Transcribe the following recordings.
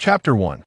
Chapter 1.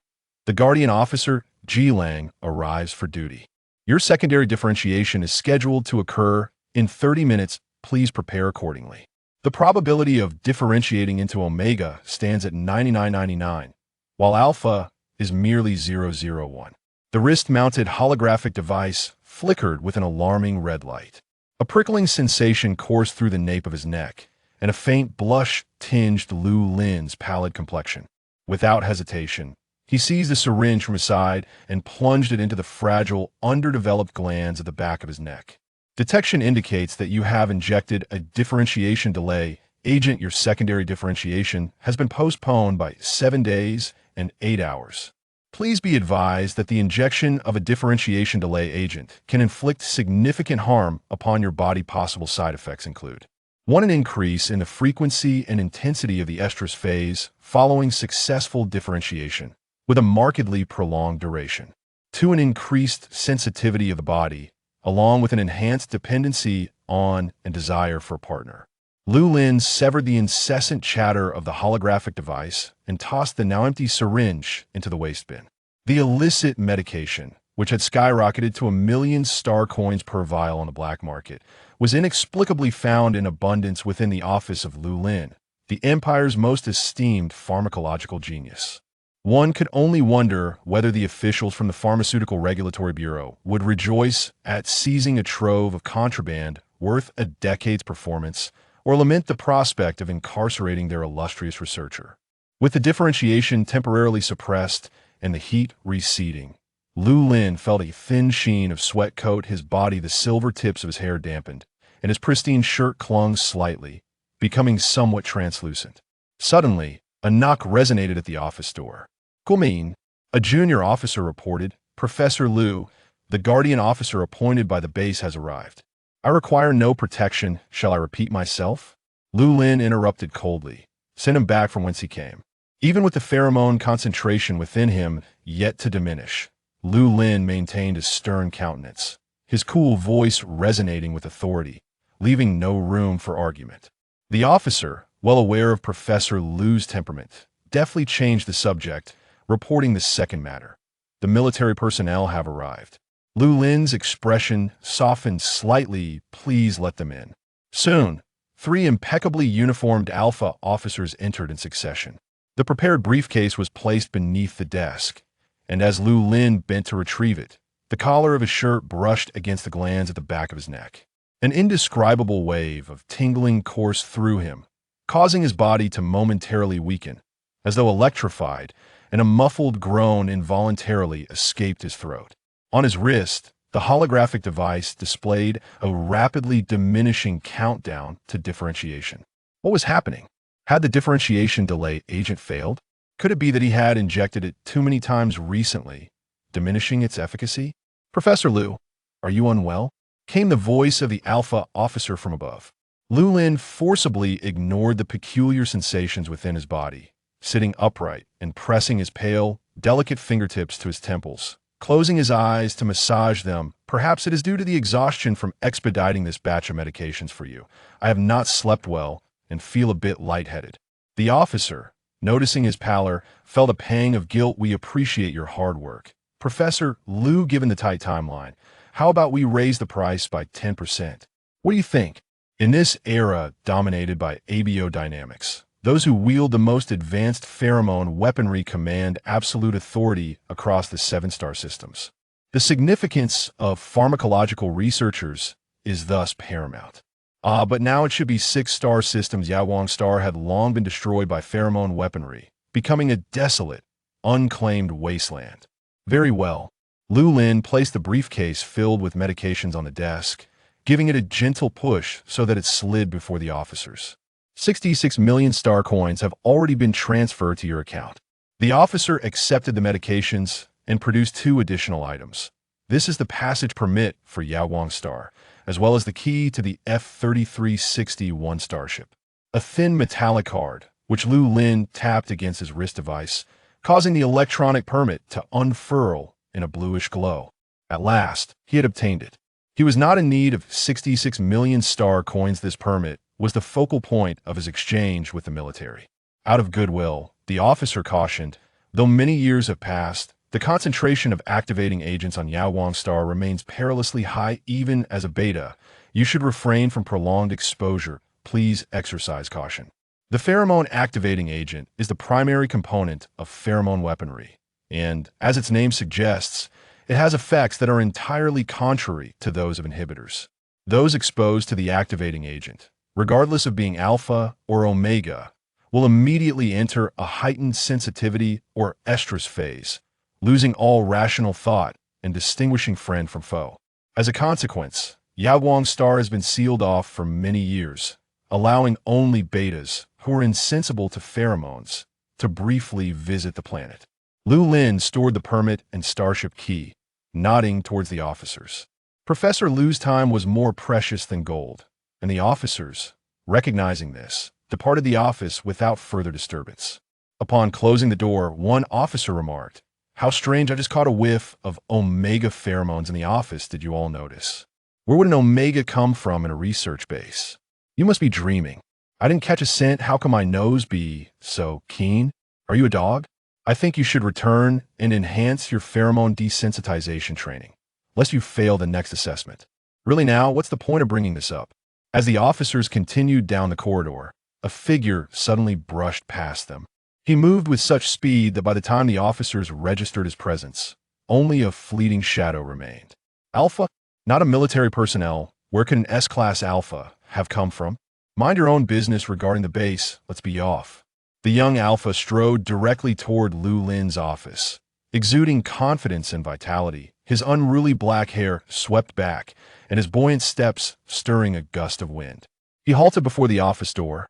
The Guardian Officer, Ji Lang, arrives for duty. Your secondary differentiation is scheduled to occur in 30 minutes. Please prepare accordingly. The probability of differentiating into omega stands at 99.99, while alpha is merely 0.01. The wrist-mounted holographic device flickered with an alarming red light. A prickling sensation coursed through the nape of his neck, and a faint blush tinged Lu Lin's pallid complexion. Without hesitation, he seized the syringe from his side and plunged it into the fragile, underdeveloped glands at the back of his neck. Detection indicates that you have injected a differentiation delay agent. Your secondary differentiation has been postponed by 7 days and 8 hours. Please be advised that the injection of a differentiation delay agent can inflict significant harm upon your body. Possible side effects include 1. An increase in the frequency and intensity of the estrous phase following successful differentiation, with a markedly prolonged duration. 2. An increased sensitivity of the body, along with an enhanced dependency on and desire for a partner. Lu Lin severed the incessant chatter of the holographic device and tossed the now empty syringe into the waste bin. The illicit medication, which had skyrocketed to 1,000,000 star coins per vial on the black market, was inexplicably found in abundance within the office of Lu Lin, the empire's most esteemed pharmacological genius. One could only wonder whether the officials from the Pharmaceutical Regulatory Bureau would rejoice at seizing a trove of contraband worth a decade's performance, or lament the prospect of incarcerating their illustrious researcher. With the differentiation temporarily suppressed and the heat receding, Lu Lin felt a thin sheen of sweat coat his body. The silver tips of his hair dampened, and his pristine shirt clung slightly, becoming somewhat translucent. Suddenly, a knock resonated at the office door. "Come in," a junior officer reported. "Professor Lu, the Guardian Officer appointed by the base, has arrived." "I require no protection. Shall I repeat myself?" Lu Lin interrupted coldly. "Send him back from whence he came." Even with the pheromone concentration within him yet to diminish, Lu Lin maintained a stern countenance, his cool voice resonating with authority, leaving no room for argument. The officer, well aware of Professor Lu's temperament, deftly changed the subject, reporting the second matter. "The military personnel have arrived." Lu Lin's expression softened slightly. "Please let them in." Soon, 3 impeccably uniformed alpha officers entered in succession. The prepared briefcase was placed beneath the desk, and as Lu Lin bent to retrieve it, the collar of his shirt brushed against the glands at the back of his neck. An indescribable wave of tingling coursed through him, causing his body to momentarily weaken, as though electrified, and a muffled groan involuntarily escaped his throat. On his wrist, the holographic device displayed a rapidly diminishing countdown to differentiation. What was happening? Had the differentiation delay agent failed? Could it be that he had injected it too many times recently, diminishing its efficacy? "Professor Lu, are you unwell?" came the voice of the alpha officer from above. Lu Lin forcibly ignored the peculiar sensations within his body, sitting upright and pressing his pale, delicate fingertips to his temples, closing his eyes to massage them. "Perhaps it is due to the exhaustion from expediting this batch of medications for you. I have not slept well and feel a bit lightheaded." The officer, noticing his pallor, felt a pang of guilt. "We appreciate your hard work, Professor Lu. Given the tight timeline, how about we raise the price by 10%? What do you think?" In this era dominated by abiodynamics, those who wield the most advanced pheromone weaponry command absolute authority across the 7-star systems. The significance of pharmacological researchers is thus paramount. But now it should be 6-star systems. Yawang Star had long been destroyed by pheromone weaponry, becoming a desolate, unclaimed wasteland. Very well. Lu Lin placed the briefcase filled with medications on the desk, giving it a gentle push so that it slid before the officers. 66 million star coins have already been transferred to your account. The officer accepted the medications and produced 2 additional items. This is the passage permit for Yawang Star, as well as the key to the F-3360 1-star ship. A thin metallic card, which Lu Lin tapped against his wrist device, causing the electronic permit to unfurl in a bluish glow. At last, he had obtained it. He was not in need of 66 million star coins. This permit was the focal point of his exchange with the military. Out of goodwill, the officer cautioned, Though many years have passed, the concentration of activating agents on Yaowang star remains perilously high even as a beta. You should refrain from prolonged exposure. Please exercise caution. The pheromone activating agent is the primary component of pheromone weaponry, and, as its name suggests, it has effects that are entirely contrary to those of inhibitors. Those exposed to the activating agent, regardless of being alpha or omega, will immediately enter a heightened sensitivity or estrus phase, losing all rational thought and distinguishing friend from foe. As a consequence, Yaowang star has been sealed off for many years, allowing only betas, who are insensible to pheromones, to briefly visit the planet. Lu Lin stored the permit and starship key, nodding towards the officers. Professor Lu's time was more precious than gold, and the officers, recognizing this, departed the office without further disturbance. Upon closing the door, one officer remarked, "How strange, I just caught a whiff of omega pheromones in the office, did you all notice? Where would an omega come from in a research base? You must be dreaming. I didn't catch a scent, how can my nose be so keen? Are you a dog? I think you should return and enhance your pheromone desensitization training, lest you fail the next assessment. Really now, what's the point of bringing this up?" As the officers continued down the corridor, a figure suddenly brushed past them. He moved with such speed that by the time the officers registered his presence, only a fleeting shadow remained. Alpha? Not a military personnel. Where could an S-class Alpha have come from? Mind your own business regarding the base. Let's be off. The young Alpha strode directly toward Lu Lin's office, exuding confidence and vitality. His unruly black hair swept back, and his buoyant steps stirring a gust of wind. He halted before the office door,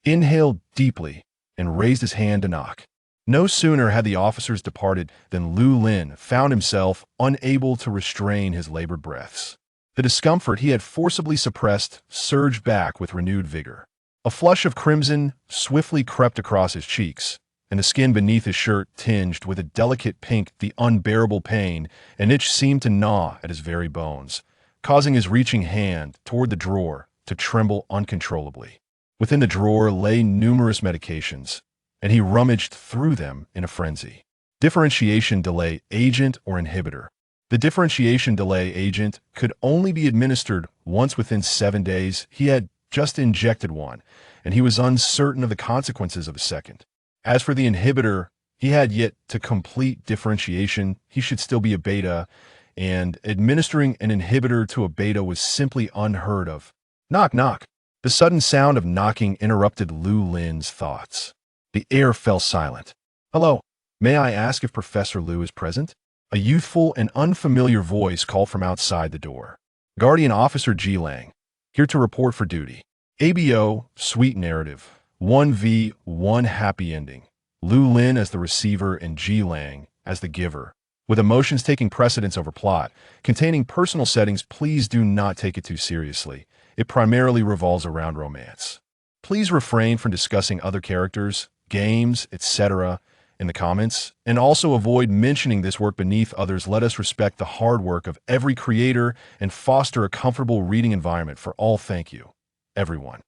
inhaled deeply, and raised his hand to knock. No sooner had the officers departed than Lu Lin found himself unable to restrain his labored breaths. The discomfort he had forcibly suppressed surged back with renewed vigor. A flush of crimson swiftly crept across his cheeks, and the skin beneath his shirt tinged with a delicate pink. The unbearable pain and itch seemed to gnaw at his very bones, causing his reaching hand toward the drawer to tremble uncontrollably. Within the drawer lay numerous medications, and he rummaged through them in a frenzy. Differentiation delay agent or inhibitor. The differentiation delay agent could only be administered once within 7 days. He had just injected one, and he was uncertain of the consequences of a second. As for the inhibitor, he had yet to complete differentiation. He should still be a beta, and administering an inhibitor to a beta was simply unheard of. Knock, knock. The sudden sound of knocking interrupted Lu Lin's thoughts. The air fell silent. "Hello, may I ask if Professor Lu is present?" A youthful and unfamiliar voice called from outside the door. "Guardian Officer Ji Lang, here to report for duty." ABO, sweet narrative. 1v1 happy ending. Lu Lin as the receiver and Ji Lang as the giver, with emotions taking precedence over plot. Containing personal settings, please do not take it too seriously. It primarily revolves around romance. Please refrain from discussing other characters, games, etc. in the comments, and also avoid mentioning this work beneath others. Let us respect the hard work of every creator and foster a comfortable reading environment for all. Thank you, everyone.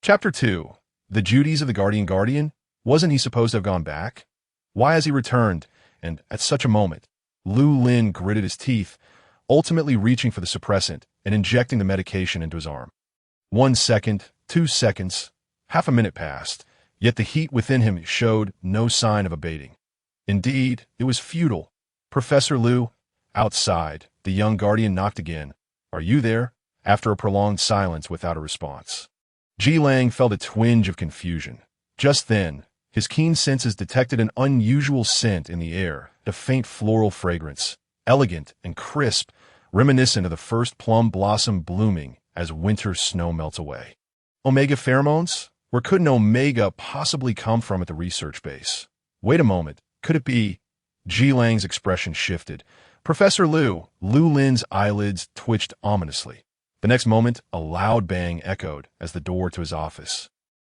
Chapter 2. The Duties of the Guardian. Wasn't he supposed to have gone back? Why has he returned? And at such a moment, Lu Lin gritted his teeth, ultimately reaching for the suppressant and injecting the medication into his arm. 1 second, 2 seconds, half a minute passed, yet the heat within him showed no sign of abating. Indeed, it was futile. "Professor Lu?" Outside, the young guardian knocked again. "Are you there?" After a prolonged silence without a response. Ji Lang felt a twinge of confusion. Just then, his keen senses detected an unusual scent in the air, a faint floral fragrance, elegant and crisp, reminiscent of the first plum blossom blooming as winter snow melts away. Omega pheromones? Where could an omega possibly come from at the research base? Wait a moment, could it be? Ji Lang's expression shifted. "Professor Lu." Lu Lin's eyelids twitched ominously. The next moment, a loud bang echoed as the door to his office,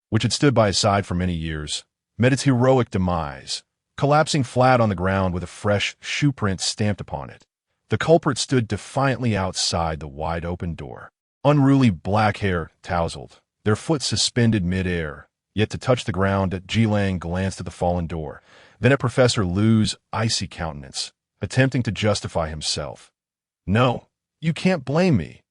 which had stood by his side for many years, met its heroic demise, collapsing flat on the ground with a fresh shoe print stamped upon it. The culprit stood defiantly outside the wide-open door. Unruly black hair tousled, their foot suspended mid-air, yet to touch the ground. Ji Lang glanced at the fallen door, then at Professor Lu's icy countenance, attempting to justify himself. No, you can't blame me.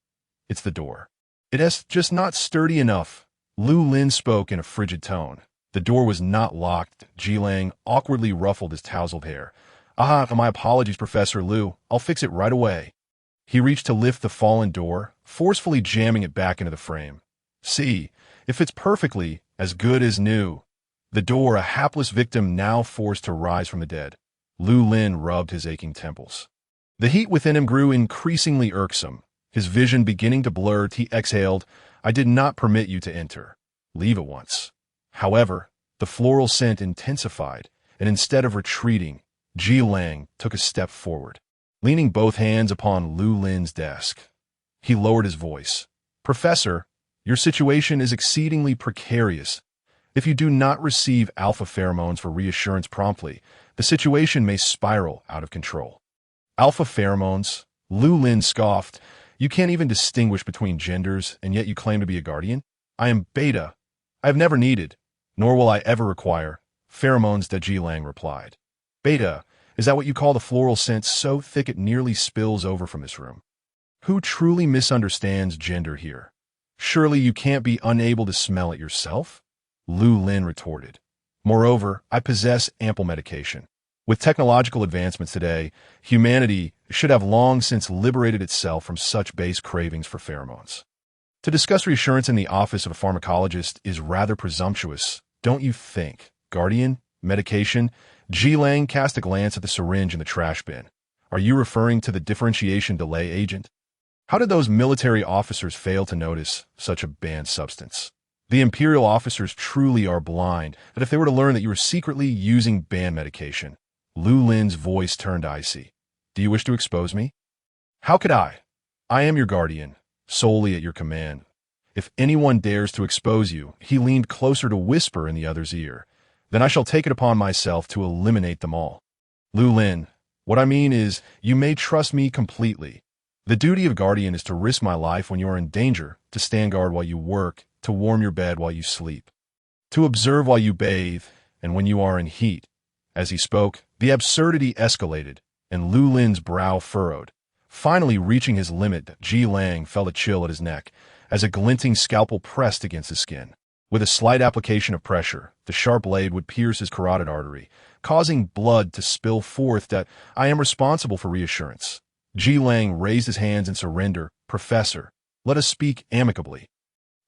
It's the door. It's just not sturdy enough. Lu Lin spoke in a frigid tone. The door was not locked. Jilang awkwardly ruffled his tousled hair. My apologies, Professor Lu. I'll fix it right away. He reached to lift the fallen door, forcefully jamming it back into the frame. See, it fits perfectly, as good as new. The door, a hapless victim now forced to rise from the dead. Lu Lin rubbed his aching temples. The heat within him grew increasingly irksome. His vision beginning to blur, he exhaled, I did not permit you to enter. Leave at once. However, the floral scent intensified, and instead of retreating, Jilang took a step forward, leaning both hands upon Lu Lin's desk. He lowered his voice. Professor, your situation is exceedingly precarious. If you do not receive alpha pheromones for reassurance promptly, the situation may spiral out of control. Alpha pheromones? Lu Lin scoffed. You can't even distinguish between genders, and yet you claim to be a guardian? I am beta. I have never needed, nor will I ever require, pheromones, Jilang replied. Beta, is that what you call the floral scent so thick it nearly spills over from this room? Who truly misunderstands gender here? Surely you can't be unable to smell it yourself? Lu Lin retorted. Moreover, I possess ample medication. With technological advancements today, humanity should have long since liberated itself from such base cravings for pheromones. To discuss reassurance in the office of a pharmacologist is rather presumptuous, don't you think? Guardian? Medication? Jilang cast a glance at the syringe in the trash bin. Are you referring to the differentiation delay agent? How did those military officers fail to notice such a banned substance? The Imperial officers truly are blind that if they were to learn that you were secretly using banned medication. Lu Lin's voice turned icy. Do you wish to expose me? How could I? I am your guardian, solely at your command. If anyone dares to expose you, he leaned closer to whisper in the other's ear, then I shall take it upon myself to eliminate them all. Lu Lin, what I mean is, you may trust me completely. The duty of guardian is to risk my life when you are in danger, to stand guard while you work, to warm your bed while you sleep, to observe while you bathe, and when you are in heat. As he spoke, the absurdity escalated, and Lu Lin's brow furrowed. Finally reaching his limit, Jilang felt a chill at his neck, as a glinting scalpel pressed against his skin. With a slight application of pressure, the sharp blade would pierce his carotid artery, causing blood to spill forth. That I am responsible for reassurance. Jilang raised his hands in surrender. Professor, let us speak amicably.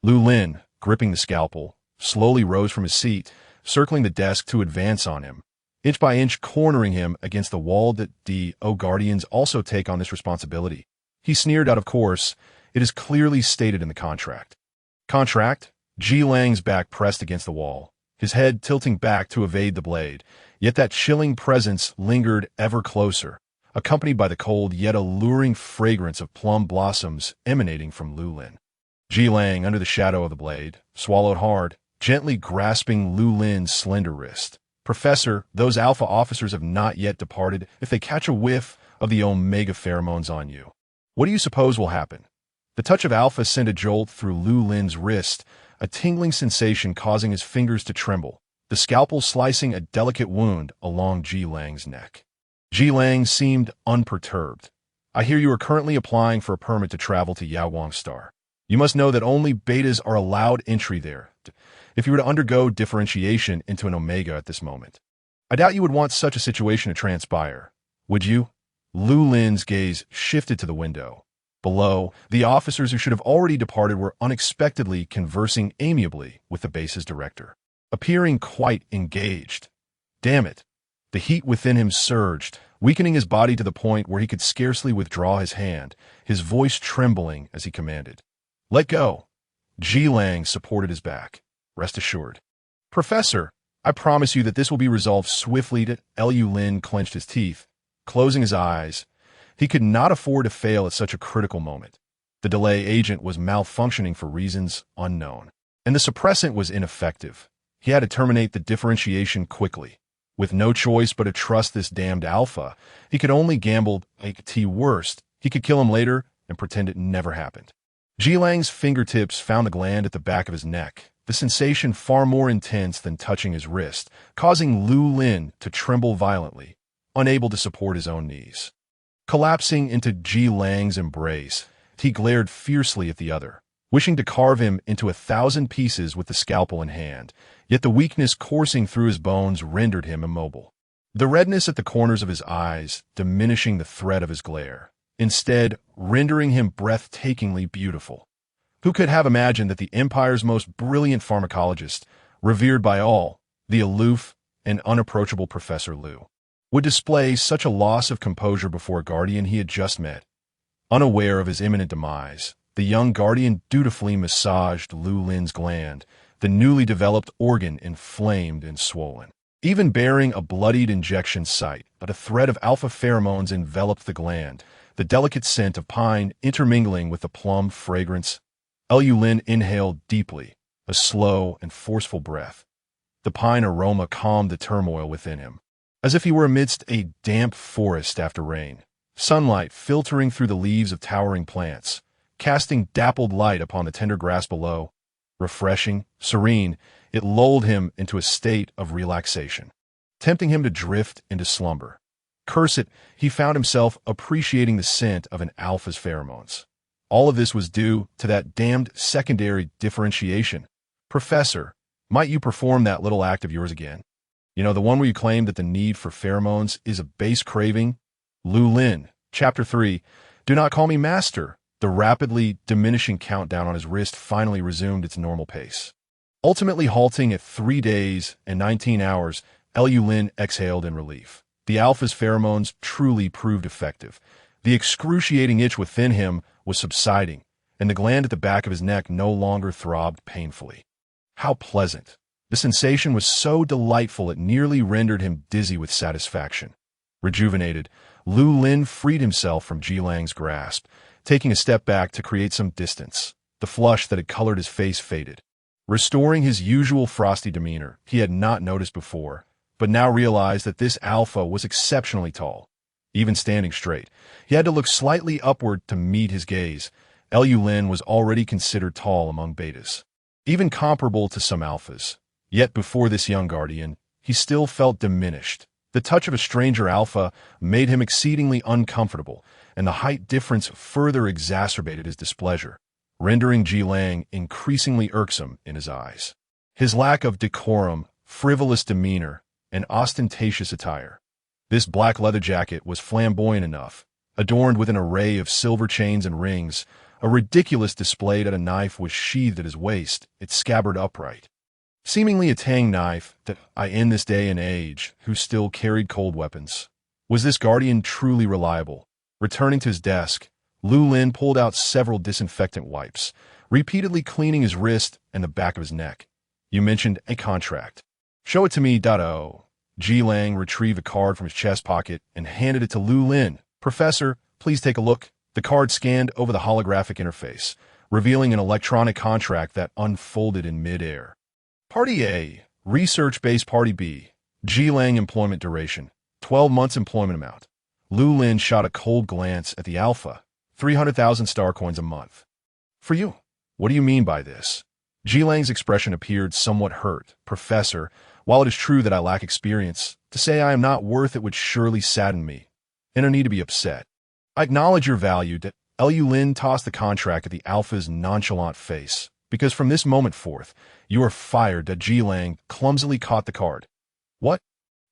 Lu Lin, gripping the scalpel, slowly rose from his seat, circling the desk to advance on him, inch by inch cornering him against the wall. That guardians also take on this responsibility. He sneered out, of course. It is clearly stated in the contract. Contract? Jilang's back pressed against the wall, his head tilting back to evade the blade, yet that chilling presence lingered ever closer, accompanied by the cold yet alluring fragrance of plum blossoms emanating from Lu Lin. Jilang, under the shadow of the blade, swallowed hard, gently grasping Lu Lin's slender wrist. Professor, those alpha officers have not yet departed. If they catch a whiff of the omega pheromones on you, what do you suppose will happen? The touch of alpha sent a jolt through Lu Lin's wrist, a tingling sensation causing his fingers to tremble, the scalpel slicing a delicate wound along Jilang's neck. Jilang seemed unperturbed. I hear you are currently applying for a permit to travel to Yaoguang Star. You must know that only betas are allowed entry there. If you were to undergo differentiation into an omega at this moment, I doubt you would want such a situation to transpire, would you? Lu Lin's gaze shifted to the window. Below, the officers who should have already departed were unexpectedly conversing amiably with the base's director, appearing quite engaged. Damn it! The heat within him surged, weakening his body to the point where he could scarcely withdraw his hand, his voice trembling as he commanded. Let go! Jilang supported his back. Rest assured. Professor, I promise you that this will be resolved swiftly. Lu Lin clenched his teeth, closing his eyes. He could not afford to fail at such a critical moment. The delay agent was malfunctioning for reasons unknown, and the suppressant was ineffective. He had to terminate the differentiation quickly. With no choice but to trust this damned alpha, he could only gamble. Worst, he could kill him later and pretend it never happened. Jilang's fingertips found the gland at the back of his neck, the sensation far more intense than touching his wrist, causing Lu Lin to tremble violently, unable to support his own knees. Collapsing into Ji Lang's embrace, he glared fiercely at the other, wishing to carve him into 1,000 pieces with the scalpel in hand, yet the weakness coursing through his bones rendered him immobile. The redness at the corners of his eyes diminishing the threat of his glare, instead rendering him breathtakingly beautiful. Who could have imagined that the Empire's most brilliant pharmacologist, revered by all, the aloof and unapproachable Professor Lu, would display such a loss of composure before a guardian he had just met? Unaware of his imminent demise, the young guardian dutifully massaged Lu Lin's gland, the newly developed organ inflamed and swollen. Even bearing a bloodied injection site, but a thread of alpha pheromones enveloped the gland, the delicate scent of pine intermingling with the plum fragrance. Lu Lin inhaled deeply, a slow and forceful breath. The pine aroma calmed the turmoil within him, as if he were amidst a damp forest after rain, sunlight filtering through the leaves of towering plants, casting dappled light upon the tender grass below. Refreshing, serene, it lulled him into a state of relaxation, tempting him to drift into slumber. Curse it, he found himself appreciating the scent of an alpha's pheromones. All of this was due to that damned secondary differentiation. Professor, might you perform that little act of yours again? You know, the one where you claim that the need for pheromones is a base craving? Lu Lin, Chapter 3, Do Not Call Me Master. The rapidly diminishing countdown on his wrist finally resumed its normal pace. Ultimately halting at 3 days and 19 hours, Lu Lin exhaled in relief. The alpha's pheromones truly proved effective. The excruciating itch within him was subsiding, and the gland at the back of his neck no longer throbbed painfully. How pleasant! The sensation was so delightful it nearly rendered him dizzy with satisfaction. Rejuvenated, Lu Lin freed himself from Ji Lang's grasp, taking a step back to create some distance. The flush that had colored his face faded. Restoring his usual frosty demeanor, he had not noticed before, but now realized that this alpha was exceptionally tall. Even standing straight, he had to look slightly upward to meet his gaze. Lu Lin was already considered tall among betas, even comparable to some alphas. Yet before this young guardian, he still felt diminished. The touch of a stranger alpha made him exceedingly uncomfortable, and the height difference further exacerbated his displeasure, rendering Ji Lang increasingly irksome in his eyes. His lack of decorum, frivolous demeanor, and ostentatious attire. This black leather jacket was flamboyant enough, adorned with an array of silver chains and rings. A ridiculous display that a knife was sheathed at his waist, its scabbard upright. Seemingly a tang knife that in this day and age who still carried cold weapons. Was this guardian truly reliable? Returning to his desk, Lu Lin pulled out several disinfectant wipes, repeatedly cleaning his wrist and the back of his neck. You mentioned a contract. Show it to me, .o. Ji Lang retrieved a card from his chest pocket and handed it to Lu Lin. Professor, please take a look. The card scanned over the holographic interface, revealing an electronic contract that unfolded in mid-air. Party A, research-based Party B, Ji Lang employment duration, 12 months employment amount. Lu Lin shot a cold glance at the alpha, 300,000 star coins a month. For you. What do you mean by this? Ji Lang's expression appeared somewhat hurt. Professor, while it is true that I lack experience, to say I am not worth it would surely sadden me, and I need to be upset. I acknowledge your value. Lu Lin tossed the contract at the alpha's nonchalant face, because from this moment forth, you are fired. Ji Lang clumsily caught the card. What?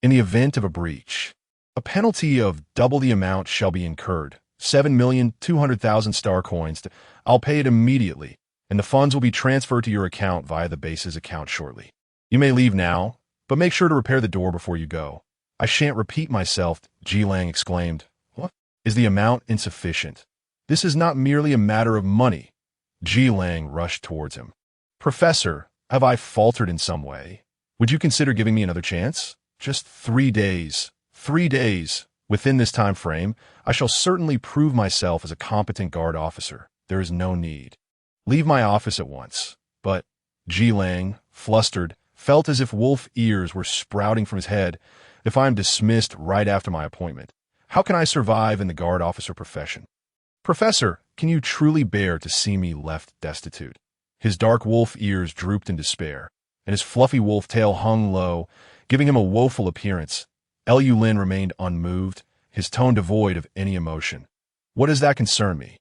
In the event of a breach, a penalty of double the amount shall be incurred, 7,200,000 star coins. I'll pay it immediately, and the funds will be transferred to your account via the base's account shortly. You may leave now, but make sure to repair the door before you go. I shan't repeat myself, Ji Lang exclaimed. What? Is the amount insufficient? This is not merely a matter of money. Ji Lang rushed towards him. Professor, have I faltered in some way? Would you consider giving me another chance? Just 3 days. 3 days. Within this time frame, I shall certainly prove myself as a competent guard officer. There is no need. Leave my office at once. But Ji Lang, flustered, felt as if wolf ears were sprouting from his head. If I am dismissed right after my appointment, how can I survive in the guard officer profession? Professor, can you truly bear to see me left destitute? His dark wolf ears drooped in despair, and his fluffy wolf tail hung low, giving him a woeful appearance. Lu Lin remained unmoved, his tone devoid of any emotion. What does that concern me?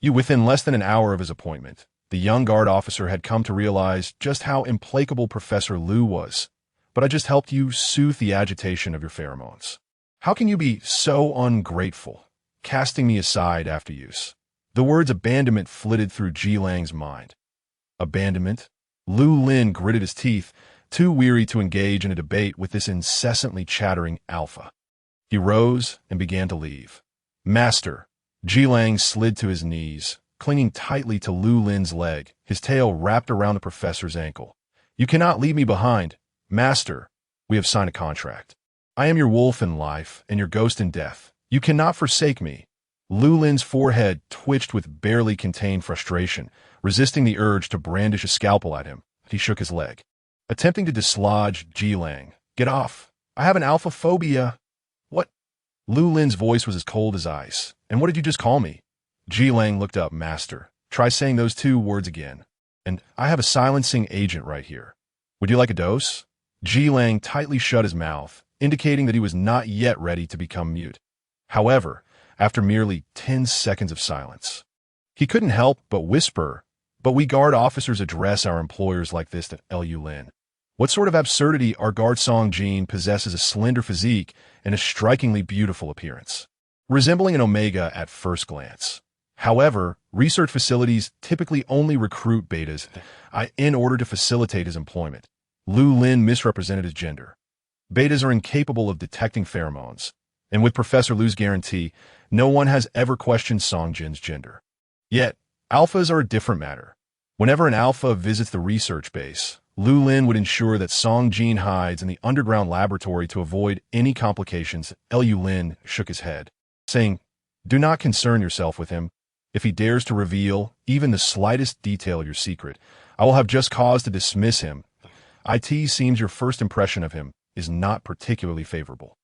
You, within less than an hour of his appointment, the young guard officer had come to realize just how implacable Professor Lu was. But I just helped you soothe the agitation of your pheromones. How can you be so ungrateful, casting me aside after use? The words abandonment flitted through Ji Lang's mind. Abandonment? Lu Lin gritted his teeth, too weary to engage in a debate with this incessantly chattering alpha. He rose and began to leave. Master, Ji Lang slid to his knees, clinging tightly to Lu Lin's leg, his tail wrapped around the professor's ankle. You cannot leave me behind. Master, we have signed a contract. I am your wolf in life and your ghost in death. You cannot forsake me. Lu Lin's forehead twitched with barely contained frustration, resisting the urge to brandish a scalpel at him. He shook his leg, attempting to dislodge Ji Lang. Get off. I have an alpha phobia. What? Lu Lin's voice was as cold as ice. And what did you just call me? Ji Lang looked up. Master, try saying those two words again. And I have a silencing agent right here. Would you like a dose? Ji Lang tightly shut his mouth, indicating that he was not yet ready to become mute. However, after merely 10 seconds of silence, he couldn't help but whisper, "But we guard officers address our employers like this to Lu Lin. What sort of absurdity our guard Song Jin possesses a slender physique and a strikingly beautiful appearance, resembling an omega at first glance. However, research facilities typically only recruit betas in order to facilitate his employment." Lu Lin misrepresented his gender. Betas are incapable of detecting pheromones, and with Professor Lu's guarantee, no one has ever questioned Song Jin's gender. Yet, alphas are a different matter. Whenever an alpha visits the research base, Lu Lin would ensure that Song Jin hides in the underground laboratory to avoid any complications. Lu Lin shook his head, saying, "Do not concern yourself with him. If he dares to reveal even the slightest detail of your secret, I will have just cause to dismiss him. It seems your first impression of him is not particularly favorable."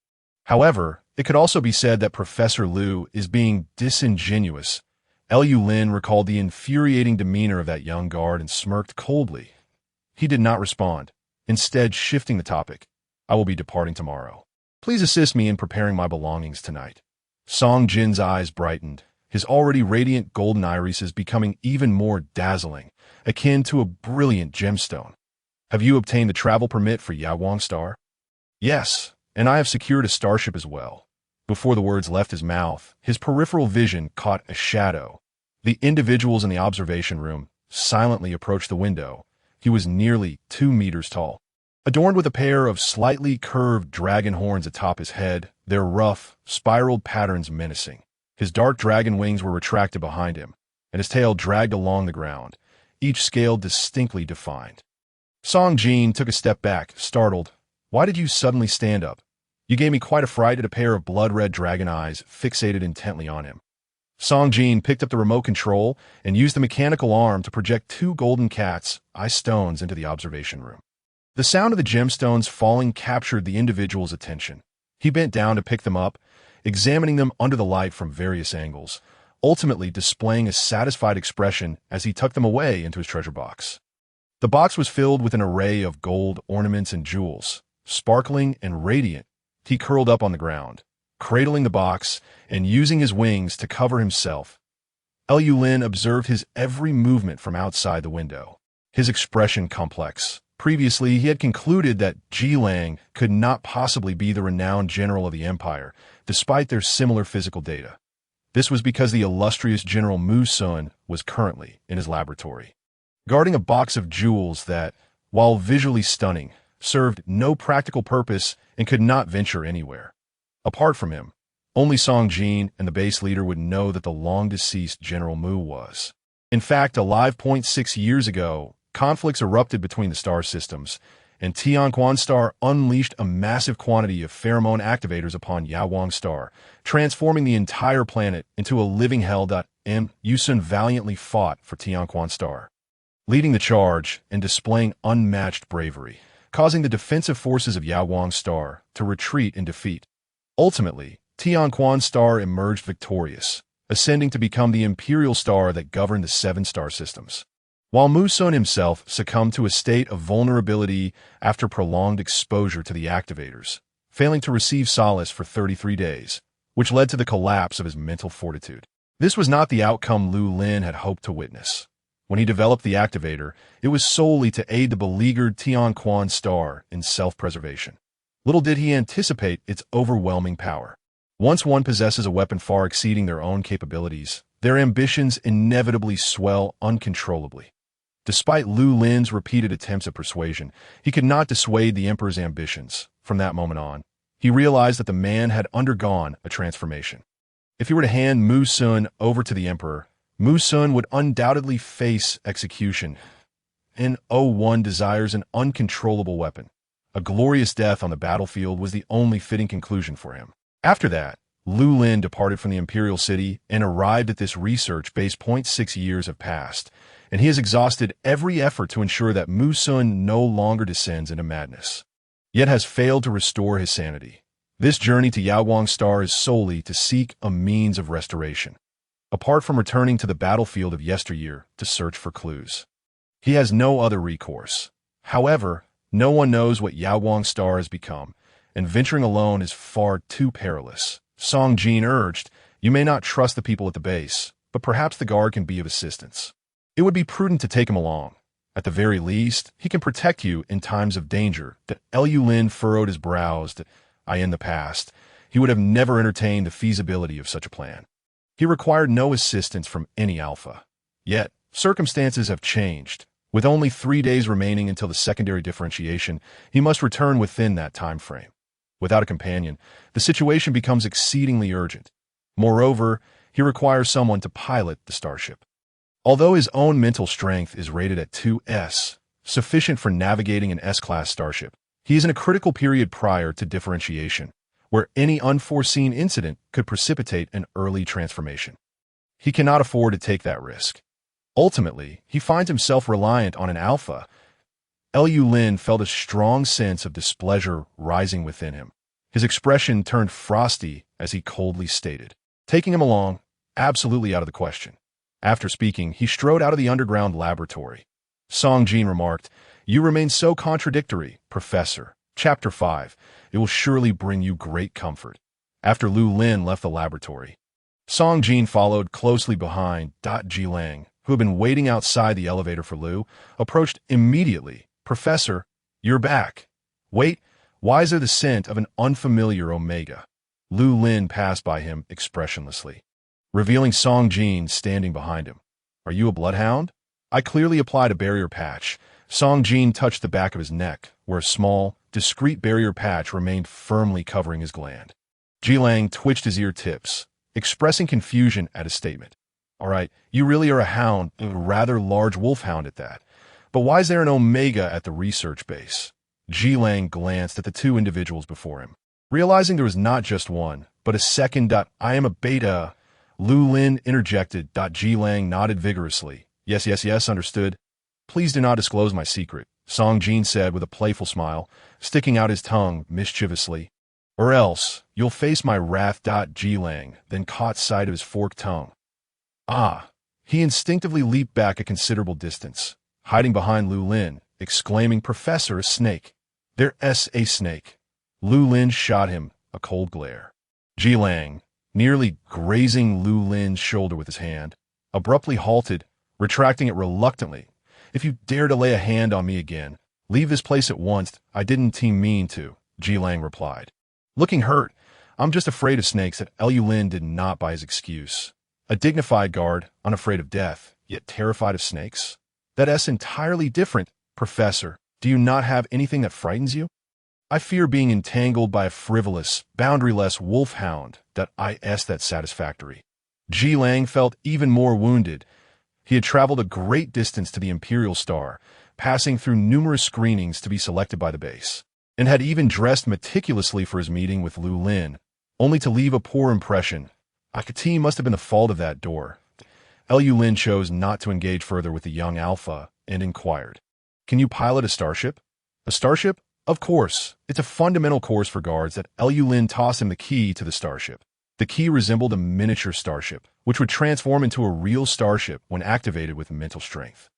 However, it could also be said that Professor Lu is being disingenuous. Lu Lin recalled the infuriating demeanor of that young guard and smirked coldly. He did not respond, instead shifting the topic. "I will be departing tomorrow. Please assist me in preparing my belongings tonight." Song Jin's eyes brightened, his already radiant golden irises becoming even more dazzling, akin to a brilliant gemstone. "Have you obtained the travel permit for Yawang Star?" "Yes, and I have secured a starship as well." Before the words left his mouth, his peripheral vision caught a shadow. The individuals in the observation room silently approached the window. He was nearly 2 meters tall, adorned with a pair of slightly curved dragon horns atop his head, their rough, spiraled patterns menacing. His dark dragon wings were retracted behind him, and his tail dragged along the ground, each scale distinctly defined. Song Jin took a step back, startled. "Why did you suddenly stand up? You gave me quite a fright," at a pair of blood-red dragon eyes fixated intently on him. Song Jin picked up the remote control and used the mechanical arm to project 2 golden cat's eye stones into the observation room. The sound of the gemstones falling captured the individual's attention. He bent down to pick them up, examining them under the light from various angles, ultimately displaying a satisfied expression as he tucked them away into his treasure box. The box was filled with an array of gold ornaments and jewels, sparkling and radiant. He curled up on the ground, cradling the box and using his wings to cover himself. Lu Lin observed his every movement from outside the window, his expression complex. Previously, he had concluded that Ji Lang could not possibly be the renowned general of the empire, despite their similar physical data. This was because the illustrious General Mu Sun was currently in his laboratory, guarding a box of jewels that, while visually stunning, served no practical purpose and could not venture anywhere. Apart from him, only Song Jin and the base leader would know that the long-deceased General Mu was. In fact, alive 0.6 years ago, conflicts erupted between the star systems, and Tianquan Star unleashed a massive quantity of pheromone activators upon Yawang Star, transforming the entire planet into a living hell. Mu Sun valiantly fought for Tianquan Star, leading the charge and displaying unmatched bravery, causing the defensive forces of Yawang Star to retreat in defeat. Ultimately, Tianquan Star emerged victorious, ascending to become the imperial star that governed the 7 star systems. while Mu Sun himself succumbed to a state of vulnerability after prolonged exposure to the activators, failing to receive solace for 33 days, which led to the collapse of his mental fortitude. This was not the outcome Lu Lin had hoped to witness. When he developed the activator, it was solely to aid the beleaguered Tian Quan star in self-preservation. Little did he anticipate its overwhelming power. Once one possesses a weapon far exceeding their own capabilities, their ambitions inevitably swell uncontrollably. Despite Lu Lin's repeated attempts at persuasion, he could not dissuade the emperor's ambitions. From that moment on, he realized that the man had undergone a transformation. If he were to hand Mu Sun over to the emperor, Mu Sun would undoubtedly face execution. N01 desires an uncontrollable weapon. A glorious death on the battlefield was the only fitting conclusion for him. After that, Lu Lin departed from the imperial city and arrived at this research base. 6 years have passed, and he has exhausted every effort to ensure that Mu Sun no longer descends into madness, yet has failed to restore his sanity. This journey to Yaoguang Star is solely to seek a means of restoration, apart from returning to the battlefield of yesteryear to search for clues. He has no other recourse. However, no one knows what Yaoguang Star has become, and venturing alone is far too perilous. Song Jin urged, "You may not trust the people at the base, but perhaps the guard can be of assistance. It would be prudent to take him along. At the very least, he can protect you in times of danger." Lu Lin furrowed his brows. In the past, he would have never entertained the feasibility of such a plan. He required no assistance from any alpha. Yet, circumstances have changed. With only 3 days remaining until the secondary differentiation, he must return within that time frame. Without a companion, the situation becomes exceedingly urgent. Moreover, he requires someone to pilot the starship. Although his own mental strength is rated at 2S, sufficient for navigating an S-class starship, he is in a critical period prior to differentiation, where any unforeseen incident could precipitate an early transformation. He cannot afford to take that risk. Ultimately, he finds himself reliant on an alpha. Lu Lin felt a strong sense of displeasure rising within him. His expression turned frosty as he coldly stated, "Taking him along, absolutely out of the question." After speaking, he strode out of the underground laboratory. Song Jin remarked, "You remain so contradictory, Professor. Chapter 5. It will surely bring you great comfort." After Lu Lin left the laboratory, Song Jin followed closely behind. Ji Lang, who had been waiting outside the elevator for Lu, approached immediately. "Professor, you're back. Wait, why is there the scent of an unfamiliar omega?" Lu Lin passed by him expressionlessly, revealing Song Jin standing behind him. "Are you a bloodhound?" "I clearly applied a barrier patch." Song Jin touched the back of his neck, where a small, discreet barrier patch remained firmly covering his gland. Ji Lang twitched his ear tips, expressing confusion at his statement. "All right, you really are a hound, a rather large wolfhound at that. But why is there an omega at the research base?" Ji Lang glanced at the two individuals before him, realizing there was not just one, but a second. "I am a beta," Lu Lin interjected. Ji Lang nodded vigorously. Yes, understood. "Please do not disclose my secret," Song Jin said with a playful smile, sticking out his tongue mischievously. "Or else, you'll face my wrath." Ji Lang then caught sight of his forked tongue. He instinctively leaped back a considerable distance, hiding behind Lu Lin, exclaiming, "Professor, a snake. There's a snake." Lu Lin shot him a cold glare. Ji Lang, nearly grazing Lu Lin's shoulder with his hand, abruptly halted, retracting it reluctantly. "If you dare to lay a hand on me again, leave this place at once." "I didn't mean to," Ji Lang replied, looking hurt. "I'm just afraid of snakes." Lu Lin did not buy his excuse. A dignified guard, unafraid of death, yet terrified of snakes? That's entirely different. "Professor, do you not have anything that frightens you?" "I fear being entangled by a frivolous, boundaryless wolfhound." That's satisfactory. Ji Lang felt even more wounded. He had traveled a great distance to the Imperial Star, passing through numerous screenings to be selected by the base, and had even dressed meticulously for his meeting with Lu Lin, only to leave a poor impression. Akati must have been the fault of that door. Lu Lin chose not to engage further with the young alpha and inquired, "Can you pilot a starship?" "A starship? Of course. It's a fundamental course for guards." Lu Lin tossed him the key to the starship. The key resembled a miniature starship, which would transform into a real starship when activated with mental strength.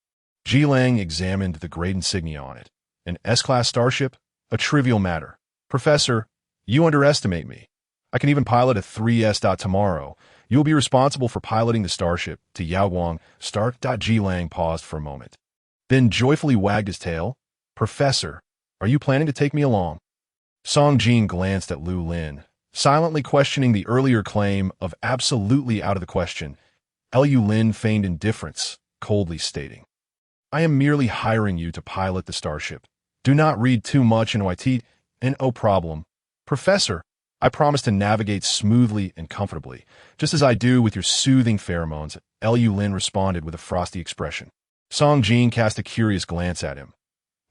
Ji Lang examined the great insignia on it. An S-class starship? A trivial matter. Professor, you underestimate me. I can even pilot a 3S. Tomorrow. You will be responsible for piloting the starship to Yaoguang. Ji Lang paused for a moment. Then joyfully wagged his tail. Professor, are you planning to take me along? Song Jin glanced at Lu Lin, silently questioning the earlier claim of absolutely out of the question. Lu Lin feigned indifference, coldly stating, I am merely hiring you to pilot the starship. Do not read too much into it, and no problem. Professor, I promise to navigate smoothly and comfortably, just as I do with your soothing pheromones. Lu Lin responded with a frosty expression. Song Jin cast a curious glance at him.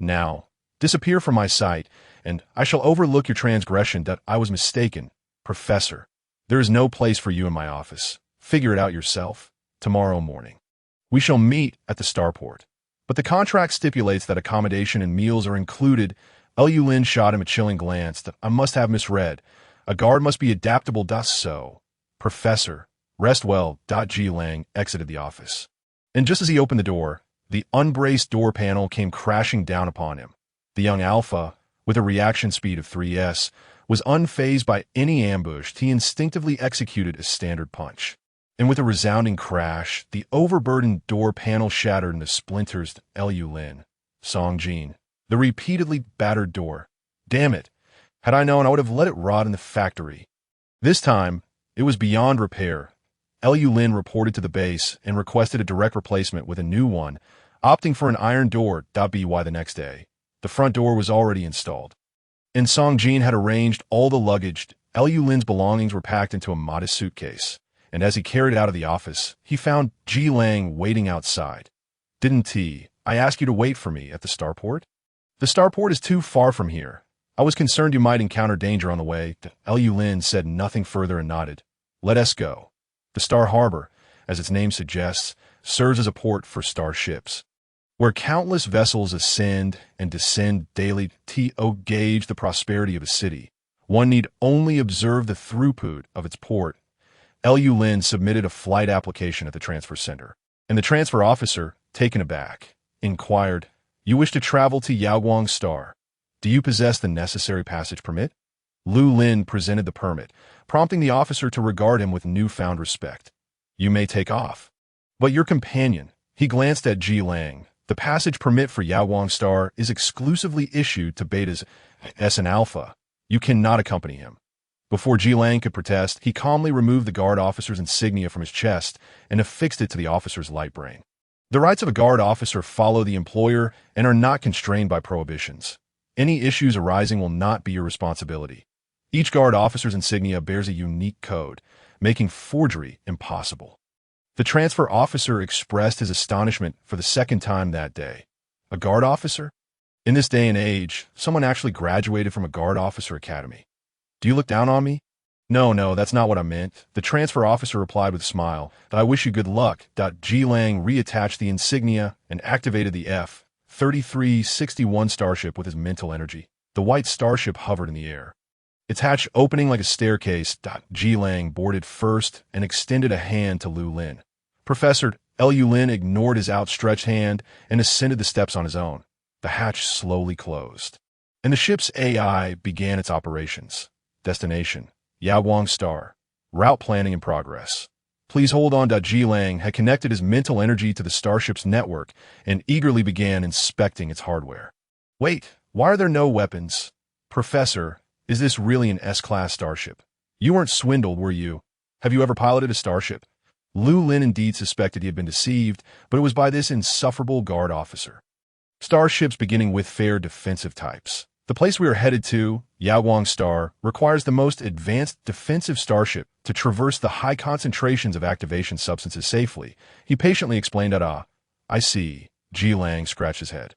Now, disappear from my sight, and I shall overlook your transgression that I was mistaken. Professor, there is no place for you in my office. Figure it out yourself. Tomorrow morning. We shall meet at the starport. But the contract stipulates that accommodation and meals are included. Lu Lin shot him a chilling glance that I must have misread. A guard must be adaptable. So, Professor, rest well. Ji Lang exited the office. And just as he opened the door, the unbraced door panel came crashing down upon him. The young Alpha, with a reaction speed of 3S, was unfazed by any ambush. He instinctively executed a standard punch. And with a resounding crash, the overburdened door panel shattered into splinters. Lu Lin, Song Jin, the repeatedly battered door. Damn it. Had I known, I would have let it rot in the factory. This time, it was beyond repair. Lu Lin reported to the base and requested a direct replacement with a new one, opting for an iron door. By the next day, the front door was already installed. And Song Jin had arranged all the luggage. Lu Lin's belongings were packed into a modest suitcase. And as he carried it out of the office, he found Ji Lang waiting outside. Didn't I ask you to wait for me at the starport? The starport is too far from here. I was concerned you might encounter danger on the way. Lu Lin said nothing further and nodded. Let us go. The Star Harbor, as its name suggests, serves as a port for starships, where countless vessels ascend and descend daily to gauge the prosperity of a city. One need only observe the throughput of its port. Lu Lin submitted a flight application at the transfer center, and the transfer officer, taken aback, inquired, You wish to travel to Yaoguang Star. Do you possess the necessary passage permit? Lu Lin presented the permit, prompting the officer to regard him with newfound respect. You may take off. But your companion, he glanced at Ji Lang. The passage permit for Yaoguang Star is exclusively issued to Betas S and Alpha. You cannot accompany him. Before Ji Lang could protest, he calmly removed the guard officer's insignia from his chest and affixed it to the officer's light brain. The rights of a guard officer follow the employer and are not constrained by prohibitions. Any issues arising will not be your responsibility. Each guard officer's insignia bears a unique code, making forgery impossible. The transfer officer expressed his astonishment for the second time that day. A guard officer? In this day and age, someone actually graduated from a guard officer academy. Do you look down on me? No, that's not what I meant. The transfer officer replied with a smile. I wish you good luck. Ji Lang reattached the insignia and activated the F-3361 starship with his mental energy. The white starship hovered in the air. Its hatch opening like a staircase. Ji Lang boarded first and extended a hand to Lu Lin. Professor Lu Lin ignored his outstretched hand and ascended the steps on his own. The hatch slowly closed, and the ship's AI began its operations. Destination, Yaoguang Star. Route planning in progress. Please hold on. Ji Lang had connected his mental energy to the starship's network and eagerly began inspecting its hardware. Wait, why are there no weapons? Professor, is this really an S-class starship? You weren't swindled, were you? Have you ever piloted a starship? Lu Lin indeed suspected he had been deceived, but it was by this insufferable guard officer. Starships beginning with fair defensive types. The place we are headed to, Yaoguang Star, requires the most advanced defensive starship to traverse the high concentrations of activation substances safely. He patiently explained that, I see. Ji Lang scratched his head.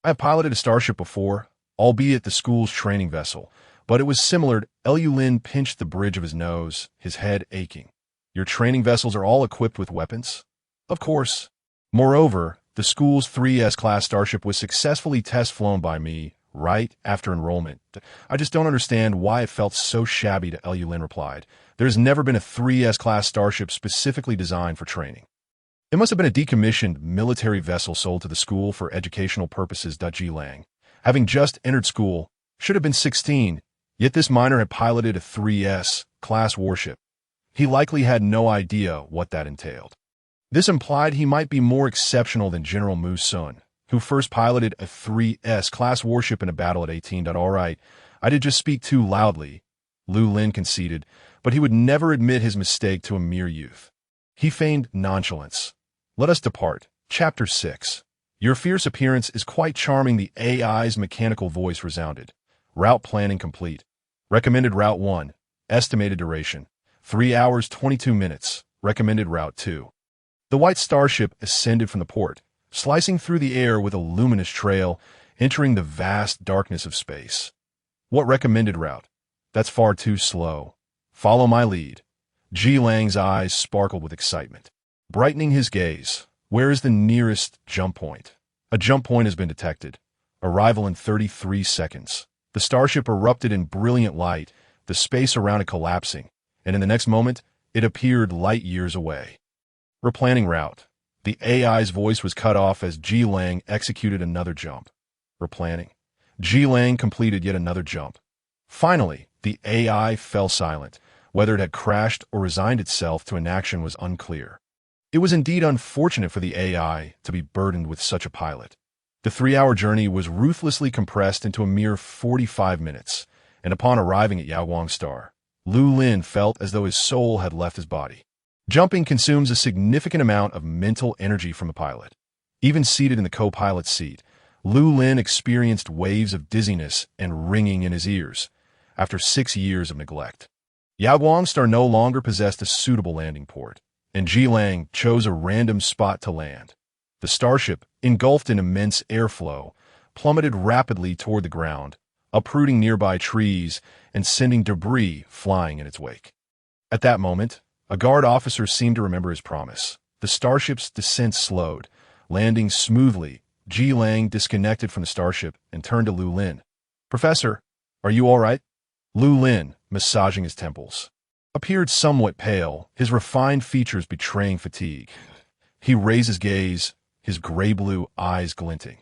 I have piloted a starship before, albeit the school's training vessel, but it was similar. Lu Lin pinched the bridge of his nose, his head aching. Your training vessels are all equipped with weapons? Of course. Moreover, the school's 3S-class starship was successfully test-flown by me, right after enrollment. I just don't understand why it felt so shabby. Lu Lin replied. There's never been a 3S-class starship specifically designed for training. It must have been a decommissioned military vessel sold to the school for educational purposes. Ji Lang, having just entered school, should have been 16, yet this miner had piloted a 3S class warship. He likely had no idea what that entailed. This implied he might be more exceptional than General Mu Sun, who first piloted a 3S class warship in a battle at 18. All right, I did just speak too loudly, Lu Lin conceded, but he would never admit his mistake to a mere youth. He feigned nonchalance. Let us depart. Chapter 6. Your fierce appearance is quite charming. The AI's mechanical voice resounded. Route planning complete. Recommended Route 1. Estimated duration. 3 hours 22 minutes. Recommended Route 2. The white starship ascended from the port, slicing through the air with a luminous trail, entering the vast darkness of space. What recommended route? That's far too slow. Follow my lead. Ji Lang's eyes sparkled with excitement. Brightening his gaze, where is the nearest jump point? A jump point has been detected. Arrival in 33 seconds. The starship erupted in brilliant light, the space around it collapsing, and in the next moment, it appeared light years away. Replanning route. The AI's voice was cut off as Ji Lang executed another jump. Replanning. Ji Lang completed yet another jump. Finally, the AI fell silent. Whether it had crashed or resigned itself to inaction was unclear. It was indeed unfortunate for the AI to be burdened with such a pilot. The 3-hour journey was ruthlessly compressed into a mere 45 minutes, and upon arriving at Yaoguang Star, Lu Lin felt as though his soul had left his body. Jumping consumes a significant amount of mental energy from a pilot. Even seated in the co-pilot's seat, Lu Lin experienced waves of dizziness and ringing in his ears after 6 years of neglect. Yaoguang Star no longer possessed a suitable landing port, and Ji Lang chose a random spot to land. The starship, engulfed in immense airflow, plummeted rapidly toward the ground, uprooting nearby trees and sending debris flying in its wake. At that moment, a guard officer seemed to remember his promise. The starship's descent slowed, landing smoothly. Ji Lang disconnected from the starship and turned to Lu Lin. "Professor, are you all right?" Lu Lin, massaging his temples, appeared somewhat pale, his refined features betraying fatigue. He raised his gaze, his gray-blue eyes glinting.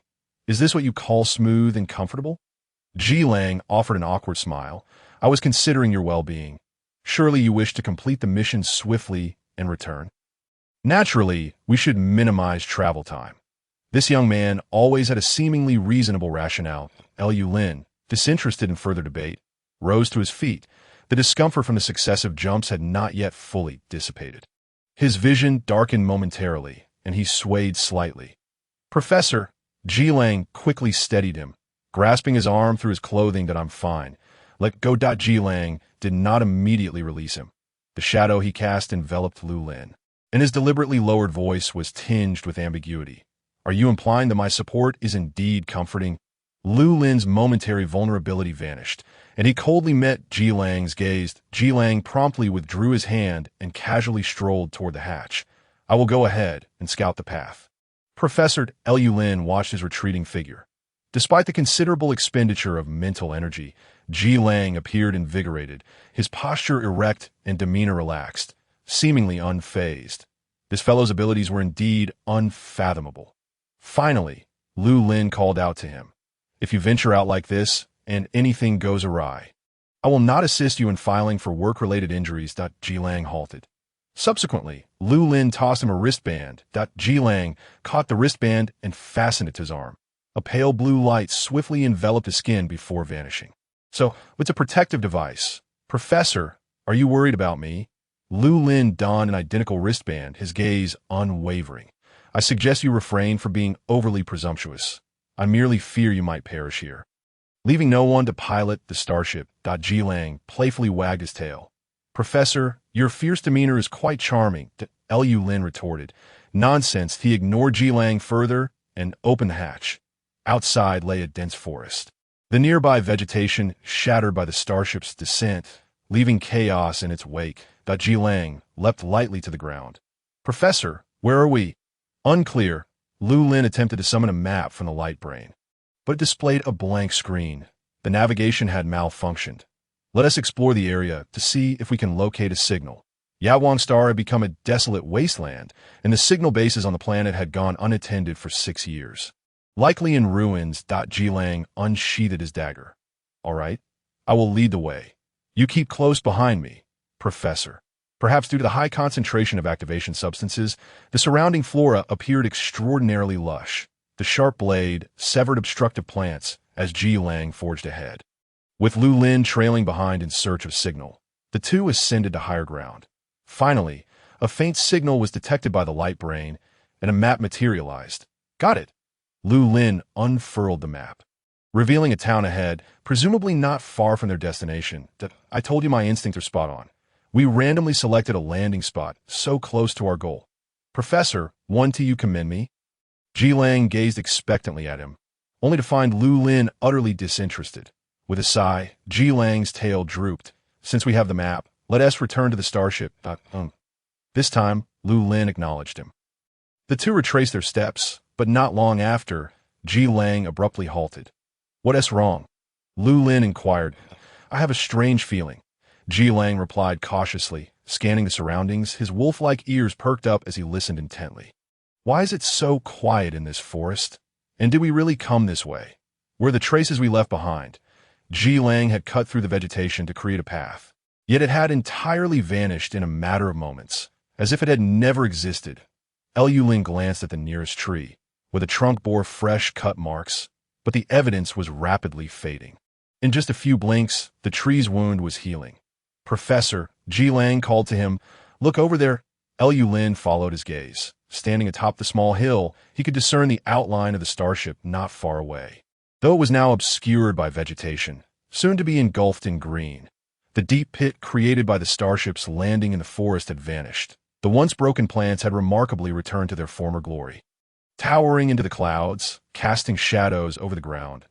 "Is this what you call smooth and comfortable?" Ji Lang offered an awkward smile. "I was considering your well-being. Surely you wish to complete the mission swiftly and return." Naturally, we should minimize travel time. This young man always had a seemingly reasonable rationale. Lu Lin, disinterested in further debate, rose to his feet. The discomfort from the successive jumps had not yet fully dissipated. His vision darkened momentarily, and he swayed slightly. "Professor," Ji Lang quickly steadied him, grasping his arm through his clothing. "That I'm fine. Let go." Ji Lang did not immediately release him. The shadow he cast enveloped Lu Lin, and his deliberately lowered voice was tinged with ambiguity. "Are you implying that my support is indeed comforting?" Lu Lin's momentary vulnerability vanished, and he coldly met Ji Lang's gaze. Ji Lang promptly withdrew his hand and casually strolled toward the hatch. "I will go ahead and scout the path." Professor Lu Lin watched his retreating figure. Despite the considerable expenditure of mental energy, Ji Lang appeared invigorated, his posture erect and demeanor relaxed, seemingly unfazed. This fellow's abilities were indeed unfathomable. Finally, Lu Lin called out to him. "If you venture out like this, and anything goes awry, I will not assist you in filing for work-related injuries." Ji Lang halted. Subsequently, Lu Lin tossed him a wristband. Ji Lang caught the wristband and fastened it to his arm. A pale blue light swiftly enveloped his skin before vanishing. "So, it's a protective device. Professor, are you worried about me?" Lu Lin donned an identical wristband, his gaze unwavering. "I suggest you refrain from being overly presumptuous. I merely fear you might perish here." Leaving no one to pilot the starship, Ji Lang playfully wagged his tail. "Professor, your fierce demeanor is quite charming," Lu Lin retorted. "Nonsense." He ignored Ji Lang further and opened the hatch. Outside lay a dense forest, the nearby vegetation shattered by the starship's descent, leaving chaos in its wake. Ji Lang leapt lightly to the ground. "Professor, where are we?" "Unclear." Lu Lin attempted to summon a map from the light brain, but it displayed a blank screen. The navigation had malfunctioned. "Let us explore the area to see if we can locate a signal." Yawang Star had become a desolate wasteland, and the signal bases on the planet had gone unattended for 6 years. Likely in ruins. Jilang unsheathed his dagger. All right, I will lead the way. You keep close behind me, Professor. Perhaps due to the high concentration of activation substances, the surrounding flora appeared extraordinarily lush. The sharp blade severed obstructive plants as Jilang forged ahead. With Lu Lin trailing behind in search of signal, the two ascended to higher ground. Finally, a faint signal was detected by the light brain, and a map materialized. Got it. Lu Lin unfurled the map, revealing a town ahead, presumably not far from their destination. I told you my instincts are spot on. We randomly selected a landing spot so close to our goal. Professor, do you commend me? Jilang gazed expectantly at him, only to find Lu Lin utterly disinterested. With a sigh, Jilang's tail drooped. Since we have the map, let us return to the starship. This time, Lu Lin acknowledged him. The two retraced their steps, but not long after, Jilang abruptly halted. What's wrong? Lu Lin inquired. I have a strange feeling. Jilang replied cautiously, scanning the surroundings. His wolf-like ears perked up as he listened intently. Why is it so quiet in this forest? And did we really come this way? Were the traces we left behind? Jilang had cut through the vegetation to create a path, yet it had entirely vanished in a matter of moments, as if it had never existed. Lu Lin glanced at the nearest tree, where the trunk bore fresh cut marks, but the evidence was rapidly fading. In just a few blinks, the tree's wound was healing. Professor, Jilang called to him, look over there. Lu Lin followed his gaze. Standing atop the small hill, he could discern the outline of the starship not far away, though it was now obscured by vegetation, soon to be engulfed in green. The deep pit created by the starship's landing in the forest had vanished. The once broken plants had remarkably returned to their former glory. Towering into the clouds, casting shadows over the ground,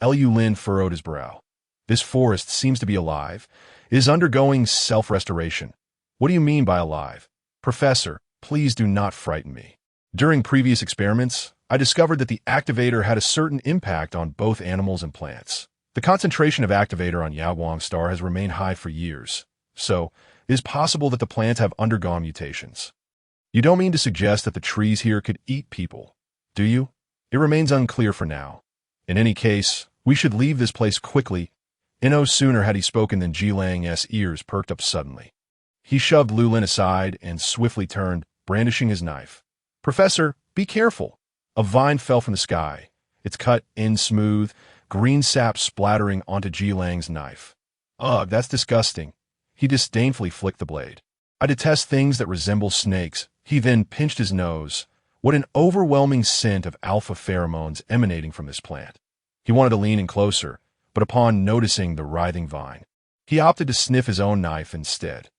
Lu Lin furrowed his brow. This forest seems to be alive. It is undergoing self-restoration. What do you mean by alive? Professor, please do not frighten me. During previous experiments, I discovered that the activator had a certain impact on both animals and plants. The concentration of activator on Yawang Star has remained high for years, so it is possible that the plants have undergone mutations. You don't mean to suggest that the trees here could eat people, do you? It remains unclear for now. In any case, we should leave this place quickly. No sooner had he spoken than Jilang's ears perked up suddenly. He shoved Lu Lin aside and swiftly turned, brandishing his knife. Professor, be careful. A vine fell from the sky, its cut end smooth, green sap splattering onto Jilang's knife. Ugh, that's disgusting. He disdainfully flicked the blade. I detest things that resemble snakes. He then pinched his nose. What an overwhelming scent of alpha pheromones emanating from this plant. He wanted to lean in closer, but upon noticing the writhing vine, he opted to sniff his own knife instead.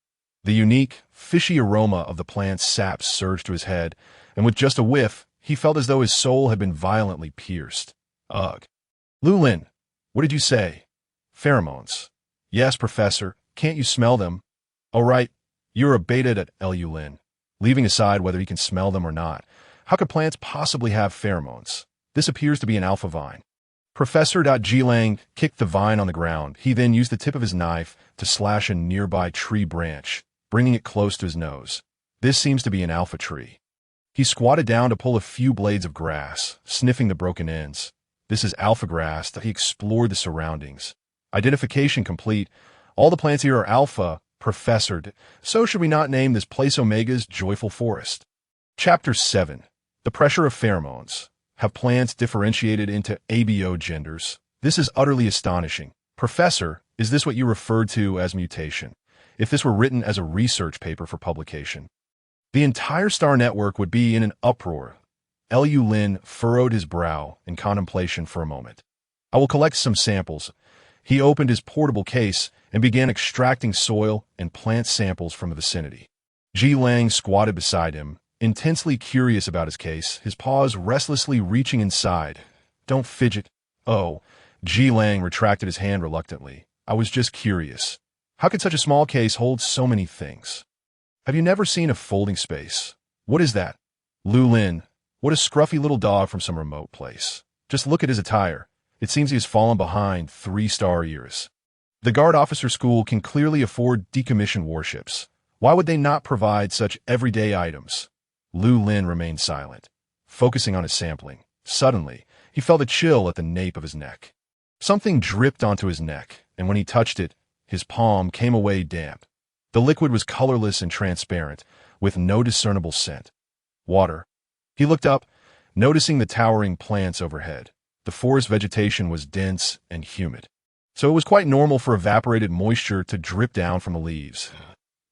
The unique, fishy aroma of the plant's sap surged to his head, and with just a whiff, he felt as though his soul had been violently pierced. Ugh. Lu Lin, what did you say? Pheromones. Yes, Professor. Can't you smell them? All right. You're a beta at Lu Lin. Leaving aside whether he can smell them or not, how could plants possibly have pheromones? This appears to be an alpha vine. Professor Jilang kicked the vine on the ground. He then used the tip of his knife to slash a nearby tree branch, bringing it close to his nose. This seems to be an alpha tree. He squatted down to pull a few blades of grass, sniffing the broken ends. This is alpha grass. He explored the surroundings. Identification complete. All the plants here are alpha, Professor. So should we not name this place Omega's Joyful Forest? Chapter 7. The Pressure of Pheromones. Have plants differentiated into ABO genders? This is utterly astonishing. Professor, is this what you referred to as mutation? If this were written as a research paper for publication, the entire star network would be in an uproar. Lu Lin furrowed his brow in contemplation for a moment. I will collect some samples. He opened his portable case and began extracting soil and plant samples from the vicinity. Jilang squatted beside him, intensely curious about his case, his paws restlessly reaching inside. Don't fidget. Oh, Jilang retracted his hand reluctantly. I was just curious. How could such a small case hold so many things? Have you never seen a folding space? What is that? Lu Lin, what a scruffy little dog from some remote place. Just look at his attire. It seems he has fallen behind 3-star years. The guard officer school can clearly afford decommissioned warships. Why would they not provide such everyday items? Lu Lin remained silent, focusing on his sampling. Suddenly, he felt a chill at the nape of his neck. Something dripped onto his neck, and when he touched it, his palm came away damp. The liquid was colorless and transparent, with no discernible scent. Water. He looked up, noticing the towering plants overhead. The forest vegetation was dense and humid, so it was quite normal for evaporated moisture to drip down from the leaves.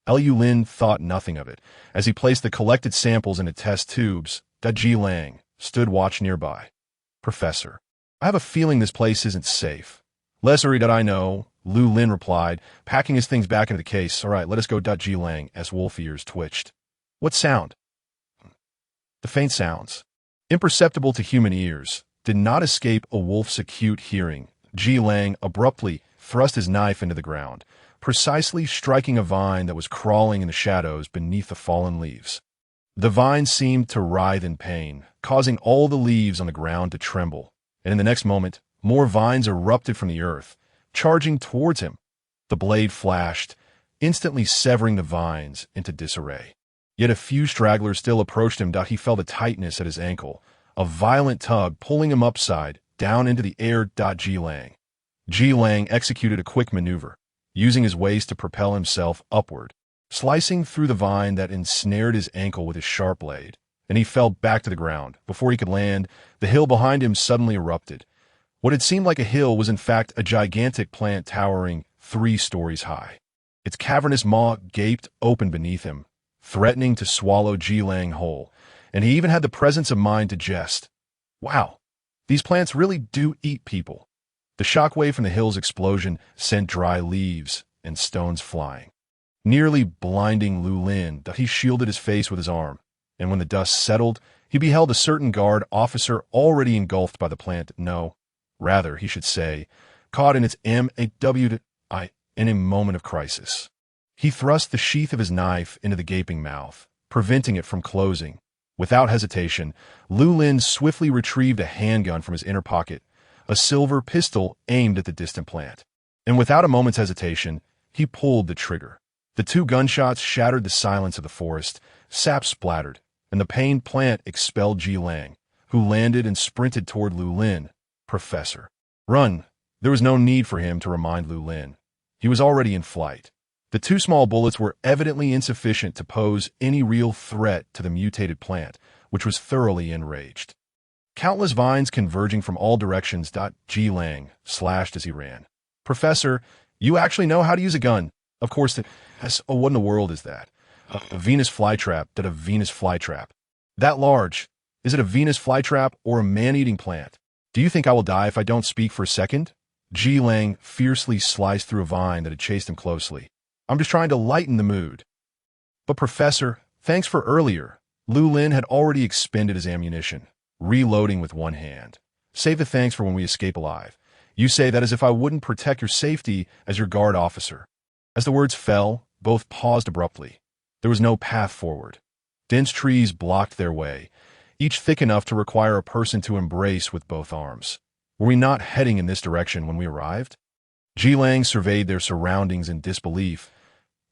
Lu Lin thought nothing of it. As he placed the collected samples into test tubes, Ji Lang stood watch nearby. Professor, I have a feeling this place isn't safe. Less erudite I know, Lu Lin replied, packing his things back into the case. All right, let us go. Ji Lang, as wolf ears twitched. What sound? The faint sounds, imperceptible to human ears, did not escape a wolf's acute hearing. Ji Lang abruptly thrust his knife into the ground, precisely striking a vine that was crawling in the shadows beneath the fallen leaves. The vine seemed to writhe in pain, causing all the leaves on the ground to tremble, and in the next moment, more vines erupted from the earth, charging towards him. The blade flashed, instantly severing the vines into disarray. Yet a few stragglers still approached him. He felt a tightness at his ankle, a violent tug pulling him upside down into the air. Ji Lang executed a quick maneuver, using his waist to propel himself upward, slicing through the vine that ensnared his ankle with his sharp blade, and he fell back to the ground. Before he could land, the hill behind him suddenly erupted. What had seemed like a hill was in fact a gigantic plant towering 3 stories high. Its cavernous maw gaped open beneath him, threatening to swallow Ji Lang whole, and he even had the presence of mind to jest. Wow, these plants really do eat people. The shockwave from the hill's explosion sent dry leaves and stones flying, nearly blinding Lu Lin. He shielded his face with his arm, and when the dust settled, he beheld a certain guard officer already engulfed by the plant. No, rather, he should say, caught in its mawi in a moment of crisis. He thrust the sheath of his knife into the gaping mouth, preventing it from closing. Without hesitation, Lu Lin swiftly retrieved a handgun from his inner pocket, a silver pistol aimed at the distant plant. And without a moment's hesitation, he pulled the trigger. The 2 gunshots shattered the silence of the forest, sap splattered, and the pained plant expelled Ji Lang, who landed and sprinted toward Lu Lin. Professor. Run! There was no need for him to remind Lu Lin. He was already in flight. The 2 small bullets were evidently insufficient to pose any real threat to the mutated plant, which was thoroughly enraged. Countless vines converging from all directions. Ji Lang slashed as he ran. Professor, you actually know how to use a gun. Of course, oh, what in the world is that? A Venus flytrap. A Venus flytrap. That large. Is it a Venus flytrap or a man-eating plant? Do you think I will die if I don't speak for a second? Ji Lang fiercely sliced through a vine that had chased him closely. I'm just trying to lighten the mood. But Professor, thanks for earlier. Lu Lin had already expended his ammunition, reloading with one hand. Save the thanks for when we escape alive. You say that as if I wouldn't protect your safety as your guard officer. As the words fell, both paused abruptly. There was no path forward. Dense trees blocked their way, each thick enough to require a person to embrace with both arms. Were we not heading in this direction when we arrived? Ji Lang surveyed their surroundings in disbelief.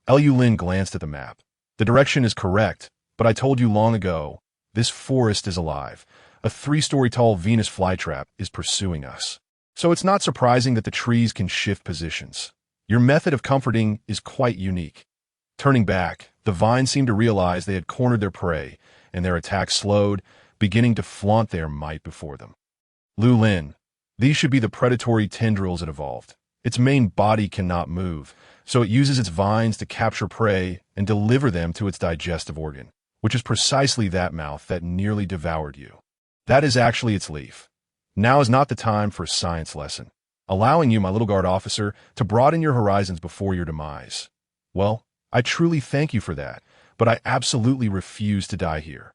Lu Lin glanced at the map. The direction is correct, but I told you long ago, this forest is alive. A 3-story tall Venus flytrap is pursuing us. So it's not surprising that the trees can shift positions. Your method of comforting is quite unique. Turning back, the vines seemed to realize they had cornered their prey, and their attack slowed, beginning to flaunt their might before them. Lu Lin, these should be the predatory tendrils it evolved. Its main body cannot move, so it uses its vines to capture prey and deliver them to its digestive organ, which is precisely that mouth that nearly devoured you. That is actually its leaf. Now is not the time for a science lesson, allowing you, my little guard officer, to broaden your horizons before your demise. Well, I truly thank you for that, but I absolutely refuse to die here.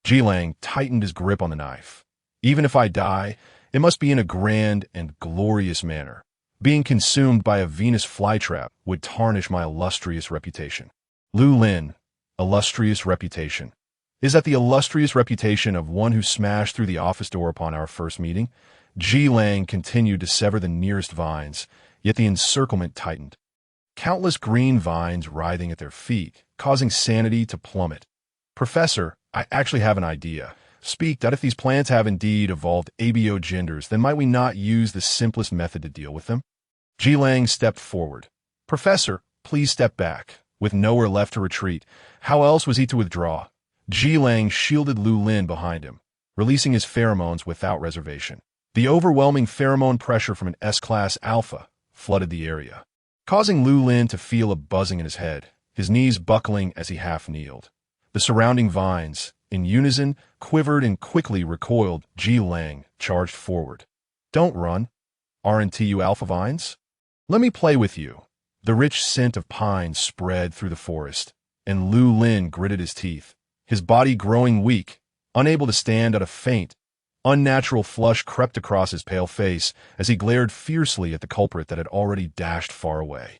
Ji Lang tightened his grip on the knife. Even if I die, it must be in a grand and glorious manner. Being consumed by a Venus flytrap would tarnish my illustrious reputation. Lu Lin, illustrious reputation. Is that the illustrious reputation of one who smashed through the office door upon our first meeting? Ji Lang continued to sever the nearest vines, yet the encirclement tightened. Countless green vines writhing at their feet, causing sanity to plummet. Professor, I actually have an idea. Speak that if these plants have indeed evolved abiogenders, then might we not use the simplest method to deal with them? Ji Lang stepped forward. Professor, please step back. With nowhere left to retreat, how else was he to withdraw? Ji Lang shielded Lu Lin behind him, releasing his pheromones without reservation. The overwhelming pheromone pressure from an S-class alpha flooded the area, causing Lu Lin to feel a buzzing in his head, his knees buckling as he half-kneeled. The surrounding vines, in unison, quivered and quickly recoiled. Ji Lang charged forward. Don't run. Aren't you alpha vines? Let me play with you. The rich scent of pine spread through the forest, and Lu Lin gritted his teeth, his body growing weak, unable to stand at a faint. Unnatural flush crept across his pale face as he glared fiercely at the culprit that had already dashed far away.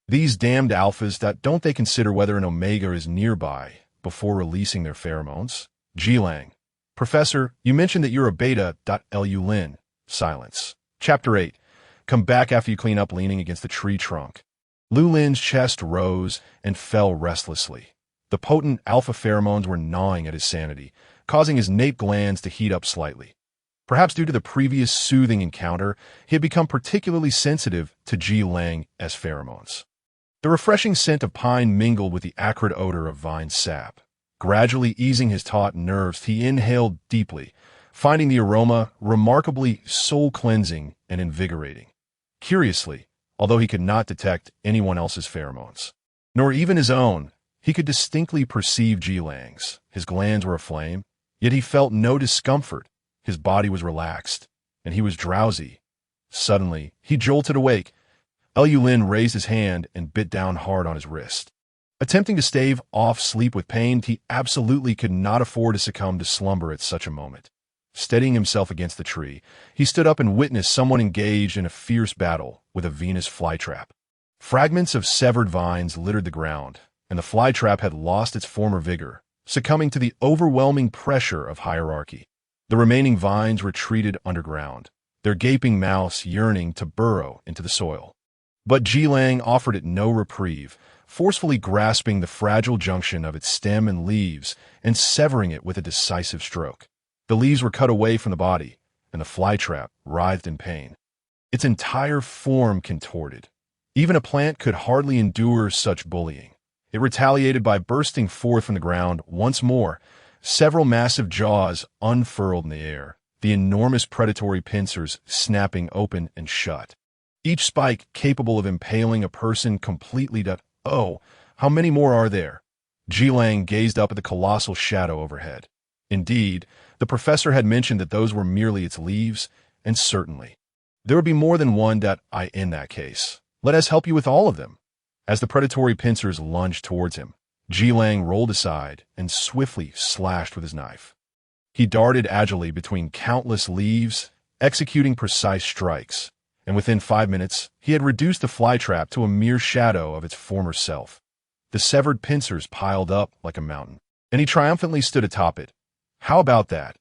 These damned alphas, that don't they consider whether an omega is nearby before releasing their pheromones? Ji Lang. Professor, you mentioned that you're a beta. Lu Lin. Silence. Chapter 8. Come back after you clean up, leaning against the tree trunk. Lu Lin's chest rose and fell restlessly. The potent alpha pheromones were gnawing at his sanity, causing his nape glands to heat up slightly. Perhaps due to the previous soothing encounter, he had become particularly sensitive to Ji Lang's pheromones. The refreshing scent of pine mingled with the acrid odor of vine sap. Gradually easing his taut nerves, he inhaled deeply, finding the aroma remarkably soul-cleansing and invigorating. Curiously, although he could not detect anyone else's pheromones, nor even his own, he could distinctly perceive Ji Lang's. His glands were aflame, yet he felt no discomfort. His body was relaxed, and he was drowsy. Suddenly, he jolted awake. Lu Lin raised his hand and bit down hard on his wrist. Attempting to stave off sleep with pain, he absolutely could not afford to succumb to slumber at such a moment. Steadying himself against the tree, he stood up and witnessed someone engaged in a fierce battle with a Venus flytrap. Fragments of severed vines littered the ground, and the flytrap had lost its former vigor, succumbing to the overwhelming pressure of hierarchy. The remaining vines retreated underground, their gaping mouths yearning to burrow into the soil. But Ji Lang offered it no reprieve, forcefully grasping the fragile junction of its stem and leaves and severing it with a decisive stroke. The leaves were cut away from the body, and the flytrap writhed in pain. Its entire form contorted. Even a plant could hardly endure such bullying. It retaliated by bursting forth from the ground once more, several massive jaws unfurled in the air, the enormous predatory pincers snapping open and shut. Each spike capable of impaling a person completely. Oh, how many more are there? Ji Lang gazed up at the colossal shadow overhead. Indeed, the professor had mentioned that those were merely its leaves, and certainly, there would be more than one. In that case, let us help you with all of them. As the predatory pincers lunged towards him, Ji Lang rolled aside and swiftly slashed with his knife. He darted agilely between countless leaves, executing precise strikes, and within 5 minutes, he had reduced the flytrap to a mere shadow of its former self. The severed pincers piled up like a mountain, and he triumphantly stood atop it. How about that?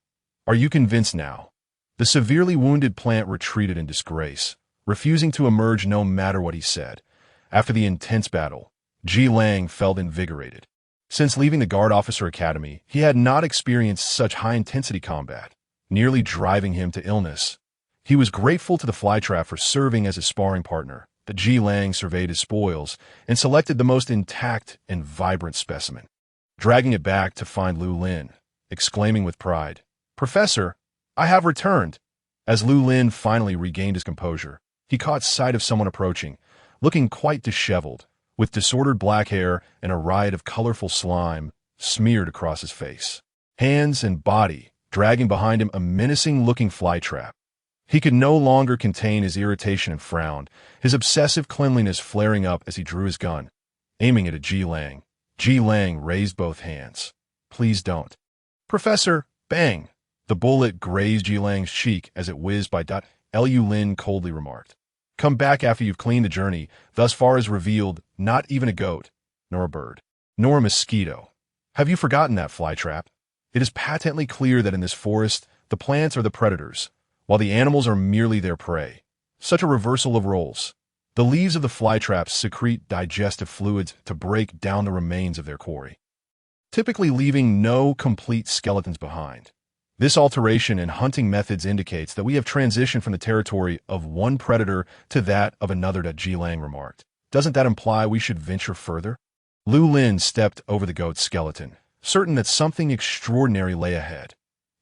Are you convinced now? The severely wounded plant retreated in disgrace, refusing to emerge no matter what he said. After the intense battle, Ji Lang felt invigorated. Since leaving the Guard Officer Academy, he had not experienced such high-intensity combat, nearly driving him to illness. He was grateful to the flytrap for serving as his sparring partner. The Ji Lang surveyed his spoils and selected the most intact and vibrant specimen, dragging it back to find Lu Lin, exclaiming with pride, "Professor, I have returned." As Lu Lin finally regained his composure, he caught sight of someone approaching, looking quite disheveled, with disordered black hair and a riot of colorful slime smeared across his face. Hands and body dragging behind him a menacing-looking flytrap. He could no longer contain his irritation and frowned, his obsessive cleanliness flaring up as he drew his gun, aiming it at Ji Lang. Ji Lang raised both hands. "Please don't." "Professor!" Bang! The bullet grazed Ji Lang's cheek as it whizzed by. Lu Lin coldly remarked, "Come back after you've cleaned the journey. Thus far is revealed not even a goat, nor a bird, nor a mosquito. Have you forgotten that, flytrap? It is patently clear that in this forest, the plants are the predators, while the animals are merely their prey. Such a reversal of roles. The leaves of the flytraps secrete digestive fluids to break down the remains of their quarry, typically leaving no complete skeletons behind. This alteration in hunting methods indicates that we have transitioned from the territory of one predator to that of another, Jilang remarked. Doesn't that imply we should venture further? Lu Lin stepped over the goat's skeleton, certain that something extraordinary lay ahead.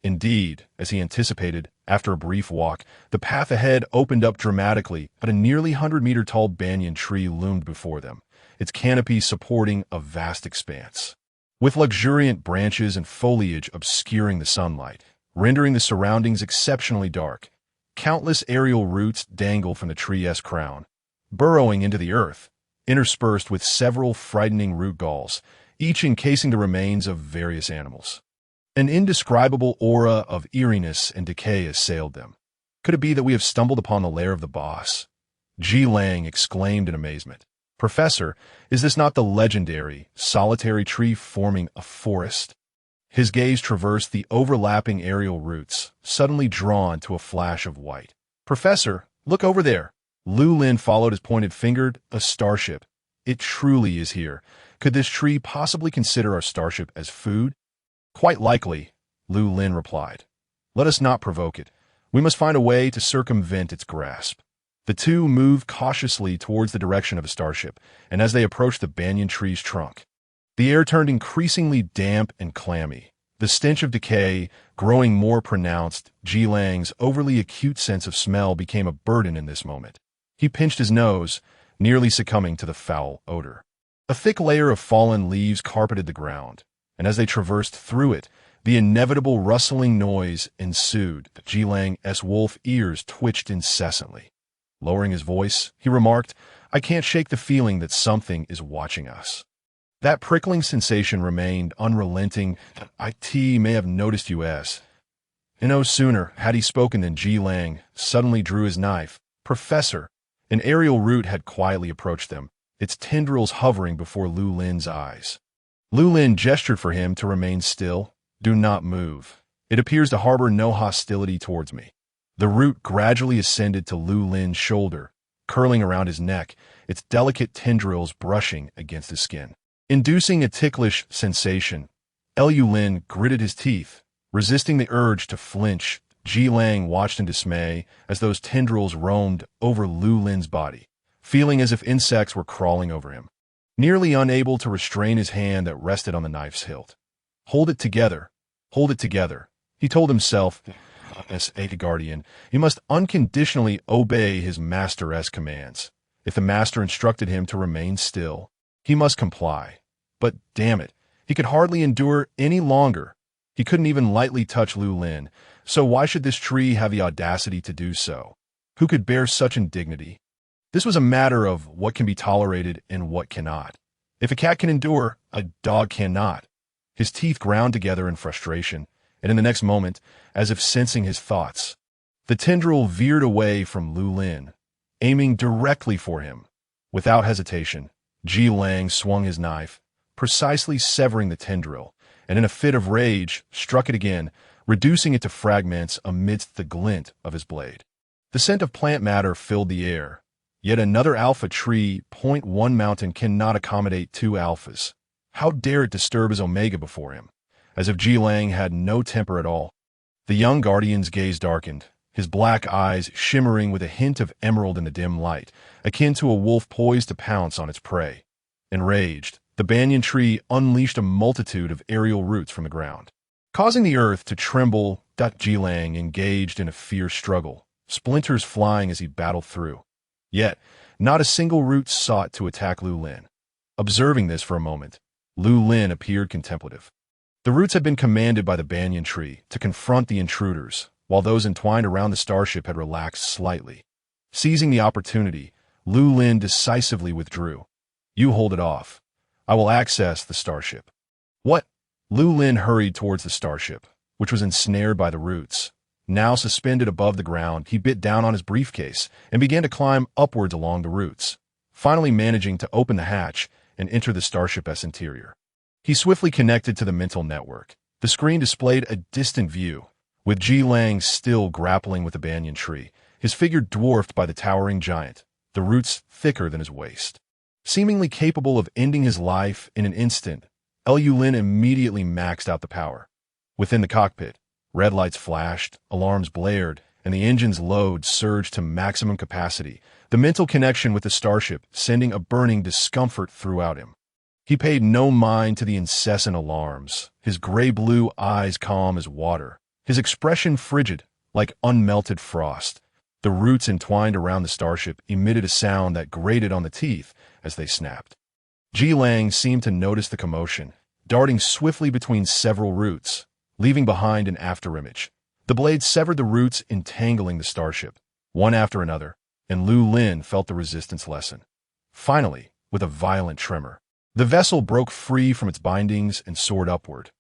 Indeed, as he anticipated, after a brief walk, the path ahead opened up dramatically, but a nearly 100-meter-tall banyan tree loomed before them, its canopy supporting a vast expanse, with luxuriant branches and foliage obscuring the sunlight, rendering the surroundings exceptionally dark. Countless aerial roots dangle from the tree's crown, burrowing into the earth, interspersed with several frightening root galls, each encasing the remains of various animals. An indescribable aura of eeriness and decay assailed them. Could it be that we have stumbled upon the lair of the boss? Jilang exclaimed in amazement. Professor, is this not the legendary, solitary tree forming a forest? His gaze traversed the overlapping aerial roots, suddenly drawn to a flash of white. Professor, look over there. Lu Lin followed his pointed finger. A starship. It truly is here. Could this tree possibly consider our starship as food? Quite likely, Lu Lin replied. Let us not provoke it. We must find a way to circumvent its grasp. The two moved cautiously towards the direction of the starship, and as they approached the banyan tree's trunk, the air turned increasingly damp and clammy. The stench of decay, growing more pronounced, Jilang's overly acute sense of smell became a burden in this moment. He pinched his nose, nearly succumbing to the foul odor. A thick layer of fallen leaves carpeted the ground, and as they traversed through it, the inevitable rustling noise ensued. Jilang's wolf ears twitched incessantly. Lowering his voice, he remarked, I can't shake the feeling that something is watching us. That prickling sensation remained unrelenting. It may have noticed you as. And no sooner had he spoken than Jilang suddenly drew his knife. Professor, an aerial root had quietly approached them, its tendrils hovering before Lu Lin's eyes. Lu Lin gestured for him to remain still. Do not move. It appears to harbor no hostility towards me. The root gradually ascended to Lu Lin's shoulder, curling around his neck, its delicate tendrils brushing against his skin, inducing a ticklish sensation. Lu Lin gritted his teeth, resisting the urge to flinch. Jilang watched in dismay as those tendrils roamed over Lu Lin's body, feeling as if insects were crawling over him, nearly unable to restrain his hand that rested on the knife's hilt. Hold it together, he told himself. As a guardian, he must unconditionally obey his master's commands. If the master instructed him to remain still, he must comply. But damn it, he could hardly endure any longer. He couldn't even lightly touch Lu Lin, so why should this tree have the audacity to do so? Who could bear such indignity? This was a matter of what can be tolerated and what cannot. If a cat can endure, a dog cannot. His teeth ground together in frustration, and in the next moment, as if sensing his thoughts, the tendril veered away from Lu Lin, aiming directly for him. Without hesitation, Jilang swung his knife, precisely severing the tendril, and in a fit of rage, struck it again, reducing it to fragments amidst the glint of his blade. The scent of plant matter filled the air. Yet another alpha tree, One Mountain, cannot accommodate two alphas. How dare it disturb his omega before him? As if Jilang had no temper at all. The young guardian's gaze darkened, his black eyes shimmering with a hint of emerald in the dim light, akin to a wolf poised to pounce on its prey. Enraged, the banyan tree unleashed a multitude of aerial roots from the ground, causing the earth to tremble. Jilang engaged in a fierce struggle, splinters flying as he battled through. Yet, not a single root sought to attack Lu Lin. Observing this for a moment, Lu Lin appeared contemplative. The roots had been commanded by the banyan tree to confront the intruders, while those entwined around the starship had relaxed slightly. Seizing the opportunity, Lu Lin decisively withdrew. You hold it off. I will access the starship. What? Lu Lin hurried towards the starship, which was ensnared by the roots. Now suspended above the ground, he bit down on his briefcase and began to climb upwards along the roots, finally managing to open the hatch and enter the starship's interior. He swiftly connected to the mental network. The screen displayed a distant view, with Jilang still grappling with the banyan tree, his figure dwarfed by the towering giant. the roots thicker than his waist. Seemingly capable of ending his life in an instant, Lu Lin immediately maxed out the power. Within the cockpit, red lights flashed, alarms blared, and the engine's load surged to maximum capacity, the mental connection with the starship sending a burning discomfort throughout him. He paid no mind to the incessant alarms, his gray-blue eyes calm as water, his expression frigid, like unmelted frost. The roots entwined around the starship emitted a sound that grated on the teeth as they snapped. Ji Lang seemed to notice the commotion, darting swiftly between several roots, leaving behind an afterimage. The blade severed the roots, entangling the starship, one after another, and Lu Lin felt the resistance lessen. Finally, with a violent tremor, the vessel broke free from its bindings and soared upward.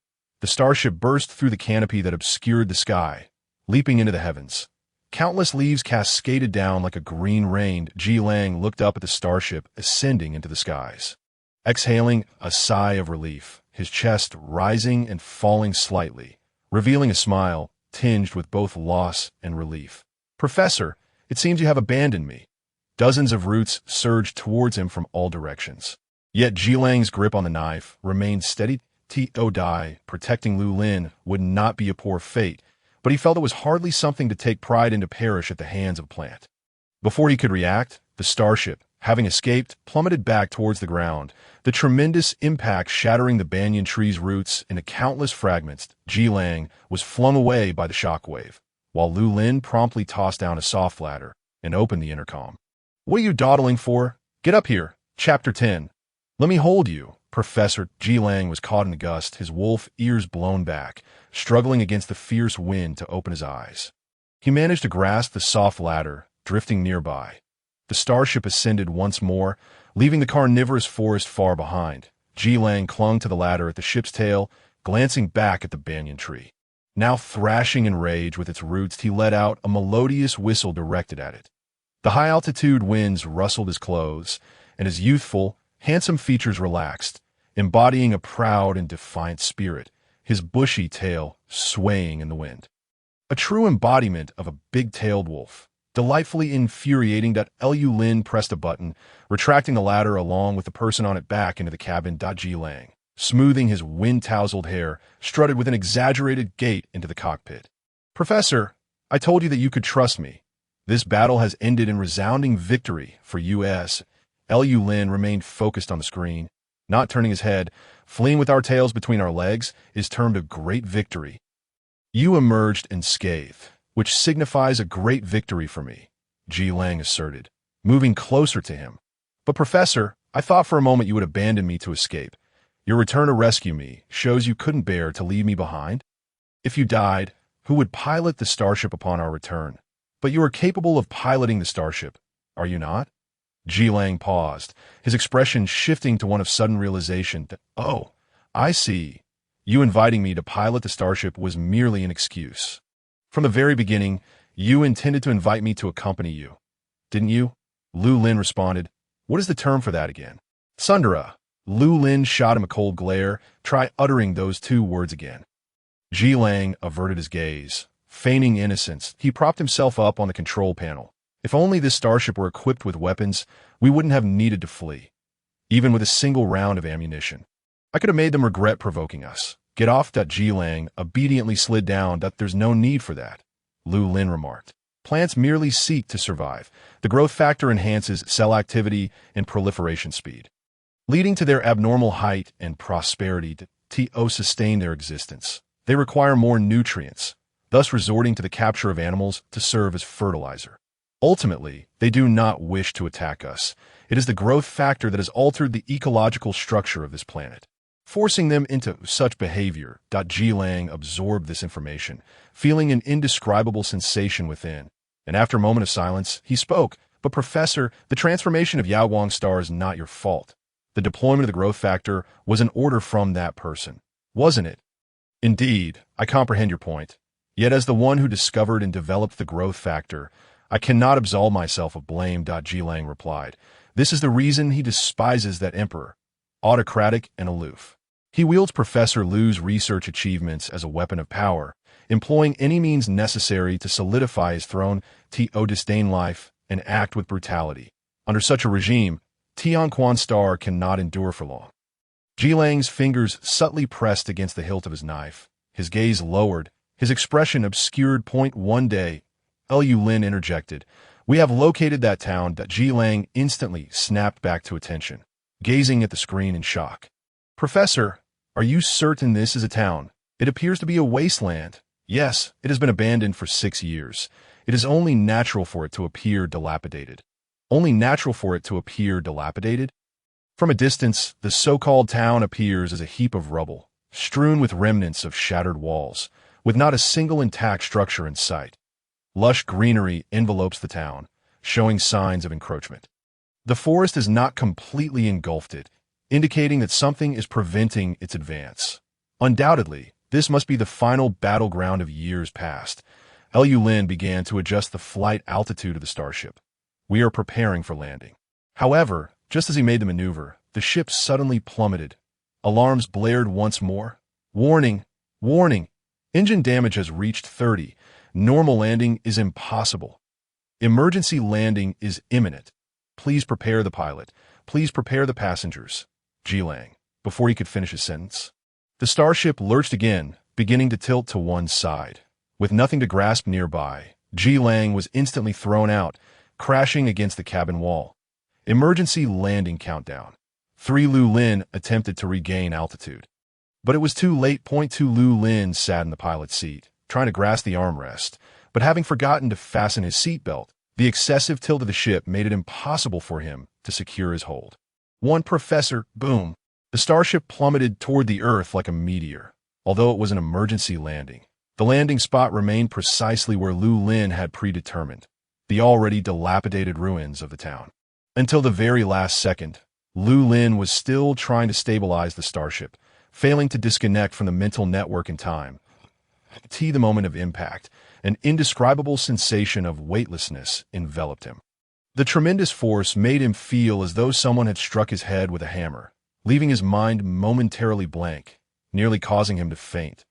The starship burst through the canopy that obscured the sky, leaping into the heavens. Countless leaves cascaded down like a green rain. Ji Lang looked up at the starship ascending into the skies. Exhaling a sigh of relief, his chest rising and falling slightly, revealing a smile tinged with both loss and relief. "Professor, it seems you have abandoned me." Dozens of roots surged towards him from all directions. Yet Ji Lang's grip on the knife remained steady. To die, protecting Lu Lin would not be a poor fate, but he felt it was hardly something to take pride in to perish at the hands of a plant. Before he could react, the starship, having escaped, plummeted back towards the ground, the tremendous impact shattering the banyan tree's roots into countless fragments. Ji Lang was flung away by the shockwave, while Lu Lin promptly tossed down a soft ladder and opened the intercom. "What are you dawdling for? Get up here." Chapter 10. "Let me hold you." Professor Ji Lang was caught in a gust, his wolf ears blown back, struggling against the fierce wind to open his eyes. He managed to grasp the soft ladder, drifting nearby. The starship ascended once more, leaving the carnivorous forest far behind. Ji Lang clung to the ladder at the ship's tail, glancing back at the banyan tree. Now thrashing in rage with its roots, he let out a melodious whistle directed at it. The high-altitude winds rustled his clothes, and his youthful, handsome features relaxed, embodying a proud and defiant spirit, his bushy tail swaying in the wind. A true embodiment of a big-tailed wolf. Delightfully infuriating. Lu Lin pressed a button, retracting the ladder along with the person on it back into the cabin. Ji Lang, smoothing his wind-tousled hair, strutted with an exaggerated gait into the cockpit. "Professor, I told you that you could trust me. This battle has ended in resounding victory for US." Lu Lin remained focused on the screen, not turning his head. "Fleeing with our tails between our legs is termed a great victory. You emerged unscathed, which signifies a great victory for me," Ji Lang asserted, moving closer to him. "But Professor, I thought for a moment you would abandon me to escape. Your return to rescue me shows you couldn't bear to leave me behind. If you died, who would pilot the starship upon our return? But you are capable of piloting the starship, are you not?" Ji Lang paused, his expression shifting to one of sudden realization. "Oh, I see. You inviting me to pilot the starship was merely an excuse. From the very beginning, you intended to invite me to accompany you, didn't you?" Lu Lin responded. "What is the term for that again?" "Sundara." Lu Lin shot him a cold glare. "Try uttering those two words again." Ji Lang averted his gaze. Feigning innocence, he propped himself up on the control panel. "If only this starship were equipped with weapons, we wouldn't have needed to flee, even with a single round of ammunition. I could have made them regret provoking us." "Get off." Ji Lang obediently slid down. "There's no need for that," Lu Lin remarked. "Plants merely seek to survive. The growth factor enhances cell activity and proliferation speed, leading to their abnormal height and prosperity. To sustain their existence, they require more nutrients, thus resorting to the capture of animals to serve as fertilizer. Ultimately, they do not wish to attack us. It is the growth factor that has altered the ecological structure of this planet, forcing them into such behavior." Ji Lang absorbed this information, feeling an indescribable sensation within, and after a moment of silence, he spoke. "But Professor, the transformation of Yaoguang star is not your fault. The deployment of the growth factor was an order from that person, wasn't it?" "Indeed, I comprehend your point. Yet as the one who discovered and developed the growth factor, I cannot absolve myself of blame." Ji Lang replied. "This is the reason he despises that emperor, autocratic and aloof. He wields Professor Lu's research achievements as a weapon of power, employing any means necessary to solidify his throne. To disdain life and act with brutality. Under such a regime, Tianquan's star cannot endure for long. Jilang's fingers subtly pressed against the hilt of his knife. His gaze lowered, his expression obscured. One day, Lu Lin interjected. We have located that town. That Jilang instantly snapped back to attention, gazing at the screen in shock. Professor, are you certain this is a town? It appears to be a wasteland. Yes, it has been abandoned for 6 years. It is only natural for it to appear dilapidated. Only natural for it to appear dilapidated? From a distance, the so-called town appears as a heap of rubble, strewn with remnants of shattered walls, with not a single intact structure in sight. Lush greenery envelopes the town, showing signs of encroachment. The forest is not completely engulfed it, indicating that something is preventing its advance. Undoubtedly, this must be the final battleground of years past. Lu Lin began to adjust the flight altitude of the starship. We are preparing for landing. However, just as he made the maneuver, the ship suddenly plummeted. Alarms blared once more. Warning! Warning! Engine damage has reached 30. Normal landing is impossible. Emergency landing is imminent. Please prepare the pilot. Please prepare the passengers. Jilang, before he could finish his sentence. The starship lurched again, beginning to tilt to one side. With nothing to grasp nearby, Jilang was instantly thrown out, crashing against the cabin wall. Emergency landing countdown. 3 Lu Lin attempted to regain altitude. But it was too late. 2 Lu Lin sat in the pilot's seat, trying to grasp the armrest, but having forgotten to fasten his seatbelt, the excessive tilt of the ship made it impossible for him to secure his hold. One Professor, boom. The starship plummeted toward the Earth like a meteor. Although it was an emergency landing, the landing spot remained precisely where Lu Lin had predetermined, the already dilapidated ruins of the town. Until the very last second, Lu Lin was still trying to stabilize the starship, failing to disconnect from the mental network in time. The moment of impact, an indescribable sensation of weightlessness enveloped him. The tremendous force made him feel as though someone had struck his head with a hammer, leaving his mind momentarily blank, nearly causing him to faint.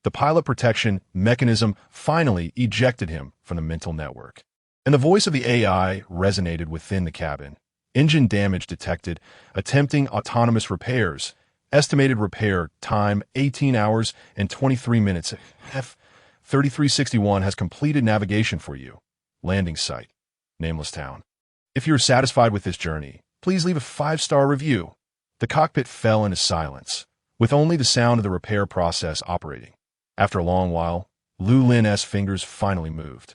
The pilot protection mechanism finally ejected him from the mental network, and the voice of the AI resonated within the cabin. Engine damage detected, attempting autonomous repairs. Estimated repair time 18 hours and 23 minutes. F-3361 has completed navigation for you. Landing site, nameless town. If you're satisfied with this journey, please leave a 5-star review. The cockpit fell into silence, with only the sound of the repair process operating. After a long while, Lu Lin's fingers finally moved.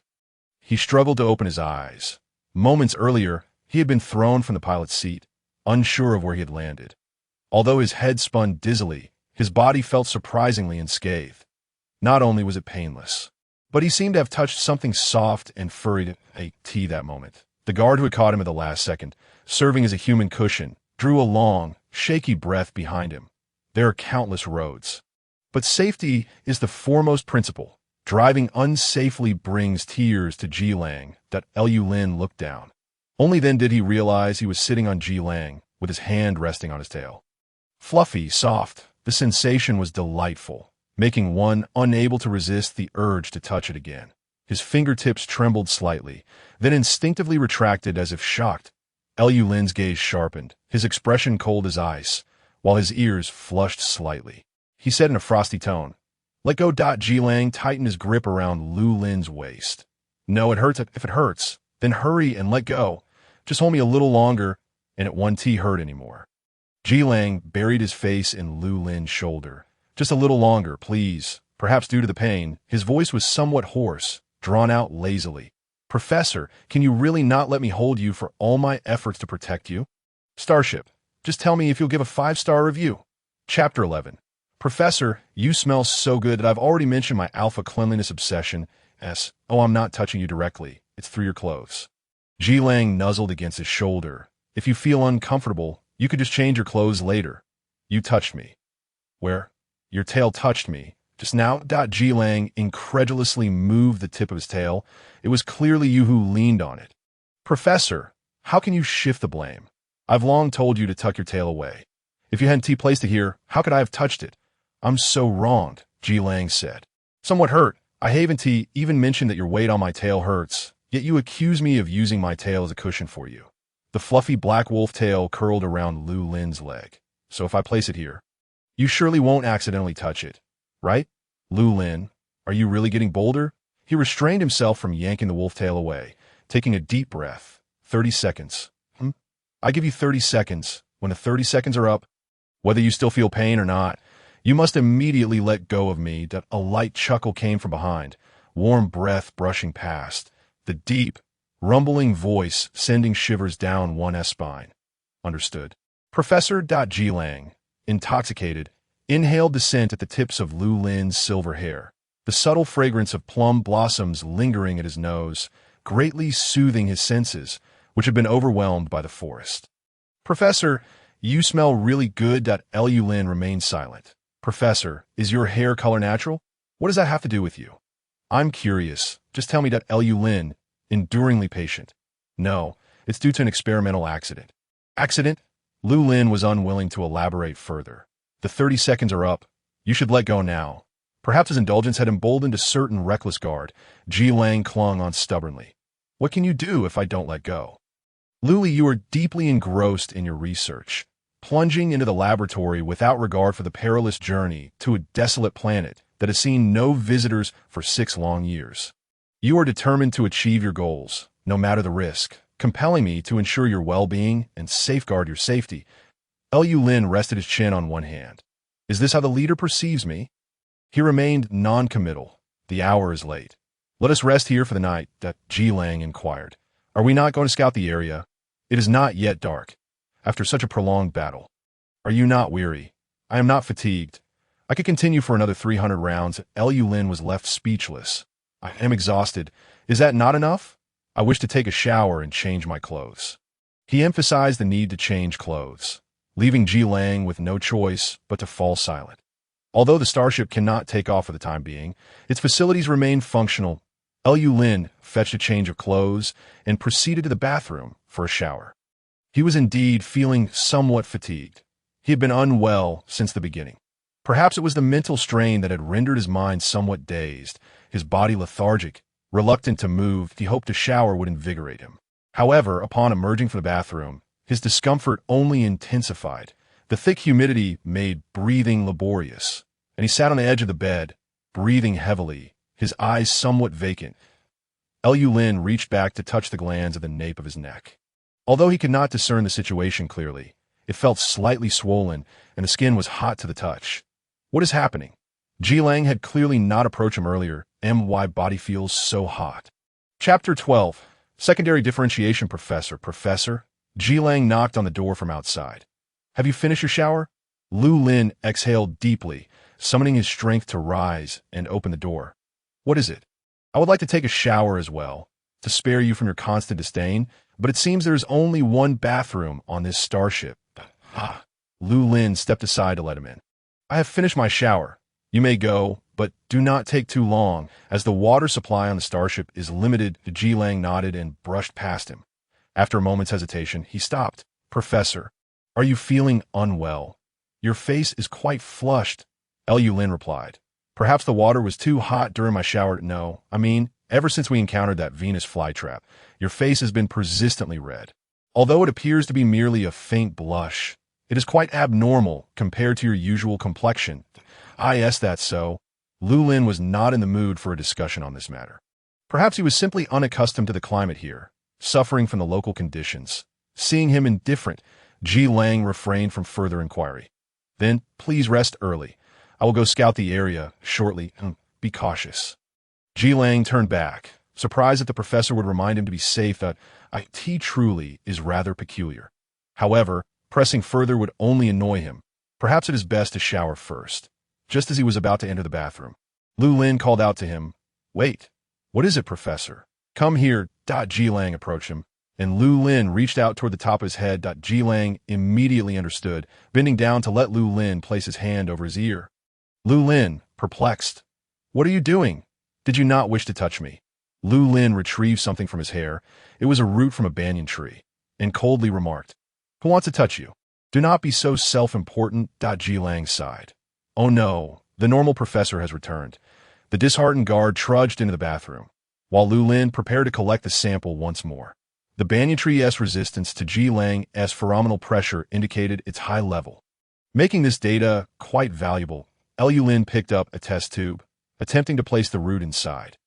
He struggled to open his eyes. Moments earlier, he had been thrown from the pilot's seat, unsure of where he had landed. Although his head spun dizzily, his body felt surprisingly unscathed. Not only was it painless, but he seemed to have touched something soft and furry that moment. The guard who had caught him at the last second, serving as a human cushion, drew a long, shaky breath behind him. There are countless roads, but safety is the foremost principle. Driving unsafely brings tears to Jilang. Lu Lin looked down. Only then did he realize he was sitting on Jilang, with his hand resting on his tail. Fluffy, soft, the sensation was delightful, making one unable to resist the urge to touch it again. His fingertips trembled slightly, then instinctively retracted as if shocked. Lu Lin's gaze sharpened, his expression cold as ice, while his ears flushed slightly. He said in a frosty tone, "Let go." Jilang tightened his grip around Lu Lin's waist. "No, it hurts. If it hurts, then hurry and let go. Just hold me a little longer," and it won't hurt anymore. Jilang buried his face in Lu Lin's shoulder. "Just a little longer, please." Perhaps due to the pain, his voice was somewhat hoarse, drawn out lazily. "Professor, can you really not let me hold you for all my efforts to protect you?" "Starship, just tell me if you'll give a 5-star review." Chapter 11. "Professor, you smell so good that I've already mentioned my alpha cleanliness obsession. Oh, I'm not touching you directly. It's through your clothes." Jilang nuzzled against his shoulder. "If you feel uncomfortable, you could just change your clothes later." "You touched me." "Where?" "Your tail touched me. Just now." Jilang incredulously moved the tip of his tail. "It was clearly you who leaned on it." "Professor, how can you shift the blame? I've long told you to tuck your tail away. If you hadn't placed it here, how could I have touched it?" "I'm so wronged," Jilang said. "Somewhat hurt. I haven't even mentioned that your weight on my tail hurts, yet you accuse me of using my tail as a cushion for you." The fluffy black wolf tail curled around Lu Lin's leg. So if I place it here, you surely won't accidentally touch it, right? Lu Lin, are you really getting bolder? He restrained himself from yanking the wolf tail away, taking a deep breath. 30 seconds. I give you 30 seconds. When the 30 seconds are up, whether you still feel pain or not, you must immediately let go of me. A light chuckle came from behind, warm breath brushing past, the deep, rumbling voice sending shivers down one's spine. Understood. Professor Jilang, intoxicated, inhaled the scent at the tips of Lu Lin's silver hair, the subtle fragrance of plum blossoms lingering at his nose, greatly soothing his senses, which had been overwhelmed by the forest. Professor, you smell really good. Lu Lin remained silent. Professor, is your hair color natural? What does that have to do with you? I'm curious. Just tell me. Lu Lin, enduringly patient. No, it's due to an experimental accident. Accident? Lu Lin was unwilling to elaborate further. The 30 seconds are up. You should let go now. Perhaps his indulgence had emboldened a certain reckless guard. Jilang clung on stubbornly. What can you do if I don't let go? Lu Lin, you are deeply engrossed in your research, plunging into the laboratory without regard for the perilous journey to a desolate planet that has seen no visitors for 6 long years. You are determined to achieve your goals, no matter the risk, compelling me to ensure your well-being and safeguard your safety. Lu Lin rested his chin on one hand. Is this how the leader perceives me? He remained non-committal. The hour is late. Let us rest here for the night, Jilang inquired. Are we not going to scout the area? It is not yet dark. After such a prolonged battle. Are you not weary? I am not fatigued. I could continue for another 300 rounds. Lu Lin was left speechless. I am exhausted. Is that not enough? I wish to take a shower and change my clothes. He emphasized the need to change clothes, leaving Jilang with no choice but to fall silent. Although the starship cannot take off for the time being, its facilities remain functional. Lu Lin fetched a change of clothes and proceeded to the bathroom for a shower. He was indeed feeling somewhat fatigued. He had been unwell since the beginning. Perhaps it was the mental strain that had rendered his mind somewhat dazed, his body lethargic, reluctant to move. He hoped a shower would invigorate him. However, upon emerging from the bathroom, his discomfort only intensified. The thick humidity made breathing laborious, and he sat on the edge of the bed, breathing heavily, his eyes somewhat vacant. Lu Lin reached back to touch the glands of the nape of his neck. Although he could not discern the situation clearly, it felt slightly swollen, and the skin was hot to the touch. What is happening? Jilang had clearly not approached him earlier. My body feels so hot. Chapter 12. Secondary Differentiation. Professor. Jilang knocked on the door from outside. Have you finished your shower? Lu Lin exhaled deeply, summoning his strength to rise and open the door. What is it? I would like to take a shower as well, to spare you from your constant disdain, but it seems there is only one bathroom on this starship. Lu Lin stepped aside to let him in. I have finished my shower. You may go, but do not take too long, as the water supply on the starship is limited. Jilang nodded and brushed past him. After a moment's hesitation, he stopped. Professor, are you feeling unwell? Your face is quite flushed. Lu Lin replied. Perhaps the water was too hot during my shower. No, I mean, ever since we encountered that Venus flytrap, your face has been persistently red. Although it appears to be merely a faint blush, it is quite abnormal compared to your usual complexion. Yes, that's so. Lu Lin was not in the mood for a discussion on this matter. Perhaps he was simply unaccustomed to the climate here, suffering from the local conditions. Seeing him indifferent, Jilang refrained from further inquiry. Then, please rest early. I will go scout the area shortly. Be cautious. Jilang turned back, surprised that the professor would remind him to be safe. It truly is rather peculiar. However, pressing further would only annoy him. Perhaps it is best to shower first. Just as he was about to enter the bathroom, Lu Lin called out to him, Wait, what is it, Professor? Come here. Jilang approached him, and Lu Lin reached out toward the top of his head. Jilang immediately understood, bending down to let Lu Lin place his hand over his ear. Lu Lin, perplexed. What are you doing? Did you not wish to touch me? Lu Lin retrieved something from his hair. It was a root from a banyan tree, and coldly remarked, Who wants to touch you? Do not be so self-important. Jilang sighed. Oh no, the normal professor has returned. The disheartened guard trudged into the bathroom, while Lu Lin prepared to collect the sample once more. The banyan tree's resistance to Ji Lang's pheromonal pressure indicated its high level. Making this data quite valuable, Lu Lin picked up a test tube, attempting to place the root inside.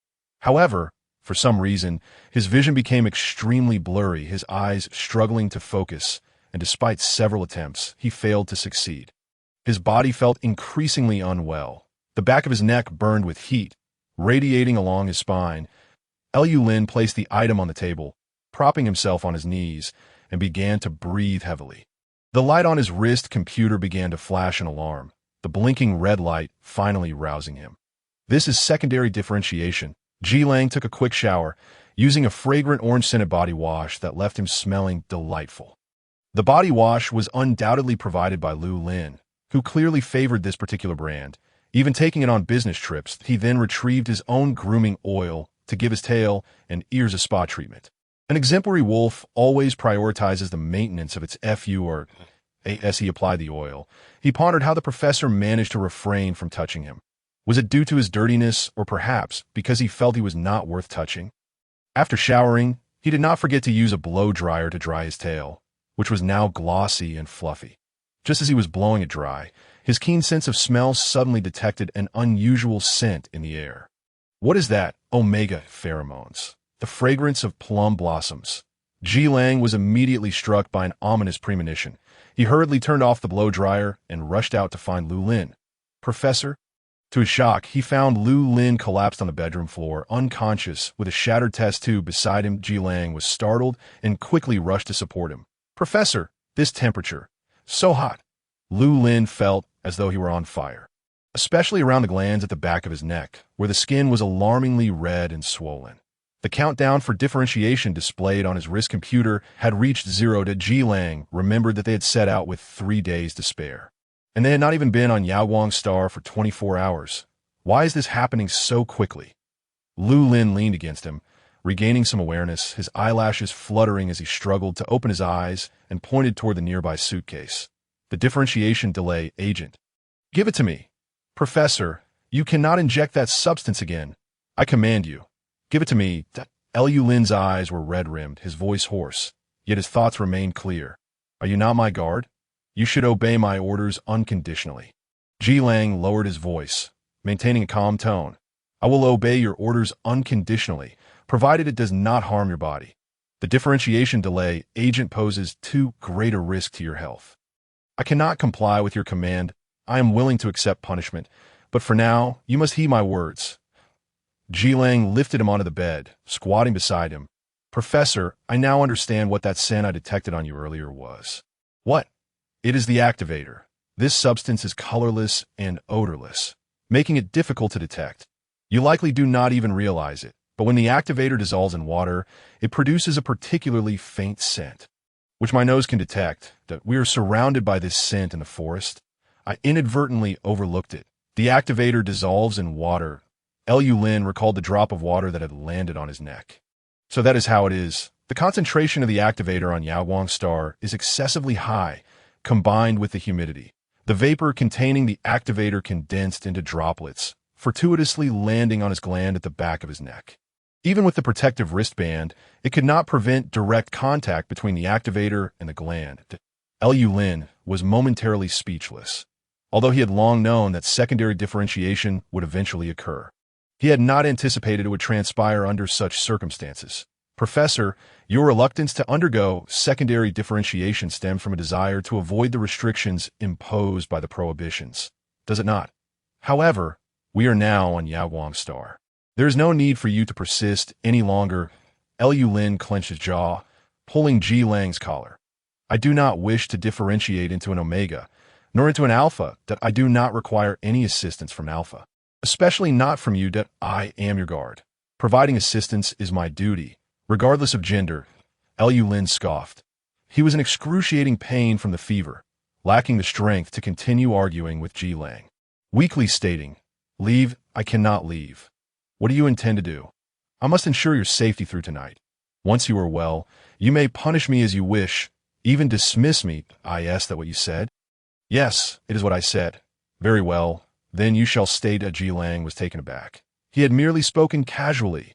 However, for some reason, his vision became extremely blurry, his eyes struggling to focus, and despite several attempts, he failed to succeed. His body felt increasingly unwell. The back of his neck burned with heat, radiating along his spine. Lu Lin placed the item on the table, propping himself on his knees, and began to breathe heavily. The light on his wrist computer began to flash an alarm, the blinking red light finally rousing him. This is secondary differentiation. Ji Lang took a quick shower, using a fragrant orange-scented body wash that left him smelling delightful. The body wash was undoubtedly provided by Lu Lin, who clearly favored this particular brand, even taking it on business trips. He then retrieved his own grooming oil to give his tail and ears a spa treatment. An exemplary wolf always prioritizes the maintenance of its FU. As he applied the oil, he pondered how the professor managed to refrain from touching him. Was it due to his dirtiness, or perhaps because he felt he was not worth touching? After showering, he did not forget to use a blow dryer to dry his tail, which was now glossy and fluffy. Just as he was blowing it dry, his keen sense of smell suddenly detected an unusual scent in the air. What is that? Omega pheromones. The fragrance of plum blossoms. Ji Lang was immediately struck by an ominous premonition. He hurriedly turned off the blow dryer and rushed out to find Lu Lin. Professor? To his shock, he found Lu Lin collapsed on the bedroom floor, unconscious, with a shattered test tube beside him. Ji Lang was startled and quickly rushed to support him. Professor, this temperature. So hot. Lu Lin felt as though he were on fire, especially around the glands at the back of his neck, where the skin was alarmingly red and swollen. The countdown for differentiation displayed on his wrist computer had reached 0. Ji Lang remembered that they had set out with 3 days to spare, and they had not even been on Yaoguang Star for 24 hours. Why is this happening so quickly? Lu Lin leaned against him, regaining some awareness, his eyelashes fluttering as he struggled to open his eyes and pointed toward the nearby suitcase. The differentiation delay agent. Give it to me. Professor, you cannot inject that substance again. I command you. Give it to me. Lu Lin's eyes were red-rimmed, his voice hoarse, yet his thoughts remained clear. Are you not my guard? You should obey my orders unconditionally. Ji Lang lowered his voice, maintaining a calm tone. I will obey your orders unconditionally, provided it does not harm your body. The differentiation delay agent poses too great a risk to your health. I cannot comply with your command. I am willing to accept punishment, but for now, you must heed my words. Ji Lang lifted him onto the bed, squatting beside him. Professor, I now understand what that scent I detected on you earlier was. What? It is the activator. This substance is colorless and odorless, making it difficult to detect. You likely do not even realize it, but when the activator dissolves in water, it produces a particularly faint scent, which my nose can detect. That we are surrounded by this scent in the forest. I inadvertently overlooked it. The activator dissolves in water. Lu Lin recalled the drop of water that had landed on his neck. So that is how it is. The concentration of the activator on Yaoguang Star is excessively high, combined with the humidity. The vapor containing the activator condensed into droplets, fortuitously landing on his gland at the back of his neck. Even with the protective wristband, it could not prevent direct contact between the activator and the gland. Lu Lin was momentarily speechless, although he had long known that secondary differentiation would eventually occur. He had not anticipated it would transpire under such circumstances. Professor, your reluctance to undergo secondary differentiation stemmed from a desire to avoid the restrictions imposed by the prohibitions, does it not? However, we are now on Yaoguang Star. There is no need for you to persist any longer. Lu Lin clenched his jaw, pulling Ji Lang's collar. I do not wish to differentiate into an Omega, nor into an Alpha. That I do not require any assistance from Alpha, especially not from you. That I am your guard. Providing assistance is my duty, regardless of gender. Lu Lin scoffed. He was in excruciating pain from the fever, lacking the strength to continue arguing with Ji Lang. Weakly stating, Leave, I cannot leave. What do you intend to do? I must ensure your safety through tonight. Once you are well, you may punish me as you wish, even dismiss me. Is that what you said? Yes, it is what I said. Very well, then you shall stay. Ji Lang was taken aback. He had merely spoken casually.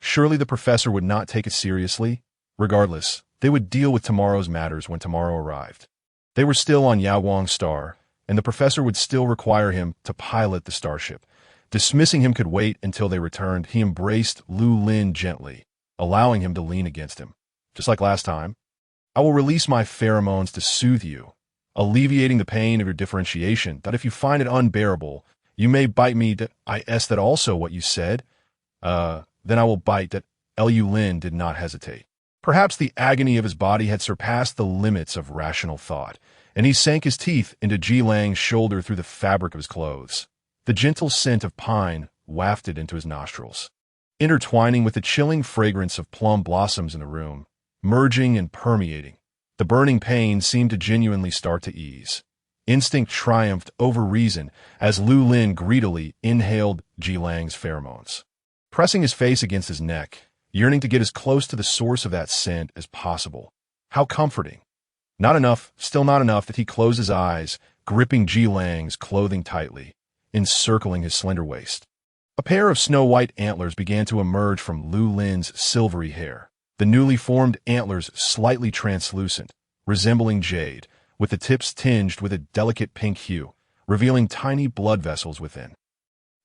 Surely the professor would not take it seriously. Regardless, they would deal with tomorrow's matters when tomorrow arrived. They were still on Yawang Star, and the professor would still require him to pilot the starship. Dismissing him could wait until they returned. He embraced Lu Lin gently, allowing him to lean against him. Just like last time, I will release my pheromones to soothe you, alleviating the pain of your differentiation, that if you find it unbearable, you may bite me. That also what you said? Then I will bite. That Lu Lin did not hesitate. Perhaps the agony of his body had surpassed the limits of rational thought, and he sank his teeth into Ji Lang's shoulder through the fabric of his clothes. The gentle scent of pine wafted into his nostrils, intertwining with the chilling fragrance of plum blossoms in the room, merging and permeating. The burning pain seemed to genuinely start to ease. Instinct triumphed over reason as Lu Lin greedily inhaled Ji Lang's pheromones. Pressing his face against his neck, yearning to get as close to the source of that scent as possible. How comforting. Not enough, still not enough that he closed his eyes, gripping Ji Lang's clothing tightly, encircling his slender waist. A pair of snow-white antlers began to emerge from Lu Lin's silvery hair, the newly formed antlers slightly translucent, resembling jade, with the tips tinged with a delicate pink hue, revealing tiny blood vessels within.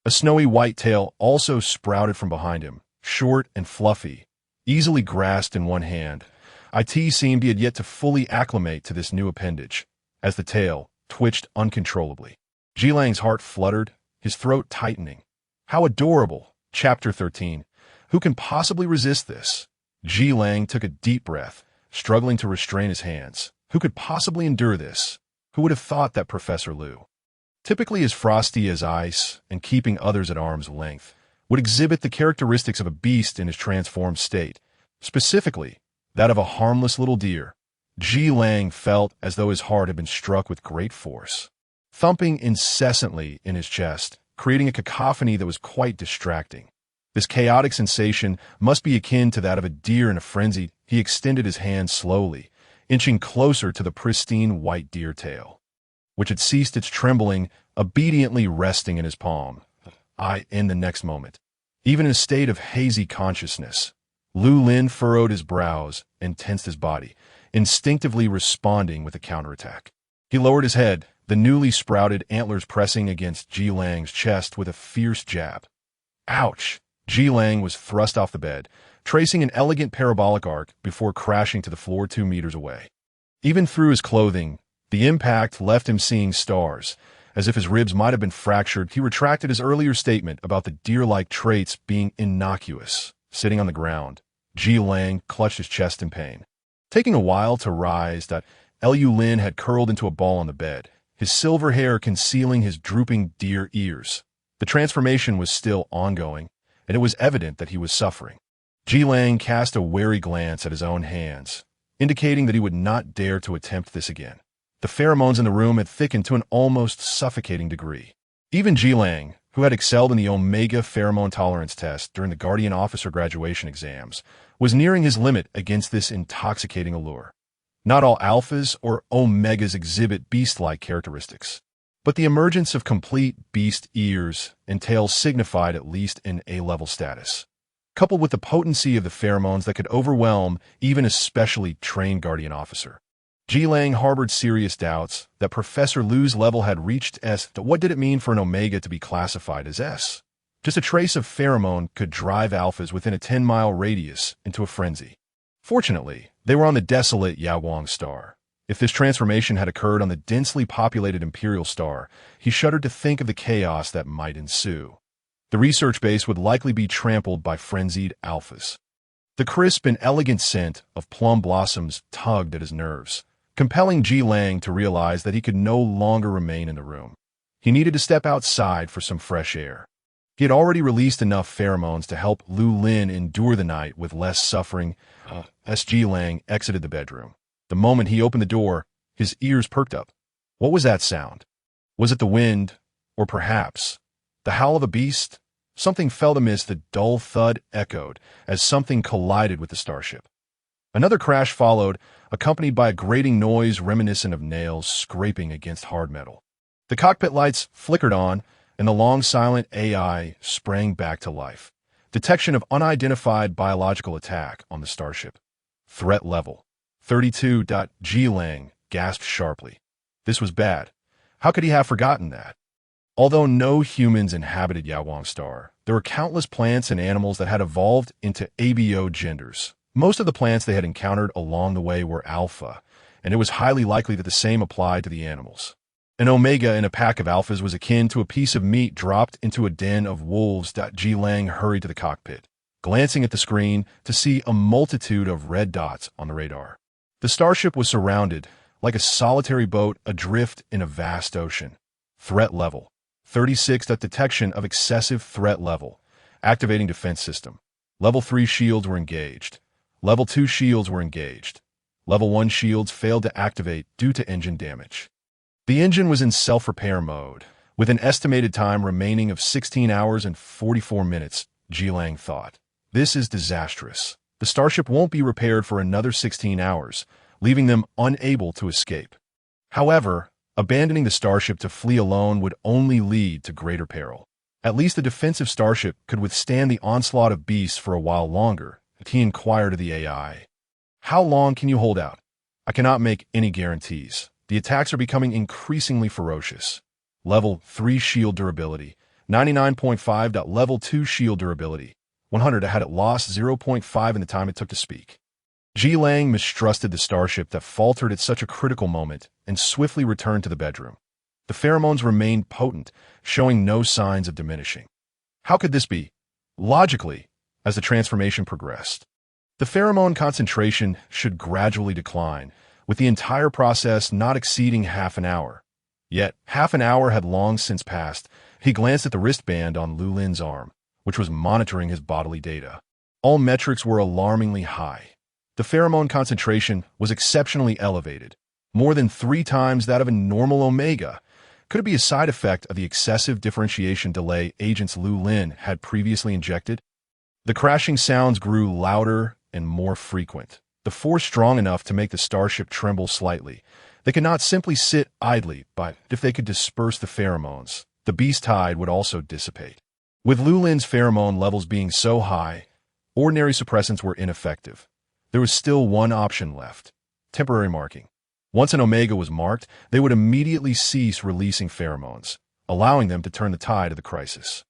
A snowy white tail also sprouted from behind him, short and fluffy, easily grasped in one hand. It seemed he had yet to fully acclimate to this new appendage, as the tail twitched uncontrollably. Ji Lang's heart fluttered, his throat tightening. How adorable! Chapter 13. Who can possibly resist this? Ji Lang took a deep breath, struggling to restrain his hands. Who could possibly endure this? Who would have thought that Professor Lu, typically as frosty as ice and keeping others at arm's length, would exhibit the characteristics of a beast in his transformed state, specifically that of a harmless little deer? Ji Lang felt as though his heart had been struck with great force, thumping incessantly in his chest, creating a cacophony that was quite distracting. This chaotic sensation must be akin to that of a deer in a frenzy. He extended his hand slowly, inching closer to the pristine white deer tail, which had ceased its trembling, obediently resting in his palm. In the next moment, even in a state of hazy consciousness, Lu Lin furrowed his brows and tensed his body, instinctively responding with a counterattack. He lowered his head, the newly sprouted antlers pressing against Ji Lang's chest with a fierce jab. Ouch! Ji Lang was thrust off the bed, tracing an elegant parabolic arc before crashing to the floor 2 meters away. Even through his clothing, the impact left him seeing stars. As if his ribs might have been fractured, he retracted his earlier statement about the deer-like traits being innocuous. Sitting on the ground, Ji Lang clutched his chest in pain. Taking a while to rise, Lu Lin had curled into a ball on the bed, his silver hair concealing his drooping deer ears. The transformation was still ongoing, and it was evident that he was suffering. Ji Lang cast a wary glance at his own hands, indicating that he would not dare to attempt this again. The pheromones in the room had thickened to an almost suffocating degree. Even Ji Lang, who had excelled in the Omega pheromone tolerance test during the Guardian Officer graduation exams, was nearing his limit against this intoxicating allure. Not all alphas or omegas exhibit beast-like characteristics, but the emergence of complete beast ears and tails signified at least an A-level status, coupled with the potency of the pheromones that could overwhelm even a specially trained Guardian Officer. Ji Lang harbored serious doubts that Professor Lu's level had reached S. What did it mean for an Omega to be classified as S? Just a trace of pheromone could drive alphas within a 10-mile radius into a frenzy. Fortunately, they were on the desolate Yawang Star. If this transformation had occurred on the densely populated Imperial Star, he shuddered to think of the chaos that might ensue. The research base would likely be trampled by frenzied alphas. The crisp and elegant scent of plum blossoms tugged at his nerves, compelling Ji Lang to realize that he could no longer remain in the room. He needed to step outside for some fresh air. He had already released enough pheromones to help Lu Lin endure the night with less suffering. As Ji Lang exited the bedroom, the moment he opened the door, his ears perked up. What was that sound? Was it the wind, or perhaps the howl of a beast? Something felt amiss. The dull thud echoed as something collided with the starship. Another crash followed, accompanied by a grating noise reminiscent of nails scraping against hard metal. The cockpit lights flickered on, and the long silent AI sprang back to life. Detection of unidentified biological attack on the starship. Threat level 32. Ji Lang gasped sharply. This was bad. How could he have forgotten that? Although no humans inhabited Yawang Star, there were countless plants and animals that had evolved into abo genders. Most of the plants they had encountered along the way were alpha, and it was highly likely that the same applied to the animals. An omega in a pack of alphas was akin to a piece of meat dropped into a den of wolves. Ji Lang hurried to the cockpit, glancing at the screen to see a multitude of red dots on the radar. The starship was surrounded, like a solitary boat adrift in a vast ocean. Threat level 36. Detection of excessive threat level. Activating defense system. Level 3 shields were engaged. Level 2 shields were engaged. Level 1 shields failed to activate due to engine damage. The engine was in self-repair mode, with an estimated time remaining of 16 hours and 44 minutes, Ji Lang thought. This is disastrous. The starship won't be repaired for another 16 hours, leaving them unable to escape. However, abandoning the starship to flee alone would only lead to greater peril. At least the defensive starship could withstand the onslaught of beasts for a while longer, he inquired of the AI. How long can you hold out? I cannot make any guarantees. The attacks are becoming increasingly ferocious. Level 3 shield durability, 99.5. Level 2 shield durability, 100. Had it lost 0.5 in the time it took to speak. Ji Lang mistrusted the starship that faltered at such a critical moment and swiftly returned to the bedroom. The pheromones remained potent, showing no signs of diminishing. How could this be? Logically, as the transformation progressed, the pheromone concentration should gradually decline, with the entire process not exceeding half an hour. Yet, half an hour had long since passed. He glanced at the wristband on Lu Lin's arm, which was monitoring his bodily data. All metrics were alarmingly high. The pheromone concentration was exceptionally elevated, more than 3 times that of a normal omega. Could it be a side effect of the excessive differentiation delay agents Lu Lin had previously injected? The crashing sounds grew louder and more frequent, the force strong enough to make the starship tremble slightly. They could not simply sit idly, but if they could disperse the pheromones, the beast tide would also dissipate. With Lu Lin's pheromone levels being so high, ordinary suppressants were ineffective. There was still one option left: temporary marking. Once an omega was marked, they would immediately cease releasing pheromones, allowing them to turn the tide of the crisis.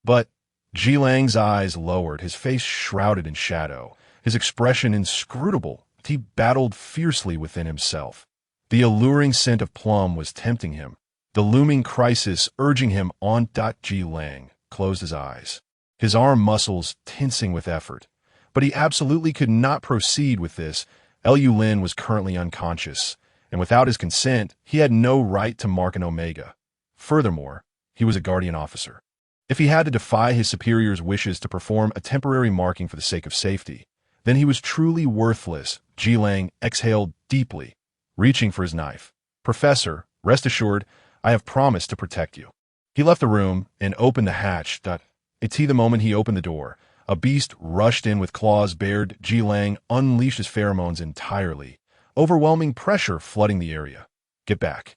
But Ji Lang's eyes lowered, his face shrouded in shadow, his expression inscrutable. He battled fiercely within himself. The alluring scent of plum was tempting him, the looming crisis urging him on. Ji Lang closed his eyes, his arm muscles tensing with effort. But he absolutely could not proceed with this. Lu Lin was currently unconscious, and without his consent, he had no right to mark an omega. Furthermore, he was a guardian officer. If he had to defy his superior's wishes to perform a temporary marking for the sake of safety, then he was truly worthless. Ji Lang exhaled deeply, reaching for his knife. Professor, rest assured, I have promised to protect you. He left the room and opened the hatch. The moment he opened the door, a beast rushed in with claws bared. Ji Lang unleashed his pheromones entirely, overwhelming pressure flooding the area. Get back.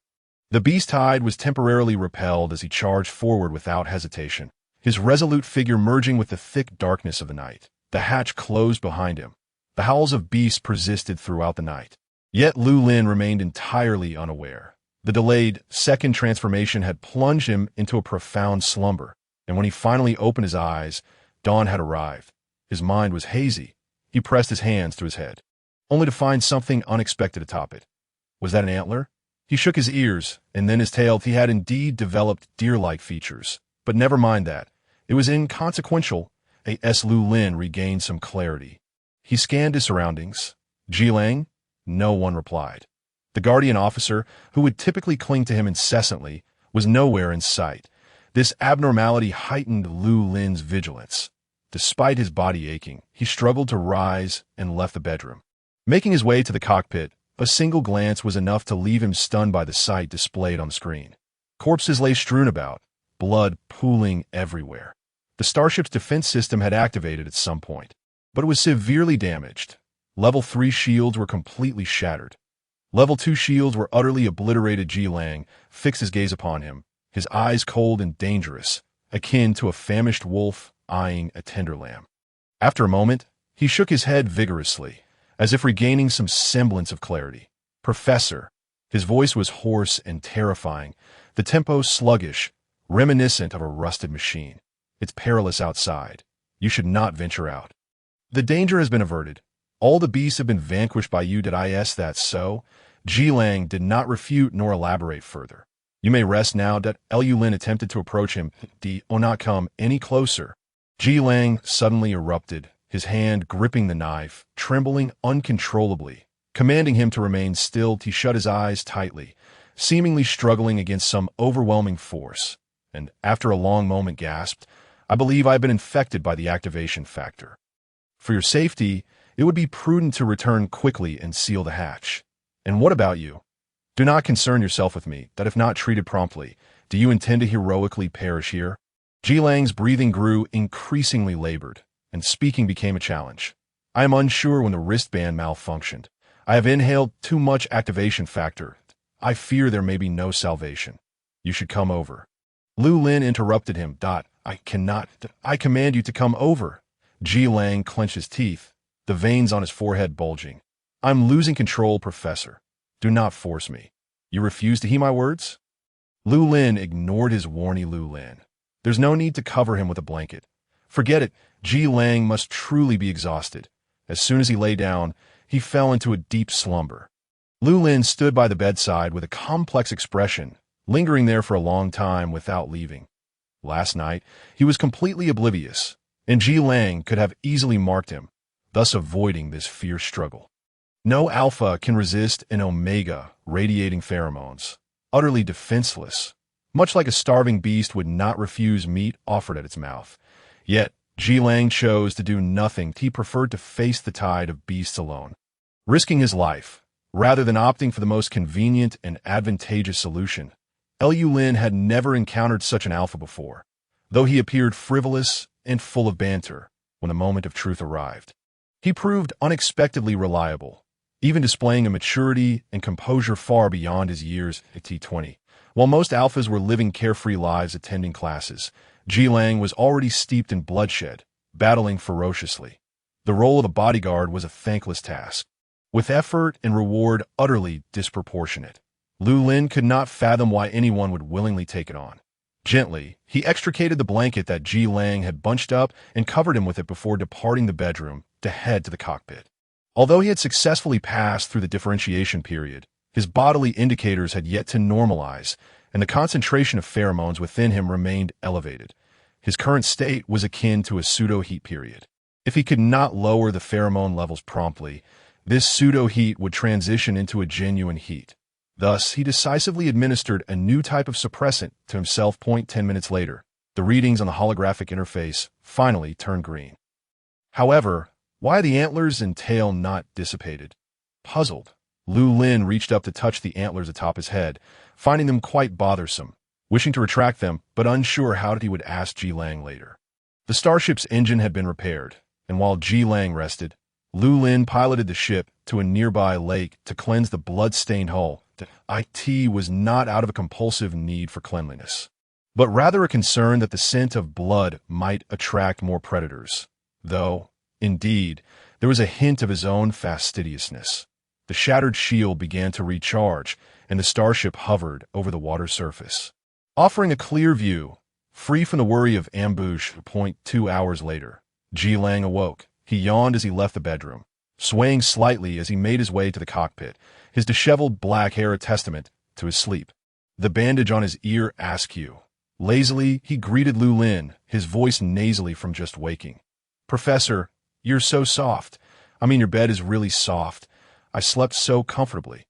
The beast tide was temporarily repelled as he charged forward without hesitation, his resolute figure merging with the thick darkness of the night. The hatch closed behind him. The howls of beasts persisted throughout the night. Yet Lu Lin remained entirely unaware. The delayed second transformation had plunged him into a profound slumber, and when he finally opened his eyes, dawn had arrived. His mind was hazy. He pressed his hands to his head, only to find something unexpected atop it. Was that an antler? He shook his ears, and then his tail. He had indeed developed deer-like features. But never mind that. It was inconsequential. Lu Lin regained some clarity. He scanned his surroundings. Ji Lang? No one replied. The guardian officer, who would typically cling to him incessantly, was nowhere in sight. This abnormality heightened Lu Lin's vigilance. Despite his body aching, he struggled to rise and left the bedroom. Making his way to the cockpit, a single glance was enough to leave him stunned by the sight displayed on the screen. Corpses lay strewn about, blood pooling everywhere. The starship's defense system had activated at some point, but it was severely damaged. Level 3 shields were completely shattered. Level 2 shields were utterly obliterated. Ji Lang fixed his gaze upon him, his eyes cold and dangerous, akin to a famished wolf eyeing a tender lamb. After a moment, he shook his head vigorously, as if regaining some semblance of clarity. "Professor." His voice was hoarse and terrifying, the tempo sluggish, reminiscent of a rusted machine. "It's perilous outside. You should not venture out. The danger has been averted. All the beasts have been vanquished by you. Did I ask that so?" Ji Lang did not refute nor elaborate further. "You may rest now." Lu Lin attempted to approach him. "Do not come any closer." Ji Lang suddenly erupted, his hand gripping the knife, trembling uncontrollably. Commanding him to remain still, he shut his eyes tightly, seemingly struggling against some overwhelming force, and after a long moment gasped, "I believe I have been infected by the activation factor. For your safety, it would be prudent to return quickly and seal the hatch. And what about you? Do not concern yourself with me, that if not treated promptly, do you intend to heroically perish here?" Ji Lang's breathing grew increasingly labored, and speaking became a challenge. "I am unsure when the wristband malfunctioned. I have inhaled too much activation factor. I fear there may be no salvation. You should come over." Lu Lin interrupted him. "I cannot. I command you to come over." Ji Lang clenched his teeth, the veins on his forehead bulging. "I'm losing control, Professor. Do not force me. You refuse to heed my words?" Lu Lin ignored his warning. Lu Lin. There's no need to cover him with a blanket. Forget it. Ji Lang must truly be exhausted. As soon as he lay down, he fell into a deep slumber. Lu Lin stood by the bedside with a complex expression, lingering there for a long time without leaving. Last night, he was completely oblivious, and Ji Lang could have easily marked him, thus avoiding this fierce struggle. No alpha can resist an omega radiating pheromones, utterly defenseless. Much like a starving beast would not refuse meat offered at its mouth. Yet, Ji Lang chose to do nothing. He preferred to face the tide of beasts alone, risking his life, rather than opting for the most convenient and advantageous solution. Lu Lin had never encountered such an alpha before, though he appeared frivolous and full of banter when the moment of truth arrived. He proved unexpectedly reliable, even displaying a maturity and composure far beyond his years at T20. While most alphas were living carefree lives attending classes, Ji Lang was already steeped in bloodshed, battling ferociously. The role of a bodyguard was a thankless task, with effort and reward utterly disproportionate. Lu Lin could not fathom why anyone would willingly take it on. Gently, he extricated the blanket that Ji Lang had bunched up and covered him with it before departing the bedroom to head to the cockpit. Although he had successfully passed through the differentiation period, his bodily indicators had yet to normalize, and the concentration of pheromones within him remained elevated. His current state was akin to a pseudo-heat period. If he could not lower the pheromone levels promptly, this pseudo-heat would transition into a genuine heat. Thus, he decisively administered a new type of suppressant to himself. 10 minutes later, the readings on the holographic interface finally turned green. However, why the antlers and tail not dissipated? Puzzled, Lu Lin reached up to touch the antlers atop his head, finding them quite bothersome. Wishing to retract them, but unsure how he would ask Ji Lang later. The starship's engine had been repaired, and while Ji Lang rested, Lu Lin piloted the ship to a nearby lake to cleanse the blood-stained hull. It was not out of a compulsive need for cleanliness, but rather a concern that the scent of blood might attract more predators, though, indeed, there was a hint of his own fastidiousness. The shattered shield began to recharge, and the starship hovered over the water surface, offering a clear view, free from the worry of ambush. 2 hours later, Ji Lang awoke. He yawned as he left the bedroom, swaying slightly as he made his way to the cockpit, his disheveled black hair a testament to his sleep. The bandage on his ear askew. Lazily, he greeted Lu Lin, his voice nasally from just waking. "Professor, you're so soft. I mean, your bed is really soft. I slept so comfortably.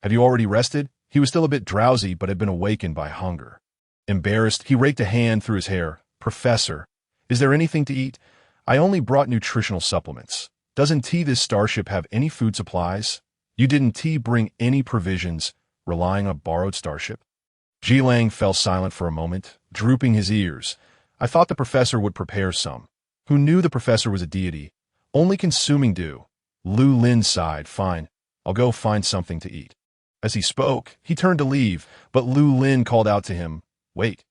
Have you already rested?" He was still a bit drowsy, but had been awakened by hunger. Embarrassed, he raked a hand through his hair. "Professor, is there anything to eat? I only brought nutritional supplements. Doesn't this starship have any food supplies? You didn't bring any provisions, relying on a borrowed starship?" Ji Lang fell silent for a moment, drooping his ears. I thought the professor would prepare some. Who knew the professor was a deity, only consuming dew? Lu Lin sighed. "Fine, I'll go find something to eat." As he spoke, he turned to leave, but Lu Lin called out to him, "Wait.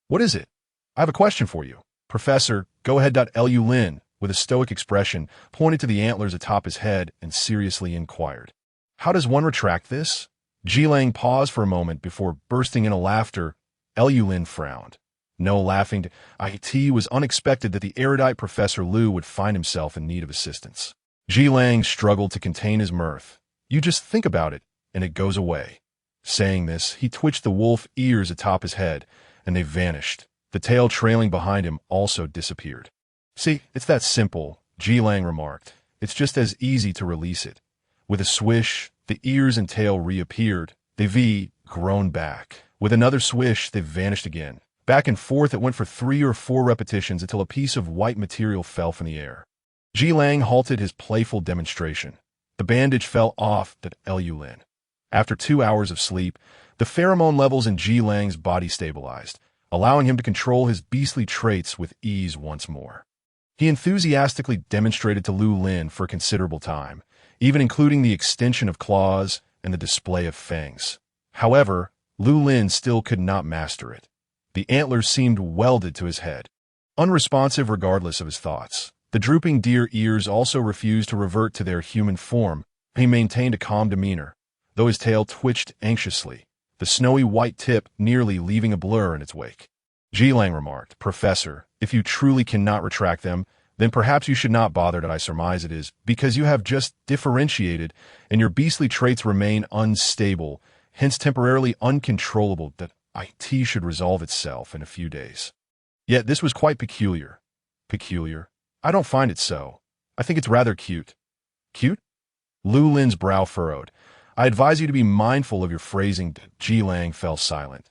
What is it? I have a question for you." "Professor, go ahead." Lu Lin, with a stoic expression, pointed to the antlers atop his head and seriously inquired, "How does one retract this?" Jilang paused for a moment before bursting into laughter. Lu Lin frowned. No laughing. It was unexpected that the erudite Professor Lu would find himself in need of assistance. Jilang struggled to contain his mirth. "You just think about it, and it goes away." Saying this, he twitched the wolf ears atop his head, and they vanished. The tail trailing behind him also disappeared. "See, it's that simple," Jilang remarked. "It's just as easy to release it." With a swish, the ears and tail reappeared. They grown back. With another swish, they vanished again. Back and forth it went for 3 or 4 repetitions until a piece of white material fell from the air. Jilang halted his playful demonstration. The bandage fell off at Lu Lin. After 2 hours of sleep, the pheromone levels in Jilang's body stabilized, allowing him to control his beastly traits with ease once more. He enthusiastically demonstrated to Lu Lin for a considerable time, even including the extension of claws and the display of fangs. However, Lu Lin still could not master it. The antlers seemed welded to his head, unresponsive regardless of his thoughts. The drooping deer ears also refused to revert to their human form. He maintained a calm demeanor, though his tail twitched anxiously, the snowy white tip nearly leaving a blur in its wake. Jilang remarked, "Professor, if you truly cannot retract them, then perhaps you should not bother. That I surmise it is because you have just differentiated and your beastly traits remain unstable, hence temporarily uncontrollable, that it should resolve itself in a few days." Yet this was quite peculiar. Peculiar? I don't find it so. I think it's rather cute. Cute? Lu Lin's brow furrowed. "I advise you to be mindful of your phrasing." Jilang fell silent.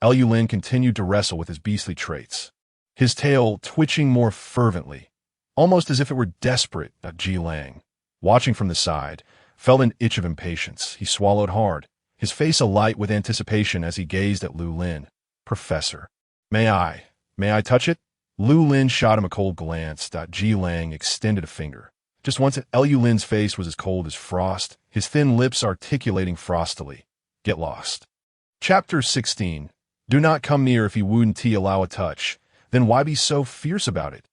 Lu Lin continued to wrestle with his beastly traits, his tail twitching more fervently, almost as if it were desperate. Jilang, watching from the side, felt an itch of impatience. He swallowed hard, his face alight with anticipation as he gazed at Lu Lin. "Professor, may I touch it?" Lu Lin shot him a cold glance. Jilang extended a finger. Just once, Lu Lin's face was as cold as frost, his thin lips articulating frostily. "Get lost." Chapter 16. Do not come near if he wouldn't allow a touch. Then why be so fierce about it?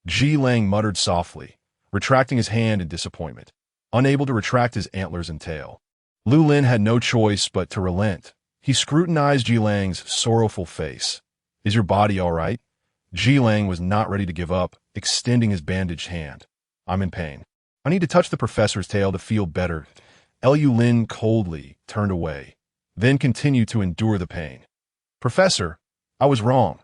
Jilang muttered softly, retracting his hand in disappointment, unable to retract his antlers and tail. Lu Lin had no choice but to relent. He scrutinized Jilang's sorrowful face. "Is your body all right?" Jilang was not ready to give up, extending his bandaged hand. "I'm in pain. I need to touch the professor's tail to feel better." Lu Lin coldly turned away, then continued to endure the pain. "Professor, I was wrong."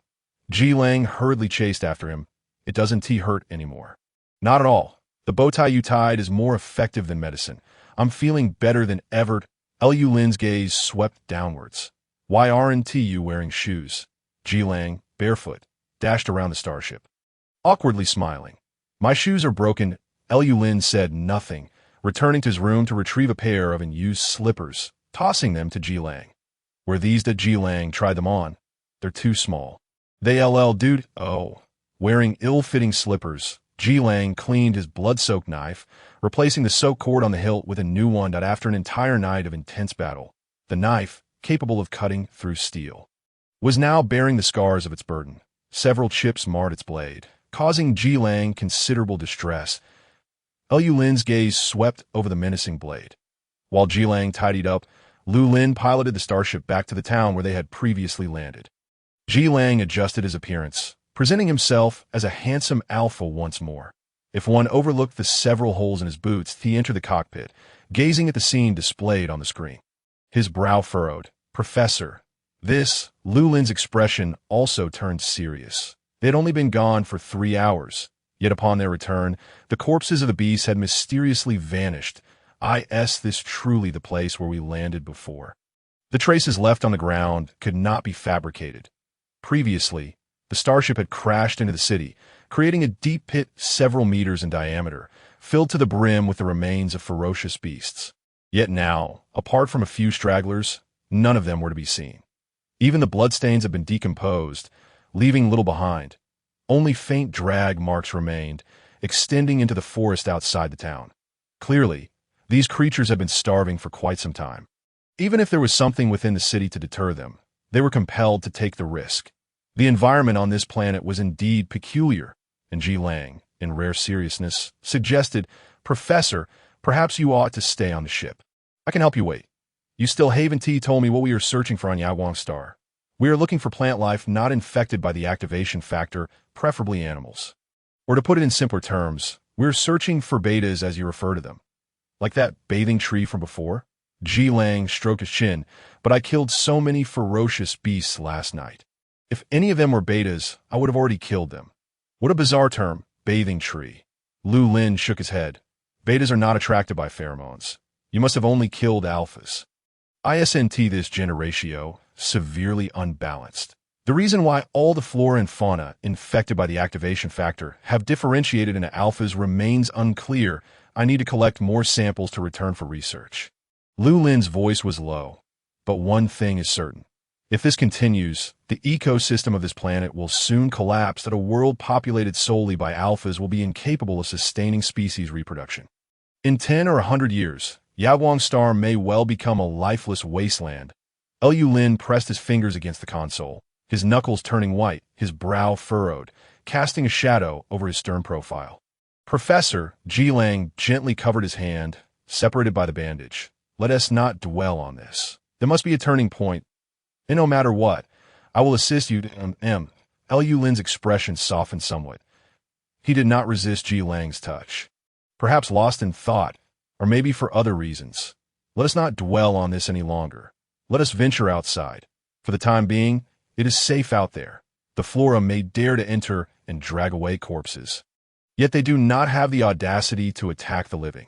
Jilang hurriedly chased after him. "It doesn't hurt anymore." "Not at all. The bow tie you tied is more effective than medicine. I'm feeling better than ever." Lu Lin's gaze swept downwards. "Why aren't you wearing shoes?" Jilang, barefoot, dashed around the starship, awkwardly smiling. "My shoes are broken." Lu Lin said nothing, returning to his room to retrieve a pair of unused slippers, tossing them to Jilang. "Were these?" Jilang tried them on. "They're too small." "They dude." "Oh." Wearing ill-fitting slippers, Jilang cleaned his blood-soaked knife, replacing the soaked cord on the hilt with a new one. After an entire night of intense battle, the knife, capable of cutting through steel, was now bearing the scars of its burden. Several chips marred its blade, causing Jilang considerable distress. Lu Lin's gaze swept over the menacing blade. While Jilang tidied up, Lu Lin piloted the starship back to the town where they had previously landed. Jilang adjusted his appearance, presenting himself as a handsome alpha once more. If one overlooked the several holes in his boots, he entered the cockpit, gazing at the scene displayed on the screen. His brow furrowed. "Professor." Lu Lin's expression also turned serious. They had only been gone for 3 hours, yet upon their return, the corpses of the beasts had mysteriously vanished. Is this truly the place where we landed before? The traces left on the ground could not be fabricated. Previously, the starship had crashed into the city, creating a deep pit several meters in diameter, filled to the brim with the remains of ferocious beasts. Yet now, apart from a few stragglers, none of them were to be seen. Even the bloodstains had been decomposed, leaving little behind. Only faint drag marks remained, extending into the forest outside the town. Clearly, these creatures had been starving for quite some time. Even if there was something within the city to deter them, they were compelled to take the risk. The environment on this planet was indeed peculiar, and Jilang, in rare seriousness, suggested, "Professor, perhaps you ought to stay on the ship. I can help you wait. You still Haven T told me what we are searching for on Yawang Star. We are looking for plant life not infected by the activation factor, preferably animals. Or to put it in simpler terms, we're searching for betas as you refer to them. Like that bathing tree from before?" Ji Lang stroked his chin, "But I killed so many ferocious beasts last night. If any of them were betas, I would have already killed them." "What a bizarre term, bathing tree." Lu Lin shook his head. "Betas are not attracted by pheromones. You must have only killed alphas. ISNT this generatio, severely unbalanced. The reason why all the flora and fauna infected by the activation factor have differentiated into alphas remains unclear. I need to collect more samples to return for research." Lu Lin's voice was low. "But one thing is certain. If this continues, the ecosystem of this planet will soon collapse that a world populated solely by alphas will be incapable of sustaining species reproduction. In 10 or 100 years, Yawang Star may well become a lifeless wasteland." Lu Lin pressed his fingers against the console, his knuckles turning white, his brow furrowed, casting a shadow over his stern profile. "Professor," Ji Lang gently covered his hand, separated by the bandage. "Let us not dwell on this. There must be a turning point. And no matter what, I will assist you to Lu Lin's expression softened somewhat. He did not resist Ji Lang's touch. "Perhaps lost in thought, or maybe for other reasons. Let us not dwell on this any longer. Let us venture outside. For the time being, it is safe out there. The flora may dare to enter and drag away corpses. Yet they do not have the audacity to attack the living.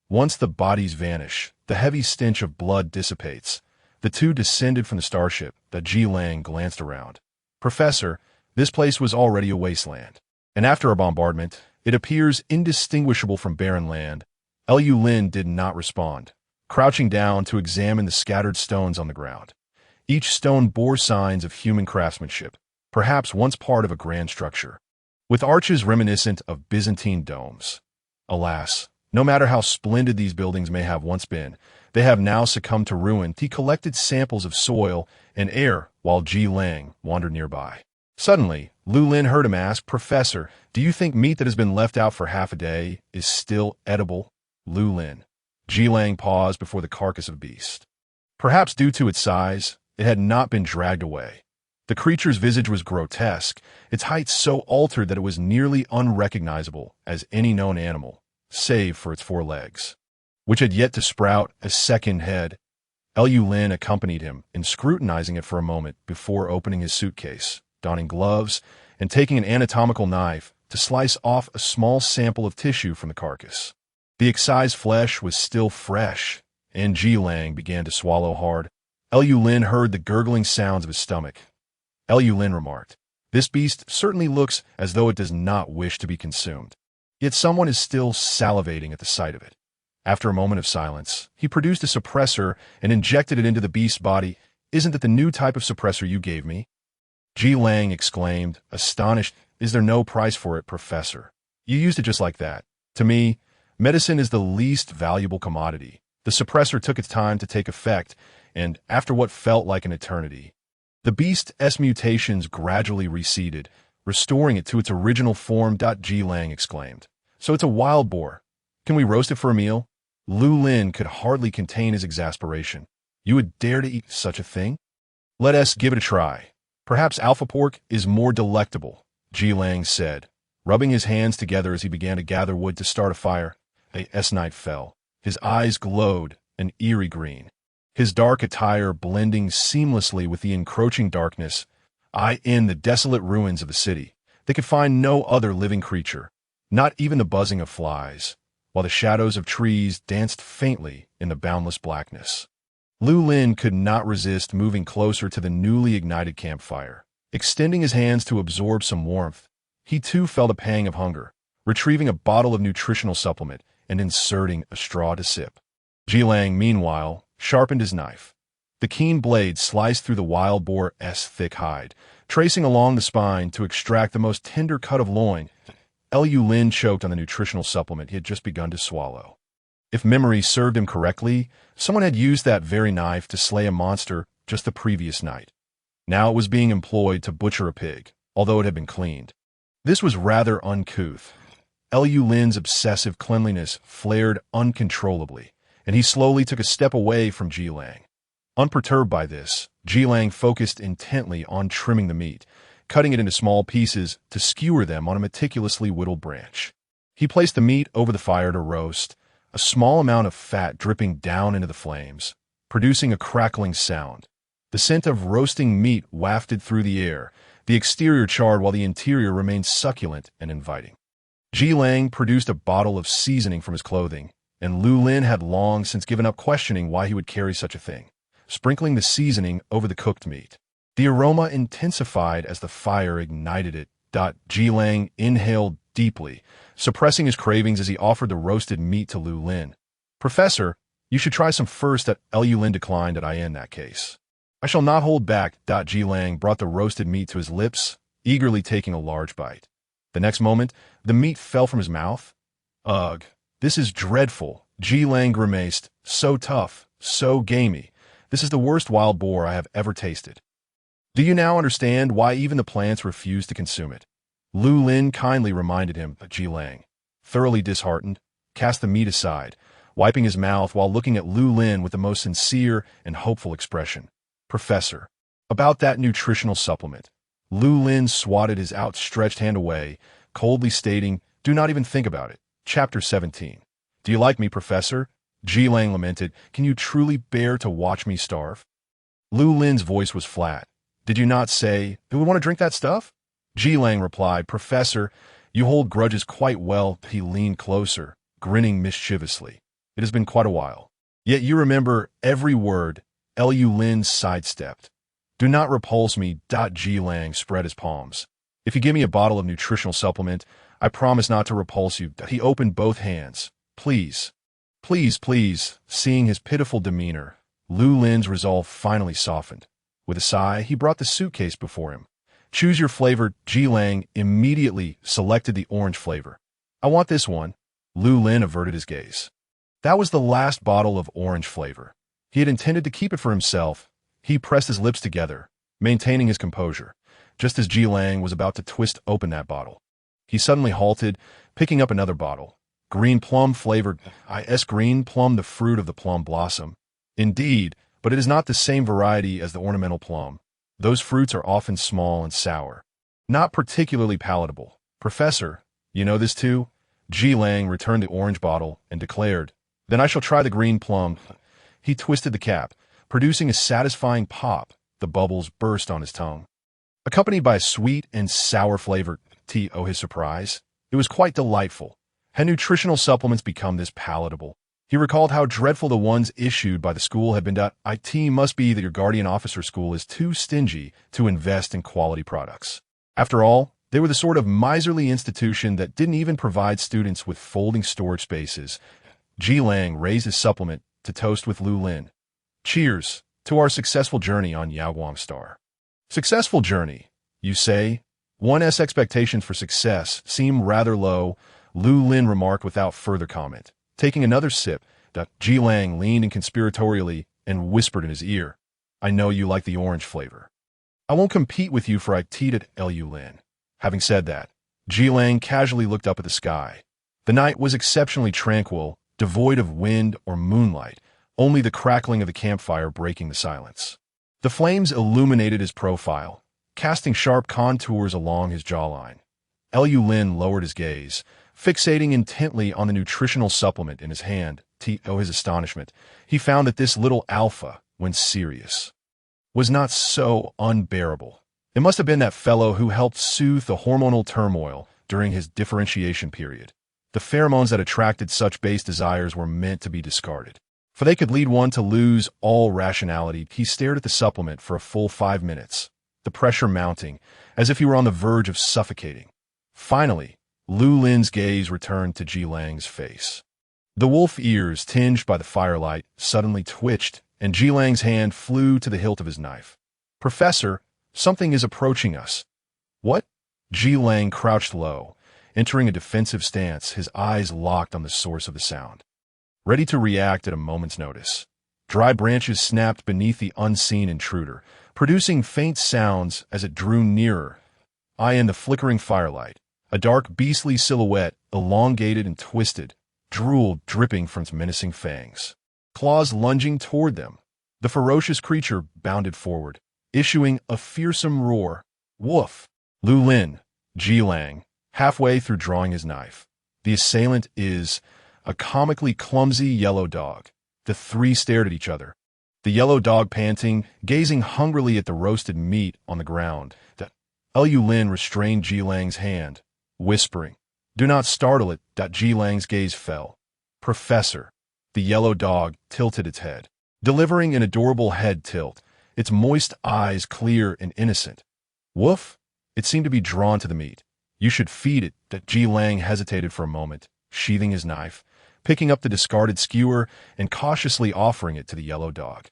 Once the bodies vanish, the heavy stench of blood dissipates." The two descended from the starship that Ji Lang glanced around. "Professor, this place was already a wasteland. And after our bombardment, it appears indistinguishable from barren land." Lu Lin did not respond, crouching down to examine the scattered stones on the ground. Each stone bore signs of human craftsmanship, perhaps once part of a grand structure, with arches reminiscent of Byzantine domes. Alas, no matter how splendid these buildings may have once been, they have now succumbed to ruin. He collected samples of soil and air while Ji Lang wandered nearby. Suddenly, Lu Lin heard him ask, "Professor, do you think meat that has been left out for half a day is still edible?" Lu Lin. Ji Lang paused before the carcass of a beast. Perhaps due to its size, it had not been dragged away. The creature's visage was grotesque, its height so altered that it was nearly unrecognizable as any known animal, save for its 4 legs, which had yet to sprout a second head. Lu Lin accompanied him in scrutinizing it for a moment before opening his suitcase, donning gloves, and taking an anatomical knife to slice off a small sample of tissue from the carcass. The excised flesh was still fresh, and Ji Lang began to swallow hard. Lu Lin heard the gurgling sounds of his stomach. Lu Lin remarked, "This beast certainly looks as though it does not wish to be consumed. Yet someone is still salivating at the sight of it." After a moment of silence, he produced a suppressor and injected it into the beast's body. "Isn't that the new type of suppressor you gave me?" Ji Lang exclaimed, astonished. "Is there no price for it, Professor? You used it just like that. To me, medicine is the least valuable commodity." The suppressor took its time to take effect, and after what felt like an eternity, the beast's mutations gradually receded, restoring it to its original form. Ji Lang exclaimed, "So it's a wild boar. Can we roast it for a meal?" Lu Lin could hardly contain his exasperation. "You would dare to eat such a thing?" "Let us give it a try. Perhaps alpha pork is more delectable," Ji Lang said, rubbing his hands together as he began to gather wood to start a fire. As night fell, his eyes glowed an eerie green, his dark attire blending seamlessly with the encroaching darkness. In the desolate ruins of the city, they could find no other living creature, not even the buzzing of flies, while the shadows of trees danced faintly in the boundless blackness. Lu Lin could not resist moving closer to the newly ignited campfire. Extending his hands to absorb some warmth, he too felt a pang of hunger, retrieving a bottle of nutritional supplement and inserting a straw to sip. Ji Lang, meanwhile, sharpened his knife. The keen blade sliced through the wild boar's thick hide, tracing along the spine to extract the most tender cut of loin. Lu Lin choked on the nutritional supplement he had just begun to swallow. If memory served him correctly, someone had used that very knife to slay a monster just the previous night. Now it was being employed to butcher a pig, although it had been cleaned. This was rather uncouth. Lu Lin's obsessive cleanliness flared uncontrollably, and he slowly took a step away from Ji Lang. Unperturbed by this, Ji Lang focused intently on trimming the meat, cutting it into small pieces to skewer them on a meticulously whittled branch. He placed the meat over the fire to roast, a small amount of fat dripping down into the flames, producing a crackling sound. The scent of roasting meat wafted through the air, the exterior charred while the interior remained succulent and inviting. Ji Lang produced a bottle of seasoning from his clothing, and Lu Lin had long since given up questioning why he would carry such a thing, sprinkling the seasoning over the cooked meat. The aroma intensified as the fire ignited it. Ji Lang inhaled deeply, suppressing his cravings as he offered the roasted meat to Lu Lin. "Professor, you should try some first." Lu Lin declined. In that case, "I shall not hold back." Ji Lang brought the roasted meat to his lips, eagerly taking a large bite. The next moment, the meat fell from his mouth. "Ugh, this is dreadful," Ji Lang grimaced. "So tough, so gamey. This is the worst wild boar I have ever tasted." "Do you now understand why even the plants refuse to consume it?" Lu Lin kindly reminded him. Ji Lang, thoroughly disheartened, cast the meat aside, wiping his mouth while looking at Lu Lin with the most sincere and hopeful expression. "Professor, about that nutritional supplement." Lu Lin swatted his outstretched hand away, coldly stating, "Do not even think about it." Chapter 17. "Do you like me, Professor?" Ji Lang lamented. "Can you truly bear to watch me starve?" Lu Lin's voice was flat. "Did you not say, do we want to drink that stuff?" Ji Lang replied, "Professor, you hold grudges quite well." He leaned closer, grinning mischievously. "It has been quite a while. Yet you remember every word." Lu Lin sidestepped. "Do not repulse me." Ji Lang spread his palms. "If you give me a bottle of nutritional supplement, I promise not to repulse you." He opened both hands. "Please, please, please." Seeing his pitiful demeanor, Lu Lin's resolve finally softened. With a sigh, he brought the suitcase before him. "Choose your flavor." Ji Lang immediately selected the orange flavor. "I want this one." Lu Lin averted his gaze. That was the last bottle of orange flavor. He had intended to keep it for himself. He pressed his lips together, maintaining his composure, just as Ji Lang was about to twist open that bottle. He suddenly halted, picking up another bottle. "Green plum flavored." Green plum, the fruit of the plum blossom. "Indeed, but it is not the same variety as the ornamental plum. Those fruits are often small and sour. Not particularly palatable." "Professor, you know this too?" Ji Lang returned the orange bottle and declared, "Then I shall try the green plum." He twisted the cap, producing a satisfying pop. The bubbles burst on his tongue, accompanied by a sweet and sour flavor. To his surprise, it was quite delightful. Had nutritional supplements become this palatable? He recalled how dreadful the ones issued by the school had been. It must be that your guardian officer school is too stingy to invest in quality products. After all, they were the sort of miserly institution that didn't even provide students with folding storage spaces. Ji Lang raised his supplement to toast with Lu Lin. "Cheers to our successful journey on Yaoguang Star." "Successful journey, you say?" One's expectations for success seem rather low, Lu Lin remarked without further comment. Taking another sip, Ji Lang leaned in conspiratorially and whispered in his ear, "I know you like the orange flavor. I won't compete with you for at Lu Lin." Having said that, Ji Lang casually looked up at the sky. The night was exceptionally tranquil, devoid of wind or moonlight, only the crackling of the campfire breaking the silence. The flames illuminated his profile, casting sharp contours along his jawline. Lu Lin lowered his gaze, fixating intently on the nutritional supplement in his hand. To his astonishment, he found that this little alpha, when serious, was not so unbearable. It must have been that fellow who helped soothe the hormonal turmoil during his differentiation period. The pheromones that attracted such base desires were meant to be discarded, for they could lead one to lose all rationality. He stared at the supplement for a full 5 minutes, the pressure mounting, as if he were on the verge of suffocating. Finally, Lu Lin's gaze returned to Ji Lang's face. The wolf ears, tinged by the firelight, suddenly twitched, and Ji Lang's hand flew to the hilt of his knife. "Professor, something is approaching us." "What?" Ji Lang crouched low, entering a defensive stance, his eyes locked on the source of the sound, ready to react at a moment's notice. Dry branches snapped beneath the unseen intruder, producing faint sounds as it drew nearer. In the flickering firelight, A dark, beastly silhouette, elongated and twisted, drool dripping from its menacing fangs. Claws lunging toward them. The ferocious creature bounded forward, issuing a fearsome roar. Woof! Lu Lin, Jilang, halfway through drawing his knife. The assailant is a comically clumsy yellow dog. The three stared at each other. The yellow dog panting, gazing hungrily at the roasted meat on the ground. Lu Lin restrained Jilang's hand, whispering, "Do not startle it." Jilang's gaze fell. "Professor." The yellow dog tilted its head, delivering an adorable head tilt, its moist eyes clear and innocent. "Woof?" It seemed to be drawn to the meat. "You should feed it." Jilang hesitated for a moment, sheathing his knife, picking up the discarded skewer and cautiously offering it to the yellow dog.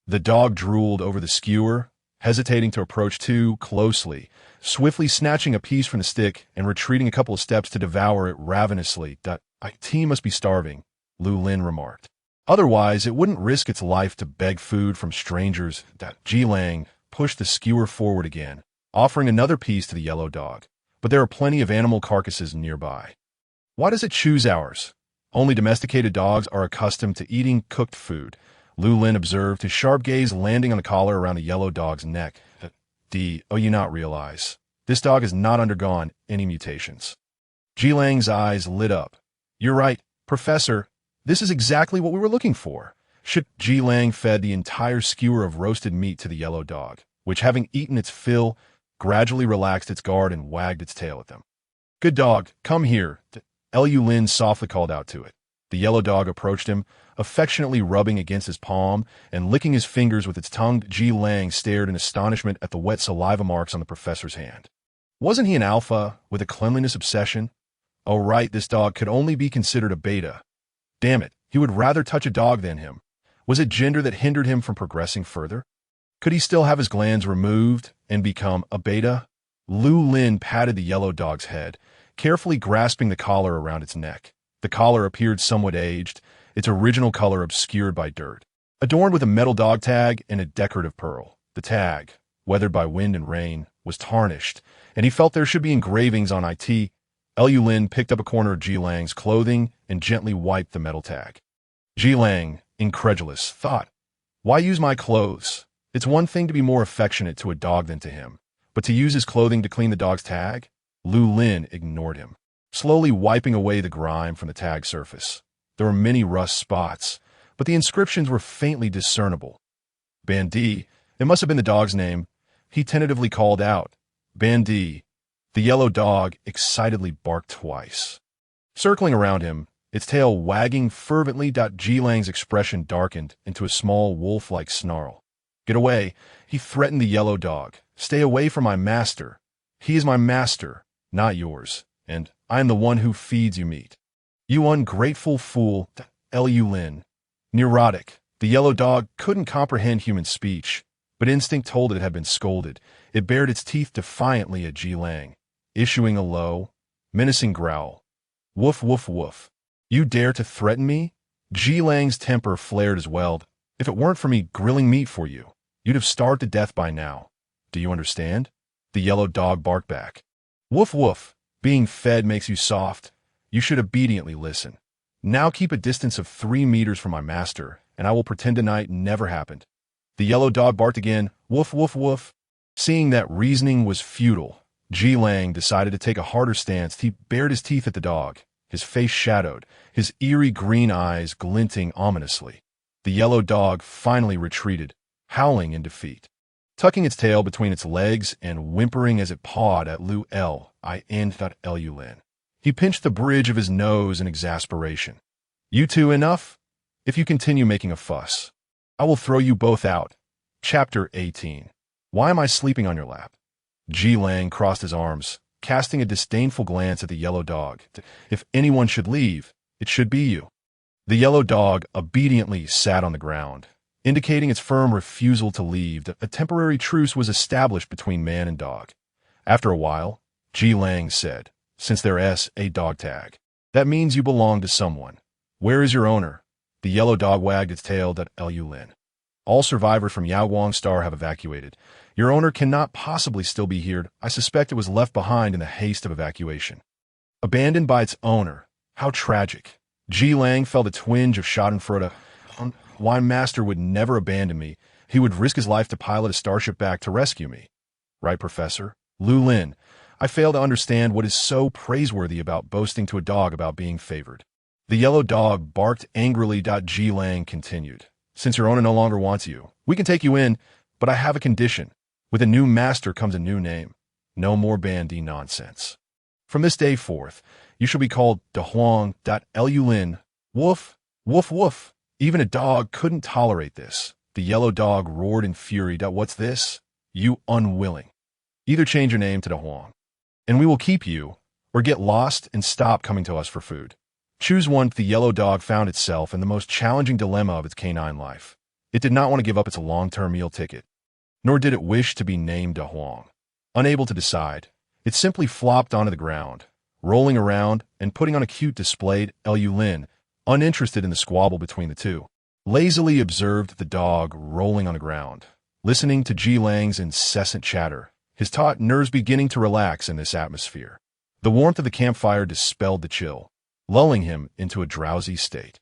The dog drooled over the skewer, hesitating to approach too closely, swiftly snatching a piece from the stick and retreating a couple of steps to devour it ravenously. "It must be starving," Lu Lin remarked. "Otherwise, it wouldn't risk its life to beg food from strangers." Jilang pushed the skewer forward again, offering another piece to the yellow dog. "But there are plenty of animal carcasses nearby." "Why does it choose ours? Only domesticated dogs are accustomed to eating cooked food," Lu Lin observed, his sharp gaze landing on the collar around the yellow dog's neck. You not realize. This dog has not undergone any mutations." Jilang's eyes lit up. "You're right, Professor. This is exactly what we were looking for." Jilang fed the entire skewer of roasted meat to the yellow dog, which, having eaten its fill, gradually relaxed its guard and wagged its tail at them. "Good dog, come here." Lu Lin softly called out to it. The yellow dog approached him, affectionately rubbing against his palm and licking his fingers with its tongue. Jilang stared in astonishment at the wet saliva marks on the professor's hand. Wasn't he an alpha with a cleanliness obsession? Oh right, this dog could only be considered a beta. Damn it, he would rather touch a dog than him. Was it gender that hindered him from progressing further? Could he still have his glands removed and become a beta? Lu Lin patted the yellow dog's head, carefully grasping the collar around its neck. The collar appeared somewhat aged, its original color obscured by dirt. Adorned with a metal dog tag and a decorative pearl. The tag, weathered by wind and rain, was tarnished, and he felt there should be engravings on it. Lu Lin picked up a corner of Jilang's clothing and gently wiped the metal tag. Jilang, incredulous, thought, "Why use my clothes? It's one thing to be more affectionate to a dog than to him, but to use his clothing to clean the dog's tag?" Lu Lin ignored him, slowly wiping away the grime from the tag surface. There were many rust spots, but the inscriptions were faintly discernible. "Bandi," it must have been the dog's name. He tentatively called out, "Bandi." The yellow dog excitedly barked twice. Circling around him, its tail wagging fervently. Jilang's expression darkened into a small wolf-like snarl. "Get away," he threatened the yellow dog. "Stay away from my master. He is my master, not yours, and I am the one who feeds you meat." "You ungrateful fool." Lu Lin. Neurotic, the yellow dog couldn't comprehend human speech, but instinct told it had been scolded. It bared its teeth defiantly at Jilang, issuing a low, menacing growl. "Woof, woof, woof. You dare to threaten me?" Jilang's temper flared as well. "If it weren't for me grilling meat for you, you'd have starved to death by now. Do you understand?" The yellow dog barked back. "Woof, woof. Being fed makes you soft. You should obediently listen. Now keep a distance of 3 meters from my master, and I will pretend tonight never happened." The yellow dog barked again. "Woof, woof, woof." Seeing that reasoning was futile, Jilang decided to take a harder stance. He bared his teeth at the dog, his face shadowed, his eerie green eyes glinting ominously. The yellow dog finally retreated, howling in defeat, tucking its tail between its legs and whimpering as it pawed at Lu Lin. He pinched the bridge of his nose in exasperation. "You two enough? If you continue making a fuss, I will throw you both out." Chapter 18. Why am I sleeping on your lap? Jilang crossed his arms, casting a disdainful glance at the yellow dog. "If anyone should leave, it should be you." The yellow dog obediently sat on the ground, indicating its firm refusal to leave. A temporary truce was established between man and dog. After a while, Jilang said, "Since there's a dog tag, that means you belong to someone. Where is your owner?" The yellow dog wagged its tail. Lu Lin. "All survivors from Yaoguang Star have evacuated. Your owner cannot possibly still be here. I suspect it was left behind in the haste of evacuation. Abandoned by its owner. How tragic. Ji Lang felt a twinge of schadenfreude. Why Master would never abandon me. He would risk his life to pilot a starship back to rescue me. Right, Professor? Lu Lin. I fail to understand what is so praiseworthy about boasting to a dog about being favored. The yellow dog barked angrily. Ji Lang continued. Since your owner no longer wants you, we can take you in, but I have a condition. With a new master comes a new name. No more bandy nonsense. From this day forth, you shall be called De Huang. Lu Lin. Woof, woof, woof. Even a dog couldn't tolerate this. The yellow dog roared in fury. What's this? You unwilling. Either change your name to De Huang, and we will keep you, or get lost and stop coming to us for food. Choose one. The yellow dog found itself in the most challenging dilemma of its canine life. It did not want to give up its long-term meal ticket, nor did it wish to be named De Huang. Unable to decide, it simply flopped onto the ground, rolling around and putting on a cute display. Lu Lin, uninterested in the squabble between the two, lazily observed the dog rolling on the ground, listening to Ji Lang's incessant chatter, his taut nerves beginning to relax in this atmosphere. The warmth of the campfire dispelled the chill, lulling him into a drowsy state.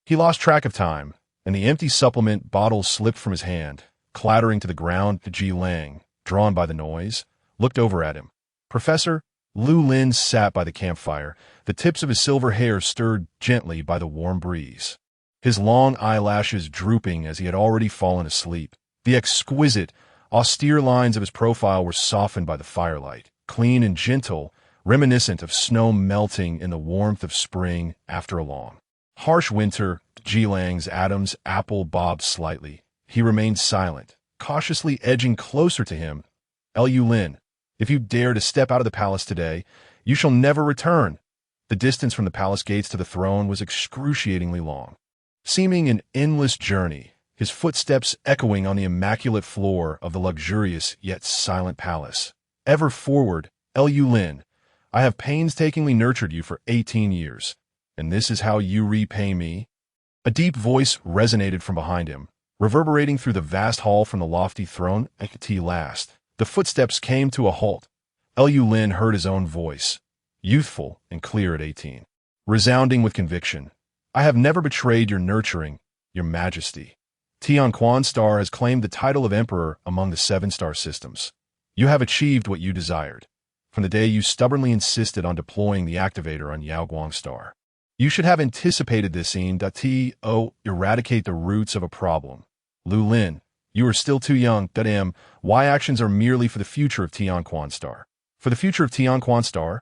He lost track of time, and the empty supplement bottle slipped from his hand, clattering to the ground. Ji Lang, drawn by the noise, looked over at him. Professor? Lu Lin sat by the campfire, the tips of his silver hair stirred gently by the warm breeze. His long eyelashes drooping as he had already fallen asleep. The exquisite, austere lines of his profile were softened by the firelight, clean and gentle, reminiscent of snow melting in the warmth of spring after a long, harsh winter. Ji Lang's Adam's apple bobbed slightly. He remained silent, cautiously edging closer to him. Lu Lin, if you dare to step out of the palace today, you shall never return. The distance from the palace gates to the throne was excruciatingly long, seeming an endless journey, his footsteps echoing on the immaculate floor of the luxurious yet silent palace. Ever forward, Lu Lin, I have painstakingly nurtured you for 18 years, and this is how you repay me? A deep voice resonated from behind him, reverberating through the vast hall from the lofty throne. At last, the footsteps came to a halt. Lu Lin heard his own voice, youthful and clear at 18, resounding with conviction. I have never betrayed your nurturing, your majesty. Tianquan Star has claimed the title of emperor among the 7-star systems. You have achieved what you desired, from the day you stubbornly insisted on deploying the activator on Yaoguang Star. You should have anticipated this scene. Eradicate the roots of a problem. Lu Lin, you are still too young. Why actions are merely for the future of Tianquan Star. For the future of Tianquan Star?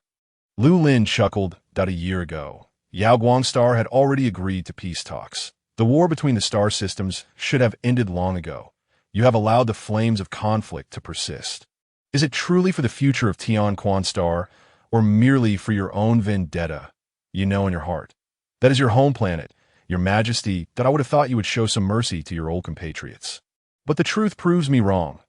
Lu Lin chuckled. A year ago, Yaoguang Star had already agreed to peace talks. The war between the star systems should have ended long ago. You have allowed the flames of conflict to persist. Is it truly for the future of Tianquan Star, or merely for your own vendetta? You know in your heart. That is your home planet, your majesty, that I would have thought you would show some mercy to your old compatriots. But the truth proves me wrong.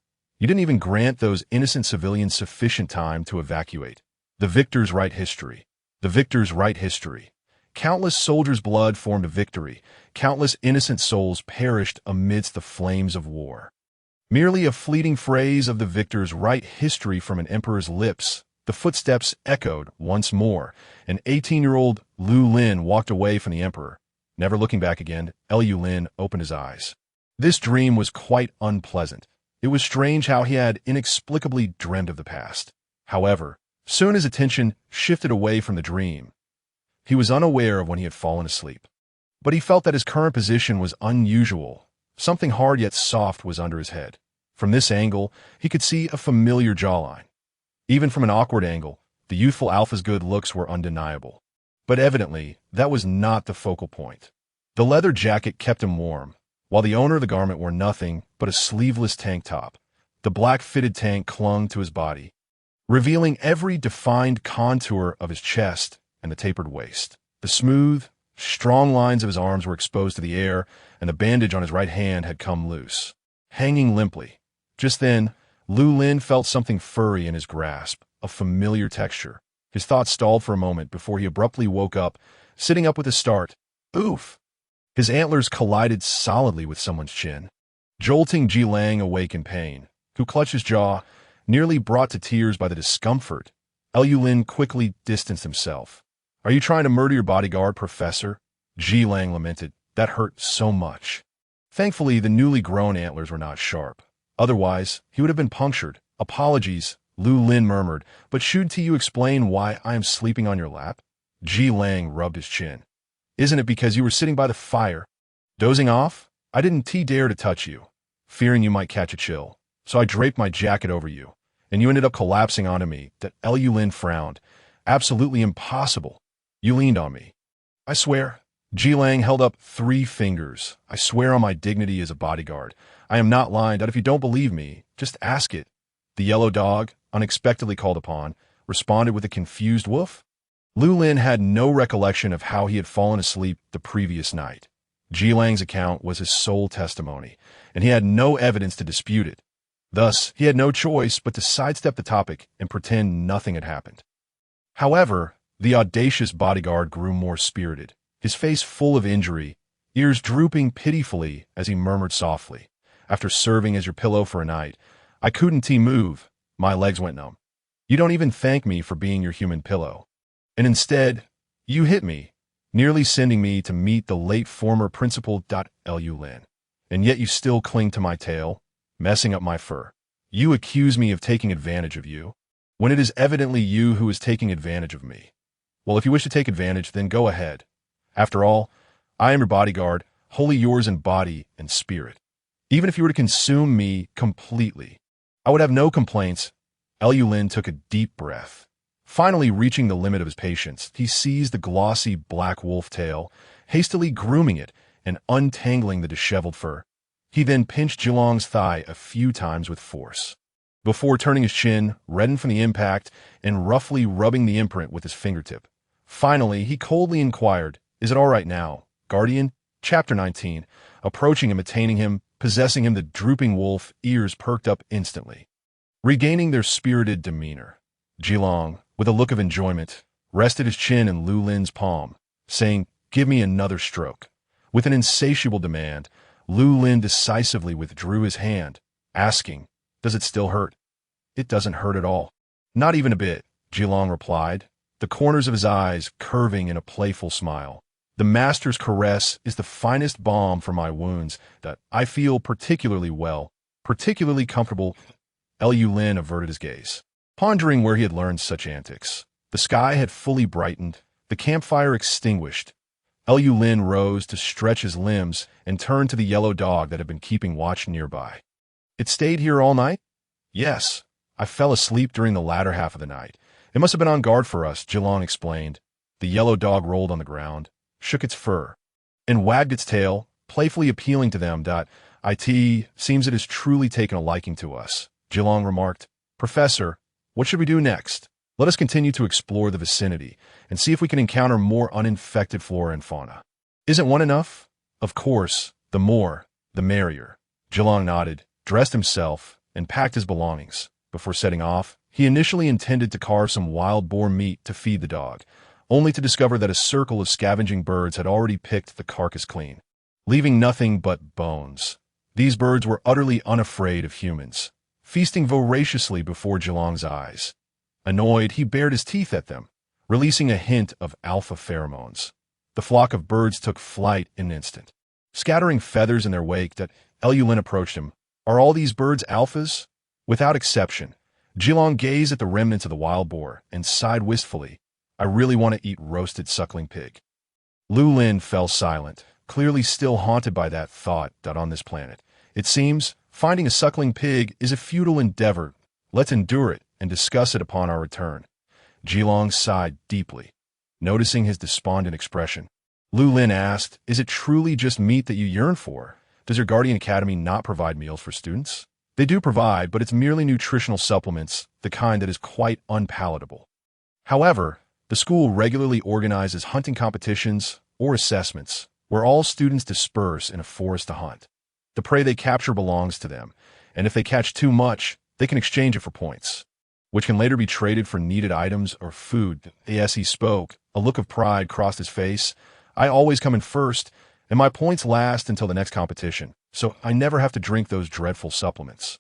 You didn't even grant those innocent civilians sufficient time to evacuate. The victors write history. The victors write history. Countless soldiers' blood formed a victory. Countless innocent souls perished amidst the flames of war. Merely a fleeting phrase of the victors write history from an emperor's lips. The footsteps echoed once more, and 18-year-old Lu Lin walked away from the emperor. Never looking back again, Lu Lin opened his eyes. This dream was quite unpleasant. It was strange how he had inexplicably dreamed of the past. However, soon his attention shifted away from the dream. He was unaware of when he had fallen asleep. But he felt that his current position was unusual. Something hard yet soft was under his head. From this angle, he could see a familiar jawline. Even from an awkward angle, the youthful alpha's good looks were undeniable. But evidently, that was not the focal point. The leather jacket kept him warm, while the owner of the garment wore nothing but a sleeveless tank top. The black fitted tank clung to his body, revealing every defined contour of his chest and the tapered waist. The smooth, strong lines of his arms were exposed to the air, and the bandage on his right hand had come loose, hanging limply. Just then, Lu Lin felt something furry in his grasp, a familiar texture. His thoughts stalled for a moment before he abruptly woke up, sitting up with a start. Oof! His antlers collided solidly with someone's chin, jolting Ji Lang awake in pain. who clutched his jaw, nearly brought to tears by the discomfort. Lu Lin quickly distanced himself. "Are you trying to murder your bodyguard, Professor?" Ji Lang lamented. "That hurt so much." Thankfully, the newly grown antlers were not sharp. Otherwise, he would have been punctured. "Apologies," Lu Lin murmured, "but shouldn't you explain why I am sleeping on your lap?" Ji Lang rubbed his chin. "Isn't it because you were sitting by the fire, dozing off? I didn't dare to touch you, fearing you might catch a chill. So I draped my jacket over you, and you ended up collapsing onto me." That Lu Lin frowned. "Absolutely impossible. You leaned on me." "I swear." Ji Lang held up 3 fingers. "I swear on my dignity as a bodyguard. I am not lying. That if you don't believe me, just ask it." The yellow dog, unexpectedly called upon, responded with a confused woof. Lu Lin had no recollection of how he had fallen asleep the previous night. Ji Lang's account was his sole testimony, and he had no evidence to dispute it. Thus, he had no choice but to sidestep the topic and pretend nothing had happened. However, the audacious bodyguard grew more spirited, his face full of injury, ears drooping pitifully as he murmured softly, "After serving as your pillow for a night, I couldn't move. My legs went numb. You don't even thank me for being your human pillow. And instead, you hit me, nearly sending me to meet the late former principal. Lu Lin. And yet you still cling to my tail, messing up my fur. You accuse me of taking advantage of you, when it is evidently you who is taking advantage of me. Well, if you wish to take advantage, then go ahead. After all, I am your bodyguard, wholly yours in body and spirit. Even if you were to consume me completely, I would have no complaints." Lu Lin took a deep breath. Finally reaching the limit of his patience, he seized the glossy black wolf tail, hastily grooming it and untangling the disheveled fur. He then pinched Jilong's thigh a few times with force, before turning his chin, reddened from the impact, and roughly rubbing the imprint with his fingertip. Finally, he coldly inquired, "Is it all right now, Guardian?" Chapter 19. Approaching him, attaining him, possessing him, the drooping wolf ears perked up instantly. Regaining their spirited demeanor, Jilong, with a look of enjoyment, rested his chin in Lu Lin's palm, saying, "Give me another stroke." With an insatiable demand, Lu Lin decisively withdrew his hand, asking, "Does it still hurt?" "It doesn't hurt at all." "Not even a bit," Jilong replied, the corners of his eyes curving in a playful smile. "The master's caress is the finest balm for my wounds. That I feel particularly well, particularly comfortable." Lu Lin averted his gaze, pondering where he had learned such antics. The sky had fully brightened, the campfire extinguished. Lu Lin rose to stretch his limbs and turned to the yellow dog that had been keeping watch nearby. "It stayed here all night?" "Yes. I fell asleep during the latter half of the night. It must have been on guard for us," Jilong explained. The yellow dog rolled on the ground, shook its fur, and wagged its tail, playfully appealing to them. "It seems it has truly taken a liking to us," Jilong remarked. "Professor, what should we do next? Let us continue to explore the vicinity and see if we can encounter more uninfected flora and fauna." "Isn't one enough?" "Of course, the more, the merrier." Jilong nodded, dressed himself, and packed his belongings. Before setting off, he initially intended to carve some wild boar meat to feed the dog, only to discover that a circle of scavenging birds had already picked the carcass clean, leaving nothing but bones. These birds were utterly unafraid of humans, feasting voraciously before Jilong's eyes. Annoyed, he bared his teeth at them, releasing a hint of alpha pheromones. The flock of birds took flight in an instant, scattering feathers in their wake. Lu Lin approached him. "Are all these birds alphas?" "Without exception." Jilong gazed at the remnants of the wild boar and sighed wistfully. "I really want to eat roasted suckling pig." Lu Lin fell silent, clearly still haunted by that thought. On this planet, it seems, finding a suckling pig is a futile endeavor. Let's endure it and discuss it upon our return. Jilong sighed deeply, noticing his despondent expression. Lu Lin asked, "Is it truly just meat that you yearn for? Does your Guardian Academy not provide meals for students?" "They do provide, but it's merely nutritional supplements, the kind that is quite unpalatable. However, the school regularly organizes hunting competitions or assessments, where all students disperse in a forest to hunt. The prey they capture belongs to them, and if they catch too much, they can exchange it for points, which can later be traded for needed items or food." As he spoke, a look of pride crossed his face. "I always come in first, and my points last until the next competition, so I never have to drink those dreadful supplements."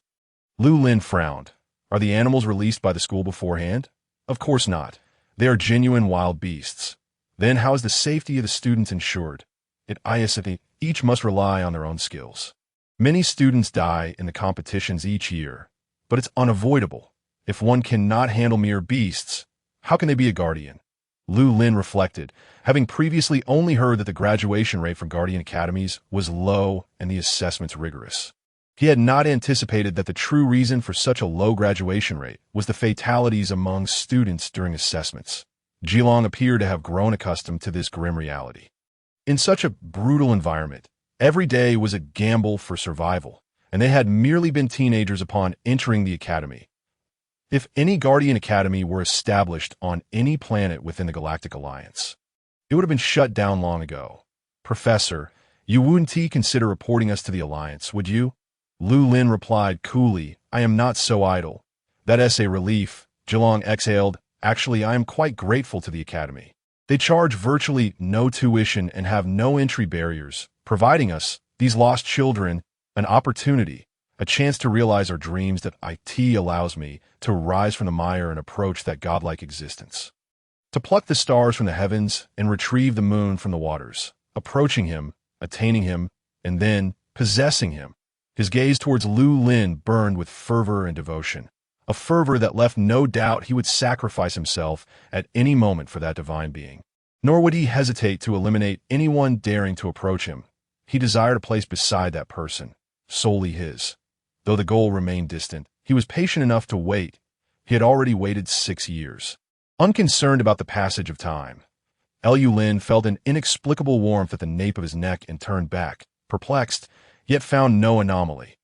Lu Lin frowned. Are the animals released by the school beforehand? Of course not. They are genuine wild beasts. Then how is the safety of the students ensured? At ISFE, each must rely on their own skills. Many students die in the competitions each year, but it's unavoidable. If one cannot handle mere beasts, how can they be a guardian? Lu Lin reflected, having previously only heard that the graduation rate for guardian academies was low and the assessments rigorous. He had not anticipated that the true reason for such a low graduation rate was the fatalities among students during assessments. Jilong appeared to have grown accustomed to this grim reality. In such a brutal environment, every day was a gamble for survival, and they had merely been teenagers upon entering the academy. If any Guardian Academy were established on any planet within the Galactic Alliance, it would have been shut down long ago. Professor, you wouldn't consider reporting us to the Alliance, would you? Lu Lin replied coolly, I am not so idle. That's a relief, Jilong exhaled. Actually, I am quite grateful to the Academy. They charge virtually no tuition and have no entry barriers, providing us, these lost children, an opportunity, a chance to realize our dreams that IT allows me to rise from the mire and approach that godlike existence. To pluck the stars from the heavens and retrieve the moon from the waters, approaching him, attaining him, and then possessing him. His gaze towards Lu Lin burned with fervor and devotion, a fervor that left no doubt he would sacrifice himself at any moment for that divine being. Nor would he hesitate to eliminate anyone daring to approach him. He desired a place beside that person, solely his. Though the goal remained distant, he was patient enough to wait. He had already waited 6 years. Unconcerned about the passage of time, Lu Lin felt an inexplicable warmth at the nape of his neck and turned back, perplexed, yet found no anomaly.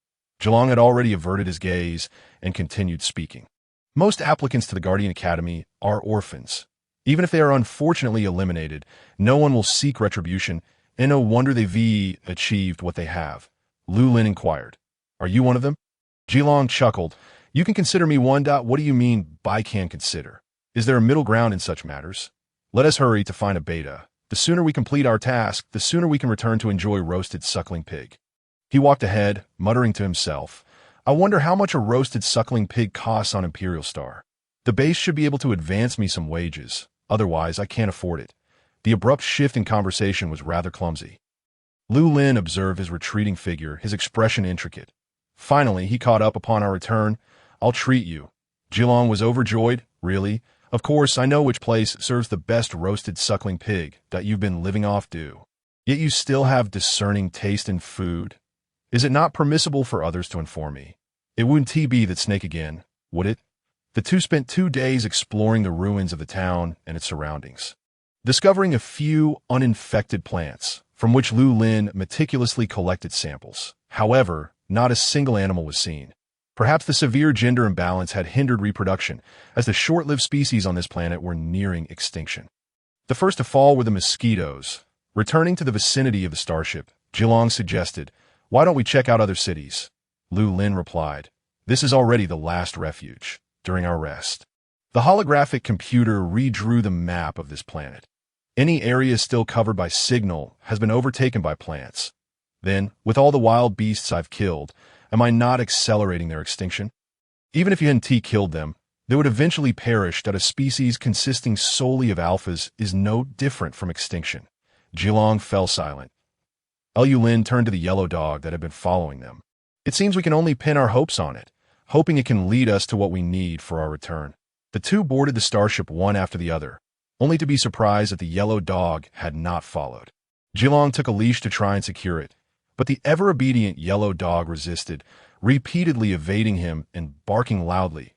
Jilong had already averted his gaze and continued speaking. Most applicants to the Guardian Academy are orphans. Even if they are unfortunately eliminated, no one will seek retribution, and no wonder they've achieved what they have. Lu Lin inquired, Are you one of them? Jilong chuckled. You can consider me one. What do you mean by can consider? Is there a middle ground in such matters? Let us hurry to find a beta. The sooner we complete our task, the sooner we can return to enjoy roasted suckling pig. He walked ahead, muttering to himself, I wonder how much a roasted suckling pig costs on Imperial Star. The base should be able to advance me some wages. Otherwise, I can't afford it. The abrupt shift in conversation was rather clumsy. Lu Lin observed his retreating figure, his expression intricate. Finally, he caught up upon our return. I'll treat you. Jilong was overjoyed. Really? Of course, I know which place serves the best roasted suckling pig that you've been living off due. Yet you still have discerning taste in food. Is it not permissible for others to inform me? It wouldn't be that snake again, would it? The two spent 2 days exploring the ruins of the town and its surroundings, discovering a few uninfected plants, from which Lu Lin meticulously collected samples. However, not a single animal was seen. Perhaps the severe gender imbalance had hindered reproduction, as the short-lived species on this planet were nearing extinction. The first to fall were the mosquitoes. Returning to the vicinity of the starship, Jilong suggested, Why don't we check out other cities? Lu Lin replied, This is already the last refuge. During our rest, the holographic computer redrew the map of this planet. Any area still covered by signal has been overtaken by plants. Then, with all the wild beasts I've killed, am I not accelerating their extinction? Even if you hadn't killed them, they would eventually perish. That a species consisting solely of alphas is no different from extinction. Jilong fell silent. Lu Lin turned to the yellow dog that had been following them. It seems we can only pin our hopes on it, hoping it can lead us to what we need for our return. The two boarded the starship one after the other, only to be surprised that the yellow dog had not followed. Jilong took a leash to try and secure it, but the ever-obedient yellow dog resisted, repeatedly evading him and barking loudly.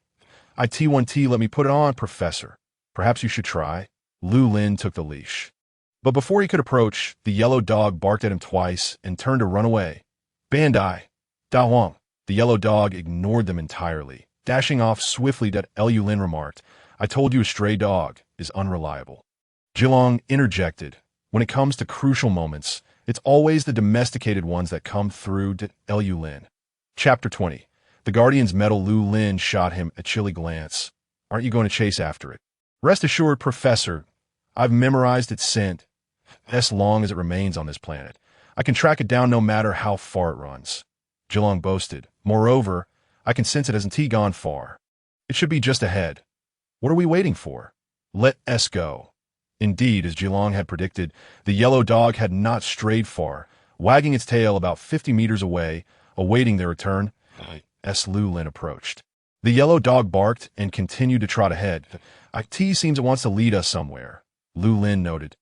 It1T, let me put it on, Professor. Perhaps you should try. Lu Lin took the leash. But before he could approach, the yellow dog barked at him twice and turned to run away. Bandai, Da Huang. The yellow dog ignored them entirely, dashing off swiftly. That Lu Lin remarked, I told you a stray dog is unreliable. Jilong interjected, When it comes to crucial moments, it's always the domesticated ones that come through. Lu Lin. Chapter 20. The Guardian's metal. Lu Lin shot him a chilly glance. Aren't you going to chase after it? Rest assured, Professor, I've memorized its scent. As long as it remains on this planet, I can track it down no matter how far it runs. Jilong boasted. Moreover, I can sense it hasn't gone far. It should be just ahead. What are we waiting for? Let us go. Indeed, as Jilong had predicted, the yellow dog had not strayed far, wagging its tail about 50 meters away, awaiting their return. As Lu Lin approached. The yellow dog barked and continued to trot ahead. It seems it wants to lead us somewhere, Lu Lin noted.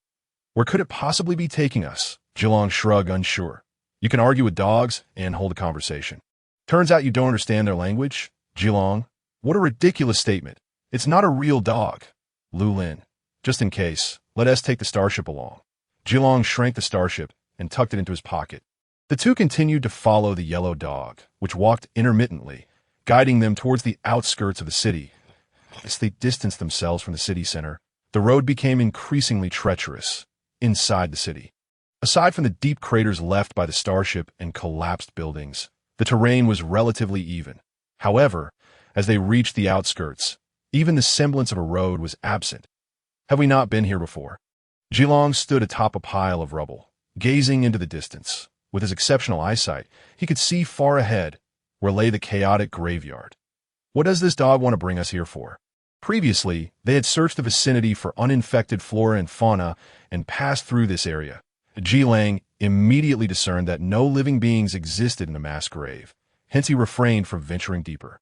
Where could it possibly be taking us? Jilong shrugged, unsure. You can argue with dogs and hold a conversation. Turns out you don't understand their language? Jilong. What a ridiculous statement. It's not a real dog. Lu Lin. Just in case, let us take the starship along. Jilong shrank the starship and tucked it into his pocket. The two continued to follow the yellow dog, which walked intermittently, guiding them towards the outskirts of the city. As they distanced themselves from the city center, the road became increasingly treacherous inside the city. Aside from the deep craters left by the starship and collapsed buildings, the terrain was relatively even. However, as they reached the outskirts, even the semblance of a road was absent. Have we not been here before? Jilong stood atop a pile of rubble, gazing into the distance. With his exceptional eyesight, he could see far ahead, where lay the chaotic graveyard. What does this dog want to bring us here for? Previously, they had searched the vicinity for uninfected flora and fauna and passed through this area. Jilong immediately discerned that no living beings existed in the mass grave, hence he refrained from venturing deeper.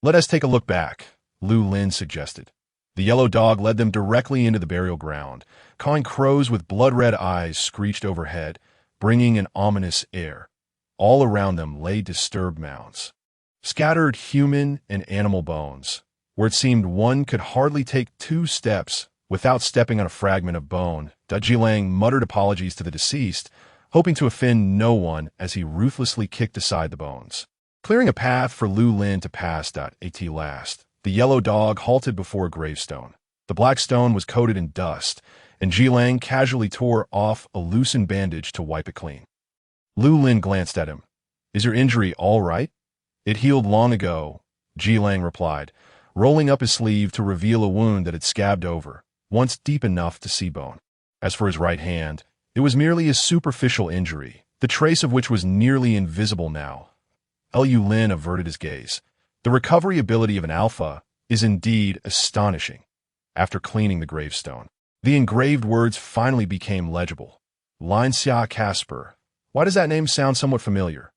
Let us take a look back, Lu Lin suggested. The yellow dog led them directly into the burial ground, cawing crows with blood-red eyes screeched overhead, bringing an ominous air. All around them lay disturbed mounds, scattered human and animal bones, where it seemed one could hardly take 2 steps without stepping on a fragment of bone. Jilong muttered apologies to the deceased, hoping to offend no one as he ruthlessly kicked aside the bones. Clearing a path for Lu Lin to pass. At last, the yellow dog halted before a gravestone. The black stone was coated in dust, and Jilong casually tore off a loosened bandage to wipe it clean. Lu Lin glanced at him. Is your injury all right? It healed long ago, Jilong replied, rolling up his sleeve to reveal a wound that had scabbed over, once deep enough to see bone. As for his right hand, it was merely a superficial injury, the trace of which was nearly invisible now. Lu Lin averted his gaze. The recovery ability of an alpha is indeed astonishing. After cleaning the gravestone, the engraved words finally became legible. Lin Xia Casper. Why does that name sound somewhat familiar?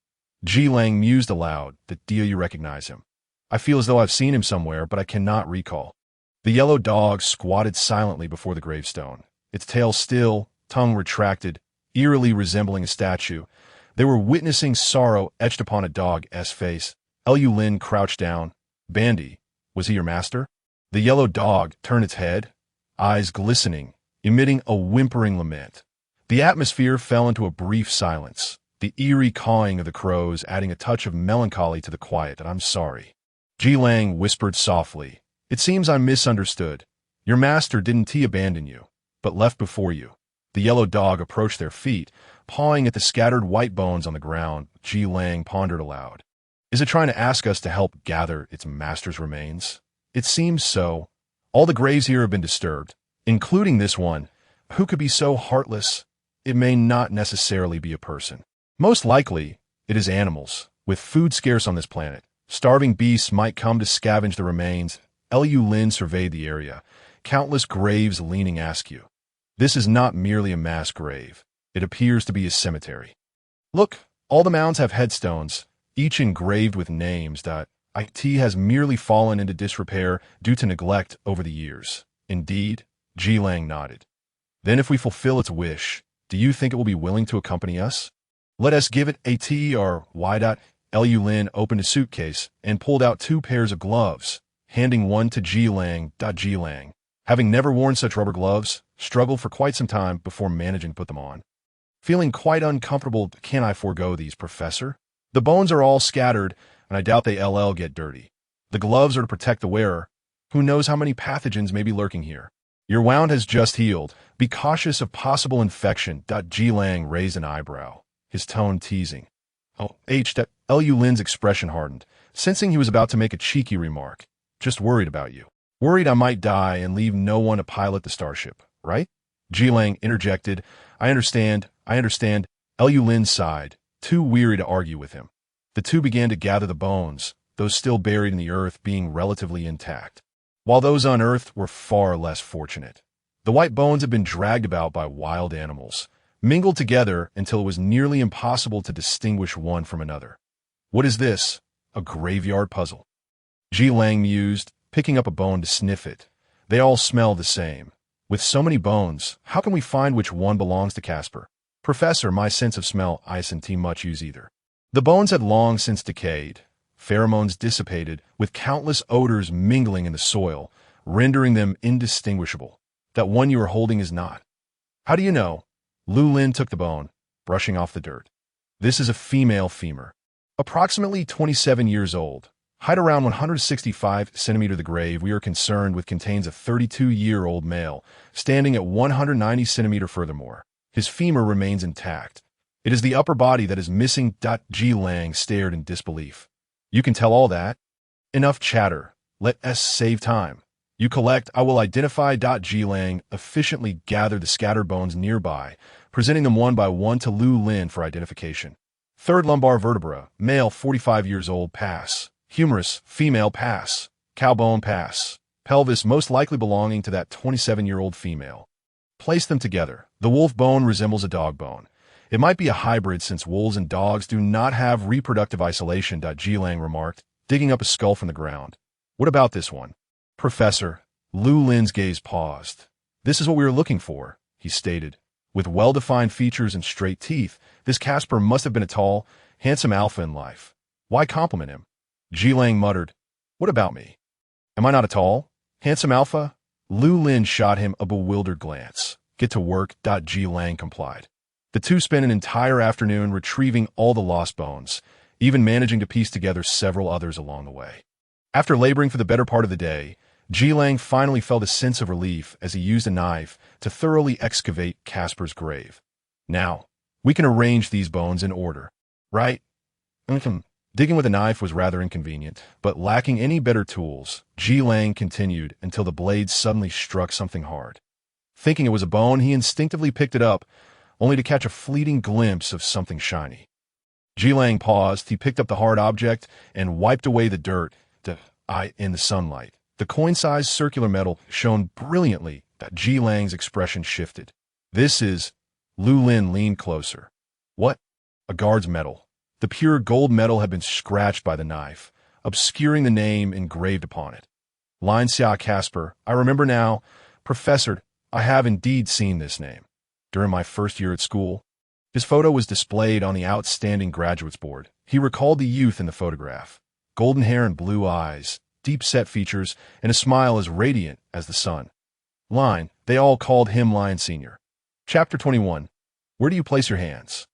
Jilong mused aloud. Do you recognize him? I feel as though I've seen him somewhere, but I cannot recall. The yellow dog squatted silently before the gravestone, its tail still, tongue retracted, eerily resembling a statue. They were witnessing sorrow etched upon a dog's face. Lu Lin crouched down. Bandy, was he your master? The yellow dog turned its head, eyes glistening, emitting a whimpering lament. The atmosphere fell into a brief silence, the eerie cawing of the crows adding a touch of melancholy to the quiet. I'm sorry. Jilong whispered softly. It seems I'm misunderstood. Your master didn't abandon you, but left before you. The yellow dog approached their feet, pawing at the scattered white bones on the ground. Jilong pondered aloud. Is it trying to ask us to help gather its master's remains? It seems so. All the graves here have been disturbed, including this one. Who could be so heartless? It may not necessarily be a person. Most likely, it is animals. With food scarce on this planet, starving beasts might come to scavenge the remains. Lu Lin surveyed the area, countless graves leaning askew. This is not merely a mass grave. It appears to be a cemetery. Look, all the mounds have headstones, each engraved with names. It has merely fallen into disrepair due to neglect over the years. Indeed, Jilong nodded. Then if we fulfill its wish, do you think it will be willing to accompany us? Let us give it a T or Y. Lu Lin opened a suitcase and pulled out 2 pairs of gloves, handing one to Jilong. Jilong, having never worn such rubber gloves, struggled for quite some time before managing to put them on. Feeling quite uncomfortable. Can I forego these, Professor? The bones are all scattered, and I doubt they get dirty. The gloves are to protect the wearer. Who knows how many pathogens may be lurking here? Your wound has just healed. Be cautious of possible infection. Jilong raised an eyebrow, his tone teasing. Lu Lin's expression hardened, sensing he was about to make a cheeky remark. Just worried about you. Worried I might die and leave no one to pilot the starship, right? Jilong interjected. I understand. Lu Lin sighed, too weary to argue with him. The two began to gather the bones, those still buried in the earth being relatively intact, while those unearthed were far less fortunate. The white bones had been dragged about by wild animals, mingled together until it was nearly impossible to distinguish one from another. What is this? A graveyard puzzle? Ji Lang mused, picking up a bone to sniff it. They all smell the same. With so many bones, how can we find which one belongs to Casper? Professor, my sense of smell isn't much use either. The bones had long since decayed. Pheromones dissipated, with countless odors mingling in the soil, rendering them indistinguishable. That one you are holding is not. How do you know? Lu Lin took the bone, brushing off the dirt. This is a female femur. Approximately 27 years old. Height around 165 centimeters. The grave we are concerned with contains a 32-year-old male, standing at 190 centimeters. Furthermore, his femur remains intact. It is the upper body that is missing. Ji Lang stared in disbelief. You can tell all that? Enough chatter. Let us save time. You collect, I will identify. Ji Lang efficiently gathered the scattered bones nearby, presenting them one by one to Lu Lin for identification. Third lumbar vertebra, male 45 years old, pass. Humerus, female, pass. Cowbone, pass. Pelvis most likely belonging to that 27-year-old female. Place them together. The wolf bone resembles a dog bone. It might be a hybrid since wolves and dogs do not have reproductive isolation. Ji Lang remarked, digging up a skull from the ground. What about this one? Professor, Lu Lin's gaze paused. This is what we were looking for, he stated. With well-defined features and straight teeth, this Casper must have been a tall, handsome alpha in life. Why compliment him? Ji Lang muttered, what about me? Am I not a tall, handsome alpha? Lu Lin shot him a bewildered glance. Get to work. Ji Lang complied. The two spent an entire afternoon retrieving all the lost bones, even managing to piece together several others along the way. After laboring for the better part of the day, Ji Lang finally felt a sense of relief as he used a knife to thoroughly excavate Casper's grave. Now, we can arrange these bones in order, right? Digging with a knife was rather inconvenient, but lacking any better tools, Ji Lang continued until the blade suddenly struck something hard. Thinking it was a bone, he instinctively picked it up, only to catch a fleeting glimpse of something shiny. Ji Lang paused, he picked up the hard object and wiped away the dirt in the sunlight. The coin-sized circular metal shone brilliantly. Ji Lang's expression shifted. This is... Lu Lin leaned closer. What? A guard's medal. The pure gold metal had been scratched by the knife, obscuring the name engraved upon it. Lin Xia Casper, I remember now. Professor, I have indeed seen this name. During my first year at school, his photo was displayed on the outstanding graduates board. He recalled the youth in the photograph. Golden hair and blue eyes, deep-set features, and a smile as radiant as the sun. Lin, they all called him Lin Sr. Chapter 21. Where do you place your hands?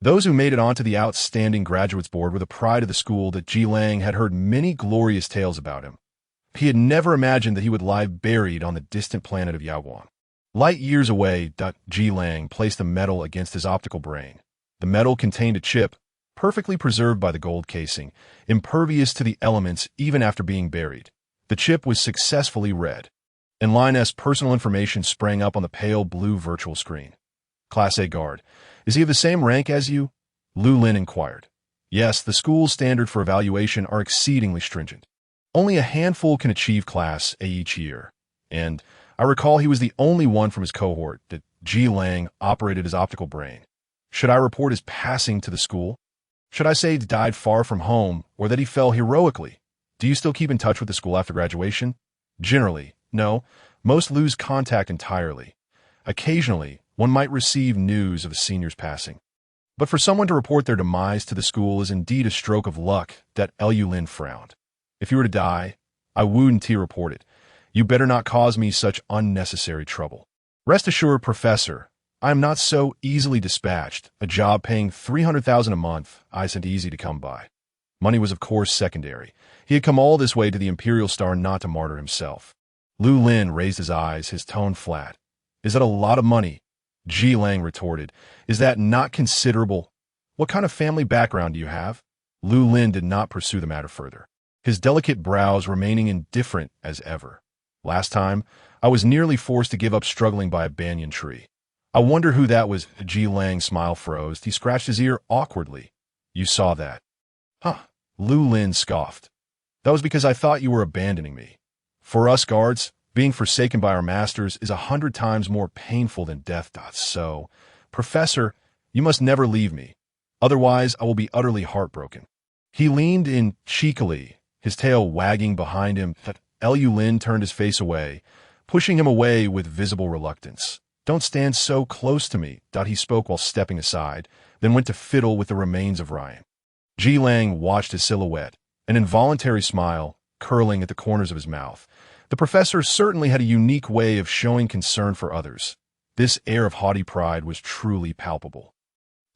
Those who made it onto the outstanding graduates board were the pride of the school. Ji Lang had heard many glorious tales about him. He had never imagined that he would lie buried on the distant planet of Yaguan. Light years away, Ji Lang placed the metal against his optical brain. The metal contained a chip, perfectly preserved by the gold casing, impervious to the elements even after being buried. The chip was successfully read, and Lin's personal information sprang up on the pale blue virtual screen. Class A guard. Is he of the same rank as you? Lu Lin inquired. Yes, the school's standards for evaluation are exceedingly stringent. Only a handful can achieve Class A each year, and I recall he was the only one from his cohort that Ji Lang operated his optical brain. Should I report his passing to the school? Should I say he died far from home, or that he fell heroically? Do you still keep in touch with the school after graduation? Generally, no. Most lose contact entirely. Occasionally, one might receive news of a senior's passing. But for someone to report their demise to the school is indeed a stroke of luck. Lu Lin frowned. If you were to die, I wouldn't report it. You better not cause me such unnecessary trouble. Rest assured, Professor, I am not so easily dispatched. A job paying $300,000 a month isn't easy to come by. Money was of course secondary. He had come all this way to the Imperial Star not to martyr himself. Lu Lin raised his eyes, his tone flat. Is that a lot of money? Ji Lang retorted. Is that not considerable? What kind of family background do you have? Lu Lin did not pursue the matter further, his delicate brows remaining indifferent as ever. Last time, I was nearly forced to give up struggling by a banyan tree. I wonder who that was. Ji Lang's smile froze. He scratched his ear awkwardly. You saw that. Huh. Lu Lin scoffed. That was because I thought you were abandoning me. For us guards, being forsaken by our masters is 100 times more painful than death. So, Professor, you must never leave me. Otherwise, I will be utterly heartbroken. He leaned in cheekily, his tail wagging behind him. Lu Lin turned his face away, pushing him away with visible reluctance. Don't stand so close to me, he spoke while stepping aside, then went to fiddle with the remains of Ryan. Ji Lang watched his silhouette, an involuntary smile curling at the corners of his mouth. The professor certainly had a unique way of showing concern for others. This air of haughty pride was truly palpable.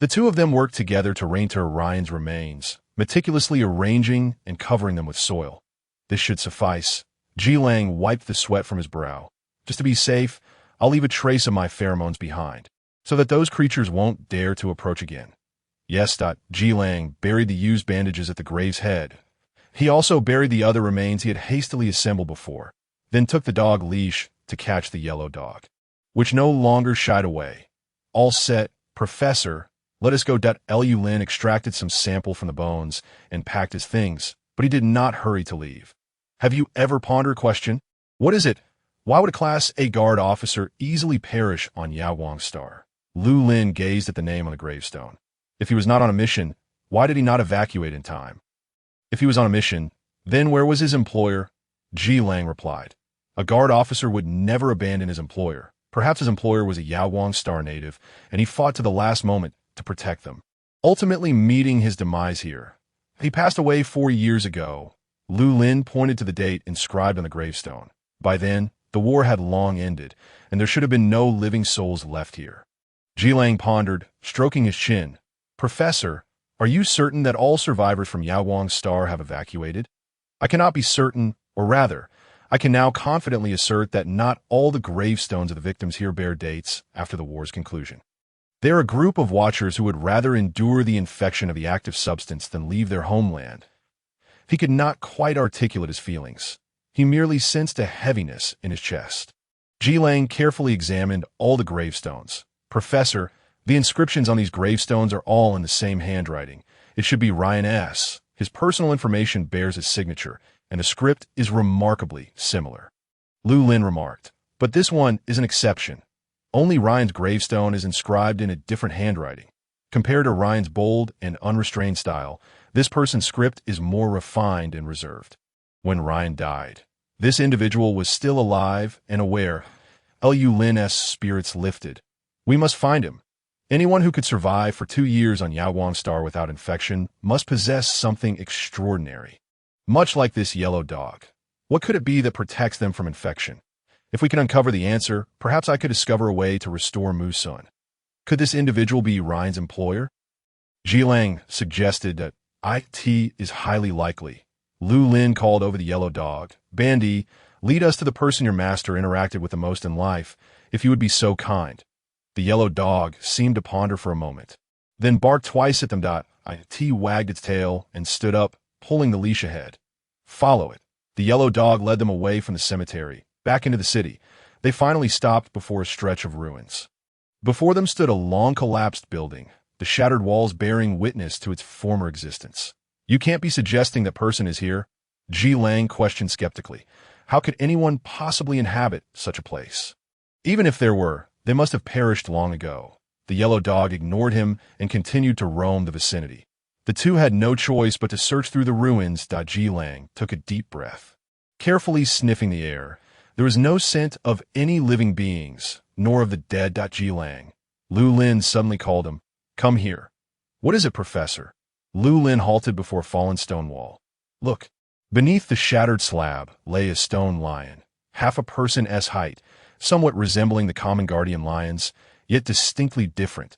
The two of them worked together to reinter Ryan's remains, meticulously arranging and covering them with soil. This should suffice. Ji Lang wiped the sweat from his brow. Just to be safe, I'll leave a trace of my pheromones behind, so that those creatures won't dare to approach again. Yes. Ji Lang buried the used bandages at the grave's head. He also buried the other remains he had hastily assembled before, then took the dog leash to catch the yellow dog, which no longer shied away. All set, Professor, let us go. Lu Lin extracted some sample from the bones and packed his things, but he did not hurry to leave. Have you ever pondered a question? What is it? Why would a Class A guard officer easily perish on Yaowang Star? Lu Lin gazed at the name on the gravestone. If he was not on a mission, why did he not evacuate in time? If he was on a mission, then where was his employer? Ji Lang replied. A guard officer would never abandon his employer. Perhaps his employer was a Yaowang Star native, and he fought to the last moment to protect them, ultimately meeting his demise here. He passed away 4 years ago. Lu Lin pointed to the date inscribed on the gravestone. By then, the war had long ended, and there should have been no living souls left here. Ji Lang pondered, stroking his chin. Professor, are you certain that all survivors from Yaowang Star have evacuated? I cannot be certain, or rather, I can now confidently assert that not all the gravestones of the victims here bear dates after the war's conclusion. They are a group of watchers who would rather endure the infection of the active substance than leave their homeland. He could not quite articulate his feelings. He merely sensed a heaviness in his chest. Ji Lang carefully examined all the gravestones. Professor, the inscriptions on these gravestones are all in the same handwriting. It should be Ryan S. His personal information bears his signature, and the script is remarkably similar. Lu Lin remarked, but this one is an exception. Only Ryan's gravestone is inscribed in a different handwriting. Compared to Ryan's bold and unrestrained style, this person's script is more refined and reserved. When Ryan died, this individual was still alive and aware. Lu Lin's spirits lifted. We must find him. Anyone who could survive for 2 years on Yaowang Star without infection must possess something extraordinary. Much like this yellow dog. What could it be that protects them from infection? If we can uncover the answer, perhaps I could discover a way to restore Musun. Could this individual be Ryan's employer? Ji Lang suggested that it is highly likely. Lu Lin called over the yellow dog. Bandy, lead us to the person your master interacted with the most in life, if you would be so kind. The yellow dog seemed to ponder for a moment, then barked twice at them. It wagged its tail and stood up, pulling the leash ahead. Follow it. The yellow dog led them away from the cemetery, back into the city. They finally stopped before a stretch of ruins. Before them stood a long-collapsed building, the shattered walls bearing witness to its former existence. You can't be suggesting that person is here? Ji Lang questioned skeptically. How could anyone possibly inhabit such a place? Even if there were, they must have perished long ago. The yellow dog ignored him and continued to roam the vicinity. The two had no choice but to search through the ruins. Ji Lang took a deep breath. Carefully sniffing the air, there was no scent of any living beings, nor of the dead. Ji Lang. Lu Lin suddenly called him. Come here. What is it, Professor? Lu Lin halted before a fallen stone wall. Look. Beneath the shattered slab lay a stone lion, half a person's height, somewhat resembling the common guardian lions, yet distinctly different.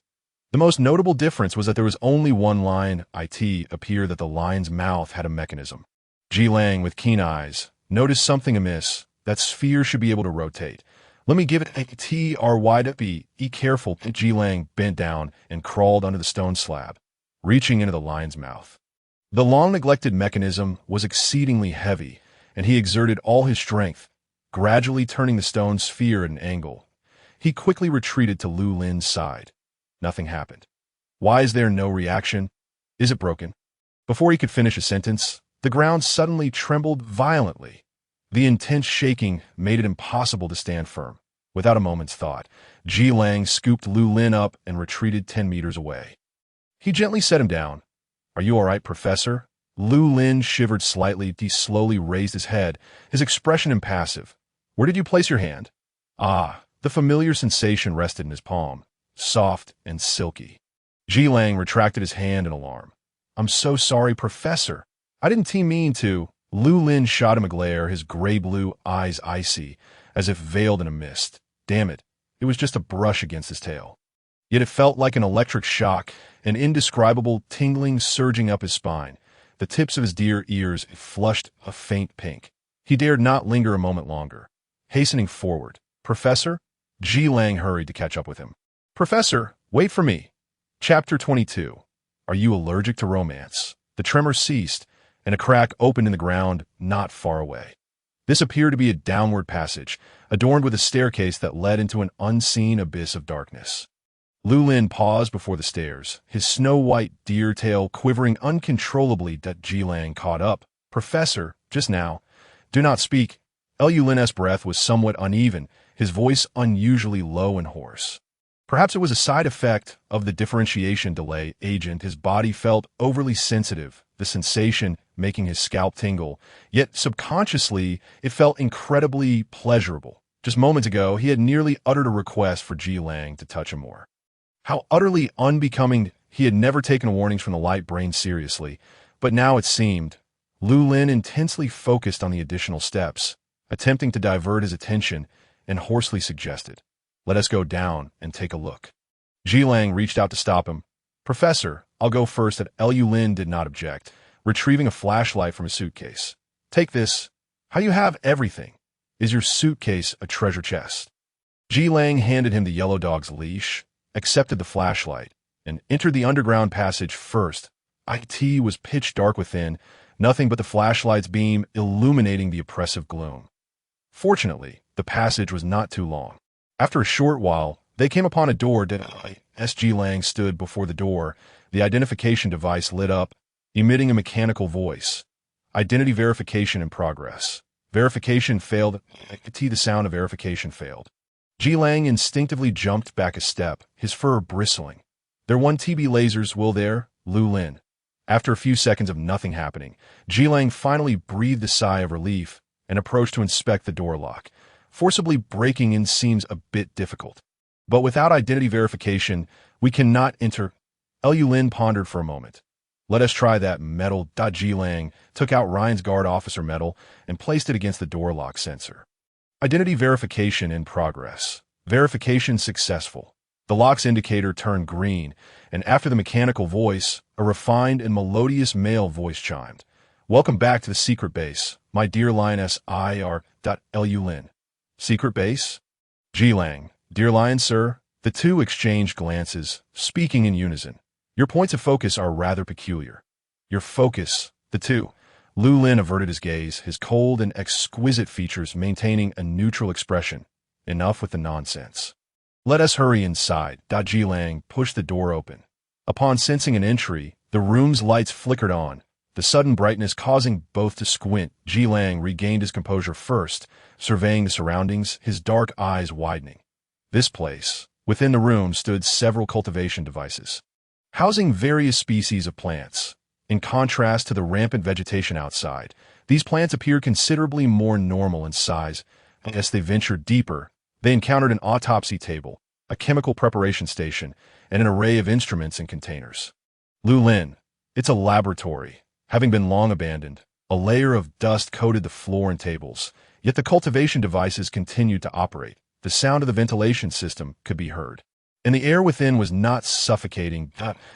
The most notable difference was that there was only one lion. It appeared that the lion's mouth had a mechanism. Ji Lang, with keen eyes, noticed something amiss. That sphere should be able to rotate. Let me give it a try. Be careful. Ji Lang bent down and crawled under the stone slab, reaching into the lion's mouth. The long-neglected mechanism was exceedingly heavy, and he exerted all his strength, gradually turning the stone sphere at an angle. He quickly retreated to Lu Lin's side. Nothing happened. Why is there no reaction? Is it broken? Before he could finish a sentence, The ground suddenly trembled violently. The intense shaking made it impossible to stand firm. Without a moment's thought, Ji Lang scooped Lu Lin up and retreated 10 meters away. He gently set him down. "Are you all right, Professor?" Lu Lin shivered slightly. He slowly raised his head, his expression impassive. "Where did you place your hand?" Ah, the familiar sensation rested in his palm, soft and silky. Ji Lang retracted his hand in alarm. "I'm so sorry, Professor. I didn't mean to." Lu Lin shot him a glare, his gray-blue eyes icy, as if veiled in a mist. Damn it, it was just a brush against his tail. Yet it felt like an electric shock, an indescribable tingling surging up his spine. The tips of his dear ears flushed a faint pink. He dared not linger a moment longer. Hastening forward, "Professor?" Ji Lang hurried to catch up with him. "Professor, wait for me." Chapter 22. Are you allergic to romance? The tremor ceased, and a crack opened in the ground not far away. This appeared to be a downward passage, adorned with a staircase that led into an unseen abyss of darkness. Lu Lin paused before the stairs, his snow-white deer tail quivering uncontrollably. Ji Lang caught up. "Professor, just now." "Do not speak." Lu Lin's breath was somewhat uneven, his voice unusually low and hoarse. Perhaps it was a side effect of the differentiation delay agent. His body felt overly sensitive, the sensation making his scalp tingle, yet subconsciously it felt incredibly pleasurable. Just moments ago, he had nearly uttered a request for Ji Lang to touch him more. How utterly unbecoming. He had never taken warnings from the light brain seriously, but now it seemed. Lu Lin intensely focused on the additional steps, attempting to divert his attention, and hoarsely suggested, "Let us go down and take a look." Ji Lang reached out to stop him. "Professor, I'll go first." Lu Lin did not object, retrieving a flashlight from his suitcase. "Take this. How you have everything? Is your suitcase a treasure chest?" Ji Lang handed him the yellow dog's leash, accepted the flashlight, and entered the underground passage first. It was pitch dark within, nothing but the flashlight's beam illuminating the oppressive gloom. Fortunately, the passage was not too long. After a short while, they came upon a door. Ji Lang stood before the door, the identification device lit up, emitting a mechanical voice. "Identity verification in progress. Verification failed." The sound of verification failed. Ji Lang instinctively jumped back a step, his fur bristling. "There 1 TB lasers, will there, Lu Lin?" After a few seconds of nothing happening, Ji Lang finally breathed a sigh of relief and approached to inspect the door lock. Forcibly breaking in seems a bit difficult. "But without identity verification, we cannot enter." Lu Lin pondered for a moment. "Let us try that metal." Ji Lang took out Ryan's guard officer medal and placed it against the door lock sensor. Identity verification in progress. Verification successful. The lock's indicator turned green, and after the mechanical voice, a refined and melodious male voice chimed. "Welcome back to the secret base, my dear Lioness IR. Lu Lin." "Secret base?" Ji Lang. "Dear Lion, sir." The two exchanged glances, speaking in unison. "Your points of focus are rather peculiar." "Your focus." The two. Lu Lin averted his gaze, his cold and exquisite features maintaining a neutral expression. Enough with the nonsense. "Let us hurry inside." Ji Lang pushed the door open. Upon sensing an entry, the room's lights flickered on, the sudden brightness causing both to squint. Ji Lang regained his composure first, surveying the surroundings, his dark eyes widening. This place. Within the room stood several cultivation devices, housing various species of plants. In contrast to the rampant vegetation outside, these plants appeared considerably more normal in size. As they ventured deeper, they encountered an autopsy table, a chemical preparation station, and an array of instruments and containers. "Lu Lin, it's a laboratory." Having been long abandoned, a layer of dust coated the floor and tables, yet the cultivation devices continued to operate. The sound of the ventilation system could be heard, and the air within was not suffocating.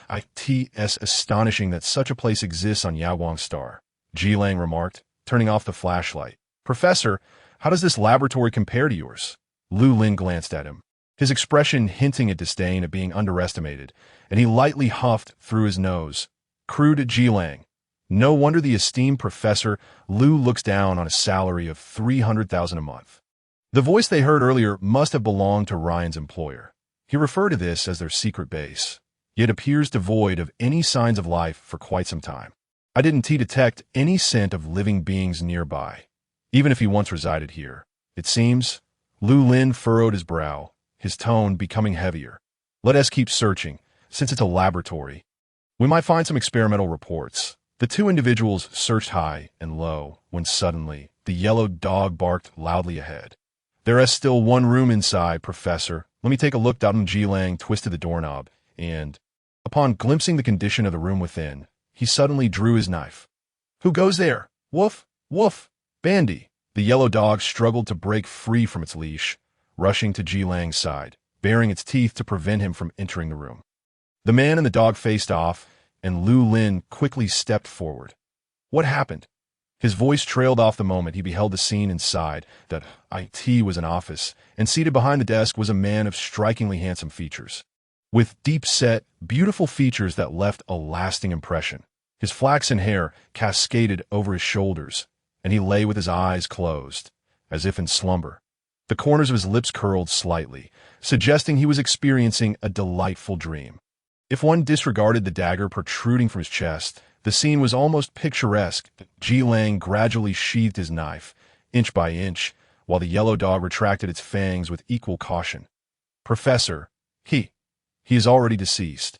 It's astonishing that such a place exists on Yaoguang Star, Ji Lang remarked, turning off the flashlight. "Professor, how does this laboratory compare to yours?" Lu Lin glanced at him, his expression hinting at disdain at being underestimated, and he lightly huffed through his nose. Crude Ji Lang. "No wonder the esteemed Professor Lu looks down on a salary of 300,000 a month." The voice they heard earlier must have belonged to Ryan's employer. He referred to this as their secret base, yet appears devoid of any signs of life for quite some time. I didn't detect any scent of living beings nearby, even if he once resided here. It seems. Lu Lin furrowed his brow, his tone becoming heavier. Let us keep searching, since it's a laboratory. We might find some experimental reports. The two individuals searched high and low when suddenly the yellow dog barked loudly ahead. There is still one room inside, Professor. Let me take a look. Ji Lang twisted the doorknob, and, upon glimpsing the condition of the room within, he suddenly drew his knife. Who goes there? Woof, woof, Bandy. The yellow dog struggled to break free from its leash, rushing to Ji Lang's side, baring its teeth to prevent him from entering the room. The man and the dog faced off, and Lu Lin quickly stepped forward. What happened? His voice trailed off the moment he beheld the scene inside. That IT was an office, and seated behind the desk was a man of strikingly handsome features. With deep-set, beautiful features that left a lasting impression. His flaxen hair cascaded over his shoulders, and he lay with his eyes closed, as if in slumber. The corners of his lips curled slightly, suggesting he was experiencing a delightful dream. If one disregarded the dagger protruding from his chest, the scene was almost picturesque. Ji Lang gradually sheathed his knife, inch by inch, while the yellow dog retracted its fangs with equal caution. Professor, he is already deceased,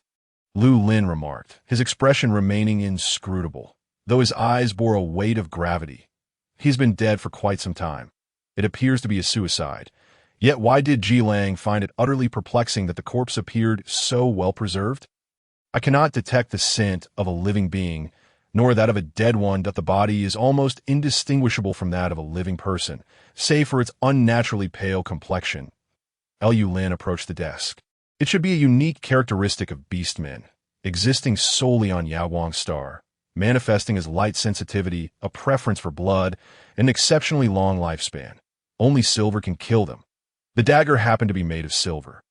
Lu Lin remarked, his expression remaining inscrutable, though his eyes bore a weight of gravity. He's been dead for quite some time. It appears to be a suicide. Yet why did Ji Lang find it utterly perplexing that the corpse appeared so well preserved? I cannot detect the scent of a living being, nor that of a dead one. That the body is almost indistinguishable from that of a living person, save for its unnaturally pale complexion. Lu Lin approached the desk. It should be a unique characteristic of beastmen, existing solely on Yaoguang Star, manifesting as light sensitivity, a preference for blood, and an exceptionally long lifespan. Only silver can kill them. The dagger happened to be made of silver.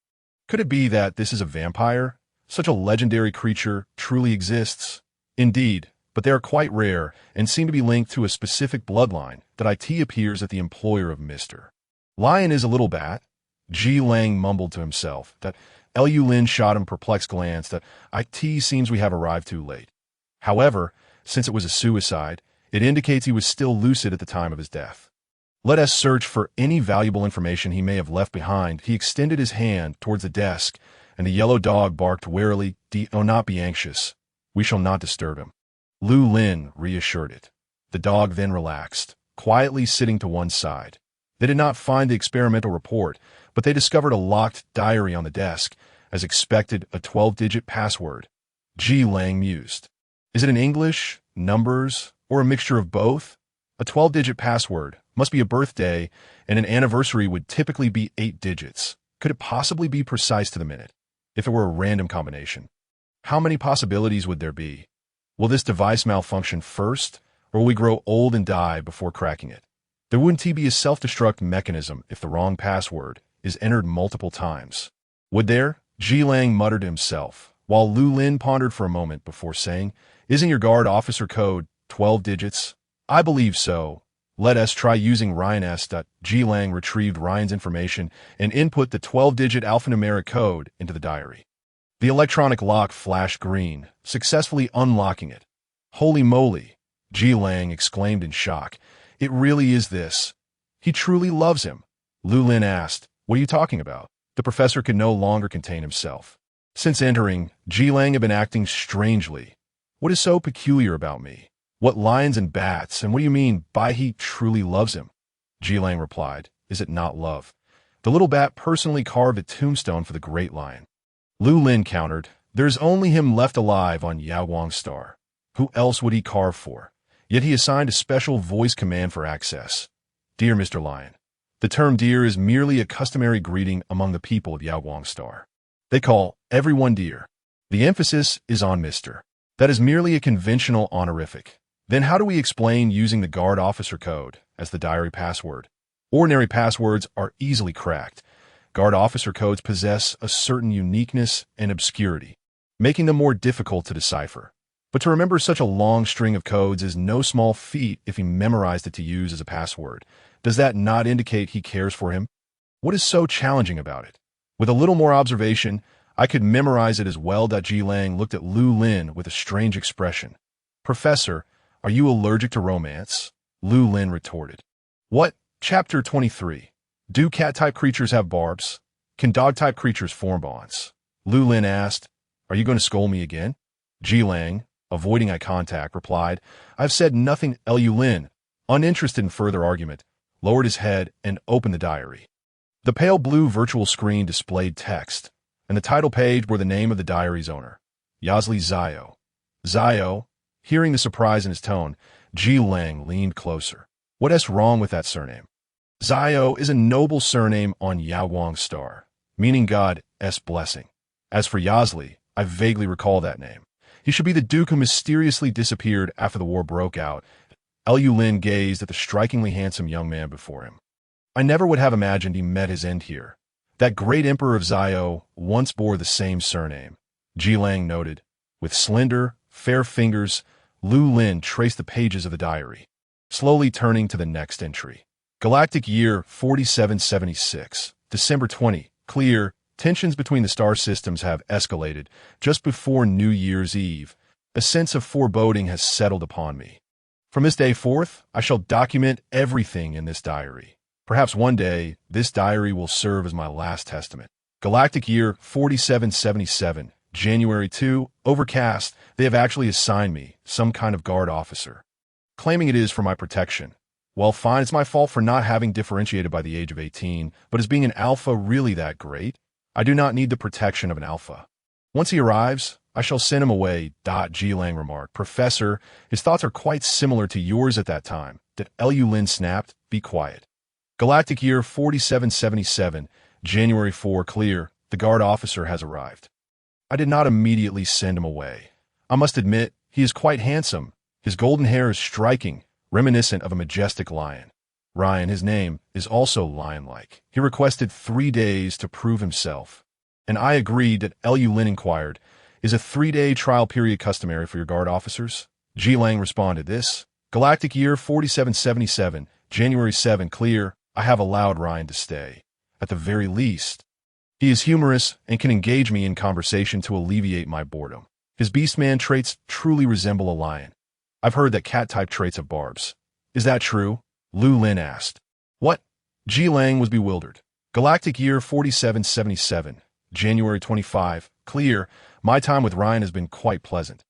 Could it be that this is a vampire? Such a legendary creature truly exists? Indeed, but they are quite rare and seem to be linked to a specific bloodline. That IT appears at the employer of Mr. Lion is a little bat. Ji Lang mumbled to himself. That Lu Lin shot him a perplexed glance. That IT seems we have arrived too late. However, since it was a suicide, it indicates he was still lucid at the time of his death. Let us search for any valuable information he may have left behind. He extended his hand towards the desk, and the yellow dog barked warily. Do not be anxious. We shall not disturb him. Lu Lin reassured it. The dog then relaxed, quietly sitting to one side. They did not find the experimental report, but they discovered a locked diary on the desk. As expected, a 12-digit password. Ji Lang mused. Is it in English, numbers, or a mixture of both? A 12-digit password must be a birthday, and an anniversary would typically be 8 digits. Could it possibly be precise to the minute, if it were a random combination? How many possibilities would there be? Will this device malfunction first, or will we grow old and die before cracking it? There wouldn't be a self-destruct mechanism if the wrong password is entered multiple times. Would there? Ji Lang muttered to himself, while Lu Lin pondered for a moment before saying, Isn't your guard officer code 12 digits? I believe so. Let us try using Ryan S. Ji Lang retrieved Ryan's information and input the 12-digit alphanumeric code into the diary. The electronic lock flashed green, successfully unlocking it. Holy moly! Ji Lang exclaimed in shock. It really is this. He truly loves him. Lu Lin asked, What are you talking about? The professor could no longer contain himself. Since entering, Ji Lang had been acting strangely. What is so peculiar about me? What lions and bats, and what do you mean by he truly loves him? Ji Lang replied, Is it not love? The little bat personally carved a tombstone for the great lion. Lu Lin countered, There's only him left alive on Yaoguang Star. Who else would he carve for? Yet he assigned a special voice command for access. Dear Mr. Lion. The term dear is merely a customary greeting among the people of Yaoguang Star. They call everyone dear. The emphasis is on Mr. That is merely a conventional honorific. Then how do we explain using the guard officer code as the diary password? Ordinary passwords are easily cracked. Guard officer codes possess a certain uniqueness and obscurity, making them more difficult to decipher. But to remember such a long string of codes is no small feat if he memorized it to use as a password. Does that not indicate he cares for him? What is so challenging about it? With a little more observation, I could memorize it as well. Ji Lang looked at Lu Lin with a strange expression. Professor, are you allergic to romance? Lu Lin retorted. What? Chapter 23. Do cat-type creatures have barbs? Can dog-type creatures form bonds? Lu Lin asked. Are you going to scold me again? Ji Lang, avoiding eye contact, replied, I've said nothing. Lu Lin, uninterested in further argument, lowered his head and opened the diary. The pale blue virtual screen displayed text, and the title page bore the name of the diary's owner, Yazli Zio. Zio, hearing the surprise in his tone, Ji Lang leaned closer. What's wrong with that surname? Zio is a noble surname on Yaoguang's star, meaning God's blessing. As for Yazli, I vaguely recall that name. He should be the duke who mysteriously disappeared after the war broke out. Lu Lin gazed at the strikingly handsome young man before him. I never would have imagined he met his end here. That great emperor of Zio once bore the same surname, Ji Lang noted. With slender, fair fingers, Lu Lin traced the pages of the diary, slowly turning to the next entry. Galactic year 4776, December 20, clear. Tensions between the star systems have escalated. Just before New Year's Eve, a sense of foreboding has settled upon me. From this day forth, I shall document everything in this diary. Perhaps one day, this diary will serve as my last testament. Galactic year 4777, January 2, overcast. They have actually assigned me some kind of guard officer, claiming it is for my protection. Well, fine, it's my fault for not having differentiated by the age of 18, but is being an alpha really that great? I do not need the protection of an alpha. Once he arrives, I shall send him away. Ji Lang remarked. Professor, his thoughts are quite similar to yours at that time. Lu Lin snapped. Be quiet. Galactic year 4777, January 4, clear. The guard officer has arrived. I did not immediately send him away. I must admit, he is quite handsome. His golden hair is striking, reminiscent of a majestic lion. Ryan, his name, is also lion-like. He requested 3 days to prove himself, and I agreed. Lu Lin inquired, is a 3-day trial period customary for your guard officers? Ji Lang responded, this. Galactic year 4777, January 7, clear. I have allowed Ryan to stay. At the very least, he is humorous and can engage me in conversation to alleviate my boredom. His beastman traits truly resemble a lion. I've heard that cat-type traits have barbs. Is that true? Lu Lin asked. What? Ji Lang was bewildered. Galactic year 4777, January 25, clear. My time with Ryan has been quite pleasant.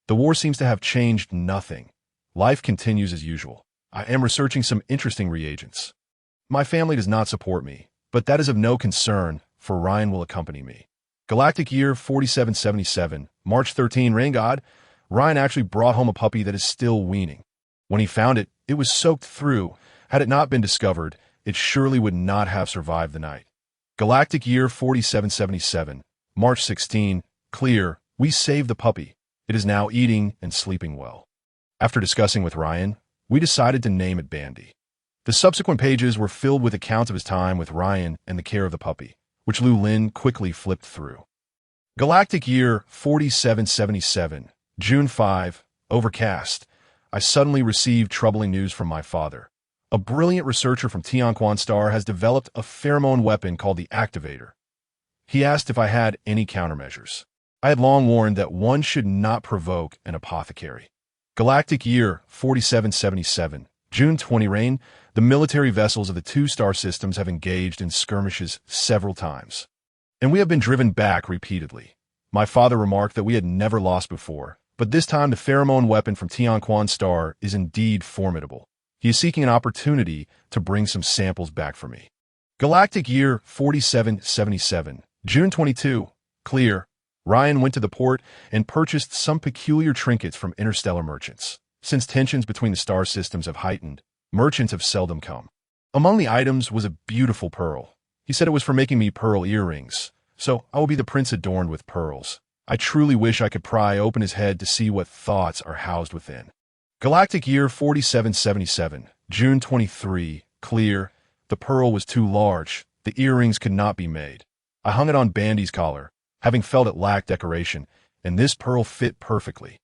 The war seems to have changed nothing. Life continues as usual. I am researching some interesting reagents. My family does not support me, but that is of no concern, for Ryan will accompany me. Galactic year 4777, March 13, rain god. Ryan actually brought home a puppy that is still weaning. When he found it, it was soaked through. Had it not been discovered, it surely would not have survived the night. Galactic year 4777, March 16, clear. We saved the puppy. It is now eating and sleeping well. After discussing with Ryan, we decided to name it Bandy. The subsequent pages were filled with accounts of his time with Ryan and the care of the puppy, which Lu Lin quickly flipped through. Galactic year 4777, June 5, overcast. I suddenly received troubling news from my father. A brilliant researcher from Tianquan Star has developed a pheromone weapon called the Activator. He asked if I had any countermeasures. I had long warned that one should not provoke an apothecary. Galactic year 4777, June 20 rain. The military vessels of the 2 star systems have engaged in skirmishes several times, and we have been driven back repeatedly. My father remarked that we had never lost before, but this time the pheromone weapon from Tianquan Star is indeed formidable. He is seeking an opportunity to bring some samples back for me. Galactic year 4777, June 22, clear. Ryan went to the port and purchased some peculiar trinkets from Interstellar merchants. Since tensions between the star systems have heightened, merchants have seldom come. Among the items was a beautiful pearl. He said it was for making me pearl earrings, so I will be the prince adorned with pearls. I truly wish I could pry open his head to see what thoughts are housed within. Galactic year 4777, June 23, clear. The pearl was too large. The earrings could not be made. I hung it on Bandy's collar, having felt it lacked decoration, and this pearl fit perfectly.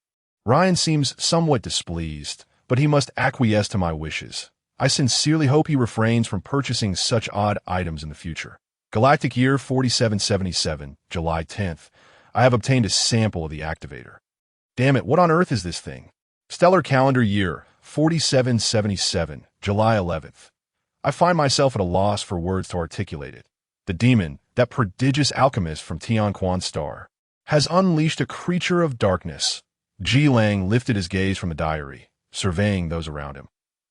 Ryan seems somewhat displeased, but he must acquiesce to my wishes. I sincerely hope he refrains from purchasing such odd items in the future. Galactic year 4777, July 10th. I have obtained a sample of the activator. Damn it, what on earth is this thing? Stellar calendar year 4777, July 11th. I find myself at a loss for words to articulate it. The demon, that prodigious alchemist from Tianquan star, has unleashed a creature of darkness. Ji Lang lifted his gaze from the diary, surveying those around him.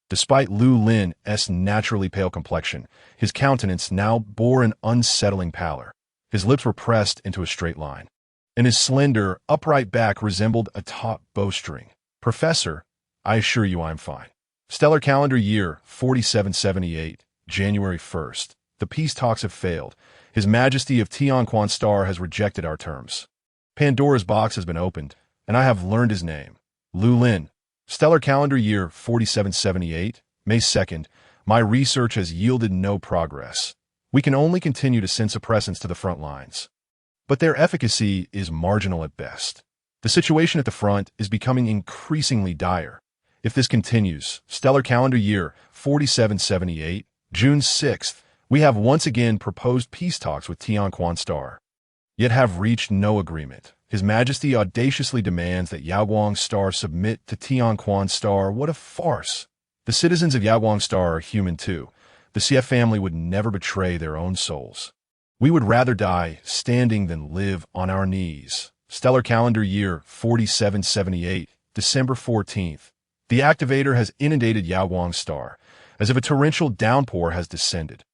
Despite Lu Lin's naturally pale complexion, his countenance now bore an unsettling pallor. His lips were pressed into a straight line, and his slender, upright back resembled a taut bowstring. Professor, I assure you I am fine. Stellar calendar year 4778, January 1st. The peace talks have failed. His Majesty of Tianquan Star has rejected our terms. Pandora's box has been opened, and I have learned his name. Lu Lin. Stellar calendar year 4778, May 2nd. My research has yielded no progress. We can only continue to send suppressants to the front lines, but their efficacy is marginal at best. The situation at the front is becoming increasingly dire. If this continues, stellar calendar year 4778, June 6th, we have once again proposed peace talks with Tianquan Star, yet have reached no agreement. His Majesty audaciously demands that Yaguang Star submit to Tianquan Star. What a farce! The citizens of Yaguang Star are human too. The CF family would never betray their own souls. We would rather die standing than live on our knees. Stellar calendar year 4778, December 14th. The activator has inundated Yaguang Star, as if a torrential downpour has descended.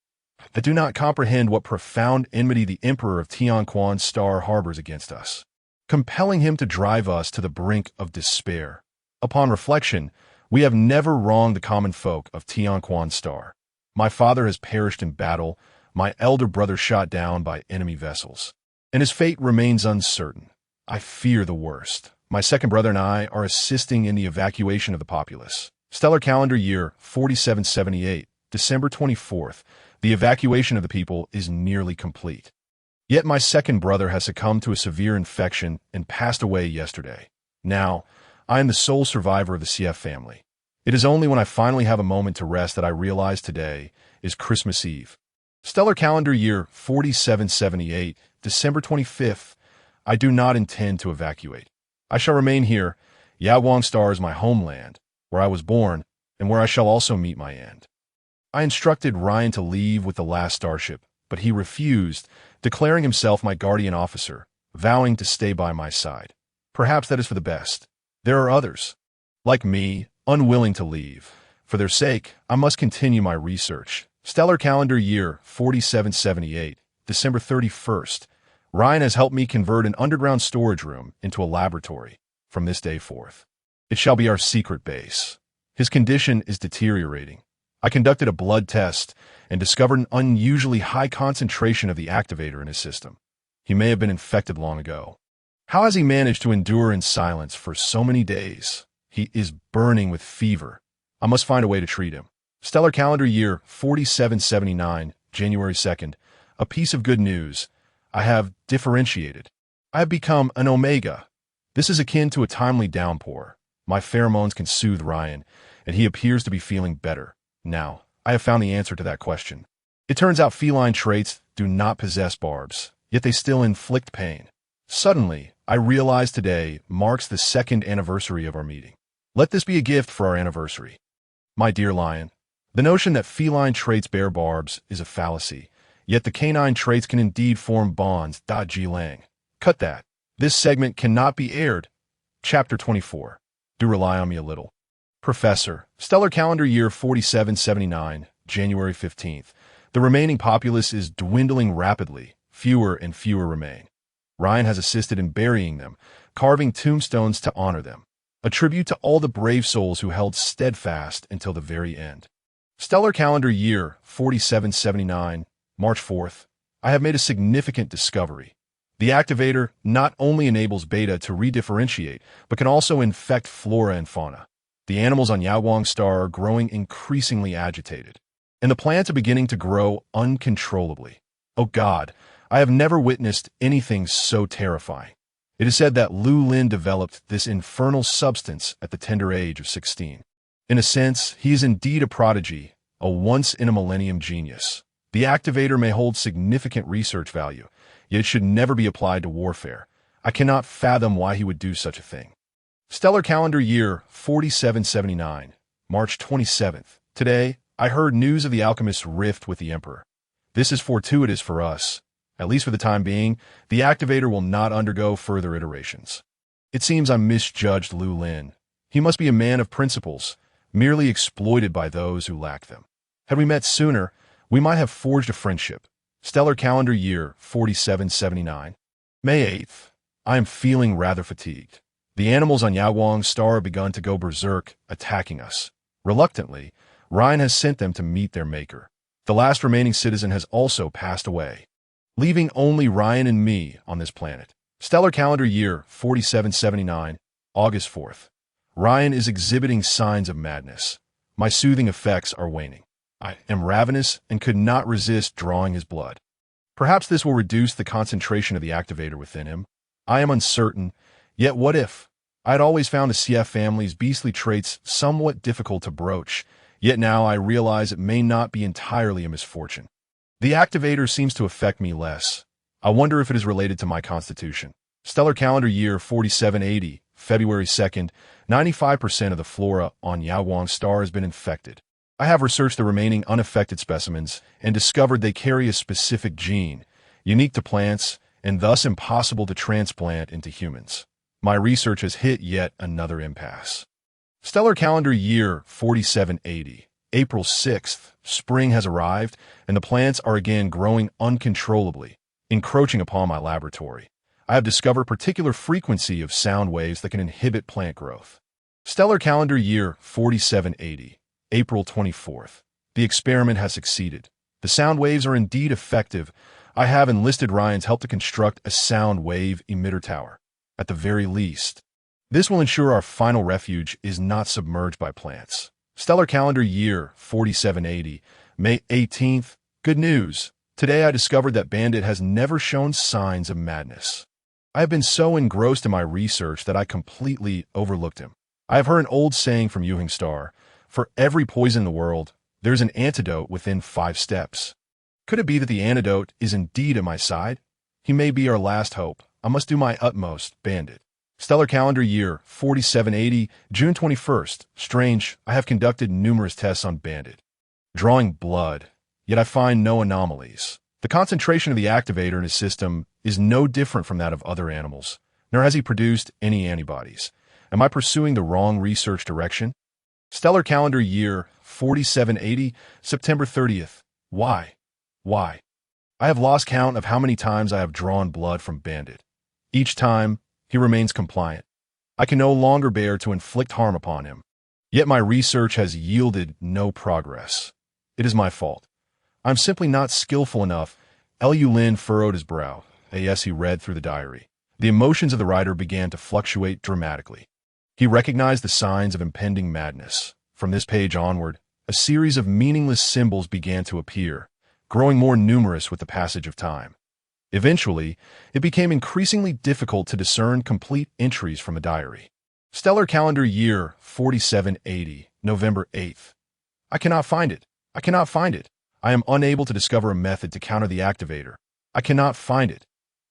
I do not comprehend what profound enmity the Emperor of Tianquan Star harbors against us, compelling him to drive us to the brink of despair. Upon reflection, we have never wronged the common folk of Tianquan Star. My father has perished in battle, my elder brother shot down by enemy vessels, and his fate remains uncertain. I fear the worst. My second brother and I are assisting in the evacuation of the populace. Stellar calendar year 4778, December 24th. The evacuation of the people is nearly complete. Yet my second brother has succumbed to a severe infection and passed away yesterday. Now, I am the sole survivor of the CF family. It is only when I finally have a moment to rest that I realize today is Christmas Eve. Stellar calendar year 4778, December 25th. I do not intend to evacuate. I shall remain here. Yaguang Star is my homeland, where I was born, and where I shall also meet my end. I instructed Ryan to leave with the last starship, but he refused, declaring himself my guardian officer, vowing to stay by my side. Perhaps that is for the best. There are others, like me, unwilling to leave. For their sake, I must continue my research. Stellar calendar year 4778, December 31st. Ryan has helped me convert an underground storage room into a laboratory. From this day forth, it shall be our secret base. His condition is deteriorating. I conducted a blood test and discovered an unusually high concentration of the activator in his system. He may have been infected long ago. How has he managed to endure in silence for so many days? He is burning with fever. I must find a way to treat him. Stellar calendar year 4779, January 2nd. A piece of good news. I have differentiated. I have become an omega. This is akin to a timely downpour. My pheromones can soothe Ryan, and he appears to be feeling better. Now, I have found the answer to that question. It turns out feline traits do not possess barbs, yet they still inflict pain. Suddenly, I realize today marks the second anniversary of our meeting. Let this be a gift for our anniversary. My dear Lion, the notion that feline traits bear barbs is a fallacy, yet the canine traits can indeed form bonds. Ji Lang. Cut that. This segment cannot be aired. Chapter 24. Do rely on me a little. Professor, stellar calendar year 4779, January 15th. The remaining populace is dwindling rapidly. Fewer and fewer remain. Ryan has assisted in burying them, carving tombstones to honor them, a tribute to all the brave souls who held steadfast until the very end. Stellar calendar year 4779, March 4th. I have made a significant discovery. The activator not only enables beta to redifferentiate, but can also infect flora and fauna. The animals on Yaguang Star are growing increasingly agitated, and the plants are beginning to grow uncontrollably. Oh God, I have never witnessed anything so terrifying. It is said that Lu Lin developed this infernal substance at the tender age of 16. In a sense, he is indeed a prodigy, a once-in-a-millennium genius. The activator may hold significant research value, yet it should never be applied to warfare. I cannot fathom why he would do such a thing. Stellar calendar year 4779, March 27th. Today, I heard news of the alchemist's rift with the Emperor. This is fortuitous for us. At least for the time being, the activator will not undergo further iterations. It seems I misjudged Lu Lin. He must be a man of principles, merely exploited by those who lack them. Had we met sooner, we might have forged a friendship. Stellar calendar year 4779, May 8th. I am feeling rather fatigued. The animals on Yaowang's star have begun to go berserk, attacking us. Reluctantly, Ryan has sent them to meet their maker. The last remaining citizen has also passed away, leaving only Ryan and me on this planet. Stellar calendar year 4779, August 4th. Ryan is exhibiting signs of madness. My soothing effects are waning. I am ravenous and could not resist drawing his blood. Perhaps this will reduce the concentration of the activator within him. I am uncertain. Yet what if? I had always found the CF family's beastly traits somewhat difficult to broach, yet now I realize it may not be entirely a misfortune. The activator seems to affect me less. I wonder if it is related to my constitution. Stellar calendar year 4780, February 2nd, 95% of the flora on Yaowang's star has been infected. I have researched the remaining unaffected specimens and discovered they carry a specific gene, unique to plants and thus impossible to transplant into humans. My research has hit yet another impasse. Stellar calendar year 4780, April 6th, spring has arrived, and the plants are again growing uncontrollably, encroaching upon my laboratory. I have discovered particular frequency of sound waves that can inhibit plant growth. Stellar calendar year 4780, April 24th. The experiment has succeeded. The sound waves are indeed effective. I have enlisted Ryan's help to construct a sound wave emitter tower. At the very least, this will ensure our final refuge is not submerged by plants. Stellar calendar year 4780, May 18th. Good news. Today I discovered that Bandit has never shown signs of madness. I have been so engrossed in my research that I completely overlooked him. I have heard an old saying from Yuhing Star, for every poison in the world, there's an antidote within 5 steps. Could it be that the antidote is indeed at my side? He may be our last hope. I must do my utmost, Bandit. Stellar calendar year 4780, June 21st. Strange, I have conducted numerous tests on Bandit, drawing blood, yet I find no anomalies. The concentration of the activator in his system is no different from that of other animals, nor has he produced any antibodies. Am I pursuing the wrong research direction? Stellar calendar year 4780, September 30th. Why? Why? I have lost count of how many times I have drawn blood from Bandit. Each time, he remains compliant. I can no longer bear to inflict harm upon him. Yet my research has yielded no progress. It is my fault. I'm simply not skillful enough. Lu Lin furrowed his brow. As he read through the diary, the emotions of the writer began to fluctuate dramatically. He recognized the signs of impending madness. From this page onward, a series of meaningless symbols began to appear, growing more numerous with the passage of time. Eventually, it became increasingly difficult to discern complete entries from a diary. Stellar calendar year 4780, November 8th. I cannot find it. I cannot find it. I am unable to discover a method to counter the activator. I cannot find it.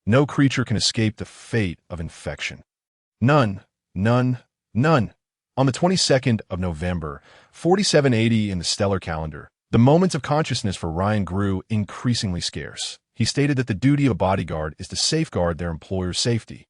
No creature can escape the fate of infection. None. None. None. On the 22nd of November, 4780 in the stellar calendar, the moments of consciousness for Ryan grew increasingly scarce. He stated that the duty of a bodyguard is to safeguard their employer's safety.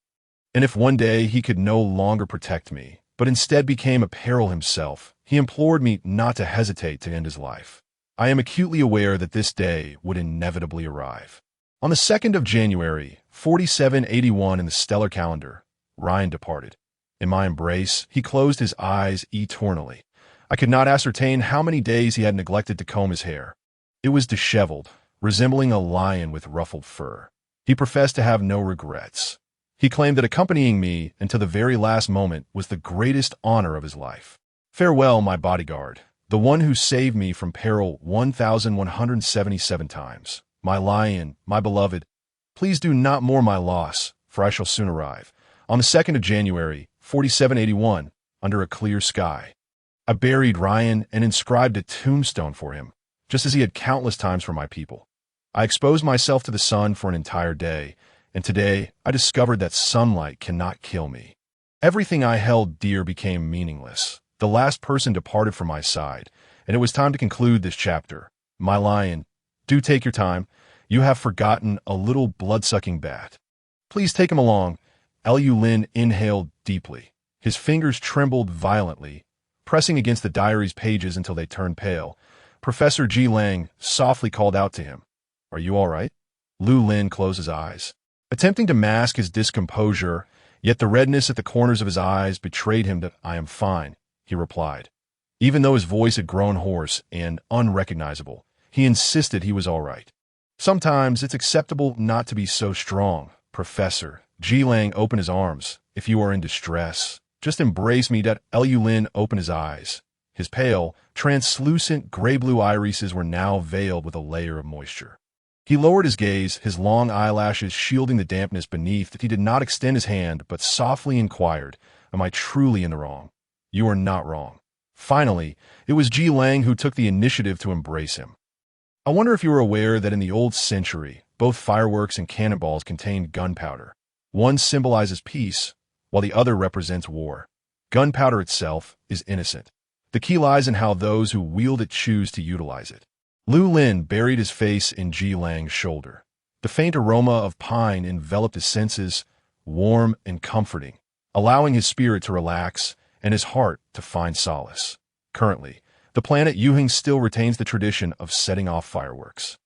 And if one day he could no longer protect me, but instead became a peril himself, he implored me not to hesitate to end his life. I am acutely aware that this day would inevitably arrive. On the 2nd of January, 4781 in the stellar calendar, Ryan departed. In my embrace, he closed his eyes eternally. I could not ascertain how many days he had neglected to comb his hair. It was disheveled, resembling a lion with ruffled fur. He professed to have no regrets. He claimed that accompanying me until the very last moment was the greatest honor of his life. Farewell, my bodyguard, the one who saved me from peril 1,177 times. My lion, my beloved, please do not mourn my loss, for I shall soon arrive. On the 2nd of January, 4781, under a clear sky, I buried Ryan and inscribed a tombstone for him, just as he had countless times for my people. I exposed myself to the sun for an entire day, and today I discovered that sunlight cannot kill me. Everything I held dear became meaningless. The last person departed from my side, and it was time to conclude this chapter. My lion, do take your time. You have forgotten a little blood-sucking bat. Please take him along. Lu Lin inhaled deeply. His fingers trembled violently, pressing against the diary's pages until they turned pale. Professor Ji Lang softly called out to him. Are you all right? Lu Lin closed his eyes, attempting to mask his discomposure, yet the redness at the corners of his eyes betrayed him that I am fine, he replied. Even though his voice had grown hoarse and unrecognizable, he insisted he was all right. Sometimes it's acceptable not to be so strong, Professor. Ji Lang opened his arms. If you are in distress, just embrace me. Lu Lin opened his eyes. His pale, translucent gray-blue irises were now veiled with a layer of moisture. He lowered his gaze, his long eyelashes shielding the dampness beneath. He did not extend his hand, but softly inquired, Am I truly in the wrong? You are not wrong. Finally, it was Ji Lang who took the initiative to embrace him. I wonder if you were aware that in the old century, both fireworks and cannonballs contained gunpowder. One symbolizes peace, while the other represents war. Gunpowder itself is innocent. The key lies in how those who wield it choose to utilize it. Lu Lin buried his face in Ji Lang's shoulder. The faint aroma of pine enveloped his senses, warm and comforting, allowing his spirit to relax and his heart to find solace. Currently, the planet Yuhing still retains the tradition of setting off fireworks.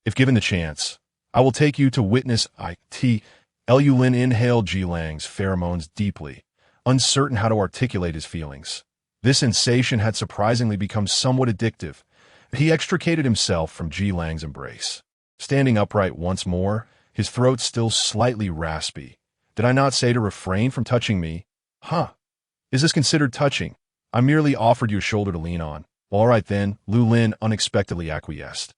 If given the chance, I will take you to witness it. Lu Lin inhaled Ji Lang's pheromones deeply, uncertain how to articulate his feelings. This sensation had surprisingly become somewhat addictive. He extricated himself from Ji Lang's embrace. Standing upright once more, his throat still slightly raspy. Did I not say to refrain from touching me? Huh. Is this considered touching? I merely offered you a shoulder to lean on. All right then, Lu Lin unexpectedly acquiesced.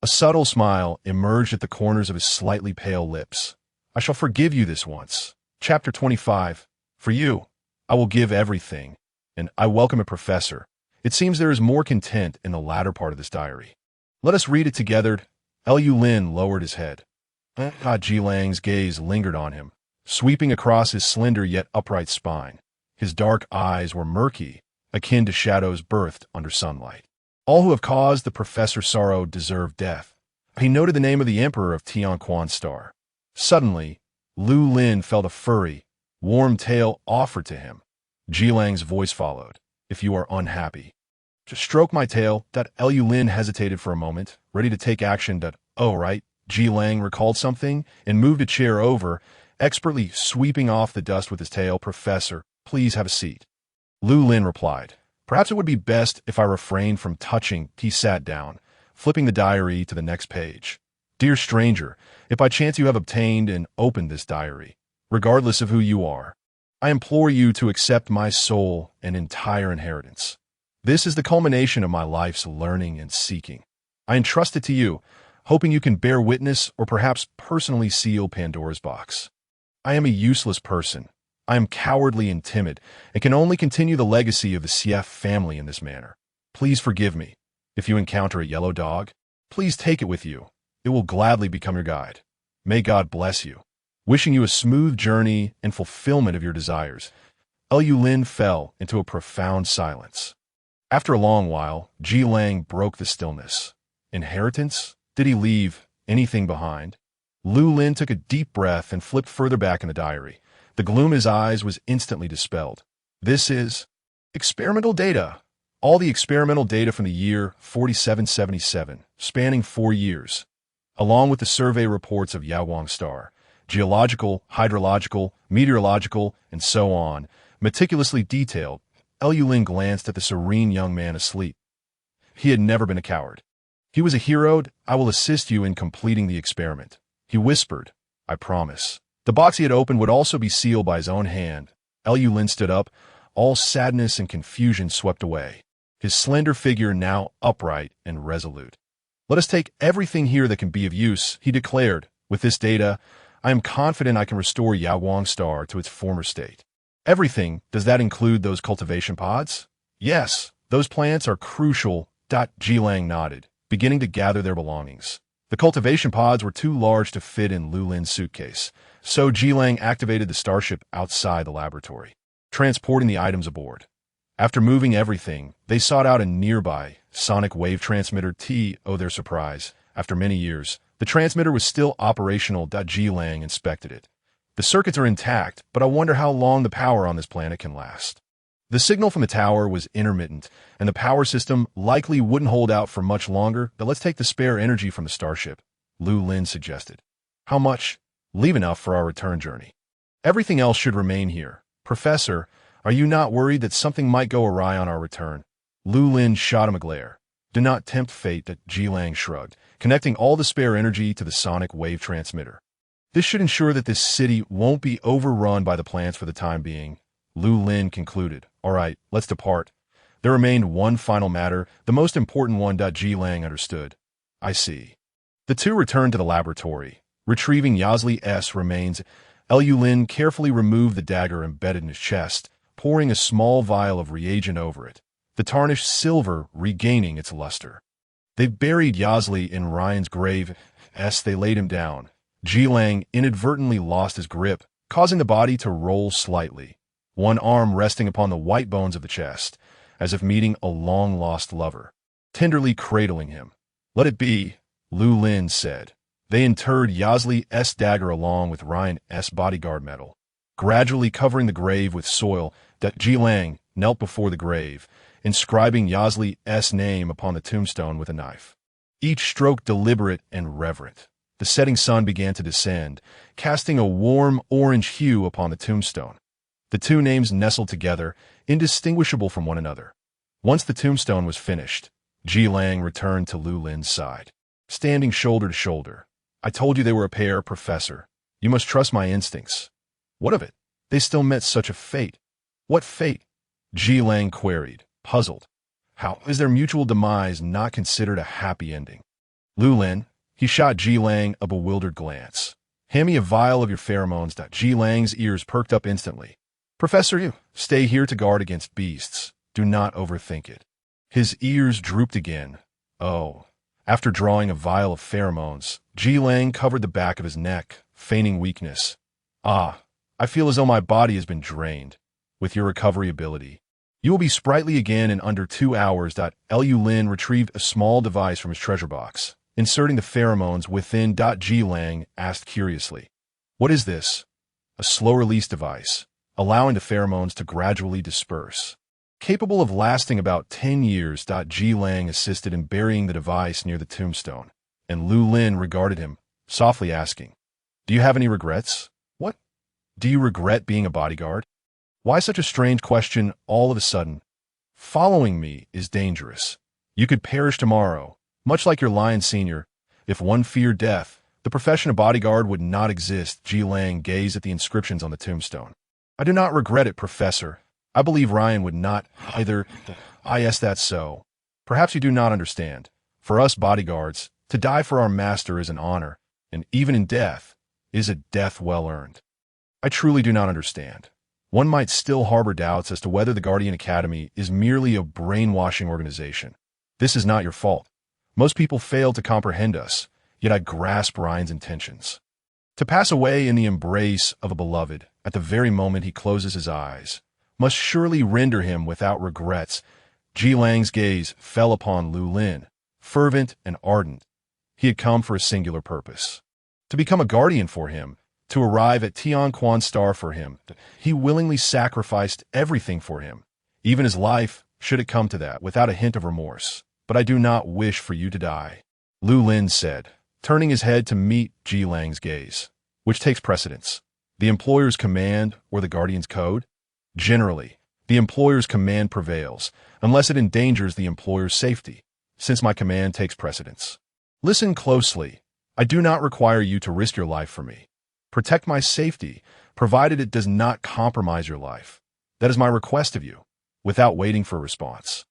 A subtle smile emerged at the corners of his slightly pale lips. I shall forgive you this once. Chapter 25. For you, I will give everything. And I welcome it, Professor. It seems there is more content in the latter part of this diary. Let us read it together. Lu Lin lowered his head. Ji Lang's gaze lingered on him, sweeping across his slender yet upright spine. His dark eyes were murky, akin to shadows birthed under sunlight. All who have caused the professor sorrow deserve death. He noted the name of the emperor of Tianquan's star. Suddenly, Lu Lin felt a furry, warm tail offered to him. Ji Lang's voice followed. If you are unhappy, just stroke my tail. Lu Lin hesitated for a moment, ready to take action. Oh, right. Ji Lang recalled something and moved a chair over, expertly sweeping off the dust with his tail. Professor, please have a seat. Lu Lin replied. Perhaps it would be best if I refrained from touching. He sat down, flipping the diary to the next page. Dear stranger, if by chance you have obtained and opened this diary, regardless of who you are, I implore you to accept my soul and entire inheritance. This is the culmination of my life's learning and seeking. I entrust it to you, hoping you can bear witness or perhaps personally seal Pandora's box. I am a useless person. I am cowardly and timid, and can only continue the legacy of the Sief family in this manner. Please forgive me. If you encounter a yellow dog, please take it with you. It will gladly become your guide. May God bless you. Wishing you a smooth journey and fulfillment of your desires. Lu Lin fell into a profound silence. After a long while, Ji Lang broke the stillness. Inheritance? Did he leave anything behind? Lu Lin took a deep breath and flipped further back in the diary. The gloom in his eyes was instantly dispelled. This is experimental data. All the experimental data from the year 4777, spanning 4 years, along with the survey reports of Yaowang Star, geological, hydrological, meteorological, and so on, meticulously detailed. Lu Lin glanced at the serene young man asleep. He had never been a coward. He was a hero. I will assist you in completing the experiment. He whispered, I promise. The box he had opened would also be sealed by his own hand. Lu Lin stood up, all sadness and confusion swept away, his slender figure now upright and resolute. Let us take everything here that can be of use, he declared. With this data, I am confident I can restore Yaowang Star to its former state. Everything? Does that include those cultivation pods? Yes, those plants are crucial. Ji Lang nodded, beginning to gather their belongings. The cultivation pods were too large to fit in Lu Lin's suitcase, so Ji Lang activated the starship outside the laboratory. transporting the items aboard. After moving everything, they sought out a nearby sonic wave transmitter. To their surprise, after many years, the transmitter was still operational. Ji Lang inspected it. The circuits are intact, but I wonder how long the power on this planet can last. The signal from the tower was intermittent, and the power system likely wouldn't hold out for much longer. But let's take the spare energy from the starship, Lu Lin suggested. How much? Leave enough for our return journey. Everything else should remain here. Professor, are you not worried that something might go awry on our return? Lu Lin shot him a glare. Do not tempt fate. Ji Lang shrugged, connecting all the spare energy to the sonic wave transmitter. This should ensure that this city won't be overrun by the plants for the time being, Lu Lin concluded. All right, let's depart. There remained one final matter, the most important one. Ji Lang understood. I see. The two returned to the laboratory, retrieving Yazli's remains. Lu Lin carefully removed the dagger embedded in his chest, pouring a small vial of reagent over it, the tarnished silver regaining its luster. They buried Yazli in Ryan's grave. As they laid him down, Ji Lang inadvertently lost his grip, causing the body to roll slightly, one arm resting upon the white bones of the chest, as if meeting a long-lost lover, tenderly cradling him. Let it be, Lu Lin said. They interred Yazli's dagger along with Ryan's bodyguard medal, gradually covering the grave with soil. Ji Lang knelt before the grave, inscribing Yazli's name upon the tombstone with a knife. Each stroke deliberate and reverent. The setting sun began to descend, casting a warm orange hue upon the tombstone. The two names nestled together, indistinguishable from one another. Once the tombstone was finished, Ji Lang returned to Lu Lin's side, standing shoulder to shoulder. I told you they were a pair, Professor. You must trust my instincts. What of it? They still met such a fate. What fate? Ji Lang queried, puzzled. How is their mutual demise not considered a happy ending? Lu Lin, he shot Ji Lang a bewildered glance. Hand me a vial of your pheromones. Ji Lang's ears perked up instantly. Professor, you stay here to guard against beasts. Do not overthink it. His ears drooped again. Oh. After drawing a vial of pheromones, Ji Lang covered the back of his neck, feigning weakness. Ah, I feel as though my body has been drained. With your recovery ability, you will be sprightly again in under 2 hours. Lu Lin retrieved a small device from his treasure box, inserting the pheromones within. Ji Lang asked curiously, what is this? A slow-release device, allowing the pheromones to gradually disperse. Capable of lasting about 10 years. Ji Lang assisted in burying the device near the tombstone, and Lu Lin regarded him, softly asking, do you have any regrets? What? Do you regret being a bodyguard? Why such a strange question all of a sudden? Following me is dangerous. You could perish tomorrow, much like your lion senior. If one feared death, the profession of bodyguard would not exist. Ji Lang gazed at the inscriptions on the tombstone. I do not regret it, Professor. I believe Ryan would not either. Yes, that's so. Perhaps you do not understand. For us bodyguards, to die for our master is an honor, and even in death, is a death well earned. I truly do not understand. One might still harbor doubts as to whether the Guardian Academy is merely a brainwashing organization. This is not your fault. Most people fail to comprehend us, yet I grasp Ryan's intentions. To pass away in the embrace of a beloved at the very moment he closes his eyes must surely render him without regrets. Ji Lang's gaze fell upon Lu Lin, fervent and ardent. He had come for a singular purpose. To become a guardian for him, to arrive at Tianquan Star for him. He willingly sacrificed everything for him, even his life, should it come to that, without a hint of remorse. But I do not wish for you to die, Lu Lin said, turning his head to meet Ji Lang's gaze. Which takes precedence, the employer's command or the guardian's code? Generally, the employer's command prevails, unless it endangers the employer's safety, since my command takes precedence. Listen closely. I do not require you to risk your life for me. Protect my safety, provided it does not compromise your life. That is my request of you, without waiting for a response.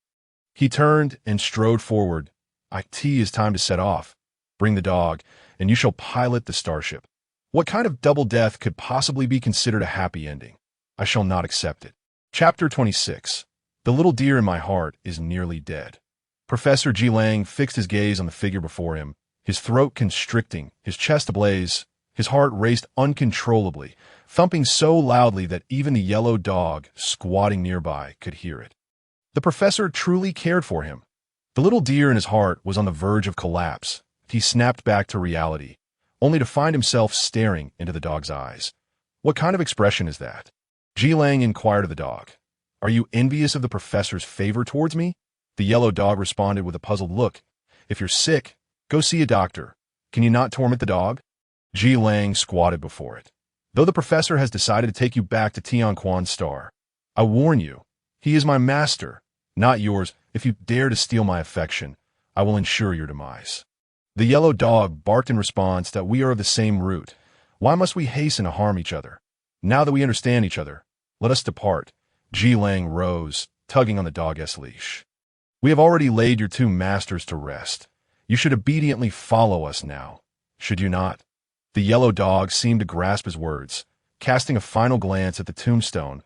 He turned and strode forward. It is time to set off. Bring the dog, and you shall pilot the starship. What kind of double death could possibly be considered a happy ending? I shall not accept it. Chapter 26. The little deer in my heart is nearly dead. Professor Ji Lang fixed his gaze on the figure before him, his throat constricting, his chest ablaze, His heart raced uncontrollably, thumping so loudly that even the yellow dog, squatting nearby, could hear it. The professor truly cared for him. The little deer in his heart was on the verge of collapse. He snapped back to reality, only to find himself staring into the dog's eyes. "What kind of expression is that?" Ji Lang inquired of the dog. "Are you envious of the professor's favor towards me?" The yellow dog responded with a puzzled look. "If you're sick, go see a doctor. Can you not torment the dog?" Ji Lang squatted before it. "Though the professor has decided to take you back to Tianquan's star, I warn you, he is my master, not yours. If you dare to steal my affection, I will ensure your demise." The yellow dog barked in response that we are of the same root. Why must we hasten to harm each other? Now that we understand each other, let us depart. Ji Lang rose, tugging on the dog's leash. "We have already laid your two masters to rest. You should obediently follow us now, should you not?" The yellow dog seemed to grasp his words. Casting a final glance at the tombstone,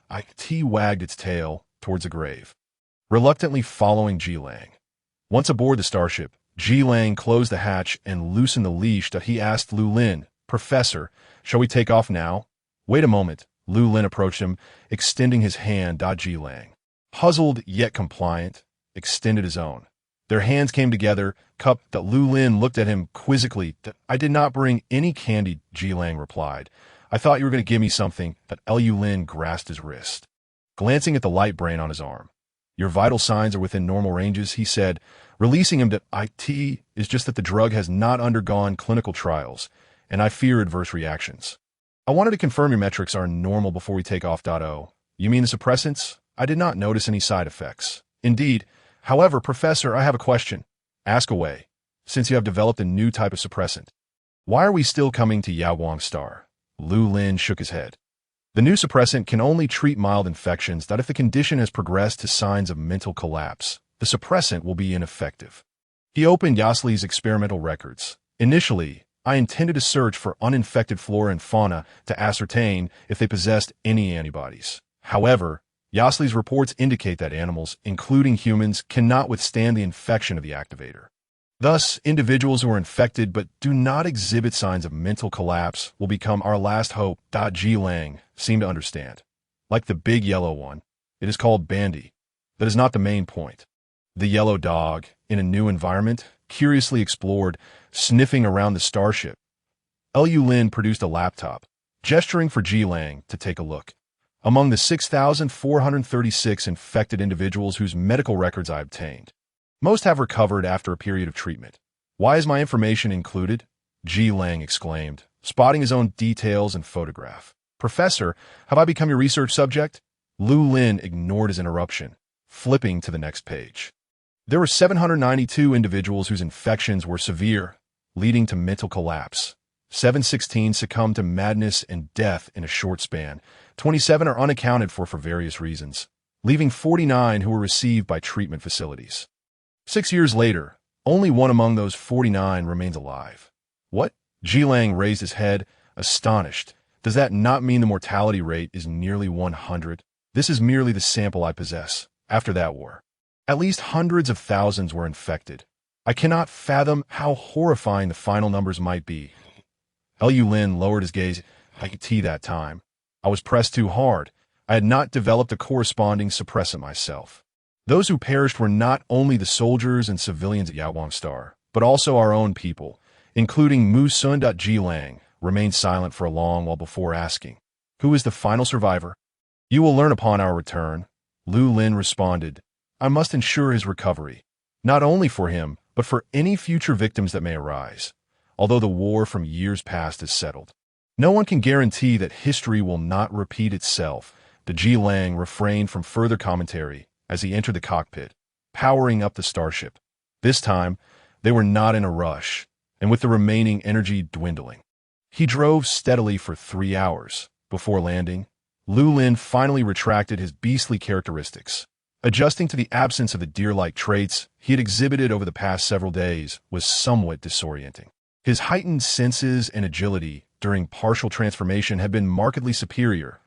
it wagged its tail towards the grave, reluctantly following Ji Lang. Once aboard the starship, Ji Lang closed the hatch and loosened the leash that he asked Lu Lin, "Professor, shall we take off now?" "Wait a moment." Lu Lin approached him, extending his hand. Ji Lang, puzzled yet compliant, extended his own. Their hands came together, cupped. Lu Lin looked at him quizzically. "I did not bring any candy," Ji Lang replied. "I thought you were going to give me something." Lu Lin grasped his wrist, glancing at the light brain on his arm. "Your vital signs are within normal ranges," he said, releasing him. "It is just that the drug has not undergone clinical trials, and I fear adverse reactions. I wanted to confirm your metrics are normal before we take off. Oh, you mean the suppressants? I did not notice any side effects." "Indeed. However, Professor, I have a question." "Ask away. Since you have developed a new type of suppressant, why are we still coming to Yaoguang Star?" Lu Lin shook his head. "The new suppressant can only treat mild infections. If the condition has progressed to signs of mental collapse, the suppressant will be ineffective." He opened Yasli's experimental records. "Initially, I intended to search for uninfected flora and fauna to ascertain if they possessed any antibodies. However, Yasli's reports indicate that animals, including humans, cannot withstand the infection of the activator. Thus, individuals who are infected but do not exhibit signs of mental collapse will become our last hope." Ji Lang seemed to understand. "Like the big yellow one. It is called Bandy. That is not the main point." The yellow dog, in a new environment, curiously explored, sniffing around the starship. Lu Lin produced a laptop, gesturing for Ji Lang to take a look. "Among the 6,436 infected individuals whose medical records I obtained, most have recovered after a period of treatment. Why is my information included?" Ji Lang exclaimed, spotting his own details and photograph. "Professor, have I become your research subject?" Lu Lin ignored his interruption, flipping to the next page. There were 792 individuals whose infections were severe, leading to mental collapse. 716 succumbed to madness and death in a short span. 27 are unaccounted for various reasons, leaving 49 who were received by treatment facilities. 6 years later, only one among those 49 remains alive. "What?" Ji Lang raised his head, astonished. "Does that not mean the mortality rate is nearly 100? This is merely the sample I possess. After that war, at least hundreds of thousands were infected. I cannot fathom how horrifying the final numbers might be." Lu Lin lowered his gaze. "That time, I was pressed too hard. I had not developed a corresponding suppressant myself. Those who perished were not only the soldiers and civilians at Yaoguang Star, but also our own people, including Mu Sun." Ji Lang remained silent for a long while before asking, "Who is the final survivor?" "You will learn upon our return," Lu Lin responded. "I must ensure his recovery, not only for him, but for any future victims that may arise, although the war from years past is settled. No one can guarantee that history will not repeat itself." Ji Lang refrained from further commentary as he entered the cockpit, powering up the starship. This time, they were not in a rush, and with the remaining energy dwindling. He drove steadily for 3 hours. Before landing, Lu Lin finally retracted his beastly characteristics. Adjusting to the absence of the deer-like traits he had exhibited over the past several days was somewhat disorienting. His heightened senses and agility during partial transformation had been markedly superior.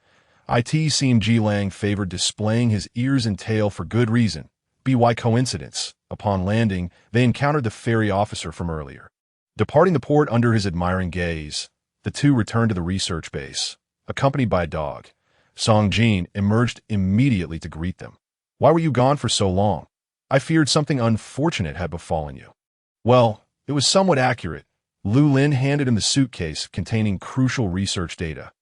It seemed Ji Lang favored displaying his ears and tail for good reason. By coincidence, upon landing, they encountered the ferry officer from earlier. Departing the port under his admiring gaze, The two returned to the research base, accompanied by a dog. Song Jin emerged immediately to greet them. "Why were you gone for so long? I feared something unfortunate had befallen you." "Well, it was somewhat accurate." Lu Lin handed him the suitcase containing crucial research data.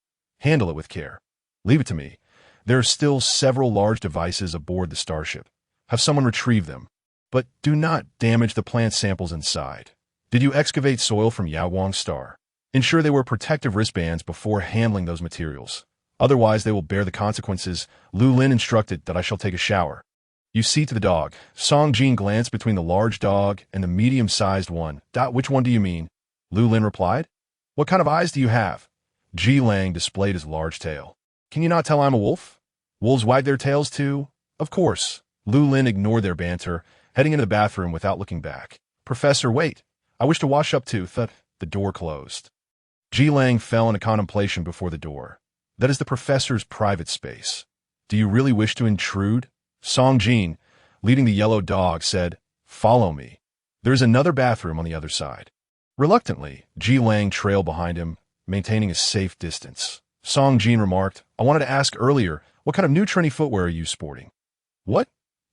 "Handle it with care. Leave it to me. There are still several large devices aboard the starship. Have someone retrieve them. But do not damage the plant samples inside. Did you excavate soil from Yaowang's star? Ensure they wear protective wristbands before handling those materials. Otherwise, they will bear the consequences." Lu Lin instructed that I shall take a shower. "You see to the dog." Song Jin glanced between the large dog and the medium-sized one. "Which one do you mean?" Lu Lin replied. "What kind of eyes do you have?" Ji Lang displayed his large tail. "Can you not tell I'm a wolf? Wolves wag their tails too?" "Of course." Lu Lin ignored their banter, heading into the bathroom without looking back. "Professor, wait. I wish to wash up too." The door closed. Ji Lang fell into contemplation before the door. "That is the professor's private space. Do you really wish to intrude?" Song Jin, leading the yellow dog, said, "Follow me. There is another bathroom on the other side." Reluctantly, Ji Lang trailed behind him, maintaining a safe distance. Song Jin remarked, "I wanted to ask earlier, what kind of new trendy footwear are you sporting?" "What?"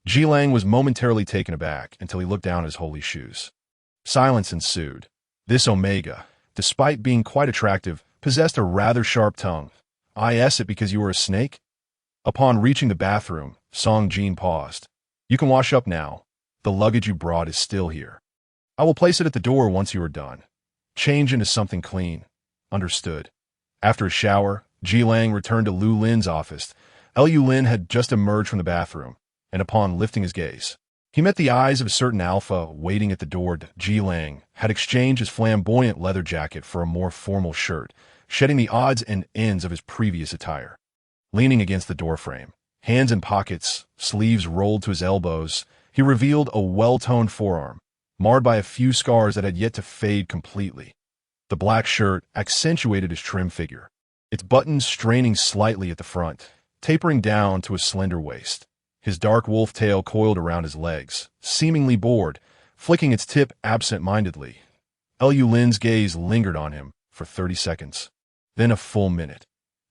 Ji Lang was momentarily taken aback until he looked down at his holy shoes. Silence ensued. This Omega, despite being quite attractive, possessed a rather sharp tongue. "I asked it because you were a snake?" Upon reaching the bathroom, Song Jin paused. "You can wash up now. The luggage you brought is still here. I will place it at the door once you are done. Change into something clean." "Understood." After a shower, Ji Lang returned to Lu Lin's office. Lu Lin had just emerged from the bathroom, and upon lifting his gaze, he met the eyes of a certain alpha waiting at the door. Ji Lang had exchanged his flamboyant leather jacket for a more formal shirt, shedding the odds and ends of his previous attire. Leaning against the doorframe, hands in pockets, sleeves rolled to his elbows, he revealed a well-toned forearm, marred by a few scars that had yet to fade completely. The black shirt accentuated his trim figure, its buttons straining slightly at the front, tapering down to a slender waist. His dark wolf tail coiled around his legs, seemingly bored, flicking its tip absent-mindedly. Lu Lin's gaze lingered on him for 30 seconds, then a full minute,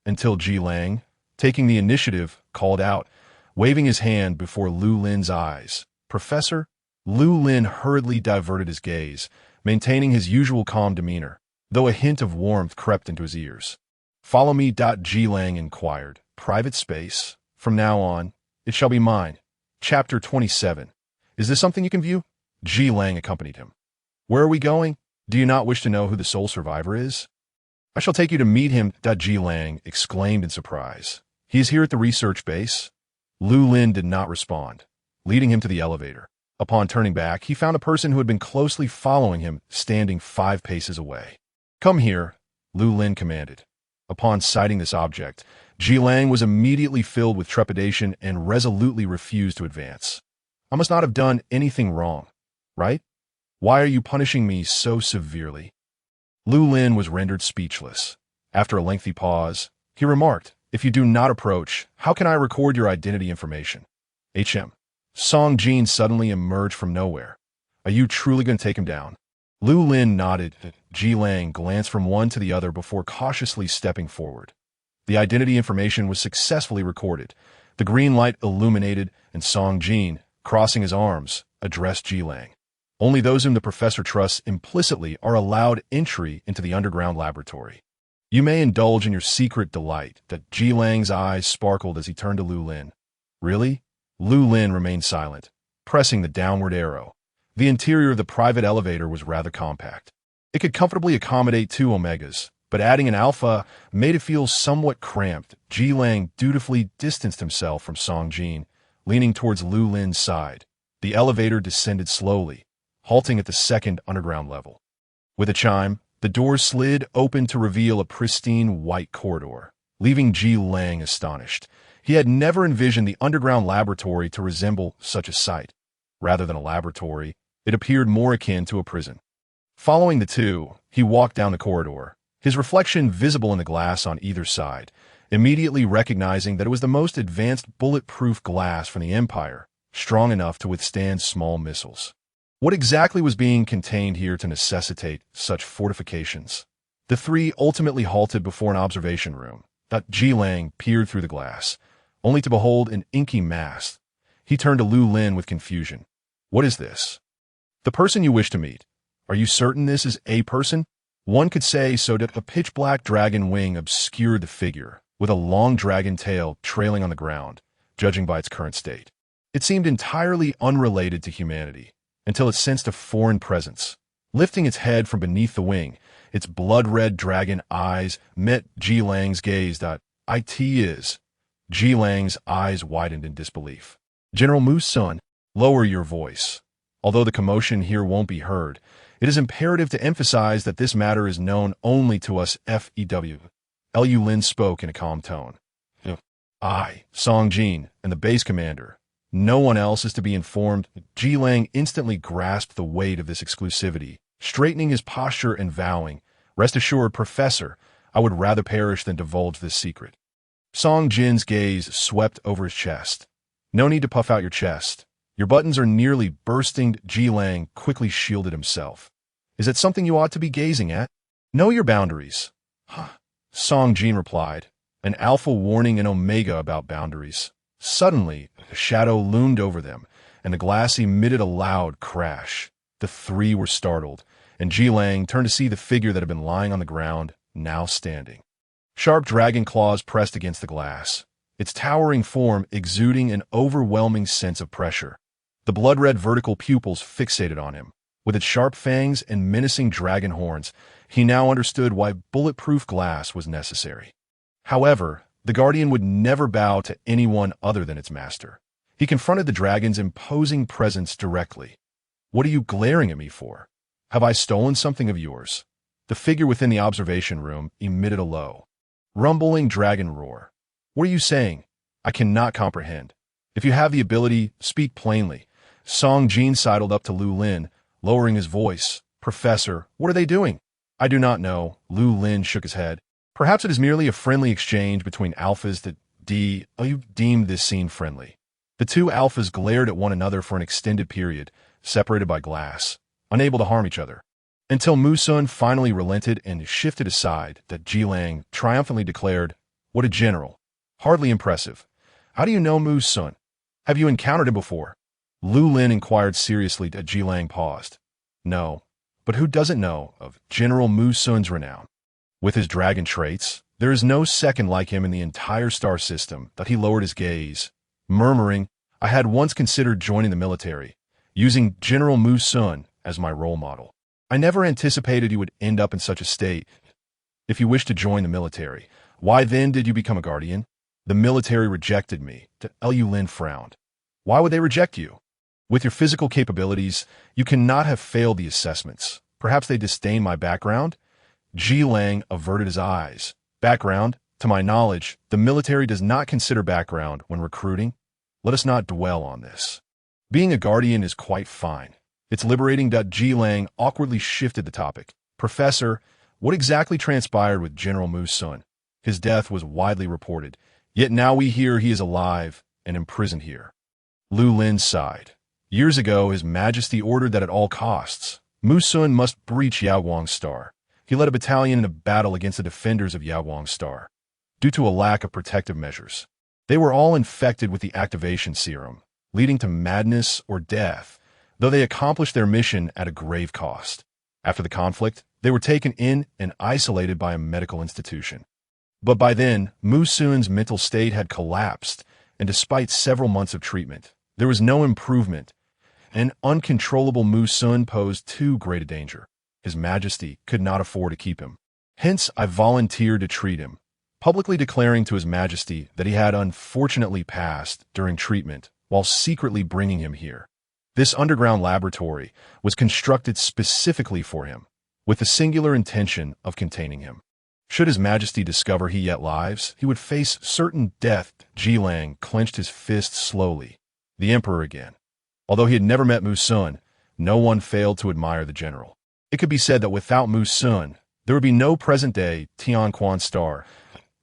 until Ji Lang, taking the initiative, called out, waving his hand before Lu Lin's eyes, "Professor?" Lu Lin hurriedly diverted his gaze, maintaining his usual calm demeanor, though a hint of warmth crept into his ears. "Follow me." Ji Lang inquired. "Private space? From now on, it shall be mine." Chapter 27. "Is this something you can view?" Ji Lang accompanied him. "Where are we going? Do you not wish to know who the sole survivor is?" "I shall take you to meet him." Ji Lang exclaimed in surprise. "He is here at the research base." Lu Lin did not respond, leading him to the elevator. Upon turning back, he found a person who had been closely following him standing 5 paces away. "Come here," Lu Lin commanded. Upon sighting this object, Ji Lang was immediately filled with trepidation and resolutely refused to advance. "I must not have done anything wrong, right? Why are you punishing me so severely?" Lu Lin was rendered speechless. After a lengthy pause, he remarked, "If you do not approach, how can I record your identity information?" Song Jin suddenly emerged from nowhere. "Are you truly going to take him down?" Lu Lin nodded. Ji Lang glanced from one to the other before cautiously stepping forward. The identity information was successfully recorded. The green light illuminated, and Song Jin, crossing his arms, addressed Ji Lang. "Only those whom the professor trusts implicitly are allowed entry into the underground laboratory. You may indulge in your secret delight." Ji Lang's eyes sparkled as he turned to Lu Lin. "Really?" Lu Lin remained silent, pressing the downward arrow. The interior of the private elevator was rather compact. It could comfortably accommodate 2 Omegas, but adding an Alpha made it feel somewhat cramped. Ji Lang dutifully distanced himself from Song Jin, leaning towards Lu Lin's side. The elevator descended slowly, halting at the 2nd underground level. With a chime, the doors slid open to reveal a pristine white corridor, leaving Ji Lang astonished. He had never envisioned the underground laboratory to resemble such a sight. Rather than a laboratory, it appeared more akin to a prison. Following the two, he walked down the corridor, his reflection visible in the glass on either side, immediately recognizing that it was the most advanced bulletproof glass from the Empire, strong enough to withstand small missiles. What exactly was being contained here to necessitate such fortifications? The three ultimately halted before an observation room. Ji Lang peered through the glass, only to behold an inky mass. He turned to Lu Lin with confusion. What is this? The person you wish to meet. Are you certain this is a person? One could say so that a pitch-black dragon wing obscured the figure, with a long dragon tail trailing on the ground, judging by its current state. It seemed entirely unrelated to humanity, until it sensed a foreign presence. Lifting its head from beneath the wing, its blood-red dragon eyes met Ji Lang's gaze. It is. Ji Lang's eyes widened in disbelief. General Mu's son, lower your voice. Although the commotion here won't be heard, it is imperative to emphasize that this matter is known only to us FEW. Lu Lin spoke in a calm tone. I, Song Jin, and the base commander. No one else is to be informed. Ji Lang instantly grasped the weight of this exclusivity, straightening his posture and vowing, rest assured, Professor, I would rather perish than divulge this secret. Song Jin's gaze swept over his chest. No need to puff out your chest. Your buttons are nearly bursting. Ji Lang quickly shielded himself. Is it something you ought to be gazing at? Know your boundaries. Song Jin replied, an alpha warning an omega about boundaries. Suddenly, a shadow loomed over them, and the glass emitted a loud crash. The three were startled, and Ji Lang turned to see the figure that had been lying on the ground, now standing. Sharp dragon claws pressed against the glass, its towering form exuding an overwhelming sense of pressure. The blood-red vertical pupils fixated on him. With its sharp fangs and menacing dragon horns, he now understood why bulletproof glass was necessary. However, the Guardian would never bow to anyone other than its master. He confronted the dragon's imposing presence directly. What are you glaring at me for? Have I stolen something of yours? The figure within the observation room emitted a low, rumbling dragon roar. What are you saying? I cannot comprehend. If you have the ability, speak plainly. Song Jin sidled up to Lu Lin, lowering his voice. Professor, what are they doing? I do not know. Lu Lin shook his head. Perhaps it is merely a friendly exchange between alphas that you deemed this scene friendly. The two alphas glared at one another for an extended period, separated by glass, unable to harm each other. Until Musun finally relented and shifted aside, that Ji Lang triumphantly declared, What a general. Hardly impressive. How do you know Musun? Have you encountered him before? Lu Lin inquired seriously as Ji Lang paused. No, but who doesn't know of General Musun's renown? With his dragon traits, there is no second like him in the entire star system. That he lowered his gaze, murmuring, I had once considered joining the military, using General Musun as my role model. I never anticipated you would end up in such a state. If you wish to join the military, why then did you become a guardian? The military rejected me. Lu Lin frowned. Why would they reject you? With your physical capabilities, you cannot have failed the assessments. Perhaps they disdain my background? Ji Lang averted his eyes. Background? To my knowledge, the military does not consider background when recruiting. Let us not dwell on this. Being a guardian is quite fine. It's liberating. Ji Lang awkwardly shifted the topic. Professor, what exactly transpired with General Musun? His death was widely reported, yet now we hear he is alive and imprisoned here. Lu Lin sighed. Years ago, His Majesty ordered that at all costs, Musun must breach Yaoguang's star. He led a battalion in a battle against the defenders of Yaoguang's star. Due to a lack of protective measures, they were all infected with the activation serum, leading to madness or death, though they accomplished their mission at a grave cost. After the conflict, they were taken in and isolated by a medical institution. But by then, Musun's mental state had collapsed, and despite several months of treatment, there was no improvement. An uncontrollable Musun posed too great a danger. His Majesty could not afford to keep him. Hence, I volunteered to treat him, publicly declaring to His Majesty that he had unfortunately passed during treatment while secretly bringing him here. This underground laboratory was constructed specifically for him, with the singular intention of containing him. Should His Majesty discover he yet lives, he would face certain death. Ji Lang clenched his fist slowly. The Emperor again. Although he had never met Musun, no one failed to admire the general. It could be said that without Musun, there would be no present-day Tianquan star,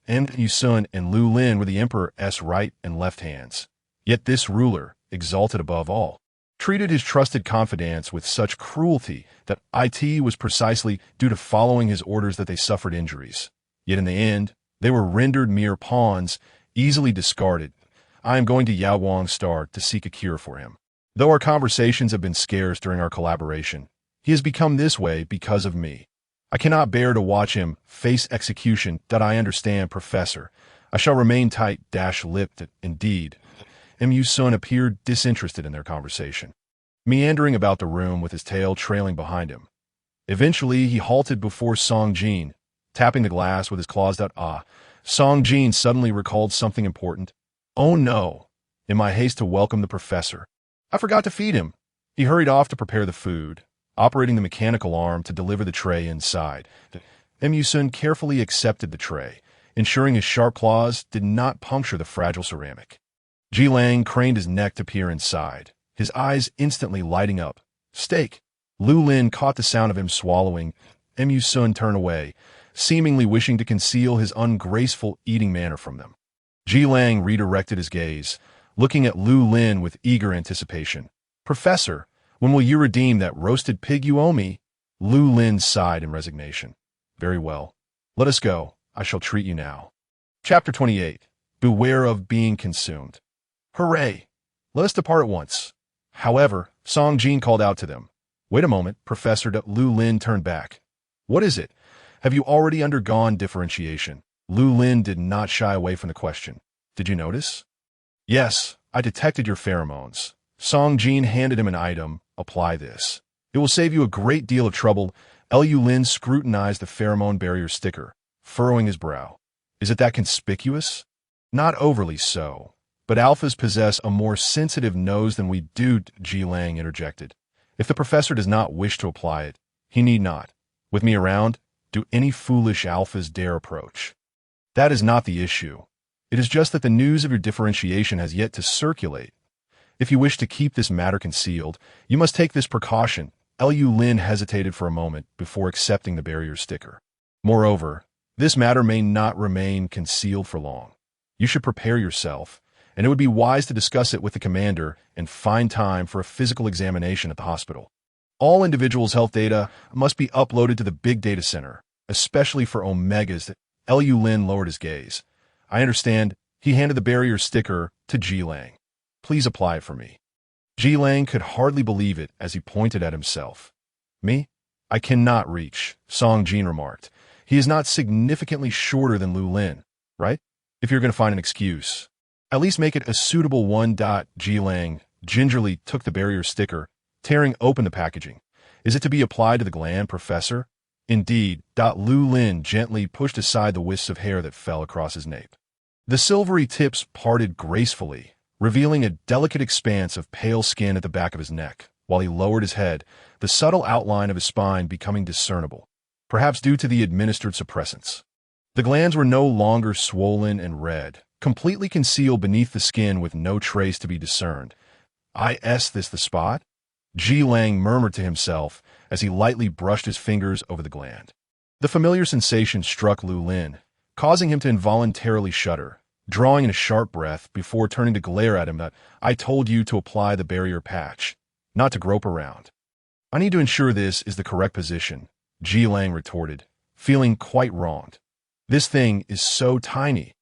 and Musun and Lu Lin were the Emperor's right and left hands. Yet this ruler, exalted above all, treated his trusted confidants with such cruelty that it was precisely due to following his orders that they suffered injuries. Yet in the end, they were rendered mere pawns, easily discarded. I am going to Yaowang's star to seek a cure for him. Though our conversations have been scarce during our collaboration, he has become this way because of me. I cannot bear to watch him face execution. That I understand, Professor. I shall remain tight-lipped. Indeed. Sun appeared disinterested in their conversation, meandering about the room with his tail trailing behind him. Eventually, he halted before Song Jin, tapping the glass with his claws. Song Jin suddenly recalled something important. Oh no! In my haste to welcome the professor, I forgot to feed him. He hurried off to prepare the food, operating the mechanical arm to deliver the tray inside. Sun carefully accepted the tray, ensuring his sharp claws did not puncture the fragile ceramic. Jilang craned his neck to peer inside, his eyes instantly lighting up. Steak! Lu Lin caught the sound of him swallowing. Sun turned away, seemingly wishing to conceal his ungraceful eating manner from them. Jilang redirected his gaze, looking at Lu Lin with eager anticipation. Professor, when will you redeem that roasted pig you owe me? Lu Lin sighed in resignation. Very well. Let us go. I shall treat you now. Chapter 28. Beware of being consumed. Hooray! Let us depart at once. However, Song Jin called out to them. Wait a moment, Professor. Lu Lin turned back. What is it? Have you already undergone differentiation? Lu Lin did not shy away from the question. Did you notice? Yes, I detected your pheromones. Song Jin handed him an item. Apply this. It will save you a great deal of trouble. Lu Lin scrutinized the pheromone barrier sticker, furrowing his brow. Is it that conspicuous? Not overly so, but alphas possess a more sensitive nose than we do, Jilang interjected. If the professor does not wish to apply it, he need not. With me around, do any foolish alphas dare approach? That is not the issue. It is just that the news of your differentiation has yet to circulate. If you wish to keep this matter concealed, you must take this precaution. Lu Lin hesitated for a moment before accepting the barrier sticker. Moreover, this matter may not remain concealed for long. You should prepare yourself, and it would be wise to discuss it with the commander and find time for a physical examination at the hospital. All individuals' health data must be uploaded to the big data center, especially for Omegas. Lu Lin lowered his gaze. I understand. He handed the barrier sticker to Jilang. Please apply it for me. Jilang could hardly believe it as he pointed at himself. Me? I cannot reach, Song Jin remarked. He is not significantly shorter than Lu Lin, right? If you're going to find an excuse, at least make it a suitable one. Jilang gingerly took the barrier sticker, tearing open the packaging. Is it to be applied to the gland, Professor? Indeed. Lu Lin gently pushed aside the wisps of hair that fell across his nape. The silvery tips parted gracefully, revealing a delicate expanse of pale skin at the back of his neck. While he lowered his head, the subtle outline of his spine becoming discernible, perhaps due to the administered suppressants. The glands were no longer swollen and red, completely concealed beneath the skin with no trace to be discerned. Is this the spot? Jilang murmured to himself as he lightly brushed his fingers over the gland. The familiar sensation struck Lu Lin, causing him to involuntarily shudder, drawing in a sharp breath before turning to glare at him. I told you to apply the barrier patch, not to grope around. I need to ensure this is the correct position, Jilang retorted, feeling quite wronged. This thing is so tiny.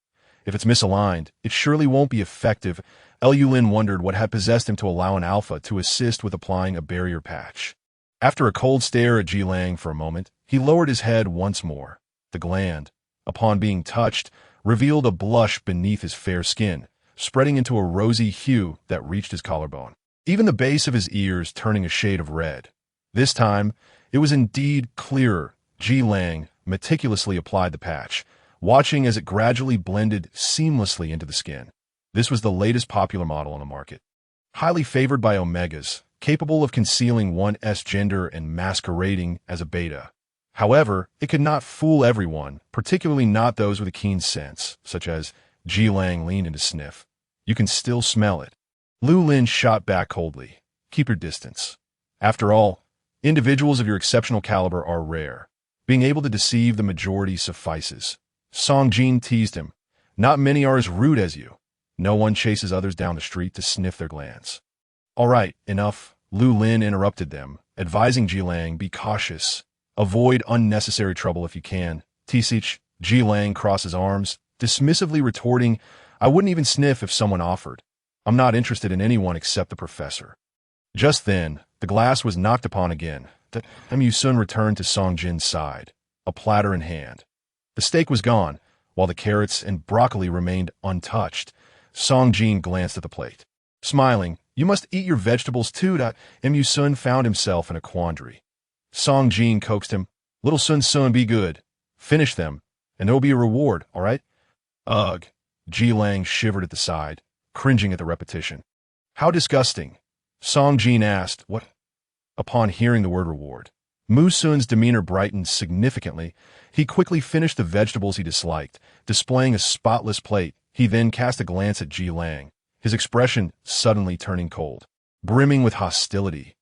If it's misaligned, it surely won't be effective. Lu Lin wondered what had possessed him to allow an alpha to assist with applying a barrier patch. After a cold stare at Jilang for a moment, he lowered his head once more. The gland, upon being touched, revealed a blush beneath his fair skin, spreading into a rosy hue that reached his collarbone, even the base of his ears turning a shade of red. This time, it was indeed clearer. Jilang meticulously applied the patch, watching as it gradually blended seamlessly into the skin. This was the latest popular model on the market, highly favored by Omegas, capable of concealing one's gender and masquerading as a beta. However, it could not fool everyone, particularly not those with a keen sense, such as Jilang leaned in to sniff. You can still smell it. Lu Lin shot back coldly. Keep your distance. After all, individuals of your exceptional caliber are rare. Being able to deceive the majority suffices. Song Jin teased him. Not many are as rude as you. No one chases others down the street to sniff their glands. All right, enough. Lu Lin interrupted them, advising Jilang be cautious. Avoid unnecessary trouble if you can. Tisich, Jilang crosses arms, dismissively retorting, I wouldn't even sniff if someone offered. I'm not interested in anyone except the professor. Just then, the glass was knocked upon again. Mu Sun returned to Song Jin's side, a platter in hand. The steak was gone, while the carrots and broccoli remained untouched. Song Jin glanced at the plate. Smiling, you must eat your vegetables too. Mu Sun found himself in a quandary. Song Jin coaxed him, Little Sun, be good. Finish them, and there'll be a reward, all right? Ugh. Jilang shivered at the side, cringing at the repetition. How disgusting. Song Jin asked, what? Upon hearing the word reward, Mu Sun's demeanor brightened significantly. He quickly finished the vegetables he disliked, displaying a spotless plate. He then cast a glance at Jilang, his expression suddenly turning cold, brimming with hostility.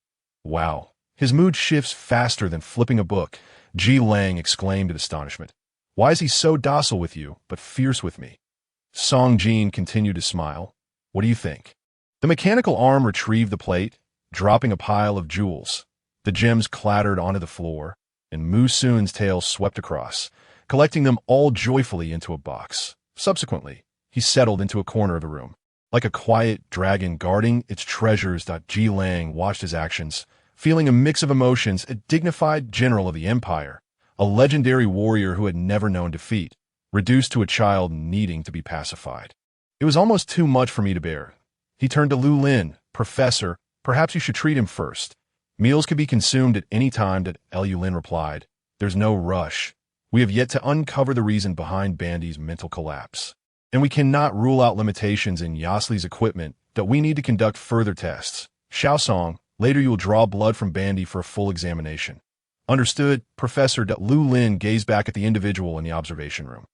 Wow. His mood shifts faster than flipping a book, Jilang exclaimed in astonishment. Why is he so docile with you, but fierce with me? Song Jin continued to smile. What do you think? The mechanical arm retrieved the plate, dropping a pile of jewels. The gems clattered onto the floor, and Mu Sun's tail swept across, collecting them all joyfully into a box. Subsequently, he settled into a corner of the room. Like a quiet dragon guarding its treasures, Jilang watched his actions, feeling a mix of emotions, a dignified general of the empire, a legendary warrior who had never known defeat, reduced to a child needing to be pacified. It was almost too much for me to bear. He turned to Lu Lin. Professor, perhaps you should treat him first. Meals could be consumed at any time. Lu Lin replied. There's no rush. We have yet to uncover the reason behind Bandy's mental collapse. And we cannot rule out limitations in Yasli's equipment that we need to conduct further tests. Xiaosong, later you will draw blood from Bandy for a full examination. Understood, Professor. Lu Lin gazed back at the individual in the observation room,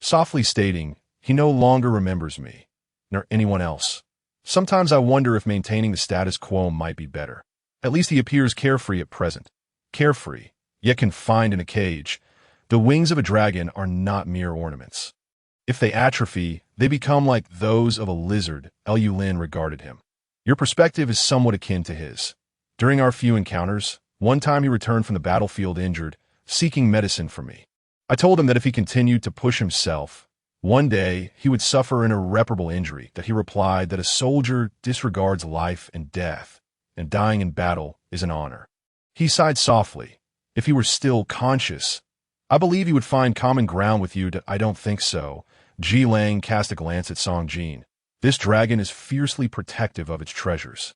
softly stating, he no longer remembers me, nor anyone else. Sometimes I wonder if maintaining the status quo might be better. At least he appears carefree at present. Carefree, yet confined in a cage. The wings of a dragon are not mere ornaments. If they atrophy, they become like those of a lizard. Lu Lin regarded him. Your perspective is somewhat akin to his. During our few encounters, one time he returned from the battlefield injured, seeking medicine from me. I told him that if he continued to push himself, one day he would suffer an irreparable injury. That he replied that a soldier disregards life and death, and dying in battle is an honor. He sighed softly. If he were still conscious, I believe he would find common ground with you. I don't think so. Jilang cast a glance at Song Jin. This dragon is fiercely protective of its treasures.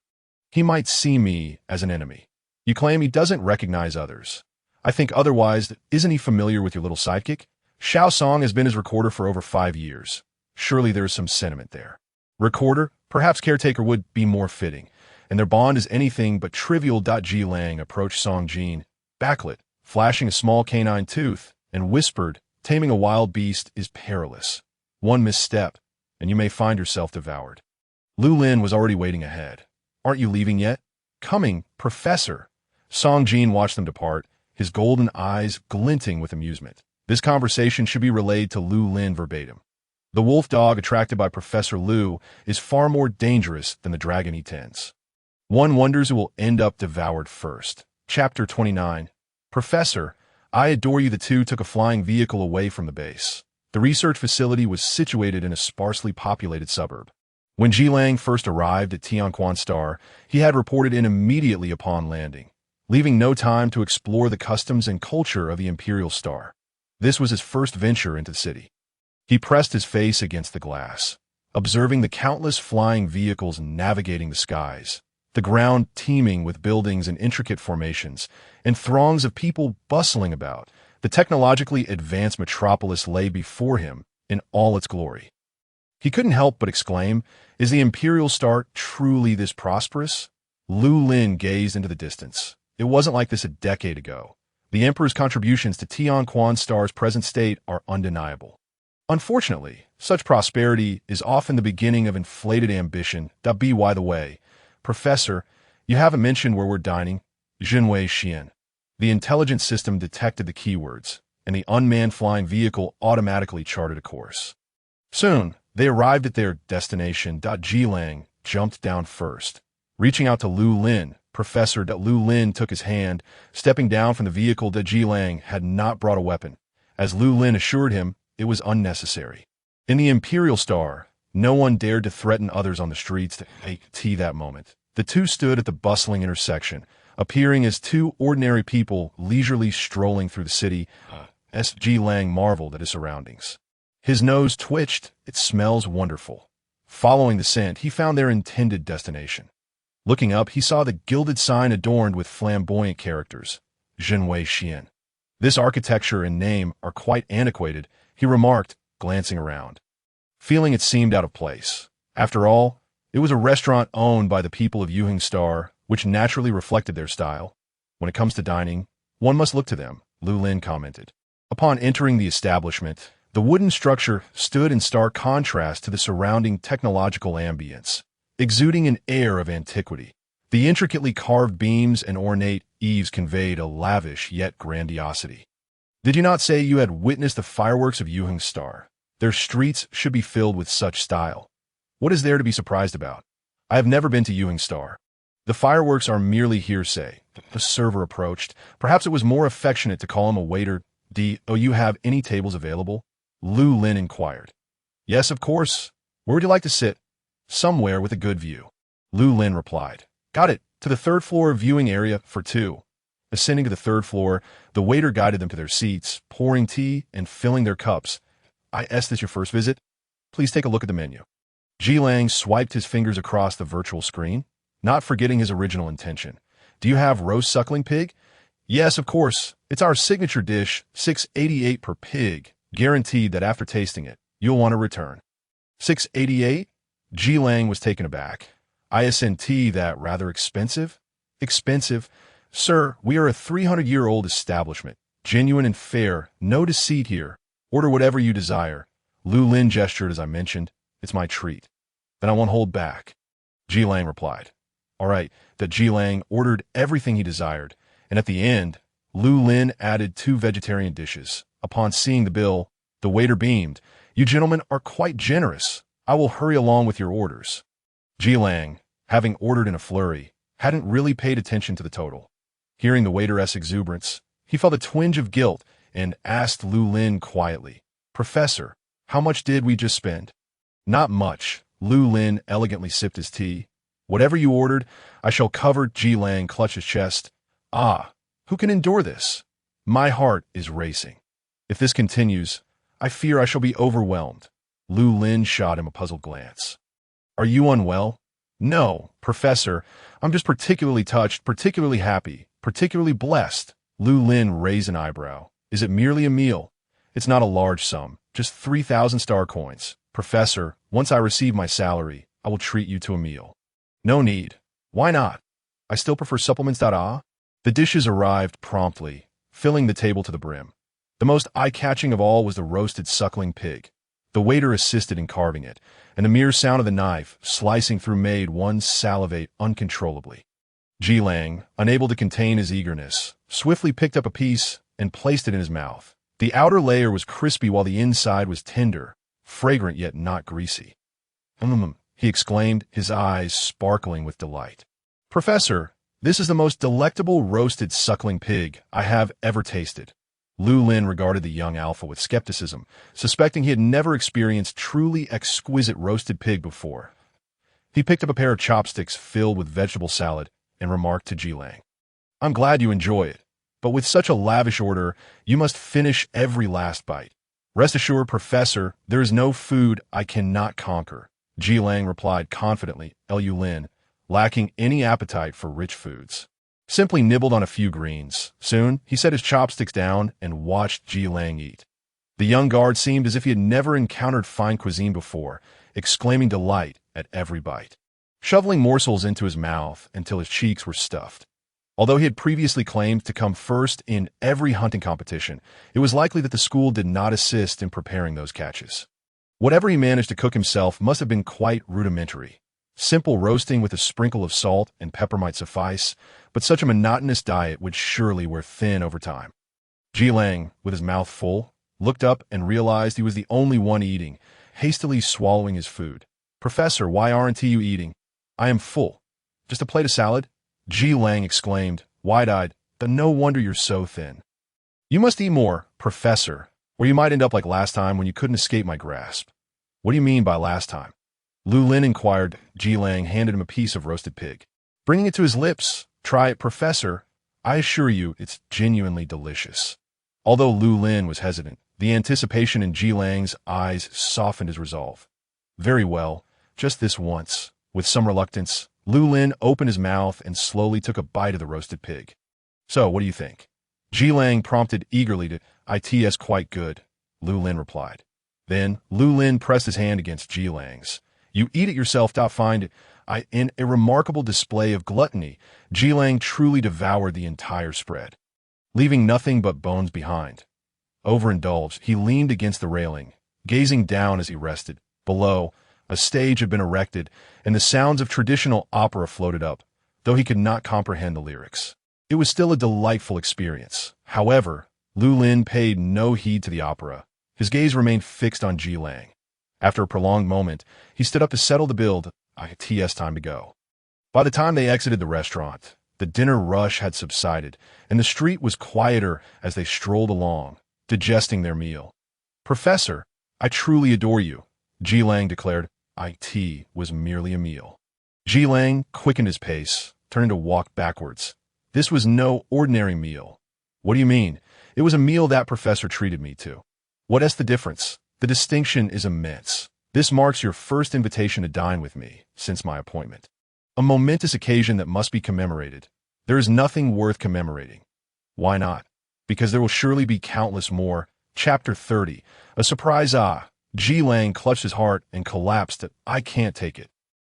He might see me as an enemy. You claim he doesn't recognize others. I think otherwise. Isn't he familiar with your little sidekick? Xiaosong has been his recorder for over 5 years. Surely there is some sentiment there. Recorder? Perhaps caretaker would be more fitting, and their bond is anything but trivial. Jilang approached Song Jin, backlit, flashing a small canine tooth, and whispered, taming a wild beast is perilous. One misstep, and you may find yourself devoured. Lu Lin was already waiting ahead. Aren't you leaving yet? Coming, Professor. Song Jin watched them depart, his golden eyes glinting with amusement. This conversation should be relayed to Lu Lin verbatim. The wolf dog attracted by Professor Lu is far more dangerous than the dragon he tends. One wonders who will end up devoured first. Chapter 29. Professor, I adore you. The two took a flying vehicle away from the base. The research facility was situated in a sparsely populated suburb. When Jilang first arrived at Tianquan Star, he had reported in immediately upon landing, leaving no time to explore the customs and culture of the Imperial Star. This was his first venture into the city. He pressed his face against the glass, observing the countless flying vehicles navigating the skies, the ground teeming with buildings and intricate formations, and throngs of people bustling about. The technologically advanced metropolis lay before him in all its glory. He couldn't help but exclaim, is the Imperial Star truly this prosperous? Lu Lin gazed into the distance. It wasn't like this a decade ago. The Emperor's contributions to Tianquan Star's present state are undeniable. Unfortunately, such prosperity is often the beginning of inflated ambition. By the way, Professor, you haven't mentioned where we're dining. Jinwei Xian. The intelligence system detected the keywords, and the unmanned flying vehicle automatically charted a course. Soon, they arrived at their destination. Jilang jumped down first, Reaching out to Lu Lin, Professor Lu Lin took his hand, stepping down from the vehicle that Ji Lang had not brought a weapon. As Lu Lin assured him, it was unnecessary. In the Imperial Star, no one dared to threaten others on the streets to take tea that moment. The two stood at the bustling intersection, appearing as two ordinary people leisurely strolling through the city. Ji Lang marveled at his surroundings. His nose twitched. It smells wonderful. Following the scent, he found their intended destination. Looking up, he saw the gilded sign adorned with flamboyant characters, Zhenwei Xian. This architecture and name are quite antiquated, he remarked, glancing around. Feeling it seemed out of place. After all, it was a restaurant owned by the people of Yuhing Star, which naturally reflected their style. When it comes to dining, one must look to them, Lu Lin commented. Upon entering the establishment, the wooden structure stood in stark contrast to the surrounding technological ambience, exuding an air of antiquity. The intricately carved beams and ornate eaves conveyed a lavish yet grandiosity. Did you not say you had witnessed the fireworks of Yuhing Star? Their streets should be filled with such style. What is there to be surprised about? I have never been to Yuhing Star. The fireworks are merely hearsay. The server approached. Perhaps it was more affectionate to call him a waiter. Do you have any tables available? Lu Lin inquired. Yes, of course. Where would you like to sit? Somewhere with a good view. Lu Lin replied. Got it. To the third floor viewing area for two. Ascending to the third floor, the waiter guided them to their seats, pouring tea and filling their cups. Is this your first visit? Please take a look at the menu. Ji Lang swiped his fingers across the virtual screen, not forgetting his original intention. Do you have roast suckling pig? Yes, of course. It's our signature dish, $6.88 per pig. Guaranteed that after tasting it, you'll want to return. $6.88? Ji Lang was taken aback. Isn't that rather expensive? Expensive? Sir, we are a 300-year-old establishment. Genuine and fair, no deceit here. Order whatever you desire. Lu Lin gestured as I mentioned. It's my treat. Then I won't hold back. Ji Lang replied. All right, that Ji Lang ordered everything he desired, and at the end, Lu Lin added 2 vegetarian dishes. Upon seeing the bill, the waiter beamed. You gentlemen are quite generous. I will hurry along with your orders. Ji Lang, having ordered in a flurry, hadn't really paid attention to the total. Hearing the waiteress' exuberance, he felt a twinge of guilt and asked Lu Lin quietly, Professor, how much did we just spend? Not much. Lu Lin elegantly sipped his tea. Whatever you ordered, I shall cover. Ji Lang clutched his chest. Who can endure this? My heart is racing. If this continues, I fear I shall be overwhelmed. Lu Lin shot him a puzzled glance. Are you unwell? No, Professor. I'm just particularly touched, particularly happy, particularly blessed. Lu Lin raised an eyebrow. Is it merely a meal? It's not a large sum, just 3,000 star coins. Professor, once I receive my salary, I will treat you to a meal. No need. Why not? I still prefer supplements. The dishes arrived promptly, filling the table to the brim. The most eye-catching of all was the roasted suckling pig. The waiter assisted in carving it, and the mere sound of the knife slicing through made one salivate uncontrollably. Ji Lang, unable to contain his eagerness, swiftly picked up a piece and placed it in his mouth. The outer layer was crispy while the inside was tender, fragrant yet not greasy. He exclaimed, his eyes sparkling with delight. Professor, this is the most delectable roasted suckling pig I have ever tasted. Lu Lin regarded the young alpha with skepticism, suspecting he had never experienced truly exquisite roasted pig before. He picked up a pair of chopsticks filled with vegetable salad and remarked to Ji Lang, I'm glad you enjoy it, but with such a lavish order, you must finish every last bite. Rest assured, Professor, there is no food I cannot conquer. Ji Lang replied confidently, Lu Lin, lacking any appetite for rich foods. Simply nibbled on a few greens. Soon, he set his chopsticks down and watched Ji Lang eat. The young guard seemed as if he had never encountered fine cuisine before, exclaiming delight at every bite, shoveling morsels into his mouth until his cheeks were stuffed. Although he had previously claimed to come first in every hunting competition, it was likely that the school did not assist in preparing those catches. Whatever he managed to cook himself must have been quite rudimentary. Simple roasting with a sprinkle of salt and pepper might suffice, but such a monotonous diet would surely wear thin over time. Ji Lang, with his mouth full, looked up and realized he was the only one eating, hastily swallowing his food. Professor, why aren't you eating? I am full. Just a plate of salad? Ji Lang exclaimed, wide-eyed. Then no wonder you're so thin. You must eat more, Professor, or you might end up like last time when you couldn't escape my grasp. What do you mean by last time? Lu Lin inquired. Ji Lang handed him a piece of roasted pig. Bringing it to his lips. Try it, Professor. I assure you, it's genuinely delicious. Although Lu Lin was hesitant, the anticipation in Ji Lang's eyes softened his resolve. Very well, just this once. With some reluctance, Lu Lin opened his mouth and slowly took a bite of the roasted pig. So, what do you think? Ji Lang prompted eagerly to, "It's quite good," Lu Lin replied. Then, Lu Lin pressed his hand against Ji Lang's. You eat it yourself, find it. In a remarkable display of gluttony, Ji Lang truly devoured the entire spread, leaving nothing but bones behind. Overindulged, he leaned against the railing, gazing down as he rested. Below, a stage had been erected, and the sounds of traditional opera floated up, though he could not comprehend the lyrics. It was still a delightful experience. However, Lu Lin paid no heed to the opera. His gaze remained fixed on Ji Lang. After a prolonged moment, he stood up to settle the bill. It's time to go. By the time they exited the restaurant, the dinner rush had subsided, and the street was quieter as they strolled along, digesting their meal. Professor, I truly adore you, Ji Lang declared. It was merely a meal. Ji Lang quickened his pace, turning to walk backwards. This was no ordinary meal. What do you mean? It was a meal that Professor treated me to. What is the difference? The distinction is immense. This marks your first invitation to dine with me since my appointment. A momentous occasion that must be commemorated. There is nothing worth commemorating. Why not? Because there will surely be countless more. Chapter 30. A surprise. Ji Lang clutched his heart and collapsed. I can't take it.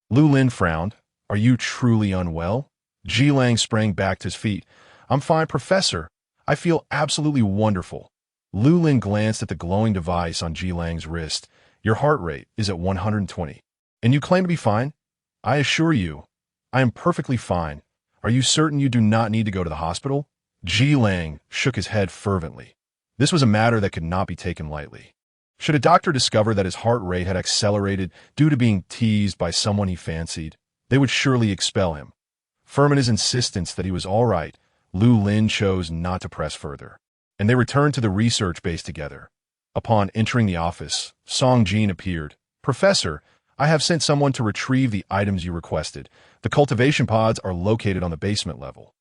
Lu Lin frowned. Are you truly unwell? Ji Lang sprang back to his feet. I'm fine, Professor. I feel absolutely wonderful. Lu Lin glanced at the glowing device on Ji Lang's wrist. Your heart rate is at 120. And you claim to be fine? I assure you, I am perfectly fine. Are you certain you do not need to go to the hospital? Ji Lang shook his head fervently. This was a matter that could not be taken lightly. Should a doctor discover that his heart rate had accelerated due to being teased by someone he fancied, they would surely expel him. Firm in his insistence that he was all right, Lu Lin chose not to press further, and they returned to the research base together. Upon entering the office, Song Jin appeared. Professor, I have sent someone to retrieve the items you requested. The cultivation pods are located on the basement level.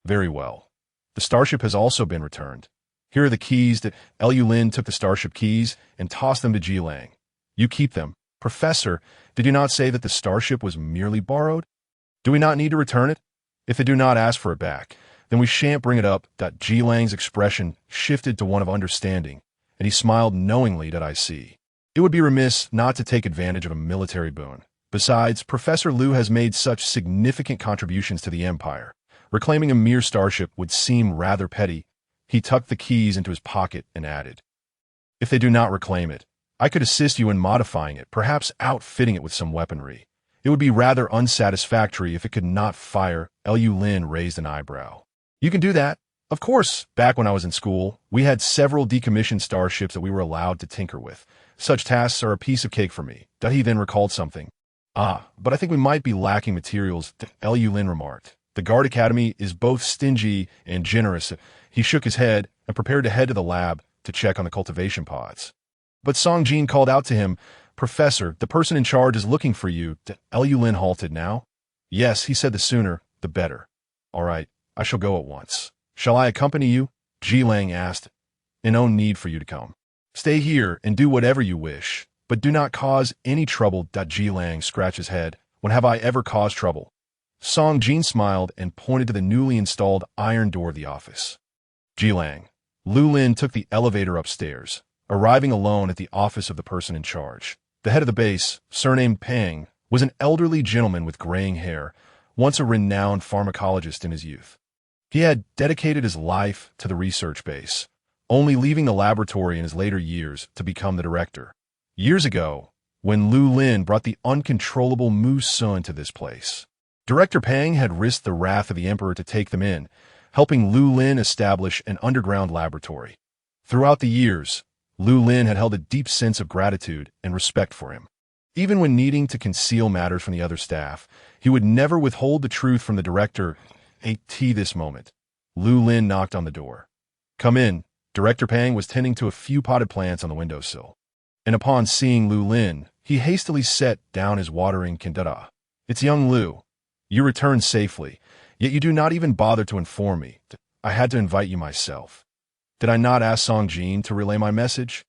Very well. The starship has also been returned. Here are the keys. Lu Lin took the starship keys and tossed them to Ji Lang. You keep them. Professor, did you not say that the starship was merely borrowed? Do we not need to return it? If they do not ask for it back, then we shan't bring it up. Ji Lang's expression shifted to one of understanding, and he smiled knowingly. I see. It would be remiss not to take advantage of a military boon. Besides, Professor Lu has made such significant contributions to the Empire. Reclaiming a mere starship would seem rather petty. He tucked the keys into his pocket and added, if they do not reclaim it, I could assist you in modifying it, perhaps outfitting it with some weaponry. It would be rather unsatisfactory if it could not fire. Lu Lin raised an eyebrow. You can do that. Of course, back when I was in school, we had several decommissioned starships that we were allowed to tinker with. Such tasks are a piece of cake for me. He then recalled something. But I think we might be lacking materials, Lu Lin remarked. The Guard Academy is both stingy and generous. He shook his head and prepared to head to the lab to check on the cultivation pods. But Song Jin called out to him, Professor, the person in charge is looking for you. Lu Lin halted now. Yes, he said, the sooner, the better. All right, I shall go at once. Shall I accompany you? Ji Lang asked. No need for you to come. Stay here and do whatever you wish, but do not cause any trouble. Ji Lang scratched his head. When have I ever caused trouble? Song Jin smiled and pointed to the newly installed iron door of the office. Ji Lang. Lu Lin took the elevator upstairs, arriving alone at the office of the person in charge. The head of the base, surnamed Peng, was an elderly gentleman with graying hair, once a renowned pharmacologist in his youth. He had dedicated his life to the research base, only leaving the laboratory in his later years to become the director. Years ago, when Lu Lin brought the uncontrollable Mu Sun to this place, Director Peng had risked the wrath of the emperor to take them in, helping Lu Lin establish an underground laboratory. Throughout the years, Lu Lin had held a deep sense of gratitude and respect for him. Even when needing to conceal matters from the other staff, he would never withhold the truth from the director. At this moment, Lu Lin knocked on the door. "Come in." Director Pang was tending to a few potted plants on the windowsill, and upon seeing Lu Lin, he hastily set down his watering candida. "It's young Lu. You returned safely, yet you do not even bother to inform me. I had to invite you myself. Did I not ask Song Jin to relay my message?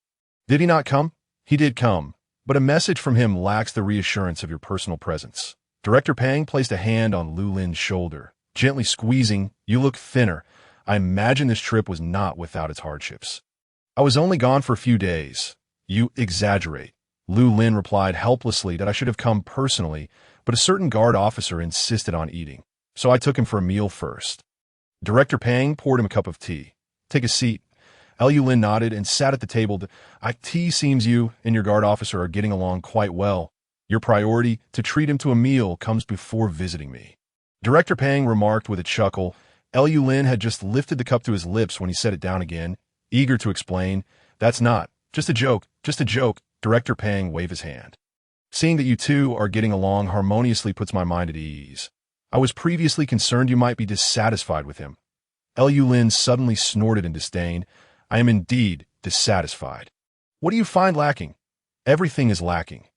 Did he not come? He did come, but a message from him lacks the reassurance of your personal presence." Director Pang placed a hand on Lu Lin's shoulder, gently squeezing. "You look thinner. I imagine this trip was not without its hardships." "I was only gone for a few days." "You exaggerate." Lu Lin replied helplessly that I should have come personally, but a certain guard officer insisted on eating, so I took him for a meal first. Director Pang poured him a cup of tea. "Take a seat." Lu Lin nodded and sat at the table. "It seems you and your guard officer are getting along quite well. Your priority, to treat him to a meal, comes before visiting me." Director Pang remarked with a chuckle. Lu Lin had just lifted the cup to his lips when he set it down again, eager to explain. "That's not. Just a joke. Just a joke." Director Pang waved his hand. "Seeing that you two are getting along harmoniously puts my mind at ease. I was previously concerned you might be dissatisfied with him." Lu Lin suddenly snorted in disdain. "I am indeed dissatisfied." "What do you find lacking?" "Everything is lacking."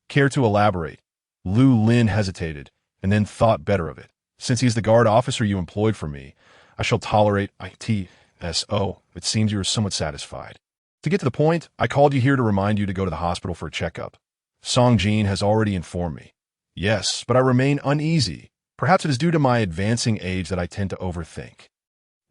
"Care to elaborate?" Lu Lin hesitated, and then thought better of it. "Since he is the guard officer you employed for me, I shall tolerate it. It seems you are somewhat satisfied. To get to the point, I called you here to remind you to go to the hospital for a checkup. Song Jin has already informed me." "Yes, but I remain uneasy. Perhaps it is due to my advancing age that I tend to overthink."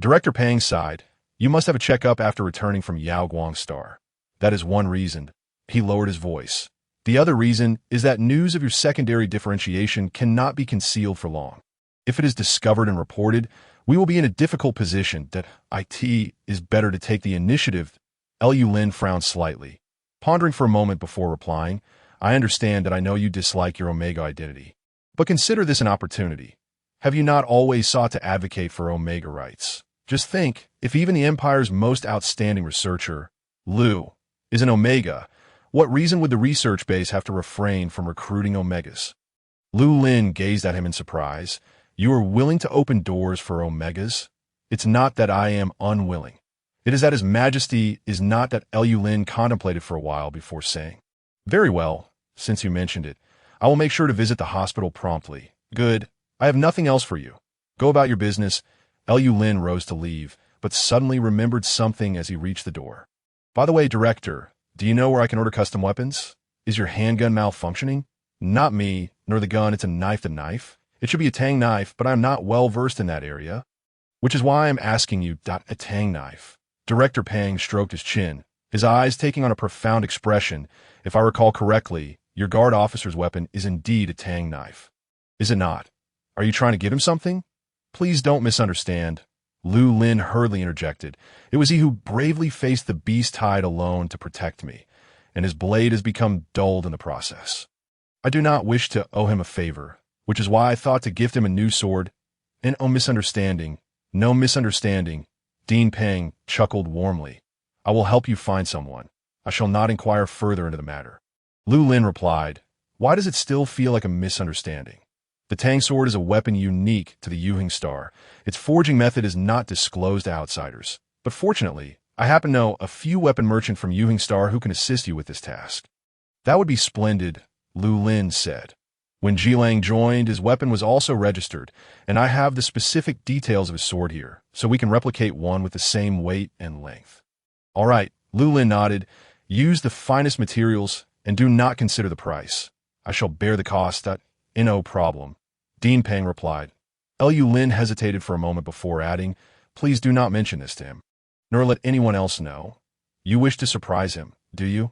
Director Pang sighed. "You must have a checkup after returning from Yaoguang Star. That is one reason." He lowered his voice. "The other reason is that news of your secondary differentiation cannot be concealed for long. If it is discovered and reported, we will be in a difficult position. That it is better to take the initiative." Lu Lin frowned slightly, pondering for a moment before replying. "I understand that I know you dislike your Omega identity. But consider this an opportunity. Have you not always sought to advocate for Omega rights? Just think, if even the Empire's most outstanding researcher, Lu, is an Omega, what reason would the research base have to refrain from recruiting Omegas?" Lu Lin gazed at him in surprise. "You are willing to open doors for Omegas?" "It's not that I am unwilling. It is that His Majesty is not." That Lu Lin contemplated for a while before saying, "Very well, since you mentioned it, I will make sure to visit the hospital promptly." "Good. I have nothing else for you. Go about your business." Lu Lin rose to leave, but suddenly remembered something as he reached the door. "By the way, Director, do you know where I can order custom weapons? Is your handgun malfunctioning?" "Not me, nor the gun. It's a knife to knife. It should be a tang knife, but I am not well versed in that area. Which is why I am asking you. A tang knife." Director Pang stroked his chin, his eyes taking on a profound expression. "If I recall correctly, your guard officer's weapon is indeed a tang knife. Is it not? Are you trying to give him something?" "Please don't misunderstand." Lu Lin hurriedly interjected. "It was he who bravely faced the beast tide alone to protect me, and his blade has become dulled in the process. I do not wish to owe him a favor, which is why I thought to gift him a new sword." "And misunderstanding." "No misunderstanding." Dean Pang chuckled warmly. "I will help you find someone. I shall not inquire further into the matter." Lu Lin replied, "Why does it still feel like a misunderstanding? The Tang sword is a weapon unique to the Yuhing Star. Its forging method is not disclosed to outsiders. But fortunately, I happen to know a few weapon merchant from Yuhing Star who can assist you with this task." "That would be splendid," Lu Lin said. "When Jilang joined, his weapon was also registered, and I have the specific details of his sword here, so we can replicate one with the same weight and length." "All right," Lu Lin nodded. "Use the finest materials, and do not consider the price. I shall bear the cost. No problem." Dean Pang replied. Lu Lin hesitated for a moment before adding, "Please do not mention this to him, nor let anyone else know. You wish to surprise him, do you?"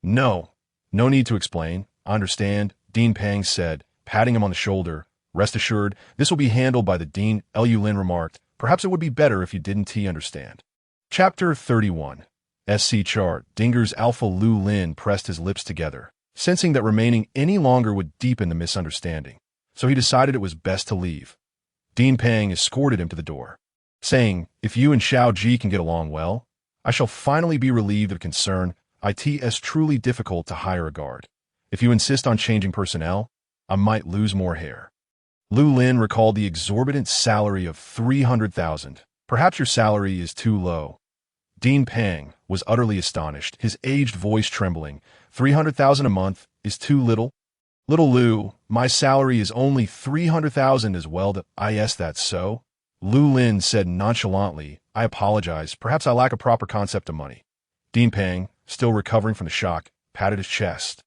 "No. No need to explain. I understand," Dean Pang said, patting him on the shoulder. "Rest assured, this will be handled by the Dean." Lu Lin remarked, "Perhaps it would be better if you didn't understand." Chapter 31. SC Chart. Dinger's Alpha. Lu Lin pressed his lips together, sensing that remaining any longer would deepen the misunderstanding, so he decided it was best to leave. Dean Pang escorted him to the door, saying, "If you and Xiao Ji can get along well, I shall finally be relieved of concern. It is truly difficult to hire a guard. If you insist on changing personnel, I might lose more hair. Lu Lin recalled the exorbitant salary of 300,000. Perhaps your salary is too low. Dean Pang was utterly astonished, his aged voice trembling. 300,000 a month is too little? Little Lu, my salary is only 300,000 as well. Is that so? Lu Lin said nonchalantly, I apologize. Perhaps I lack a proper concept of money. Dean Pang, still recovering from the shock, patted his chest.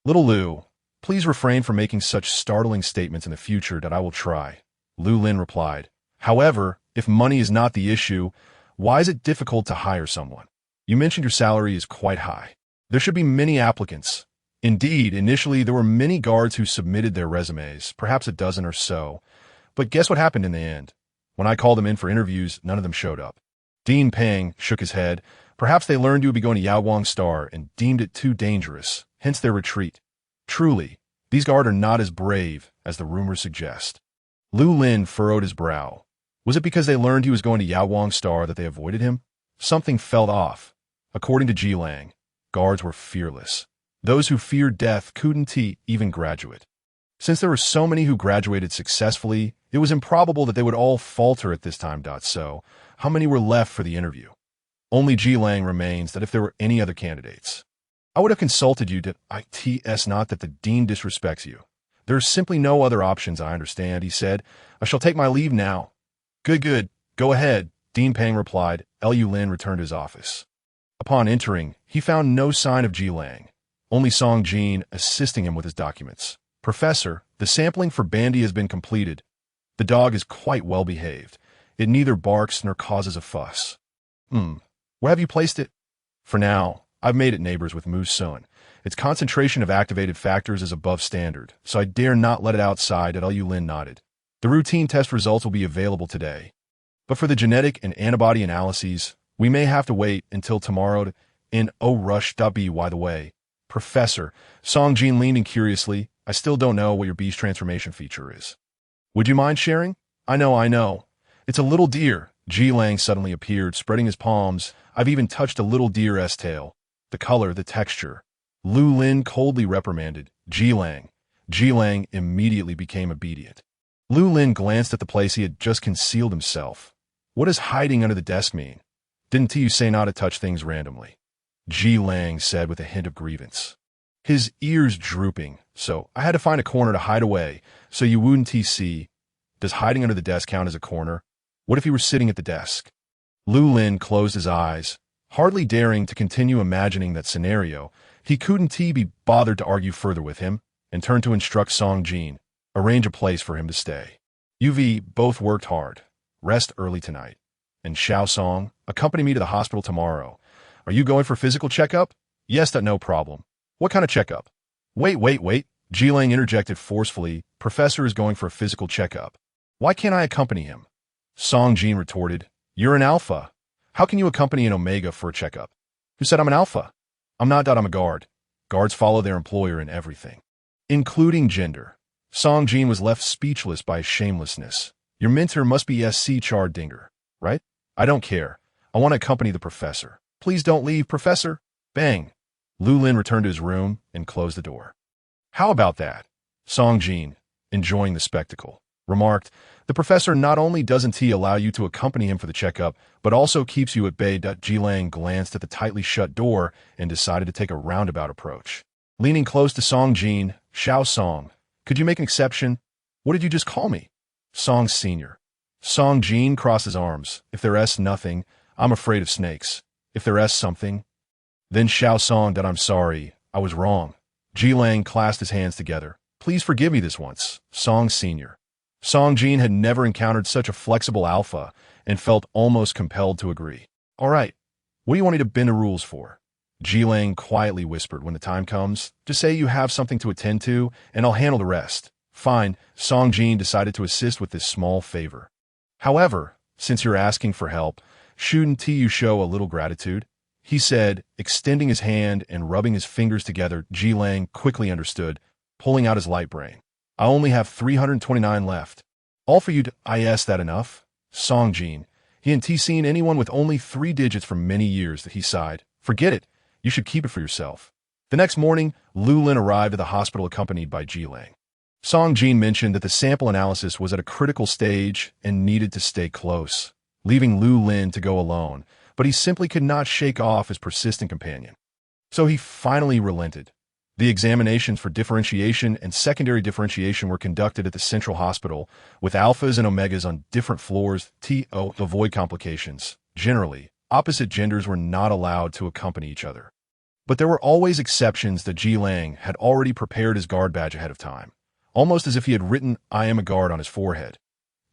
Little Lu, please refrain from making such startling statements in the future that I will try. Lu Lin replied. However, if money is not the issue, why is it difficult to hire someone? You mentioned your salary is quite high. There should be many applicants. Indeed, initially there were many guards who submitted their resumes, perhaps a dozen or so. But guess what happened in the end? When I called them in for interviews, none of them showed up. Dean Pang shook his head. Perhaps they learned you would be going to Yaoguang Star and deemed it too dangerous, hence their retreat. Truly, these guards are not as brave as the rumors suggest. Lu Lin furrowed his brow. Was it because they learned he was going to Yaoguang Star that they avoided him? Something felt off. According to Ji Lang, guards were fearless. Those who feared death couldn't even graduate. Since there were so many who graduated successfully, it was improbable that they would all falter at this time. So, how many were left for the interview? Only Ji Lang remains that if there were any other candidates. I would have consulted you to it's not that the dean disrespects you. There are simply no other options, I understand, he said. I shall take my leave now. Good. Go ahead, Dean Pang replied. Lu Lin returned to his office. Upon entering, he found no sign of Ji Lang. Only Song Jin assisting him with his documents. Professor, the sampling for Bandy has been completed. The dog is quite well behaved. It neither barks nor causes a fuss. Where have you placed it? For now, I've made it neighbors with Moose Sun. Its concentration of activated factors is above standard, so I dare not let it outside. Lu Lin nodded. The routine test results will be available today. But for the genetic and antibody analyses, we may have to wait until tomorrow rush. By the way, Professor, Song Jin leaned in curiously. I still don't know what your beast transformation feature is. Would you mind sharing? I know. It's a little deer. Ji Lang suddenly appeared, spreading his palms. I've even touched a little deer's tail. The color, the texture. Lu Lin coldly reprimanded Ji Lang. Ji Lang immediately became obedient. Lu Lin glanced at the place he had just concealed himself. What does hiding under the desk mean? Didn't you say not to touch things randomly? Ji Lang said with a hint of grievance. His ears drooping, so I had to find a corner to hide away, so you wouldn't see. Does hiding under the desk count as a corner? What if he were sitting at the desk? Lu Lin closed his eyes, hardly daring to continue imagining that scenario. He couldn't be bothered to argue further with him, and turned to instruct Song Jin, arrange a place for him to stay. UV both worked hard. Rest early tonight. And Xiao Song, accompany me to the hospital tomorrow. Are you going for physical checkup? Yes, that no problem. What kind of checkup? Wait. Ji Lang interjected forcefully. Professor is going for a physical checkup. Why can't I accompany him? Song Jin retorted. You're an alpha. How can you accompany an omega for a checkup? Who said I'm an alpha? I'm not. I'm a guard. Guards follow their employer in everything, including gender. Song Jin was left speechless by his shamelessness. Your mentor must be SC Char Dinger, right? I don't care. I want to accompany the professor. Please don't leave, Professor. Bang. Lu Lin returned to his room and closed the door. How about that? Song Jin, enjoying the spectacle, remarked, the professor not only doesn't allow you to accompany him for the checkup, but also keeps you at bay. Ji Lang glanced at the tightly shut door and decided to take a roundabout approach. Leaning close to Song Jin, Xiao Song, could you make an exception? What did you just call me? Song Senior. Song Jin crossed his arms. If there's nothing, I'm afraid of snakes. If there's something, then Xiao Song that I'm sorry, I was wrong. Ji Lang clasped his hands together. Please forgive me this once, Song Senior. Song Jin had never encountered such a flexible alpha and felt almost compelled to agree. All right, what do you want me to bend the rules for? Ji Lang quietly whispered, when the time comes, just say you have something to attend to, and I'll handle the rest. Fine, Song Jin decided to assist with this small favor. However, since you're asking for help, shouldn't you show a little gratitude? He said, extending his hand and rubbing his fingers together. Ji Lang quickly understood, pulling out his light brain. I only have 329 left. All for you to, is that enough? Song Jin. He hadn't seen anyone with only 3 digits for many years that he sighed. Forget it. You should keep it for yourself. The next morning, Lu Lin arrived at the hospital accompanied by Ji Lang. Song Jin mentioned that the sample analysis was at a critical stage and needed to stay close, leaving Lu Lin to go alone, but he simply could not shake off his persistent companion. So he finally relented. The examinations for differentiation and secondary differentiation were conducted at the central hospital, with alphas and omegas on different floors to avoid complications. Generally, opposite genders were not allowed to accompany each other. But there were always exceptions that Ji Lang had already prepared his guard badge ahead of time, almost as if he had written "I am a guard" on his forehead.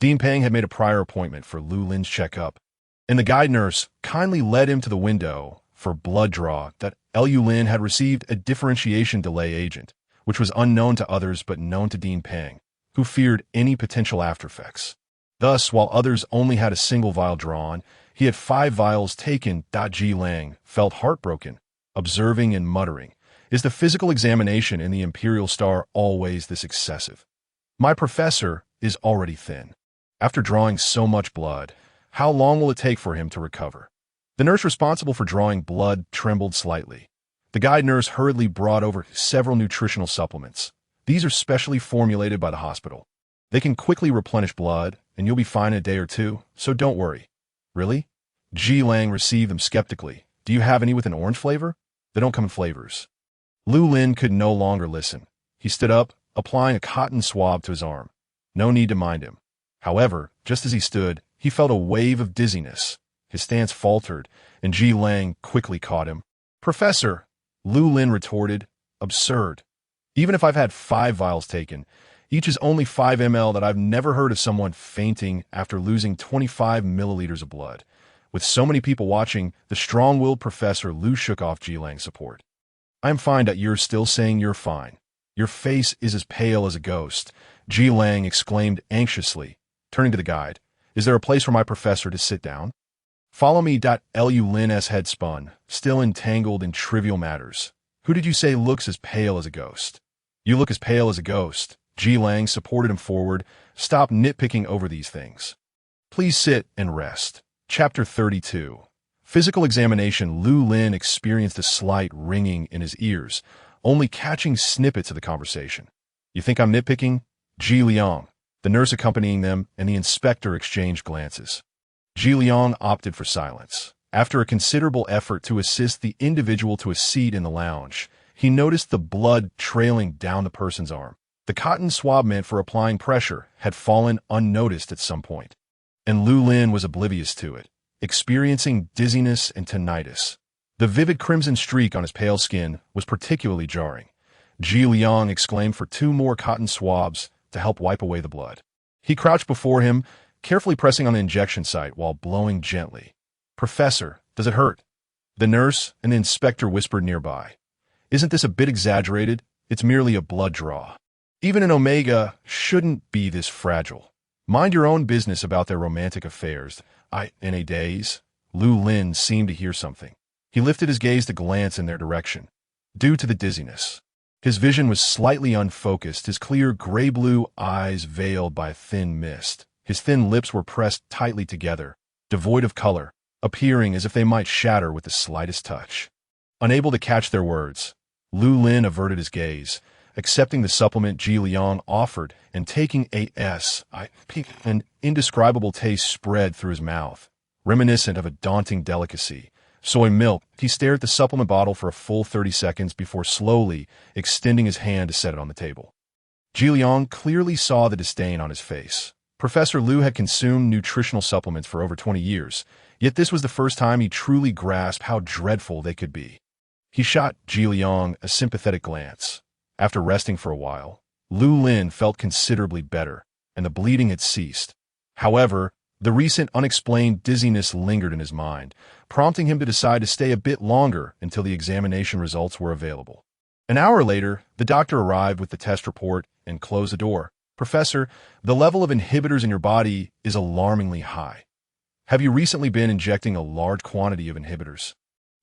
Dean Peng had made a prior appointment for Lu Lin's checkup, and the guide nurse kindly led him to the window for blood draw that Lu Lin had received a differentiation delay agent, which was unknown to others but known to Dean Peng, who feared any potential aftereffects. Thus, while others only had a single vial drawn, he had 5 vials taken. Ji Lang felt heartbroken, observing and muttering, "Is the physical examination in the Imperial Star always this excessive? My professor is already thin. After drawing so much blood, how long will it take for him to recover?" The nurse responsible for drawing blood trembled slightly. The guide nurse hurriedly brought over several nutritional supplements. These are specially formulated by the hospital. They can quickly replenish blood, and you'll be fine in a day or two, so don't worry. Really? Ji Lang received them skeptically. Do you have any with an orange flavor? They don't come in flavors. Lu Lin could no longer listen. He stood up, applying a cotton swab to his arm. No need to mind him. However, just as he stood, he felt a wave of dizziness. His stance faltered, and Ji Lang quickly caught him. "Professor," Lu Lin retorted, "absurd. Even if I've had 5 vials taken, each is only 5 ml that I've never heard of someone fainting after losing 25 milliliters of blood." With so many people watching, the strong-willed Professor Lu shook off Ji Lang's support. "I am fine that you're still saying you're fine. Your face is as pale as a ghost," Ji Lang exclaimed anxiously, turning to the guide. "Is there a place for my professor to sit down?" "Follow me." Lu Lin's head spun, still entangled in trivial matters. "Who did you say looks as pale as a ghost?" "You look as pale as a ghost." Ji Lang supported him forward. "Stop nitpicking over these things. Please sit and rest." Chapter 32. Physical examination. Lu Lin experienced a slight ringing in his ears, only catching snippets of the conversation. "You think I'm nitpicking?" Ji Liang, the nurse accompanying them, and the inspector exchanged glances. Ji Liang opted for silence. After a considerable effort to assist the individual to a seat in the lounge, he noticed the blood trailing down the person's arm. The cotton swab meant for applying pressure had fallen unnoticed at some point, and Lu Lin was oblivious to it, experiencing dizziness and tinnitus. The vivid crimson streak on his pale skin was particularly jarring. Ji Liang exclaimed for 2 more cotton swabs to help wipe away the blood. He crouched before him, carefully pressing on the injection site while blowing gently. "Professor, does it hurt?" The nurse and the inspector whispered nearby. "Isn't this a bit exaggerated? It's merely a blood draw. Even an omega shouldn't be this fragile. Mind your own business about their romantic affairs." In a daze, Lu Lin seemed to hear something. He lifted his gaze to glance in their direction. Due to the dizziness, his vision was slightly unfocused, his clear gray-blue eyes veiled by a thin mist. His thin lips were pressed tightly together, devoid of color, appearing as if they might shatter with the slightest touch. Unable to catch their words, Lu Lin averted his gaze, accepting the supplement Ji Liang offered and taking an indescribable taste spread through his mouth, reminiscent of a daunting delicacy. Soy milk. He stared at the supplement bottle for a full 30 seconds before slowly extending his hand to set it on the table. Ji Liang clearly saw the disdain on his face. Professor Lu had consumed nutritional supplements for over 20 years, yet this was the first time he truly grasped how dreadful they could be. He shot Ji Liang a sympathetic glance. After resting for a while, Lu Lin felt considerably better, and the bleeding had ceased. However, the recent unexplained dizziness lingered in his mind, prompting him to decide to stay a bit longer until the examination results were available. An hour later, the doctor arrived with the test report and closed the door. "Professor, the level of inhibitors in your body is alarmingly high. Have you recently been injecting a large quantity of inhibitors?"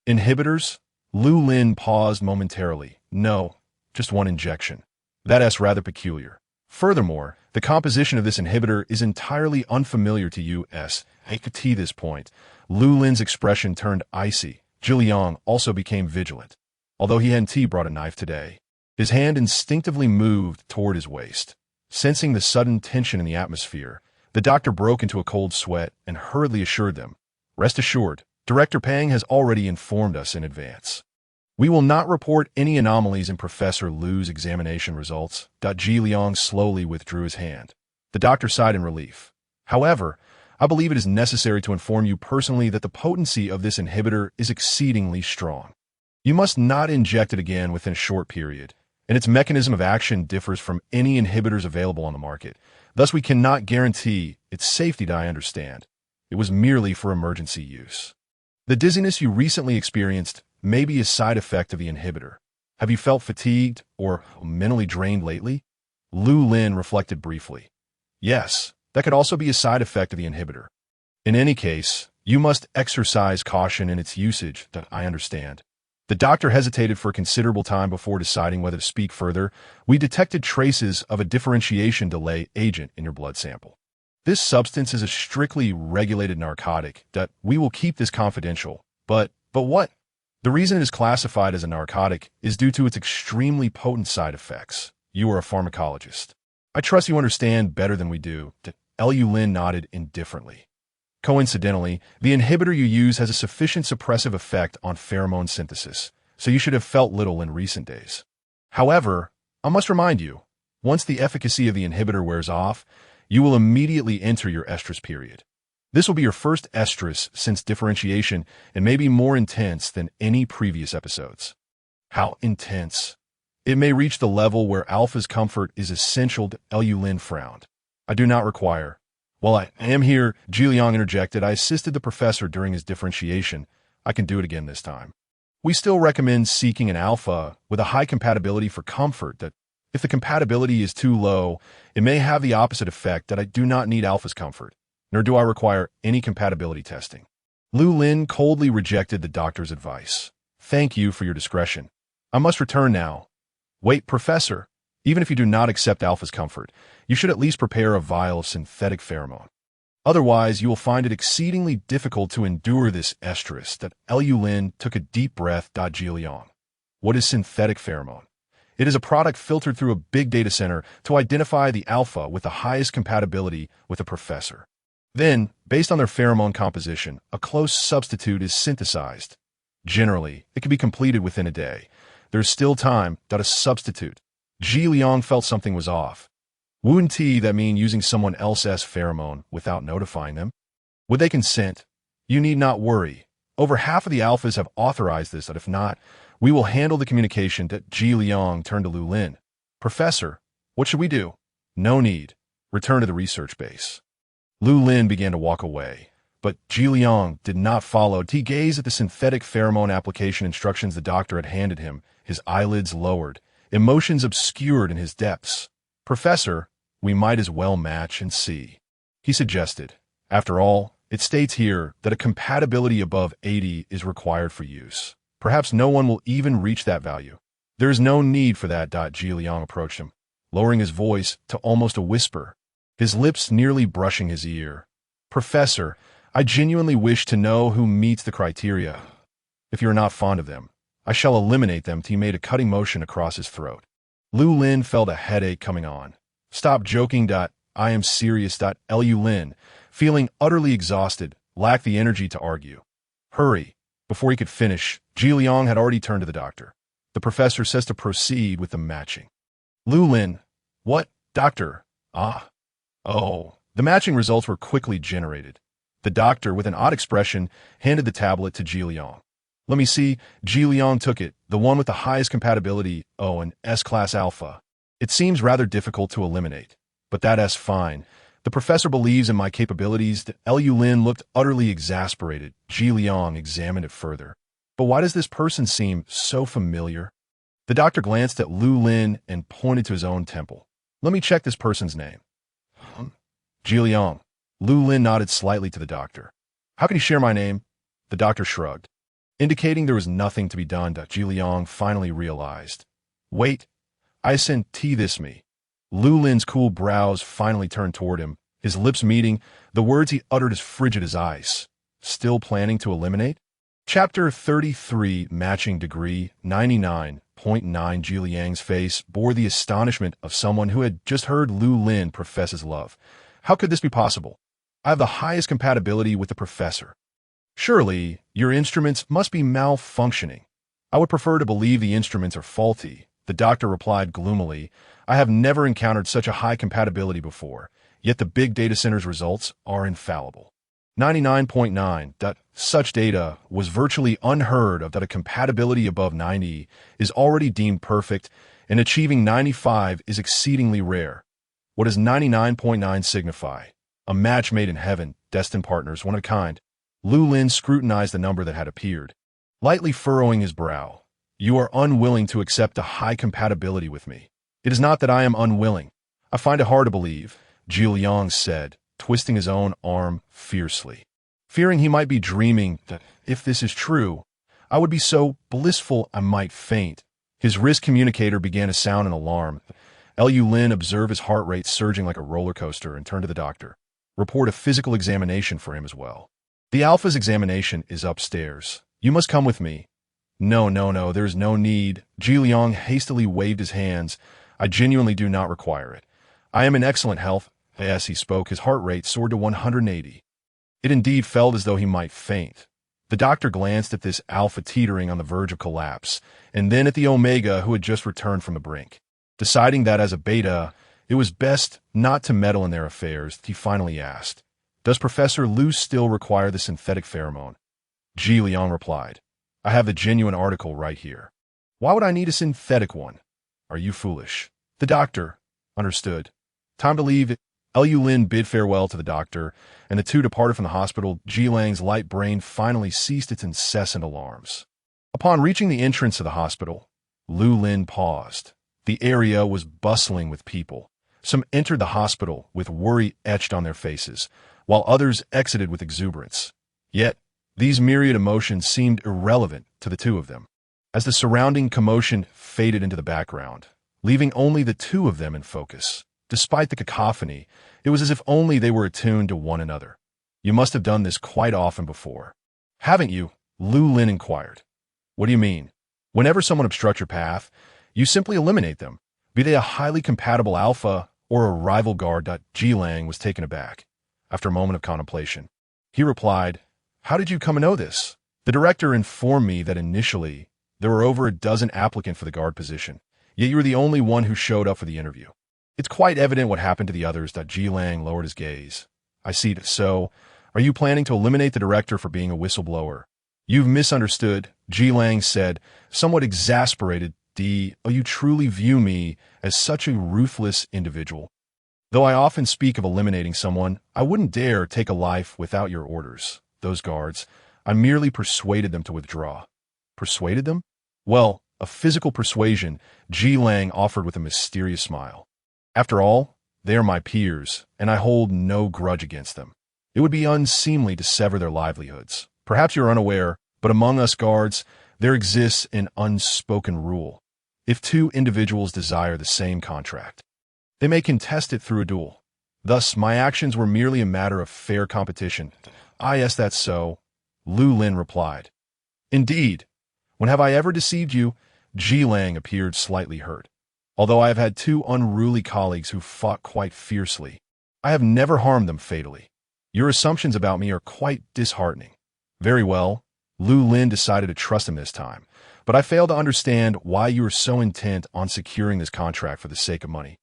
"Inhibitors?" Lu Lin paused momentarily. "No, just 1 injection. That's rather peculiar. Furthermore, the composition of this inhibitor is entirely unfamiliar to you." At this point, Lu Lin's expression turned icy. Ji Liang also became vigilant. although he hadn't brought a knife today. His hand instinctively moved toward his waist. Sensing the sudden tension in the atmosphere, the doctor broke into a cold sweat and hurriedly assured them, "Rest assured, Director Pang has already informed us in advance. We will not report any anomalies in Professor Lu's examination results." Ji Liang slowly withdrew his hand. The doctor sighed in relief. "However, I believe it is necessary to inform you personally that the potency of this inhibitor is exceedingly strong. You must not inject it again within a short period, and its mechanism of action differs from any inhibitors available on the market. Thus, we cannot guarantee its safety. I understand. It was merely for emergency use. The dizziness you recently experienced may be a side effect of the inhibitor. Have you felt fatigued or mentally drained lately?" Lu Lin reflected briefly. "Yes, that could also be a side effect of the inhibitor. In any case, you must exercise caution in its usage. I understand." The doctor hesitated for a considerable time before deciding whether to speak further. "We detected traces of a differentiation delay agent in your blood sample. This substance is a strictly regulated narcotic. We will keep this confidential. But what? The reason it is classified as a narcotic is due to its extremely potent side effects. You are a pharmacologist. I trust you understand better than we do." Lu Lin nodded indifferently. "Coincidentally, the inhibitor you use has a sufficient suppressive effect on pheromone synthesis, so you should have felt little in recent days. However, I must remind you, once the efficacy of the inhibitor wears off, you will immediately enter your estrus period. This will be your first estrus since differentiation and may be more intense than any previous episodes." "How intense?" "It may reach the level where alpha's comfort is essential." Lu Lin frowned. "I do not require." "While I am here," Ji Liang interjected, "I assisted the professor during his differentiation. I can do it again this time. We still recommend seeking an alpha with a high compatibility for comfort. That if the compatibility is too low, it may have the opposite effect. That I do not need alpha's comfort, nor do I require any compatibility testing." Lu Lin coldly rejected the doctor's advice. "Thank you for your discretion. I must return now." "Wait, Professor. Even if you do not accept alpha's comfort, you should at least prepare a vial of synthetic pheromone. Otherwise, you will find it exceedingly difficult to endure this estrus." Lu Lin took a deep breath. Ji Liang. "What is synthetic pheromone?" "It is a product filtered through a big data center to identify the alpha with the highest compatibility with a professor. Then, based on their pheromone composition, a close substitute is synthesized. Generally, it can be completed within a day. There is still time. A substitute." Ji Liang felt something was off. Wouldn't that mean using someone else's pheromone without notifying them? Would they consent? "You need not worry. Over half of the alphas have authorized this, and if not, we will handle the communication." Ji Liang turned to Lu Lin. "Professor, what should we do?" "No need. Return to the research base." Lu Lin began to walk away, but Ji Liang did not follow. He gazed at the synthetic pheromone application instructions the doctor had handed him, his eyelids lowered, emotions obscured in his depths. "Professor, we might as well match and see," he suggested. "After all, it states here that a compatibility above 80 is required for use. Perhaps no one will even reach that value. There is no need for that." Ji Liang approached him, lowering his voice to almost a whisper, his lips nearly brushing his ear. "Professor, I genuinely wish to know who meets the criteria. If you are not fond of them, I shall eliminate them." He made a cutting motion across his throat. Lu Lin felt a headache coming on. "Stop joking. I am serious." Lu Lin, feeling utterly exhausted, lacked the energy to argue. "Hurry." Before he could finish, Ji Liang had already turned to the doctor. "The professor says to proceed with the matching." Lu Lin. "What, doctor?" "Ah. Oh." The matching results were quickly generated. The doctor, with an odd expression, handed the tablet to Ji Liang. "Let me see." Ji Liang took it, the one with the highest compatibility. "Oh, an S-class alpha. It seems rather difficult to eliminate, but that's fine. The professor believes in my capabilities." Lu Lin looked utterly exasperated. Ji Liang examined it further. "But why does this person seem so familiar?" The doctor glanced at Lu Lin and pointed to his own temple. "Let me check this person's name." "Ji Liang." Lu Lin nodded slightly to the doctor. "How can you share my name?" The doctor shrugged. Indicating there was nothing to be done, Ji Liang finally realized. "Wait, I sent this me." Lu Lin's cool brows finally turned toward him, his lips meeting, the words he uttered as frigid as ice. "Still planning to eliminate?" Chapter 33, Matching Degree, 99.9. Ji Liang's face bore the astonishment of someone who had just heard Lu Lin profess his love. How could this be possible? I have the highest compatibility with the professor. Surely, your instruments must be malfunctioning. I would prefer to believe the instruments are faulty, the doctor replied gloomily. I have never encountered such a high compatibility before, yet the big data center's results are infallible. 99.9. Such data was virtually unheard of that a compatibility above 90 is already deemed perfect, and achieving 95 is exceedingly rare. What does 99.9 signify? A match made in heaven, destined partners, one of a kind. Lu Lin scrutinized the number that had appeared, lightly furrowing his brow. You are unwilling to accept a high compatibility with me. It is not that I am unwilling. I find it hard to believe, Ji Liang said, twisting his own arm fiercely. Fearing he might be dreaming that, if this is true, I would be so blissful I might faint. His wrist communicator began to sound an alarm. Lu Lin observed his heart rate surging like a roller coaster and turned to the doctor. Report a physical examination for him as well. The Alpha's examination is upstairs. You must come with me. No, there is no need. Ji Liang hastily waved his hands. I genuinely do not require it. I am in excellent health. As he spoke, his heart rate soared to 180. It indeed felt as though he might faint. The doctor glanced at this Alpha teetering on the verge of collapse, and then at the Omega who had just returned from the brink. Deciding that as a Beta, it was best not to meddle in their affairs, he finally asked, Does Professor Lu still require the synthetic pheromone? Ji Liang replied, I have the genuine article right here. Why would I need a synthetic one? Are you foolish? The doctor understood. Time to leave. Lu Lin bid farewell to the doctor, and the two departed from the hospital. Ji Liang's light brain finally ceased its incessant alarms. Upon reaching the entrance to the hospital, Lu Lin paused. The area was bustling with people. Some entered the hospital with worry etched on their faces, while others exited with exuberance. Yet, these myriad emotions seemed irrelevant to the two of them, as the surrounding commotion faded into the background, leaving only the two of them in focus. Despite the cacophony, it was as if only they were attuned to one another. You must have done this quite often before. Haven't you? Lu Lin inquired. What do you mean? Whenever someone obstructs your path, you simply eliminate them, be they a highly compatible Alpha or a rival guard. Ji Liang was taken aback. After a moment of contemplation, he replied, How did you come to know this? The director informed me that initially there were over a dozen applicants for the guard position, yet you were the only one who showed up for the interview. It's quite evident what happened to the others. Ji Liang lowered his gaze. I see it. So, are you planning to eliminate the director for being a whistleblower? You've misunderstood, Ji Liang said, somewhat exasperated. You truly view me as such a ruthless individual. Though I often speak of eliminating someone, I wouldn't dare take a life without your orders. Those guards, I merely persuaded them to withdraw. Persuaded them? Well, a physical persuasion, Ji Liang offered with a mysterious smile. After all, they are my peers, and I hold no grudge against them. It would be unseemly to sever their livelihoods. Perhaps you are unaware, but among us guards, there exists an unspoken rule. If two individuals desire the same contract, they may contest it through a duel. Thus, my actions were merely a matter of fair competition. Yes, that's so, Lu Lin replied. Indeed. When have I ever deceived you? Ji Liang appeared slightly hurt. Although I have had two unruly colleagues who fought quite fiercely, I have never harmed them fatally. Your assumptions about me are quite disheartening. Very well, Lu Lin decided to trust him this time, but I fail to understand why you are so intent on securing this contract for the sake of money.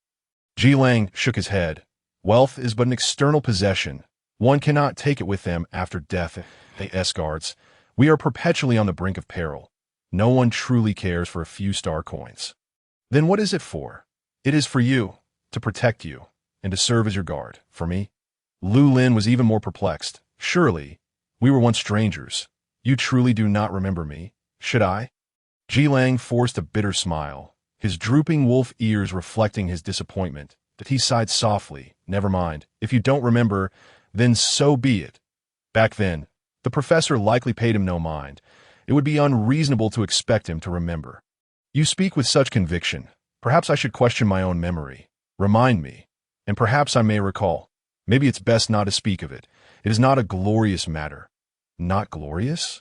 Ji Liang shook his head. Wealth is but an external possession. One cannot take it with them after death. Guards, we are perpetually on the brink of peril. No one truly cares for a few star coins. Then what is it for? It is for you, to protect you, and to serve as your guard. For me? Lu Lin was even more perplexed. Surely, we were once strangers. You truly do not remember me, should I? Ji Liang forced a bitter smile, his drooping wolf ears reflecting his disappointment. That he sighed softly. Never mind. If you don't remember, then so be it. Back then, the professor likely paid him no mind. It would be unreasonable to expect him to remember. You speak with such conviction. Perhaps I should question my own memory. Remind me, and perhaps I may recall. Maybe it's best not to speak of it. It is not a glorious matter. Not glorious?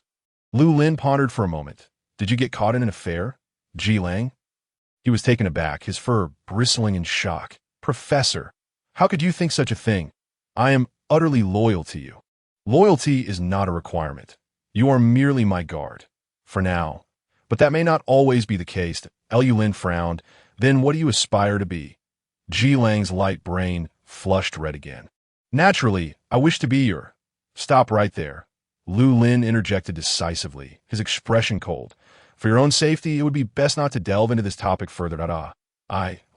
Lu Lin pondered for a moment. Did you get caught in an affair? Ji Lang? He was taken aback, his fur bristling in shock. Professor, how could you think such a thing? I am utterly loyal to you. Loyalty is not a requirement. You are merely my guard. For now. But that may not always be the case. Lu Lin frowned. Then what do you aspire to be? Ji Lang's light brain flushed red again. Naturally, I wish to be your... Stop right there. Lu Lin interjected decisively, his expression cold. For your own safety, it would be best not to delve into this topic further.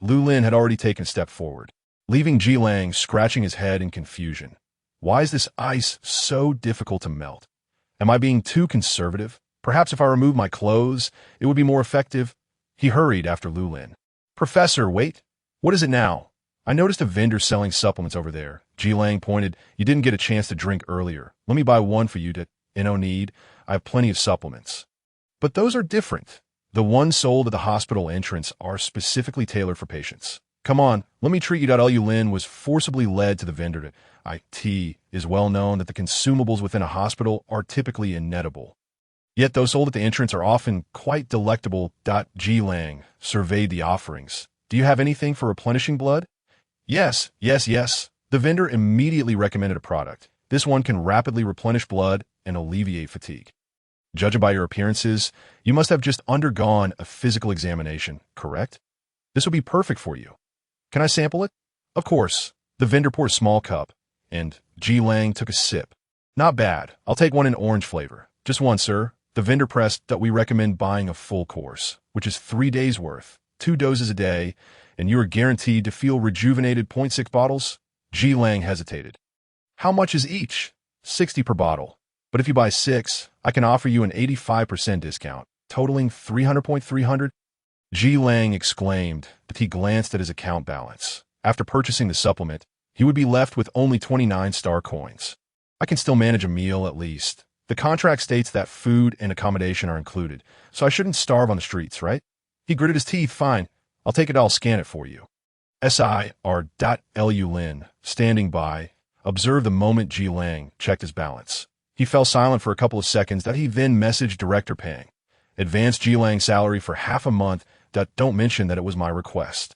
Lu Lin had already taken a step forward, leaving Ji Lang scratching his head in confusion. Why is this ice so difficult to melt? Am I being too conservative? Perhaps if I remove my clothes, it would be more effective. He hurried after Lu Lin. Professor, wait. What is it now? I noticed a vendor selling supplements over there. Ji Lang pointed. You didn't get a chance to drink earlier. Let me buy one for you to... No need. I have plenty of supplements. But those are different. The ones sold at the hospital entrance are specifically tailored for patients. Come on, let me treat you. Lu Lin was forcibly led to the vendor. It is well known that the consumables within a hospital are typically inedible. Yet those sold at the entrance are often quite delectable. Ji Lang surveyed the offerings. Do you have anything for replenishing blood? Yes. The vendor immediately recommended a product. This one can rapidly replenish blood and alleviate fatigue. Judging by your appearances, you must have just undergone a physical examination, correct? This would be perfect for you. Can I sample it? Of course. The vendor poured a small cup, and Ji Lang took a sip. Not bad. I'll take one in orange flavor. Just one, sir. The vendor pressed that we recommend buying a full course, which is 3 days worth, 2 doses a day, and you are guaranteed to feel rejuvenated. 0.6 bottles? Ji Lang hesitated. How much is each? 60 per bottle. But if you buy 6, I can offer you an 85% discount, totaling 300.300. Ji Lang exclaimed, but he glanced at his account balance. After purchasing the supplement, he would be left with only 29 star coins. I can still manage a meal at least. The contract states that food and accommodation are included, so I shouldn't starve on the streets, right? He gritted his teeth. Fine. I'll take it. I'll scan it for you. Sir. Lu Lin, standing by, observed the moment Ji Lang checked his balance. He fell silent for a couple of seconds. He then messaged Director Pang. Advanced Ji Lang's salary for half a month. Don't mention that it was my request.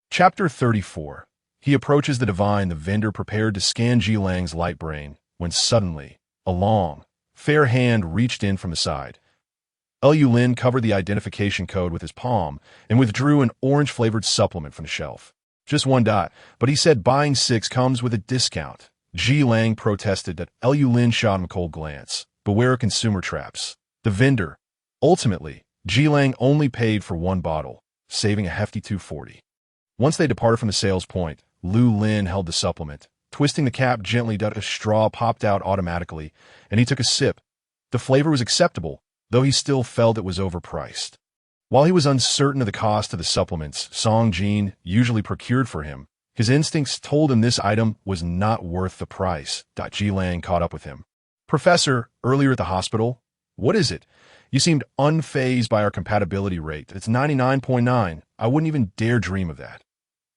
Chapter 34. He approaches the divine. The vendor prepared to scan Ji Lang's light brain, when suddenly, a long, fair hand reached in from the side. Lu Lin covered the identification code with his palm and withdrew an orange-flavored supplement from the shelf. Just one. But he said buying 6 comes with a discount. Ji Lang protested. Lu Lin shot him a cold glance. Beware of consumer traps. The vendor. Ultimately, Ji Lang only paid for 1 bottle, saving a hefty $240. Once they departed from the sales point, Lu Lin held the supplement. Twisting the cap gently, a straw popped out automatically, and he took a sip. The flavor was acceptable, though he still felt it was overpriced. While he was uncertain of the cost of the supplements Song Jin usually procured for him, his instincts told him this item was not worth the price. Ji Lang caught up with him. Professor, earlier at the hospital? What is it? You seemed unfazed by our compatibility rate. It's 99.9. I wouldn't even dare dream of that.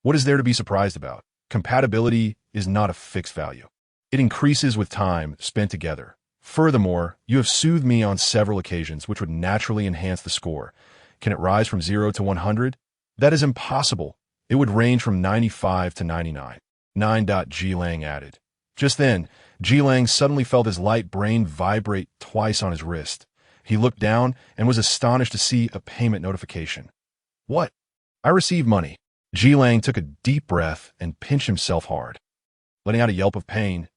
What is there to be surprised about? Compatibility is not a fixed value. It increases with time spent together. Furthermore, you have soothed me on several occasions, which would naturally enhance the score. Can it rise from 0 to 100? That is impossible. It would range from 95 to 99. 9. Ji Lang added. Just then, Ji Lang suddenly felt his light brain vibrate twice on his wrist. He looked down and was astonished to see a payment notification. What? I received money. Ji Lang took a deep breath and pinched himself hard, letting out a yelp of pain.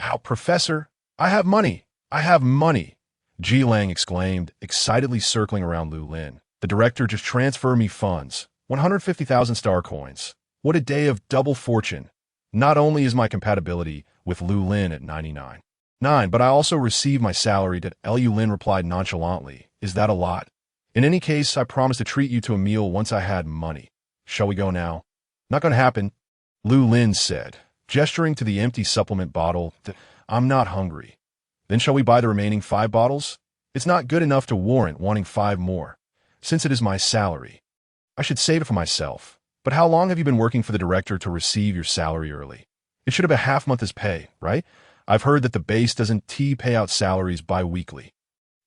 Ow, Professor! I have money! I have money! Ji Lang exclaimed, excitedly circling around Lu Lin. The director just transferred me funds. 150,000 star coins. What a day of double fortune. Not only is my compatibility with Lu Lin at 99, but I also received my salary. Lu Lin replied nonchalantly. Is that a lot? In any case, I promised to treat you to a meal once I had money. Shall we go now? Not going to happen, Lu Lin said, gesturing to the empty supplement bottle. I'm not hungry. Then shall we buy the remaining 5 bottles? It's not good enough to warrant wanting 5 more, since it is my salary. I should save it for myself. But how long have you been working for the director to receive your salary early? It should have been half month as pay, right? I've heard that the base doesn't pay out salaries bi-weekly.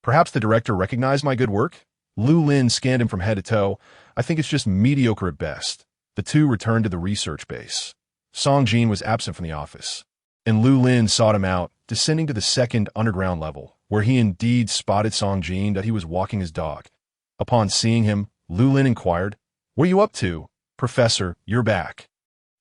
Perhaps the director recognized my good work? Lu Lin scanned him from head to toe. I think it's just mediocre at best. The two returned to the research base. Song Jin was absent from the office, and Lu Lin sought him out, descending to the second underground level, where he indeed spotted Song Jin that he was walking his dog. Upon seeing him, Lu Lin inquired, "What are you up to?" "Professor, you're back."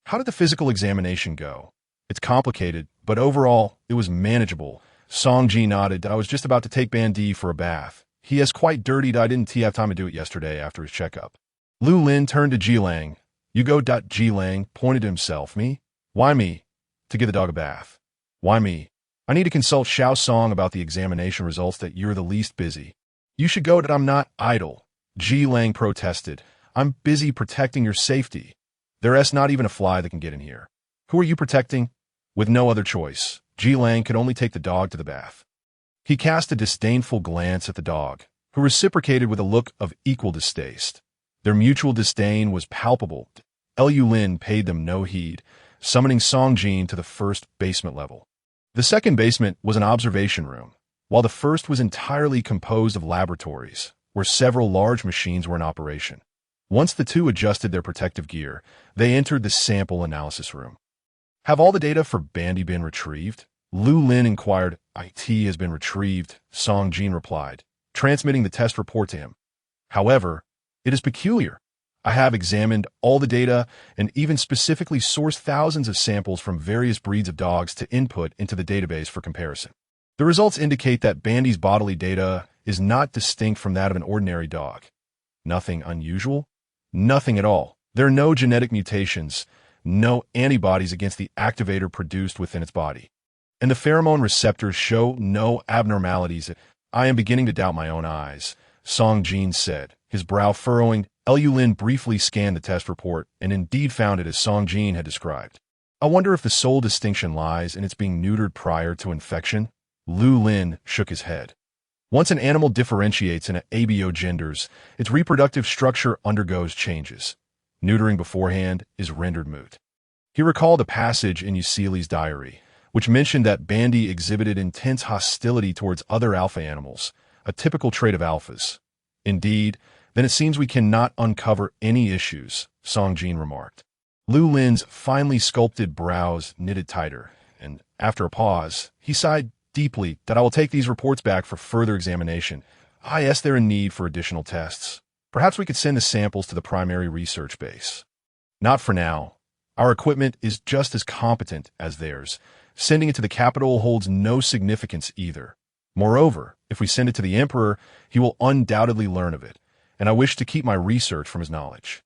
"How did the physical examination go?" "It's complicated, but overall, it was manageable." Song Jin nodded. "I was just about to take Bandi for a bath. He is quite dirty. I didn't have time to do it yesterday after his checkup." Lu Lin turned to Jilang. "You go." Jilang pointed to himself. "Me? Why me?" "To give the dog a bath." "Why me?" "I need to consult Xiao Song about the examination results. That you're the least busy." "You should go." "I'm not idle." Jilang protested. "I'm busy protecting your safety. There's not even a fly that can get in here." "Who are you protecting?" With no other choice, Jilang could only take the dog to the bath. He cast a disdainful glance at the dog, who reciprocated with a look of equal distaste. Their mutual disdain was palpable. Lu Lin paid them no heed, summoning Song Jin to the first basement level. The second basement was an observation room, while the first was entirely composed of laboratories, where several large machines were in operation. Once the two adjusted their protective gear, they entered the sample analysis room. "Have all the data for Bandi been retrieved?" Lu Lin inquired. "IT has been retrieved," Song Jin replied, transmitting the test report to him. "However, it is peculiar. I have examined all the data and even specifically sourced thousands of samples from various breeds of dogs to input into the database for comparison. The results indicate that Bandi's bodily data is not distinct from that of an ordinary dog. Nothing unusual? Nothing at all. There are no genetic mutations, no antibodies against the activator produced within its body. And the pheromone receptors show no abnormalities. I am beginning to doubt my own eyes," Song Jin said, his brow furrowing. Lu Lin briefly scanned the test report and indeed found it as Song Jin had described. "I wonder if the sole distinction lies in its being neutered prior to infection?" Lu Lin shook his head. "Once an animal differentiates and abiogenders, its reproductive structure undergoes changes. Neutering beforehand is rendered moot." He recalled a passage in Usili's diary, which mentioned that Bandi exhibited intense hostility towards other alpha animals, a typical trait of alphas. "Indeed, then it seems we cannot uncover any issues," Song Jin remarked. Lu Lin's finely sculpted brows knitted tighter, and after a pause, he sighed deeply. "That I will take these reports back for further examination. Yes, they're in need for additional tests. Perhaps we could send the samples to the primary research base." "Not for now. Our equipment is just as competent as theirs. Sending it to the capital holds no significance either. Moreover, if we send it to the Emperor, he will undoubtedly learn of it, and I wish to keep my research from his knowledge.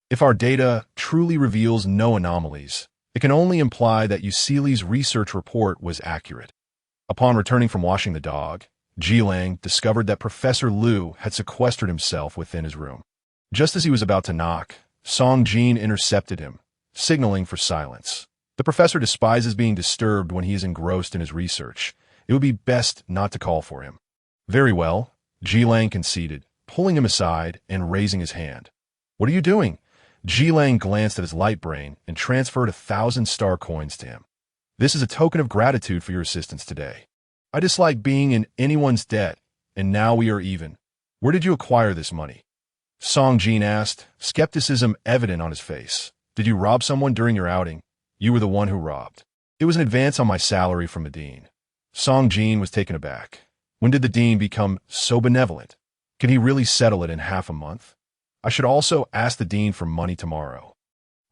If our data truly reveals no anomalies, it can only imply that Usili's research report was accurate." Upon returning from washing the dog, Jilang discovered that Professor Lu had sequestered himself within his room. Just as he was about to knock, Song Jin intercepted him, signaling for silence. The professor despises being disturbed when he is engrossed in his research. It would be best not to call for him. "Very well," Jilang conceded, pulling him aside and raising his hand. "What are you doing?" Jilang glanced at his light brain and transferred 1,000 star coins to him. "This is a token of gratitude for your assistance today. I dislike being in anyone's debt, and now we are even. Where did you acquire this money?" Song Jin asked, skepticism evident on his face. "Did you rob someone during your outing?" "You were the one who robbed." "It was an advance on my salary from the dean." Song Jin was taken aback. When did the dean become so benevolent? Can he really settle it in half a month? I should also ask the dean for money tomorrow.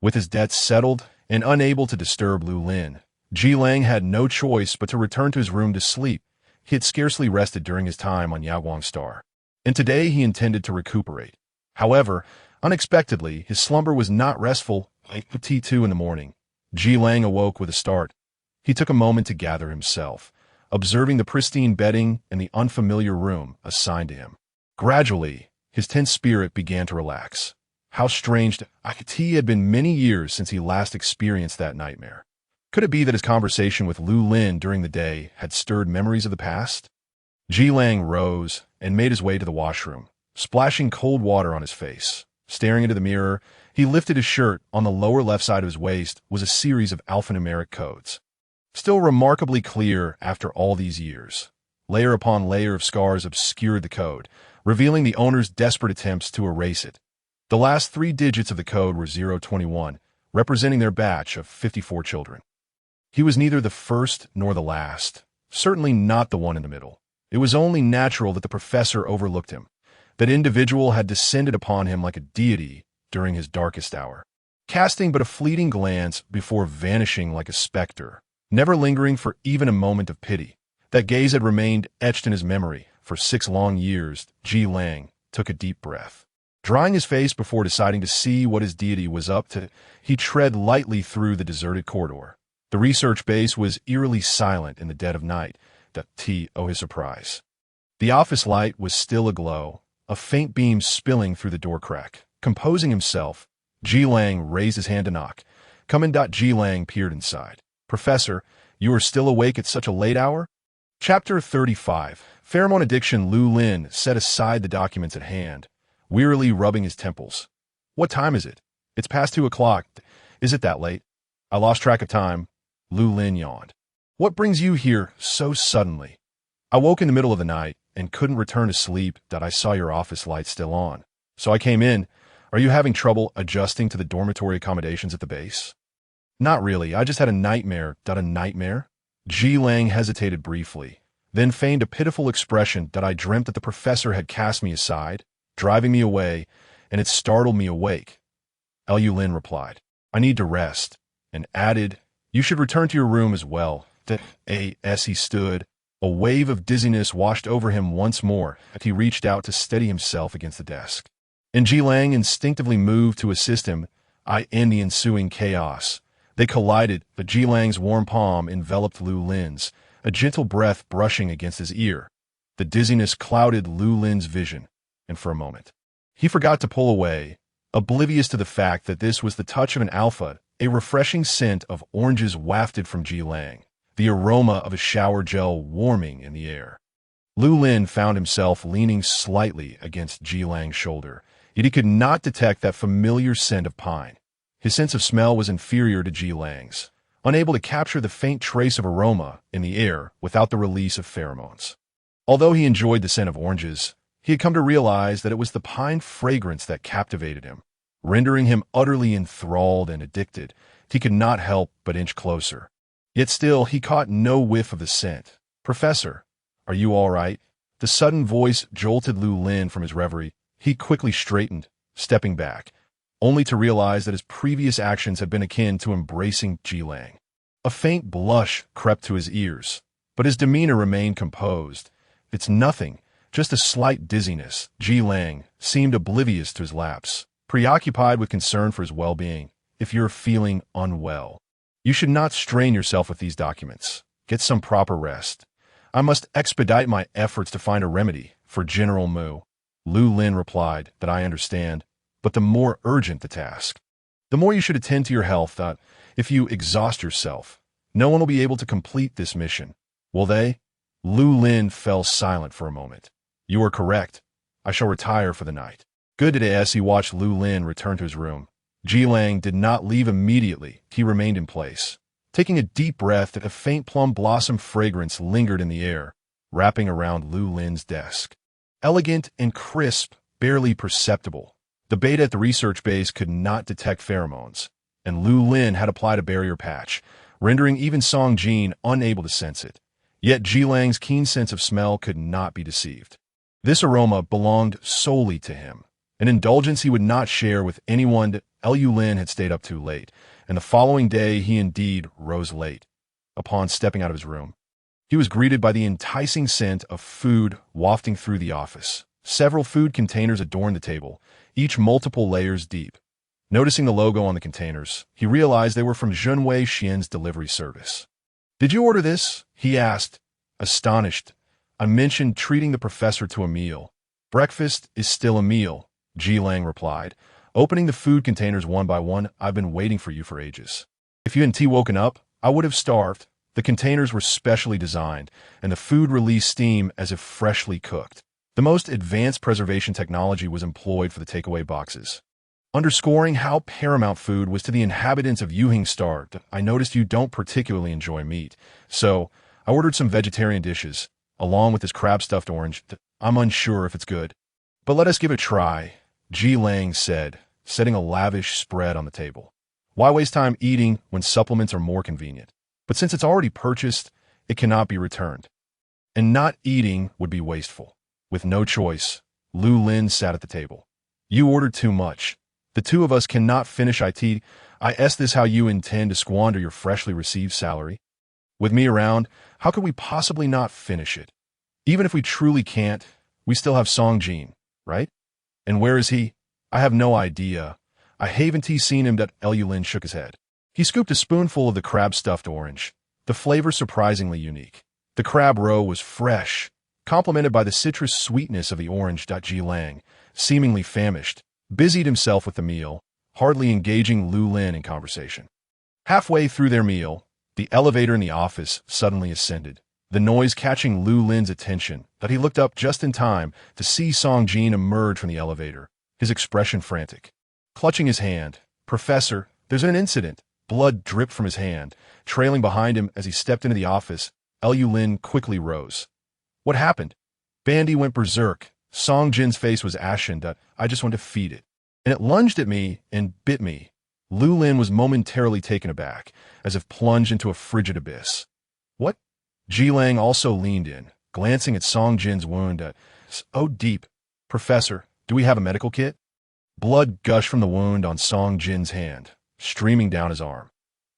With his debts settled and unable to disturb Lu Lin, Jilang had no choice but to return to his room to sleep. He had scarcely rested during his time on Yaguang Star, and today he intended to recuperate. However, unexpectedly, his slumber was not restful. At T2 in the morning, Jilang awoke with a start. He took a moment to gather himself, observing the pristine bedding and the unfamiliar room assigned to him. Gradually, his tense spirit began to relax. How strange! It had been many years since he last experienced that nightmare. Could it be that his conversation with Lu Lin during the day had stirred memories of the past? Jilang rose and made his way to the washroom, splashing cold water on his face. Staring into the mirror, he lifted his shirt. On the lower left side of his waist was a series of alphanumeric codes. Still remarkably clear after all these years. Layer upon layer of scars obscured the code, revealing the owner's desperate attempts to erase it. The last 3 digits of the code were 021, representing their batch of 54 children. He was neither the first nor the last, certainly not the one in the middle. It was only natural that the professor overlooked him. That individual had descended upon him like a deity during his darkest hour, casting but a fleeting glance before vanishing like a specter, never lingering for even a moment of pity. That gaze had remained etched in his memory for 6 long years. Ji Lang took a deep breath. Drying his face before deciding to see what his deity was up to, he tread lightly through the deserted corridor. The research base was eerily silent in the dead of night, to his surprise. The office light was still aglow, a faint beam spilling through the door crack. Composing himself, Ji Lang raised his hand to knock. "Come in." Ji Lang peered inside. "Professor, you are still awake at such a late hour?" Chapter 35. Pheromone Addiction. Lu Lin set aside the documents at hand, wearily rubbing his temples. "What time is it?" "It's past 2 o'clock. Is it that late?" "I lost track of time." Lu Lin yawned. "What brings you here so suddenly?" "I woke in the middle of the night and couldn't return to sleep. I saw your office light still on, so I came in. Are you having trouble adjusting to the dormitory accommodations at the base?" "Not really. I just had a nightmare." "A nightmare?" Ji Lang hesitated briefly, then feigned a pitiful expression. "I dreamt that the professor had cast me aside, driving me away, and it startled me awake." Lu Lin replied, "I need to rest," and added, "You should return to your room as well." As he stood, a wave of dizziness washed over him once more, and he reached out to steady himself against the desk. And Ji Lang instinctively moved to assist him. In the ensuing chaos, they collided, but Ji Lang's warm palm enveloped Lu Lin's, a gentle breath brushing against his ear. The dizziness clouded Lu Lin's vision, and for a moment, he forgot to pull away, oblivious to the fact that this was the touch of an alpha. A refreshing scent of oranges wafted from Ji Lang, the aroma of a shower gel warming in the air. Lu Lin found himself leaning slightly against Ji Lang's shoulder, yet he could not detect that familiar scent of pine. His sense of smell was inferior to Ji Lang's, unable to capture the faint trace of aroma in the air without the release of pheromones. Although he enjoyed the scent of oranges, he had come to realize that it was the pine fragrance that captivated him, rendering him utterly enthralled and addicted. He could not help but inch closer. Yet still he caught no whiff of the scent. "Professor, are you all right?" The sudden voice jolted Lu Lin from his reverie. He quickly straightened, stepping back, only to realize that his previous actions had been akin to embracing Ji Lang. A faint blush crept to his ears, but his demeanor remained composed. "It's nothing, just a slight dizziness." Ji Lang seemed oblivious to his lapse, preoccupied with concern for his well-being. "If you're feeling unwell, you should not strain yourself with these documents. Get some proper rest. I must expedite my efforts to find a remedy for General Mu." Lu Lin replied, "I understand, but the more urgent the task, the more you should attend to your health. If you exhaust yourself, no one will be able to complete this mission. Will they?" Lu Lin fell silent for a moment. "You are correct. I shall retire for the night." Good day. As he watched Lu Lin return to his room, Ji Lang did not leave immediately. He remained in place, taking a deep breath. A faint plum blossom fragrance lingered in the air, wrapping around Lu Lin's desk. Elegant and crisp, barely perceptible. The beta at the research base could not detect pheromones, and Lu Lin had applied a barrier patch, rendering even Song Jin unable to sense it. Yet Ji Lang's keen sense of smell could not be deceived. This aroma belonged solely to him, an indulgence he would not share with anyone. Lu Lin had stayed up too late, and the following day he indeed rose late. Upon stepping out of his room, he was greeted by the enticing scent of food wafting through the office. Several food containers adorned the table, each multiple layers deep. Noticing the logo on the containers, he realized they were from Junwei Xian's delivery service. "Did you order this?" he asked, astonished. "I mentioned treating the professor to a meal." "Breakfast is still a meal," Ji Lang replied, opening the food containers one by one. "I've been waiting for you for ages. If you hadn't woken up, I would have starved." The containers were specially designed, and the food released steam as if freshly cooked. The most advanced preservation technology was employed for the takeaway boxes, underscoring how paramount food was to the inhabitants of Yuhing Star. "I noticed you don't particularly enjoy meat, so I ordered some vegetarian dishes. along with his crab-stuffed orange. I'm unsure if it's good. But let us give it a try, Ji Lang said, setting a lavish spread on the table. Why waste time eating when supplements are more convenient? But since it's already purchased, it cannot be returned. And not eating would be wasteful. With no choice, Lu Lin sat at the table. You ordered too much. The two of us cannot finish it. This how you intend to squander your freshly received salary? With me around, how could we possibly not finish it? Even if we truly can't, we still have Song Jin, right? And where is he? I have no idea. I haven't seen him. Lu Lin shook his head. He scooped a spoonful of the crab-stuffed orange, the flavor surprisingly unique. The crab roe was fresh, complemented by the citrus sweetness of the orange. Ji Lang, seemingly famished, busied himself with the meal, hardly engaging Lu Lin in conversation. Halfway through their meal, the elevator in the office suddenly ascended, the noise catching Lu Lin's attention that he looked up just in time to see Song Jin emerge from the elevator, his expression frantic. Clutching his hand, "Professor, there's an incident." Blood dripped from his hand, trailing behind him as he stepped into the office. Lu Lin quickly rose. What happened? Bandy went berserk. Song Jin's face was ashen. I just wanted to feed it. And it lunged at me and bit me. Lu Lin was momentarily taken aback, as if plunged into a frigid abyss. What? Ji Lang also leaned in, glancing at Song Jin's wound. Oh, deep. Professor, do we have a medical kit? Blood gushed from the wound on Song Jin's hand, streaming down his arm.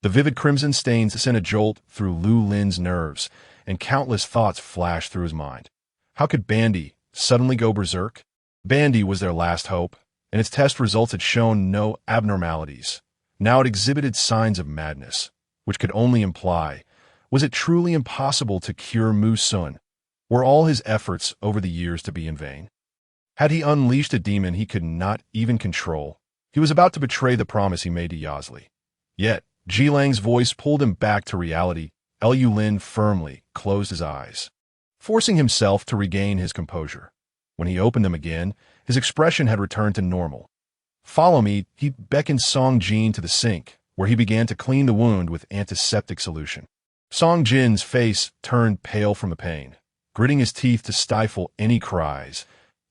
The vivid crimson stains sent a jolt through Lu Lin's nerves, and countless thoughts flashed through his mind. How could Bandy suddenly go berserk? Bandy was their last hope, and its test results had shown no abnormalities. Now it exhibited signs of madness, which could only imply, was it truly impossible to cure Mu Sun? Were all his efforts over the years to be in vain? Had he unleashed a demon he could not even control? He was about to betray the promise he made to Yasli. Yet, Ji Lang's voice pulled him back to reality. Lu Lin firmly closed his eyes, forcing himself to regain his composure. When he opened them again, his expression had returned to normal. Follow me, he beckoned Song Jin to the sink, where he began to clean the wound with antiseptic solution. Song Jin's face turned pale from the pain, gritting his teeth to stifle any cries.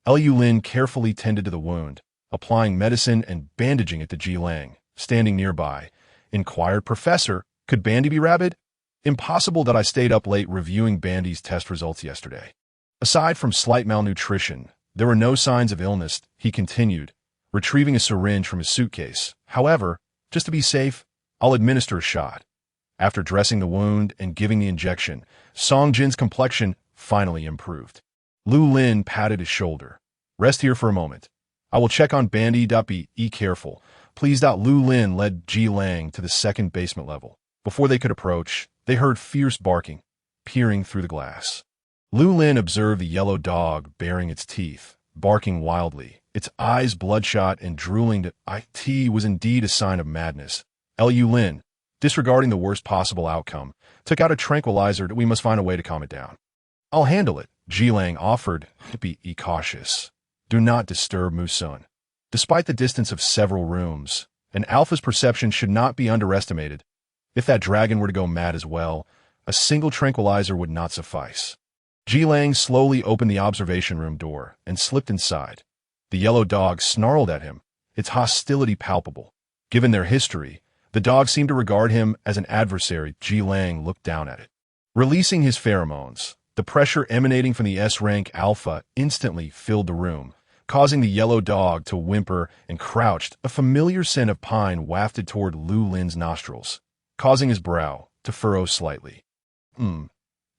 Lu Lin carefully tended to the wound, applying medicine and bandaging it to Ji Lang, standing nearby. Inquired, Professor, could Bandy be rabid? Impossible. That I stayed up late reviewing Bandy's test results yesterday. Aside from slight malnutrition, there were no signs of illness, he continued, retrieving a syringe from his suitcase. However, just to be safe, I'll administer a shot. After dressing the wound and giving the injection, Song Jin's complexion finally improved. Lu Lin patted his shoulder. Rest here for a moment. I will check on Bandy. Be careful. Please. Lu Lin led Ji Lang to the second basement level. Before they could approach, they heard fierce barking, peering through the glass. Lu Lin observed the yellow dog baring its teeth, barking wildly, its eyes bloodshot and drooling. It was indeed a sign of madness. Lu Lin, disregarding the worst possible outcome, took out a tranquilizer. We must find a way to calm it down. I'll handle it, Ji Lang offered. Be cautious. Do not disturb Mu Sun. Despite the distance of several rooms, an alpha's perception should not be underestimated. If that dragon were to go mad as well, a single tranquilizer would not suffice. Ji Lang slowly opened the observation room door and slipped inside. The yellow dog snarled at him, its hostility palpable. Given their history, the dog seemed to regard him as an adversary. Ji Lang looked down at it. Releasing his pheromones, the pressure emanating from the S-rank alpha instantly filled the room, causing the yellow dog to whimper and crouched. A familiar scent of pine wafted toward Lu Lin's nostrils, causing his brow to furrow slightly.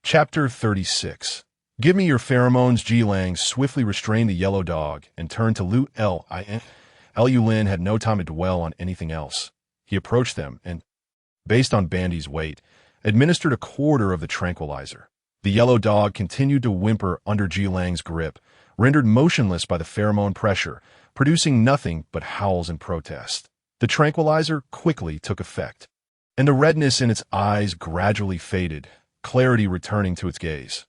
Chapter 36. Give me your pheromones. Ji Lang swiftly restrained the yellow dog and turned to Lu Lin. Lu Lin had no time to dwell on anything else. He approached them and, based on Bandy's weight, administered a quarter of the tranquilizer. The yellow dog continued to whimper under Ji Lang's grip, rendered motionless by the pheromone pressure, producing nothing but howls in protest. The tranquilizer quickly took effect, and the redness in its eyes gradually faded, clarity returning to its gaze.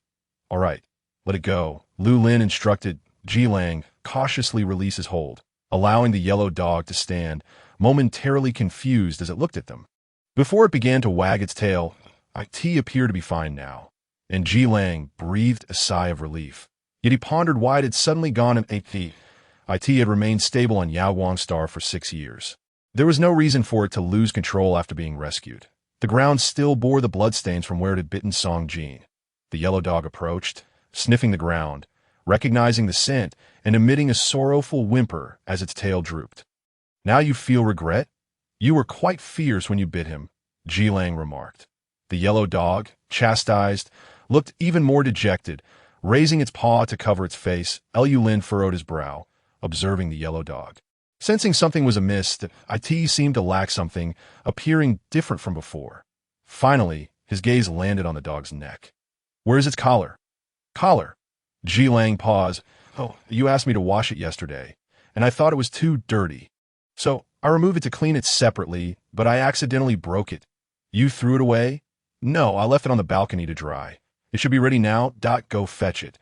All right, let it go, Lu Lin instructed. Ji Lang cautiously released his hold, allowing the yellow dog to stand, momentarily confused as it looked at them. Before it began to wag its tail, it appeared to be fine now. and Ji Lang breathed a sigh of relief. Yet he pondered why it had suddenly gone in IT. IT had remained stable on Yaoguang Star for 6 years. There was no reason for it to lose control after being rescued. The ground still bore the bloodstains from where it had bitten Song Jin. The yellow dog approached, sniffing the ground, recognizing the scent, and emitting a sorrowful whimper as its tail drooped. "Now you feel regret? You were quite fierce when you bit him," Ji Lang remarked. The yellow dog, chastised, looked even more dejected. Raising its paw to cover its face, Lu Lin furrowed his brow, observing the yellow dog. Sensing something was amiss, IT seemed to lack something, appearing different from before. Finally, his gaze landed on the dog's neck. "Where is its collar?" "Collar?" Ji Lang paused. "Oh, you asked me to wash it yesterday, and I thought it was too dirty. So I removed it to clean it separately, but I accidentally broke it." "You threw it away?" "No, I left it on the balcony to dry. It should be ready now. Go fetch it."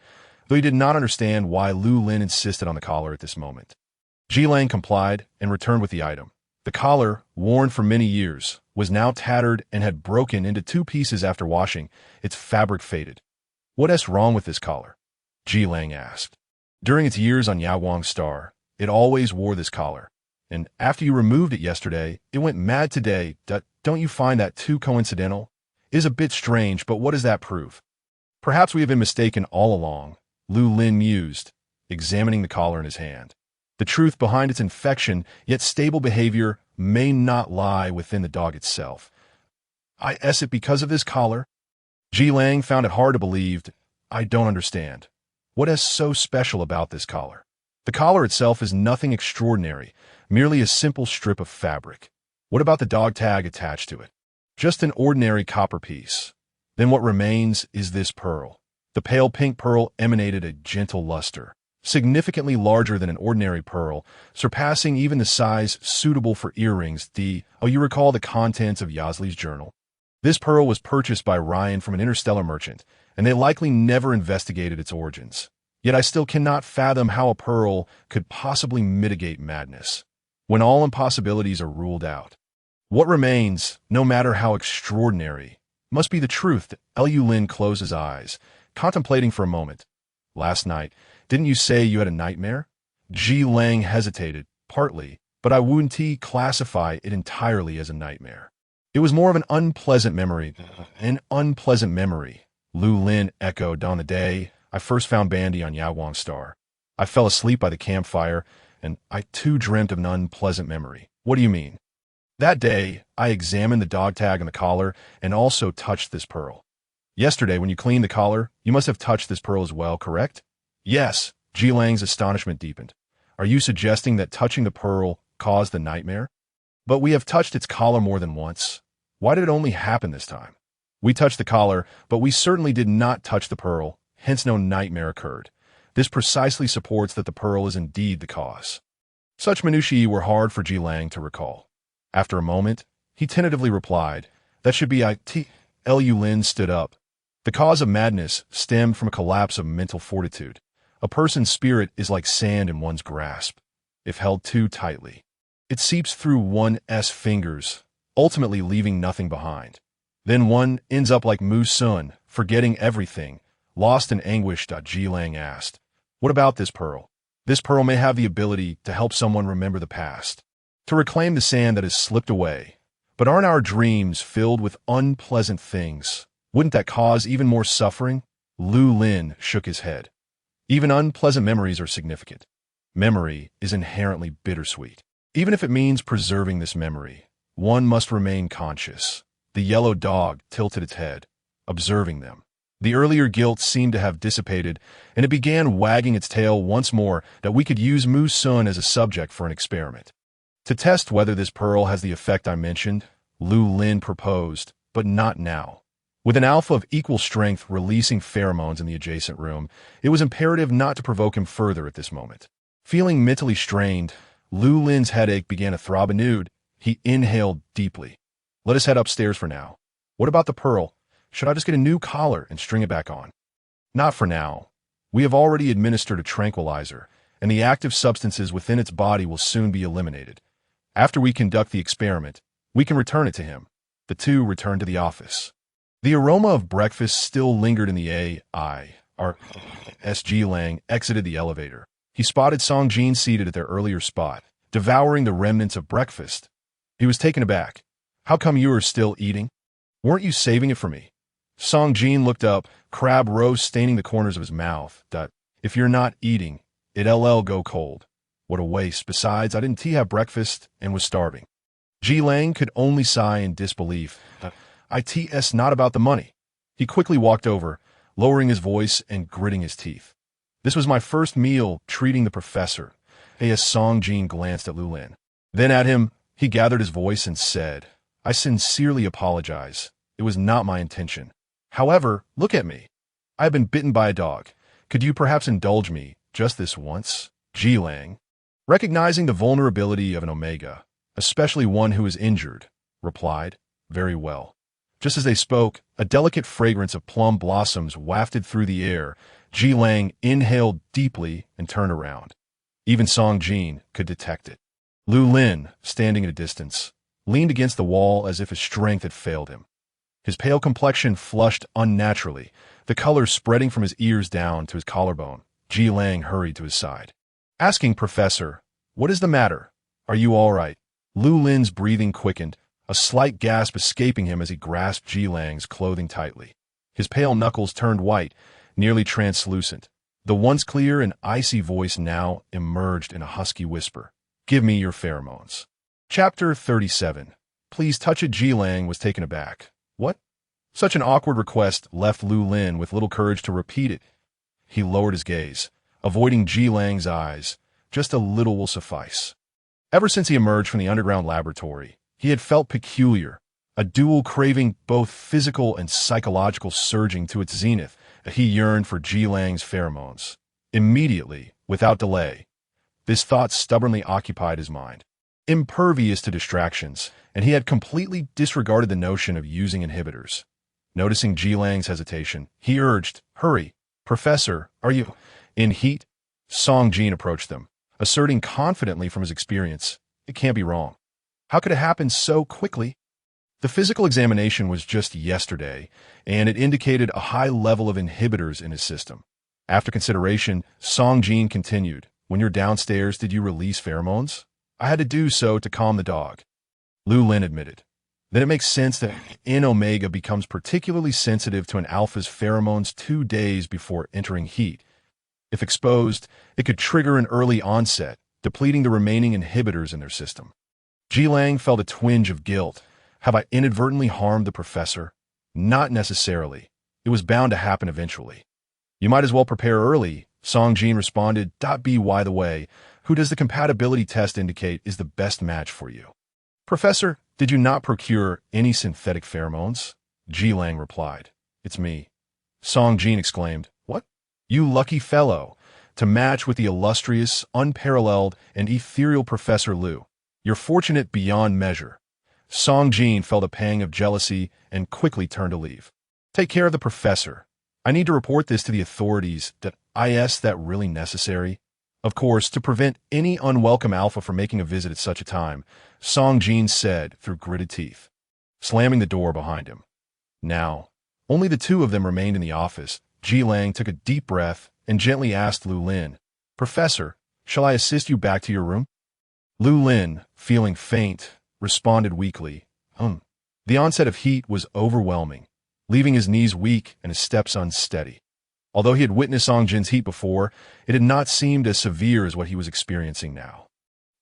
Though he did not understand why Lu Lin insisted on the collar at this moment. Ji Lang complied and returned with the item. The collar, worn for many years, was now tattered and had broken into 2 pieces after washing, its fabric faded. "What is wrong with this collar?" Ji Lang asked. "During its years on Yaoguang Star, it always wore this collar. And after you removed it yesterday, it went mad today. Don't you find that too coincidental? It is a bit strange, but what does that prove?" "Perhaps we have been mistaken all along," Lu Lin mused, examining the collar in his hand. "The truth behind its infection, yet stable behavior, may not lie within the dog itself." "Is it because of this collar?" Ji Lang found it hard to believe. "I don't understand. What is so special about this collar?" "The collar itself is nothing extraordinary, merely a simple strip of fabric." "What about the dog tag attached to it?" "Just an ordinary copper piece." "Then what remains is this pearl." The pale pink pearl emanated a gentle luster, significantly larger than an ordinary pearl, surpassing even the size suitable for earrings. You recall the contents of Yasli's journal? This pearl was purchased by Ryan from an Interstellar merchant, and they likely never investigated its origins. Yet I still cannot fathom how a pearl could possibly mitigate madness, when all impossibilities are ruled out. What remains, no matter how extraordinary, must be the truth. Lu Lin closed his eyes, contemplating for a moment. "Last night, didn't you say you had a nightmare?" Ji Lang hesitated, partly, but I wouldn't classify it entirely as a nightmare. "It was more of an unpleasant memory." "An unpleasant memory," Lu Lin echoed. "On the day I first found Bandy on Yaoguang Star, I fell asleep by the campfire, and I too dreamt of an unpleasant memory." "What do you mean?" "That day, I examined the dog tag on the collar and also touched this pearl." "Yesterday, when you cleaned the collar, you must have touched this pearl as well, correct?" "Yes." Ji Lang's astonishment deepened. "Are you suggesting that touching the pearl caused the nightmare?" "But we have touched its collar more than once. Why did it only happen this time?" "We touched the collar, but we certainly did not touch the pearl, hence no nightmare occurred. This precisely supports that the pearl is indeed the cause." Such minutiae were hard for Ji Lang to recall. After a moment, he tentatively replied, "That should be it." Lu Lin stood up. "The cause of madness stemmed from a collapse of mental fortitude. A person's spirit is like sand in one's grasp. If held too tightly, it seeps through one's fingers, ultimately leaving nothing behind. Then one ends up like Mu Sun, forgetting everything, lost in anguish." Ji Lang asked, "What about this pearl?" "This pearl may have the ability to help someone remember the past, to reclaim the sand that has slipped away. But aren't our dreams filled with unpleasant things? Wouldn't that cause even more suffering?" Lu Lin shook his head. "Even unpleasant memories are significant. Memory is inherently bittersweet. Even if it means preserving this memory, one must remain conscious." The yellow dog tilted its head, observing them. The earlier guilt seemed to have dissipated, and it began wagging its tail once more. "We could use Mu Sun as a subject for an experiment. To test whether this pearl has the effect I mentioned," Lu Lin proposed, "but not now. With an alpha of equal strength releasing pheromones in the adjacent room, it was imperative not to provoke him further at this moment." Feeling mentally strained, Lu Lin's headache began to throb anew. He inhaled deeply. "Let us head upstairs for now. What about the pearl? Should I just get a new collar and string it back on?" "Not for now. We have already administered a tranquilizer, and the active substances within its body will soon be eliminated. After we conduct the experiment, we can return it to him." The two returned to the office. The aroma of breakfast still lingered in the AI. Our S.G. Lang exited the elevator. He spotted Song Jin seated at their earlier spot, devouring the remnants of breakfast. He was taken aback. How come you are still eating? Weren't you saving it for me? Song Jin looked up, crab roast staining the corners of his mouth. If you're not eating, it'll go cold. What a waste. Besides, I didn't have breakfast and was starving. Ji Lang could only sigh in disbelief. It's not about the money. He quickly walked over, lowering his voice and gritting his teeth. This was my first meal, treating the professor. As Song Jin glanced at Lu Lin. Then at him, he gathered his voice and said, I sincerely apologize. It was not my intention. However, look at me. I have been bitten by a dog. Could you perhaps indulge me, just this once? Ji Lang, recognizing the vulnerability of an Omega, especially one who is injured, replied, very well. Just as they spoke, a delicate fragrance of plum blossoms wafted through the air. Ji Lang inhaled deeply and turned around. Even Song Jin could detect it. Lu Lin, standing at a distance, leaned against the wall as if his strength had failed him. His pale complexion flushed unnaturally, the color spreading from his ears down to his collarbone. Ji Lang hurried to his side, asking, Professor, what is the matter? Are you all right? Lu Lin's breathing quickened, a slight gasp escaping him as he grasped Ji Lang's clothing tightly. His pale knuckles turned white, nearly translucent. The once clear and icy voice now emerged in a husky whisper. Give me your pheromones. Chapter 37. Please touch it. Ji Lang was taken aback. What? Such an awkward request left Lu Lin with little courage to repeat it. He lowered his gaze, avoiding Ji Lang's eyes. Just a little will suffice. Ever since he emerged from the underground laboratory, he had felt peculiar, a dual craving, both physical and psychological, surging to its zenith. He yearned for Ji Lang's pheromones. Immediately, without delay, this thought stubbornly occupied his mind. Impervious to distractions, and he had completely disregarded the notion of using inhibitors. Noticing Ji Lang's hesitation, he urged, Hurry, Professor, are you in heat? Song Jin approached them, asserting confidently from his experience, It can't be wrong. How could it happen so quickly? The physical examination was just yesterday, and it indicated a high level of inhibitors in his system. After consideration, Song Jin continued, When you're downstairs, did you release pheromones? I had to do so to calm the dog. Lu Lin admitted. Then it makes sense that an Omega becomes particularly sensitive to an Alpha's pheromones 2 days before entering heat. If exposed, it could trigger an early onset, depleting the remaining inhibitors in their system. Ji Lang felt a twinge of guilt. Have I inadvertently harmed the professor? Not necessarily. It was bound to happen eventually. You might as well prepare early, Song Jin responded. By the way, who does the compatibility test indicate is the best match for you? Professor, did you not procure any synthetic pheromones? Ji Lang replied. It's me. Song Jin exclaimed. What? You lucky fellow. To match with the illustrious, unparalleled, and ethereal Professor Lu. You're fortunate beyond measure. Song Jin felt a pang of jealousy and quickly turned to leave. Take care of the professor. I need to report this to the authorities. Is that really necessary? Of course, to prevent any unwelcome Alpha from making a visit at such a time, Song Jin said through gritted teeth, slamming the door behind him. Now, only the two of them remained in the office. Ji Lang took a deep breath and gently asked Lu Lin, Professor, shall I assist you back to your room? Lu Lin, feeling faint, responded weakly, The onset of heat was overwhelming, leaving his knees weak and his steps unsteady. Although he had witnessed Song Jin's heat before, it had not seemed as severe as what he was experiencing now.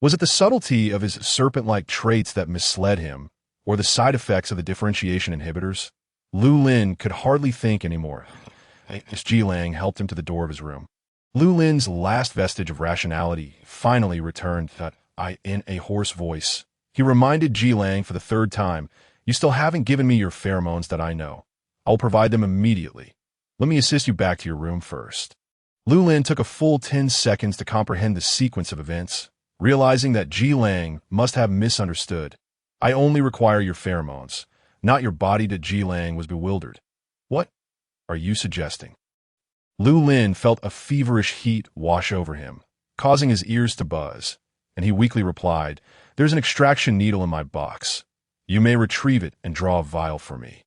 Was it the subtlety of his serpent-like traits that misled him, or the side effects of the differentiation inhibitors? Lu Lin could hardly think anymore. Ji Lang helped him to the door of his room. Lu Lin's last vestige of rationality finally returned in a hoarse voice. He reminded Ji Lang for the third time, You still haven't given me your pheromones that I know. I will provide them immediately. Let me assist you back to your room first. Lu Lin took a full 10 seconds to comprehend the sequence of events, realizing that Ji Lang must have misunderstood. I only require your pheromones, not your body. Ji Lang was bewildered. What are you suggesting? Lu Lin felt a feverish heat wash over him, causing his ears to buzz, and he weakly replied, There's an extraction needle in my box. You may retrieve it and draw a vial for me.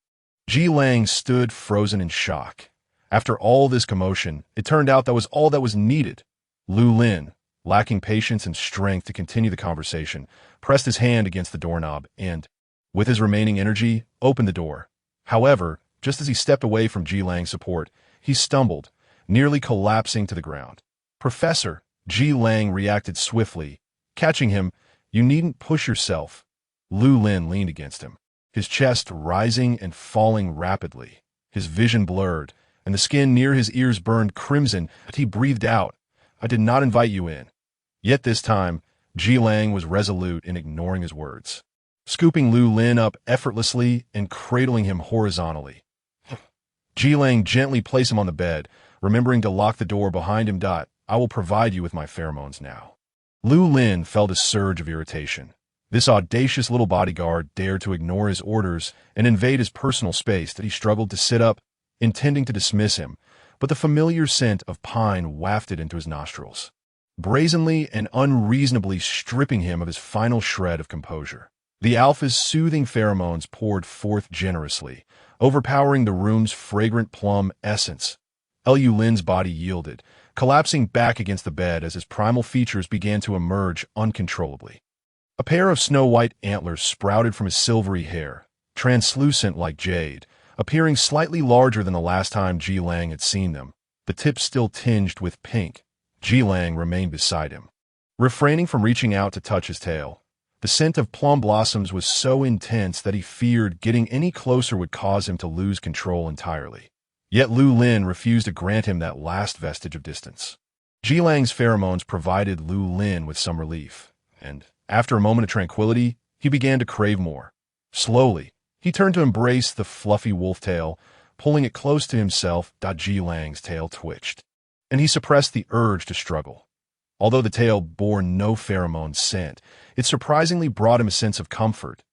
Ji Lang stood frozen in shock. After all this commotion, it turned out that was all that was needed. Lu Lin, lacking patience and strength to continue the conversation, pressed his hand against the doorknob and, with his remaining energy, opened the door. However, just as he stepped away from Ji Lang's support, he stumbled, nearly collapsing to the ground. Professor, Ji Lang reacted swiftly. Catching him, "You needn't push yourself." Lu Lin leaned against him, his chest rising and falling rapidly. His vision blurred, and the skin near his ears burned crimson as he breathed out, "I did not invite you in." Yet this time, Ji Lang was resolute in ignoring his words, scooping Lu Lin up effortlessly and cradling him horizontally. Ji Lang gently placed him on the bed, remembering to lock the door behind him. "I will provide you with my pheromones now." Lu Lin felt a surge of irritation. This audacious little bodyguard dared to ignore his orders and invade his personal space that he struggled to sit up, intending to dismiss him, but the familiar scent of pine wafted into his nostrils, brazenly and unreasonably stripping him of his final shred of composure. The alpha's soothing pheromones poured forth generously, overpowering the room's fragrant plum essence. Lu Lin's body yielded, collapsing back against the bed as his primal features began to emerge uncontrollably. A pair of snow-white antlers sprouted from his silvery hair, translucent like jade, appearing slightly larger than the last time Ji Lang had seen them, the tips still tinged with pink. Ji Lang remained beside him, refraining from reaching out to touch his tail. The scent of plum blossoms was so intense that he feared getting any closer would cause him to lose control entirely. Yet Lu Lin refused to grant him that last vestige of distance. Ji Lang's pheromones provided Lu Lin with some relief, and after a moment of tranquility, he began to crave more. Slowly, he turned to embrace the fluffy wolf tail, pulling it close to himself. Ji Lang's tail twitched, and he suppressed the urge to struggle. Although the tail bore no pheromone scent, it surprisingly brought him a sense of comfort.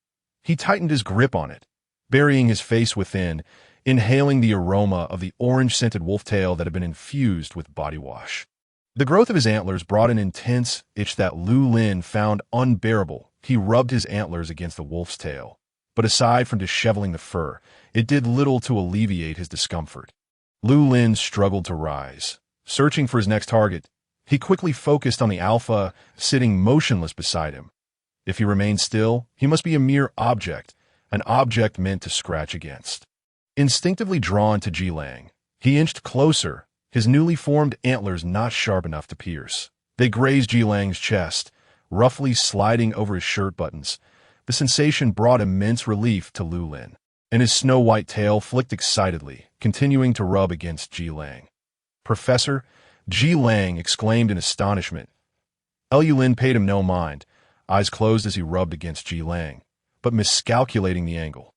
He tightened his grip on it, burying his face within, inhaling the aroma of the orange-scented wolf tail that had been infused with body wash. The growth of his antlers brought an intense itch that Lu Lin found unbearable. He rubbed his antlers against the wolf's tail, but aside from disheveling the fur, it did little to alleviate his discomfort. Lu Lin struggled to rise. Searching for his next target, he quickly focused on the alpha sitting motionless beside him. If he remained still, he must be a mere object, an object meant to scratch against. Instinctively drawn to Ji Lang, he inched closer, his newly formed antlers not sharp enough to pierce. They grazed Ji Lang's chest, roughly sliding over his shirt buttons. The sensation brought immense relief to Lu Lin, and his snow-white tail flicked excitedly, continuing to rub against Ji Lang. "Professor," Ji Lang exclaimed in astonishment. Lu Lin paid him no mind, eyes closed as he rubbed against Ji Lang, but miscalculating the angle.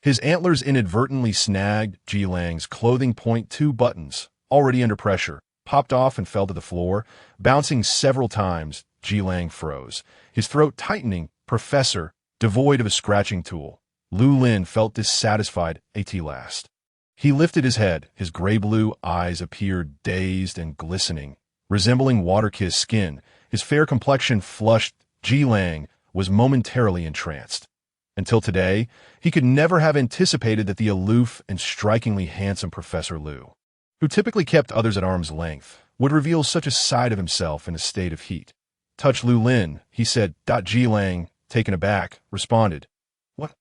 His antlers inadvertently snagged Ji Lang's clothing point. Two buttons, already under pressure, popped off and fell to the floor, bouncing several times. Ji Lang froze, his throat tightening. "Professor," devoid of a scratching tool. Lu Lin felt dissatisfied at last. He lifted his head, his gray-blue eyes appeared dazed and glistening, resembling water-kissed skin, his fair complexion flushed. Ji Lang was momentarily entranced. Until today, he could never have anticipated that the aloof and strikingly handsome Professor Lu, who typically kept others at arm's length, would reveal such a side of himself in a state of heat. "Touch Lu Lin," he said. Ji Lang, taken aback, responded, "What?"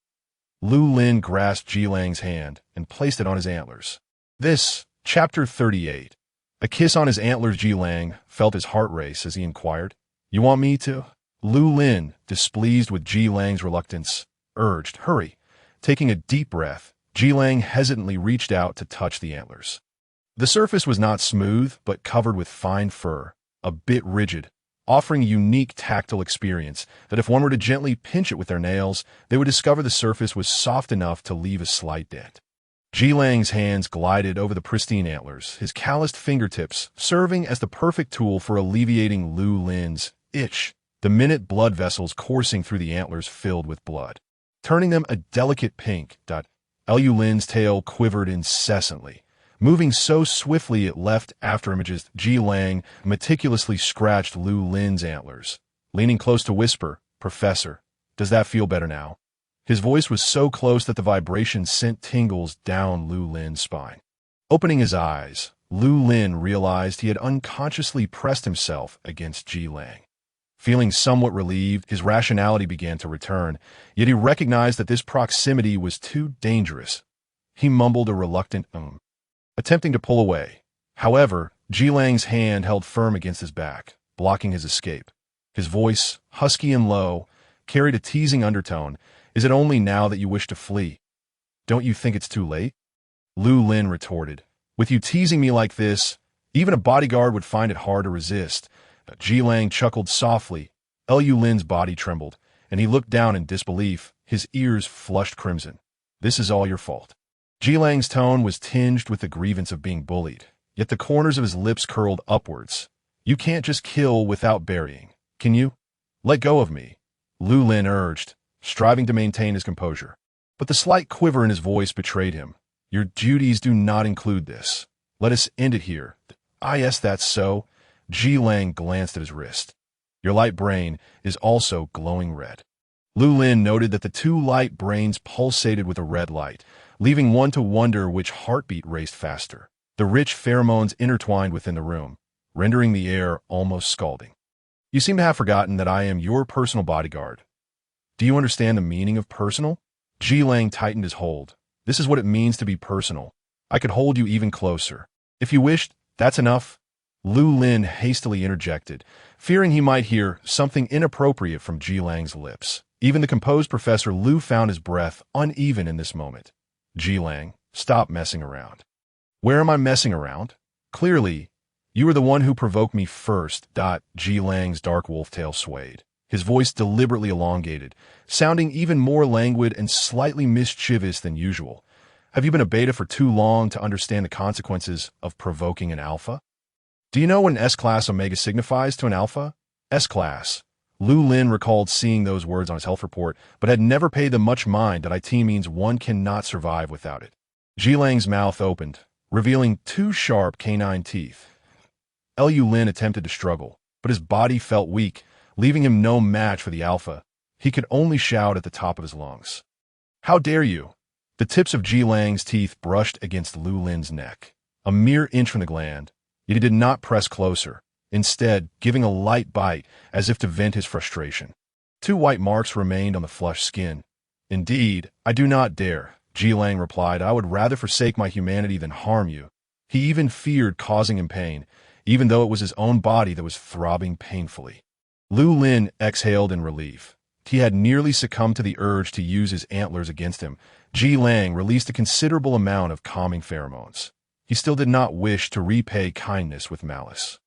Lu Lin grasped Ji Lang's hand and placed it on his antlers. This, Chapter 38. A kiss on his antlers. Ji Lang felt his heart race as he inquired, "You want me to?" Lu Lin, displeased with Ji Lang's reluctance, urged, "Hurry." Taking a deep breath, Ji Lang hesitantly reached out to touch the antlers. The surface was not smooth, but covered with fine fur, a bit rigid, offering a unique tactile experience that if one were to gently pinch it with their nails, they would discover the surface was soft enough to leave a slight dent. Ji Lang's hands glided over the pristine antlers, his calloused fingertips serving as the perfect tool for alleviating Lu Lin's itch, the minute blood vessels coursing through the antlers filled with blood, turning them a delicate pink. Lu Lin's tail quivered incessantly, moving so swiftly it left afterimages. Ji Lang meticulously scratched Lu Lin's antlers, leaning close to whisper, "Professor, does that feel better now?" His voice was so close that the vibration sent tingles down Lu Lin's spine. Opening his eyes, Lu Lin realized he had unconsciously pressed himself against Ji Lang. Feeling somewhat relieved, his rationality began to return, yet he recognized that this proximity was too dangerous. He mumbled a reluctant attempting to pull away. However, Ji Lang's hand held firm against his back, blocking his escape. His voice, husky and low, carried a teasing undertone. Is it only now that you wish to flee? Don't you think it's too late? Lu Lin retorted. With you teasing me like this, even a bodyguard would find it hard to resist. Ji Lang chuckled softly. Lu Lin's body trembled, and he looked down in disbelief, his ears flushed crimson. This is all your fault. Ji Lang's tone was tinged with the grievance of being bullied, yet the corners of his lips curled upwards. You can't just kill without burying, can you? Let go of me, Lu Lin urged, striving to maintain his composure. But the slight quiver in his voice betrayed him. Your duties do not include this. Let us end it here. Ah, yes, that's so. Ji Lang glanced at his wrist. Your light brain is also glowing red. Lu Lin noted that the two light brains pulsated with a red light, leaving one to wonder which heartbeat raced faster. The rich pheromones intertwined within the room, rendering the air almost scalding. You seem to have forgotten that I am your personal bodyguard. Do you understand the meaning of personal? Ji Lang tightened his hold. This is what it means to be personal. I could hold you even closer. If you wished, that's enough. Lu Lin hastily interjected, fearing he might hear something inappropriate from Ji Lang's lips. Even the composed Professor Lu found his breath uneven in this moment. Ji Lang, stop messing around. Where am I messing around? Clearly, you were the one who provoked me first. Ji Lang's dark wolf tail swayed, his voice deliberately elongated, sounding even more languid and slightly mischievous than usual. Have you been a beta for too long to understand the consequences of provoking an alpha? Do you know what an S-class omega signifies to an alpha? S-class. Lu Lin recalled seeing those words on his health report, but had never paid them much mind that IT means one cannot survive without it. Ji Lang's mouth opened, revealing two sharp canine teeth. Lu Lin attempted to struggle, but his body felt weak, leaving him no match for the alpha. He could only shout at the top of his lungs. How dare you? The tips of Ji Lang's teeth brushed against Lu Lin's neck, a mere inch from the gland, yet he did not press closer, instead giving a light bite as if to vent his frustration. Two white marks remained on the flushed skin. Indeed, I do not dare, Ji Lang replied. I would rather forsake my humanity than harm you. He even feared causing him pain, even though it was his own body that was throbbing painfully. Lu Lin exhaled in relief. He had nearly succumbed to the urge to use his antlers against him. Ji Lang released a considerable amount of calming pheromones. He still did not wish to repay kindness with malice.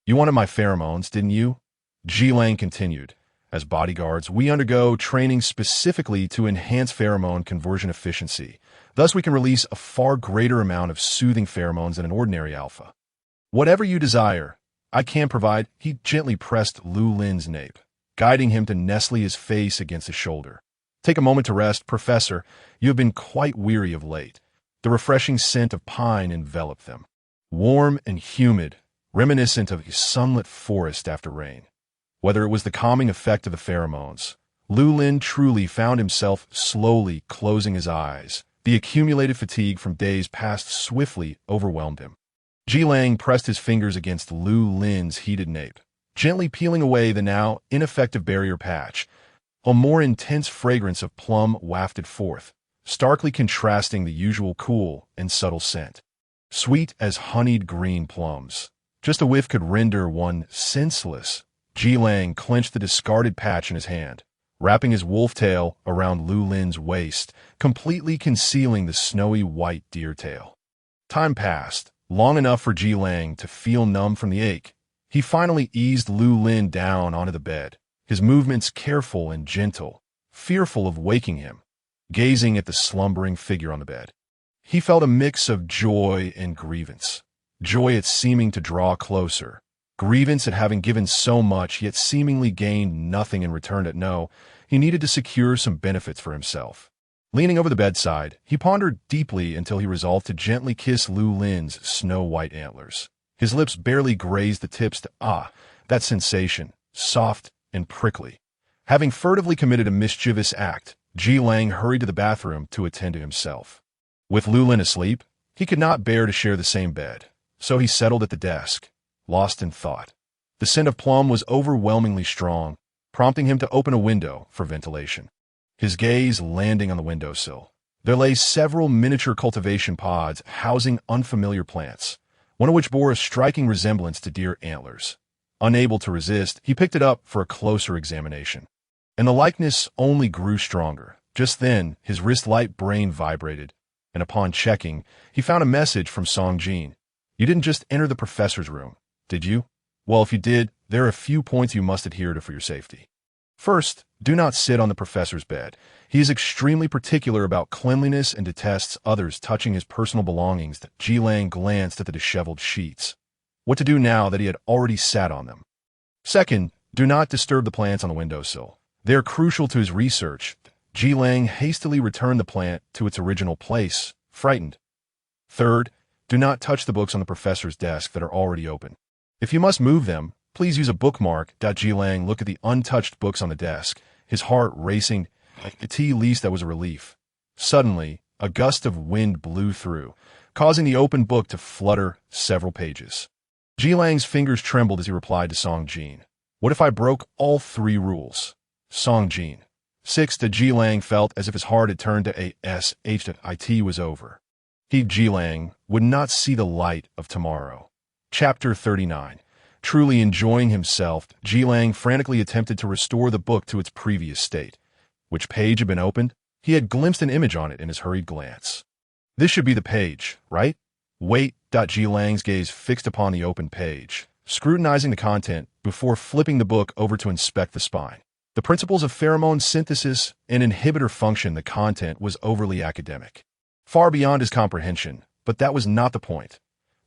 You wanted my pheromones, didn't you? Ji Lang continued. As bodyguards, we undergo training specifically to enhance pheromone conversion efficiency. Thus, we can release a far greater amount of soothing pheromones than an ordinary alpha. Whatever you desire, I can provide. He gently pressed Lu Lin's nape, guiding him to nestle his face against his shoulder. Take a moment to rest, Professor. You have been quite weary of late. The refreshing scent of pine enveloped them, warm and humid, reminiscent of a sunlit forest after rain. Whether it was the calming effect of the pheromones, Lu Lin truly found himself slowly closing his eyes. The accumulated fatigue from days past swiftly overwhelmed him. Ji Lang pressed his fingers against Lu Lin's heated nape, gently peeling away the now ineffective barrier patch. A more intense fragrance of plum wafted forth, starkly contrasting the usual cool and subtle scent. Sweet as honeyed green plums. Just a whiff could render one senseless. Ji Lang clenched the discarded patch in his hand, wrapping his wolf tail around Lu Lin's waist, completely concealing the snowy white deer tail. Time passed, long enough for Ji Lang to feel numb from the ache. He finally eased Lu Lin down onto the bed, his movements careful and gentle, fearful of waking him. Gazing at the slumbering figure on the bed, he felt a mix of joy and grievance. Joy at seeming to draw closer, grievance at having given so much yet seemingly gained nothing in return. He needed to secure some benefits for himself. Leaning over the bedside, he pondered deeply until he resolved to gently kiss Lu Lin's snow-white antlers. His lips barely grazed the tips that sensation, soft and prickly. Having furtively committed a mischievous act, Ji Lang hurried to the bathroom to attend to himself. With Lu Lin asleep, he could not bear to share the same bed, so he settled at the desk, lost in thought. The scent of plum was overwhelmingly strong, prompting him to open a window for ventilation. His gaze landing on the windowsill. There lay several miniature cultivation pods housing unfamiliar plants, one of which bore a striking resemblance to deer antlers. Unable to resist, he picked it up for a closer examination. And the likeness only grew stronger. Just then, his wrist-light brain vibrated, and upon checking, he found a message from Song Jin. "You didn't just enter the professor's room, did you? Well, if you did, there are a few points you must adhere to for your safety. First, do not sit on the professor's bed. He is extremely particular about cleanliness and detests others touching his personal belongings." Ji Lang glanced at the disheveled sheets. What to do now that he had already sat on them? Second, do not disturb the plants on the windowsill. They are crucial to his research. Ji Lang hastily returned the plant to its original place, frightened. Third, do not touch the books on the professor's desk that are already open. If you must move them, please use a bookmark. Ji Lang looked at the untouched books on the desk, his heart racing. At least that was a relief. Suddenly, a gust of wind blew through, causing the open book to flutter several pages. Ji Lang's fingers trembled as he replied to Song Jin. "What if I broke all 3 rules?" Song Jin. 6. Ji Lang felt as if his heart had turned to a it was over. Ji Lang would not see the light of tomorrow. Chapter 39. Truly enjoying himself, Ji Lang frantically attempted to restore the book to its previous state. Which page had been opened? He had glimpsed an image on it in his hurried glance. This should be the page, right? Wait. Ji Lang's gaze fixed upon the open page, scrutinizing the content before flipping the book over to inspect the spine. The principles of pheromone synthesis and inhibitor function. The content was overly academic, far beyond his comprehension, but that was not the point.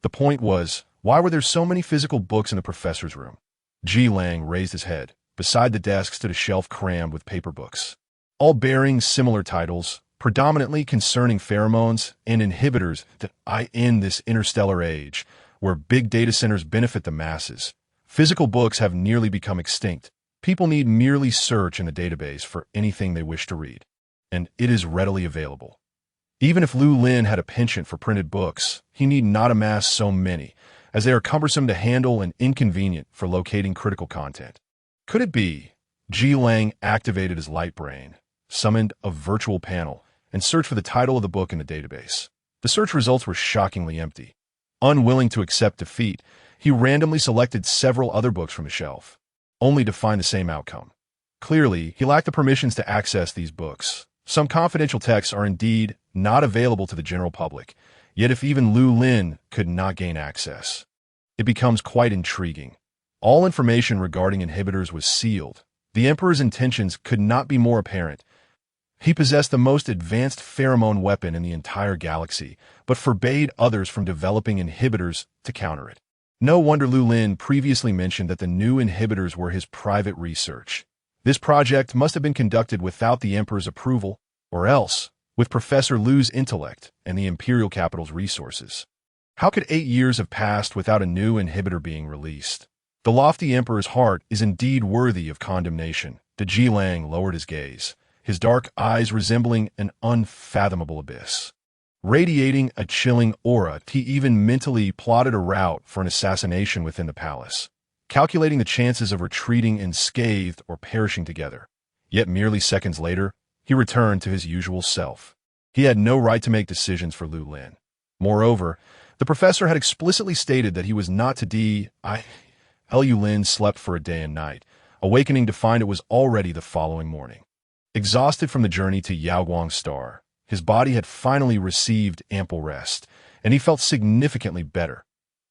The point was, why were there so many physical books in the professor's room? Ji Lang raised his head. Beside the desk stood a shelf crammed with paper books, all bearing similar titles, predominantly concerning pheromones and inhibitors. In this interstellar age, where big data centers benefit the masses, physical books have nearly become extinct. People need merely search in the database for anything they wish to read, and it is readily available. Even if Lu Lin had a penchant for printed books, he need not amass so many, as they are cumbersome to handle and inconvenient for locating critical content. Could it be? Ji Lang activated his light brain, summoned a virtual panel, and searched for the title of the book in the database. The search results were shockingly empty. Unwilling to accept defeat, he randomly selected several other books from the shelf, only to find the same outcome. Clearly, he lacked the permissions to access these books. Some confidential texts are indeed not available to the general public, yet if even Lu Lin could not gain access, it becomes quite intriguing. All information regarding inhibitors was sealed. The Emperor's intentions could not be more apparent. He possessed the most advanced pheromone weapon in the entire galaxy, but forbade others from developing inhibitors to counter it. No wonder Lu Lin previously mentioned that the new inhibitors were his private research. This project must have been conducted without the Emperor's approval, or else with Professor Lu's intellect and the Imperial Capital's resources. How could 8 years have passed without a new inhibitor being released? The lofty Emperor's heart is indeed worthy of condemnation. Ji Lang lowered his gaze, his dark eyes resembling an unfathomable abyss, radiating a chilling aura. He even mentally plotted a route for an assassination within the palace, calculating the chances of retreating unscathed or perishing together. Yet merely seconds later, he returned to his usual self. He had no right to make decisions for Lu Lin. Moreover, the professor had explicitly stated that he was not to Lu Lin slept for a day and night, awakening to find it was already the following morning. Exhausted from the journey to Yaoguang Star, his body had finally received ample rest, and he felt significantly better.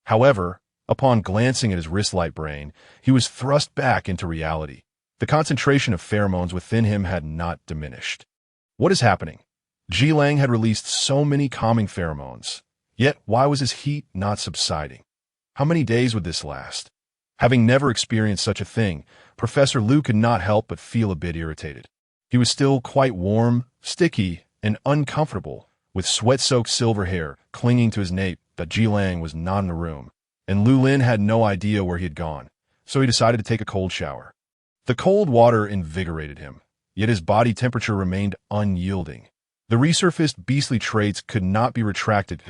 However, upon glancing at his wrist-light brain, he was thrust back into reality. The concentration of pheromones within him had not diminished. What is happening? Ji Lang had released so many calming pheromones, yet why was his heat not subsiding? How many days would this last? Having never experienced such a thing, Professor Lu could not help but feel a bit irritated. He was still quite warm, sticky, and uncomfortable, with sweat-soaked silver hair clinging to his nape. That Ji Lang was not in the room, and Lu Lin had no idea where he had gone, so he decided to take a cold shower. The cold water invigorated him. yet his body temperature remained unyielding. The resurfaced beastly traits could not be retracted.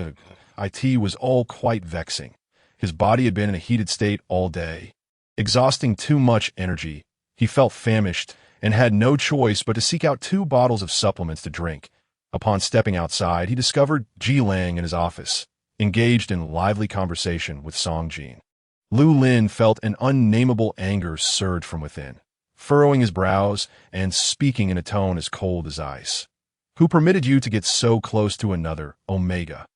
It was all quite vexing. His body had been in a heated state all day, exhausting too much energy. He felt famished and had no choice but to seek out 2 bottles of supplements to drink. Upon stepping outside, he discovered Ji Lang in his office, engaged in lively conversation with Song Jin. Lu Lin felt an unnameable anger surge from within, furrowing his brows and speaking in a tone as cold as ice. Who permitted you to get so close to another, Omega?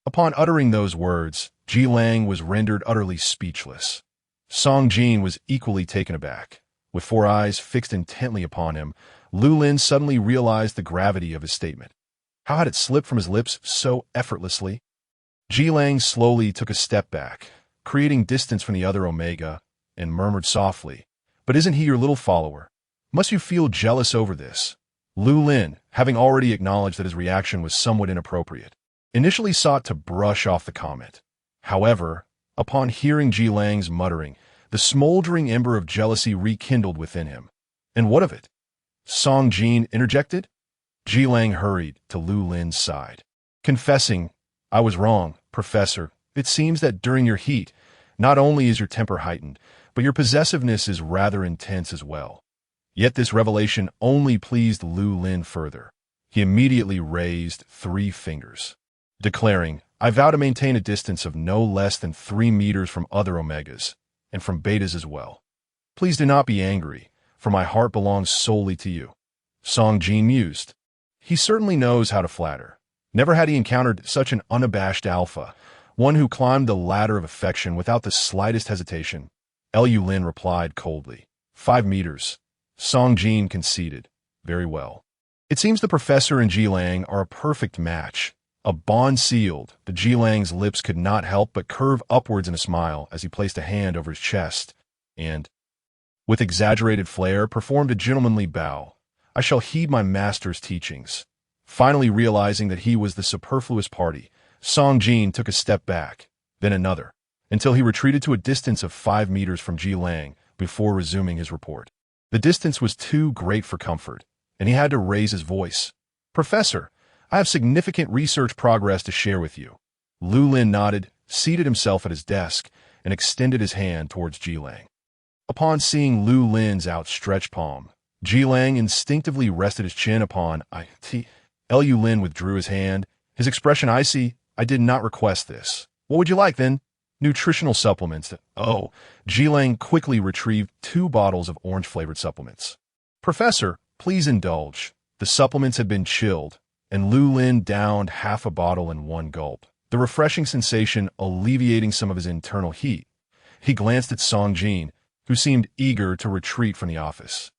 Upon uttering those words, Ji Lang was rendered utterly speechless. Song Jin was equally taken aback. With 4 eyes fixed intently upon him, Lu Lin suddenly realized the gravity of his statement. How had it slipped from his lips so effortlessly? Ji Lang slowly took a step back, creating distance from the other Omega, and murmured softly, "But isn't he your little follower? Must you feel jealous over this?" Lu Lin, having already acknowledged that his reaction was somewhat inappropriate, initially sought to brush off the comment. However, upon hearing Ji Lang's muttering, the smoldering ember of jealousy rekindled within him. And what of it? Song Jin interjected. Ji Lang hurried to Lu Lin's side, confessing, "I was wrong, Professor. It seems that during your heat, not only is your temper heightened, but your possessiveness is rather intense as well." Yet this revelation only pleased Lu Lin further. He immediately raised 3 fingers, declaring, "I vow to maintain a distance of no less than 3 meters from other Omegas, and from Betas as well. Please do not be angry, for my heart belongs solely to you." Song Jin mused. He certainly knows how to flatter. Never had he encountered such an unabashed alpha, one who climbed the ladder of affection without the slightest hesitation. Lu Lin replied coldly, 5 meters. Song Jin conceded, "Very well. It seems the professor and Ji Lang are a perfect match." A bond sealed, the Ji Lang's lips could not help but curve upwards in a smile as he placed a hand over his chest, and, with exaggerated flair, performed a gentlemanly bow. "I shall heed my master's teachings." Finally realizing that he was the superfluous party, Song Jin took a step back, then another, until he retreated to a distance of 5 meters from Ji Lang before resuming his report. The distance was too great for comfort, and he had to raise his voice. "Professor, I have significant research progress to share with you." Lu Lin nodded, seated himself at his desk, and extended his hand towards Ji Lang. Upon seeing Lu Lin's outstretched palm, Ji Lang instinctively rested his chin upon it. Lu Lin withdrew his hand, his expression icy. "I did not request this. What would you like, then?" "Nutritional supplements." "Oh." Ji Lang quickly retrieved 2 bottles of orange-flavored supplements. "Professor, please indulge." The supplements had been chilled, and Lu Lin downed half a bottle in one gulp, the refreshing sensation alleviating some of his internal heat. He glanced at Song Jin, who seemed eager to retreat from the office,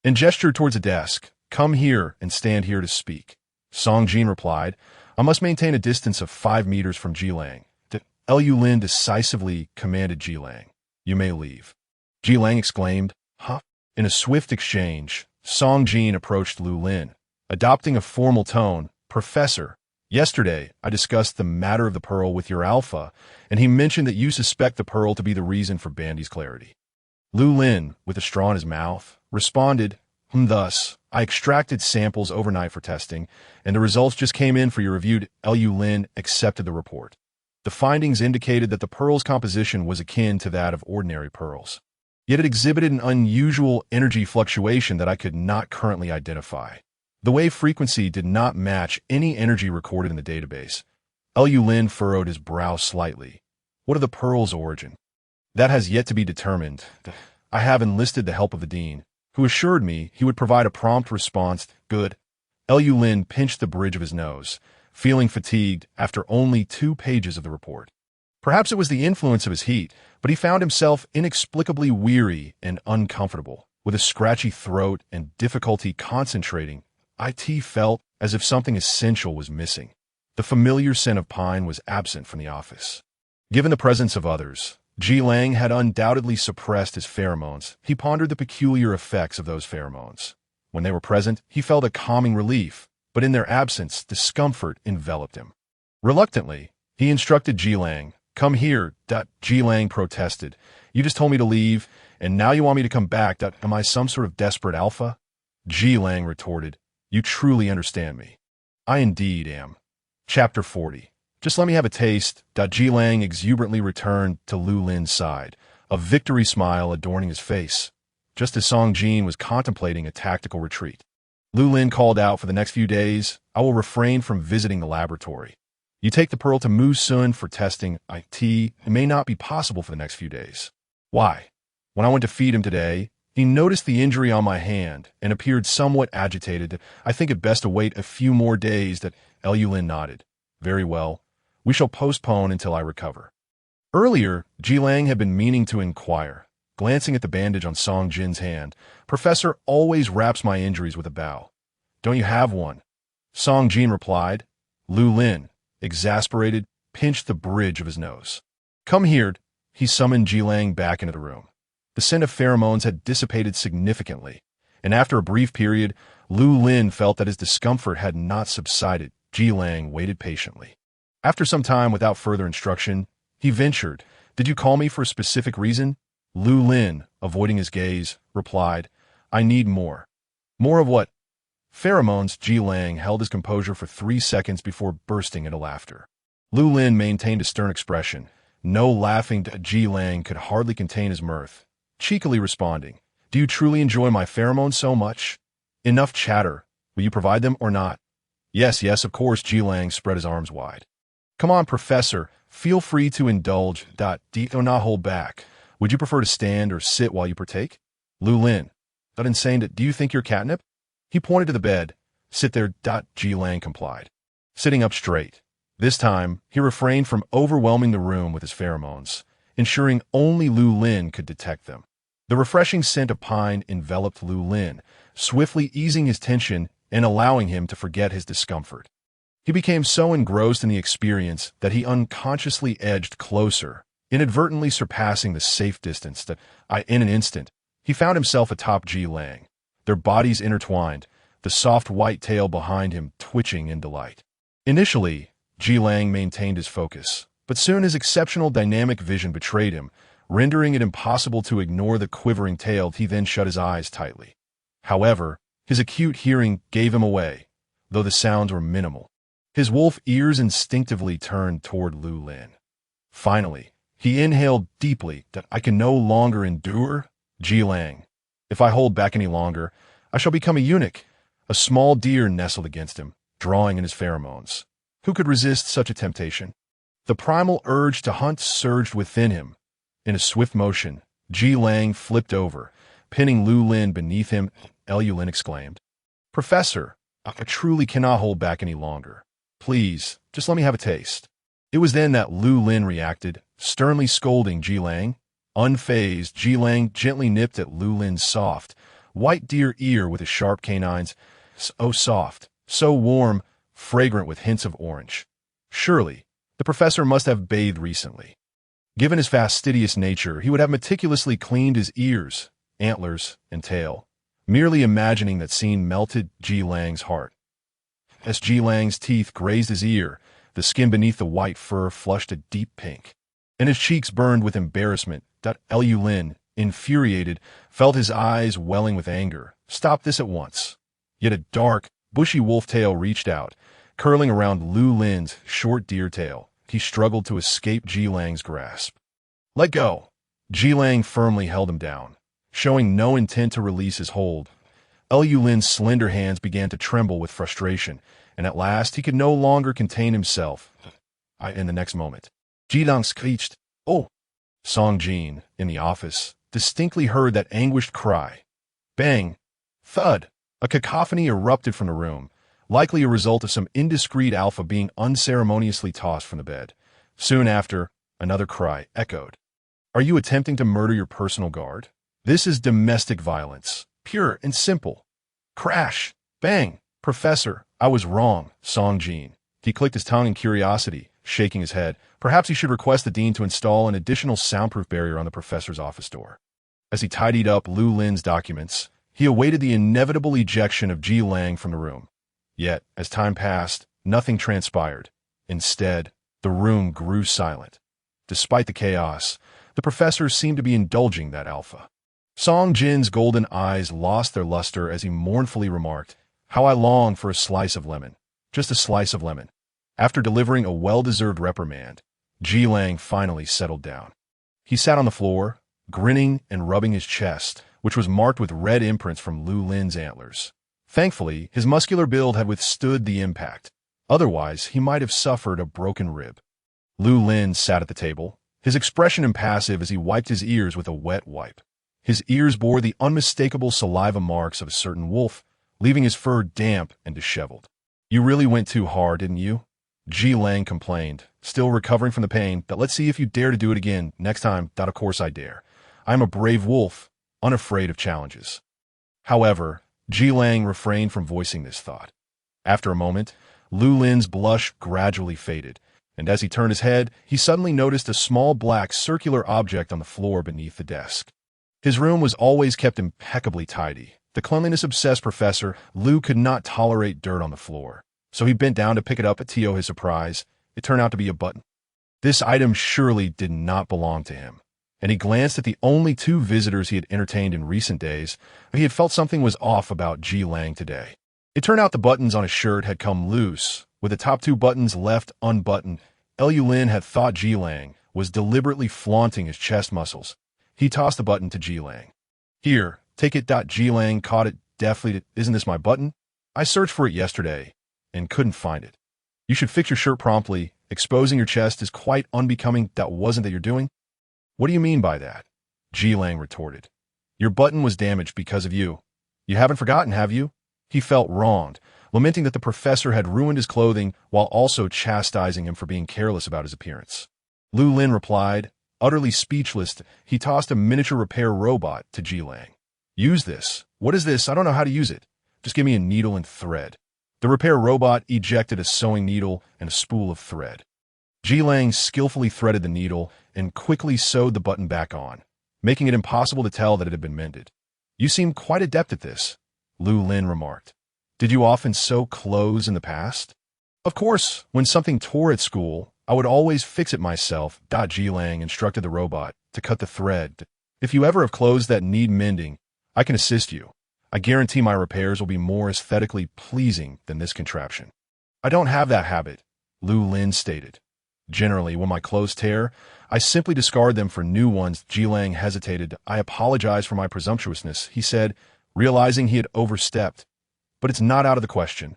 and gestured towards a desk. "Come here and stand here to speak." Song Jin replied, "I must maintain a distance of 5 meters from Ji Lang." Lu Lin decisively commanded Ji Lang, "You may leave." Ji Lang exclaimed, "Huh?" In a swift exchange, Song Jin approached Lu Lin, adopting a formal tone. "Professor, yesterday I discussed the matter of the pearl with your alpha, and he mentioned that you suspect the pearl to be the reason for Bandy's clarity." Lu Lin, with a straw in his mouth, responded, Thus, I extracted samples overnight for testing, and the results just came in for your review." Lu Lin accepted the report. The findings indicated that the pearl's composition was akin to that of ordinary pearls. Yet it exhibited an unusual energy fluctuation that I could not currently identify. The wave frequency did not match any energy recorded in the database. Lu Lin furrowed his brow slightly. "What of the pearl's origin?" "That has yet to be determined. I have enlisted the help of the dean, who assured me he would provide a prompt response." "Good." Lu Lin pinched the bridge of his nose, feeling fatigued after only 2 pages of the report. Perhaps it was the influence of his heat, but he found himself inexplicably weary and uncomfortable, with a scratchy throat and difficulty concentrating. It felt as if something essential was missing. The familiar scent of pine was absent from the office. Given the presence of others, Ji Lang had undoubtedly suppressed his pheromones. He pondered the peculiar effects of those pheromones. When they were present, he felt a calming relief, but in their absence, discomfort enveloped him. Reluctantly, he instructed Ji Lang, "Come here." Ji Lang protested, "You just told me to leave, and now you want me to come back. Am I some sort of desperate alpha?" Ji Lang retorted. You truly understand me. I indeed am. Chapter 40. Just let me have a taste. Ji Lang exuberantly returned to Lu Lin's side, a victory smile adorning his face, just as Song Jin was contemplating a tactical retreat. Lu Lin called out, for the next few days, I will refrain from visiting the laboratory. You take the pearl to Mu Sun for testing IT. It may not be possible for the next few days. Why? When I went to feed him today, he noticed the injury on my hand and appeared somewhat agitated. I think it best to wait a few more days. Lu Lin nodded. Very well. We shall postpone until I recover. Earlier, Ji Lang had been meaning to inquire. Glancing at the bandage on Song Jin's hand, Professor always wraps my injuries with a bow. Don't you have one? Song Jin replied. Lu Lin, exasperated, pinched the bridge of his nose. Come here. He summoned Ji Lang back into the room. The scent of pheromones had dissipated significantly, and after a brief period, Lu Lin felt that his discomfort had not subsided. Ji Lang waited patiently. After some time without further instruction, he ventured, Did you call me for a specific reason? Lu Lin, avoiding his gaze, replied, I need more. More of what? Pheromones. Ji Lang held his composure for 3 seconds before bursting into laughter. Lu Lin maintained a stern expression. No laughing. Ji Lang could hardly contain his mirth, cheekily responding, Do you truly enjoy my pheromones so much? Enough chatter. Will you provide them or not? Yes, of course. Ji Lang spread his arms wide. Come on, Professor. Feel free to indulge. Do not hold back. Would you prefer to stand or sit while you partake? Lu Lin. That insane. Do you think you're catnip? He pointed to the bed. Sit there. Ji Lang complied. Sitting up straight. This time, he refrained from overwhelming the room with his pheromones, ensuring only Lu Lin could detect them. The refreshing scent of pine enveloped Lu Lin, swiftly easing his tension and allowing him to forget his discomfort. He became so engrossed in the experience that he unconsciously edged closer, inadvertently surpassing the safe distance in an instant, he found himself atop Ji Lang, their bodies intertwined, the soft white tail behind him twitching in delight. Initially, Ji Lang maintained his focus, but soon his exceptional dynamic vision betrayed him, rendering it impossible to ignore the quivering tail. He then shut his eyes tightly. However, his acute hearing gave him away, though the sounds were minimal. His wolf ears instinctively turned toward Lu Lin. Finally, he inhaled deeply. I can no longer endure. Ji Lang. If I hold back any longer, I shall become a eunuch. A small deer nestled against him, drawing in his pheromones. Who could resist such a temptation? The primal urge to hunt surged within him. In a swift motion, Ji Lang flipped over, pinning Lu Lin beneath him. Lu Lin exclaimed, Professor, I truly cannot hold back any longer. Please, just let me have a taste. It was then that Lu Lin reacted, sternly scolding Ji Lang. Unfazed, Ji Lang gently nipped at Lu Lin's soft, white deer ear with his sharp canines. So soft, so warm, fragrant with hints of orange. Surely, the professor must have bathed recently. Given his fastidious nature, he would have meticulously cleaned his ears, antlers, and tail. Merely imagining that scene melted Ji Lang's heart. As Ji Lang's teeth grazed his ear, the skin beneath the white fur flushed a deep pink, and his cheeks burned with embarrassment. Lu Lin, infuriated, felt his eyes welling with anger. Stop this at once. Yet a dark, bushy wolf tail reached out, curling around Lu Lin's short deer tail. He struggled to escape Ji Lang's grasp. Let go. Ji Lang firmly held him down, showing no intent to release his hold. Lu Lin's slender hands began to tremble with frustration, and at last he could no longer contain himself. In the next moment, Ji Lang screeched, Oh! Song Jin, in the office, distinctly heard that anguished cry. Bang! Thud! A cacophony erupted from the room, likely a result of some indiscreet alpha being unceremoniously tossed from the bed. Soon after, another cry echoed. Are you attempting to murder your personal guard? This is domestic violence, pure and simple. Crash! Bang! Professor, I was wrong, Song Jin. He clicked his tongue in curiosity, shaking his head. Perhaps he should request the dean to install an additional soundproof barrier on the professor's office door. As he tidied up Lu Lin's documents, he awaited the inevitable ejection of Ji Lang from the room. Yet, as time passed, nothing transpired. Instead, the room grew silent. Despite the chaos, the professor seemed to be indulging that alpha. Song Jin's golden eyes lost their luster as he mournfully remarked, "How I long for a slice of lemon. Just a slice of lemon." After delivering a well-deserved reprimand, Ji Lang finally settled down. He sat on the floor, grinning and rubbing his chest, which was marked with red imprints from Lu Lin's antlers. Thankfully, his muscular build had withstood the impact. Otherwise, he might have suffered a broken rib. Lu Lin sat at the table, his expression impassive as he wiped his ears with a wet wipe. His ears bore the unmistakable saliva marks of a certain wolf, leaving his fur damp and disheveled. "You really went too hard, didn't you?" Ji Lang complained, still recovering from the pain. "That let's see if you dare to do it again next time. That of course I dare. I am a brave wolf, unafraid of challenges." However, Ji Lang refrained from voicing this thought. After a moment, Lu Lin's blush gradually faded, and as he turned his head, he suddenly noticed a small black circular object on the floor beneath the desk. His room was always kept impeccably tidy. The cleanliness-obsessed professor, Lu, could not tolerate dirt on the floor, so he bent down to pick it up. To his surprise, it turned out to be a button. This item surely did not belong to him, and he glanced at the only two visitors he had entertained in recent days. He had felt something was off about Ji Lang today. It turned out the buttons on his shirt had come loose, with the top two buttons left unbuttoned. Lu Lin had thought Ji Lang was deliberately flaunting his chest muscles. He tossed the button to Ji Lang. "Here, take it." Ji Lang caught it deftly. "Isn't this my button? I searched for it yesterday and couldn't find it. You should fix your shirt promptly. Exposing your chest is quite unbecoming. That wasn't that you're doing." "What do you mean by that?" Ji Lang retorted. "Your button was damaged because of you. You haven't forgotten, have you?" He felt wronged, lamenting that the professor had ruined his clothing while also chastising him for being careless about his appearance. Lu Lin replied, utterly speechless. He tossed a miniature repair robot to Ji Lang. "Use this." "What is this? I don't know how to use it. Just give me a needle and thread." The repair robot ejected a sewing needle and a spool of thread. Ji Lang skillfully threaded the needle and quickly sewed the button back on, making it impossible to tell that it had been mended. "You seem quite adept at this," Lu Lin remarked. "Did you often sew clothes in the past?" "Of course, when something tore at school, I would always fix it myself." Ji Lang instructed the robot to cut the thread. "If you ever have clothes that need mending, I can assist you. I guarantee my repairs will be more aesthetically pleasing than this contraption." "I don't have that habit," Lu Lin stated. "Generally, when my clothes tear, I simply discard them for new ones." Ji Lang hesitated. "I apologize for my presumptuousness," he said, realizing he had overstepped. "But it's not out of the question."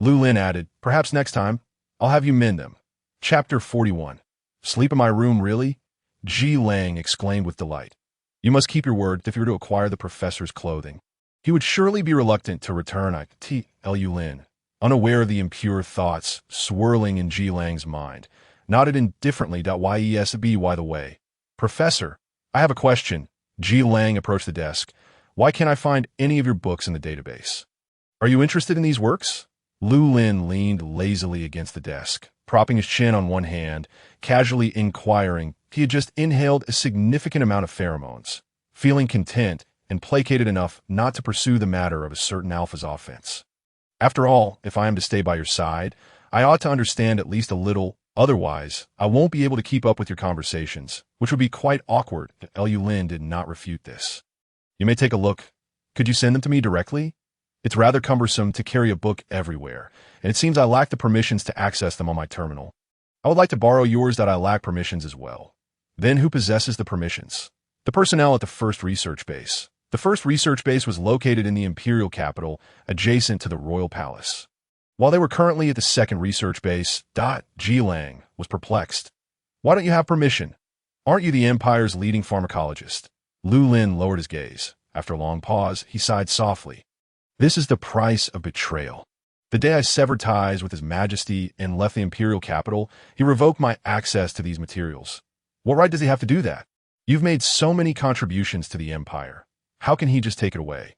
Lu Lin added, "Perhaps next time, I'll have you mend them." Chapter 41. "Sleep in my room, really?" Ji Lang exclaimed with delight. "You must keep your word if you were to acquire the professor's clothing. He would surely be reluctant to return it." Lu Lin, unaware of the impure thoughts swirling in Ji Lang's mind, nodded indifferently. By the way, "Professor, I have a question." Ji Lang approached the desk. "Why can't I find any of your books in the database?" "Are you interested in these works?" Lu Lin leaned lazily against the desk, propping his chin on one hand, casually inquiring. He had just inhaled a significant amount of pheromones, feeling content and placated enough not to pursue the matter of a certain alpha's offense. "After all, if I am to stay by your side, I ought to understand at least a little. Otherwise, I won't be able to keep up with your conversations, which would be quite awkward." Lu Lin did not refute this. "You may take a look. Could you send them to me directly? It's rather cumbersome to carry a book everywhere, and it seems I lack the permissions to access them on my terminal. I would like to borrow yours. I lack permissions as well." "Then who possesses the permissions?" "The personnel at the first research base." The first research base was located in the imperial capital, adjacent to the royal palace. While they were currently at the second research base, Ji Lang was perplexed. "Why don't you have permission? Aren't you the Empire's leading pharmacologist?" Lu Lin lowered his gaze. After a long pause, he sighed softly. "This is the price of betrayal. The day I severed ties with His Majesty and left the imperial capital, he revoked my access to these materials. What right does he have to do that? You've made so many contributions to the Empire. How can he just take it away?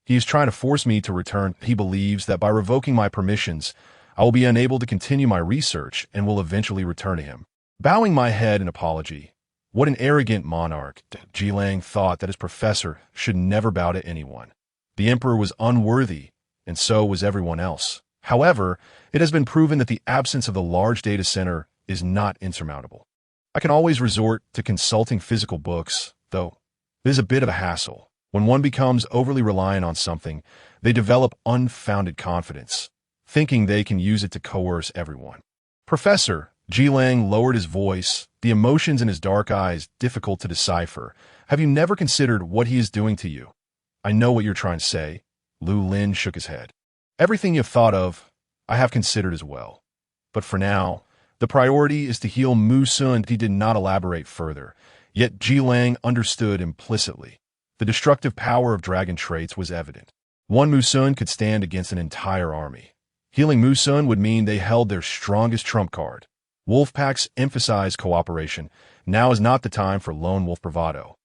He is trying to force me to return. He believes that by revoking my permissions, I will be unable to continue my research and will eventually return to him." Bowing my head in apology. What an arrogant monarch. Ji Lang thought that his professor should never bow to anyone. The emperor was unworthy, and so was everyone else. However, it has been proven that the absence of the large data center is not insurmountable. I can always resort to consulting physical books, though It is a bit of a hassle. When one becomes overly reliant on something, they develop unfounded confidence, thinking they can use it to coerce everyone. Professor, Jilang lowered his voice, the emotions in his dark eyes difficult to decipher. Have you never considered what he is doing to you? I know what you're trying to say. Lu Lin shook his head. Everything you've thought of, I have considered as well. But for now, the priority is to heal Mu Sun. He did not elaborate further, yet Jilang understood implicitly. The destructive power of dragon traits was evident. One Mu Sun could stand against an entire army. Healing Mu Sun would mean they held their strongest trump card. Wolf packs emphasize cooperation. Now is not the time for lone wolf bravado.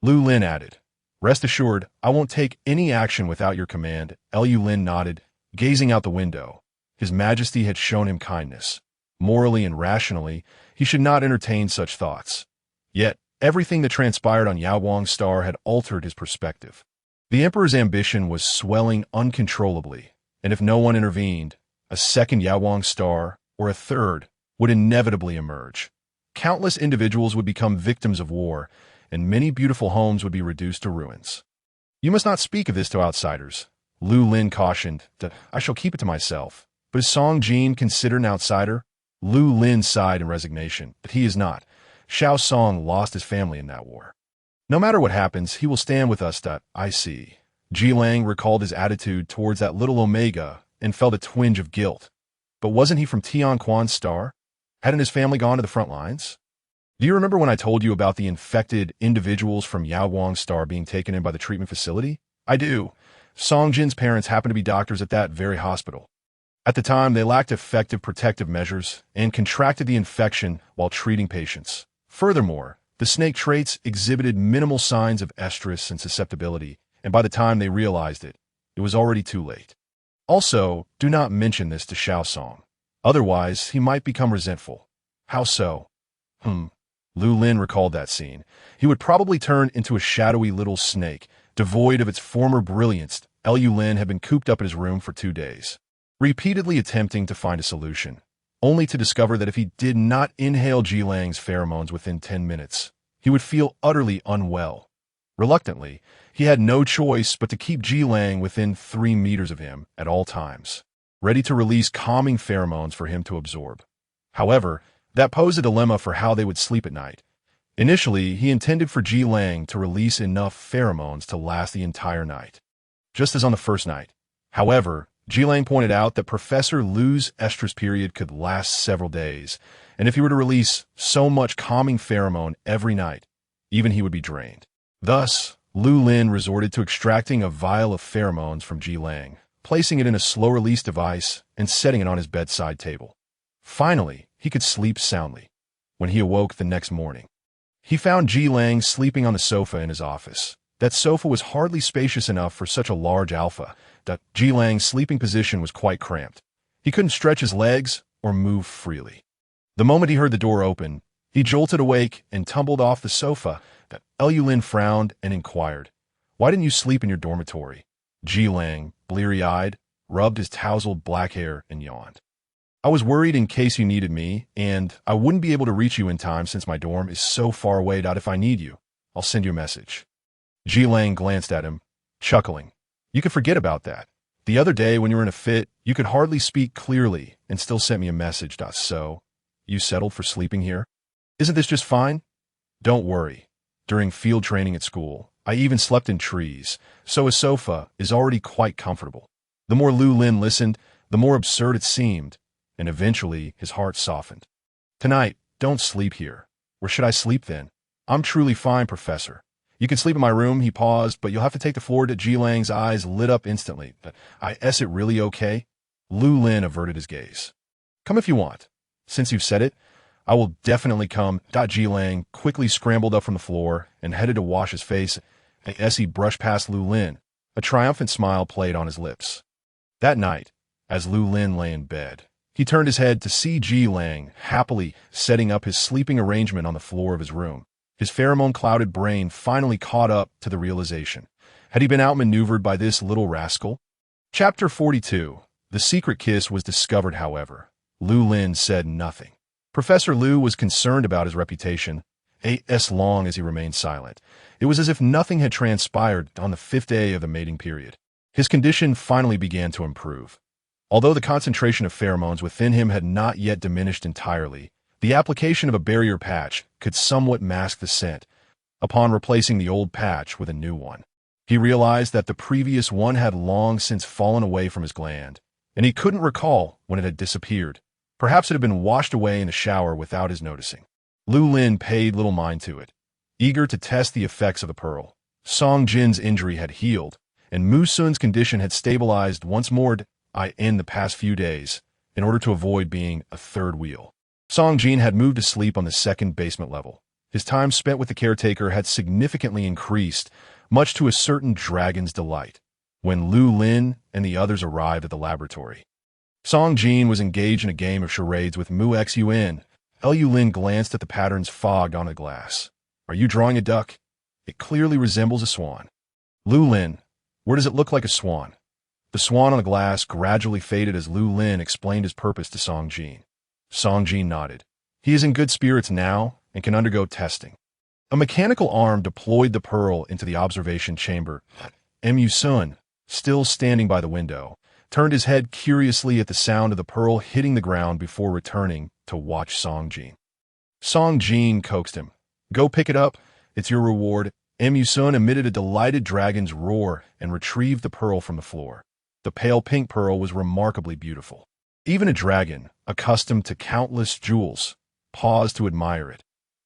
Lu Lin added, Rest assured, I won't take any action without your command. Lu Lin nodded, gazing out the window. His Majesty had shown him kindness. Morally and rationally, he should not entertain such thoughts. Yet, everything that transpired on Yaowang's star had altered his perspective. The Emperor's ambition was swelling uncontrollably, and if no one intervened, a second Yaowang star, or a third, would inevitably emerge. Countless individuals would become victims of war, and many beautiful homes would be reduced to ruins. You must not speak of this to outsiders. Lu Lin cautioned that I shall keep it to myself. But is Song Jin considered an outsider? Lu Lin sighed in resignation, but he is not. Xiao Song lost his family in that war. No matter what happens, he will stand with us. I see. Jilang recalled his attitude towards that little Omega and felt a twinge of guilt. But wasn't he from Tian Quan's star? Hadn't his family gone to the front lines? Do you remember when I told you about the infected individuals from Yaowang's star being taken in by the treatment facility? I do. Song Jin's parents happened to be doctors at that very hospital. At the time, they lacked effective protective measures and contracted the infection while treating patients. Furthermore, the snake traits exhibited minimal signs of estrus and susceptibility, and by the time they realized it, it was already too late. Also, do not mention this to Xiao Song. Otherwise, he might become resentful. How so? Lu Lin recalled that scene. He would probably turn into a shadowy little snake, devoid of its former brilliance. Lu Lin had been cooped up in his room for 2 days, repeatedly attempting to find a solution, only to discover that if he did not inhale Jilang's pheromones within 10 minutes, he would feel utterly unwell. Reluctantly, he had no choice but to keep Jilang within 3 meters of him at all times, ready to release calming pheromones for him to absorb. However, that posed a dilemma for how they would sleep at night. Initially, he intended for Jilang to release enough pheromones to last the entire night, just as on the first night. However, Jilang pointed out that Professor Lu's estrus period could last several days, and if he were to release so much calming pheromone every night, even he would be drained. Thus, Lu Lin resorted to extracting a vial of pheromones from Jilang, placing it in a slow-release device and setting it on his bedside table. Finally, he could sleep soundly. When he awoke the next morning, he found Jilang sleeping on the sofa in his office. That sofa was hardly spacious enough for such a large alpha. Jilang's sleeping position was quite cramped. He couldn't stretch his legs or move freely. The moment he heard the door open, he jolted awake and tumbled off the sofa. Lu Lin frowned and inquired, Why didn't you sleep in your dormitory? Jilang, bleary-eyed, rubbed his tousled black hair and yawned. I was worried in case you needed me, and I wouldn't be able to reach you in time since my dorm is so far away. If I need you, I'll send you a message. Jilang glanced at him, chuckling. You could forget about that. The other day when you were in a fit, you could hardly speak clearly and still sent me a message. So, you settled for sleeping here? Isn't this just fine? Don't worry. During field training at school, I even slept in trees, so a sofa is already quite comfortable. The more Lu Lin listened, the more absurd it seemed, and eventually his heart softened. Tonight, don't sleep here. Where should I sleep then? I'm truly fine, Professor. You can sleep in my room. He paused, but you'll have to take the floor. Jilang's eyes lit up instantly. Is it really okay? Lu Lin averted his gaze. Come if you want. Since you've said it, I will definitely come. Jilang quickly scrambled up from the floor and headed to wash his face. As he brushed past Lu Lin, a triumphant smile played on his lips. That night, as Lu Lin lay in bed, he turned his head to see Jilang happily setting up his sleeping arrangement on the floor of his room. His pheromone-clouded brain finally caught up to the realization. Had he been outmaneuvered by this little rascal? Chapter 42. The secret kiss was discovered, however. Lu Lin said nothing. Professor Lu was concerned about his reputation, as long as he remained silent. It was as if nothing had transpired on the 5th day of the mating period. His condition finally began to improve. Although the concentration of pheromones within him had not yet diminished entirely, the application of a barrier patch could somewhat mask the scent. Upon replacing the old patch with a new one, he realized that the previous one had long since fallen away from his gland, and he couldn't recall when it had disappeared. Perhaps it had been washed away in a shower without his noticing. Lu Lin paid little mind to it, eager to test the effects of the pearl. Song Jin's injury had healed, and Mu Sun's condition had stabilized once more in the past few days, in order to avoid being a third wheel. Song Jin had moved to sleep on the second basement level. His time spent with the caretaker had significantly increased, much to a certain dragon's delight, when Lu Lin and the others arrived at the laboratory. Song Jin was engaged in a game of charades with Mu Xun. Lu Lin glanced at the patterns fogged on the glass. Are you drawing a duck? It clearly resembles a swan. Lu Lin, where does it look like a swan? The swan on the glass gradually faded as Lu Lin explained his purpose to Song Jin. Song Jin nodded. He is in good spirits now and can undergo testing. A mechanical arm deployed the pearl into the observation chamber. Mu Sun, still standing by the window, turned his head curiously at the sound of the pearl hitting the ground before returning to watch Song Jin. Song Jin coaxed him. Go pick it up. It's your reward. Mu Sun emitted a delighted dragon's roar and retrieved the pearl from the floor. The pale pink pearl was remarkably beautiful. Even a dragon, accustomed to countless jewels, paused to admire it.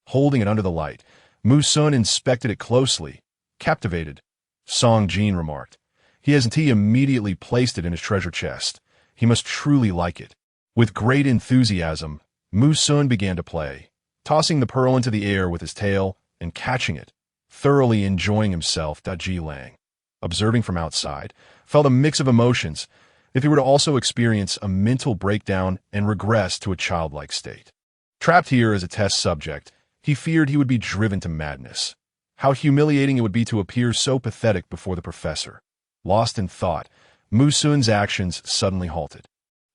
Holding it under the light, Mu Sun inspected it closely. Captivated, Song Jin remarked. He immediately placed it in his treasure chest. He must truly like it. With great enthusiasm, Mu Sun began to play, tossing the pearl into the air with his tail and catching it, thoroughly enjoying himself. Ji Lang, observing from outside, felt a mix of emotions, if he were to also experience a mental breakdown and regress to a childlike state. Trapped here as a test subject, he feared he would be driven to madness. How humiliating it would be to appear so pathetic before the professor. Lost in thought, Mu Sun's actions suddenly halted.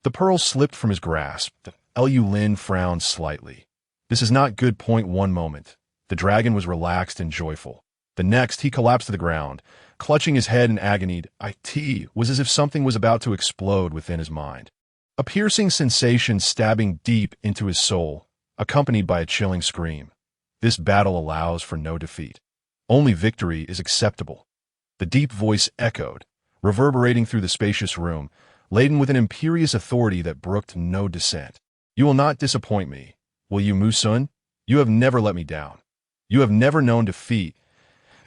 The pearl slipped from his grasp. Lu Lin frowned slightly. This is not good. One moment, the dragon was relaxed and joyful. The next, he collapsed to the ground, clutching his head in agony. It was as if something was about to explode within his mind. A piercing sensation stabbing deep into his soul, accompanied by a chilling scream. This battle allows for no defeat. Only victory is acceptable. The deep voice echoed, reverberating through the spacious room, laden with an imperious authority that brooked no dissent. You will not disappoint me, will you, Mu Sun? You have never let me down. You have never known defeat.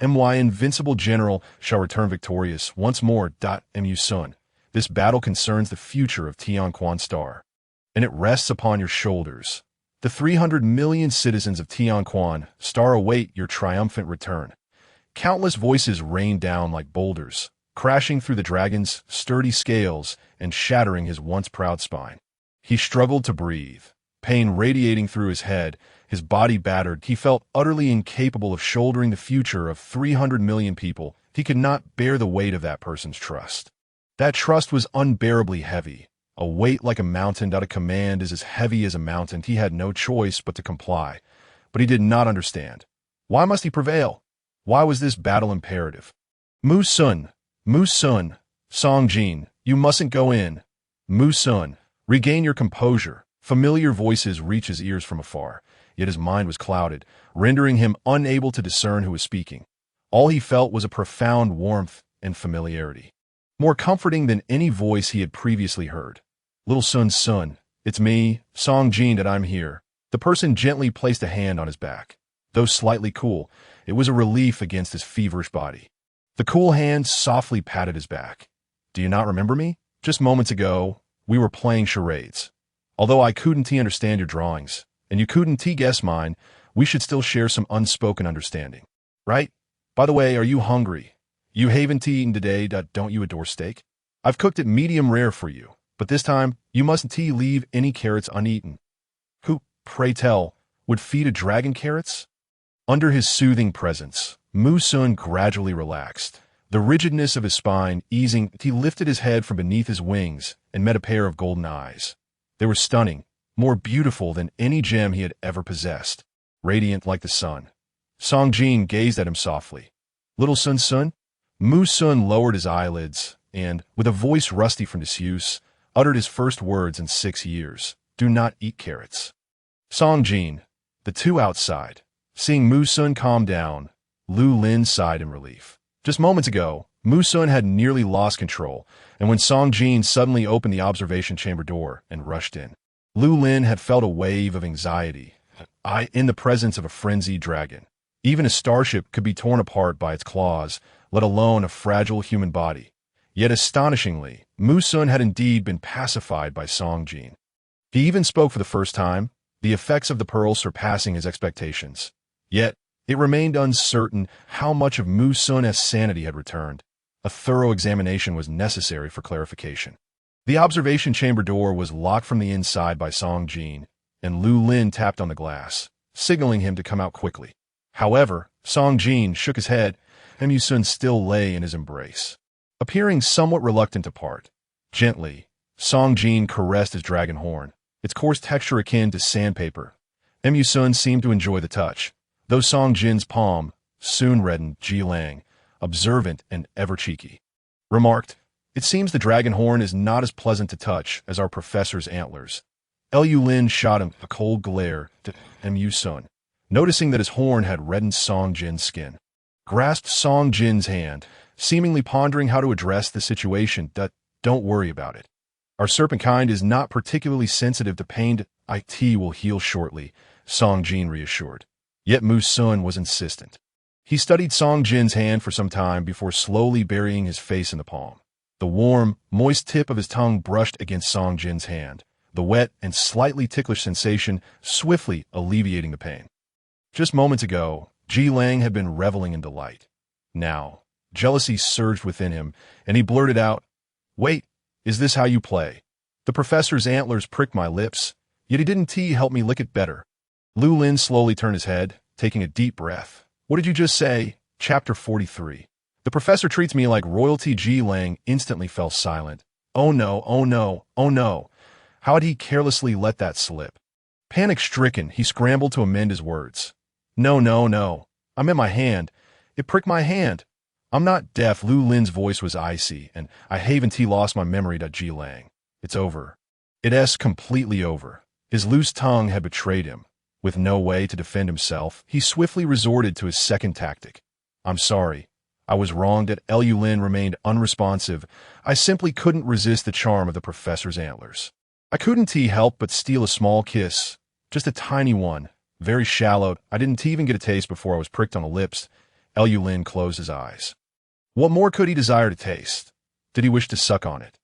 My invincible general shall return victorious once more. Mu Sun, this battle concerns the future of Tianquan Star, and it rests upon your shoulders. The 300 million citizens of Tianquan Star await your triumphant return. Countless voices rained down like boulders, crashing through the dragon's sturdy scales and shattering his once proud spine. He struggled to breathe, pain radiating through his head, his body battered. He felt utterly incapable of shouldering the future of 300 million people. He could not bear the weight of that person's trust. That trust was unbearably heavy, a weight like a mountain. A command is as heavy as a mountain. He had no choice but to comply, but he did not understand. Why must he prevail? Why was this battle imperative? Mu Sun, Song Jin, you mustn't go in. Mu Sun, regain your composure. Familiar voices reached his ears from afar, yet his mind was clouded, rendering him unable to discern who was speaking. All he felt was a profound warmth and familiarity, more comforting than any voice he had previously heard. Little Sun, it's me, Song Jin, that I'm here. The person gently placed a hand on his back. Though slightly cool, it was a relief against his feverish body. The cool hand softly patted his back. Do you not remember me? Just moments ago, we were playing charades. Although I couldn't understand your drawings, and you couldn't guess mine, we should still share some unspoken understanding. Right? By the way, are you hungry? You haven't eaten today. Don't you adore steak? I've cooked it medium rare for you, but this time, you mustn't leave any carrots uneaten. Who, pray tell, would feed a dragon carrots? Under his soothing presence, Mu Sun gradually relaxed, the rigidness of his spine easing. He lifted his head from beneath his wings and met a pair of golden eyes. They were stunning, more beautiful than any gem he had ever possessed. radiant like the sun. Song Jin gazed at him softly. "Little Sun Sun?" Mu Sun lowered his eyelids and, with a voice rusty from disuse, uttered his first words in 6 years. "Do not eat carrots." Song Jin, the two outside. Seeing Mu Sun calm down, Lu Lin sighed in relief. Just moments ago, Mu Sun had nearly lost control, and when Song Jin suddenly opened the observation chamber door and rushed in, Lu Lin had felt a wave of anxiety. In the presence of a frenzied dragon. Even a starship could be torn apart by its claws, let alone a fragile human body. Yet astonishingly, Mu Sun had indeed been pacified by Song Jin. He even spoke for the first time, the effects of the pearl surpassing his expectations. Yet, it remained uncertain how much of Mu Sun's sanity had returned. A thorough examination was necessary for clarification. The observation chamber door was locked from the inside by Song Jin, and Lu Lin tapped on the glass, signaling him to come out quickly. However, Song Jin shook his head, and Mu Sun still lay in his embrace. Appearing somewhat reluctant to part, gently, Song Jin caressed his dragon horn, its coarse texture akin to sandpaper. Mu Sun seemed to enjoy the touch, though Song Jin's palm soon reddened. Ji Lang, observant and ever cheeky, remarked, "It seems the dragon horn is not as pleasant to touch as our professor's antlers." Lu Lin shot him a cold glare to Mu Sun, noticing that his horn had reddened Song Jin's skin. Grasped Song Jin's hand, seemingly pondering how to address the situation. "Don't worry about it. Our serpent kind is not particularly sensitive to pain. It will heal shortly," Song Jin reassured. Yet Mu Sun was insistent. He studied Song Jin's hand for some time before slowly burying his face in the palm. The warm, moist tip of his tongue brushed against Song Jin's hand, the wet and slightly ticklish sensation swiftly alleviating the pain. Just moments ago, Ji Lang had been reveling in delight. Now, jealousy surged within him, and he blurted out, "Wait, is this how you play?" The professor's antlers pricked my lips, yet he didn't help me lick it better. Lu Lin slowly turned his head, taking a deep breath. "What did you just say?" Chapter 43. "The professor treats me like royalty." Ji Lang instantly fell silent. Oh no, oh no, oh no. How had he carelessly let that slip? Panic-stricken, he scrambled to amend his words. "No, no, no. I meant my hand. It pricked my hand. I'm not deaf." Lu Lin's voice was icy, and I haven't lost my memory. Ji Lang. "It's over. It's completely over." His loose tongue had betrayed him. With no way to defend himself, he swiftly resorted to his second tactic. "I'm sorry. I was wrong." Lu Lin remained unresponsive. I simply couldn't resist the charm of the professor's antlers. I couldn't help but steal a small kiss, just a tiny one, very shallow. I didn't even get a taste before I was pricked on the lips. Lu Lin closed his eyes. What more could he desire to taste? Did he wish to suck on it?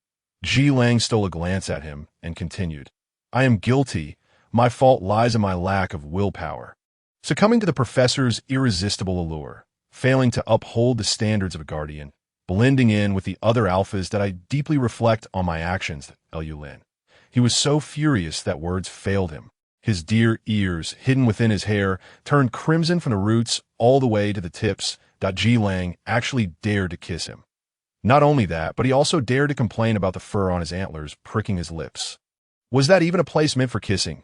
Ji Lang stole a glance at him and continued, "I am guilty. My fault lies in my lack of willpower. Succumbing to the professor's irresistible allure, failing to uphold the standards of a guardian, blending in with the other alphas. That I deeply reflect on my actions." Lu Lin. He was so furious that words failed him. His dear ears, hidden within his hair, turned crimson from the roots all the way to the tips. Ji Lang actually dared to kiss him. Not only that, but he also dared to complain about the fur on his antlers pricking his lips. Was that even a place meant for kissing?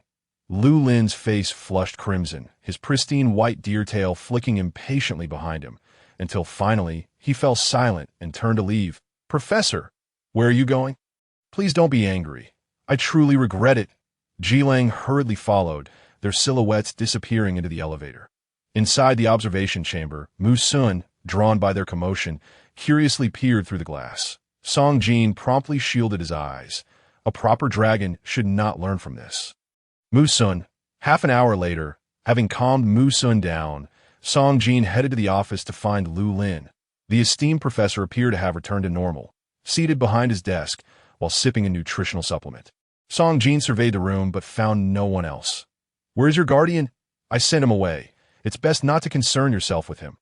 Lu Lin's face flushed crimson, his pristine white deer tail flicking impatiently behind him, until finally he fell silent and turned to leave. "Professor, where are you going?" "Please don't be angry. I truly regret it." Ji Lang hurriedly followed, their silhouettes disappearing into the elevator. Inside the observation chamber, Mu Sun, drawn by their commotion, curiously peered through the glass. Song Jin promptly shielded his eyes. A proper dragon should not learn from this. Mu Sun. Half an hour later, having calmed Mu Sun down, Song Jin headed to the office to find Lu Lin. The esteemed professor appeared to have returned to normal, seated behind his desk while sipping a nutritional supplement. Song Jin surveyed the room but found no one else. "Where's your guardian?" "I sent him away. It's best not to concern yourself with him.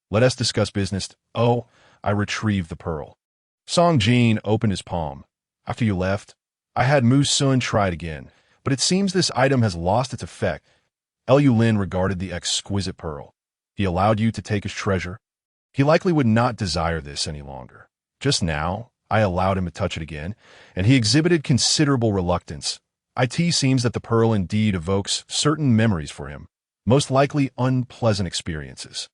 Let us discuss business." "Oh," I retrieved the pearl. Song Jin opened his palm. "After you left, I had Mu Sun try it again, but it seems this item has lost its effect." Lu Lin regarded the exquisite pearl. "He allowed you to take his treasure?" "He likely would not desire this any longer. Just now, I allowed him to touch it again, and he exhibited considerable reluctance. It seems that the pearl indeed evokes certain memories for him." most likely unpleasant experiences.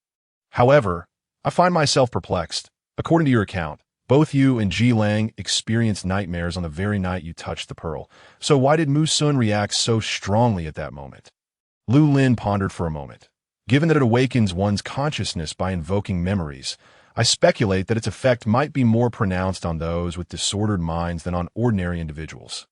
However, I find myself perplexed. According to your account, both you and Ji Lang experienced nightmares on the very night you touched the pearl. So why did Mu Sun react so strongly at that moment? Lu Lin pondered for a moment. Given that it awakens one's consciousness by invoking memories, I speculate that its effect might be more pronounced on those with disordered minds than on ordinary individuals.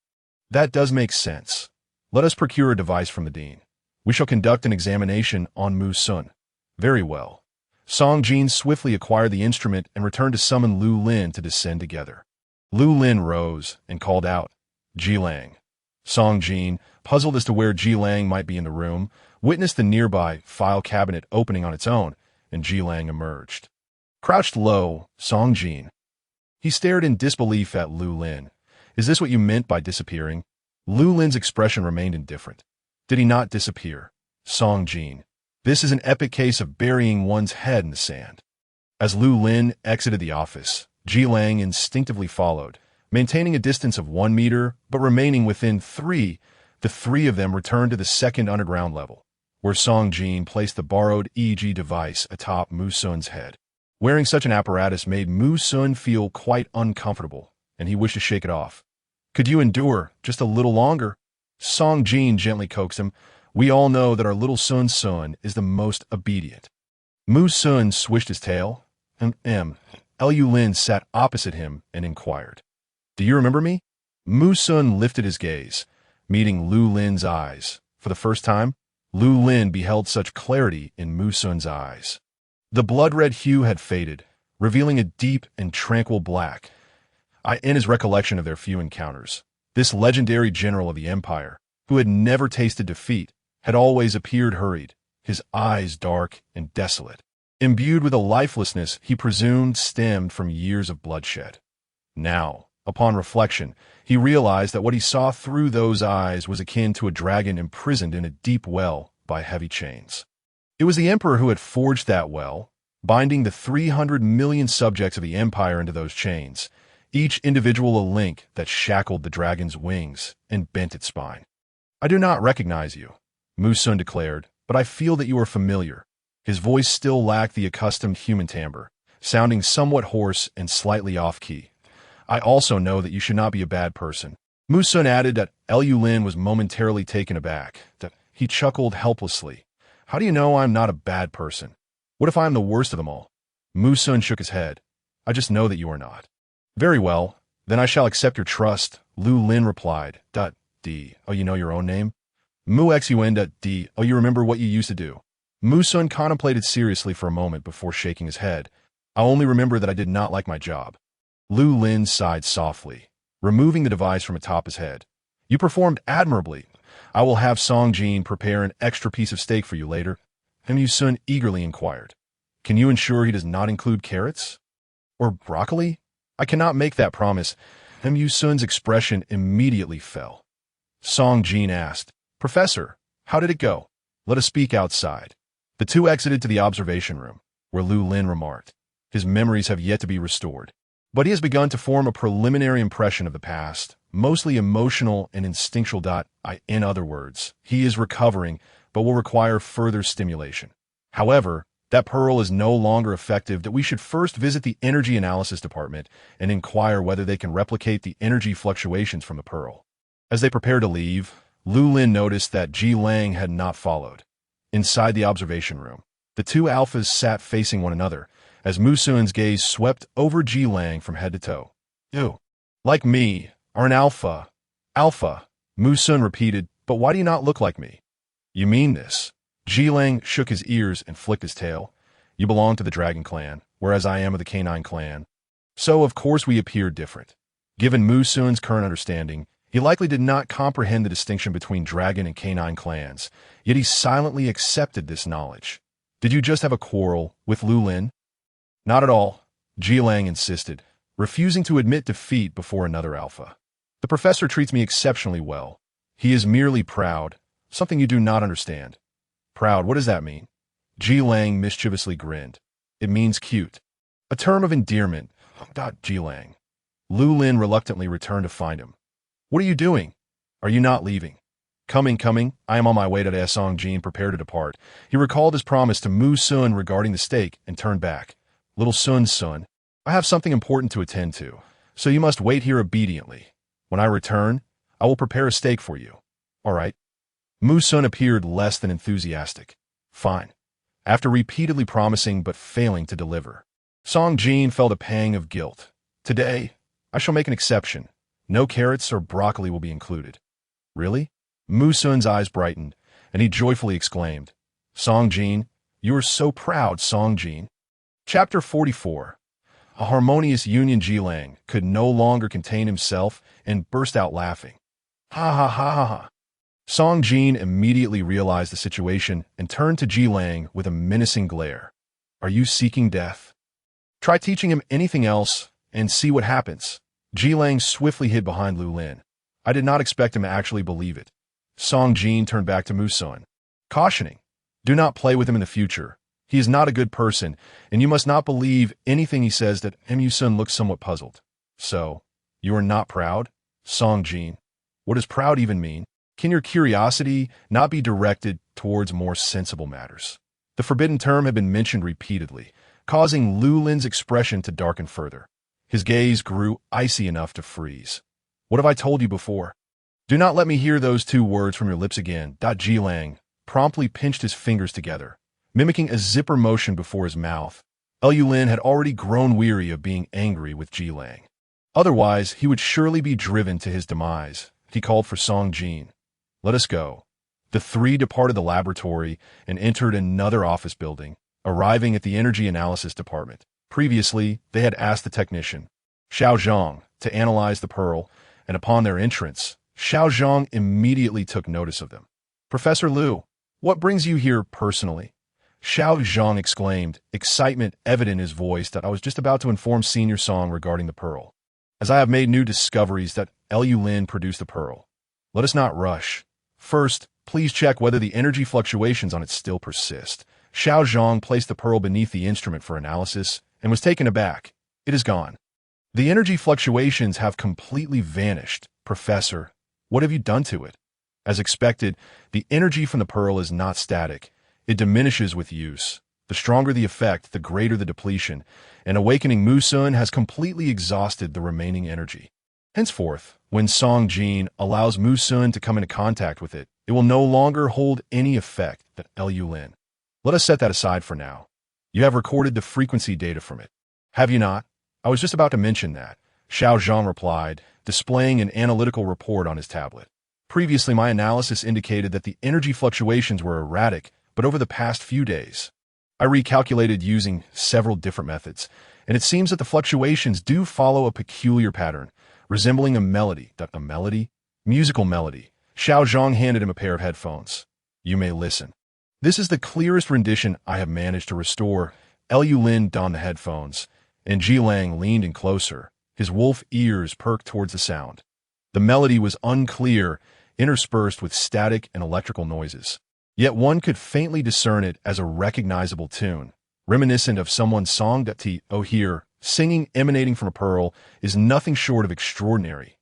That does make sense. Let us procure a device from the dean. We shall conduct an examination on Mu Sun. Very well. Song Jin swiftly acquired the instrument and returned to summon Lu Lin to descend together. Lu Lin rose and called out, Ji Lang. Song Jin, puzzled as to where Ji Lang might be in the room, witnessed the nearby file cabinet opening on its own, and Ji Lang emerged. Crouched low, Song Jin. He stared in disbelief at Lu Lin. Is this what you meant by disappearing? Lu Lin's expression remained indifferent. Did he not disappear? Song Jin. This is an epic case of burying one's head in the sand. As Lu Lin exited the office, Ji Lang instinctively followed, maintaining a distance of 1 meter, but remaining within 3. The three of them returned to the second underground level, where Song Jin placed the borrowed EEG device atop Mu Sun's head. Wearing such an apparatus made Mu Sun feel quite uncomfortable, and he wished to shake it off. Could you endure just a little longer? Song Jin gently coaxed him. We all know that our little Sun is the most obedient. Mu Sun swished his tail. Lu Lin sat opposite him and inquired, Do you remember me? Mu Sun lifted his gaze, meeting Lu Lin's eyes. For the first time, Lu Lin beheld such clarity in Mu Sun's eyes. The blood-red hue had faded, revealing a deep and tranquil black. In his recollection of their few encounters, this legendary general of the empire, who had never tasted defeat, had always appeared hurried, his eyes dark and desolate, imbued with a lifelessness he presumed stemmed from years of bloodshed. Now, upon reflection, he realized that what he saw through those eyes was akin to a dragon imprisoned in a deep well by heavy chains. It was the emperor who had forged that well, binding the 300 million subjects of the empire into those chains, each individual a link that shackled the dragon's wings and bent its spine. I do not recognize you, Mu Sun declared, but I feel that you are familiar. His voice still lacked the accustomed human timbre, sounding somewhat hoarse and slightly off-key. I also know that you should not be a bad person. Mu Sun added that Lu Lin was momentarily taken aback, that he chuckled helplessly. How do you know I'm not a bad person? What if I'm the worst of them all? Mu Sun shook his head. I just know that you are not. Very well, then I shall accept your trust, Lu Lin replied. D. Oh, you know your own name? Mu Xun. D. Oh, you remember what you used to do? Mu Sun contemplated seriously for a moment before shaking his head. I only remember that I did not like my job. Lu Lin sighed softly, removing the device from atop his head. You performed admirably. I will have Song Jin prepare an extra piece of steak for you later. Mu Sun eagerly inquired. Can you ensure he does not include carrots? Or broccoli? I cannot make that promise. Mu Sun's expression immediately fell. Song Jin asked, Professor, how did it go? Let us speak outside. The two exited to the observation room, where Lu Lin remarked, His memories have yet to be restored, but he has begun to form a preliminary impression of the past, mostly emotional and instinctual. In other words, he is recovering, but will require further stimulation. However, that pearl is no longer effective, that we should first visit the energy analysis department and inquire whether they can replicate the energy fluctuations from the pearl. As they prepared to leave, Lu Lin noticed that Ji Lang had not followed. Inside the observation room, the two alphas sat facing one another, as Mu Sun's gaze swept over Ji Lang from head to toe. You, like me, are an alpha. Alpha, Mu Sun repeated, but why do you not look like me? You mean this? Ji Lang shook his ears and flicked his tail. You belong to the Dragon Clan, whereas I am of the Canine Clan. So, of course, we appear different. Given Mu Sun's current understanding, he likely did not comprehend the distinction between Dragon and Canine clans, yet he silently accepted this knowledge. Did you just have a quarrel with Lu Lin? Not at all, Ji Lang insisted, refusing to admit defeat before another alpha. The professor treats me exceptionally well. He is merely proud, something you do not understand. Proud, what does that mean? Ji Lang mischievously grinned. It means cute. A term of endearment. Ji Lang. Lu Lin reluctantly returned to find him. What are you doing? Are you not leaving? Coming, I am on my way to Song Jin prepared to depart. He recalled his promise to Mu Sun regarding the steak and turned back. Little son, I have something important to attend to, so you must wait here obediently. When I return, I will prepare a steak for you. All right. Mu Sun appeared less than enthusiastic. Fine. After repeatedly promising but failing to deliver, Song Jin felt a pang of guilt. Today, I shall make an exception. No carrots or broccoli will be included. Really? Mu Sun's eyes brightened, and he joyfully exclaimed, Song Jin, you are so proud, Song Jin. Chapter 44. A harmonious union. Jilang could no longer contain himself and burst out laughing. Ha ha ha ha ha. Song Jin immediately realized the situation and turned to Jilang with a menacing glare. Are you seeking death? Try teaching him anything else and see what happens. Jilang swiftly hid behind Lu Lin. I did not expect him to actually believe it. Song Jin turned back to Mu Sun, cautioning, do not play with him in the future. He is not a good person, and you must not believe anything he says. That Mu Sun looked somewhat puzzled. So, you are not proud? Song Jin. What does proud even mean? Can your curiosity not be directed towards more sensible matters? The forbidden term had been mentioned repeatedly, causing Lu Lin's expression to darken further. His gaze grew icy enough to freeze. What have I told you before? Do not let me hear those two words from your lips again. Jilang promptly pinched his fingers together, mimicking a zipper motion before his mouth. Lu Lin had already grown weary of being angry with Jilang. Otherwise, he would surely be driven to his demise. He called for Song Jin. Let us go. The three departed the laboratory and entered another office building, arriving at the energy analysis department. Previously, they had asked the technician, Xiao Zhang, to analyze the pearl, and upon their entrance, Xiao Zhang immediately took notice of them. Professor Lu, what brings you here personally? Xiao Zhang exclaimed, excitement evident in his voice. That I was just about to inform Senior Song regarding the pearl, as I have made new discoveries that Lu Lin produced the pearl. Let us not rush. First, please check whether the energy fluctuations on it still persist. Xiao Zhang placed the pearl beneath the instrument for analysis and was taken aback. It is gone. The energy fluctuations have completely vanished. Professor, what have you done to it? As expected, the energy from the pearl is not static. It diminishes with use. The stronger the effect, the greater the depletion, and awakening Mu Sun has completely exhausted the remaining energy. Henceforth, when Song Jin allows Mu Sun to come into contact with it, it will no longer hold any effect. That Lu Lin. Let us set that aside for now. You have recorded the frequency data from it, have you not? I was just about to mention that, Xiao Zhang replied, displaying an analytical report on his tablet. Previously, my analysis indicated that the energy fluctuations were erratic, but over the past few days, I recalculated using several different methods, and it seems that the fluctuations do follow a peculiar pattern, resembling a melody. A melody? Musical melody. Xiao Zhang handed him a pair of headphones. You may listen. This is the clearest rendition I have managed to restore. Lu Lin donned the headphones, and Jilang leaned in closer, his wolf ears perked towards the sound. The melody was unclear, interspersed with static and electrical noises. Yet one could faintly discern it as a recognizable tune, reminiscent of someone's song. Oh, here, singing emanating from a pearl is nothing short of extraordinary.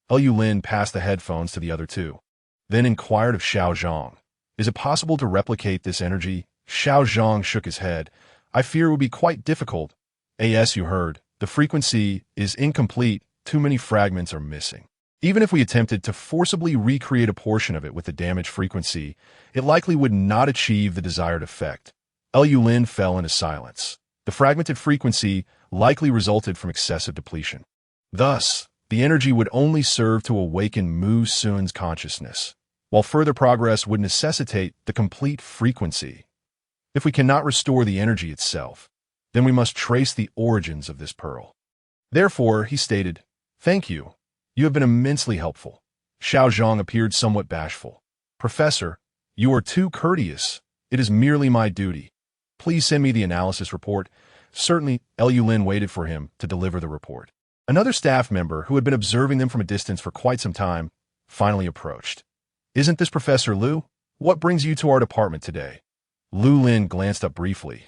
Lu Lin passed the headphones to the other two, then inquired of Xiao Zhang, is it possible to replicate this energy? Xiao Zhang shook his head. I fear it would be quite difficult. As you heard, the frequency is incomplete, too many fragments are missing. Even if we attempted to forcibly recreate a portion of it with the damaged frequency, it likely would not achieve the desired effect. Lu Lin fell into silence. The fragmented frequency likely resulted from excessive depletion. Thus, the energy would only serve to awaken Mu Sun's consciousness, while further progress would necessitate the complete frequency. If we cannot restore the energy itself, then we must trace the origins of this pearl. Therefore, he stated, Thank you. You have been immensely helpful. Xiao Zhang appeared somewhat bashful. Professor, you are too courteous. It is merely my duty. Please send me the analysis report. Certainly, Lu Lin waited for him to deliver the report. Another staff member, who had been observing them from a distance for quite some time, finally approached. Isn't this Professor Lu? What brings you to our department today? Lu Lin glanced up briefly.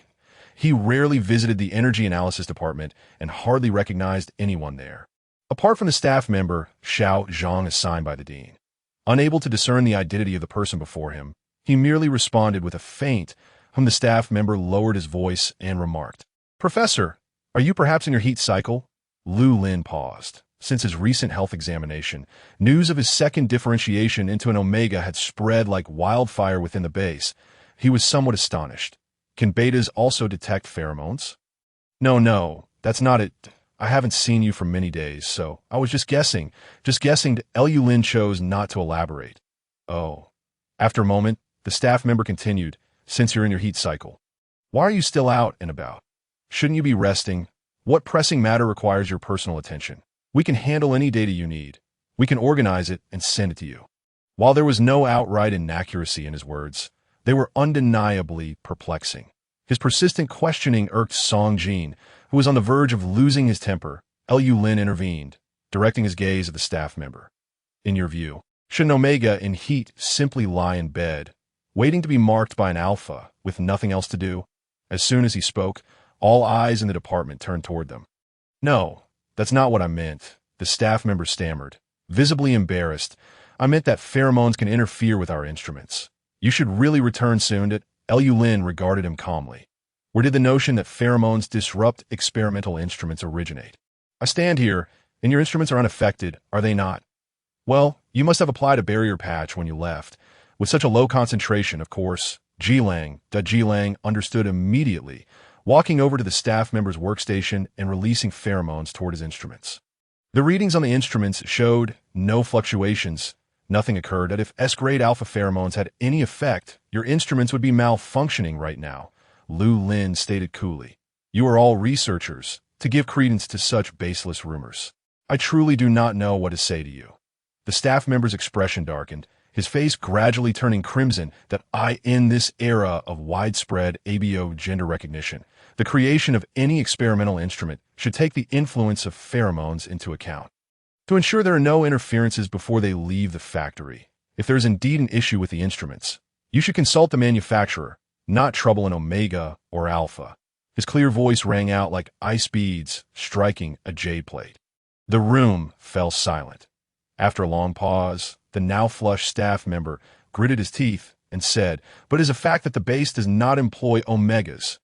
He rarely visited the energy analysis department and hardly recognized anyone there, apart from the staff member Xiao Zhang assigned by the dean. Unable to discern the identity of the person before him, he merely responded with a feint, whom the staff member lowered his voice and remarked, "Professor, are you perhaps in your heat cycle?" Lu Lin paused. Since his recent health examination, news of his second differentiation into an omega had spread like wildfire within the base. He was somewhat astonished. Can betas also detect pheromones? No, that's not it. I haven't seen you for many days, so I was just guessing. Lu Lin chose not to elaborate. Oh. After a moment, the staff member continued, "Since you're in your heat cycle, why are you still out and about? Shouldn't you be resting? What pressing matter requires your personal attention? We can handle any data you need. We can organize it and send it to you." While there was no outright inaccuracy in his words, they were undeniably perplexing. His persistent questioning irked Song Jin, who was on the verge of losing his temper. Lu Lin intervened, directing his gaze at the staff member. "In your view, should an omega in heat simply lie in bed, waiting to be marked by an alpha, with nothing else to do?" As soon as he spoke, all eyes in the department turned toward them. "No, that's not what I meant," the staff member stammered, visibly embarrassed. "I meant that pheromones can interfere with our instruments. You should really return soon." Lu Lin regarded him calmly. "Where did the notion that pheromones disrupt experimental instruments originate? I stand here, and your instruments are unaffected, are they not? Well, you must have applied a barrier patch when you left. With such a low concentration, of course." Ji Lang understood immediately, walking over to the staff member's workstation and releasing pheromones toward his instruments. The readings on the instruments showed no fluctuations. Nothing occurred that if S-grade alpha pheromones had any effect, your instruments would be malfunctioning right now, Lu Lin stated coolly. "You are all researchers to give credence to such baseless rumors. I truly do not know what to say to you." The staff member's expression darkened, his face gradually turning crimson. In this era of widespread ABO gender recognition, the creation of any experimental instrument should take the influence of pheromones into account, to ensure there are no interferences before they leave the factory. If there is indeed an issue with the instruments, you should consult the manufacturer, not trouble an omega or alpha. His clear voice rang out like ice beads striking a jade plate. The room fell silent. After a long pause, the now flushed staff member gritted his teeth and said, "But it is a fact that the base does not employ omegas.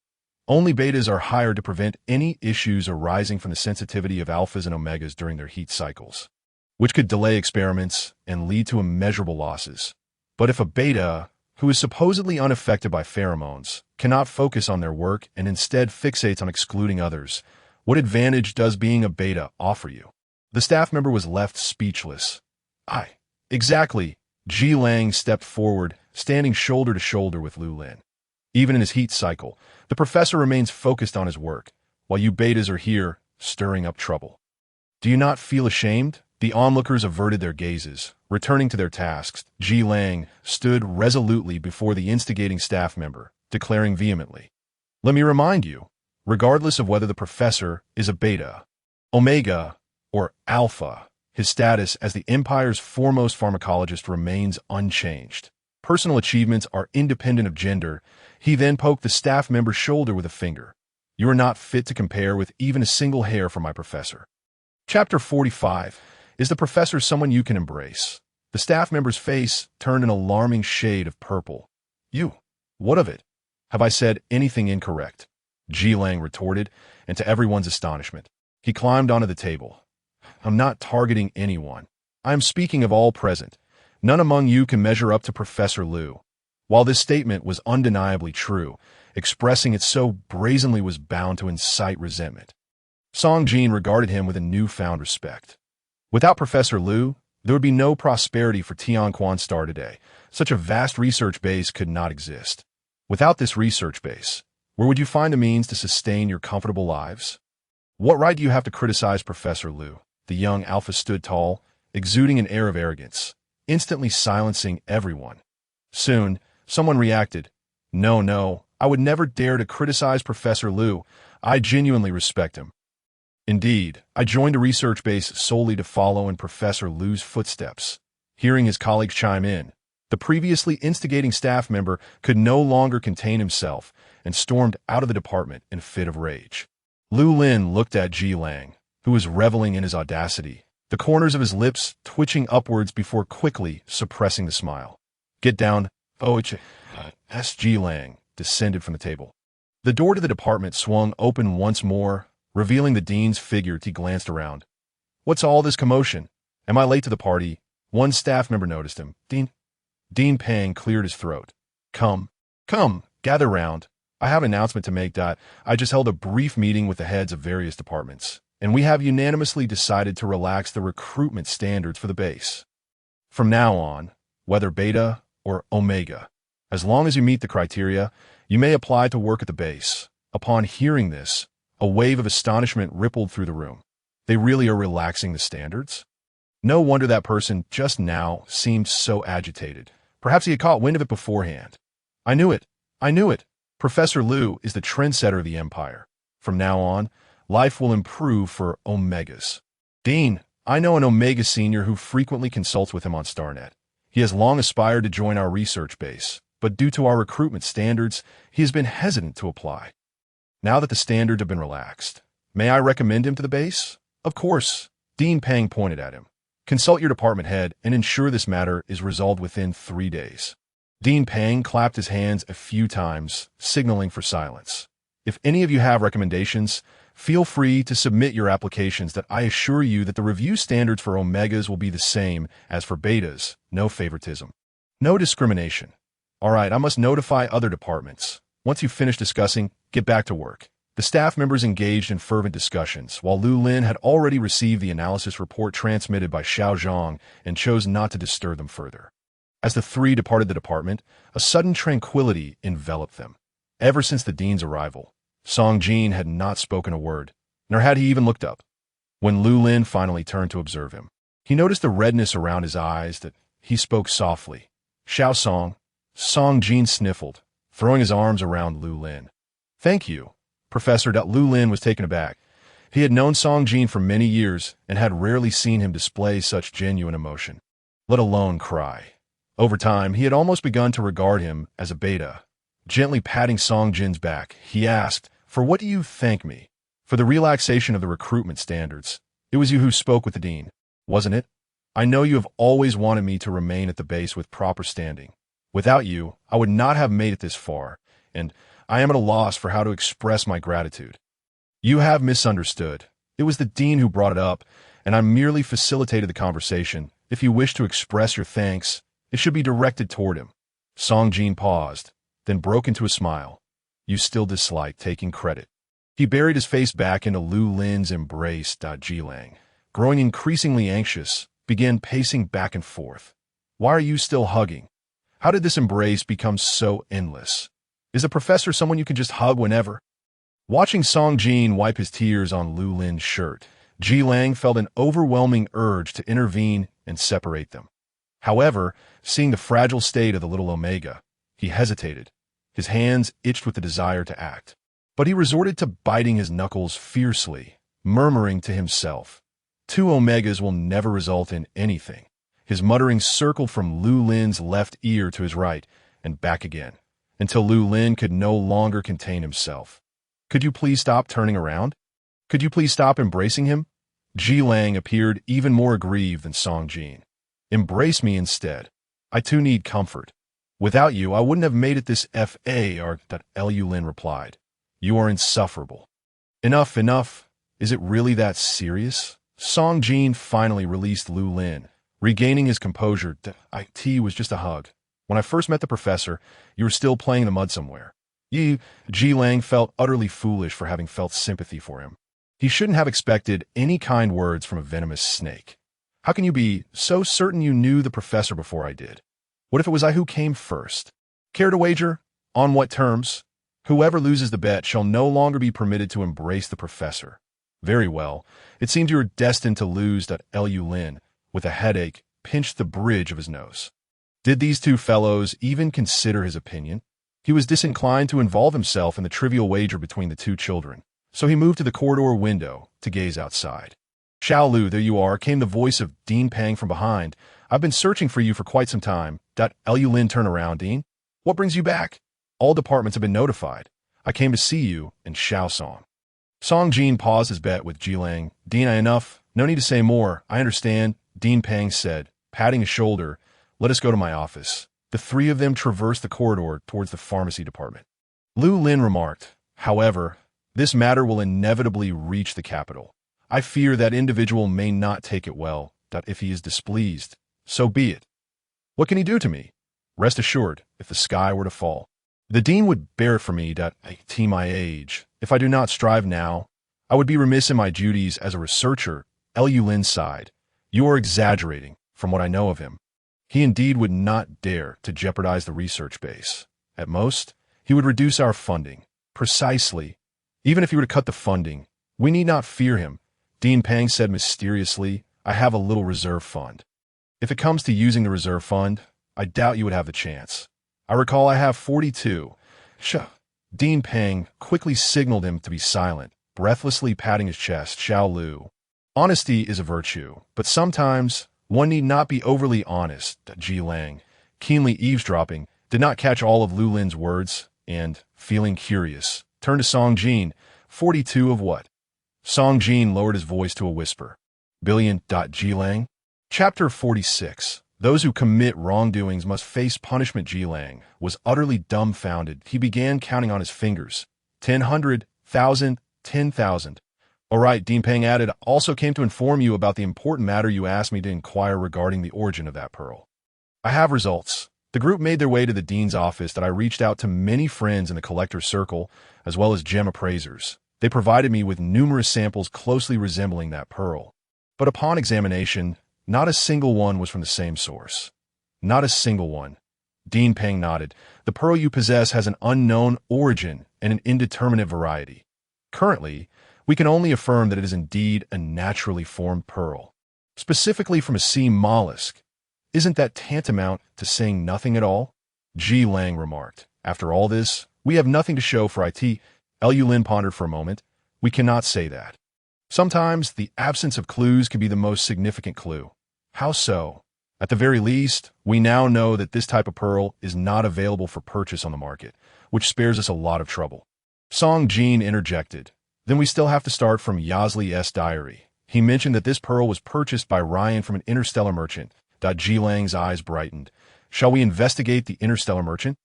Only betas are hired to prevent any issues arising from the sensitivity of alphas and omegas during their heat cycles, which could delay experiments and lead to immeasurable losses. But if a beta, who is supposedly unaffected by pheromones, cannot focus on their work and instead fixates on excluding others, what advantage does being a beta offer you?" The staff member was left speechless. Exactly." Ji Lang stepped forward, standing shoulder to shoulder with Lu Lin. "Even in his heat cycle, the professor remains focused on his work, while you betas are here, stirring up trouble. Do you not feel ashamed?" The onlookers averted their gazes, returning to their tasks. Ji Lang stood resolutely before the instigating staff member, declaring vehemently, "Let me remind you, regardless of whether the professor is a beta, omega, or alpha, his status as the Empire's foremost pharmacologist remains unchanged. Personal achievements are independent of gender." He then poked the staff member's shoulder with a finger. "You are not fit to compare with even a single hair from my professor." Chapter 45. Is the professor someone you can embrace? The staff member's face turned an alarming shade of purple. "You? What of it? Have I said anything incorrect?" Ji Lang retorted, and to everyone's astonishment, he climbed onto the table. "I'm not targeting anyone. I am speaking of all present. None among you can measure up to Professor Lu." While this statement was undeniably true, expressing it so brazenly was bound to incite resentment. Song Jin regarded him with a newfound respect. Without Professor Lu, there would be no prosperity for Tianquan Star today. Such a vast research base could not exist. Without this research base, where would you find the means to sustain your comfortable lives? What right do you have to criticize Professor Lu? The young alpha stood tall, exuding an air of arrogance, instantly silencing everyone. Soon, someone reacted, No, I would never dare to criticize Professor Lu. I genuinely respect him. Indeed, I joined a research base solely to follow in Professor Lu's footsteps." Hearing his colleagues chime in, the previously instigating staff member could no longer contain himself and stormed out of the department in a fit of rage. Lu Lin looked at Ji Lang, who was reveling in his audacity, the corners of his lips twitching upwards before quickly suppressing the smile. Get down, S.G. Lang descended from the table. The door to the department swung open once more, revealing the dean's figure. He glanced around. What's all this commotion? Am I late to the party? One staff member noticed him. Dean Pang cleared his throat. Come, gather round. I have an announcement to make. I just held a brief meeting with the heads of various departments, and we have unanimously decided to relax the recruitment standards for the base. From now on, whether beta or omega, as long as you meet the criteria, you may apply to work at the base. Upon hearing this, a wave of astonishment rippled through the room. They really are relaxing the standards? No wonder that person just now seemed so agitated. Perhaps he had caught wind of it beforehand. I knew it. Professor Lu is the trendsetter of the Empire. From now on, life will improve for Omegas. Dean, I know an Omega senior who frequently consults with him on StarNet. He has long aspired to join our research base, but due to our recruitment standards, he has been hesitant to apply. Now that the standards have been relaxed, may I recommend him to the base? Of course, Dean Pang pointed at him. Consult your department head and ensure this matter is resolved within 3 days. Dean Pang clapped his hands a few times, signaling for silence. If any of you have recommendations, feel free to submit your applications. That I assure you that the review standards for Omegas will be the same as for Betas. No favoritism. No discrimination. All right, I must notify other departments. Once you finish discussing, get back to work. The staff members engaged in fervent discussions, while Lu Lin had already received the analysis report transmitted by Xiao Zhang and chose not to disturb them further. As the three departed the department, a sudden tranquility enveloped them. Ever since the dean's arrival, Song Jin had not spoken a word, nor had he even looked up. When Lu Lin finally turned to observe him, he noticed the redness around his eyes. That he spoke softly. Xiao Song. Song Jin sniffled, throwing his arms around Lu Lin. Thank you, Professor. Lu Lin was taken aback. He had known Song Jin for many years and had rarely seen him display such genuine emotion, let alone cry. Over time, he had almost begun to regard him as a beta. Gently patting Song Jin's back, he asked, For what do you thank me? For the relaxation of the recruitment standards. It was you who spoke with the dean, wasn't it? I know you have always wanted me to remain at the base with proper standing. Without you, I would not have made it this far, and I am at a loss for how to express my gratitude. You have misunderstood. It was the dean who brought it up, and I merely facilitated the conversation. If you wish to express your thanks, it should be directed toward him. Song Jin paused, then broke into a smile. You still dislike taking credit. He buried his face back into Lu Lin's embrace. Jilang, growing increasingly anxious, began pacing back and forth. Why are you still hugging? How did this embrace become so endless? Is a professor someone you can just hug whenever? Watching Song Jin wipe his tears on Lu Lin's shirt, Jilang felt an overwhelming urge to intervene and separate them. However, seeing the fragile state of the little Omega, he hesitated. His hands itched with the desire to act. But he resorted to biting his knuckles fiercely, murmuring to himself, 2 Omegas will never result in anything. His mutterings circled from Lu Lin's left ear to his right and back again, until Lu Lin could no longer contain himself. Could you please stop turning around? Could you please stop embracing him? Jilang appeared even more aggrieved than Song Jin. Embrace me instead. I too need comfort. Without you, I wouldn't have made it this far. Lu Lin replied. You are insufferable. Enough. Is it really that serious? Song Jin finally released Lu Lin, regaining his composure. It was just a hug. When I first met the professor, you were still playing in the mud somewhere. Jilang felt utterly foolish for having felt sympathy for him. He shouldn't have expected any kind words from a venomous snake. How can you be so certain you knew the professor before I did? What if it was I who came first? Care to wager? On what terms? Whoever loses the bet shall no longer be permitted to embrace the professor. Very well. It seems you are destined to lose. Lu Lin, with a headache, pinched the bridge of his nose. Did these two fellows even consider his opinion? He was disinclined to involve himself in the trivial wager between the two children, so he moved to the corridor window to gaze outside. Xiao Lu, there you are, came the voice of Dean Pang from behind. I've been searching for you for quite some time. Lu Lin, turn around, Dean. What brings you back? All departments have been notified. I came to see you and Xiao Song. Song Jin paused his bet with Jilang. Dean, enough No need to say more. I understand, Dean Peng said, patting his shoulder. Let us go to my office. The three of them traversed the corridor towards the pharmacy department. Lu Lin remarked, however, this matter will inevitably reach the capital. I fear that individual may not take it well, that if he is displeased, so be it. What can he do to me? Rest assured, if the sky were to fall, the dean would bear it for me that at my age, if I do not strive now, I would be remiss in my duties as a researcher. Lu Lin sighed. You are exaggerating, from what I know of him. He indeed would not dare to jeopardize the research base. At most, he would reduce our funding. Precisely. Even if he were to cut the funding, we need not fear him. Dean Peng said mysteriously, I have a little reserve fund. If it comes to using the reserve fund, I doubt you would have the chance. I recall I have 42. Dean Peng quickly signaled him to be silent, breathlessly patting his chest. Xiao Lu. Honesty is a virtue, but sometimes one need not be overly honest. Ji Lang, keenly eavesdropping, did not catch all of Lu Lin's words, and, feeling curious, turned to Song Jin. 42 of what? Song Jin lowered his voice to a whisper. Billion. Ji Lang? Chapter 46. Those who commit wrongdoings must face punishment. Ji Lang was utterly dumbfounded. He began counting on his fingers. 10,000, 10,000. All right, Dean Peng added, also came to inform you about the important matter you asked me to inquire regarding the origin of that pearl. I have results. The group made their way to the dean's office that I reached out to many friends in the collector's circle, as well as gem appraisers. They provided me with numerous samples closely resembling that pearl. But upon examination, not a single one was from the same source. Not a single one. Dean Peng nodded. The pearl you possess has an unknown origin and an indeterminate variety. Currently, we can only affirm that it is indeed a naturally formed pearl, specifically from a sea mollusk. Isn't that tantamount to saying nothing at all? Ji Lang remarked. After all this, we have nothing to show for it. Lu Lin pondered for a moment. We cannot say that. Sometimes the absence of clues can be the most significant clue. How so? At the very least, we now know that this type of pearl is not available for purchase on the market, which spares us a lot of trouble. Song Jin interjected. Then we still have to start from Yasli's diary. He mentioned that this pearl was purchased by Ryan from an Interstellar merchant. Ji Lang's eyes brightened. Shall we investigate the Interstellar merchant?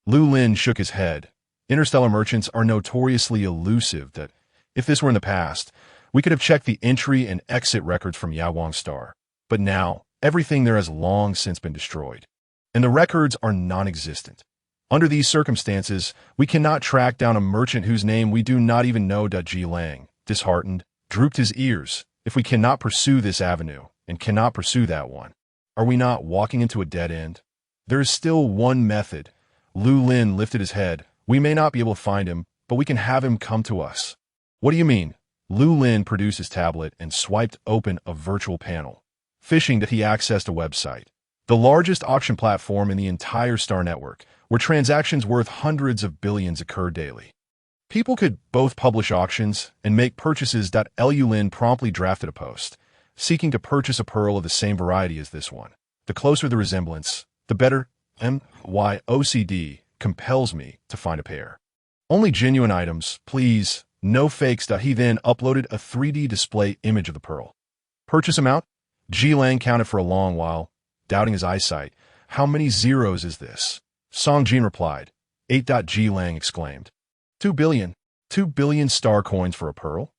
Lu Lin shook his head. Interstellar merchants are notoriously elusive. That if this were in the past, we could have checked the entry and exit records from Yawang Star. But now, everything there has long since been destroyed, and the records are non-existent. Under these circumstances, we cannot track down a merchant whose name we do not even know. Ji Lang, disheartened, drooped his ears. If we cannot pursue this avenue, and cannot pursue that one, are we not walking into a dead end? There is still one method. Lu Lin lifted his head. We may not be able to find him, but we can have him come to us. What do you mean? Lu Lin produced his tablet and swiped open a virtual panel. Fishing that he accessed a website, the largest auction platform in the entire Star Network, where transactions worth hundreds of billions occur daily. People could both publish auctions and make purchases. Lu Lin promptly drafted a post, seeking to purchase a pearl of the same variety as this one. The closer the resemblance, the better. My OCD compels me to find a pair. Only genuine items, please, no fakes. He then uploaded a 3D display image of the pearl. Purchase amount? Ji Lang counted for a long while, doubting his eyesight. How many zeros is this? Song Jin replied. 8. Ji Lang exclaimed. 2 billion. 2 billion star coins for a pearl?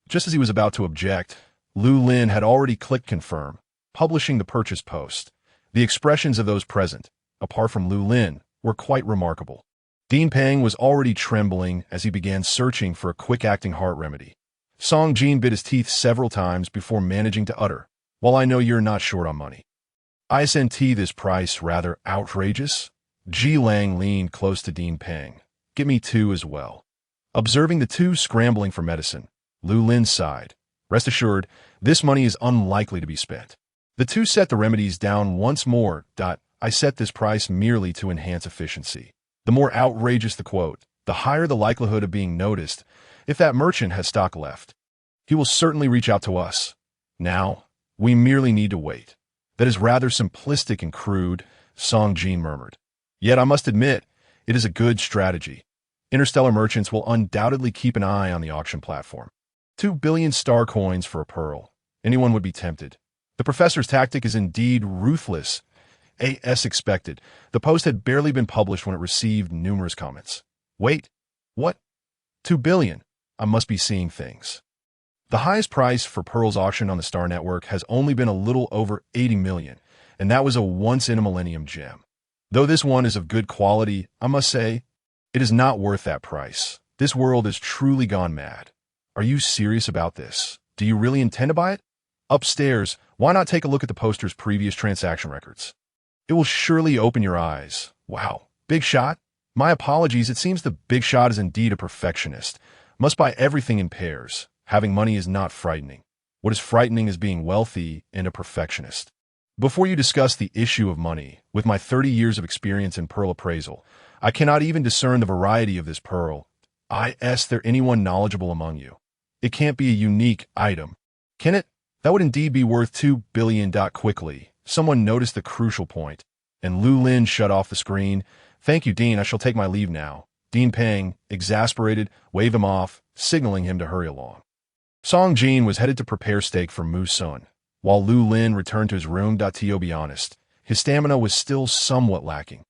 Just as he was about to object, Lu Lin had already clicked confirm, publishing the purchase post. The expressions of those present, apart from Lu Lin, were quite remarkable. Dean Peng was already trembling as he began searching for a quick-acting heart remedy. Song Jin bit his teeth several times before managing to utter, "Well, I know you're not short on money. Isn't this price rather outrageous?" Ji Lang leaned close to Dean Peng. "Get me 2 as well." Observing the two scrambling for medicine, Lu Lin sighed. "Rest assured, this money is unlikely to be spent." The two set the remedies down once more. I set this price merely to enhance efficiency. The more outrageous the quote, the higher the likelihood of being noticed. If that merchant has stock left, he will certainly reach out to us. Now, we merely need to wait. That is rather simplistic and crude, Song Jin murmured. Yet I must admit, it is a good strategy. Interstellar merchants will undoubtedly keep an eye on the auction platform. 2 billion star coins for a pearl. Anyone would be tempted. The professor's tactic is indeed ruthless, as expected. The post had barely been published when it received numerous comments. Wait, what? 2 billion. I must be seeing things. The highest price for Pearl's auction on the Star Network has only been a little over 80 million, and that was a once-in-a-millennium gem. Though this one is of good quality, I must say, it is not worth that price. This world has truly gone mad. Are you serious about this? Do you really intend to buy it? Upstairs, why not take a look at the poster's previous transaction records? It will surely open your eyes. Wow, big shot? My apologies, it seems the big shot is indeed a perfectionist. Must buy everything in pairs. Having money is not frightening. What is frightening is being wealthy and a perfectionist. Before you discuss the issue of money, with my 30 years of experience in pearl appraisal, I cannot even discern the variety of this pearl. Is there anyone knowledgeable among you? It can't be a unique item. Can it? That would indeed be worth 2 billion. Quickly, someone noticed the crucial point, and Lu Lin shut off the screen. Thank you, Dean. I shall take my leave now. Dean Peng, exasperated, waved him off, signaling him to hurry along. Song Jin was headed to prepare steak for Mu Sun, while Lu Lin returned to his room. To be honest, his stamina was still somewhat lacking.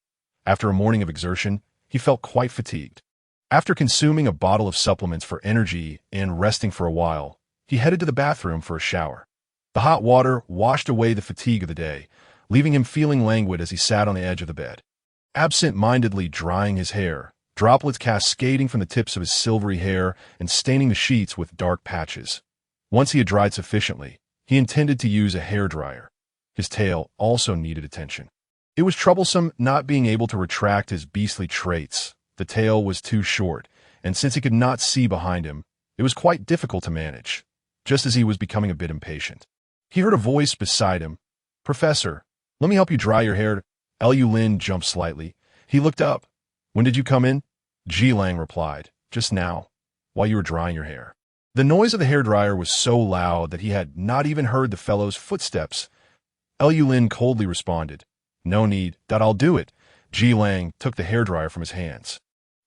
After a morning of exertion, he felt quite fatigued. After consuming a bottle of supplements for energy and resting for a while, he headed to the bathroom for a shower. The hot water washed away the fatigue of the day, leaving him feeling languid as he sat on the edge of the bed. Absent-mindedly drying his hair, droplets cascading from the tips of his silvery hair and staining the sheets with dark patches. Once he had dried sufficiently, he intended to use a hairdryer. His tail also needed attention. It was troublesome not being able to retract his beastly traits. The tail was too short, and since he could not see behind him, it was quite difficult to manage. Just as he was becoming a bit impatient, he heard a voice beside him. Professor, let me help you dry your hair. Lu Lin jumped slightly. He looked up. When did you come in? Ji Lang replied. Just now, while you were drying your hair. The noise of the hairdryer was so loud that he had not even heard the fellow's footsteps. Lu Lin coldly responded. No need, I'll do it. Ji Lang took the hairdryer from his hands.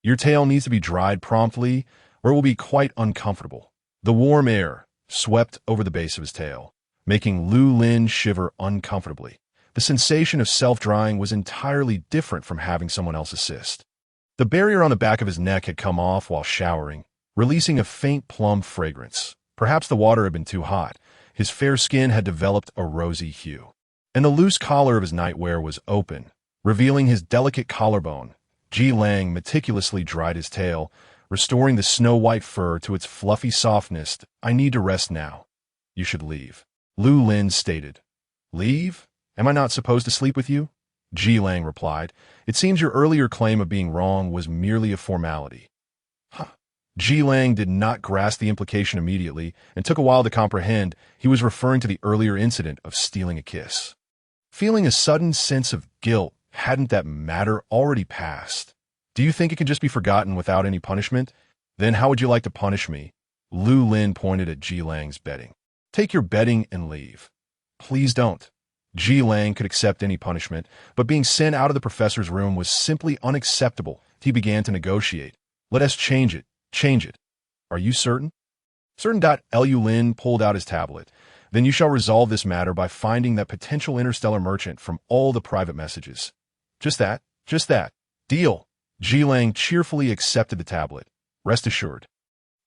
Your tail needs to be dried promptly, or it will be quite uncomfortable. The warm air swept over the base of his tail, making Lu Lin shiver uncomfortably. The sensation of self-drying was entirely different from having someone else assist. The barrier on the back of his neck had come off while showering, releasing a faint plum fragrance. Perhaps the water had been too hot. His fair skin had developed a rosy hue. And the loose collar of his nightwear was open, revealing his delicate collarbone. Ji Lang meticulously dried his tail, restoring the snow-white fur to its fluffy softness. I need to rest now. You should leave. Lu Lin stated. Leave? Am I not supposed to sleep with you? Ji Lang replied. It seems your earlier claim of being wrong was merely a formality. Huh. Ji Lang did not grasp the implication immediately and took a while to comprehend he was referring to the earlier incident of stealing a kiss. Feeling a sudden sense of guilt, hadn't that matter already passed? Do you think it can just be forgotten without any punishment? Then how would you like to punish me? Lu Lin pointed at Ji Lang's bedding. Take your bedding and leave. Please don't. Ji Lang could accept any punishment, but being sent out of the professor's room was simply unacceptable. He began to negotiate. Let us change it. Change it. Are you certain? Certain. Lu Lin pulled out his tablet. Then you shall resolve this matter by finding that potential interstellar merchant from all the private messages. Just that. Just that. Deal. Ji Lang cheerfully accepted the tablet. Rest assured.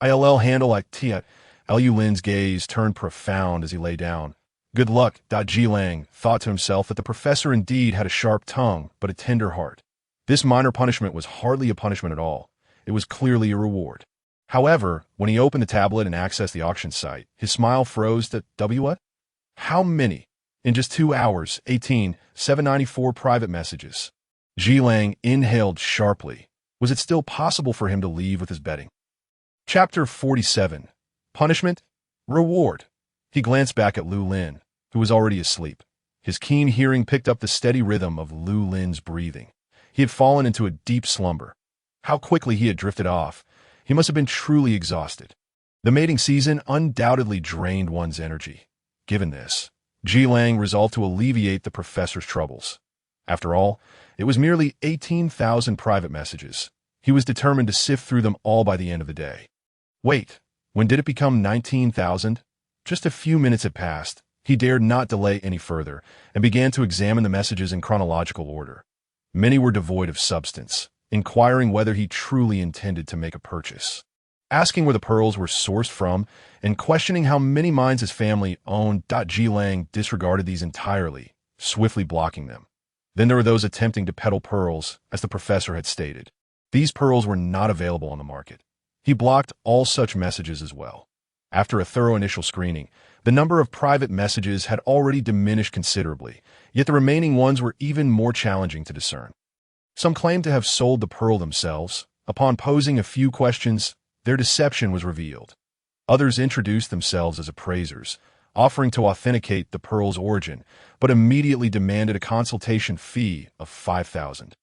I'll handle it. Lu Lin's gaze turned profound as he lay down. Good luck. Ji Lang thought to himself that the professor indeed had a sharp tongue, but a tender heart. This minor punishment was hardly a punishment at all. It was clearly a reward. However, when he opened the tablet and accessed the auction site, his smile froze to what? How many? In just 2 hours, 794 private messages. Ji Lang inhaled sharply. Was it still possible for him to leave with his betting? Chapter 47. Punishment? Reward. He glanced back at Lu Lin, who was already asleep. His keen hearing picked up the steady rhythm of Lu Lin's breathing. He had fallen into a deep slumber. How quickly he had drifted off. He must have been truly exhausted. The mating season undoubtedly drained one's energy. Given this, Ji Lang resolved to alleviate the professor's troubles. After all, it was merely 18,000 private messages. He was determined to sift through them all by the end of the day. Wait, when did it become 19,000? Just a few minutes had passed. He dared not delay any further and began to examine the messages in chronological order. Many were devoid of substance, inquiring whether he truly intended to make a purchase, asking where the pearls were sourced from, and questioning how many mines his family owned. Ji Lang disregarded these entirely, swiftly blocking them. Then there were those attempting to peddle pearls, as the professor had stated. These pearls were not available on the market. He blocked all such messages as well. After a thorough initial screening, the number of private messages had already diminished considerably, yet the remaining ones were even more challenging to discern. Some claimed to have sold the pearl themselves. Upon posing a few questions, their deception was revealed. Others introduced themselves as appraisers, offering to authenticate the pearl's origin, but immediately demanded a consultation fee of 5,000.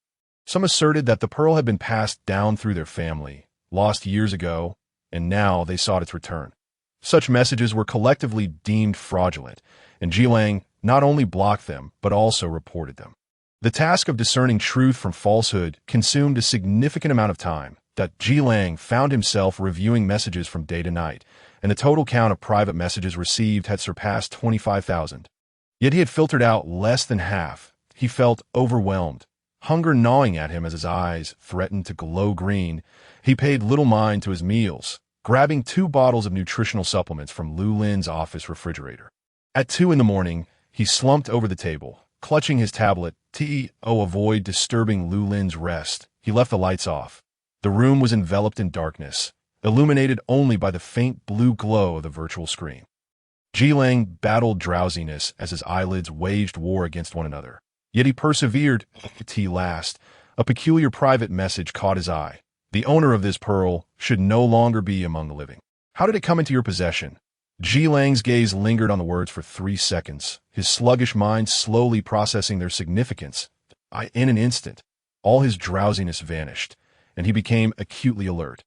Some asserted that the pearl had been passed down through their family, lost years ago, and now they sought its return. Such messages were collectively deemed fraudulent, and Ji Lang not only blocked them, but also reported them. The task of discerning truth from falsehood consumed a significant amount of time. Ji Lang found himself reviewing messages from day to night, and the total count of private messages received had surpassed 25,000. Yet he had filtered out less than half. He felt overwhelmed, hunger gnawing at him as his eyes threatened to glow green. He paid little mind to his meals, grabbing 2 bottles of nutritional supplements from Lu Lin's office refrigerator. At 2 in the morning, he slumped over the table, clutching his tablet. To avoid disturbing Lu Lin's rest, he left the lights off. The room was enveloped in darkness, illuminated only by the faint blue glow of the virtual screen. Ji Lang battled drowsiness as his eyelids waged war against one another. Yet he persevered. Last, a peculiar private message caught his eye. The owner of this pearl should no longer be among the living. How did it come into your possession? Ji Lang's gaze lingered on the words for 3 seconds, his sluggish mind slowly processing their significance. In an instant, all his drowsiness vanished, and he became acutely alert.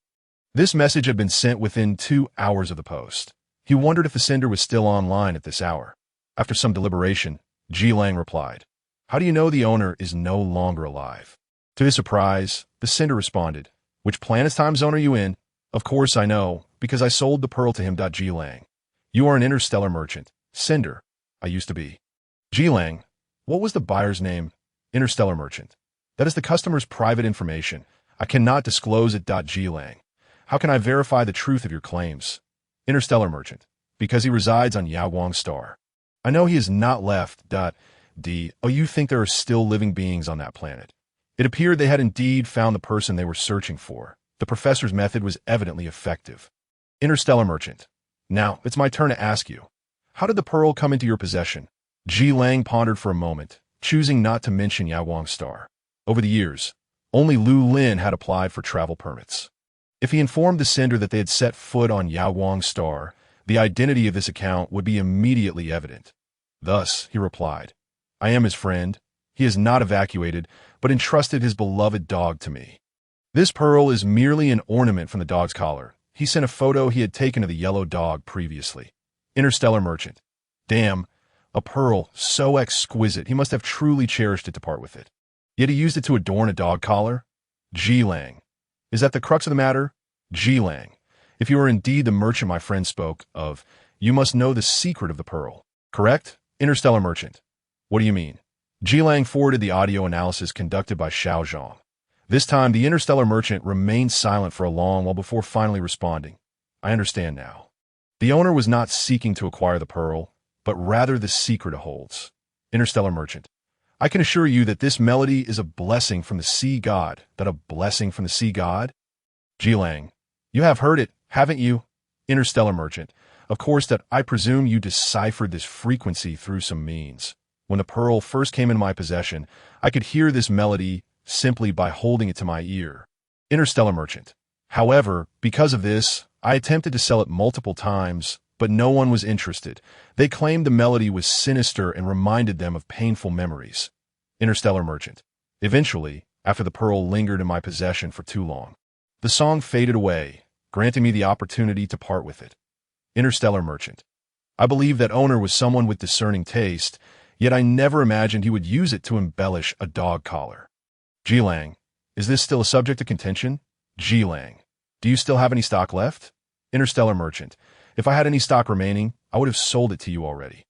This message had been sent within 2 hours of the post. He wondered if the sender was still online at this hour. After some deliberation, Ji Lang replied, "How do you know the owner is no longer alive?" To his surprise, the sender responded, "Which planet's time zone are you in?" "Of course I know, because I sold the pearl to him." Ji Lang, "You are an interstellar merchant." Sender, "I used to be." Ji Lang, "What was the buyer's name?" Interstellar merchant, "That is the customer's private information. I cannot disclose it." Ji Lang, "How can I verify the truth of your claims?" Interstellar merchant, "Because he resides on Yaoguang star. I know he has not left. You think there are still living beings on that planet?" It appeared they had indeed found the person they were searching for. The professor's method was evidently effective. Interstellar merchant, "Now, it's my turn to ask you. How did the pearl come into your possession?" Ji Lang pondered for a moment, choosing not to mention Yaoguang star. Over the years, only Lu Lin had applied for travel permits. If he informed the sender that they had set foot on Yaoguang star, the identity of this account would be immediately evident. Thus, he replied, "I am his friend. He has not evacuated, but entrusted his beloved dog to me. This pearl is merely an ornament from the dog's collar. He sent a photo he had taken of the yellow dog previously." Interstellar merchant, "Damn, a pearl so exquisite, he must have truly cherished it to part with it. Yet he used it to adorn a dog collar?" Ji Lang, "Is that the crux of the matter?" Ji Lang, "If you are indeed the merchant my friend spoke of, you must know the secret of the pearl, correct?" Interstellar merchant, "What do you mean?" Ji Lang forwarded the audio analysis conducted by Xiao Zhang. This time, the interstellar merchant remained silent for a long while before finally responding. "I understand now. The owner was not seeking to acquire the pearl, but rather the secret it holds." Interstellar merchant, "I can assure you that this melody is a blessing from the sea god." "That a blessing from the sea god?" Ji Lang, "You have heard it, haven't you?" Interstellar merchant, "Of course that I presume you deciphered this frequency through some means. When the pearl first came in my possession, I could hear this melody simply by holding it to my ear." Interstellar merchant, "However, because of this, I attempted to sell it multiple times, but no one was interested. They claimed the melody was sinister and reminded them of painful memories." Interstellar merchant, "Eventually, after the pearl lingered in my possession for too long, the song faded away, granting me the opportunity to part with it." Interstellar merchant, "I believe that owner was someone with discerning taste, yet I never imagined he would use it to embellish a dog collar." Ji Lang, "Is this still a subject of contention?" Ji Lang, "Do you still have any stock left?" Interstellar merchant, "If I had any stock remaining, I would have sold it to you already.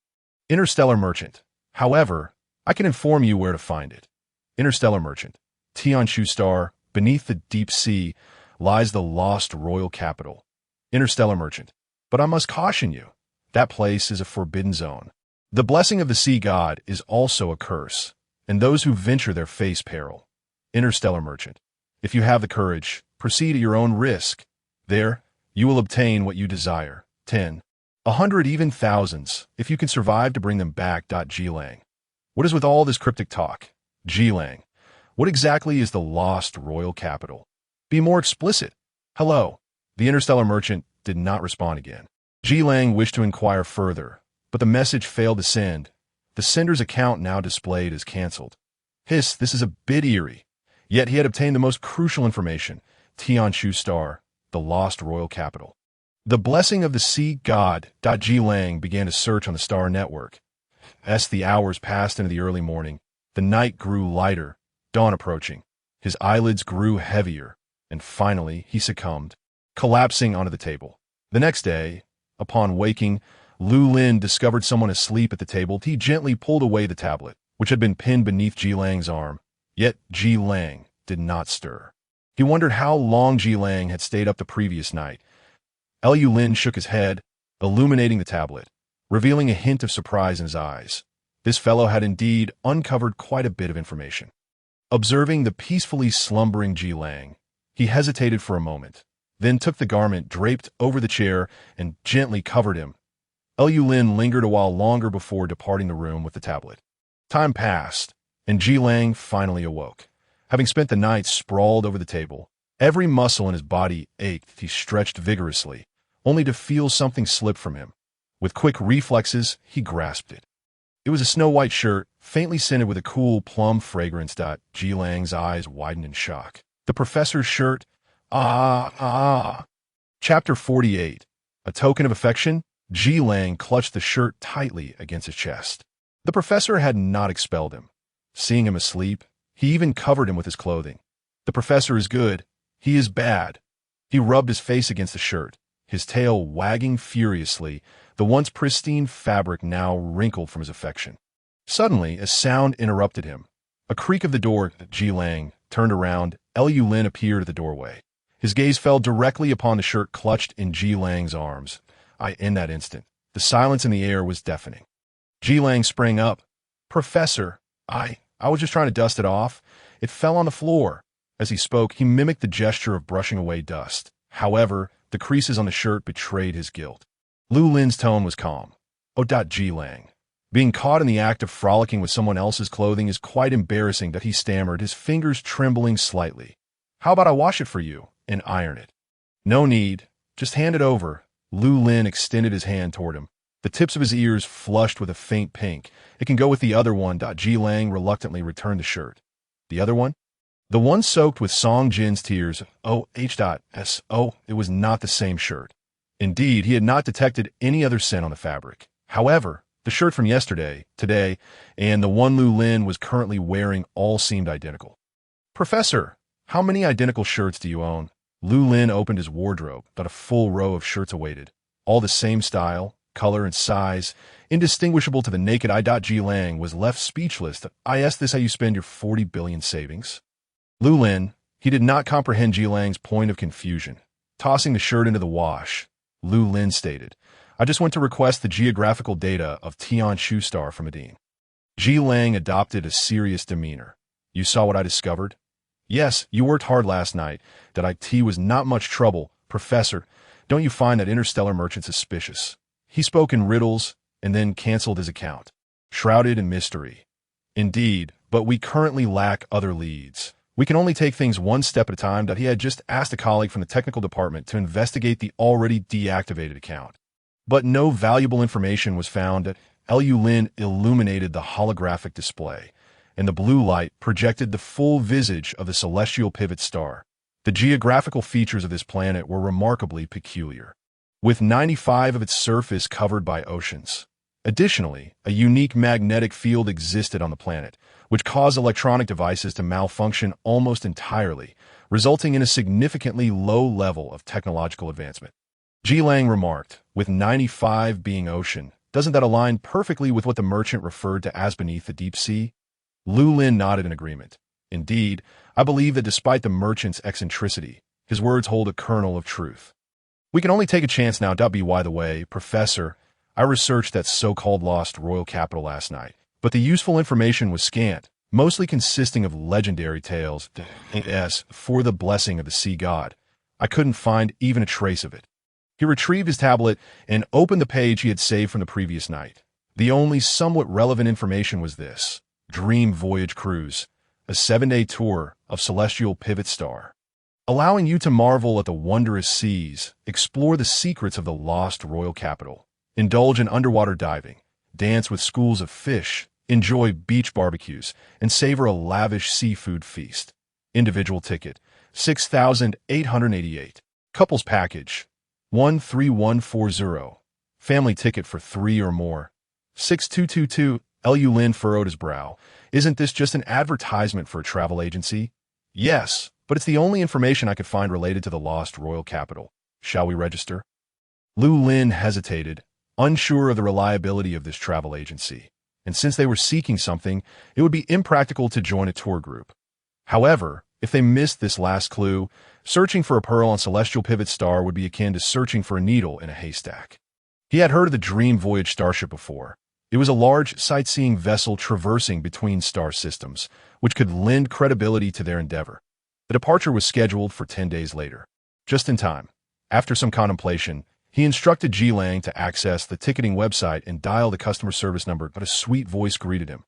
Interstellar Merchant. However, I can inform you where to find it. Interstellar Merchant. Tianshu Star, beneath the deep sea, lies the lost royal capital. Interstellar Merchant. But I must caution you, that place is a forbidden zone. The blessing of the sea god is also a curse, and those who venture there face peril. Interstellar Merchant. If you have the courage, proceed at your own risk. There, you will obtain what you desire. 10. 100, even thousands, if you can survive to bring them back. G-Lang. What is with all this cryptic talk? G-Lang. What exactly is the lost royal capital? Be more explicit. Hello. The Interstellar Merchant did not respond again. G-Lang wished to inquire further, but the message failed to send. The sender's account now displayed as canceled. This is a bit eerie. Yet he had obtained the most crucial information. Tianshu Star, the lost royal capital. The blessing of the sea god. G-Lang began to search on the star network. As the hours passed into the early morning, the night grew lighter, dawn approaching. His eyelids grew heavier, and finally he succumbed, collapsing onto the table. The next day, upon waking, Lu Lin discovered someone asleep at the table. He gently pulled away the tablet, which had been pinned beneath G-Lang's arm. Yet G-Lang did not stir. He wondered how long G-Lang had stayed up the previous night. Lu Lin shook his head, illuminating the tablet, revealing a hint of surprise in his eyes. This fellow had indeed uncovered quite a bit of information. Observing the peacefully slumbering G-Lang, he hesitated for a moment, then took the garment draped over the chair and gently covered him. Lu Lin lingered a while longer before departing the room with the tablet. Time passed, and G-Lang finally awoke. Having spent the night sprawled over the table, every muscle in his body ached. He stretched vigorously, only to feel something slip from him. With quick reflexes, he grasped it. It was a snow-white shirt, faintly scented with a cool plum fragrance. G-Lang's eyes widened in shock. The professor's shirt? Chapter 48. A token of affection? G-Lang clutched the shirt tightly against his chest. The professor had not expelled him. Seeing him asleep, he even covered him with his clothing. The professor is good. He is bad. He rubbed his face against the shirt, his tail wagging furiously, the once pristine fabric now wrinkled from his affection. Suddenly, a sound interrupted him. A creak of the door. G-Lang turned around. Lu Lin appeared at the doorway. His gaze fell directly upon the shirt clutched in G-Lang's arms. In that instant, the silence in the air was deafening. G-Lang sprang up. Professor, I was just trying to dust it off. It fell on the floor. As he spoke, he mimicked the gesture of brushing away dust. However, the creases on the shirt betrayed his guilt. Lu Lin's tone was calm. G-Lang. Being caught in the act of frolicking with someone else's clothing is quite embarrassing. He stammered, his fingers trembling slightly. How about I wash it for you and iron it? No need. Just hand it over. Lu Lin extended his hand toward him. The tips of his ears flushed with a faint pink. It can go with the other one. G-Lang reluctantly returned the shirt. The other one? The one soaked with Song Jin's tears. It was not the same shirt. Indeed, he had not detected any other scent on the fabric. However, the shirt from yesterday, today, and the one Lu Lin was currently wearing all seemed identical. Professor, how many identical shirts do you own? Lu Lin opened his wardrobe, but a full row of shirts awaited. All the same style, color, and size, indistinguishable to the naked eye. G-Lang was left speechless. Is this how you spend your 40 billion savings? Lu Lin, he did not comprehend G-Lang's point of confusion. Tossing the shirt into the wash, Lu Lin stated, I just went to request the geographical data of Tianshu Star from Adine. G-Lang adopted a serious demeanor. You saw what I discovered? Yes, you worked hard last night. It was not much trouble. Professor, don't you find that Interstellar Merchant suspicious? He spoke in riddles and then canceled his account, shrouded in mystery. Indeed, but we currently lack other leads. We can only take things one step at a time. He had just asked a colleague from the technical department to investigate the already deactivated account. But no valuable information was found. Lu Lin illuminated the holographic display, and the blue light projected the full visage of the celestial pivot star. The geographical features of this planet were remarkably peculiar, with 95% of its surface covered by oceans. Additionally, a unique magnetic field existed on the planet, which caused electronic devices to malfunction almost entirely, resulting in a significantly low level of technological advancement. Ji Lang remarked, with 95 being ocean. Doesn't that align perfectly with what the merchant referred to as beneath the deep sea? Lu Lin nodded in agreement. Indeed, I believe that despite the merchant's eccentricity, his words hold a kernel of truth. We can only take a chance now. By the way, Professor, I researched that so-called lost royal capital last night, but the useful information was scant, mostly consisting of legendary tales, for the blessing of the sea god. I couldn't find even a trace of it. He retrieved his tablet and opened the page he had saved from the previous night. The only somewhat relevant information was this: Dream Voyage Cruise, a 7-day tour of celestial pivot star, allowing you to marvel at the wondrous seas, explore the secrets of the lost royal capital, indulge in underwater diving, dance with schools of fish, enjoy beach barbecues, and savor a lavish seafood feast. Individual ticket, $6,888. Couples package, $13140. Family ticket for 3 or more, $6222. Lu Lin furrowed his brow. Isn't this just an advertisement for a travel agency? Yes, but it's the only information I could find related to the lost royal capital. Shall we register? Lu Lin hesitated, unsure of the reliability of this travel agency, and since they were seeking something, it would be impractical to join a tour group. However, if they missed this last clue, searching for a pearl on celestial pivot star would be akin to searching for a needle in a haystack. He had heard of the Dream Voyage starship before. It was a large sightseeing vessel traversing between star systems, which could lend credibility to their endeavor. The departure was scheduled for 10 days later. Just in time. After some contemplation, he instructed Ji Lang to access the ticketing website and dial the customer service number, but a sweet voice greeted him.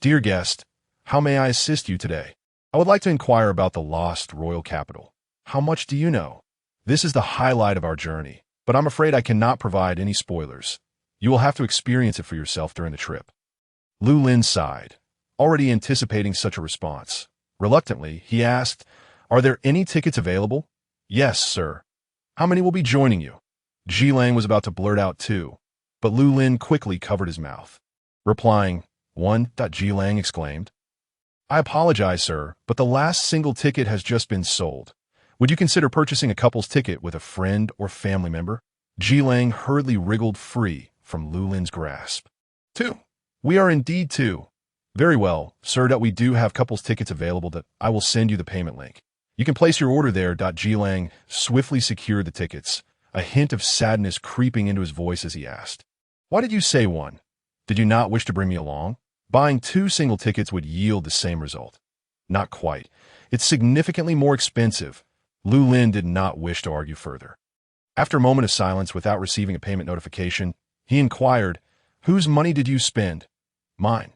Dear guest, how may I assist you today? I would like to inquire about the lost royal capital. How much do you know? This is the highlight of our journey, but I'm afraid I cannot provide any spoilers. You will have to experience it for yourself during the trip. Lu Lin sighed, already anticipating such a response. Reluctantly, he asked, Are there any tickets available? Yes, sir. How many will be joining you? Ji Lang was about to blurt out 2, but Lu Lin quickly covered his mouth. Replying, 1. Ji Lang exclaimed, I apologize, sir, but the last single ticket has just been sold. Would you consider purchasing a couple's ticket with a friend or family member? Ji Lang hurriedly wriggled free from Lu Lin's grasp. 2. We are indeed 2. Very well, sir. We do have couples tickets available. I will send you the payment link. You can place your order there. Ji Lang swiftly secured the tickets, a hint of sadness creeping into his voice as he asked, Why did you say 1? Did you not wish to bring me along? Buying 2 single tickets would yield the same result. Not quite. It's significantly more expensive. Lu Lin did not wish to argue further. After a moment of silence without receiving a payment notification, he inquired, Whose money did you spend? Mine.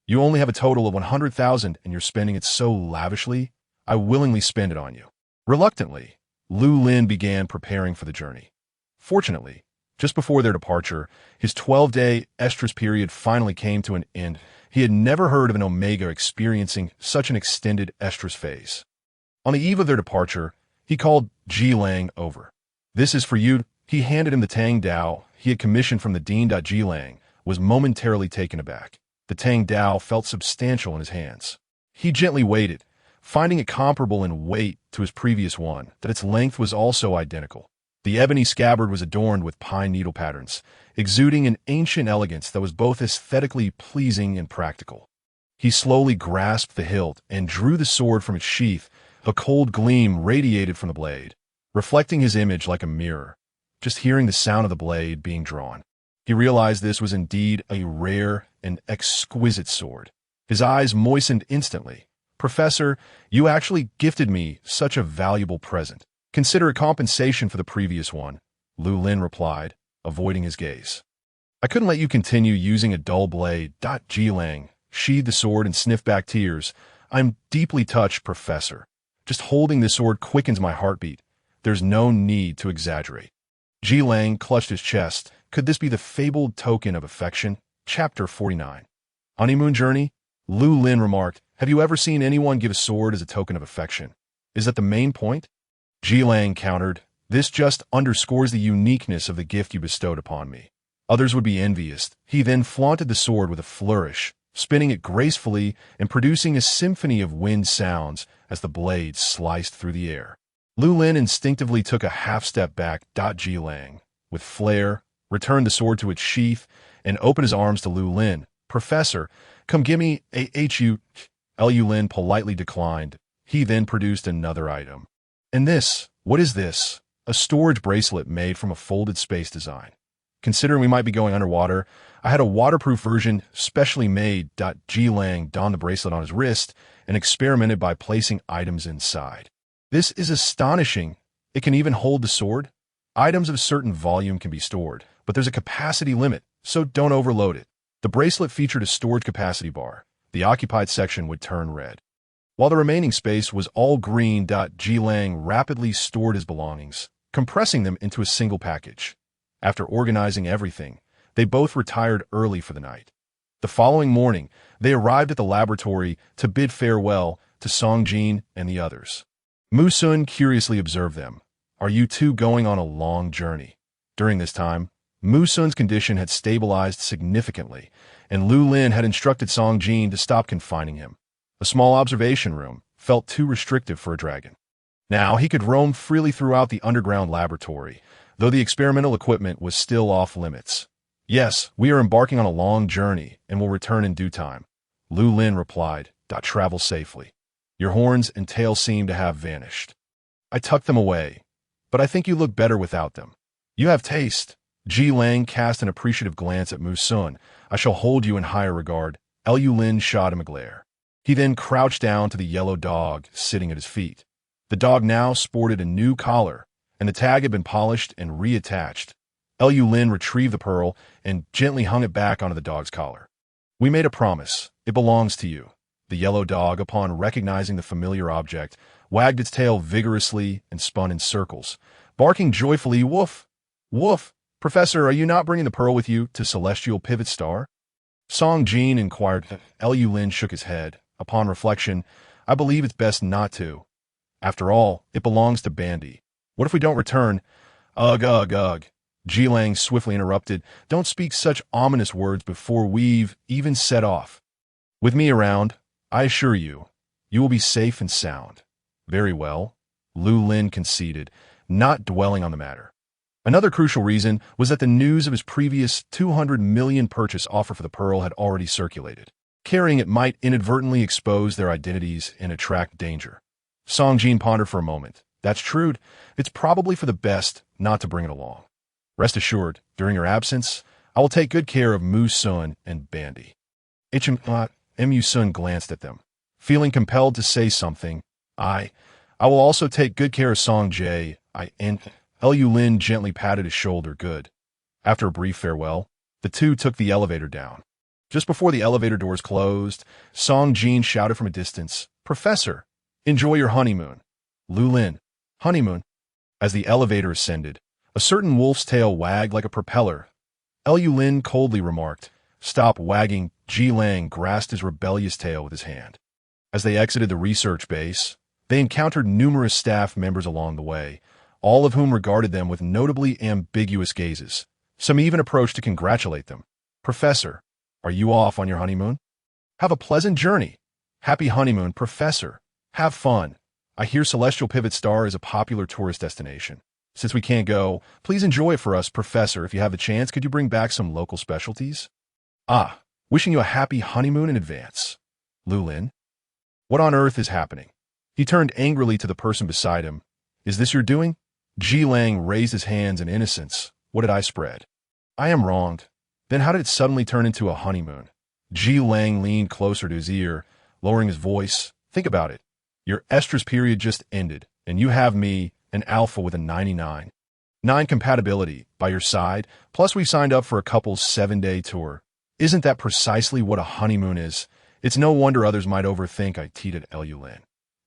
You only have a total of 100,000 and you're spending it so lavishly? I willingly spend it on you. Reluctantly, Lu Lin began preparing for the journey. Fortunately, just before their departure, his 12-day estrus period finally came to an end. He had never heard of an Omega experiencing such an extended estrus phase. On the eve of their departure, he called Ji Lang over. This is for you. He handed him the Tang Dao he had commissioned from the Dean. Ji Lang was momentarily taken aback. The Tang Dao felt substantial in his hands. He gently weighed it, finding it comparable in weight to his previous one, that its length was also identical. The ebony scabbard was adorned with pine needle patterns, exuding an ancient elegance that was both aesthetically pleasing and practical. He slowly grasped the hilt and drew the sword from its sheath. A cold gleam radiated from the blade, reflecting his image like a mirror. Just hearing the sound of the blade being drawn, he realized this was indeed a rare and exquisite sword. His eyes moistened instantly. Professor, you actually gifted me such a valuable present. Consider it compensation for the previous one, Lu Lin replied, avoiding his gaze. I couldn't let you continue using a dull blade. Ji Lang sheathed the sword and sniffed back tears. I'm deeply touched, Professor. Just holding this sword quickens my heartbeat. There's no need to exaggerate. Ji Lang clutched his chest. Could this be the fabled token of affection? Chapter 49. Honeymoon journey? Lu Lin remarked, Have you ever seen anyone give a sword as a token of affection? Is that the main point? Ji Lang countered, This just underscores the uniqueness of the gift you bestowed upon me. Others would be envious. He then flaunted the sword with a flourish, spinning it gracefully and producing a symphony of wind sounds as the blade sliced through the air. Lu Lin instinctively took a half-step back. Ji Lang, with flair, returned the sword to its sheath and opened his arms to Lu Lin. Professor, come give me a Lu Lin politely declined. He then produced another item. And this, what is this? A storage bracelet made from a folded space design. Considering we might be going underwater, I had a waterproof version specially made. Ji Lang donned the bracelet on his wrist and experimented by placing items inside. This is astonishing. It can even hold the sword. Items of a certain volume can be stored, but there's a capacity limit, so don't overload it. The bracelet featured a storage capacity bar. The occupied section would turn red. While the remaining space was all green. Ji Lang rapidly stored his belongings, compressing them into a single package. After organizing everything, they both retired early for the night. The following morning, they arrived at the laboratory to bid farewell to Song Jin and the others. Mu Sun curiously observed them. Are you two going on a long journey? During this time, Mu Sun's condition had stabilized significantly, and Lu Lin had instructed Song Jin to stop confining him. A small observation room felt too restrictive for a dragon. Now he could roam freely throughout the underground laboratory, though the experimental equipment was still off limits. Yes, we are embarking on a long journey and will return in due time. Lu Lin replied. Travel safely. Your horns and tail seem to have vanished. I tucked them away, but I think you look better without them. You have taste. Ji Lang cast an appreciative glance at Mu Sun. I shall hold you in higher regard. Lu Lin shot him a glare. He then crouched down to the yellow dog sitting at his feet. The dog now sported a new collar, and the tag had been polished and reattached. Lu Lin retrieved the pearl and gently hung it back onto the dog's collar. We made a promise. It belongs to you. The yellow dog, upon recognizing the familiar object, wagged its tail vigorously and spun in circles, barking joyfully, "Woof! Woof! Professor, are you not bringing the pearl with you to Celestial Pivot Star?" Song Jin inquired. Lu Lin shook his head. Upon reflection, I believe it's best not to. After all, it belongs to Bandy. What if we don't return? Ugh, ugh, ugh. Ji Lang swiftly interrupted. Don't speak such ominous words before we've even set off. With me around, I assure you, you will be safe and sound. Very well, Lu Lin conceded, not dwelling on the matter. Another crucial reason was that the news of his previous 200 million purchase offer for the pearl had already circulated. Carrying it might inadvertently expose their identities and attract danger. Song Jin pondered for a moment. That's true. It's probably for the best not to bring it along. Rest assured, during your absence, I will take good care of Mu Sun and Bandy. Mu Sun glanced at them, feeling compelled to say something. I will also take good care of Song Jae. Lu Lin gently patted his shoulder. Good. After a brief farewell, the two took the elevator down. Just before the elevator doors closed, Song Jin shouted from a distance, Professor, enjoy your honeymoon. Lu Lin, honeymoon. As the elevator ascended, a certain wolf's tail wagged like a propeller. Lu Lin coldly remarked, Stop wagging. Ji Lang grasped his rebellious tail with his hand. As they exited the research base, they encountered numerous staff members along the way, all of whom regarded them with notably ambiguous gazes. Some even approached to congratulate them. Professor, are you off on your honeymoon? Have a pleasant journey. Happy honeymoon, Professor. Have fun. I hear Celestial Pivot Star is a popular tourist destination. Since we can't go, please enjoy it for us, Professor. If you have the chance, could you bring back some local specialties? Wishing you a happy honeymoon in advance. Lu Lin. What on earth is happening? He turned angrily to the person beside him. Is this your doing? Ji Lang raised his hands in innocence. What did I spread? I am wronged. Then how did it suddenly turn into a honeymoon? Ji Lang leaned closer to his ear, lowering his voice. Think about it. Your estrus period just ended, and you have me, an alpha with a 99. 9 compatibility, by your side, plus we signed up for a couple's 7-day tour. Isn't that precisely what a honeymoon is? It's no wonder others might overthink, I teeted Lu Lin.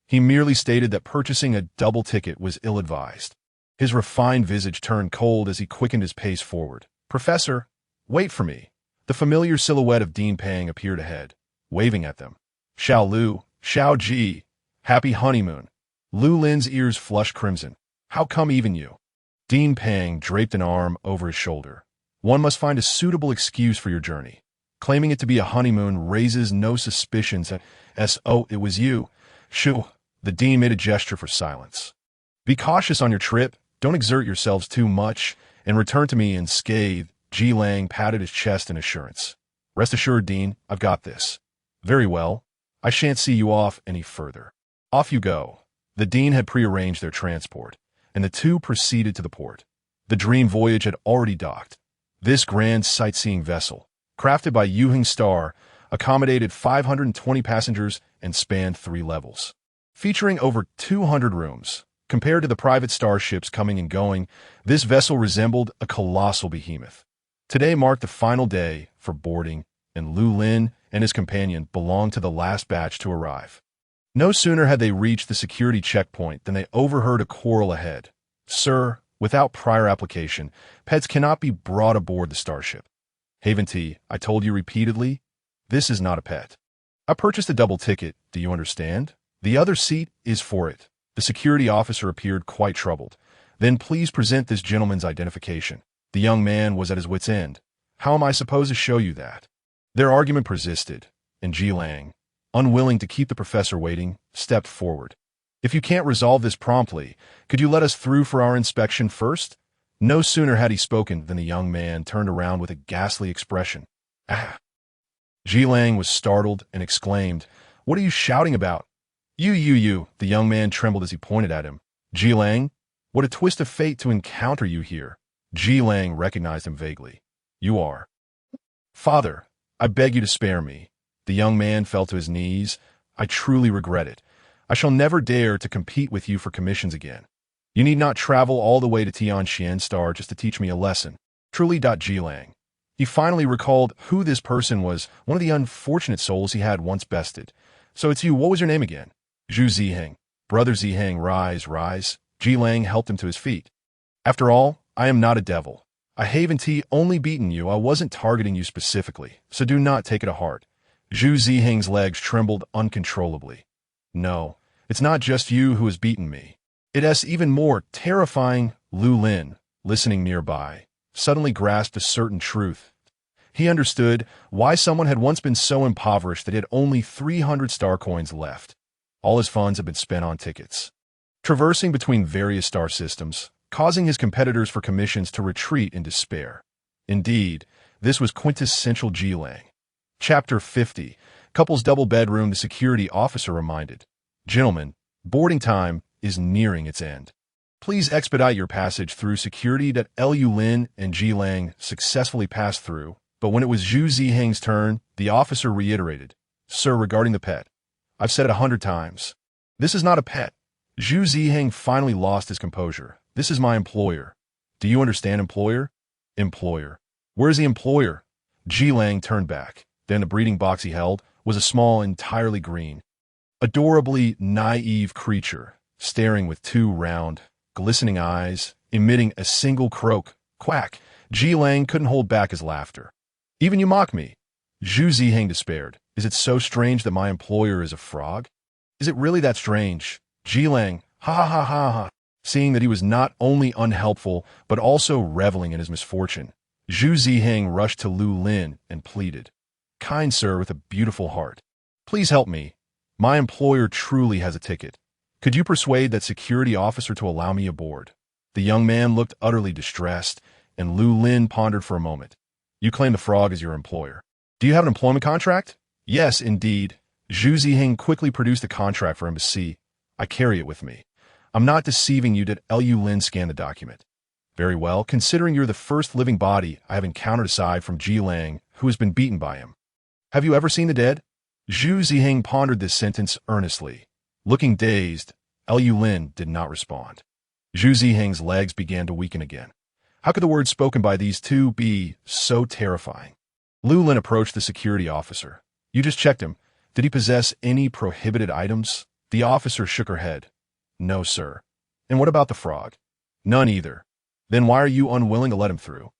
He merely stated that purchasing a double ticket was ill-advised. His refined visage turned cold as he quickened his pace forward. Professor, wait for me. The familiar silhouette of Dean Pang appeared ahead, waving at them. Xiao Lu, Xiao Ji, happy honeymoon. Lu Lin's ears flushed crimson. How come even you? Dean Pang draped an arm over his shoulder. One must find a suitable excuse for your journey. Claiming it to be a honeymoon raises no suspicions. It was you. Shoo. The dean made a gesture for silence. Be cautious on your trip, don't exert yourselves too much, and return to me unscathed. Ji Lang patted his chest in assurance. Rest assured, Dean, I've got this. Very well. I shan't see you off any further. Off you go. The Dean had prearranged their transport, and the two proceeded to the port. The dream voyage had already docked. This grand sightseeing vessel, crafted by Yuheng Star, accommodated 520 passengers and spanned 3 levels. Featuring over 200 rooms, compared to the private starships coming and going, this vessel resembled a colossal behemoth. Today marked the final day for boarding, and Lu Lin and his companion belonged to the last batch to arrive. No sooner had they reached the security checkpoint than they overheard a quarrel ahead. Sir, without prior application, pets cannot be brought aboard the starship. Haven T, I told you repeatedly, this is not a pet. I purchased a double ticket, do you understand? The other seat is for it. The security officer appeared quite troubled. Then please present this gentleman's identification. The young man was at his wit's end. How am I supposed to show you that? Their argument persisted, and Ji Lang, unwilling to keep the professor waiting, stepped forward. If you can't resolve this promptly, could you let us through for our inspection first? No sooner had he spoken than the young man turned around with a ghastly expression. Ah! Ji Lang was startled and exclaimed, What are you shouting about? You. The young man trembled as he pointed at him. Ji Lang? What a twist of fate to encounter you here. Ji Lang recognized him vaguely. You are. Father, I beg you to spare me. The young man fell to his knees. I truly regret it. I shall never dare to compete with you for commissions again. You need not travel all the way to Tianxian Star just to teach me a lesson. Truly. Ji Lang. He finally recalled who this person was, one of the unfortunate souls he had once bested. So it's you. What was your name again? Zhu Ziheng. Brother Ziheng, rise. Ji Lang helped him to his feet. After all, I am not a devil. I haven't only beaten you. I wasn't targeting you specifically, so do not take it to heart. Zhu Ziheng's legs trembled uncontrollably. No, it's not just you who has beaten me. It is even more terrifying. Lu Lin, listening nearby, suddenly grasped a certain truth. He understood why someone had once been so impoverished that he had only 300 star coins left. All his funds had been spent on tickets. Traversing between various star systems, causing his competitors for commissions to retreat in despair. Indeed, this was quintessential Ji Lang. Chapter 50. Couple's double bedroom. The security officer reminded. Gentlemen, boarding time is nearing its end. Please expedite your passage through security. Lu Lin and Ji Lang successfully passed through, but when it was Zhu Ziheng's turn, the officer reiterated. Sir, regarding the pet. I've said it 100 times. This is not a pet. Zhu Ziheng finally lost his composure. This is my employer. Do you understand, employer? Employer. Where is the employer? Ji Lang turned back. Then the breeding box he held was a small, entirely green, adorably naive creature, staring with 2 round, glistening eyes, emitting a single croak. Quack! Ji Lang couldn't hold back his laughter. Even you mock me. Zhu Ziheng despaired. Is it so strange that my employer is a frog? Is it really that strange? Ji Lang, ha. Seeing that he was not only unhelpful, but also reveling in his misfortune, Zhu Ziheng rushed to Lu Lin and pleaded. Kind sir with a beautiful heart, please help me. My employer truly has a ticket. Could you persuade that security officer to allow me aboard? The young man looked utterly distressed, and Lu Lin pondered for a moment. You claim the frog as your employer. Do you have an employment contract? Yes, indeed. Zhu Ziheng quickly produced a contract for embassy. I carry it with me. I'm not deceiving you. Lu Lin scan the document. Very well, considering you're the first living body I have encountered aside from Ji Lang, who has been beaten by him. Have you ever seen the dead? Zhu Ziheng pondered this sentence earnestly. Looking dazed, Lu Lin did not respond. Zhu Ziheng's legs began to weaken again. How could the words spoken by these two be so terrifying? Lu Lin approached the security officer. You just checked him. Did he possess any prohibited items? The officer shook her head. No, sir. And what about the frog? None either. Then why are you unwilling to let him through?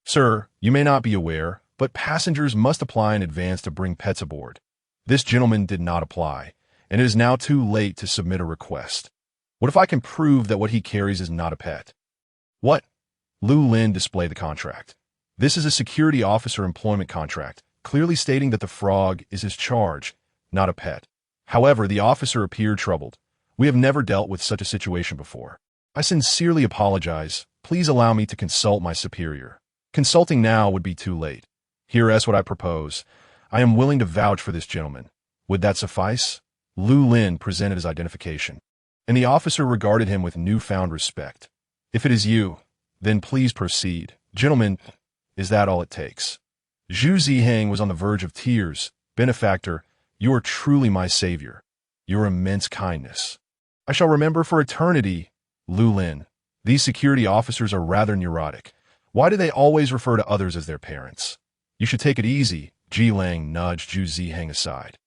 Sir, you may not be aware, but passengers must apply in advance to bring pets aboard. This gentleman did not apply, and it is now too late to submit a request. What if I can prove that what he carries is not a pet? What? Lu Lin displayed the contract. This is a security officer employment contract, clearly stating that the frog is his charge, not a pet. However, the officer appeared troubled. We have never dealt with such a situation before. I sincerely apologize. Please allow me to consult my superior. Consulting now would be too late. Here is what I propose. I am willing to vouch for this gentleman. Would that suffice? Lu Lin presented his identification, and the officer regarded him with newfound respect. If it is you, then please proceed. Gentlemen, is that all it takes? Zhu Ziheng was on the verge of tears. Benefactor, you are truly my savior. Your immense kindness I shall remember for eternity. Lu Lin, these security officers are rather neurotic. Why do they always refer to others as their parents? You should take it easy. Ji Lang nudged Zhu Ziheng aside.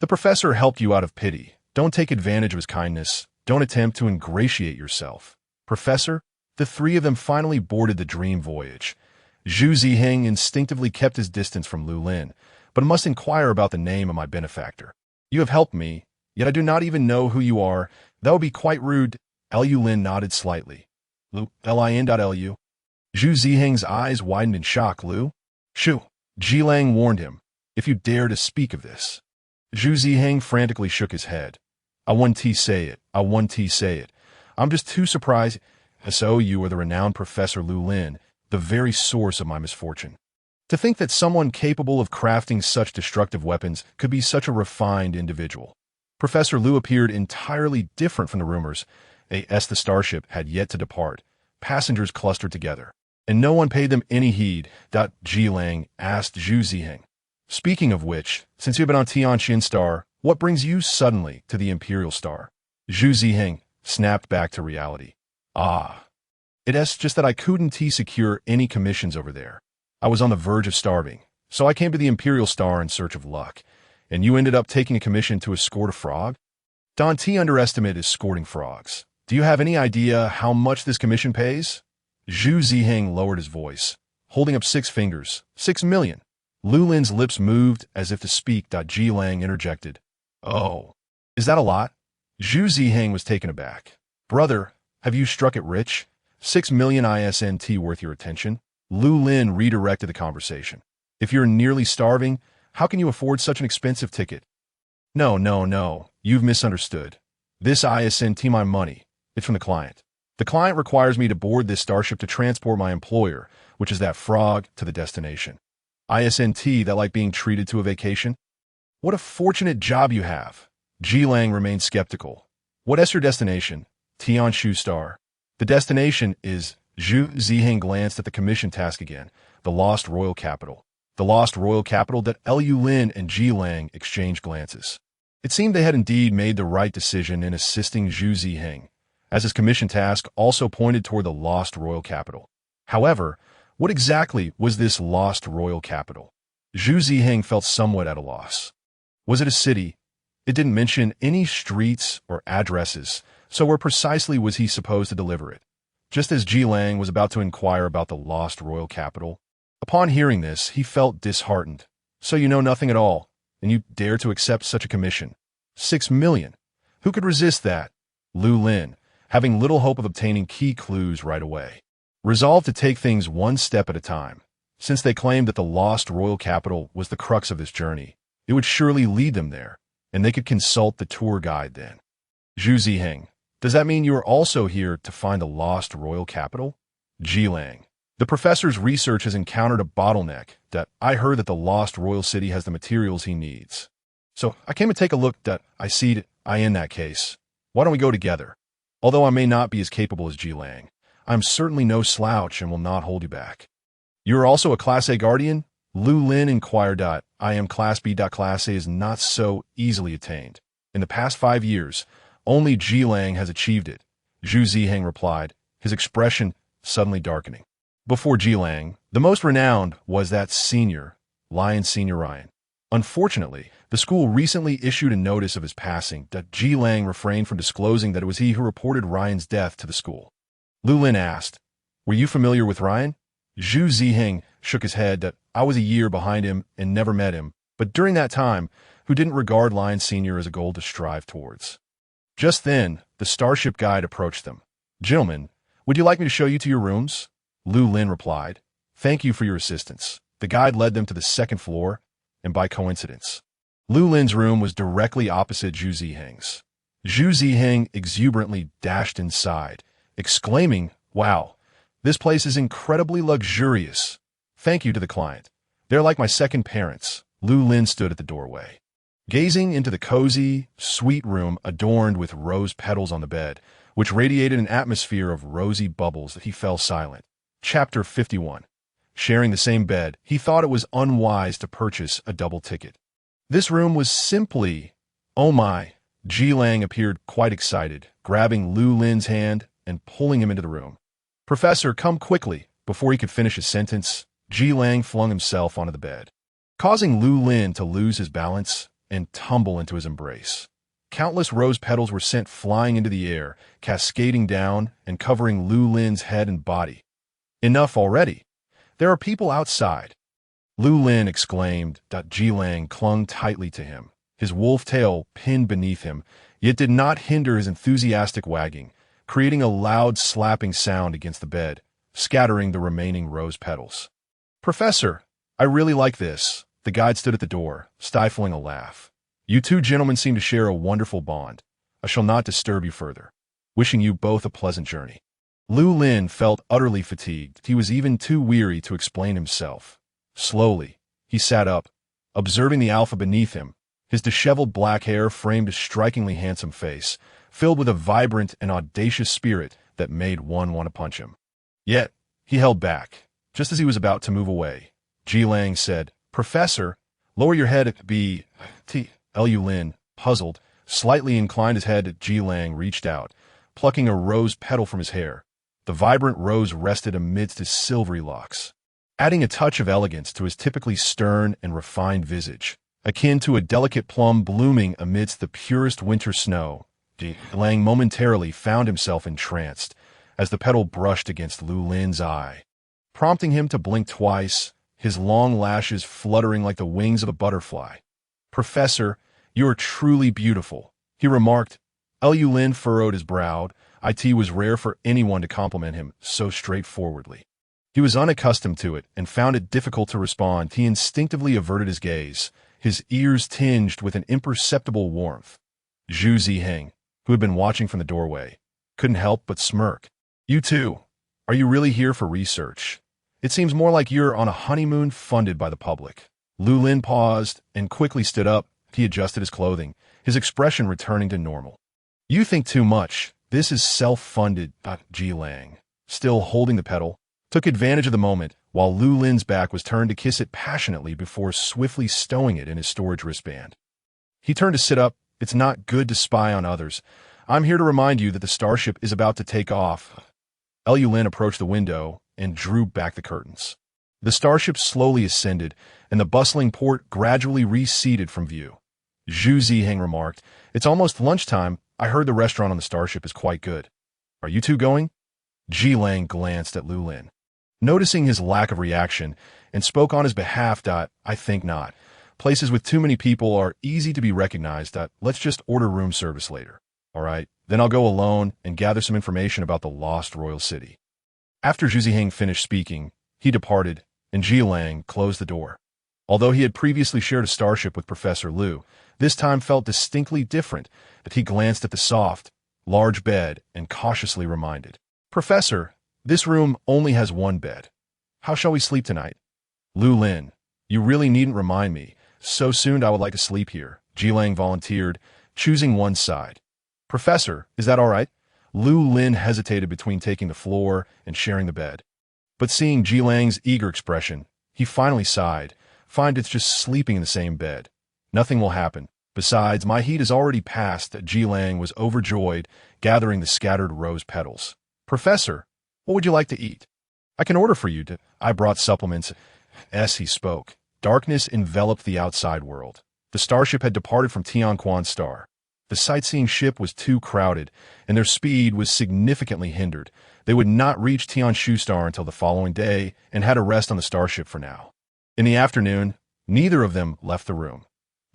The professor helped you out of pity. Don't take advantage of his kindness. Don't attempt to ingratiate yourself. Professor, the three of them finally boarded the dream voyage. Zhu Ziheng instinctively kept his distance from Lu Lin, but must inquire about the name of my benefactor. You have helped me, yet I do not even know who you are. That would be quite rude. Lu Lin nodded slightly. Lu. Zhu Ziheng's eyes widened in shock. Lu? Shoo. Ji Lang warned him. If you dare to speak of this. Zhu Ziheng frantically shook his head. I want to say it. I want to say it. I'm just too surprised. So you are the renowned Professor Lu Lin, the very source of my misfortune. To think that someone capable of crafting such destructive weapons could be such a refined individual. Professor Lu appeared entirely different from the rumors. The starship had yet to depart. Passengers clustered together, and no one paid them any heed. Ji Lang asked Zhu Ziheng. Speaking of which, since you've been on Tianqian Star, what brings you suddenly to the Imperial Star? Zhu Ziheng snapped back to reality. It's just that I couldn't secure any commissions over there. I was on the verge of starving, so I came to the Imperial Star in search of luck. And you ended up taking a commission to escort a frog? Don't underestimate escorting frogs. Do you have any idea how much this commission pays? Zhu Ziheng lowered his voice, holding up 6 fingers. 6 million. Lu Lin's lips moved as if to speak. Ji Lang interjected. Oh, is that a lot? Zhu Ziheng was taken aback. Brother, have you struck it rich? 6 million ISNT worth your attention? Lu Lin redirected the conversation. If you're nearly starving, how can you afford such an expensive ticket? No. You've misunderstood. This ISNT my money. It's from the client. The client requires me to board this starship to transport my employer, which is that frog, to the destination. ISNT, that like being treated to a vacation? What a fortunate job you have. Ji Lang remained skeptical. What is your destination? Tianshu Star. The destination is... Zhu Ziheng glanced at the commission task again. The Lost Royal Capital. The Lost Royal Capital. Lu Lin and Ji Lang exchanged glances. It seemed they had indeed made the right decision in assisting Zhu Ziheng, as his commission task also pointed toward the Lost Royal Capital. However, what exactly was this Lost Royal Capital? Zhu Ziheng felt somewhat at a loss. Was it a city? It didn't mention any streets or addresses, so where precisely was he supposed to deliver it? Just as Ji Lang was about to inquire about the Lost Royal Capital. Upon hearing this, he felt disheartened. So you know nothing at all, and you dare to accept such a commission. 6 million. Who could resist that? Lu Lin, having little hope of obtaining key clues right away, resolved to take things one step at a time. Since they claimed that the Lost Royal Capital was the crux of this journey, it would surely lead them there, and they could consult the tour guide then. Zhu Ziheng, does that mean you are also here to find the Lost Royal Capital? Ji Lang, the professor's research has encountered a bottleneck. I heard that the Lost Royal City has the materials he needs. So I came to take a look. I see. In that case, why don't we go together? Although I may not be as capable as Ji Lang, I'm certainly no slouch and will not hold you back. You are also a Class A guardian? Lu Lin inquired. I am Class B. Class A is not so easily attained. In the past 5 years, only Ji Lang has achieved it. Zhu Ziheng replied, his expression suddenly darkening. Before Ji Lang, the most renowned was that Senior Ryan. Unfortunately, the school recently issued a notice of his passing. Ji Lang refrained from disclosing that it was he who reported Ryan's death to the school. Lu Lin asked, were you familiar with Ryan? Zhu Ziheng shook his head. I was a year behind him and never met him, but during that time, who didn't regard Lion Senior as a goal to strive towards. Just then, the starship guide approached them. Gentlemen, would you like me to show you to your rooms? Lu Lin replied, thank you for your assistance. The guide led them to the 2nd floor, and by coincidence, Lu Lin's room was directly opposite Zhu Ziheng's. Zhu Ziheng exuberantly dashed inside, exclaiming, "Wow, this place is incredibly luxurious. Thank you to the client. They're like my second parents." Lu Lin stood at the doorway, gazing into the cozy, sweet room adorned with rose petals on the bed, which radiated an atmosphere of rosy bubbles that he fell silent. Chapter 51. Sharing the same bed, he thought it was unwise to purchase a double ticket. This room was simply... Oh my! Ji Lang appeared quite excited, grabbing Lu Lin's hand and pulling him into the room. "Professor, come quickly!" Before he could finish his sentence, Ji Lang flung himself onto the bed, causing Lu Lin to lose his balance and tumble into his embrace. Countless rose petals were sent flying into the air, cascading down and covering Lu Lin's head and body. "Enough already! There are people outside!" Lu Lin exclaimed. Ji Lang clung tightly to him, his wolf tail pinned beneath him, yet did not hinder his enthusiastic wagging, creating a loud slapping sound against the bed, scattering the remaining rose petals. "Professor, I really like this." The guide stood at the door, stifling a laugh. "You two gentlemen seem to share a wonderful bond. I shall not disturb you further. Wishing you both a pleasant journey." Lu Lin felt utterly fatigued. He was even too weary to explain himself. Slowly, he sat up, observing the alpha beneath him. His disheveled black hair framed a strikingly handsome face, filled with a vibrant and audacious spirit that made one want to punch him. Yet, he held back. Just as he was about to move away, Ji Lang said, "Professor, lower your head at B." Lu Lin, puzzled, slightly inclined his head. Ji Lang reached out, plucking a rose petal from his hair. The vibrant rose rested amidst his silvery locks, adding a touch of elegance to his typically stern and refined visage, akin to a delicate plum blooming amidst the purest winter snow. Ji Lang momentarily found himself entranced as the petal brushed against Lu Lin's eye, prompting him to blink twice, his long lashes fluttering like the wings of a butterfly. "Professor, you are truly beautiful," he remarked. Lu Lin furrowed his brow. It was rare for anyone to compliment him so straightforwardly. He was unaccustomed to it and found it difficult to respond. He instinctively averted his gaze, his ears tinged with an imperceptible warmth. Zhu Ziheng, who had been watching from the doorway, couldn't help but smirk. "You two, are you really here for research? It seems more like you're on a honeymoon funded by the public." Lu Lin paused and quickly stood up. He adjusted his clothing, his expression returning to normal. "You think too much. This is self-funded." Ji Lang, still holding the petal, took advantage of the moment while Lu Lin's back was turned to kiss it passionately before swiftly stowing it in his storage wristband. He turned to sit up. "It's not good to spy on others. I'm here to remind you that the starship is about to take off." Lu Lin approached the window and drew back the curtains. The starship slowly ascended, and the bustling port gradually receded from view. Zhu Ziheng remarked, "It's almost lunchtime. I heard the restaurant on the starship is quite good. Are you two going?" Ji Lang glanced at Lu Lin, noticing his lack of reaction, and spoke on his behalf. "I think not. Places with too many people are easy to be recognized. Let's just order room service later. All right, then I'll go alone and gather some information about the lost royal city." After Zhu Ziheng finished speaking, he departed, and Ji Lang closed the door. Although he had previously shared a starship with Professor Lu, this time felt distinctly different. That he glanced at the soft, large bed and cautiously reminded, "Professor, this room only has one bed. How shall we sleep tonight?" "Lu Lin, you really needn't remind me. So soon I would like to sleep here," Ji Lang volunteered, choosing one side. "Professor, is that all right?" Lu Lin hesitated between taking the floor and sharing the bed. But seeing Ji Lang's eager expression, he finally sighed. "Fine, it's just sleeping in the same bed. Nothing will happen. Besides, my heat is already past." Ji Lang was overjoyed, gathering the scattered rose petals. "Professor, what would you like to eat? I can order for you. I brought supplements." As he spoke, darkness enveloped the outside world. The starship had departed from Tianquan Star. The sightseeing ship was too crowded, and their speed was significantly hindered. They would not reach Tianshu Star until the following day and had a rest on the starship for now. In the afternoon, neither of them left the room.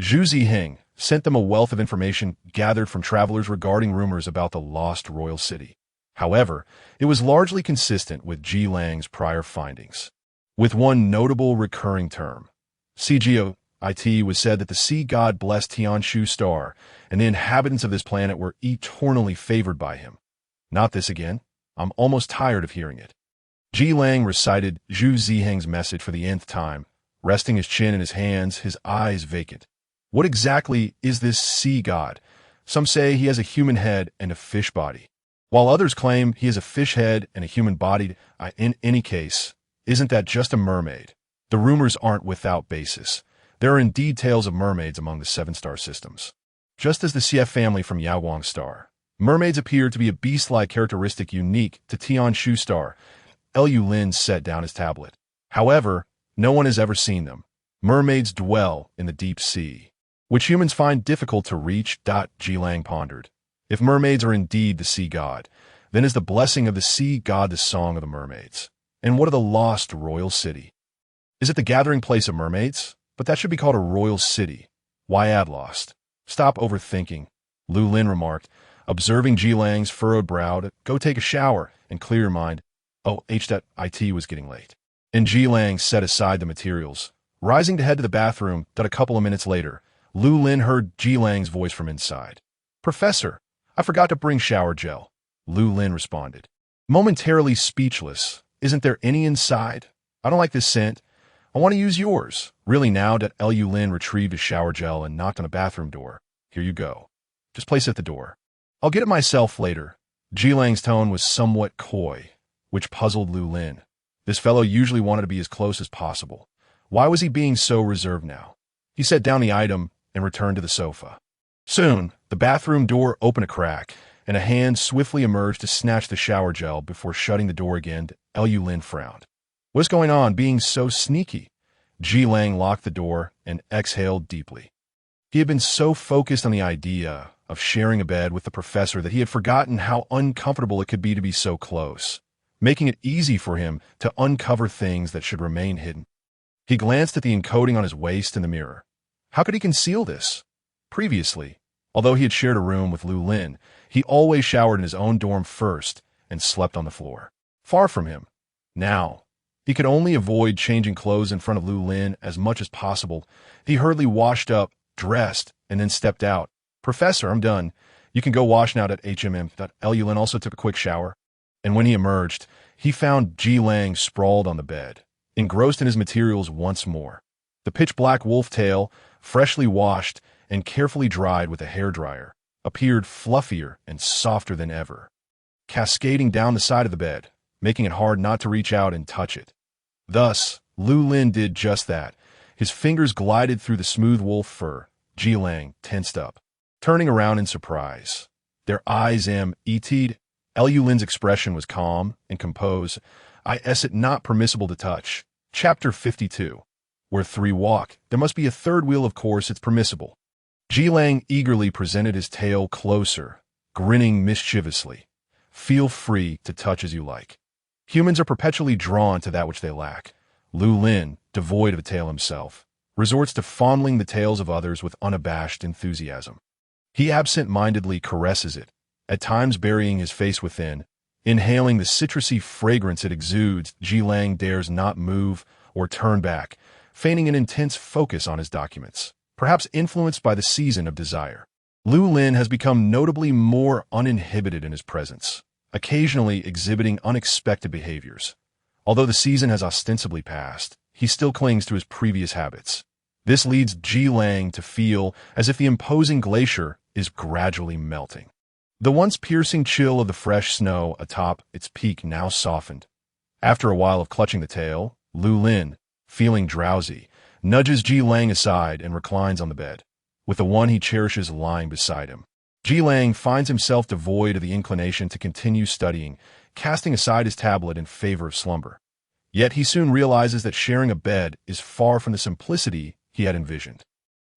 Zhu Ziheng sent them a wealth of information gathered from travelers regarding rumors about the lost royal city. However, it was largely consistent with Ji Lang's prior findings, with one notable recurring term. It was said that the sea god blessed Tianshu Star, and the inhabitants of this planet were eternally favored by him. Not this again. I'm almost tired of hearing it. Ji Lang recited Zhu Ziheng's message for the nth time, resting his chin in his hands, his eyes vacant. What exactly is this sea god? Some say he has a human head and a fish body, while others claim he has a fish head and a human body. In any case, isn't that just a mermaid? The rumors aren't without basis. There are indeed tales of mermaids among the seven-star systems. Just as the CF family from Yaoguang star, mermaids appear to be a beast-like characteristic unique to Tianshu star. Lu Lin set down his tablet. However, no one has ever seen them. Mermaids dwell in the deep sea, which humans find difficult to reach. Ji Lang pondered. If mermaids are indeed the sea god, then is the blessing of the sea god the song of the mermaids? And what of the lost royal city? Is it the gathering place of mermaids? But that should be called a royal city. Why add lost? Stop overthinking, Lu Lin remarked, observing Ji Lang's furrowed brow. Go take a shower and clear your mind. Oh, it was getting late. And Ji Lang set aside the materials, rising to head to the bathroom. A couple of minutes later, Lu Lin heard Ji Lang's voice from inside. Professor, I forgot to bring shower gel, Lu Lin responded. Momentarily speechless, isn't there any inside? I don't like this scent. I want to use yours. Really now? Lu Lin retrieved his shower gel and knocked on the bathroom door. Here you go. Just place it at the door. I'll get it myself later. Ji Lang's tone was somewhat coy, which puzzled Lu Lin. This fellow usually wanted to be as close as possible. Why was he being so reserved now? He set down the item and returned to the sofa. Soon, the bathroom door opened a crack, and a hand swiftly emerged to snatch the shower gel before shutting the door again. Lu Lin frowned. What's going on, being so sneaky? Ji Lang locked the door and exhaled deeply. He had been so focused on the idea of sharing a bed with the professor that he had forgotten how uncomfortable it could be to be so close, making it easy for him to uncover things that should remain hidden. He glanced at the encoding on his waist in the mirror. How could he conceal this? Previously, although he had shared a room with Lu Lin, he always showered in his own dorm first and slept on the floor. Far from him. Now, he could only avoid changing clothes in front of Lu Lin as much as possible. He hurriedly washed up, dressed, and then stepped out. Professor, I'm done. You can go wash now. HMM. Lu Lin also took a quick shower. And when he emerged, he found Ji Lang sprawled on the bed, engrossed in his materials once more. The pitch-black wolf tail, freshly washed and carefully dried with a hairdryer, appeared fluffier and softer than ever, cascading down the side of the bed, making it hard not to reach out and touch it. Thus, Lu Lin did just that. His fingers glided through the smooth wolf fur. Ji Lang tensed up, turning around in surprise. Their eyes et'd. Lu Lin's expression was calm and composed. Is it not permissible to touch? Chapter 52. Where three walk, there must be a third wheel. Of course, it's permissible. Ji Lang eagerly presented his tail closer, grinning mischievously. Feel free to touch as you like. Humans are perpetually drawn to that which they lack. Lu Lin, devoid of a tail himself, resorts to fondling the tails of others with unabashed enthusiasm. He absent-mindedly caresses it, at times burying his face within, inhaling the citrusy fragrance it exudes. Ji Lang dares not move or turn back, feigning an intense focus on his documents, perhaps influenced by the season of desire. Lu Lin has become notably more uninhibited in his presence, occasionally exhibiting unexpected behaviors. Although the season has ostensibly passed, he still clings to his previous habits. This leads Ji Lang to feel as if the imposing glacier is gradually melting. The once piercing chill of the fresh snow atop its peak now softened. After a while of clutching the tail, Lu Lin, feeling drowsy, nudges Ji Lang aside and reclines on the bed, with the one he cherishes lying beside him. Ji Lang finds himself devoid of the inclination to continue studying, casting aside his tablet in favor of slumber. Yet he soon realizes that sharing a bed is far from the simplicity he had envisioned.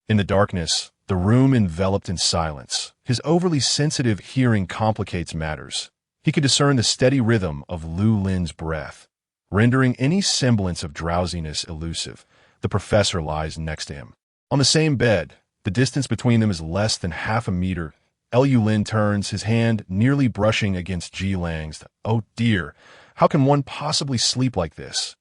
In the darkness, the room enveloped in silence, his overly sensitive hearing complicates matters. He could discern the steady rhythm of Lu Lin's breath, rendering any semblance of drowsiness elusive. The professor lies next to him. On the same bed, the distance between them is less than half a meter. Lu Lin turns, his hand nearly brushing against Ji Lang's. Oh dear, how can one possibly sleep like this?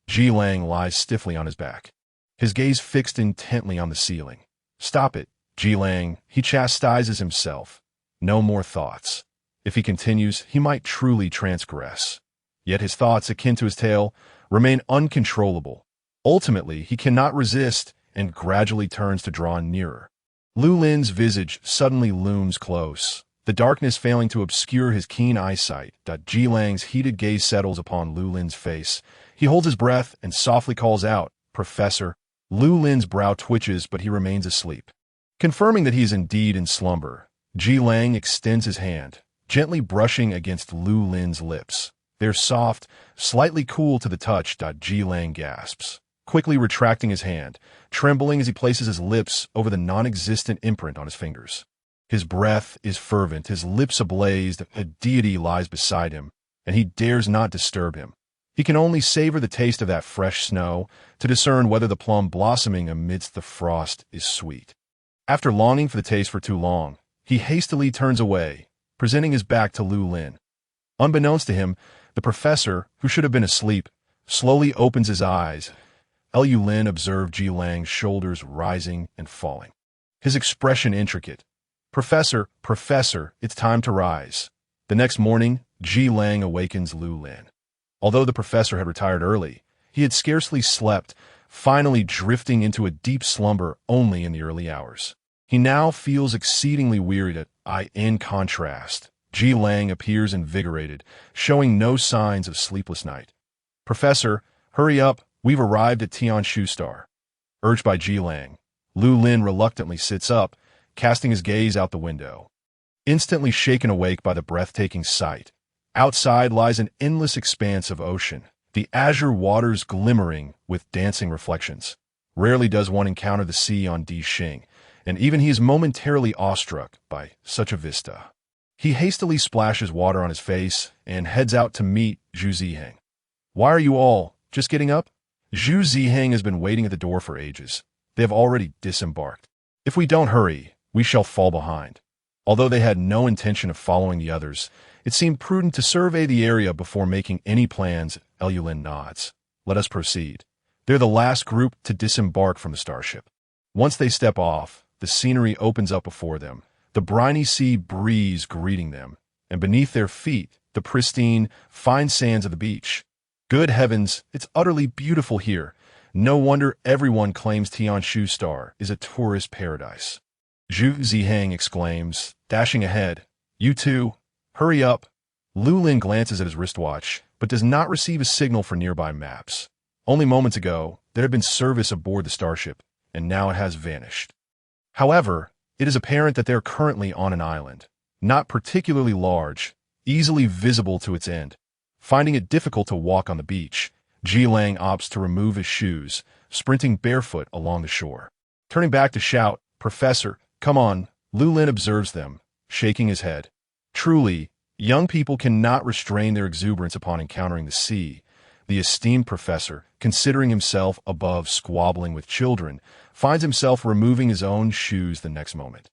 Ji Lang lies stiffly on his back, his gaze fixed intently on the ceiling. Stop it, Ji Lang, he chastises himself. No more thoughts. If he continues, he might truly transgress. Yet his thoughts, akin to his tale, remain uncontrollable. Ultimately, he cannot resist and gradually turns to draw nearer. Lu Lin's visage suddenly looms close, the darkness failing to obscure his keen eyesight. Ji Lang's heated gaze settles upon Lu Lin's face. He holds his breath and softly calls out, "Professor." Lu Lin's brow twitches, but he remains asleep. Confirming that he is indeed in slumber, Ji Lang extends his hand, gently brushing against Lu Lin's lips. They're soft, slightly cool to the touch. Ji Lang gasps, quickly retracting his hand, trembling as he places his lips over the non-existent imprint on his fingers. His breath is fervent, his lips ablaze. A deity lies beside him, and he dares not disturb him. He can only savor the taste of that fresh snow to discern whether the plum blossoming amidst the frost is sweet. After longing for the taste for too long, he hastily turns away, presenting his back to Lu Lin. Unbeknownst to him, the professor, who should have been asleep, slowly opens his eyes. Lu Lin observed Ji Lang's shoulders rising and falling, his expression intricate. Professor, it's time to rise." The next morning, Ji Lang awakens Lu Lin. Although the professor had retired early, he had scarcely slept, finally drifting into a deep slumber only in the early hours. He now feels exceedingly wearied. In contrast, Ji Lang appears invigorated, showing no signs of sleepless night. "Professor, hurry up, we've arrived at Tianshu Star." Urged by Ji Lang, Lu Lin reluctantly sits up, casting his gaze out the window. Instantly shaken awake by the breathtaking sight, outside lies an endless expanse of ocean, the azure waters glimmering with dancing reflections. Rarely does one encounter the sea on Di Xing, and even he is momentarily awestruck by such a vista. He hastily splashes water on his face and heads out to meet Zhu Ziheng. "Why are you all just getting up?" Zhu Ziheng has been waiting at the door for ages. They have already disembarked. "If we don't hurry, we shall fall behind." Although they had no intention of following the others, it seemed prudent to survey the area before making any plans. Lu Lin nods. "Let us proceed." They're the last group to disembark from the starship. Once they step off, the scenery opens up before them, the briny sea breeze greeting them, and beneath their feet, the pristine, fine sands of the beach. Good heavens, it's utterly beautiful here. No wonder everyone claims Tianshu Star is a tourist paradise. Zhu Ziheng exclaims, dashing ahead. "You too, hurry up." Lu Lin glances at his wristwatch, but does not receive a signal for nearby maps. Only moments ago, there had been service aboard the starship, and now it has vanished. However, it is apparent that they are currently on an island, not particularly large, easily visible to its end. Finding it difficult to walk on the beach, Ji Lang opts to remove his shoes, sprinting barefoot along the shore. Turning back to shout, "Professor, come on," Lu Lin observes them, shaking his head. Truly, young people cannot restrain their exuberance upon encountering the sea. The esteemed professor, considering himself above squabbling with children, finds himself removing his own shoes the next moment.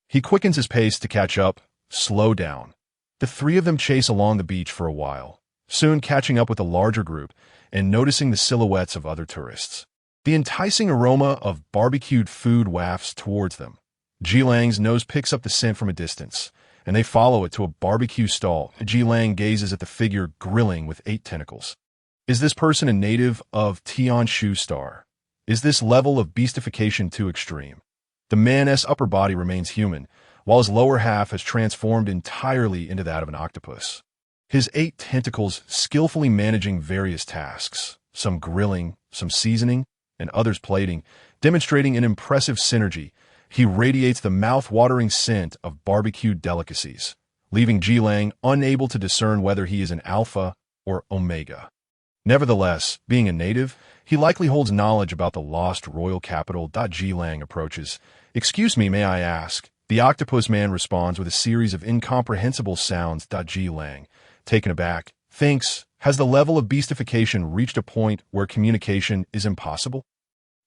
He quickens his pace to catch up, slow down. The three of them chase along the beach for a while, soon catching up with a larger group and noticing the silhouettes of other tourists. The enticing aroma of barbecued food wafts towards them. Ji Lang's nose picks up the scent from a distance, and they follow it to a barbecue stall. Ji Lang gazes at the figure grilling with 8 tentacles. Is this person a native of Tianshu Star? Is this level of beastification too extreme? The man's upper body remains human, while his lower half has transformed entirely into that of an octopus. His 8 tentacles skillfully managing various tasks, some grilling, some seasoning, and others plating, demonstrating an impressive synergy. He radiates the mouth-watering scent of barbecued delicacies, leaving Ji Lang unable to discern whether he is an alpha or omega. Nevertheless, being a native, he likely holds knowledge about the lost royal capital. Ji Lang approaches. "Excuse me, may I ask?" The octopus man responds with a series of incomprehensible sounds. Ji Lang, taken aback, thinks, has the level of beastification reached a point where communication is impossible?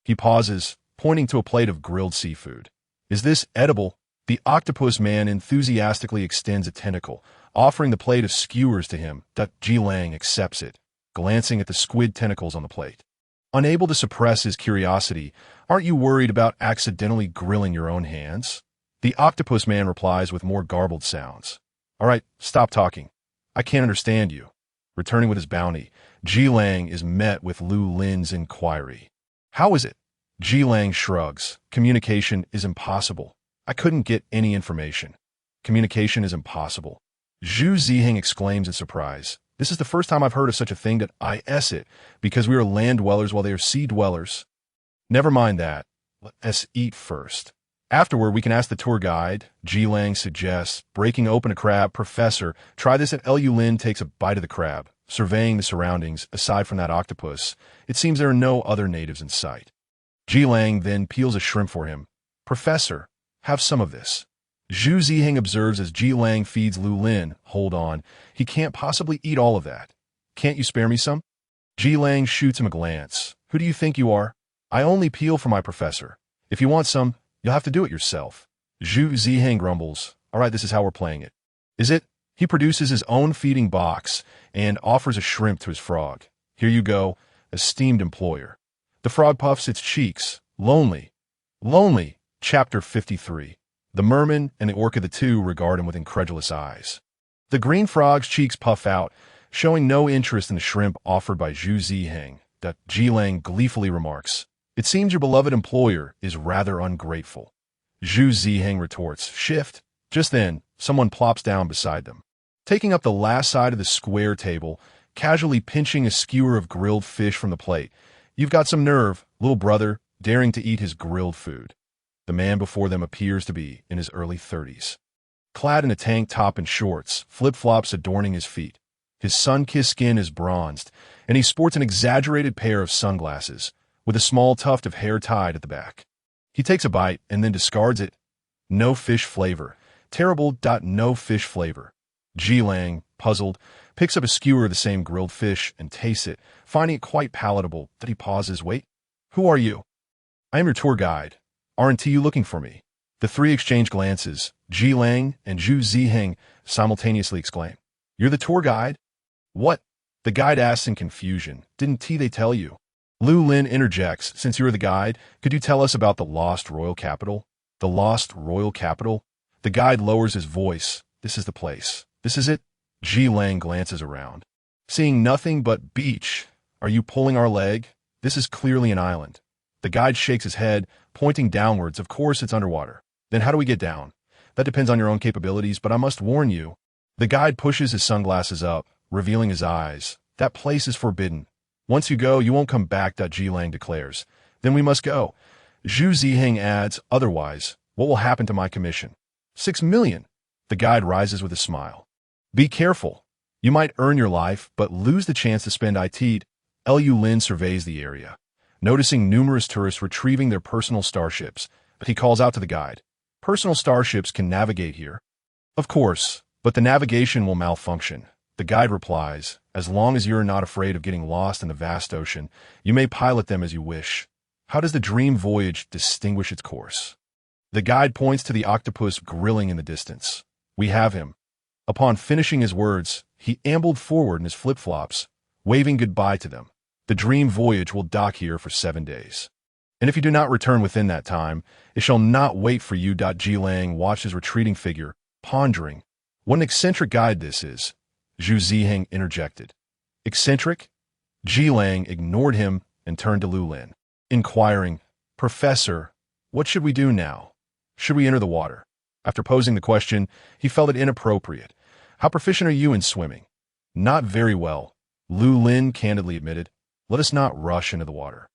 He pauses, pointing to a plate of grilled seafood. "Is this edible?" The octopus man enthusiastically extends a tentacle, offering the plate of skewers to him. Ji Lang accepts it, glancing at the squid tentacles on the plate. Unable to suppress his curiosity, "Aren't you worried about accidentally grilling your own hands?" The octopus man replies with more garbled sounds. All right, stop talking. I can't understand you. Returning with his bounty, Ji Lang is met with Lu Lin's inquiry. How is it? Ji Lang shrugs. Communication is impossible. I couldn't get any information. Communication is impossible. Zhu Ziheng exclaims in surprise. This is the first time I've heard of such a thing. It because we are land dwellers while they are sea dwellers. Never mind that. Let us eat first. Afterward, we can ask the tour guide, Ji Lang suggests, breaking open a crab. Professor, try this at Lu Lin takes a bite of the crab, surveying the surroundings. Aside from that octopus, it seems there are no other natives in sight. Ji Lang then peels a shrimp for him. Professor, have some of this. Zhu Ziheng observes as Ji Lang feeds Lu Lin. Hold on, he can't possibly eat all of that. Can't you spare me some? Ji Lang shoots him a glance. Who do you think you are? I only peel for my professor. If you want some, you'll have to do it yourself. Zhu Ziheng grumbles. All right, this is how we're playing it. Is it? He produces his own feeding box and offers a shrimp to his frog. Here you go, esteemed employer. The frog puffs its cheeks. Lonely. Lonely. Chapter 53. The merman and the orca, the two, regard him with incredulous eyes. The green frog's cheeks puff out, showing no interest in the shrimp offered by Zhu Ziheng. That Ji Lang gleefully remarks. It seems your beloved employer is rather ungrateful. Zhu Ziheng retorts. Shift. Just then, someone plops down beside them. Taking up the last side of the square table, casually pinching a skewer of grilled fish from the plate. You've got some nerve, little brother, daring to eat his grilled food. The man before them appears to be in his early 30s. Clad in a tank top and shorts, flip-flops adorning his feet. His sun-kissed skin is bronzed, and he sports an exaggerated pair of sunglasses, with a small tuft of hair tied at the back. He takes a bite and then discards it. No fish flavor. Terrible. No fish flavor. Ji Lang, puzzled, picks up a skewer of the same grilled fish and tastes it, finding it quite palatable. That he pauses. Wait, who are you? I am your tour guide. Aren't you looking for me? The three exchange glances. Ji Lang and Zhu Ziheng simultaneously exclaim. You're the tour guide? What? The guide asks in confusion. Didn't they tell you? Lu Lin interjects. Since you're the guide, could you tell us about the lost royal capital? The lost royal capital? The guide lowers his voice. This is the place. This is it? Ji Lang glances around. Seeing nothing but beach. Are you pulling our leg? This is clearly an island. The guide shakes his head, pointing downwards. Of course it's underwater. Then how do we get down? That depends on your own capabilities, but I must warn you. The guide pushes his sunglasses up, revealing his eyes. That place is forbidden. Once you go, you won't come back. Ji Lang declares. Then we must go. Zhu Ziheng adds, otherwise, what will happen to my commission? 6 million. The guide rises with a smile. Be careful. You might earn your life, but lose the chance to spend it. Lu Lin surveys the area, noticing numerous tourists retrieving their personal starships, but he calls out to the guide. Personal starships can navigate here. Of course, but the navigation will malfunction. The guide replies, as long as you're not afraid of getting lost in the vast ocean, you may pilot them as you wish. How does the dream voyage distinguish its course? The guide points to the octopus grilling in the distance. We have him. Upon finishing his words, he ambled forward in his flip-flops, waving goodbye to them. The dream voyage will dock here for 7 days. And if you do not return within that time, it shall not wait for you. Ji Lang watched his retreating figure, pondering. What an eccentric guide this is. Zhu Ziheng interjected. Eccentric? Ji Lang ignored him and turned to Lu Lin, inquiring, Professor, what should we do now? Should we enter the water? After posing the question, he felt it inappropriate. How proficient are you in swimming? Not very well, Lu Lin candidly admitted. Let us not rush into the water.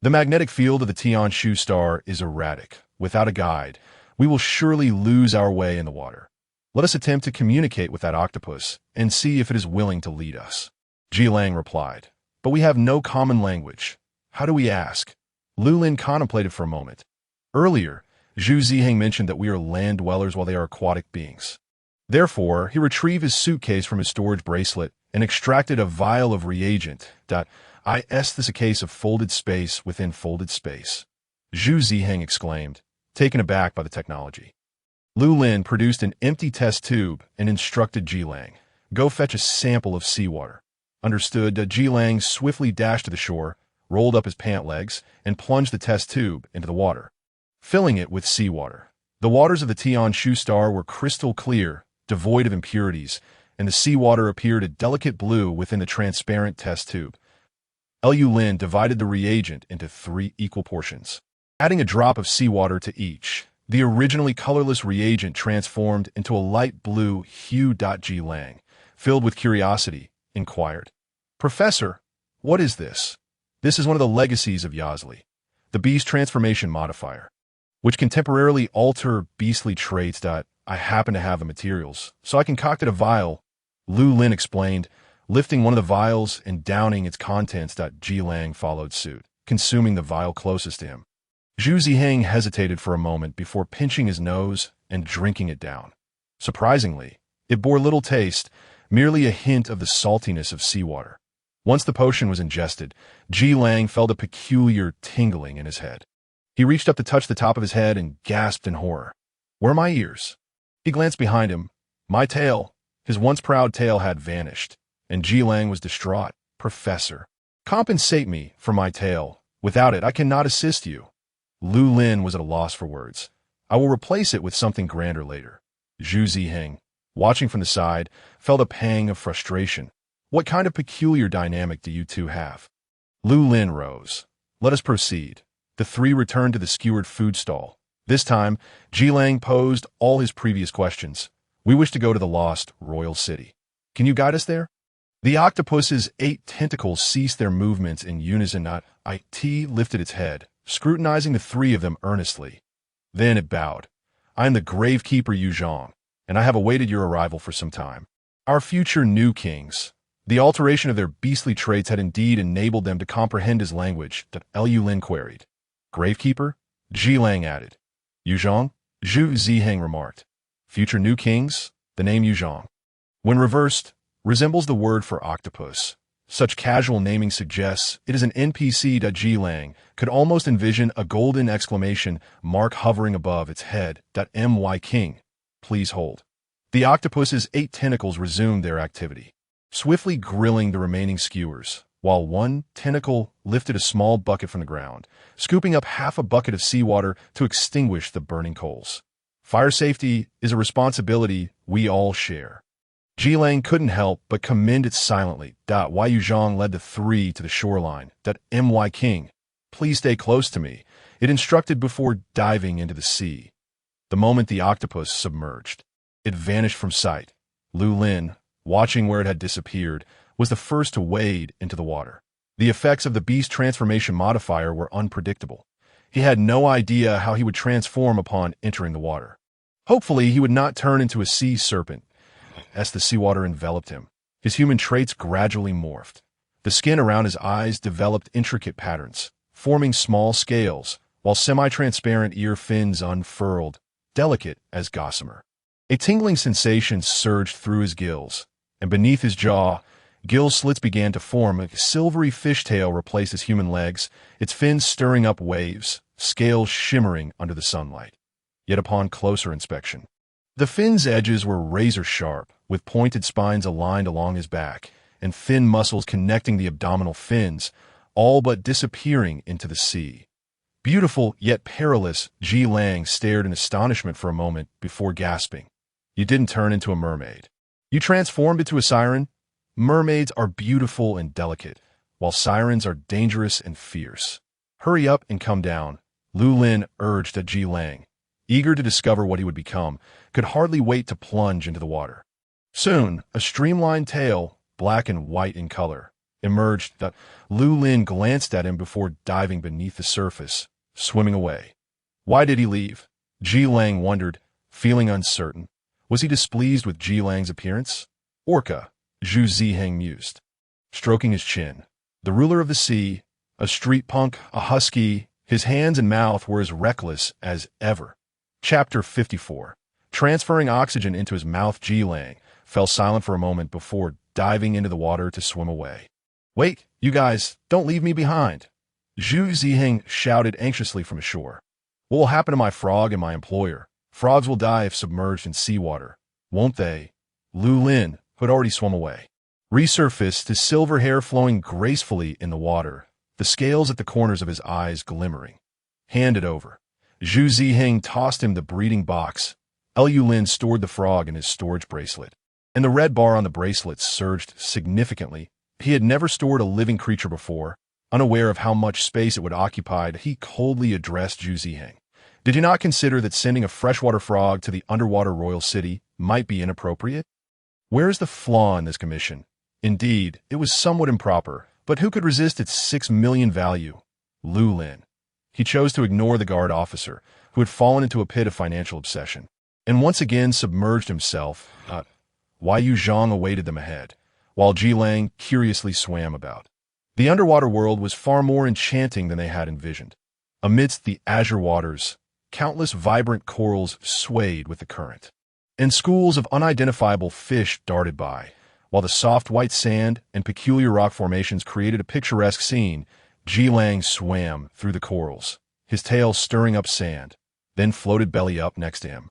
The magnetic field of the Tianshu star is erratic. Without a guide, we will surely lose our way in the water. Let us attempt to communicate with that octopus and see if it is willing to lead us. Ji Lang replied. But we have no common language. How do we ask? Lu Lin contemplated for a moment. Earlier, Zhu Ziheng mentioned that we are land dwellers while they are aquatic beings. Therefore, he retrieved his suitcase from his storage bracelet and extracted a vial of reagent. This is a case of folded space within folded space. Zhu Ziheng exclaimed, taken aback by the technology. Lu Lin produced an empty test tube and instructed Ji Lang, go fetch a sample of seawater. Understood. Ji Lang swiftly dashed to the shore, rolled up his pant legs, and plunged the test tube into the water, filling it with seawater. The waters of the Tianshu star were crystal clear, devoid of impurities, and the seawater appeared a delicate blue within the transparent test tube. Lu Lin divided the reagent into 3 equal portions. Adding a drop of seawater to each, the originally colorless reagent transformed into a light blue hue. Ji Lang, filled with curiosity, inquired, "Professor, what is this?" This is one of the legacies of Yazli, the beast transformation modifier, which can temporarily alter beastly traits. I happen to have the materials, so I concocted a vial, Lu Lin explained, lifting one of the vials and downing its contents. Ji Lang followed suit, consuming the vial closest to him. Zhu Ziheng hesitated for a moment before pinching his nose and drinking it down. Surprisingly, it bore little taste, merely a hint of the saltiness of seawater. Once the potion was ingested, Ji Lang felt a peculiar tingling in his head. He reached up to touch the top of his head and gasped in horror. "Where are my ears?" He glanced behind him. My tail. His once proud tail had vanished, and Ji Lang was distraught. "Professor, compensate me for my tail. Without it, I cannot assist you." Lu Lin was at a loss for words. "I will replace it with something grander later." Zhu Ziheng, watching from the side, felt a pang of frustration. "What kind of peculiar dynamic do you two have?" Lu Lin rose. "Let us proceed." The 3 returned to the skewered food stall. This time, Ji Lang posed all his previous questions. "We wish to go to the lost royal city. Can you guide us there?" The octopus's 8 tentacles ceased their movements in unison. It lifted its head, scrutinizing the 3 of them earnestly. Then it bowed. "I am the gravekeeper Yu Zhang, and I have awaited your arrival for some time. Our future new kings." The alteration of their beastly traits had indeed enabled them to comprehend his language. Lu Lin queried. "Gravekeeper?" Ji Lang added. "Yu Zhang?" Zhu Ziheng remarked. "Future new kings?" The name Yu Zhang, when reversed, resembles the word for octopus. Such casual naming suggests it is an NPC. Ji Lang could almost envision a golden exclamation mark hovering above its head. My king, please hold. The octopus's 8 tentacles resumed their activity, swiftly grilling the remaining skewers, while one tentacle lifted a small bucket from the ground, scooping up half a bucket of seawater to extinguish the burning coals. Fire safety is a responsibility we all share. Ji Lang couldn't help but commend it silently. Yu Zhang led the 3 to the shoreline. My king, please stay close to me, it instructed before diving into the sea. The moment the octopus submerged, it vanished from sight. Lu Lin, watching where it had disappeared, was the first to wade into the water. The effects of the beast transformation modifier were unpredictable. He had no idea how he would transform upon entering the water. Hopefully, he would not turn into a sea serpent. As the seawater enveloped him, his human traits gradually morphed. The skin around his eyes developed intricate patterns, forming small scales, while semi-transparent ear fins unfurled, delicate as gossamer. A tingling sensation surged through his gills, and beneath his jaw, gill slits began to form. A silvery fishtail replaced his human legs, its fins stirring up waves, scales shimmering under the sunlight. Yet upon closer inspection, the fin's edges were razor-sharp, with pointed spines aligned along his back, and thin muscles connecting the abdominal fins, all but disappearing into the sea. Beautiful yet perilous, Ji Lang stared in astonishment for a moment before gasping. "You didn't turn into a mermaid. You transformed into a siren?" Mermaids are beautiful and delicate, while sirens are dangerous and fierce. "Hurry up and come down," Lu Lin urged at Ji Lang, eager to discover what he would become, could hardly wait to plunge into the water. Soon, a streamlined tail, black and white in color, emerged. Lu Lin glanced at him before diving beneath the surface, swimming away. Why did he leave? Ji Lang wondered, feeling uncertain. Was he displeased with Ji Lang's appearance? Orca, Zhu Ziheng mused, stroking his chin. The ruler of the sea, a street punk, a husky, his hands and mouth were as reckless as ever. Chapter 54. Transferring oxygen into his mouth, Ji Lang fell silent for a moment before diving into the water to swim away. "Wait, you guys, don't leave me behind!" Zhu Ziheng shouted anxiously from ashore. "What will happen to my frog and my employer? Frogs will die if submerged in seawater, won't they?" Lu Lin, who had already swum away, resurfaced, his silver hair flowing gracefully in the water, the scales at the corners of his eyes glimmering. "Hand it over." Zhu Ziheng tossed him the breeding box. Lu Lin stored the frog in his storage bracelet, and the red bar on the bracelet surged significantly. He had never stored a living creature before. Unaware of how much space it would occupy, he coldly addressed Zhu Ziheng. Did you not consider that sending a freshwater frog to the underwater royal city might be inappropriate? Where is the flaw in this commission? Indeed, it was somewhat improper, but who could resist its 6 million value? Lu Lin. He chose to ignore the guard officer, who had fallen into a pit of financial obsession, and once again submerged himself. Yu Zhang awaited them ahead, while Ji Lang curiously swam about. The underwater world was far more enchanting than they had envisioned. Amidst the azure waters, countless vibrant corals swayed with the current, and schools of unidentifiable fish darted by. While the soft white sand and peculiar rock formations created a picturesque scene, Ji Lang swam through the corals, his tail stirring up sand, then floated belly up next to him,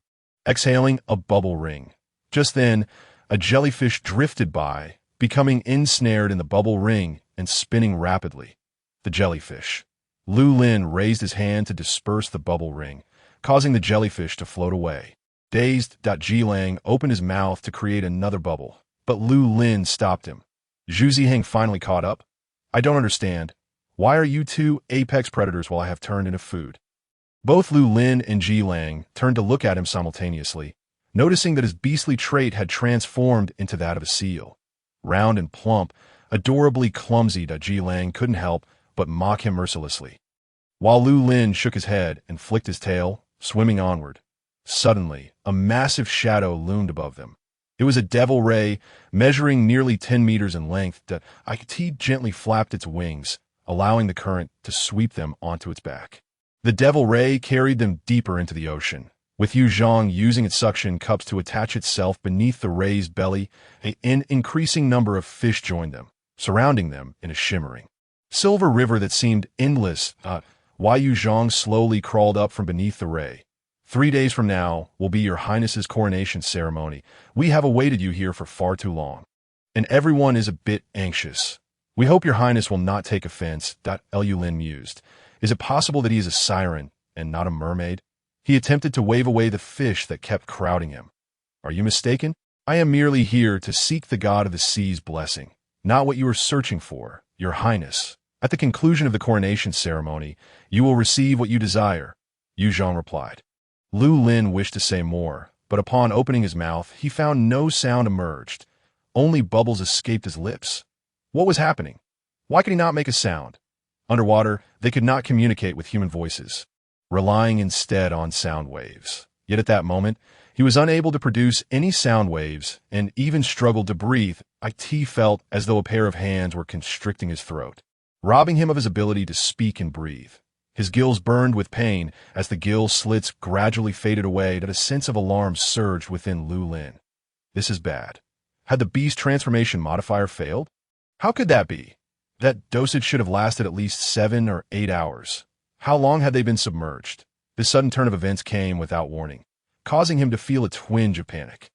exhaling a bubble ring. Just then, a jellyfish drifted by, becoming ensnared in the bubble ring and spinning rapidly. The jellyfish. Lu Lin raised his hand to disperse the bubble ring, causing the jellyfish to float away. Dazed, Ji Lang opened his mouth to create another bubble, but Lu Lin stopped him. Zhu Ziheng finally caught up. I don't understand. Why are you two apex predators while I have turned into food? Both Lu Lin and Ji Lang turned to look at him simultaneously, noticing that his beastly trait had transformed into that of a seal. Round and plump, adorably clumsy, Ji Lang couldn't help but mock him mercilessly. While Lu Lin shook his head and flicked his tail, swimming onward, suddenly a massive shadow loomed above them. It was a devil ray, measuring nearly 10 meters in length. It gently flapped its wings, allowing the current to sweep them onto its back. The devil ray carried them deeper into the ocean, with Yu Zhang using its suction cups to attach itself beneath the ray's belly. An increasing number of fish joined them, surrounding them in a shimmering silver river that seemed endless. Yu Zhang slowly crawled up from beneath the ray. 3 days from now will be your highness's coronation ceremony. We have awaited you here for far too long, and everyone is a bit anxious. We hope your highness will not take offense. Lu Lin mused. Is it possible that he is a siren and not a mermaid? He attempted to wave away the fish that kept crowding him. Are you mistaken? I am merely here to seek the god of the sea's blessing, not what you are searching for, your highness. At the conclusion of the coronation ceremony, you will receive what you desire, Yu Zhang replied. Lu Lin wished to say more, but upon opening his mouth, he found no sound emerged. Only bubbles escaped his lips. What was happening? Why could he not make a sound? Underwater, they could not communicate with human voices, relying instead on sound waves. Yet at that moment, he was unable to produce any sound waves and even struggled to breathe. It felt as though a pair of hands were constricting his throat, robbing him of his ability to speak and breathe. His gills burned with pain as the gill slits gradually faded away. A sense of alarm surged within Lu Lin. This is bad. Had the beast transformation modifier failed? How could that be? That dosage should have lasted at least 7 or 8 hours. How long had they been submerged? This sudden turn of events came without warning, causing him to feel a twinge of panic.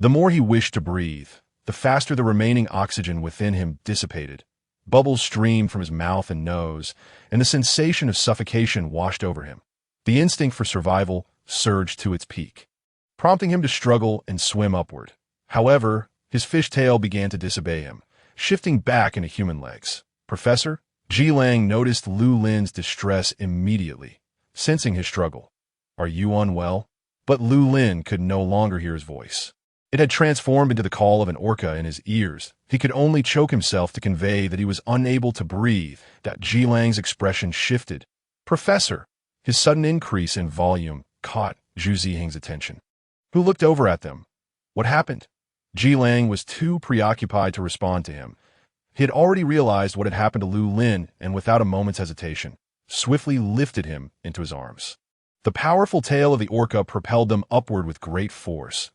The more he wished to breathe, the faster the remaining oxygen within him dissipated. Bubbles streamed from his mouth and nose, and the sensation of suffocation washed over him. The instinct for survival surged to its peak, prompting him to struggle and swim upward. However, his fish tail began to disobey him, shifting back into human legs. Professor? Ji Lang noticed Lu Lin's distress immediately, sensing his struggle. Are you unwell? But Lu Lin could no longer hear his voice. It had transformed into the call of an orca in his ears. He could only choke himself to convey that he was unable to breathe. Ji Lang's expression shifted. Professor! His sudden increase in volume caught Zhu Ziheng's attention, who looked over at them. What happened? Ji Lang was too preoccupied to respond to him. He had already realized what had happened to Lu Lin and without a moment's hesitation, swiftly lifted him into his arms. The powerful tail of the orca propelled them upward with great force.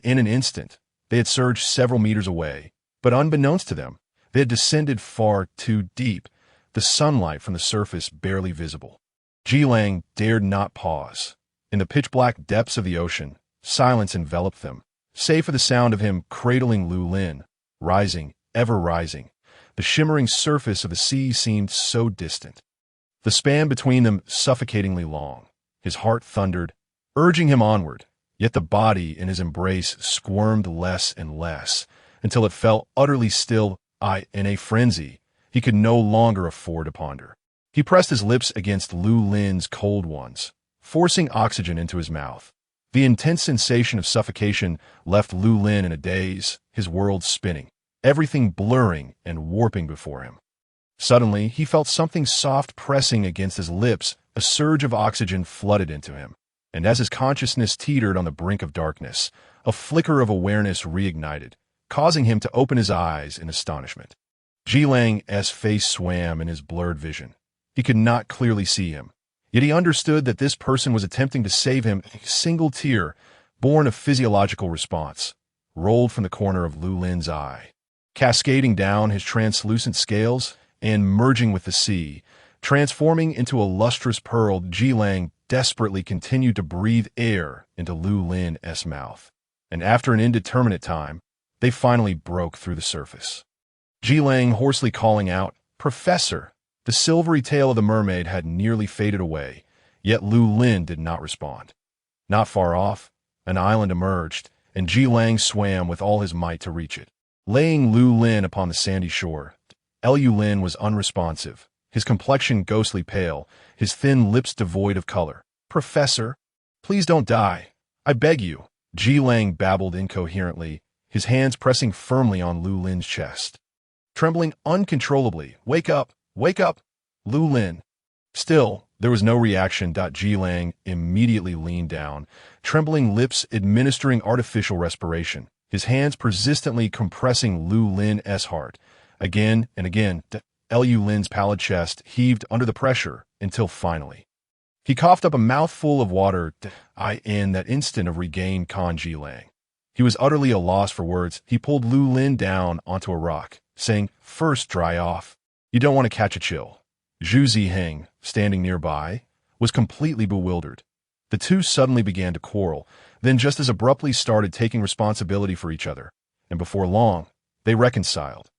In an instant, they had surged several meters away, but unbeknownst to them, they had descended far too deep, the sunlight from the surface barely visible. Ji Lang dared not pause. In the pitch-black depths of the ocean, silence enveloped them, save for the sound of him cradling Lu Lin, rising, ever rising. The shimmering surface of the sea seemed so distant, the span between them suffocatingly long. His heart thundered, urging him onward. Yet the body in his embrace squirmed less and less, until it fell utterly still. In a frenzy, he could no longer afford to ponder. He pressed his lips against Lu Lin's cold ones, forcing oxygen into his mouth. The intense sensation of suffocation left Lu Lin in a daze, his world spinning, everything blurring and warping before him. Suddenly, he felt something soft pressing against his lips. A surge of oxygen flooded into him, and as his consciousness teetered on the brink of darkness, a flicker of awareness reignited, causing him to open his eyes in astonishment. Jilang's face swam in his blurred vision. He could not clearly see him, yet he understood that this person was attempting to save him. A single tear, born of physiological response, rolled from the corner of Lu Lin's eye, cascading down his translucent scales and merging with the sea, transforming into a lustrous pearl. Jilang desperately continued to breathe air into Lu Lin's mouth, and after an indeterminate time, they finally broke through the surface. Jilang hoarsely calling out, "Professor!" The silvery tail of the mermaid had nearly faded away, yet Lu Lin did not respond. Not far off, an island emerged, and Jilang swam with all his might to reach it. Laying Lu Lin upon the sandy shore, Lu Lin was unresponsive, his complexion ghostly pale, his thin lips devoid of color. "Professor, please don't die. I beg you," Jilang babbled incoherently, his hands pressing firmly on Lu Lin's chest. Trembling uncontrollably, "Wake up! Wake up! Lu Lin!" Still, there was no reaction. Jilang immediately leaned down, trembling lips administering artificial respiration, his hands persistently compressing Lu Lin's heart. Again and again, Lu Lin's pallid chest heaved under the pressure until finally he coughed up a mouthful of water. In that instant of regained Jilang, he was utterly a loss for words. He pulled Lu Lin down onto a rock, saying, "First dry off. You don't want to catch a chill." Zhu Ziheng, standing nearby, was completely bewildered. The two suddenly began to quarrel, then just as abruptly started taking responsibility for each other, and before long, they reconciled.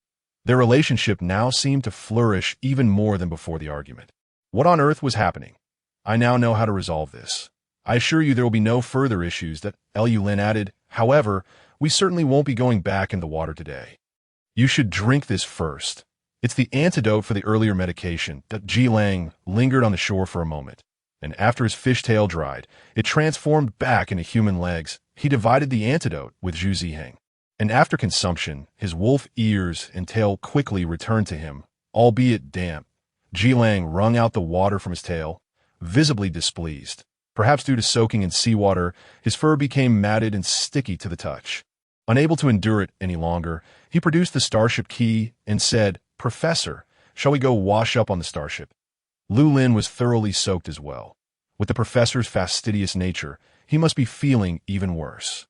Their relationship now seemed to flourish even more than before the argument. What on earth was happening? I now know how to resolve this. I assure you there will be no further issues. Lu Lin added. However, we certainly won't be going back in the water today. You should drink this first. It's the antidote for the earlier medication. Jilang lingered on the shore for a moment, and after his fishtail dried, it transformed back into human legs. He divided the antidote with Zhu Ziheng, and after consumption, his wolf ears and tail quickly returned to him, albeit damp. Jilang wrung out the water from his tail, visibly displeased. Perhaps due to soaking in seawater, his fur became matted and sticky to the touch. Unable to endure it any longer, he produced the starship key and said, "Professor, shall we go wash up on the starship?" Lu Lin was thoroughly soaked as well. With the professor's fastidious nature, he must be feeling even worse.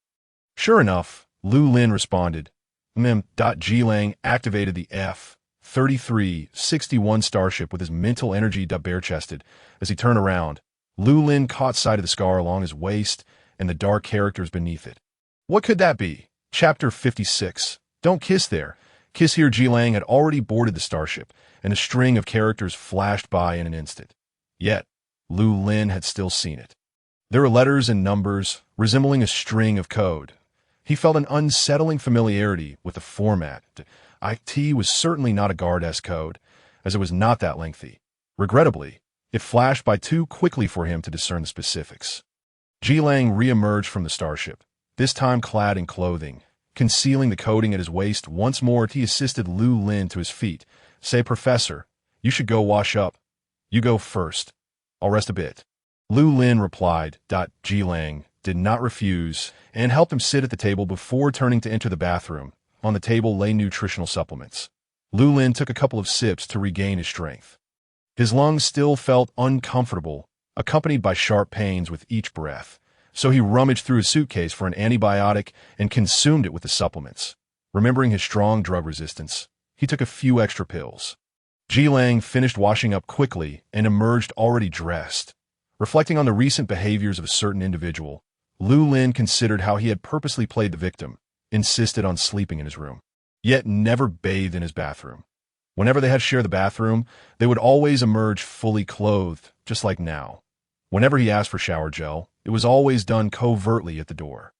Sure enough, Lu Lin responded. Jilang activated the F-3361 starship with his mental energy. Bare-chested. As he turned around, Lu Lin caught sight of the scar along his waist and the dark characters beneath it. What could that be? Chapter 56. Don't kiss there. Kiss here. Jilang had already boarded the starship, and a string of characters flashed by in an instant. Yet, Lu Lin had still seen it. There were letters and numbers, resembling a string of code. He felt an unsettling familiarity with the format. IT was certainly not a Guard-S code, as it was not that lengthy. Regrettably, it flashed by too quickly for him to discern the specifics. Jilang re-emerged from the starship, this time clad in clothing, concealing the coating at his waist. Once more, he assisted Lu Lin to his feet. "Say, Professor, you should go wash up. You go first. I'll rest a bit." Lu Lin replied. Jilang did not refuse and helped him sit at the table before turning to enter the bathroom. On the table lay nutritional supplements. Lu Lin took a couple of sips to regain his strength. His lungs still felt uncomfortable, accompanied by sharp pains with each breath, so he rummaged through his suitcase for an antibiotic and consumed it with the supplements. Remembering his strong drug resistance, he took a few extra pills. Jilang finished washing up quickly and emerged already dressed. Reflecting on the recent behaviors of a certain individual, Lu Lin considered how he had purposely played the victim, insisted on sleeping in his room, yet never bathed in his bathroom. Whenever they had to share the bathroom, they would always emerge fully clothed, just like now. Whenever he asked for shower gel, it was always done covertly at the door.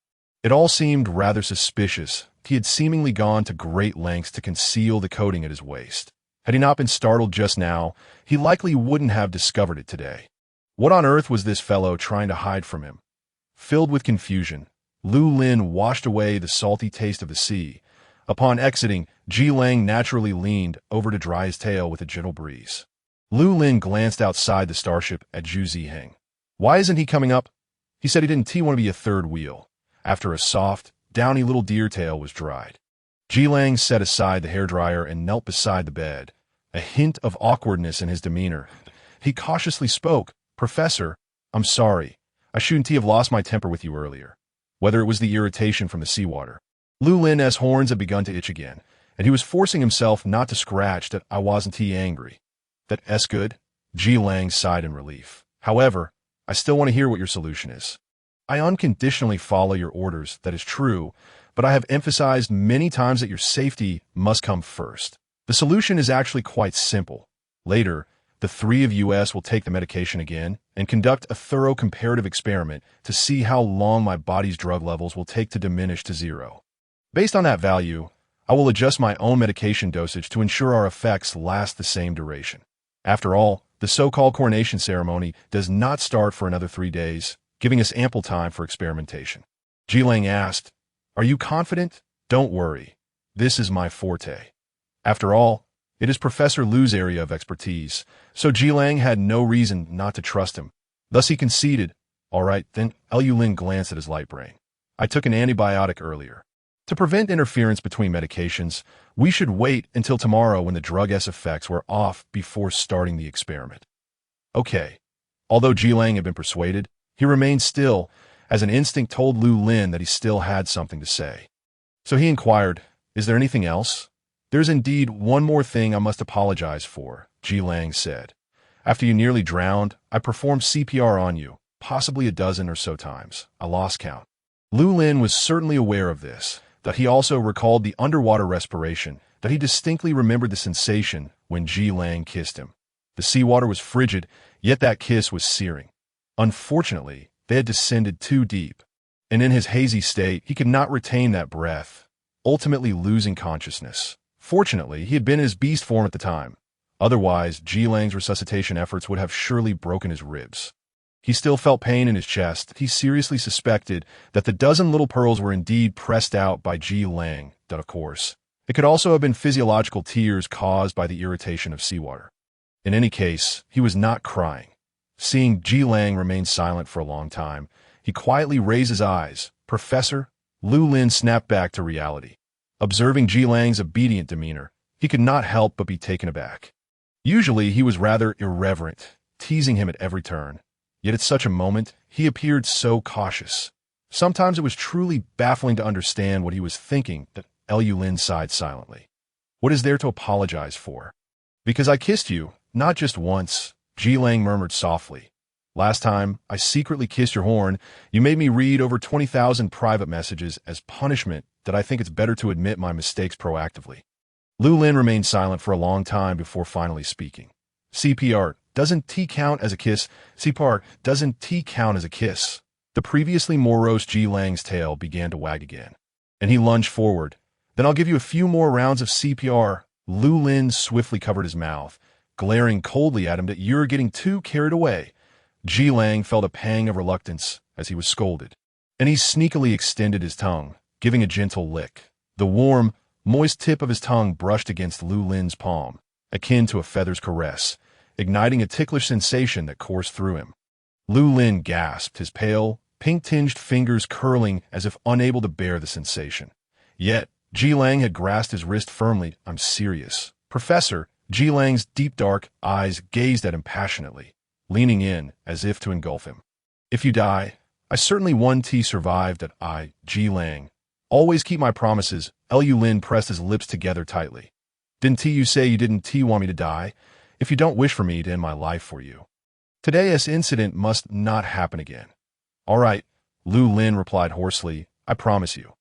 It all seemed rather suspicious. He had seemingly gone to great lengths to conceal the coating at his waist. Had he not been startled just now, he likely wouldn't have discovered it today. What on earth was this fellow trying to hide from him? Filled with confusion, Lu Lin washed away the salty taste of the sea. Upon exiting, Ji Lang naturally leaned over to dry his tail with a gentle breeze. Lu Lin glanced outside the starship at Zhu Ziheng. Why isn't he coming up? He said he didn't want to be a third wheel. After a soft, downy little deer tail was dried. Ji Lang set aside the hairdryer and knelt beside the bed, a hint of awkwardness in his demeanor. He cautiously spoke, "Professor, I'm sorry. I shouldn't have lost my temper with you earlier." Whether it was the irritation from the seawater. Lu Lin's horns had begun to itch again, and he was forcing himself not to scratch that I wasn't angry. That's good. Ji Lang sighed in relief. However, I still want to hear what your solution is. I unconditionally follow your orders, that is true, but I have emphasized many times that your safety must come first. The solution is actually quite simple. Later, the three of us will take the medication again and conduct a thorough comparative experiment to see how long my body's drug levels will take to diminish to zero. Based on that value, I will adjust my own medication dosage to ensure our effects last the same duration. After all, the so-called coronation ceremony does not start for another 3 days, giving us ample time for experimentation. Ji Lang asked, "Are you confident?" "Don't worry. This is my forte." After all, it is Professor Lu's area of expertise, so Ji Lang had no reason not to trust him. Thus he conceded, "All right, then." Lu Lin glanced at his light brain. "I took an antibiotic earlier. To prevent interference between medications, we should wait until tomorrow when the drug's effects were off before starting the experiment." Okay. Although Ji Lang had been persuaded, he remained still, as an instinct told Lu Lin that he still had something to say. So he inquired, "Is there anything else?" "There's indeed one more thing I must apologize for," Ji Lang said. "After you nearly drowned, I performed CPR on you, possibly a dozen or so times. I lost count." Lu Lin was certainly aware of this, that he also recalled the underwater respiration, that he distinctly remembered the sensation when Ji Lang kissed him. The seawater was frigid, yet that kiss was searing. Unfortunately, they had descended too deep, and in his hazy state, he could not retain that breath, ultimately losing consciousness. Fortunately, he had been in his beast form at the time. Otherwise, Ji Lang's resuscitation efforts would have surely broken his ribs. He still felt pain in his chest. He seriously suspected that the dozen little pearls were indeed pressed out by Ji Lang, that of course. It could also have been physiological tears caused by the irritation of seawater. In any case, he was not crying. Seeing Ji Lang remain silent for a long time, he quietly raised his eyes. "Professor?" Lu Lin snapped back to reality. Observing Ji Lang's obedient demeanor, he could not help but be taken aback. Usually, he was rather irreverent, teasing him at every turn. Yet at such a moment, he appeared so cautious. Sometimes it was truly baffling to understand what he was thinking. That Lu Lin sighed silently. "What is there to apologize for?" "Because I kissed you, not just once," Ji Lang murmured softly. "Last time, I secretly kissed your horn. You made me read over 20,000 private messages as punishment that I think it's better to admit my mistakes proactively." Lu Lin remained silent for a long time before finally speaking. "CPR, doesn't T count as a kiss? CPR, doesn't T count as a kiss?" The previously morose Ji Lang's tail began to wag again, and he lunged forward. "Then I'll give you a few more rounds of CPR." Lu Lin swiftly covered his mouth, glaring coldly at him that you're getting too carried away. Ji Lang felt a pang of reluctance as he was scolded, and he sneakily extended his tongue, giving a gentle lick. The warm, moist tip of his tongue brushed against Lu Lin's palm, akin to a feather's caress, igniting a ticklish sensation that coursed through him. Lu Lin gasped, his pale, pink-tinged fingers curling as if unable to bear the sensation. Yet, Ji Lang had grasped his wrist firmly. "I'm serious." "Professor," Ji Lang's deep dark eyes gazed at him passionately, leaning in as if to engulf him. "If you die, I certainly survived that I, Ji Lang, always keep my promises." Lu Lin pressed his lips together tightly. "Didn't you say you didn't want me to die? If you don't wish for me to end my life for you. Today's incident must not happen again." "All right," Lu Lin replied hoarsely, "I promise you."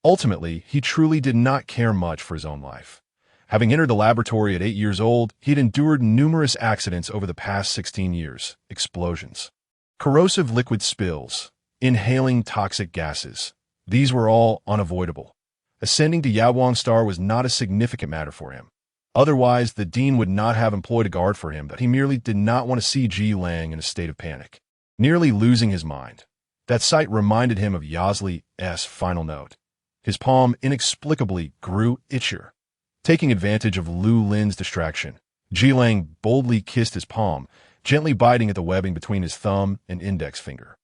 Ultimately, he truly did not care much for his own life. Having entered the laboratory at 8 years old, he had endured numerous accidents over the past 16 years. Explosions, corrosive liquid spills, inhaling toxic gases. These were all unavoidable. Ascending to Yaoguang Star was not a significant matter for him. Otherwise, the dean would not have employed a guard for him, but he merely did not want to see Ji Lang in a state of panic, nearly losing his mind. That sight reminded him of Yasli's final note. His palm inexplicably grew itchier. Taking advantage of Lu Lin's distraction, Ji Lang boldly kissed his palm, gently biting at the webbing between his thumb and index finger.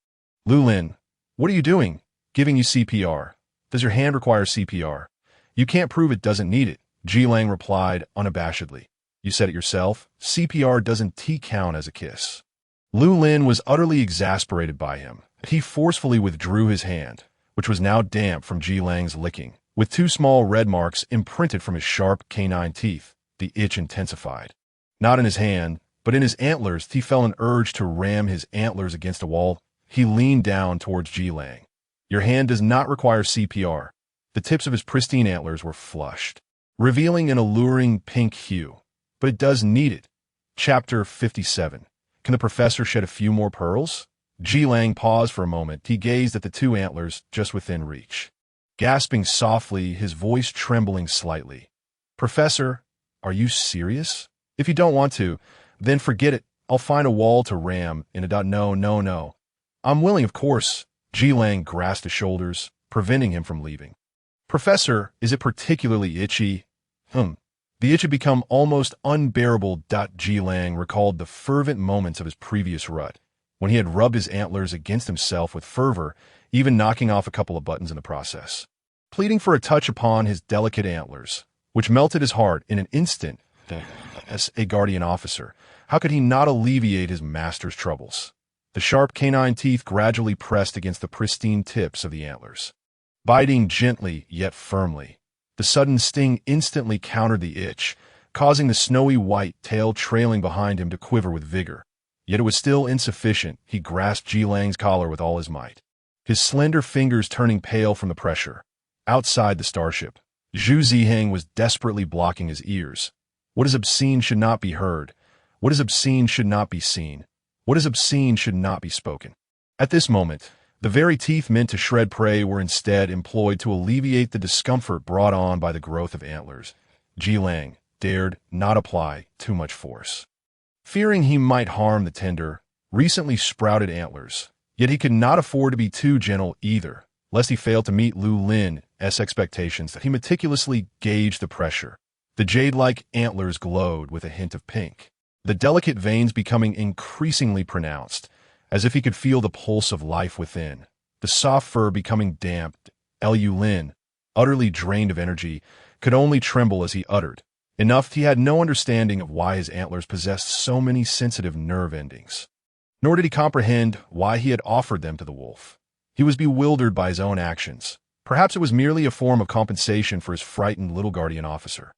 Lu Lin, what are you doing? Giving you CPR. Does your hand require CPR? You can't prove it doesn't need it, Ji Lang replied unabashedly. You said it yourself. CPR doesn't count as a kiss. Lu Lin was utterly exasperated by him. He forcefully withdrew his hand, which was now damp from Ji Lang's licking. With 2 small red marks imprinted from his sharp canine teeth, the itch intensified. Not in his hand, but in his antlers, he felt an urge to ram his antlers against a wall. He leaned down towards Ji Lang. Your hand does not require CPR. The tips of his pristine antlers were flushed, revealing an alluring pink hue. But it does need it. Chapter 57. Can the professor shed a few more pearls? Ji Lang paused for a moment. He gazed at the 2 antlers just within reach. Gasping softly, his voice trembling slightly. Professor, are you serious? If you don't want to, then forget it. I'll find a wall to ram in a... No. I'm willing, of course. Ji Lang grasped his shoulders, preventing him from leaving. Professor, is it particularly itchy? The itch had become almost unbearable. Ji Lang recalled the fervent moments of his previous rut, when he had rubbed his antlers against himself with fervor, even knocking off a couple of buttons in the process. Pleading for a touch upon his delicate antlers, which melted his heart in an instant. As a guardian officer, how could he not alleviate his master's troubles? The sharp canine teeth gradually pressed against the pristine tips of the antlers, biting gently yet firmly. The sudden sting instantly countered the itch, causing the snowy white tail trailing behind him to quiver with vigor. Yet it was still insufficient. He grasped Ji Lang's collar with all his might, his slender fingers turning pale from the pressure. Outside the starship, Zhu Ziheng was desperately blocking his ears. What is obscene should not be heard. What is obscene should not be seen. What is obscene should not be spoken. At this moment, the very teeth meant to shred prey were instead employed to alleviate the discomfort brought on by the growth of antlers. Ji Lang dared not apply too much force, fearing he might harm the tender, recently sprouted antlers. Yet he could not afford to be too gentle either, lest he fail to meet Lu Lin's expectations. That he meticulously gauged the pressure. The jade-like antlers glowed with a hint of pink, the delicate veins becoming increasingly pronounced, as if he could feel the pulse of life within. The soft fur becoming damp. Lu Lin, utterly drained of energy, could only tremble as he uttered. Enough he had no understanding of why his antlers possessed so many sensitive nerve endings. Nor did he comprehend why he had offered them to the wolf. He was bewildered by his own actions. Perhaps it was merely a form of compensation for his frightened little guardian officer.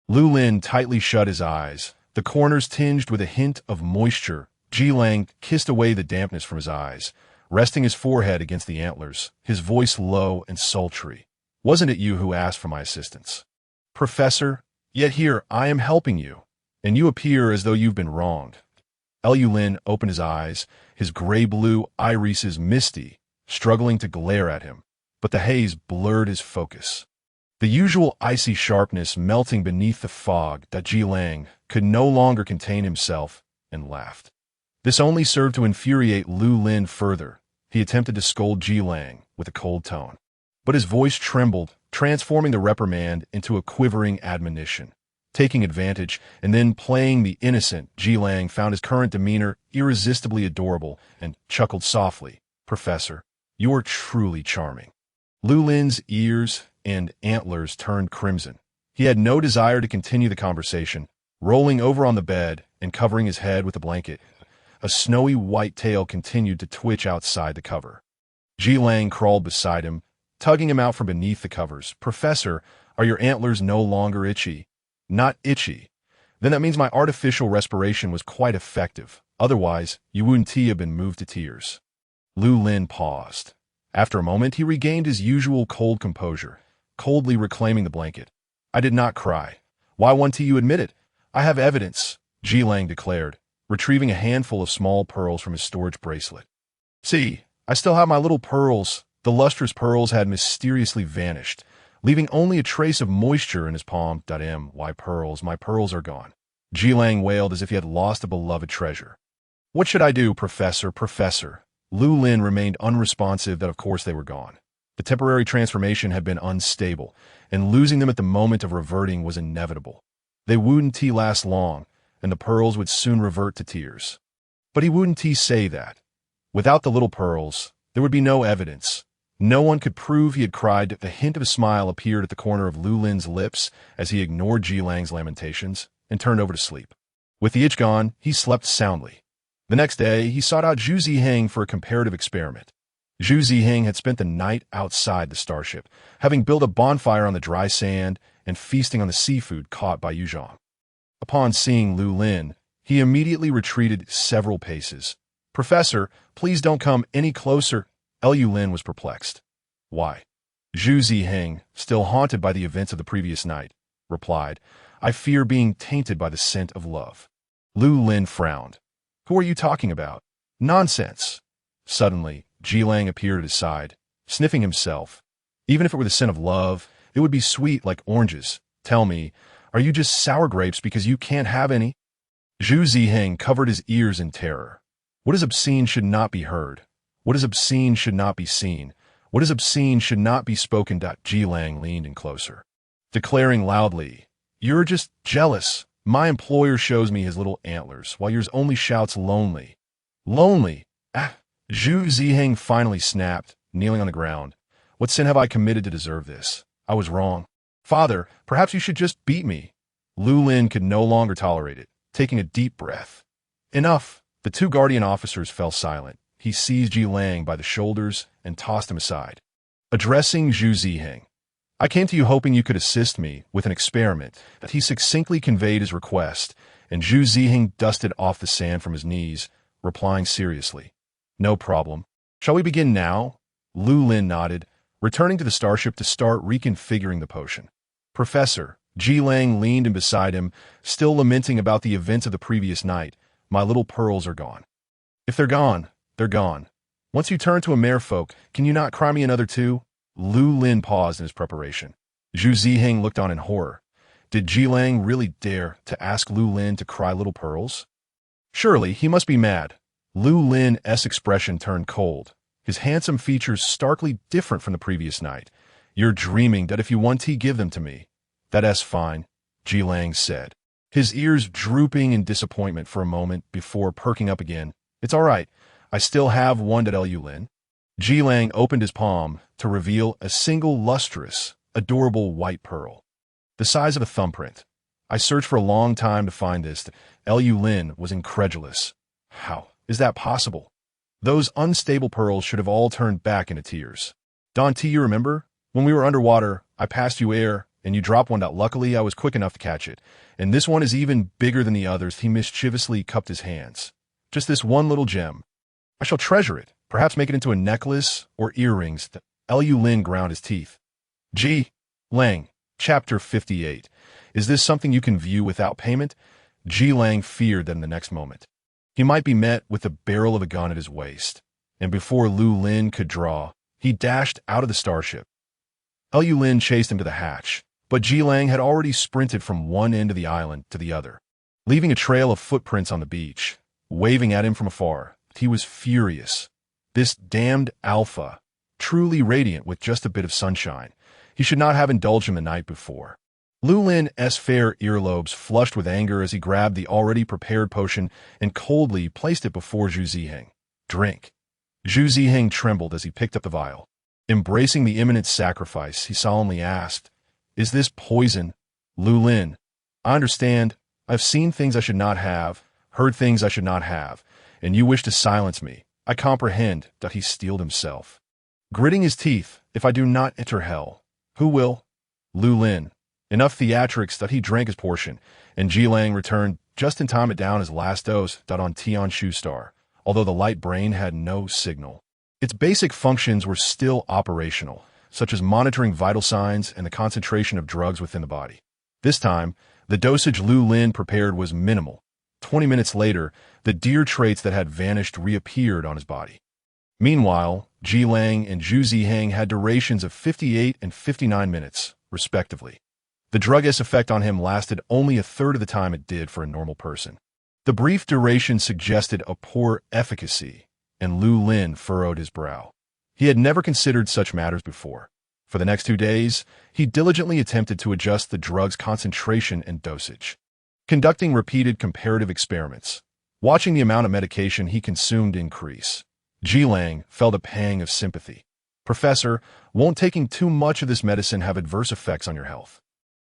Lu Lin tightly shut his eyes, the corners tinged with a hint of moisture. Ji Lang kissed away the dampness from his eyes, resting his forehead against the antlers, his voice low and sultry. Wasn't it you who asked for my assistance? Professor, yet here I am helping you, and you appear as though you've been wronged. Lu Lin opened his eyes, his gray-blue irises misty, struggling to glare at him, but the haze blurred his focus. The usual icy sharpness melting beneath the fog. Ji Lang could no longer contain himself and laughed. This only served to infuriate Lu Lin further. He attempted to scold Ji Lang with a cold tone, but his voice trembled, transforming the reprimand into a quivering admonition. Taking advantage and then playing the innocent, Ji Lang found his current demeanor irresistibly adorable and chuckled softly. Professor, you are truly charming. Lu Lin's ears and antlers turned crimson. He had no desire to continue the conversation. Rolling over on the bed and covering his head with a blanket, a snowy white tail continued to twitch outside the cover. Ji Lang crawled beside him, tugging him out from beneath the covers. Professor, are your antlers no longer itchy? Not itchy. Then that means my artificial respiration was quite effective. Otherwise, you wouldn't have been moved to tears. Lu Lin paused. After a moment, he regained his usual cold composure, coldly reclaiming the blanket. I did not cry. Why won't you admit it? I have evidence, Ji Lang declared, retrieving a handful of small pearls from his storage bracelet. See, I still have my little pearls. The lustrous pearls had mysteriously vanished, leaving only a trace of moisture in his palm. Why pearls? My pearls are gone. Jilang wailed as if he had lost a beloved treasure. What should I do, Professor? Professor? Lu Lin remained unresponsive that of course they were gone. The temporary transformation had been unstable, and losing them at the moment of reverting was inevitable. They wouldn't last long, and the pearls would soon revert to tears. But he wouldn't say that. Without the little pearls, there would be no evidence. No one could prove he had cried. The hint of a smile appeared at the corner of Lu Lin's lips as he ignored Jilang's lamentations and turned over to sleep. With the itch gone, he slept soundly. The next day, he sought out Zhu Ziheng for a comparative experiment. Zhu Ziheng had spent the night outside the starship, having built a bonfire on the dry sand and feasting on the seafood caught by Yuzhong. Upon seeing Lu Lin, he immediately retreated several paces. Professor, please don't come any closer. Lu Lin was perplexed. Why? Zhu Ziheng, still haunted by the events of the previous night, replied, I fear being tainted by the scent of love. Lu Lin frowned. Who are you talking about? Nonsense. Suddenly, Jilang appeared at his side, sniffing himself. Even if it were the scent of love, it would be sweet like oranges. Tell me, are you just sour grapes because you can't have any? Zhu Ziheng covered his ears in terror. What is obscene should not be heard. What is obscene should not be seen. What is obscene should not be spoken. Jilang leaned in closer, declaring loudly, You're just jealous. My employer shows me his little antlers, while yours only shouts lonely. Lonely? Ah! Zhu Ziheng finally snapped, kneeling on the ground. What sin have I committed to deserve this? I was wrong. Father, perhaps you should just beat me. Lu Lin could no longer tolerate it, taking a deep breath. Enough! The two guardian officers fell silent. He seized Jilang by the shoulders and tossed him aside. Addressing Zhu Ziheng, I came to you hoping you could assist me with an experiment. That he succinctly conveyed his request, and Zhu Ziheng dusted off the sand from his knees, replying seriously, No problem. Shall we begin now? Lu Lin nodded, returning to the starship to start reconfiguring the potion. Professor, Jilang leaned in beside him, still lamenting about the events of the previous night. My little pearls are gone. If they're gone, they're gone. Once you turn to a merfolk, can you not cry me another too? Lu Lin paused in his preparation. Zhu Ziheng looked on in horror. Did Jilang really dare to ask Lu Lin to cry little pearls? Surely he must be mad. Lu Lin's expression turned cold, his handsome features starkly different from the previous night. You're dreaming that if you want tea, give them to me. That's fine, Jilang said, his ears drooping in disappointment for a moment before perking up again. It's all right. I still have one. Lu Lin. Jilang opened his palm to reveal a single lustrous, adorable white pearl, the size of a thumbprint. I searched for a long time to find this. Lu Lin was incredulous. How is that possible? Those unstable pearls should have all turned back into tears. Don T, you remember? When we were underwater, I passed you air, and you dropped one. Luckily, I was quick enough to catch it. And this one is even bigger than the others. He mischievously cupped his hands. Just this one little gem. I shall treasure it, perhaps make it into a necklace or earrings. Lu Lin ground his teeth. G. Lang, Chapter 58. Is this something you can view without payment? Jilang feared that in the next moment, he might be met with the barrel of a gun at his waist, and before Lu Lin could draw, he dashed out of the starship. Lu Lin chased him to the hatch, but Jilang had already sprinted from one end of the island to the other, leaving a trail of footprints on the beach. Waving at him from afar, he was furious. This damned alpha, truly radiant with just a bit of sunshine, he should not have indulged him the night before. Lu Lin's fair earlobes flushed with anger as he grabbed the already prepared potion and coldly placed it before Zhu Ziheng. Drink. Zhu Ziheng trembled as he picked up the vial. Embracing the imminent sacrifice, he solemnly asked, Is this poison? Lu Lin, I understand. I've seen things I should not have, heard things I should not have, and you wish to silence me. I comprehend. He steeled himself, gritting his teeth. If I do not enter hell, who will? Lu Lin. Enough theatrics. He drank his portion, and Jilang returned just in time to down his last dose. On Tianshu Star, although the light brain had no signal, its basic functions were still operational, such as monitoring vital signs and the concentration of drugs within the body. This time, the dosage Lu Lin prepared was minimal. 20 minutes later, the deer traits that had vanished reappeared on his body. Meanwhile, Ji Lang and Zhu Ziheng had durations of 58 and 59 minutes, respectively. The drug-S effect on him lasted only a third of the time it did for a normal person. The brief duration suggested a poor efficacy, and Lu Lin furrowed his brow. He had never considered such matters before. For the next 2 days, he diligently attempted to adjust the drug's concentration and dosage, conducting repeated comparative experiments, watching the amount of medication he consumed increase. Ji Lang felt a pang of sympathy. "Professor, won't taking too much of this medicine have adverse effects on your health?"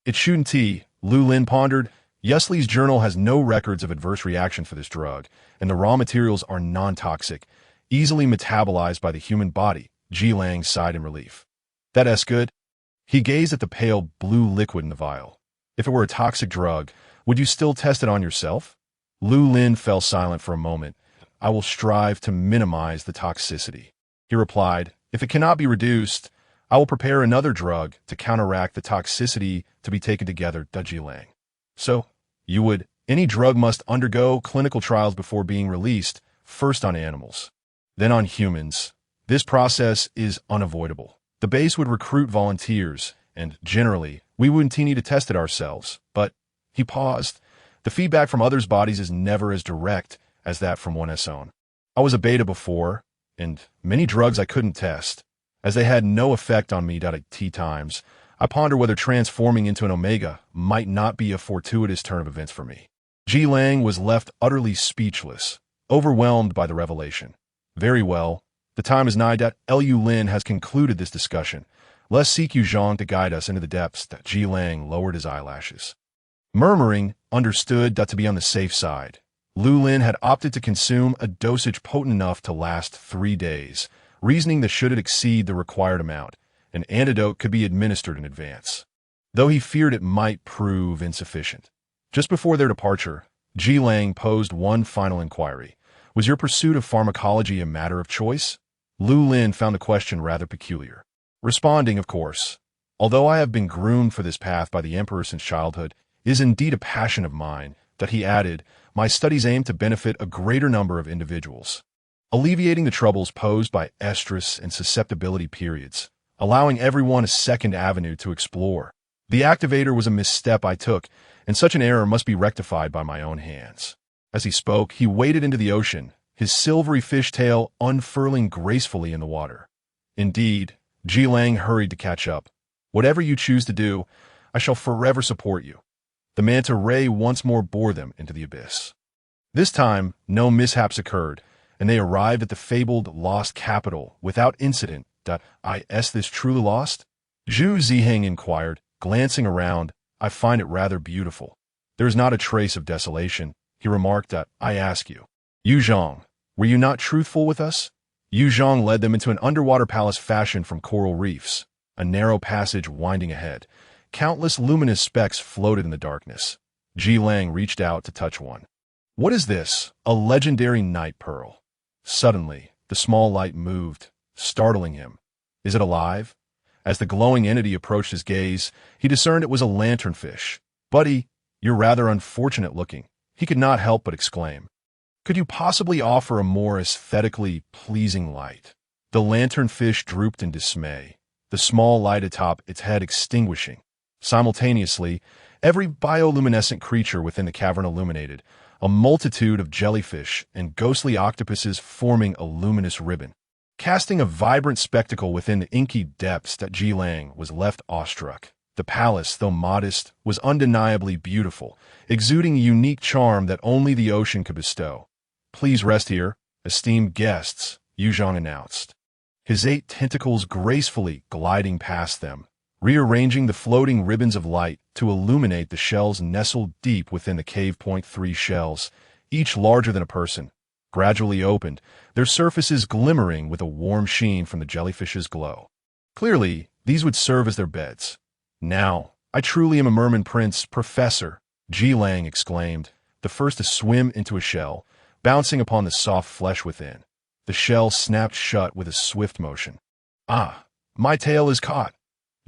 "It shouldn't," Lu Lin pondered. Yesley's journal has no records of adverse reaction for this drug, and the raw materials are non-toxic, easily metabolized by the human body. Ji Lang sighed in relief. "That's good." He gazed at the pale blue liquid in the vial. "If it were a toxic drug, would you still test it on yourself?" Lu Lin fell silent for a moment. "I will strive to minimize the toxicity," he replied. "If it cannot be reduced, I will prepare another drug to counteract the toxicity to be taken together." Ji Lang. "So, you would. Any drug must undergo clinical trials before being released, first on animals, then on humans. This process is unavoidable. The base would recruit volunteers, and generally, we wouldn't need to test it ourselves. But," he paused, "the feedback from others' bodies is never as direct as that from one's own. I was a beta before, and many drugs I couldn't test, as they had no effect on me at T times. I ponder whether transforming into an omega might not be a fortuitous turn of events for me." Ji Lang was left utterly speechless, overwhelmed by the revelation. "Very well. The time is nigh. Lu Lin has concluded this discussion. Let's seek Yu Zhang to guide us into the depths." Ji Lang lowered his eyelashes, murmuring, "Understood." To be on the safe side, Lu Lin had opted to consume a dosage potent enough to last 3 days, reasoning that should it exceed the required amount, an antidote could be administered in advance, though he feared it might prove insufficient. Just before their departure, Ji Lang posed one final inquiry. "Was your pursuit of pharmacology a matter of choice?" Lu Lin found the question rather peculiar, responding, "Of course. Although I have been groomed for this path by the Emperor since childhood, it is indeed a passion of mine." He added, "My studies aim to benefit a greater number of individuals, alleviating the troubles posed by estrus and susceptibility periods, allowing everyone a second avenue to explore. The activator was a misstep I took, and such an error must be rectified by my own hands." As he spoke, he waded into the ocean, his silvery fishtail unfurling gracefully in the water. "Indeed," Ji Lang hurried to catch up. "Whatever you choose to do, I shall forever support you." The manta ray once more bore them into the abyss. This time, no mishaps occurred, and they arrived at the fabled lost capital without incident. "Is this truly lost?" Zhu Ziheng inquired, glancing around. "I find it rather beautiful. There is not a trace of desolation," he remarked. "I ask you, Yu Zhang, were you not truthful with us?" Yu Zhang led them into an underwater palace fashioned from coral reefs, a narrow passage winding ahead. Countless luminous specks floated in the darkness. Ji Lang reached out to touch one. "What is this?" "A legendary night pearl." Suddenly, the small light moved, startling him. "Is it alive?" As the glowing entity approached his gaze, he discerned it was a lanternfish. "Buddy, you're rather unfortunate looking," he could not help but exclaim. "Could you possibly offer a more aesthetically pleasing light?" The lanternfish drooped in dismay, the small light atop its head extinguishing. Simultaneously, every bioluminescent creature within the cavern illuminated, a multitude of jellyfish and ghostly octopuses forming a luminous ribbon, casting a vibrant spectacle within the inky depths. Ji Lang was left awestruck. The palace, though modest, was undeniably beautiful, exuding a unique charm that only the ocean could bestow. "Please rest here, esteemed guests," Yu Zhang announced, his 8 tentacles gracefully gliding past them, rearranging the floating ribbons of light to illuminate the shells nestled deep within the cave. 3 shells, each larger than a person, gradually opened, their surfaces glimmering with a warm sheen from the jellyfish's glow. Clearly, these would serve as their beds. "Now, I truly am a merman prince, Professor," Ji Lang exclaimed, the first to swim into a shell, bouncing upon the soft flesh within. The shell snapped shut with a swift motion. "Ah, my tail is caught."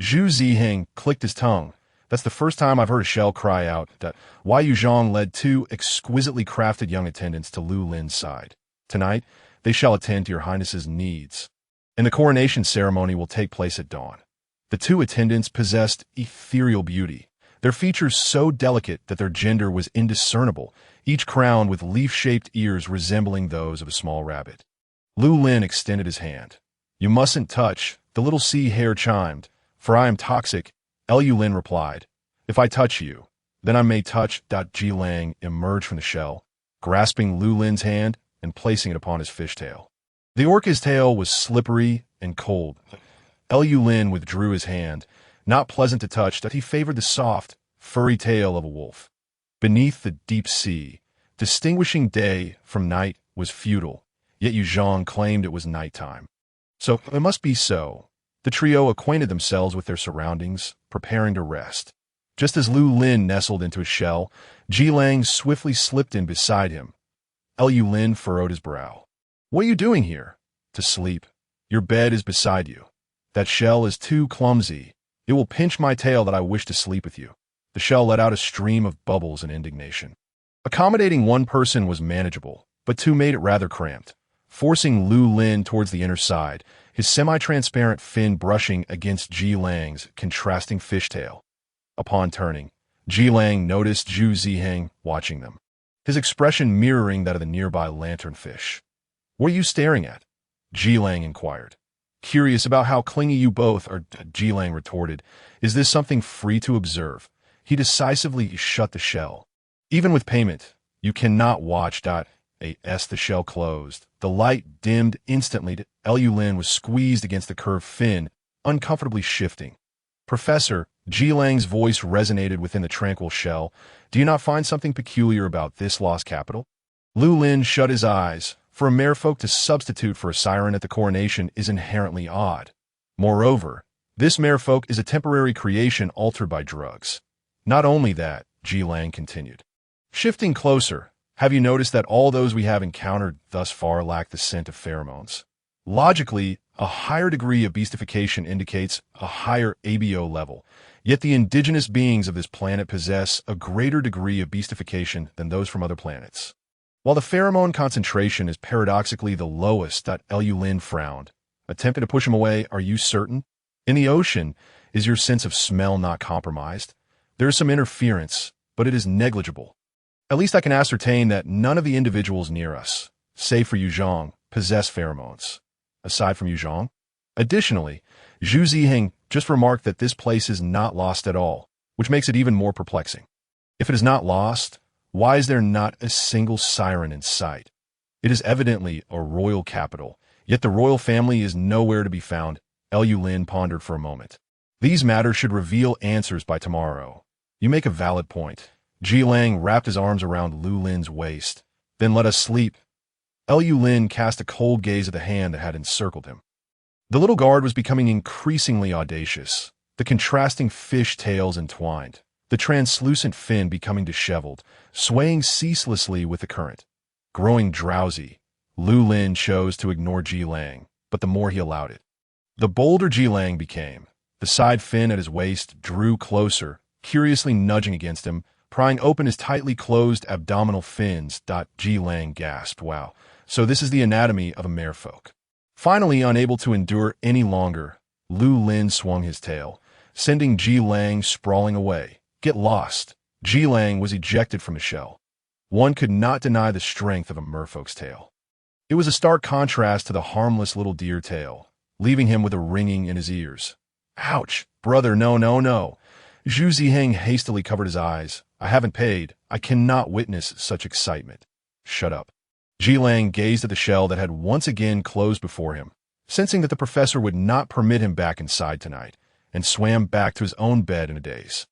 Zhu Ziheng clicked his tongue. "That's the first time I've heard a shell cry out." Wei Yuzhang led 2 exquisitely crafted young attendants to Lu Lin's side. "Tonight, They shall attend to your highness's needs. And the coronation ceremony will take place at dawn. The two attendants possessed ethereal beauty, their features so delicate that their gender was indiscernible, each crowned with leaf-shaped ears resembling those of a small rabbit. Lu Lin extended his hand. "You mustn't touch," the little sea hare chimed. "For I am toxic," Lu Lin replied. "If I touch you, then I may touch." Ji Lang emerged from the shell, grasping Lu Lin's hand and placing it upon his fishtail. The orca's tail was slippery and cold. Lu Lin withdrew his hand, not pleasant to touch, that he favored the soft, furry tail of a wolf. Beneath the deep sea, distinguishing day from night was futile, yet Yu Zhang claimed it was nighttime. So it must be so. The trio acquainted themselves with their surroundings, preparing to rest. Just as Lu Lin nestled into his shell, Ji Lang swiftly slipped in beside him. Lu Lin furrowed his brow. "What are you doing here?" "To sleep. Your bed is beside you. That shell is too clumsy. It will pinch my tail that I wish to sleep with you." The shell let out a stream of bubbles in indignation. Accommodating one person was manageable, but two made it rather cramped, forcing Lu Lin towards the inner side, his semi-transparent fin brushing against Ji Lang's contrasting fishtail. Upon turning, Ji Lang noticed Zhu Ziheng watching them, his expression mirroring that of the nearby lanternfish. "What are you staring at?" Ji Lang inquired. "Curious about how clingy you both are," Ji Lang retorted. "Is this something free to observe?" He decisively shut the shell. "Even with payment, you cannot watch." As the shell closed, the light dimmed instantly. Lu Lin was squeezed against the curved fin, uncomfortably shifting. "Professor," Ji Lang's voice resonated within the tranquil shell, "do you not find something peculiar about this lost capital?" Lu Lin shut his eyes. For a merfolk to substitute for a siren at the coronation is inherently odd. Moreover, this merfolk is a temporary creation altered by drugs. Not only that, Ji Lang continued. Shifting closer, have you noticed that all those we have encountered thus far lack the scent of pheromones? Logically, a higher degree of beastification indicates a higher ABO level, yet the indigenous beings of this planet possess a greater degree of beastification than those from other planets. While the pheromone concentration is paradoxically the lowest, Lu Lin frowned, attempting to push him away. "Are you certain? In the ocean, is your sense of smell not compromised? There is some interference, but it is negligible. At least I can ascertain that none of the individuals near us, save for Yu Zhang, possess pheromones. Aside from Yu Zhang? Additionally, Zhu Ziheng just remarked that this place is not lost at all, which makes it even more perplexing. If it is not lost, why is there not a single siren in sight? It is evidently a royal capital, yet the royal family is nowhere to be found." Lu Lin pondered for a moment. "These matters should reveal answers by tomorrow." "You make a valid point." Ji Lang wrapped his arms around Lu Lin's waist. "Then let us sleep." Lu Lin cast a cold gaze at the hand that had encircled him. The little guard was becoming increasingly audacious, the contrasting fish tails entwined, the translucent fin becoming disheveled, swaying ceaselessly with the current. Growing drowsy, Lu Lin chose to ignore Ji Lang, but the more he allowed it, the bolder Ji Lang became. The side fin at his waist drew closer, curiously nudging against him, prying open his tightly closed abdominal fins. Ji Lang gasped, "Wow, so this is the anatomy of a merfolk." Finally, unable to endure any longer, Lu Lin swung his tail, sending Ji Lang sprawling away. "Get lost." Ji Lang was ejected from the shell. One could not deny the strength of a merfolk's tail. It was a stark contrast to the harmless little deer tail, leaving him with a ringing in his ears. "Ouch! Brother, no, no, no." Zhu Ziheng hastily covered his eyes. "I haven't paid. I cannot witness such excitement." "Shut up." Ji Lang gazed at the shell that had once again closed before him, sensing that the professor would not permit him back inside tonight, and swam back to his own bed in a daze.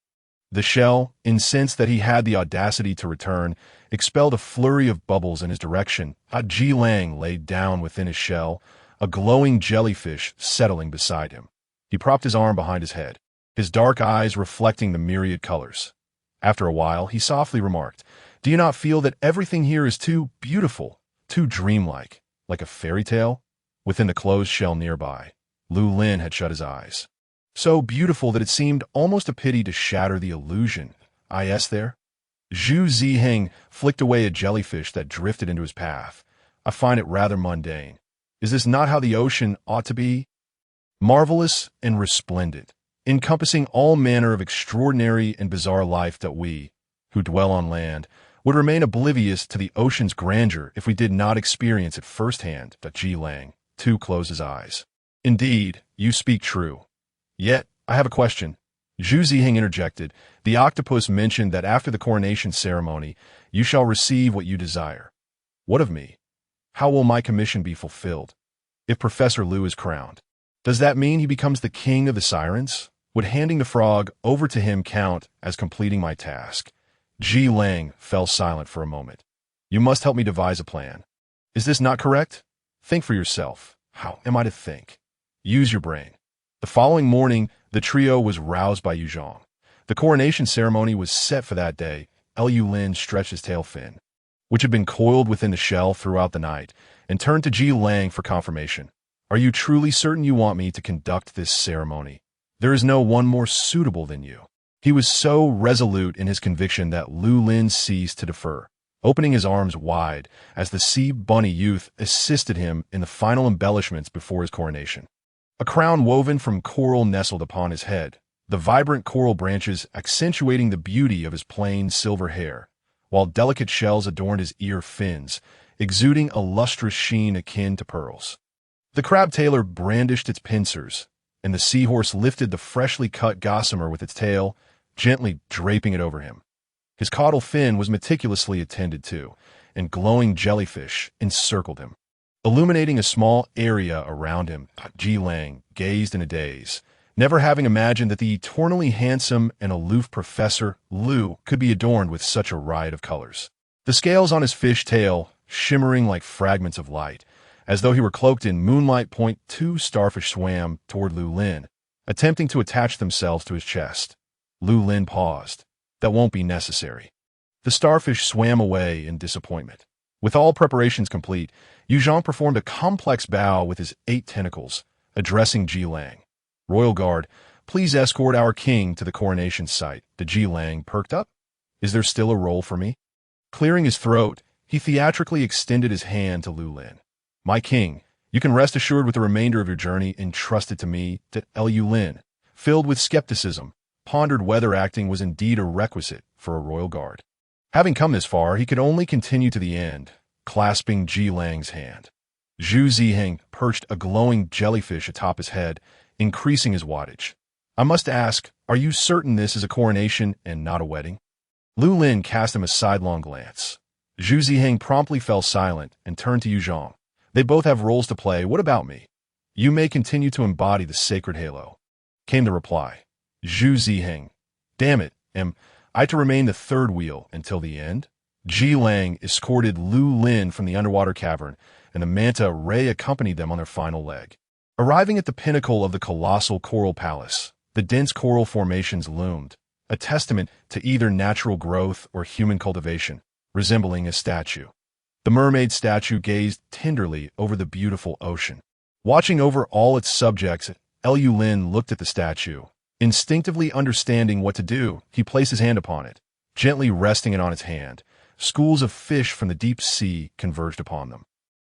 The shell, incensed that he had the audacity to return, expelled a flurry of bubbles in his direction. Ji Lang laid down within his shell, a glowing jellyfish settling beside him. He propped his arm behind his head, his dark eyes reflecting the myriad colors. After a while, he softly remarked, "Do you not feel that everything here is too beautiful, too dreamlike, like a fairy tale?" Within the closed shell nearby, Lu Lin had shut his eyes. "So beautiful that it seemed almost a pity to shatter the illusion." "Is there?" Zhu Ziheng flicked away a jellyfish that drifted into his path. I find it rather mundane. Is this not how the ocean ought to be? Marvelous and resplendent, encompassing all manner of extraordinary and bizarre life that we, who dwell on land, would remain oblivious to the ocean's grandeur if we did not experience it firsthand. Ji Lang, too, closed his eyes. Indeed, you speak true. Yet, I have a question. Zhu Ziheng interjected. The octopus mentioned that after the coronation ceremony, you shall receive what you desire. What of me? How will my commission be fulfilled? If Professor Lu is crowned, does that mean he becomes the king of the sirens? Would handing the frog over to him count as completing my task? Ji Lang fell silent for a moment. You must help me devise a plan. Is this not correct? Think for yourself. How am I to think? Use your brain. The following morning, the trio was roused by Yu Zhang. The coronation ceremony was set for that day. Lu Lin stretched his tail fin, which had been coiled within the shell throughout the night, and turned to Ji Lang for confirmation. Are you truly certain you want me to conduct this ceremony? There is no one more suitable than you. He was so resolute in his conviction that Lu Lin ceased to defer, opening his arms wide as the sea bunny youth assisted him in the final embellishments before his coronation. A crown woven from coral nestled upon his head, the vibrant coral branches accentuating the beauty of his plain silver hair, while delicate shells adorned his ear fins, exuding a lustrous sheen akin to pearls. The crab tailor brandished its pincers, and the seahorse lifted the freshly cut gossamer with its tail, gently draping it over him. His caudal fin was meticulously attended to, and glowing jellyfish encircled him. Illuminating a small area around him, Ji Lang gazed in a daze, never having imagined that the eternally handsome and aloof Professor Lu could be adorned with such a riot of colors. The scales on his fish tail, shimmering like fragments of light, as though he were cloaked in moonlight. Two starfish swam toward Lu Lin, attempting to attach themselves to his chest. Lu Lin paused. That won't be necessary. The starfish swam away in disappointment. With all preparations complete, Yu Zhang performed a complex bow with his 8 tentacles, addressing Ji Lang. Royal Guard, please escort our king to the coronation site. The Ji Lang perked up. Is there still a role for me? Clearing his throat, he theatrically extended his hand to Lu Lin. My king, you can rest assured with the remainder of your journey entrusted to me. Lu Lin, filled with skepticism, pondered whether acting was indeed a requisite for a royal guard. Having come this far, he could only continue to the end, clasping Ji Lang's hand. Zhu Ziheng perched a glowing jellyfish atop his head, increasing his wattage. I must ask, are you certain this is a coronation and not a wedding? Lu Lin cast him a sidelong glance. Zhu Ziheng promptly fell silent and turned to Yu Zhang. They both have roles to play. What about me? You may continue to embody the sacred halo. Came the reply. Zhu Ziheng. Damn it, am I to remain the third wheel until the end? Ji Lang escorted Lu Lin from the underwater cavern, and the manta ray accompanied them on their final leg. Arriving at the pinnacle of the colossal coral palace, the dense coral formations loomed, a testament to either natural growth or human cultivation, resembling a statue. The mermaid statue gazed tenderly over the beautiful ocean. Watching over all its subjects, Lu Lin looked at the statue. Instinctively understanding what to do, he placed his hand upon it, gently resting it on its hand. Schools of fish from the deep sea converged upon them,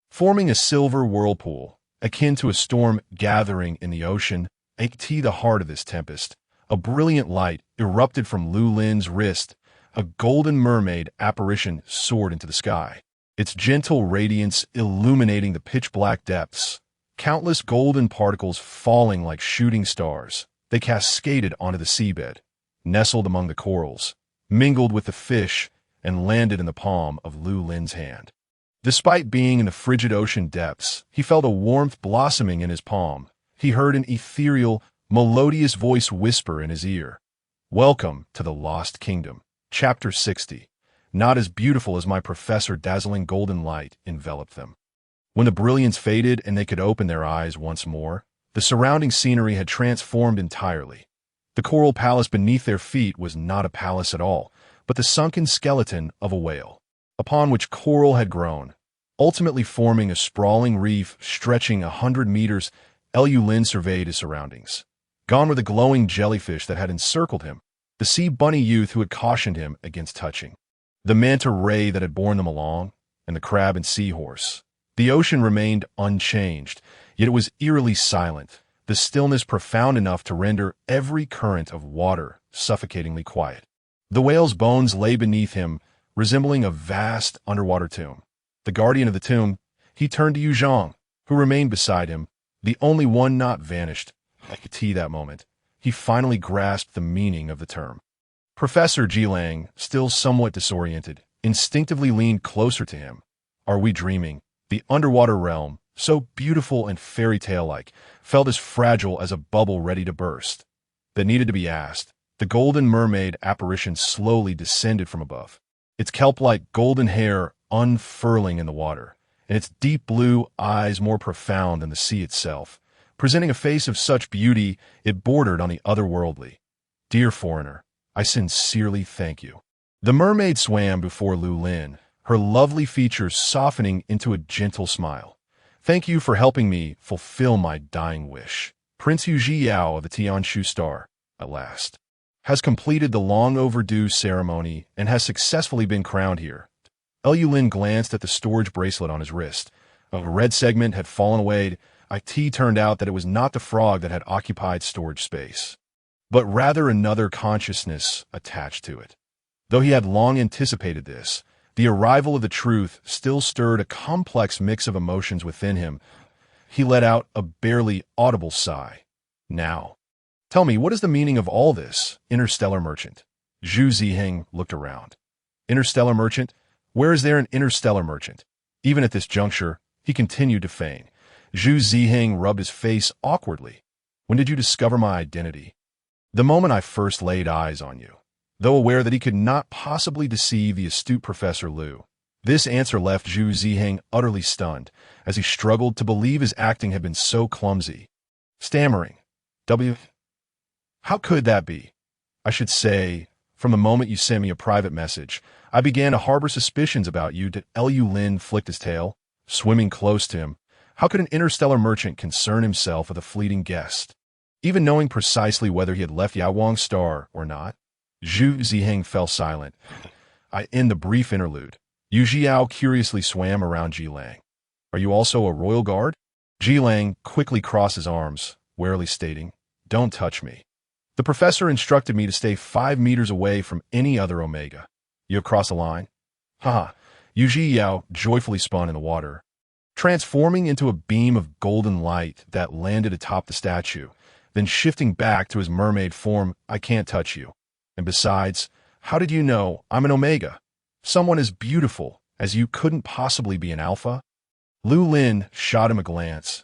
forming a silver whirlpool, akin to a storm gathering in the ocean. At the heart of this tempest, a brilliant light erupted from Lu Lin's wrist. A golden mermaid apparition soared into the sky, its gentle radiance illuminating the pitch-black depths. Countless golden particles falling like shooting stars, they cascaded onto the seabed, nestled among the corals, mingled with the fish, and landed in the palm of Lu Lin's hand. Despite being in the frigid ocean depths, he felt a warmth blossoming in his palm. He heard an ethereal, melodious voice whisper in his ear. Welcome to the Lost Kingdom. Chapter 60. Not as beautiful as my professor. Dazzling golden light enveloped them. When the brilliance faded and they could open their eyes once more, the surrounding scenery had transformed entirely. The coral palace beneath their feet was not a palace at all, but the sunken skeleton of a whale, upon which coral had grown, ultimately forming a sprawling reef stretching 100 meters. Lu Lin surveyed his surroundings. Gone were the glowing jellyfish that had encircled him, the sea bunny youth who had cautioned him against touching, the manta ray that had borne them along, and the crab and seahorse, The ocean remained unchanged, yet it was eerily silent, the stillness profound enough to render every current of water suffocatingly quiet. The whale's bones lay beneath him, resembling a vast underwater tomb. The guardian of the tomb, he turned to Yu Zhang, who remained beside him, the only one not vanished. I could see that moment. He finally grasped the meaning of the term. Professor Jilang, still somewhat disoriented, instinctively leaned closer to him. Are we dreaming? The underwater realm, so beautiful and fairy tale-like, felt as fragile as a bubble ready to burst. That needed to be asked. The golden mermaid apparition slowly descended from above, its kelp-like golden hair unfurling in the water, and its deep blue eyes more profound than the sea itself, presenting a face of such beauty it bordered on the otherworldly. Dear foreigner, I sincerely thank you. The mermaid swam before Lu Lin, her lovely features softening into a gentle smile. Thank you for helping me fulfill my dying wish. Prince Yu Zhiyao of the Tianshu Star, at last, has completed the long-overdue ceremony and has successfully been crowned here. Lu Lin glanced at the storage bracelet on his wrist. A red segment had fallen away. It turned out that it was not the frog that had occupied storage space, but rather another consciousness attached to it. Though he had long anticipated this, the arrival of the truth still stirred a complex mix of emotions within him. He let out a barely audible sigh. Now, tell me, what is the meaning of all this, Interstellar Merchant? Zhu Ziheng looked around. Interstellar Merchant? Where is there an Interstellar Merchant? Even at this juncture, he continued to feign. Zhu Ziheng rubbed his face awkwardly. When did you discover my identity? The moment I first laid eyes on you. Though aware that he could not possibly deceive the astute Professor Lu, this answer left Zhu Ziheng utterly stunned, as he struggled to believe his acting had been so clumsy. Stammering. How could that be? I should say, from the moment you sent me a private message, I began to harbor suspicions about you. Lu Lin flicked his tail, swimming close to him. How could an interstellar merchant concern himself with a fleeting guest, even knowing precisely whether he had left Yawang's star or not? Zhu Ziheng fell silent. In the brief interlude, Yu Zhiao curiously swam around Jilang. Are you also a royal guard? Jilang quickly crossed his arms, warily stating, Don't touch me. The professor instructed me to stay 5 meters away from any other Omega. You have crossed the line? Haha. Yu Zhiao joyfully spun in the water, transforming into a beam of golden light that landed atop the statue, then shifting back to his mermaid form. I can't touch you. And besides, how did you know I'm an Omega? Someone as beautiful as you couldn't possibly be an Alpha? Lu Lin shot him a glance.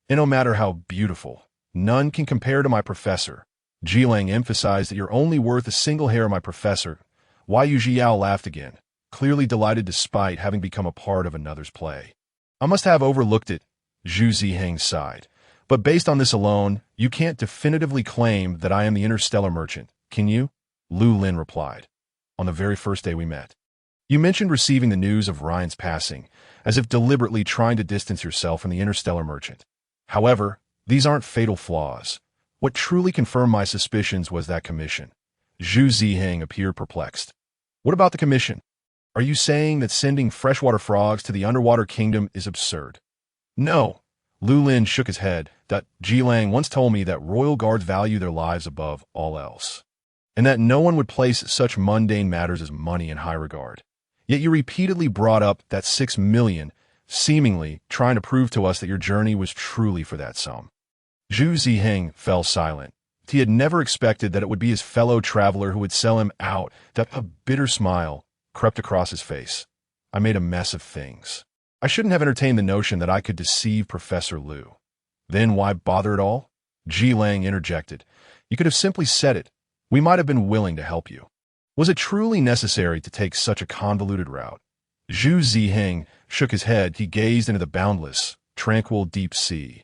And no matter how beautiful, none can compare to my professor. Jilang emphasized that you're only worth a single hair of my professor. Why Yu Zhiao laughed again, clearly delighted despite having become a part of another's play. I must have overlooked it, Zhu Ziheng sighed. But based on this alone, you can't definitively claim that I am the interstellar merchant, can you? Lu Lin replied. On the very first day we met. You mentioned receiving the news of Ryan's passing, as if deliberately trying to distance yourself from the interstellar merchant. However, these aren't fatal flaws. What truly confirmed my suspicions was that commission. Zhu Ziheng appeared perplexed. What about the commission? Are you saying that sending freshwater frogs to the underwater kingdom is absurd? No. Lu Lin shook his head. Jilang once told me that royal guards value their lives above all else, and that no one would place such mundane matters as money in high regard. Yet you repeatedly brought up that 6 million, seemingly trying to prove to us that your journey was truly for that sum. Zhu Ziheng fell silent. He had never expected that it would be his fellow traveler who would sell him out. That a bitter smile crept across his face. I made a mess of things. I shouldn't have entertained the notion that I could deceive Professor Lu. Then why bother at all? Jilang interjected. You could have simply said it. We might have been willing to help you. Was it truly necessary to take such a convoluted route? Zhu Ziheng shook his head. He gazed into the boundless, tranquil deep sea.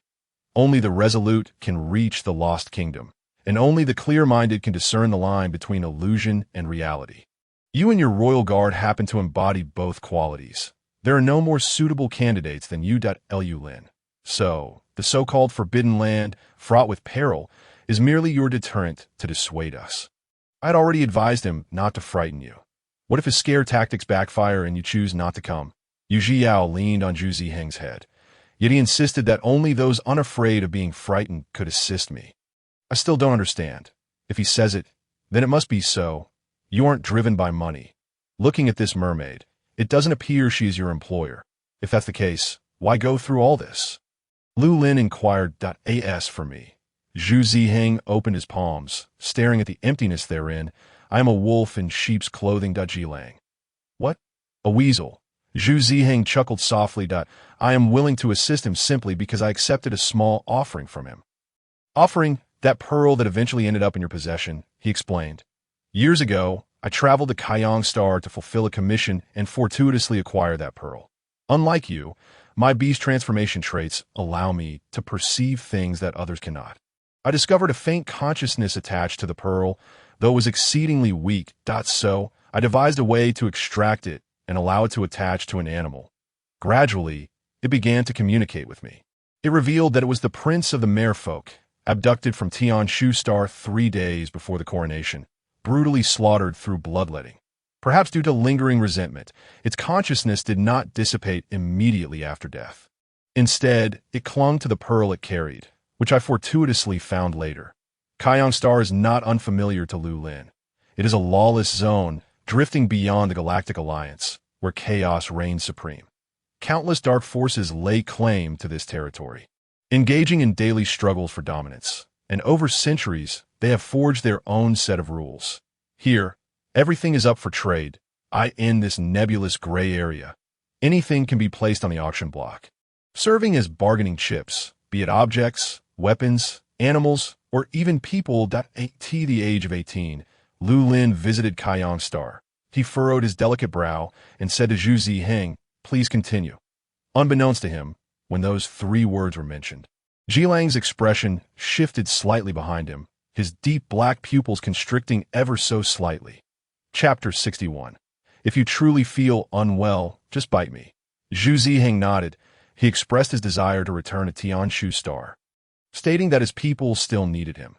Only the resolute can reach the lost kingdom, and only the clear-minded can discern the line between illusion and reality. You and your royal guard happen to embody both qualities. There are no more suitable candidates than you. Lu Lin. So, the so-called forbidden land, fraught with peril, is merely your deterrent to dissuade us. I had already advised him not to frighten you. What if his scare tactics backfire and you choose not to come? Yu Zhiyao leaned on Zhu Ziheng's head, yet he insisted that only those unafraid of being frightened could assist me. I still don't understand. If he says it, then it must be so. You aren't driven by money. Looking at this mermaid, it doesn't appear she is your employer. If that's the case, why go through all this? Lu Lin inquired. As for me. Zhu Ziheng opened his palms, staring at the emptiness therein. I am a wolf in sheep's clothing. Jilang. What? A weasel. Zhu Ziheng chuckled softly. I am willing to assist him simply because I accepted a small offering from him. Offering? That pearl that eventually ended up in your possession, he explained. Years ago, I traveled to Kaiyang Star to fulfill a commission and fortuitously acquire that pearl. Unlike you, my beast transformation traits allow me to perceive things that others cannot. I discovered a faint consciousness attached to the pearl, though it was exceedingly weak. So, I devised a way to extract it and allow it to attach to an animal. Gradually, it began to communicate with me. It revealed that it was the prince of the merfolk, abducted from Tianshu Star 3 days before the coronation, brutally slaughtered through bloodletting. Perhaps due to lingering resentment, its consciousness did not dissipate immediately after death. Instead, it clung to the pearl it carried, which I fortuitously found later. Kaiyang Star is not unfamiliar to Lu Lin. It is a lawless zone, drifting beyond the Galactic Alliance, where chaos reigns supreme. Countless dark forces lay claim to this territory, engaging in daily struggles for dominance, and over centuries, they have forged their own set of rules. Here, everything is up for trade. In this nebulous gray area, anything can be placed on the auction block, serving as bargaining chips, be it objects, weapons, animals, or even people. At the age of 18, Lu Lin visited Kaiyang Star. He furrowed his delicate brow and said to Zhu Ziheng, please continue. Unbeknownst to him, when those 3 words were mentioned, Jilang's expression shifted slightly behind him, his deep black pupils constricting ever so slightly. Chapter 61. If you truly feel unwell, just bite me. Zhu Ziheng nodded. He expressed his desire to return to Tianshu Star, stating that his people still needed him.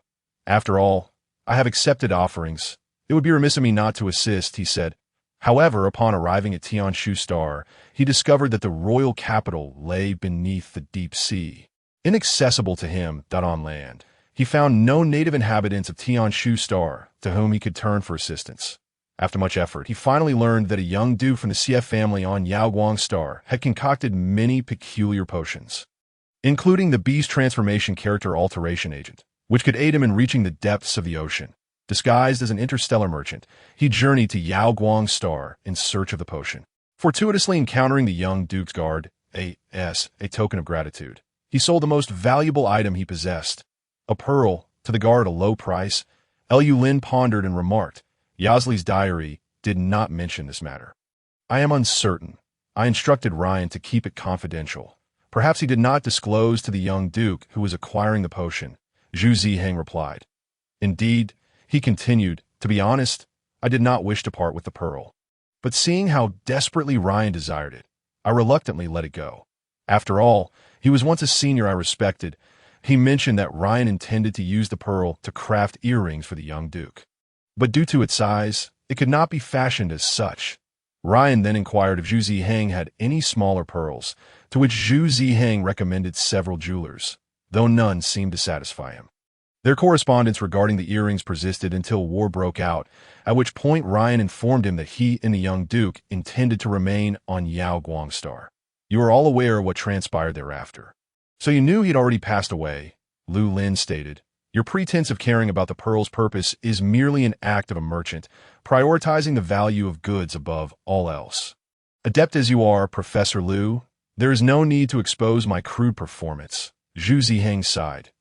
After all, I have accepted offerings. It would be remiss of me not to assist, he said. However, upon arriving at Tianshu Star, he discovered that the royal capital lay beneath the deep sea, inaccessible to him. On land, he found no native inhabitants of Tianshu Star to whom he could turn for assistance. After much effort, he finally learned that a young duke from the CF family on Yaoguang Star had concocted many peculiar potions, including the beast transformation character alteration agent, which could aid him in reaching the depths of the ocean. Disguised as an interstellar merchant, he journeyed to Yaoguang Star in search of the potion, fortuitously encountering the young duke's guard, a token of gratitude. He sold the most valuable item he possessed, a pearl, to the guard at a low price. Lu Lin pondered and remarked, Yazli's diary did not mention this matter. I am uncertain. I instructed Ryan to keep it confidential. Perhaps he did not disclose to the young duke who was acquiring the potion. Zhu Ziheng replied. Indeed, he continued, to be honest, I did not wish to part with the pearl. But seeing how desperately Ryan desired it, I reluctantly let it go. After all, he was once a senior I respected. He mentioned that Ryan intended to use the pearl to craft earrings for the young duke. But due to its size, it could not be fashioned as such. Ryan then inquired if Zhu Ziheng had any smaller pearls, to which Zhu Ziheng recommended several jewelers, though none seemed to satisfy him. Their correspondence regarding the earrings persisted until war broke out, at which point Ryan informed him that he and the young duke intended to remain on Yaoguang Star. You are all aware of what transpired thereafter. So you knew he'd already passed away, Lu Lin stated. Your pretense of caring about the pearl's purpose is merely an act of a merchant, prioritizing the value of goods above all else. Adept as you are, Professor Lu, there is no need to expose my crude performance. Zhu Ziheng sighed.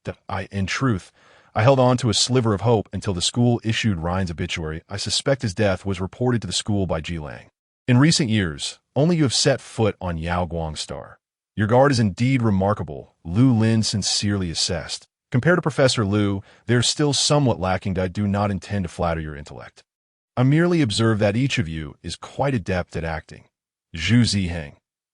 In truth, I held on to a sliver of hope until the school issued Ryan's obituary. I suspect his death was reported to the school by Jilang. In recent years, only you have set foot on Yaoguang Star. Your guard is indeed remarkable, Lu Lin sincerely assessed. Compared to Professor Lu, they are still somewhat lacking. I do not intend to flatter your intellect. I merely observe that each of you is quite adept at acting. Zhu Ziheng.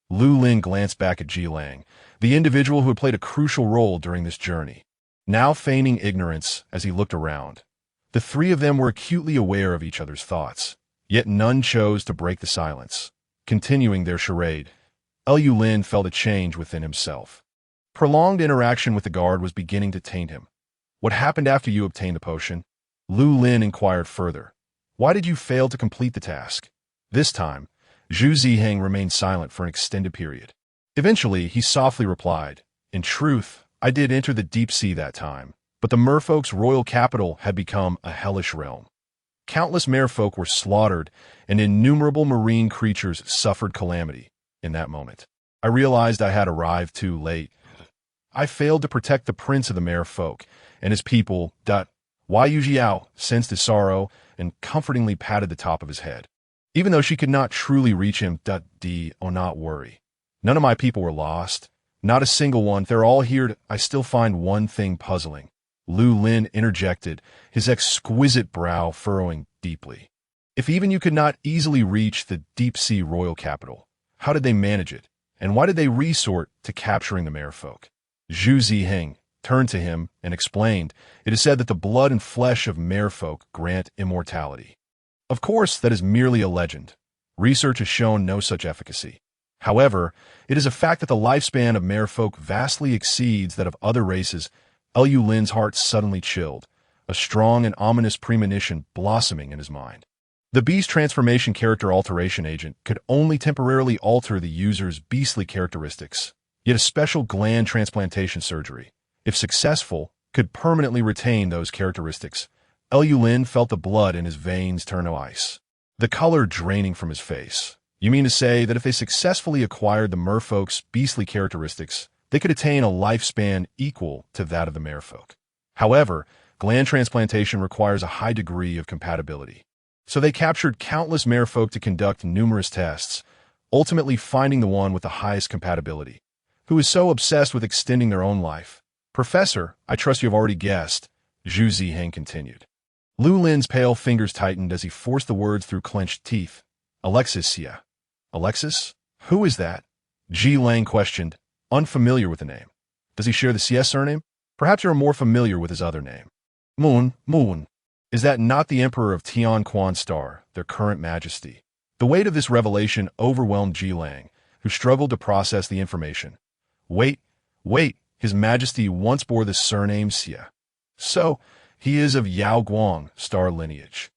Lu Lin glanced back at Jilang, the individual who had played a crucial role during this journey, now feigning ignorance as he looked around. The 3 of them were acutely aware of each other's thoughts, yet none chose to break the silence. Continuing their charade, Lu Lin felt a change within himself. Prolonged interaction with the guard was beginning to taint him. What happened after you obtained the potion? Lu Lin inquired further. Why did you fail to complete the task? This time, Zhu Ziheng remained silent for an extended period. Eventually, he softly replied, In truth, I did enter the deep sea that time, but the merfolk's royal capital had become a hellish realm. Countless merfolk were slaughtered, and innumerable marine creatures suffered calamity. In that moment, I realized I had arrived too late. I failed to protect the prince of the merfolk and his people. Wai Yujiao sensed his sorrow and comfortingly patted the top of his head. Even though she could not truly reach him, not worry. None of my people were lost. Not a single one. They're all here. I still find one thing puzzling. Lu Lin interjected, his exquisite brow furrowing deeply. If even you could not easily reach the deep-sea royal capital, how did they manage it? And why did they resort to capturing the merfolk? Zhu Ziheng turned to him and explained, It is said that the blood and flesh of merfolk grant immortality. Of course, that is merely a legend. Research has shown no such efficacy. However, it is a fact that the lifespan of merfolk vastly exceeds that of other races. Lu Lin's heart suddenly chilled, a strong and ominous premonition blossoming in his mind. The beast transformation character alteration agent could only temporarily alter the user's beastly characteristics, yet a special gland transplantation surgery, if successful, could permanently retain those characteristics. Lu Lin felt the blood in his veins turn to ice, the color draining from his face. You mean to say that if they successfully acquired the merfolk's beastly characteristics, they could attain a lifespan equal to that of the merfolk? However, gland transplantation requires a high degree of compatibility. So they captured countless merfolk to conduct numerous tests, ultimately finding the one with the highest compatibility, who is so obsessed with extending their own life. Professor, I trust you have already guessed, Zhu Ziheng continued. Lu Lin's pale fingers tightened as he forced the words through clenched teeth. Alexis, yeah. Alexis? Who is that? Ji Lang questioned, unfamiliar with the name. Does he share the CS surname? Perhaps you're more familiar with his other name. Moon. Is that not the Emperor of Tian Quan Star, their current majesty? The weight of this revelation overwhelmed Ji Lang, who struggled to process the information. Wait, His Majesty once bore the surname Xia. So, he is of Yao Guang star lineage.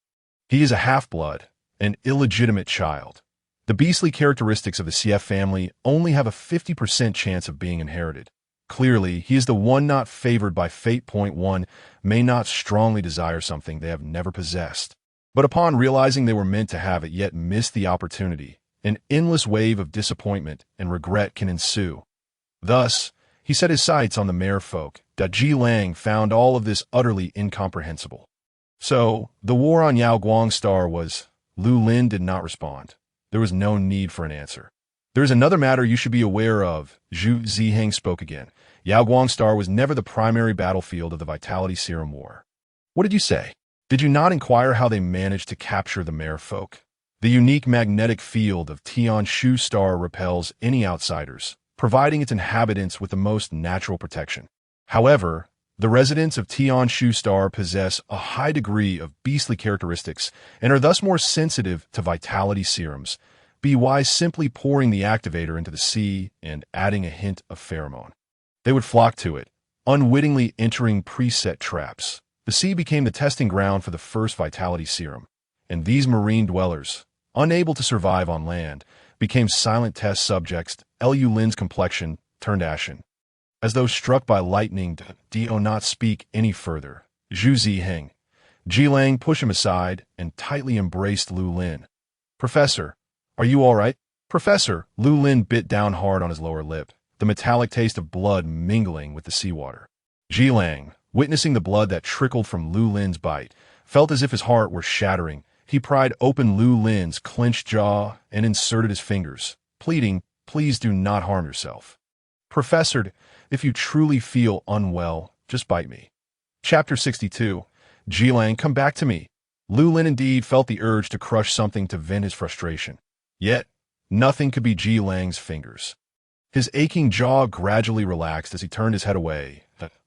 He is a half-blood, an illegitimate child. The beastly characteristics of the CF family only have a 50% chance of being inherited. Clearly, he is the one not favored by fate. One may not strongly desire something they have never possessed, but upon realizing they were meant to have it yet missed the opportunity, an endless wave of disappointment and regret can ensue. Thus, he set his sights on the merfolk. Ji Lang found all of this utterly incomprehensible. So, the war on Yao Guang Star was... Lu Lin did not respond. There was no need for an answer. There is another matter you should be aware of, Zhu Ziheng spoke again. Yao Guang Star was never the primary battlefield of the Vitality Serum War. What did you say? Did you not inquire how they managed to capture the merfolk? The unique magnetic field of Tian Shu Star repels any outsiders, providing its inhabitants with the most natural protection. However, the residents of Tian Shu Star possess a high degree of beastly characteristics and are thus more sensitive to vitality serums. Be wise simply pouring the activator into the sea and adding a hint of pheromone. They would flock to it, unwittingly entering preset traps. The sea became the testing ground for the first vitality serum, and these marine dwellers, unable to survive on land, became silent test subjects. Lu Lin's complexion turned ashen. As though struck by lightning, do not speak any further. Zhu Ziheng. Ji Lang pushed him aside and tightly embraced Lu Lin. Professor, are you all right? Professor, Lu Lin bit down hard on his lower lip, the metallic taste of blood mingling with the seawater. Ji Lang, witnessing the blood that trickled from Lu Lin's bite, felt as if his heart were shattering. He pried open Lu Lin's clenched jaw and inserted his fingers, pleading, Please do not harm yourself. Professor, if you truly feel unwell, just bite me. Chapter 62. Ji Lang, come back to me. Lu Lin indeed felt the urge to crush something to vent his frustration. Yet, nothing could be Ji Lang's fingers. His aching jaw gradually relaxed as he turned his head away.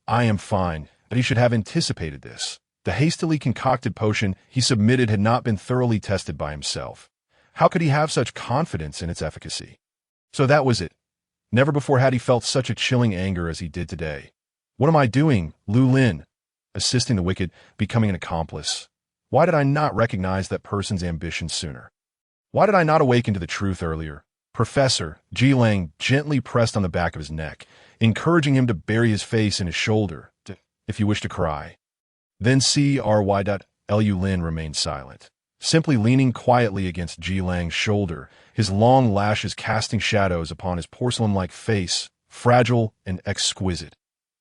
I am fine, but he should have anticipated this. The hastily concocted potion he submitted had not been thoroughly tested by himself. How could he have such confidence in its efficacy? So that was it. Never before had he felt such a chilling anger as he did today. What am I doing, Lu Lin? Assisting the wicked, becoming an accomplice. Why did I not recognize that person's ambition sooner? Why did I not awaken to the truth earlier? Professor Lang gently pressed on the back of his neck, encouraging him to bury his face in his shoulder, if you wish to cry. Then Lu Lin remained silent, simply leaning quietly against Lang's shoulder, his long lashes casting shadows upon his porcelain-like face, fragile and exquisite,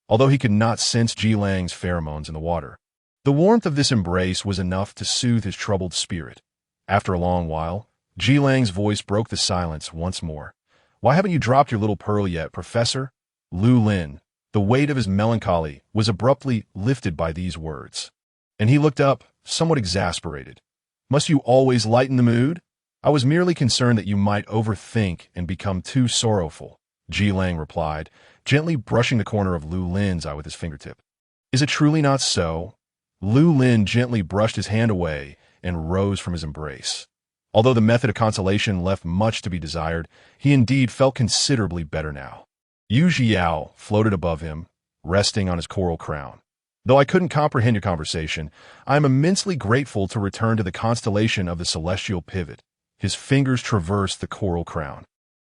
although he could not sense Lang's pheromones in the water. The warmth of this embrace was enough to soothe his troubled spirit. After a long while, Lang's voice broke the silence once more. Why haven't you dropped your little pearl yet, Professor? Lu Lin, the weight of his melancholy, was abruptly lifted by these words, and he looked up, somewhat exasperated. Must you always lighten the mood? I was merely concerned that you might overthink and become too sorrowful, Lang replied, gently brushing the corner of Lu Lin's eye with his fingertip. Is it truly not so? Lu Lin gently brushed his hand away and rose from his embrace. Although the method of consolation left much to be desired, he indeed felt considerably better now. Yu Xiao floated above him, resting on his coral crown. Though I couldn't comprehend your conversation, I am immensely grateful to return to the constellation of the celestial pivot. His fingers traversed the coral crown,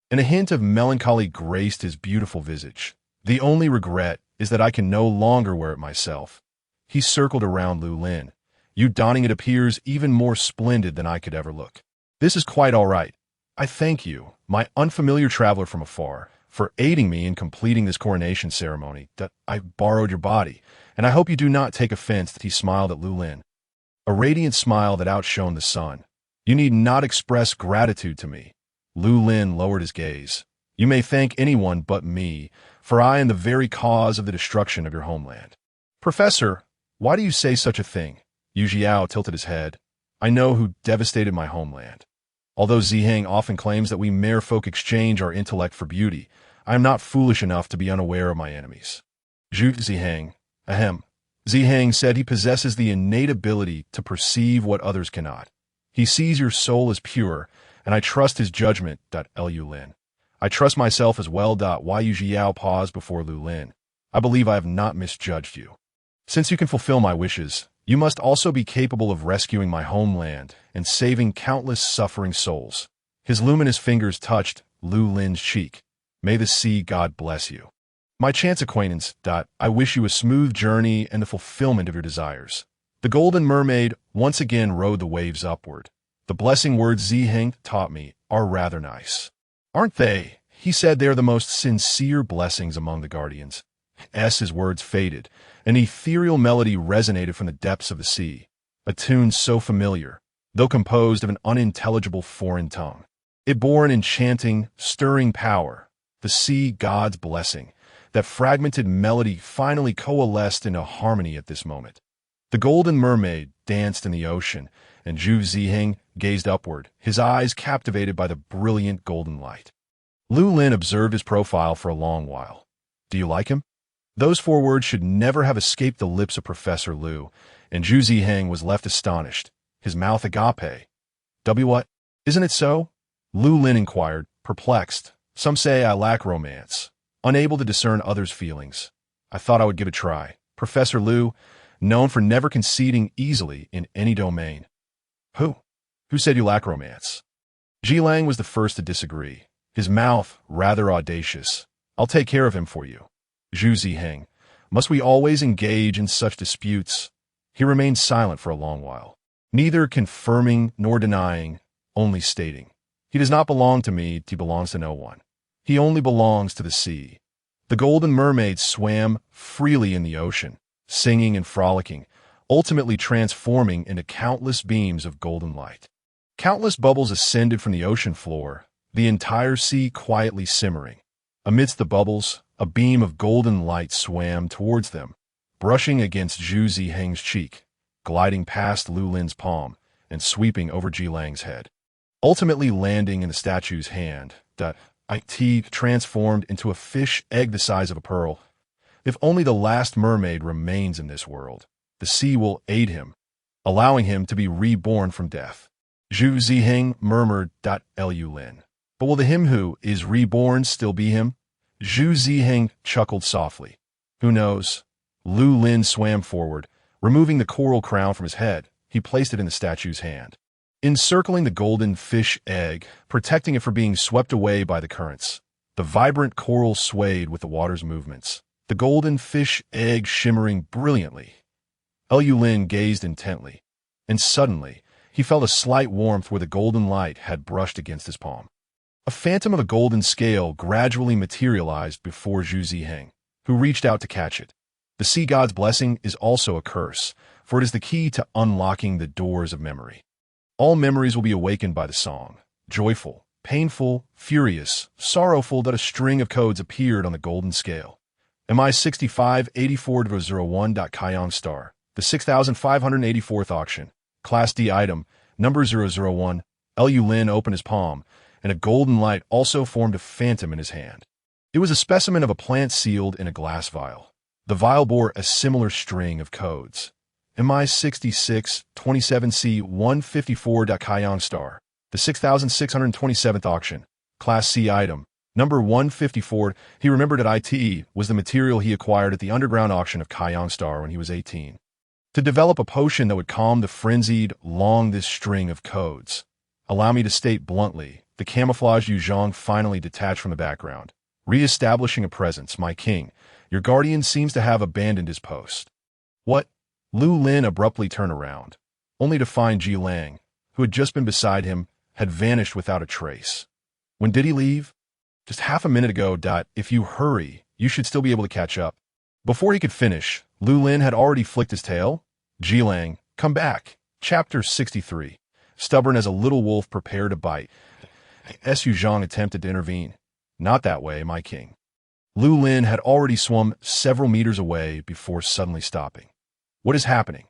and a hint of melancholy graced his beautiful visage. The only regret is that I can no longer wear it myself. He circled around Lu Lin. You donning it appears even more splendid than I could ever look. This is quite all right. I thank you, my unfamiliar traveler from afar, for aiding me in completing this coronation ceremony. I borrowed your body, and I hope you do not take offense that he smiled at Lu Lin. A radiant smile that outshone the sun. You need not express gratitude to me. Lu Lin lowered his gaze. You may thank anyone but me, for I am the very cause of the destruction of your homeland. Professor, why do you say such a thing? Yu Xiao tilted his head. I know who devastated my homeland. Although Ziheng often claims that we mere folk exchange our intellect for beauty, I am not foolish enough to be unaware of my enemies. Ziheng. Ahem. Ziheng said he possesses the innate ability to perceive what others cannot. He sees your soul as pure, and I trust his judgment. Lu Lin. I trust myself as well. Yu Xiao paused before Lu Lin. I believe I have not misjudged you. Since you can fulfill my wishes, you must also be capable of rescuing my homeland and saving countless suffering souls. His luminous fingers touched Lu Lin's cheek. May the sea god bless you. My chance acquaintance. I wish you a smooth journey and the fulfillment of your desires. The golden mermaid once again rode the waves upward. The blessing words Ziheng taught me are rather nice. Aren't they? He said they are the most sincere blessings among the guardians. His words faded. An ethereal melody resonated from the depths of the sea, a tune so familiar, though composed of an unintelligible foreign tongue. It bore an enchanting, stirring power, the sea god's blessing. That fragmented melody finally coalesced into harmony at this moment. The golden mermaid danced in the ocean, and Zhu Ziheng gazed upward, his eyes captivated by the brilliant golden light. Lu Lin observed his profile for a long while. Do you like him? Those 4 words should never have escaped the lips of Professor Lu, and Zhu Ziheng was left astonished, his mouth agape. What? Isn't it so? Lu Lin inquired, perplexed. Some say I lack romance, unable to discern others' feelings. I thought I would give it a try. Professor Lu, known for never conceding easily in any domain. Who? Who said you lack romance? Lang was the first to disagree, his mouth rather audacious. I'll take care of him for you. Zhu Ziheng, must we always engage in such disputes? He remained silent for a long while, neither confirming nor denying, only stating. He does not belong to me, he belongs to no one. He only belongs to the sea. The golden mermaid swam freely in the ocean, singing and frolicking, ultimately transforming into countless beams of golden light. Countless bubbles ascended from the ocean floor, the entire sea quietly simmering. Amidst the bubbles, a beam of golden light swam towards them, brushing against Zhu Ziheng's cheek, gliding past Lu Lin's palm, and sweeping over Lang's head. Ultimately landing in the statue's hand, it transformed into a fish egg the size of a pearl. If only the last mermaid remains in this world, the sea will aid him, allowing him to be reborn from death. Zhu Ziheng murmured. Lu Lin. But will the him who is reborn still be him? Zhu Ziheng chuckled softly. Who knows? Lu Lin swam forward. Removing the coral crown from his head, he placed it in the statue's hand. Encircling the golden fish egg, protecting it from being swept away by the currents. The vibrant coral swayed with the water's movements, the golden fish egg shimmering brilliantly. Lu Lin gazed intently, and suddenly, he felt a slight warmth where the golden light had brushed against his palm. A phantom of a golden scale gradually materialized before Zhu Ziheng, who reached out to catch it. The sea god's blessing is also a curse, for it is the key to unlocking the doors of memory. All memories will be awakened by the song, joyful, painful, furious, sorrowful, that a string of codes appeared on the golden scale. MI 6584-01. Kaiyang Star, the 6584th auction, Class D item, number 001. Lu Lin opened his palm, and a golden light also formed a phantom in his hand. It was a specimen of a plant sealed in a glass vial. The vial bore a similar string of codes. MI 6627C154. Kaiyang Star, the 6627th auction, Class C item, number 154. He remembered that IT was the material he acquired at the underground auction of Kaiyang Star when he was 18. To develop a potion that would calm the frenzied, long this string of codes. Allow me to state bluntly, the camouflage Yu Zhang finally detached from the background. Re-establishing a presence, my king, your guardian seems to have abandoned his post. What? Lu Lin abruptly turned around, only to find Ji Lang, who had just been beside him, had vanished without a trace. When did he leave? Just half a minute ago. If you hurry, you should still be able to catch up. Before he could finish, Lu Lin had already flicked his tail. Ji Lang, come back. Chapter 63. Stubborn as a little wolf prepared to bite. Yu Zhang attempted to intervene. Not that way, my king. Lu Lin had already swum several meters away before suddenly stopping. What is happening?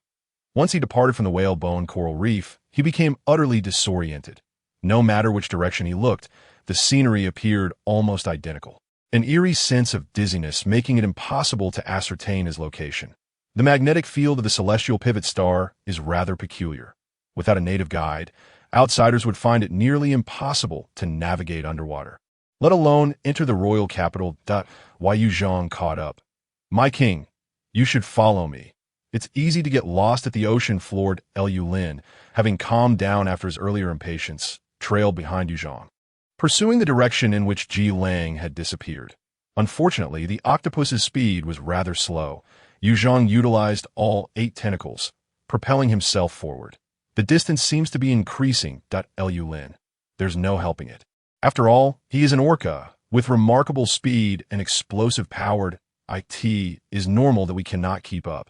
Once he departed from the whale-bone coral reef, he became utterly disoriented. No matter which direction he looked, the scenery appeared almost identical. An eerie sense of dizziness making it impossible to ascertain his location. The magnetic field of the celestial pivot star is rather peculiar. Without a native guide, outsiders would find it nearly impossible to navigate underwater, let alone enter the royal capital. Yu Zhang caught up. My king, you should follow me. It's easy to get lost at the ocean, floored. Lu Lin, having calmed down after his earlier impatience, trailed behind Yu Zhang, pursuing the direction in which Ji Lang had disappeared. Unfortunately, the octopus's speed was rather slow. Yu Zhang utilized all 8 tentacles, propelling himself forward. The distance seems to be increasing. Lu Lin. There's no helping it. After all, he is an orca, with remarkable speed and explosive powered. It is normal that we cannot keep up.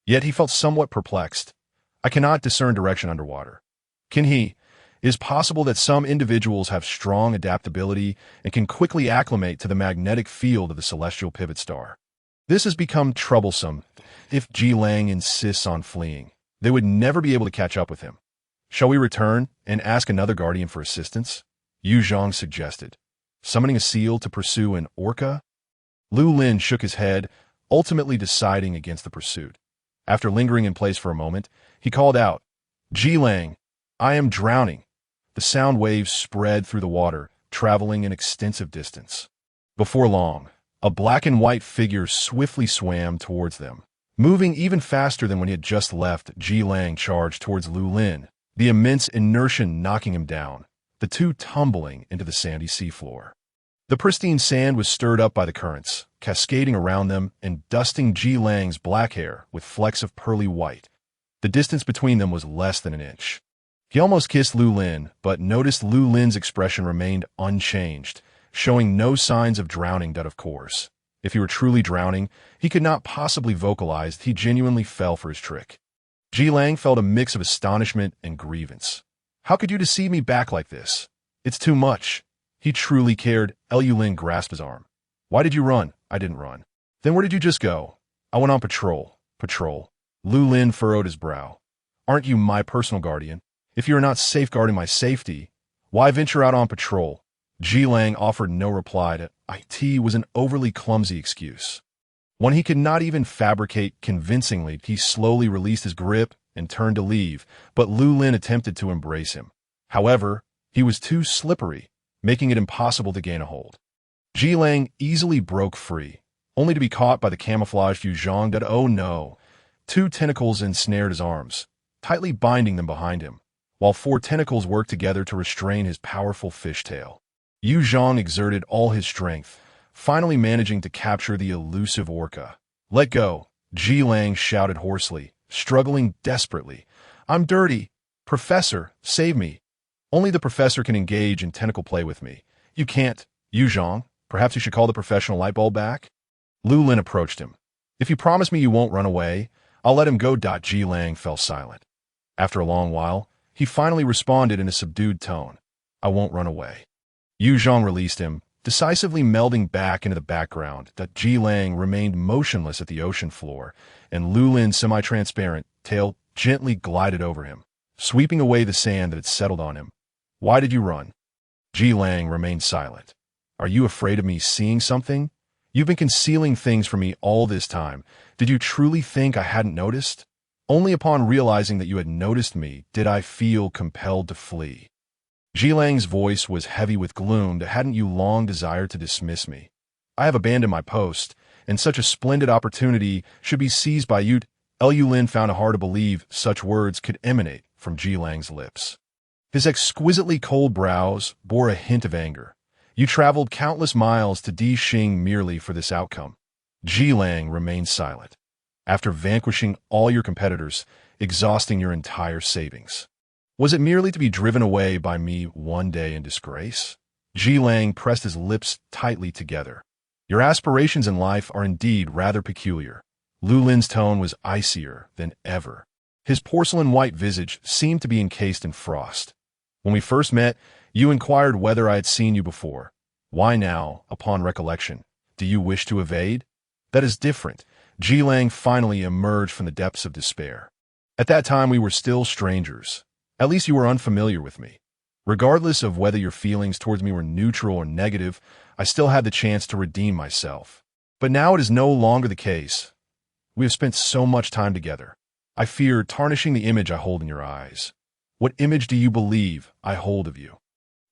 Yet he felt somewhat perplexed. I cannot discern direction underwater. Can he? It is possible that some individuals have strong adaptability and can quickly acclimate to the magnetic field of the celestial pivot star. This has become troublesome. If Ji Lang insists on fleeing, they would never be able to catch up with him. Shall we return and ask another guardian for assistance? Yu Zhang suggested. Summoning a seal to pursue an orca? Lu Lin shook his head, ultimately deciding against the pursuit. After lingering in place for a moment, he called out, Ji Lang, I am drowning. The sound waves spread through the water, traveling an extensive distance. Before long, a black and white figure swiftly swam towards them. Moving even faster than when he had just left, Ji Lang charged towards Lu Lin, the immense inertia knocking him down, the two tumbling into the sandy seafloor. The pristine sand was stirred up by the currents, cascading around them and dusting Ji Lang's black hair with flecks of pearly white. The distance between them was less than an inch. He almost kissed Lu Lin, but noticed Lu Lin's expression remained unchanged, showing no signs of drowning. Of course, if he were truly drowning, he could not possibly vocalize that he genuinely fell for his trick. Ji Lang felt a mix of astonishment and grievance. How could you deceive me back like this? It's too much. He truly cared. Lu Lin grasped his arm. Why did you run? I didn't run. Then where did you just go? I went on patrol. Patrol. Lu Lin furrowed his brow. Aren't you my personal guardian? If you are not safeguarding my safety, why venture out on patrol? Ji Lang offered no reply to it was an overly clumsy excuse. When he could not even fabricate convincingly, he slowly released his grip and turned to leave, but Lu Lin attempted to embrace him. However, he was too slippery. making it impossible to gain a hold. Ji Lang easily broke free, only to be caught by the camouflaged Yu Zhang. Oh no! Two tentacles ensnared his arms, tightly binding them behind him, while four tentacles worked together to restrain his powerful fishtail. Yu Zhang exerted all his strength, finally managing to capture the elusive orca. "Let go!" Ji Lang shouted hoarsely, struggling desperately. "I'm dirty! Professor, save me! Only the professor can engage in tentacle play with me. You can't, Yu Zhang. Perhaps you should call the professional light bulb back?" Lu Lin approached him. "If you promise me you won't run away, I'll let him go." Ji Lang fell silent. After a long while, he finally responded in a subdued tone. "I won't run away." Yu Zhang released him, decisively melding back into the background. Ji Lang remained motionless at the ocean floor, and Lu Lin's semi-transparent tail gently glided over him, sweeping away the sand that had settled on him. "Why did you run?" Ji Lang remained silent. "Are you afraid of me seeing something? You've been concealing things from me all this time. Did you truly think I hadn't noticed? Only upon realizing that you had noticed me did I feel compelled to flee." Ji Lang's voice was heavy with gloom. "Hadn't you long desired to dismiss me? I have abandoned my post, and such a splendid opportunity should be seized by you." Lu Lin found it hard to believe such words could emanate from Ji Lang's lips. His exquisitely cold brows bore a hint of anger. "You traveled countless miles to Di Xing merely for this outcome." Ji Lang remained silent. "After vanquishing all your competitors, exhausting your entire savings. Was it merely to be driven away by me one day in disgrace?" Ji Lang pressed his lips tightly together. "Your aspirations in life are indeed rather peculiar." Lu Lin's tone was icier than ever. His porcelain-white visage seemed to be encased in frost. "When we first met, you inquired whether I had seen you before. Why now, upon recollection, do you wish to evade? That is different." Ji Lang finally emerged from the depths of despair. "At that time we were still strangers. At least you were unfamiliar with me. Regardless of whether your feelings towards me were neutral or negative, I still had the chance to redeem myself. But now it is no longer the case. We have spent so much time together. I fear tarnishing the image I hold in your eyes. What image do you believe I hold of you?"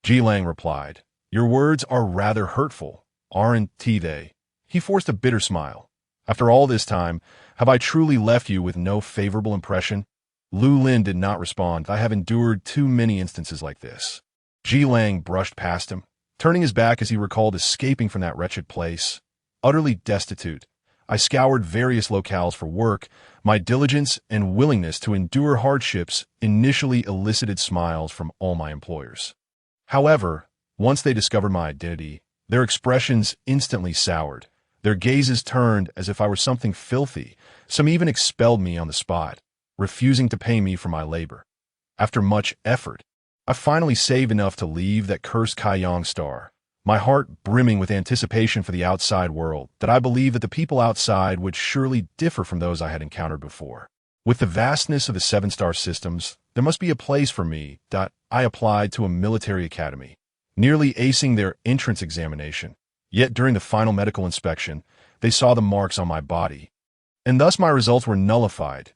Ji Lang replied, "Your words are rather hurtful, aren't they?" He forced a bitter smile. "After all this time, have I truly left you with no favorable impression?" Lu Lin did not respond. "I have endured too many instances like this." Ji Lang brushed past him, turning his back as he recalled escaping from that wretched place. "Utterly destitute, I scoured various locales for work. My diligence and willingness to endure hardships initially elicited smiles from all my employers. However, once they discovered my identity, their expressions instantly soured. Their gazes turned as if I were something filthy. Some even expelled me on the spot, refusing to pay me for my labor. After much effort, I finally saved enough to leave that cursed Kaiyang star, my heart brimming with anticipation for the outside world, that I believed that the people outside would surely differ from those I had encountered before. With the vastness of the seven-star systems, there must be a place for me. I applied to a military academy, nearly acing their entrance examination. Yet during the final medical inspection, they saw the marks on my body, and thus my results were nullified.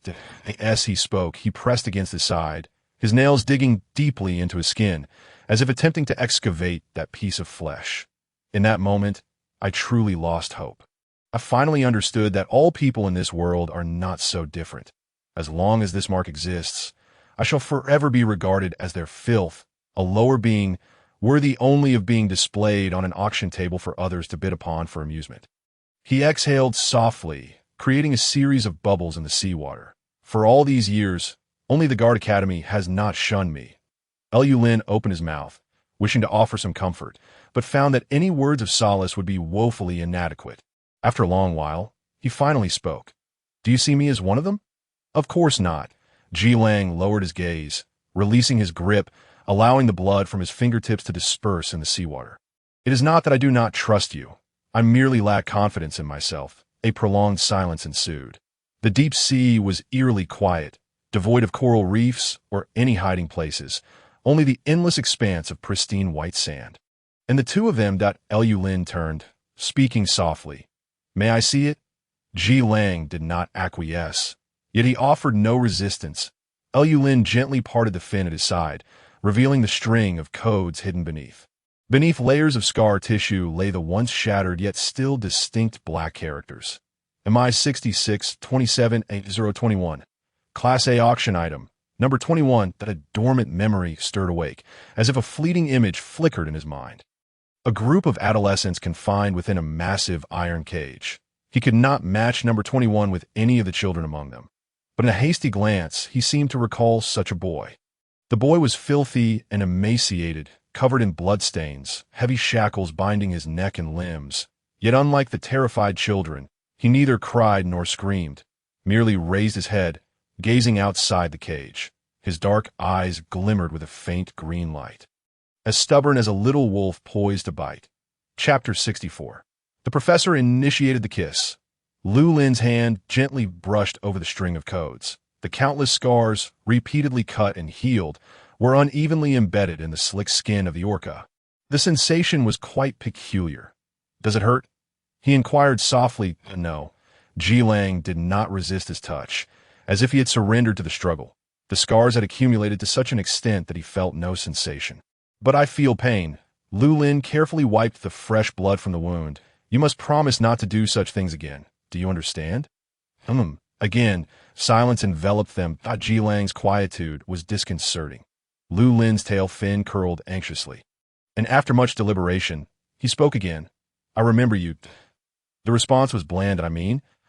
As he spoke, he pressed against his side, his nails digging deeply into his skin, as if attempting to excavate that piece of flesh. In that moment, I truly lost hope. I finally understood that all people in this world are not so different. As long as this mark exists, I shall forever be regarded as their filth, a lower being, worthy only of being displayed on an auction table for others to bid upon for amusement. He exhaled softly, creating a series of bubbles in the seawater. For all these years, only the Guard Academy has not shunned me. Lu Lin opened his mouth, wishing to offer some comfort, but found that any words of solace would be woefully inadequate. After a long while, he finally spoke. "Do you see me as one of them?" "Of course not." Ji Lang lowered his gaze, releasing his grip, allowing the blood from his fingertips to disperse in the seawater. "It is not that I do not trust you. I merely lack confidence in myself." A prolonged silence ensued. The deep sea was eerily quiet, devoid of coral reefs or any hiding places, only the endless expanse of pristine white sand. And the two of them. Lu Lin turned, speaking softly. "May I see it?" Ji Lang did not acquiesce, yet he offered no resistance. Lu Lin gently parted the fin at his side, revealing the string of codes hidden beneath. Beneath layers of scar tissue lay the once shattered yet still distinct black characters. MI 66-27-8021. Class A auction item. Number 21, that a dormant memory stirred awake, as if a fleeting image flickered in his mind. A group of adolescents confined within a massive iron cage. He could not match number 21 with any of the children among them. But in a hasty glance, he seemed to recall such a boy. The boy was filthy and emaciated, covered in bloodstains, heavy shackles binding his neck and limbs. Yet unlike the terrified children, he neither cried nor screamed, merely raised his head, gazing outside the cage. His dark eyes glimmered with a faint green light. As stubborn as a little wolf poised to bite. Chapter 64. The professor initiated the kiss. Lu Lin's hand gently brushed over the string of codes. The countless scars, repeatedly cut and healed, were unevenly embedded in the slick skin of the orca. The sensation was quite peculiar. "Does it hurt?" he inquired softly. No. Jilang did not resist his touch, as if he had surrendered to the struggle. The scars had accumulated to such an extent that he felt no sensation. "But I feel pain." Lu Lin carefully wiped the fresh blood from the wound. "You must promise not to do such things again. Do you understand?" Again, silence enveloped them. Jilang's quietude was disconcerting. Lu Lin's tail fin curled anxiously. And after much deliberation, he spoke again. "I remember you." The response was bland.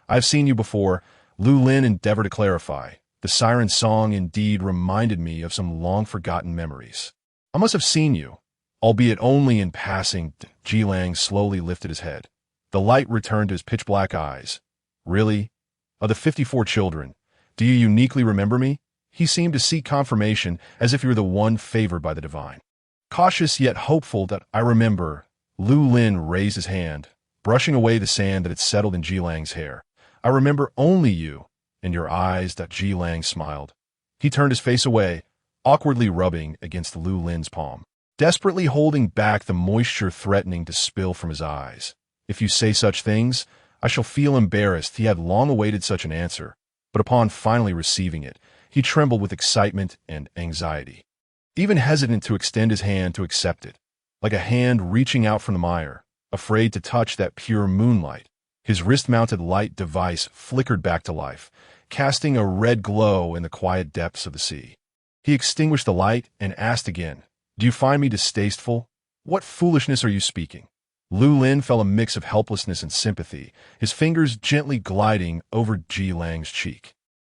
"I've seen you before." Lu Lin endeavored to clarify. "The siren song indeed reminded me of some long-forgotten memories. I must have seen you, albeit only in passing." Jilang slowly lifted his head. The light returned to his pitch-black eyes. "Really? Of the 54 children, do you uniquely remember me?" He seemed to seek confirmation, as if you were the one favored by the divine. Cautious yet hopeful. "I remember." Lu Lin raised his hand, brushing away the sand that had settled in Jilang's hair. "I remember only you and your eyes." Jilang smiled. He turned his face away, awkwardly rubbing against Lu Lin's palm, desperately holding back the moisture threatening to spill from his eyes. "If you say such things, I shall feel embarrassed." He had long awaited such an answer, but upon finally receiving it, he trembled with excitement and anxiety, even hesitant to extend his hand to accept it, like a hand reaching out from the mire, afraid to touch that pure moonlight. His wrist-mounted light device flickered back to life, casting a red glow in the quiet depths of the sea. He extinguished the light and asked again, "Do you find me distasteful? What foolishness are you speaking?" Lu Lin felt a mix of helplessness and sympathy, his fingers gently gliding over Jilang's cheek.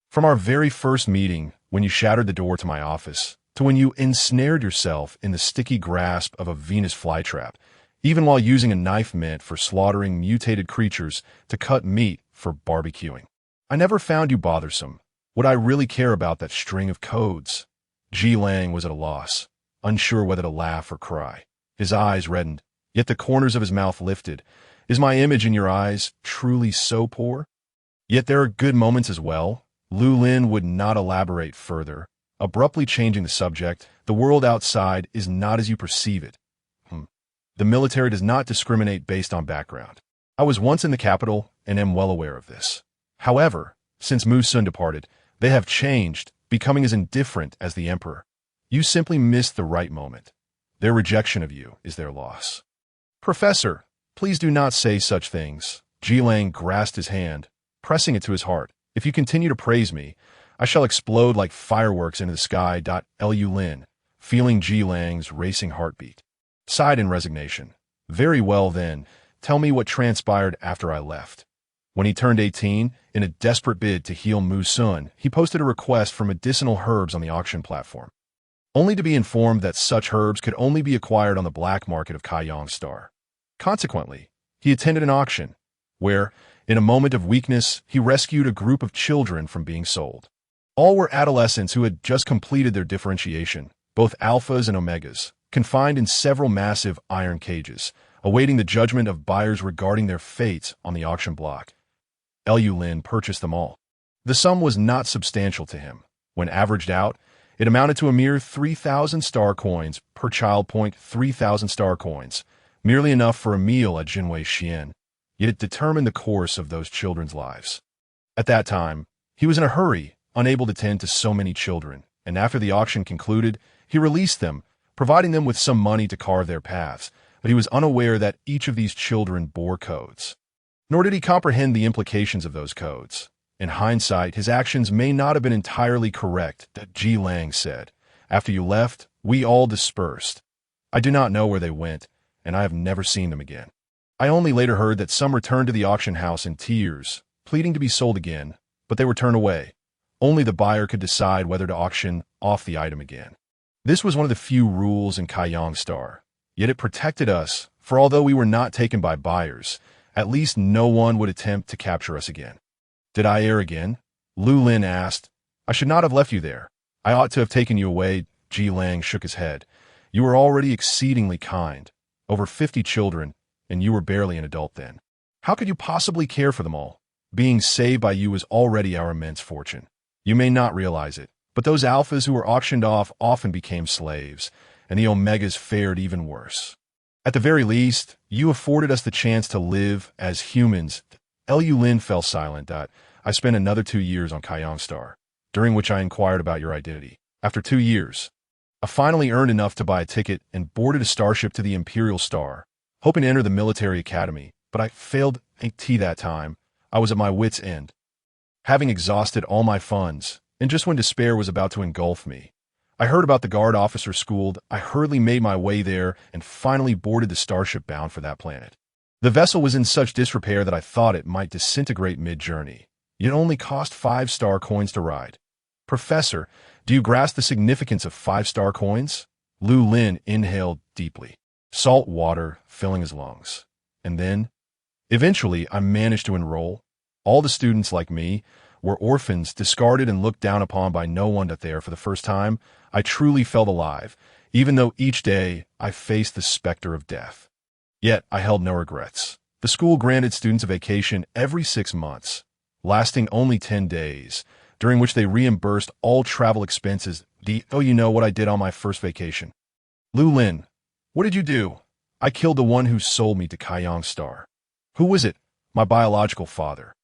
"From our very first meeting, when you shattered the door to my office, to when you ensnared yourself in the sticky grasp of a Venus flytrap, even while using a knife meant for slaughtering mutated creatures to cut meat for barbecuing, I never found you bothersome. Would I really care about that string of codes?" Jilang was at a loss, unsure whether to laugh or cry. His eyes reddened, yet the corners of his mouth lifted. "Is my image in your eyes truly so poor? Yet there are good moments as well." Lu Lin would not elaborate further, abruptly changing the subject. "The world outside is not as you perceive it. The military does not discriminate based on background. I was once in the capital and am well aware of this. However, since Mu Sun departed, they have changed, becoming as indifferent as the emperor. You simply missed the right moment. Their rejection of you is their loss." "Professor, please do not say such things." Jilang grasped his hand, pressing it to his heart. "If you continue to praise me, I shall explode like fireworks into the sky." Lu Lin, feeling Jilang's racing heartbeat, sighed in resignation. "Very well then, tell me what transpired after I left." When he turned 18, in a desperate bid to heal Mu Sun, he posted a request for medicinal herbs on the auction platform, only to be informed that such herbs could only be acquired on the black market of Kaiyang Star. Consequently, he attended an auction, where, in a moment of weakness, he rescued a group of children from being sold. All were adolescents who had just completed their differentiation, both alphas and omegas, confined in several massive iron cages, awaiting the judgment of buyers regarding their fates on the auction block. Lu Lin purchased them all. The sum was not substantial to him. When averaged out, it amounted to a mere 3,000 star coins per child. 3,000 star coins, merely enough for a meal at Jinwei Xian, yet it determined the course of those children's lives. At that time, he was in a hurry, unable to tend to so many children, and after the auction concluded, he released them, providing them with some money to carve their paths, but he was unaware that each of these children bore codes. Nor did he comprehend the implications of those codes. In hindsight, his actions may not have been entirely correct, that Ji Lang said. After you left, we all dispersed. I do not know where they went, and I have never seen them again. I only later heard that some returned to the auction house in tears, pleading to be sold again, but they were turned away. Only the buyer could decide whether to auction off the item again. This was one of the few rules in Kaiyang Star, yet it protected us, for although we were not taken by buyers, at least no one would attempt to capture us again. Did I err again? Lu Lin asked. I should not have left you there. I ought to have taken you away. Ji Lang shook his head. You were already exceedingly kind. Over 50 children, and you were barely an adult then. How could you possibly care for them all? Being saved by you was already our immense fortune. You may not realize it, but those alphas who were auctioned off often became slaves, and the omegas fared even worse. At the very least, you afforded us the chance to live as humans. Lu Lin fell silent. I spent another 2 years on Kaiyang Star, during which I inquired about your identity. After 2 years, I finally earned enough to buy a ticket and boarded a starship to the Imperial Star, hoping to enter the military academy, but I failed AT that time. I was at my wit's end, having exhausted all my funds, and just when despair was about to engulf me, I heard about the guard officer school. I hurriedly made my way there and finally boarded the starship bound for that planet. The vessel was in such disrepair that I thought it might disintegrate mid-journey. It only cost 5-star coins to ride. Professor, do you grasp the significance of 5-star coins? Lu Lin inhaled deeply, salt water filling his lungs. And then, eventually, I managed to enroll. All the students, like me, were orphans, discarded and looked down upon by no one. That there, for the first time, I truly felt alive, even though each day I faced the specter of death. Yet I held no regrets. The school granted students a vacation every 6 months, lasting only 10 days, during which they reimbursed all travel expenses. You know what I did on my first vacation? Lu Lin, what did you do? I killed the one who sold me to Kaiyang Star. Who was it? My biological father.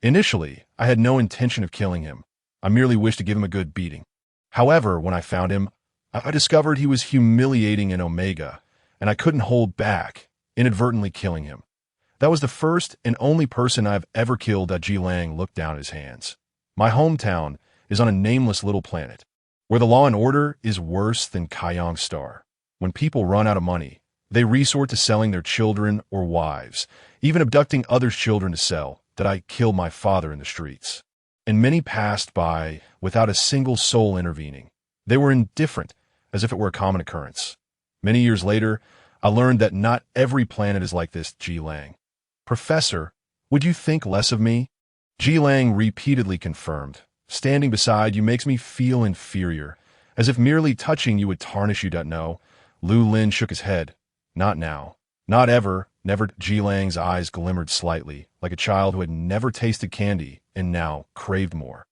Initially, I had no intention of killing him. I merely wished to give him a good beating. However, when I found him, I discovered he was humiliating an Omega, and I couldn't hold back, inadvertently killing him. That was the first and only person I've ever killed. Ji Lang looked down at his hands. My hometown is on a nameless little planet, where the law and order is worse than Kaiyang Star. When people run out of money, they resort to selling their children or wives, even abducting others' children to sell. That I killed my father in the streets. And many passed by without a single soul intervening. They were indifferent, as if it were a common occurrence. Many years later, I learned that not every planet is like this. Ji Lang. Professor, would you think less of me? Ji Lang repeatedly confirmed. Standing beside you makes me feel inferior, as if merely touching you would tarnish you. No. Lu Lin shook his head. Not now. Not ever. Never. Ji Lang's eyes glimmered slightly, like a child who had never tasted candy and now craved more.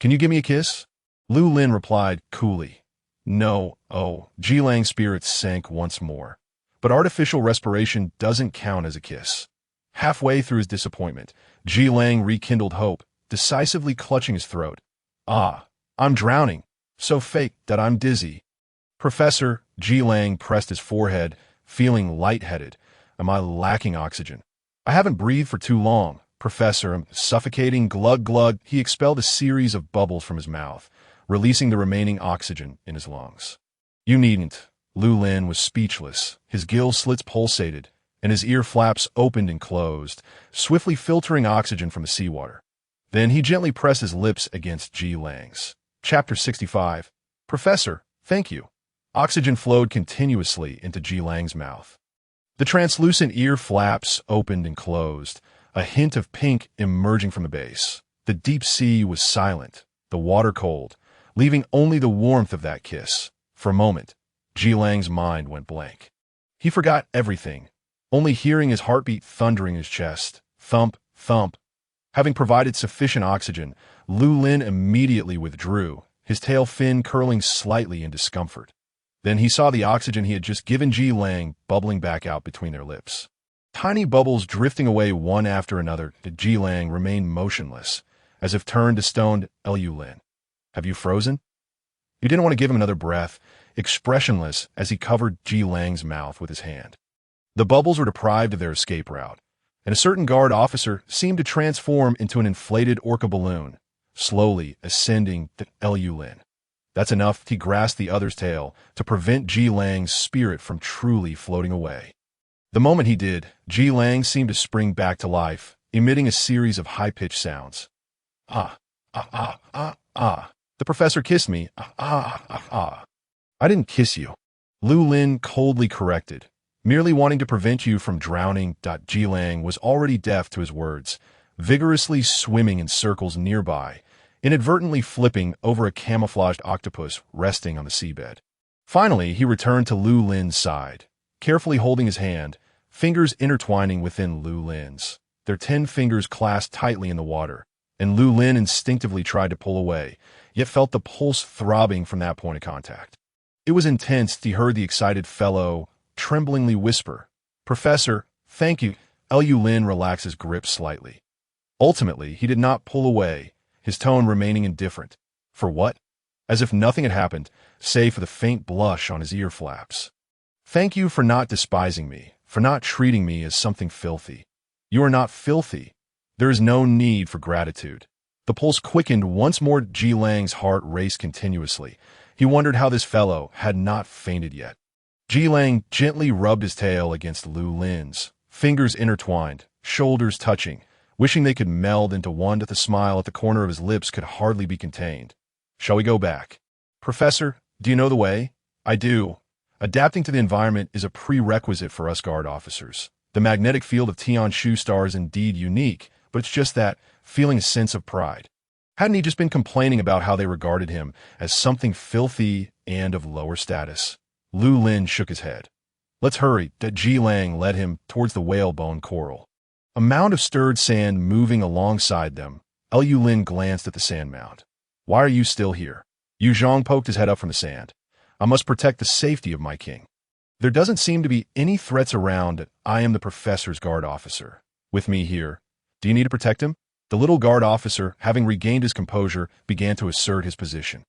Can you give me a kiss? Lu Lin replied coolly. No. Oh. Ji Lang's spirits sank once more. But artificial respiration doesn't count as a kiss. Halfway through his disappointment, Ji Lang rekindled hope, decisively clutching his throat. I'm drowning. So fake that I'm dizzy. Professor, Ji Lang pressed his forehead, feeling lightheaded. Am I lacking oxygen? I haven't breathed for too long. Professor, I'm suffocating. Glug glug. He expelled a series of bubbles from his mouth, releasing the remaining oxygen in his lungs. You needn't. Lu Lin was speechless. His gill slits pulsated, and his ear flaps opened and closed, swiftly filtering oxygen from the seawater. Then he gently pressed his lips against Ji Lang's. Chapter 65. Professor, thank you. Oxygen flowed continuously into Ji Lang's mouth. The translucent ear flaps opened and closed, a hint of pink emerging from the base. The deep sea was silent, the water cold, leaving only the warmth of that kiss. For a moment, Ji Lang's mind went blank. He forgot everything, only hearing his heartbeat thundering in his chest. Thump, thump. Having provided sufficient oxygen, Lu Lin immediately withdrew, his tail fin curling slightly in discomfort. Then he saw the oxygen he had just given Ji Lang bubbling back out between their lips. Tiny bubbles drifting away one after another. Ji Lang remained motionless, as if turned to stone. Lu Lin, have you frozen? You didn't want to give him another breath, expressionless as he covered Ji Lang's mouth with his hand. The bubbles were deprived of their escape route, and a certain guard officer seemed to transform into an inflated orca balloon, slowly ascending to Lu Lin. That's enough, he grasped the other's tail to prevent Ji Lang's spirit from truly floating away. The moment he did, Ji Lang seemed to spring back to life, emitting a series of high-pitched sounds. Ah, ah, ah, ah, ah. The professor kissed me. Ah, ah, ah, ah. I didn't kiss you, Lu Lin coldly corrected, merely wanting to prevent you from drowning. Ji Lang was already deaf to his words, vigorously swimming in circles nearby, inadvertently flipping over a camouflaged octopus resting on the seabed. Finally, he returned to Lu Lin's side, carefully holding his hand, fingers intertwining within Lu Lin's. Their 10 fingers clasped tightly in the water, and Lu Lin instinctively tried to pull away, yet felt the pulse throbbing from that point of contact. It was intense. He heard the excited fellow tremblingly whisper, "Professor, thank you." Lu Lin relaxed his grip slightly. Ultimately, he did not pull away, his tone remaining indifferent. For what? As if nothing had happened, save for the faint blush on his ear flaps. "Thank you for not despising me, for not treating me as something filthy. You are not filthy. There is no need for gratitude." The pulse quickened once more. Ji Lang's heart raced continuously. He wondered how this fellow had not fainted yet. Ji Lang gently rubbed his tail against Lu Lin's, fingers intertwined, shoulders touching, wishing they could meld into one. The smile at the corner of his lips could hardly be contained. "Shall we go back?" "Professor, do you know the way?" "I do. Adapting to the environment is a prerequisite for us guard officers. The magnetic field of Tian Shu Star is indeed unique, but it's just that, feeling a sense of pride. Hadn't he just been complaining about how they regarded him as something filthy and of lower status? Lu Lin shook his head. "Let's hurry." Ji Lang led him towards the whalebone coral. A mound of stirred sand moving alongside them. Lu Lin glanced at the sand mound. "Why are you still here?" Yu Zhong poked his head up from the sand. "I must protect the safety of my king. There doesn't seem to be any threats around. I am the professor's guard officer. With me here. Do you need to protect him?" The little guard officer, having regained his composure, began to assert his position.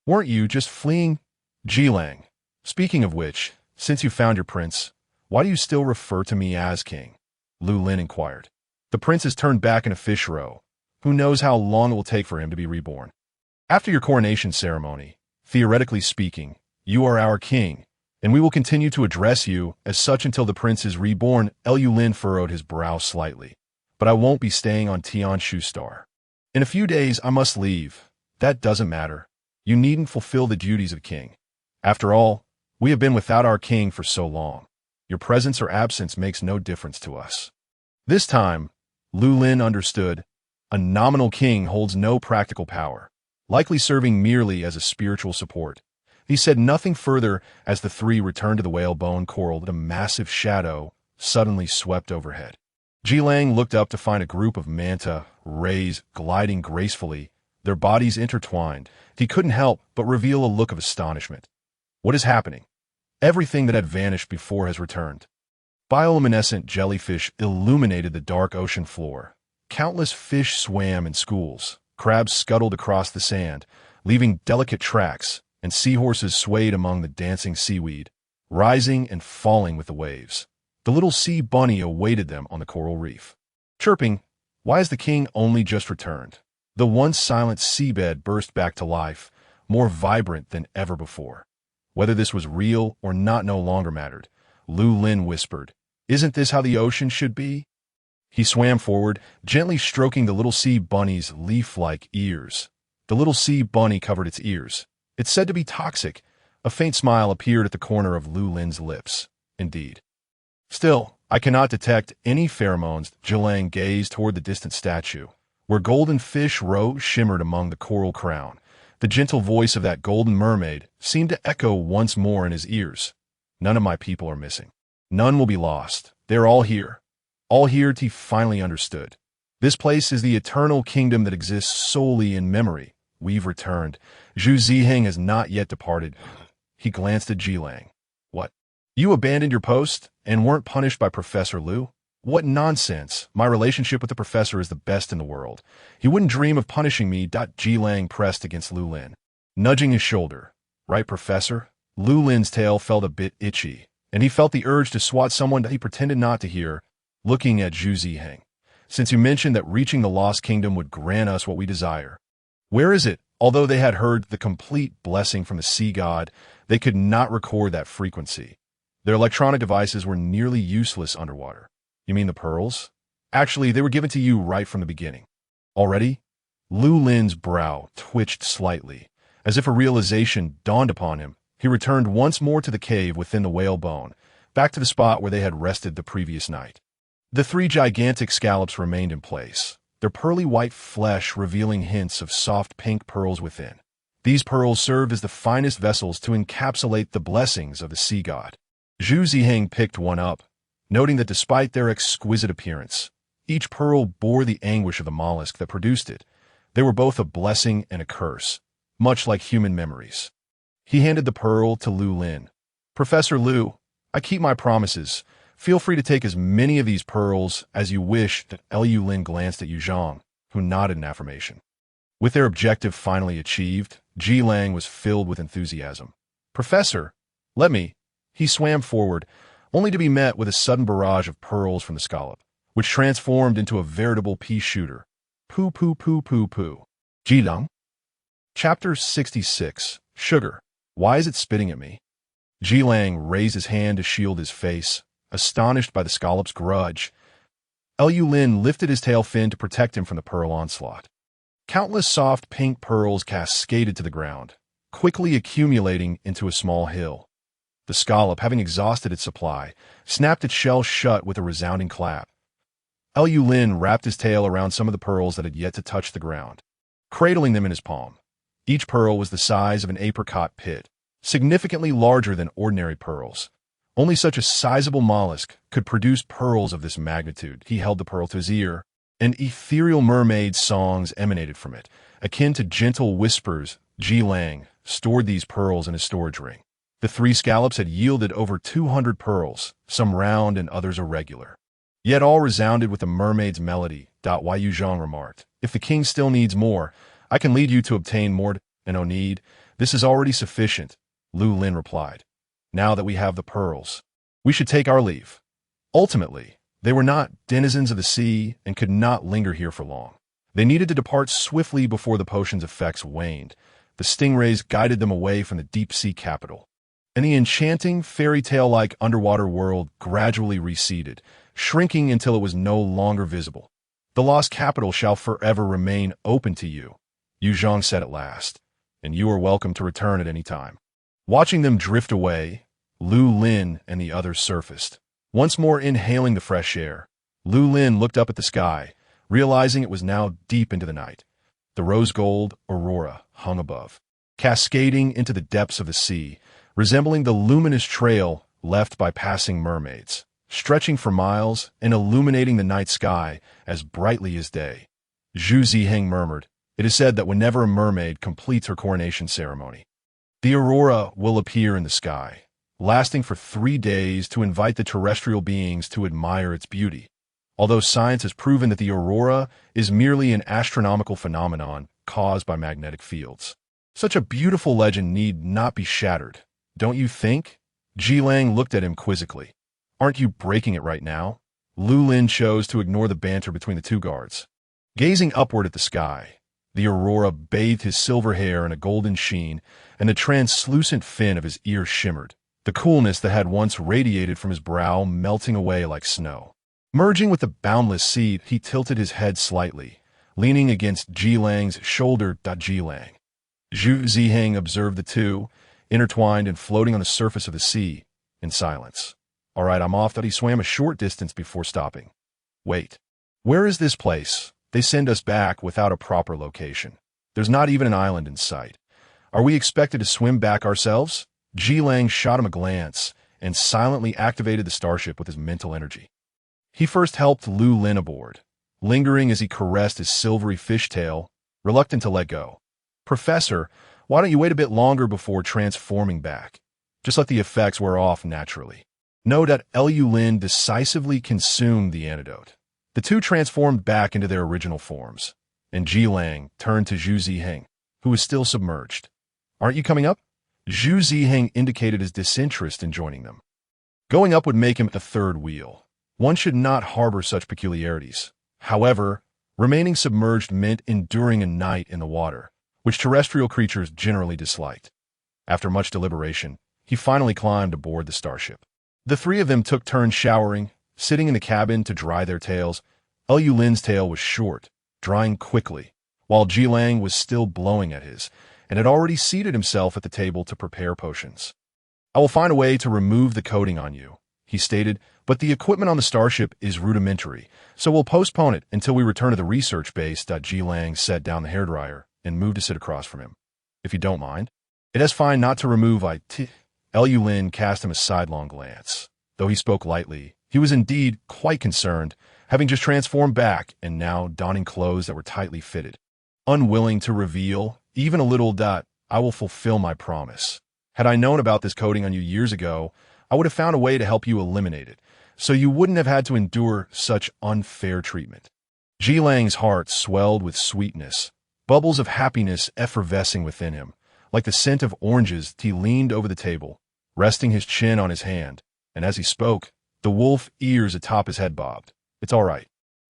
"Weren't you just fleeing?" "Ji Lang, speaking of which, since you found your prince, why do you still refer to me as king?" Lu Lin inquired. "The prince has turned back in a fish roe. Who knows how long it will take for him to be reborn? After your coronation ceremony, theoretically speaking, you are our king, and we will continue to address you as such until the prince is reborn." Lu Lin furrowed his brow slightly. "But I won't be staying on Tian Shu Star. In a few days, I must leave. That doesn't matter. You needn't fulfill the duties of king. After all, we have been without our king for so long. Your presence or absence makes no difference to us." This time, Lu Lin understood. A nominal king holds no practical power, likely serving merely as a spiritual support. He said nothing further as the three returned to the whalebone coral. A massive shadow suddenly swept overhead. Ji Lang looked up to find a group of manta rays gliding gracefully, their bodies intertwined. He couldn't help but reveal a look of astonishment. "What is happening?" "Everything that had vanished before has returned." Bioluminescent jellyfish illuminated the dark ocean floor. Countless fish swam in schools, crabs scuttled across the sand, leaving delicate tracks, and seahorses swayed among the dancing seaweed, rising and falling with the waves. The little sea bunny awaited them on the coral reef. Chirping, "Why has the king only just returned?" The once silent seabed burst back to life, more vibrant than ever before. Whether this was real or not no longer mattered. Lu Lin whispered, "Isn't this how the ocean should be?" He swam forward, gently stroking the little sea bunny's leaf-like ears. The little sea bunny covered its ears. It's said to be toxic. A faint smile appeared at the corner of Lu Lin's lips. Indeed. "Still, I cannot detect any pheromones." Ji Lang gazed toward the distant statue, where golden fish roe shimmered among the coral crown. The gentle voice of that golden mermaid seemed to echo once more in his ears. "None of my people are missing. None will be lost. They're all here. All here." He finally understood. This place is the eternal kingdom that exists solely in memory. We've returned. Zhu Ziheng has not yet departed. He glanced at Ji Lang. "What? You abandoned your post and weren't punished by Professor Lu? What nonsense. My relationship with the professor is the best in the world. He wouldn't dream of punishing me." Ji Lang pressed against Lu Lin, nudging his shoulder. "Right, Professor?" Lu Lin's tail felt a bit itchy, and he felt the urge to swat someone that he pretended not to hear, looking at Zhu Ziheng. Since you mentioned that reaching the Lost Kingdom would grant us what we desire. Where is it? Although they had heard the complete blessing from the sea god, they could not record that frequency. Their electronic devices were nearly useless underwater. You mean the pearls? Actually, they were given to you right from the beginning. Already? Lu Lin's brow twitched slightly. As if a realization dawned upon him, he returned once more to the cave within the whalebone, back to the spot where they had rested the previous night. The three gigantic scallops remained in place, their pearly white flesh revealing hints of soft pink pearls within. These pearls served as the finest vessels to encapsulate the blessings of the sea god. Zhu Ziheng picked one up, noting that despite their exquisite appearance, each pearl bore the anguish of the mollusk that produced it. They were both a blessing and a curse, much like human memories. He handed the pearl to Lu Lin. Professor Lu, I keep my promises. Feel free to take as many of these pearls as you wish. That Lu Lin glanced at Yu Zhang, who nodded in affirmation. With their objective finally achieved, Ji Lang was filled with enthusiasm. Professor, let me. He swam forward, only to be met with a sudden barrage of pearls from the scallop, which transformed into a veritable pea shooter. Poo poo poo poo poo. Ji Lang? Chapter 66. Sugar. Why is it spitting at me? Ji Lang raised his hand to shield his face, astonished by the scallop's grudge. Lu Lin lifted his tail fin to protect him from the pearl onslaught. Countless soft pink pearls cascaded to the ground, quickly accumulating into a small hill. The scallop, having exhausted its supply, snapped its shell shut with a resounding clap. Lu Lin wrapped his tail around some of the pearls that had yet to touch the ground, cradling them in his palm. Each pearl was the size of an apricot pit, significantly larger than ordinary pearls. Only such a sizable mollusk could produce pearls of this magnitude. He held the pearl to his ear, and ethereal mermaid songs emanated from it, akin to gentle whispers. Ji Lang stored these pearls in his storage ring. The three scallops had yielded over 200 pearls, some round and others irregular. Yet all resounded with the mermaid's melody. Why Yu Zhang remarked, if the king still needs more, I can lead you to obtain more. No need, this is already sufficient, Lu Lin replied. Now that we have the pearls, we should take our leave. Ultimately, they were not denizens of the sea and could not linger here for long. They needed to depart swiftly before the potion's effects waned. The stingrays guided them away from the deep-sea capital, and the enchanting, fairy tale-like underwater world gradually receded, shrinking until it was no longer visible. The lost capital shall forever remain open to you, Yu Zhang said at last, and you are welcome to return at any time. Watching them drift away, Lu Lin and the others surfaced. Once more inhaling the fresh air, Lu Lin looked up at the sky, realizing it was now deep into the night. The rose-gold aurora hung above, cascading into the depths of the sea, resembling the luminous trail left by passing mermaids, stretching for miles and illuminating the night sky as brightly as day. Zhu Ziheng murmured, it is said that whenever a mermaid completes her coronation ceremony, the aurora will appear in the sky, lasting for 3 days to invite the terrestrial beings to admire its beauty. Although science has proven that the aurora is merely an astronomical phenomenon caused by magnetic fields, such a beautiful legend need not be shattered, don't you think? Ji Lang looked at him quizzically. Aren't you breaking it right now? Lu Lin chose to ignore the banter between the two guards. Gazing upward at the sky, the aurora bathed his silver hair in a golden sheen, and the translucent fin of his ear shimmered, the coolness that had once radiated from his brow melting away like snow. Merging with the boundless sea, he tilted his head slightly, leaning against Ji Lang's shoulder. Ji Lang. Zhu Ziheng observed the two, intertwined and floating on the surface of the sea, in silence. All right, I'm off. He swam a short distance before stopping. Wait. Where is this place? They send us back without a proper location. There's not even an island in sight. Are we expected to swim back ourselves? Ji Lang shot him a glance and silently activated the starship with his mental energy. He first helped Lu Lin aboard, lingering as he caressed his silvery fishtail, reluctant to let go. Professor, why don't you wait a bit longer before transforming back? Just let the effects wear off naturally. Note that Lu Lin decisively consumed the antidote. The two transformed back into their original forms, and Ji Lang turned to Zhu Ziheng, who was still submerged. Aren't you coming up? Zhu Ziheng indicated his disinterest in joining them. Going up would make him a third wheel. One should not harbor such peculiarities. However, remaining submerged meant enduring a night in the water, which terrestrial creatures generally disliked. After much deliberation, he finally climbed aboard the starship. The three of them took turns showering, sitting in the cabin to dry their tails. Lu Lin's tail was short, drying quickly, while Jilang was still blowing at his, and had already seated himself at the table to prepare potions. "I will find a way to remove the coating on you," he stated, "but the equipment on the starship is rudimentary, so we'll postpone it until we return to the research base." Jilang set down the hairdryer and moved to sit across from him. "If you don't mind." "It is fine not to remove it." Lu Lin cast him a sidelong glance. Though he spoke lightly, he was indeed quite concerned, having just transformed back and now donning clothes that were tightly fitted. "Unwilling to reveal even a little. I will fulfill my promise. Had I known about this coating on you years ago, I would have found a way to help you eliminate it, so you wouldn't have had to endure such unfair treatment." Jilang's heart swelled with sweetness, bubbles of happiness effervescing within him. Like the scent of oranges, he leaned over the table, resting his chin on his hand, and as he spoke, the wolf ears atop his head bobbed. "It's all right.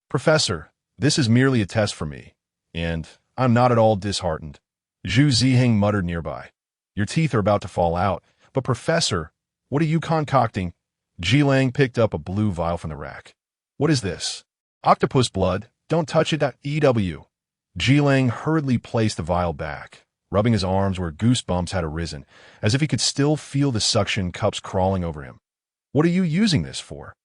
Professor, this is merely a test for me, and I'm not at all disheartened." Zhu Ziheng muttered nearby. "Your teeth are about to fall out, but Professor, what are you concocting?" Jilang picked up a blue vial from the rack. "What is this?" "Octopus blood. Don't touch it. EW." Jilang hurriedly placed the vial back, rubbing his arms where goosebumps had arisen, as if he could still feel the suction cups crawling over him. "What are you using this for?"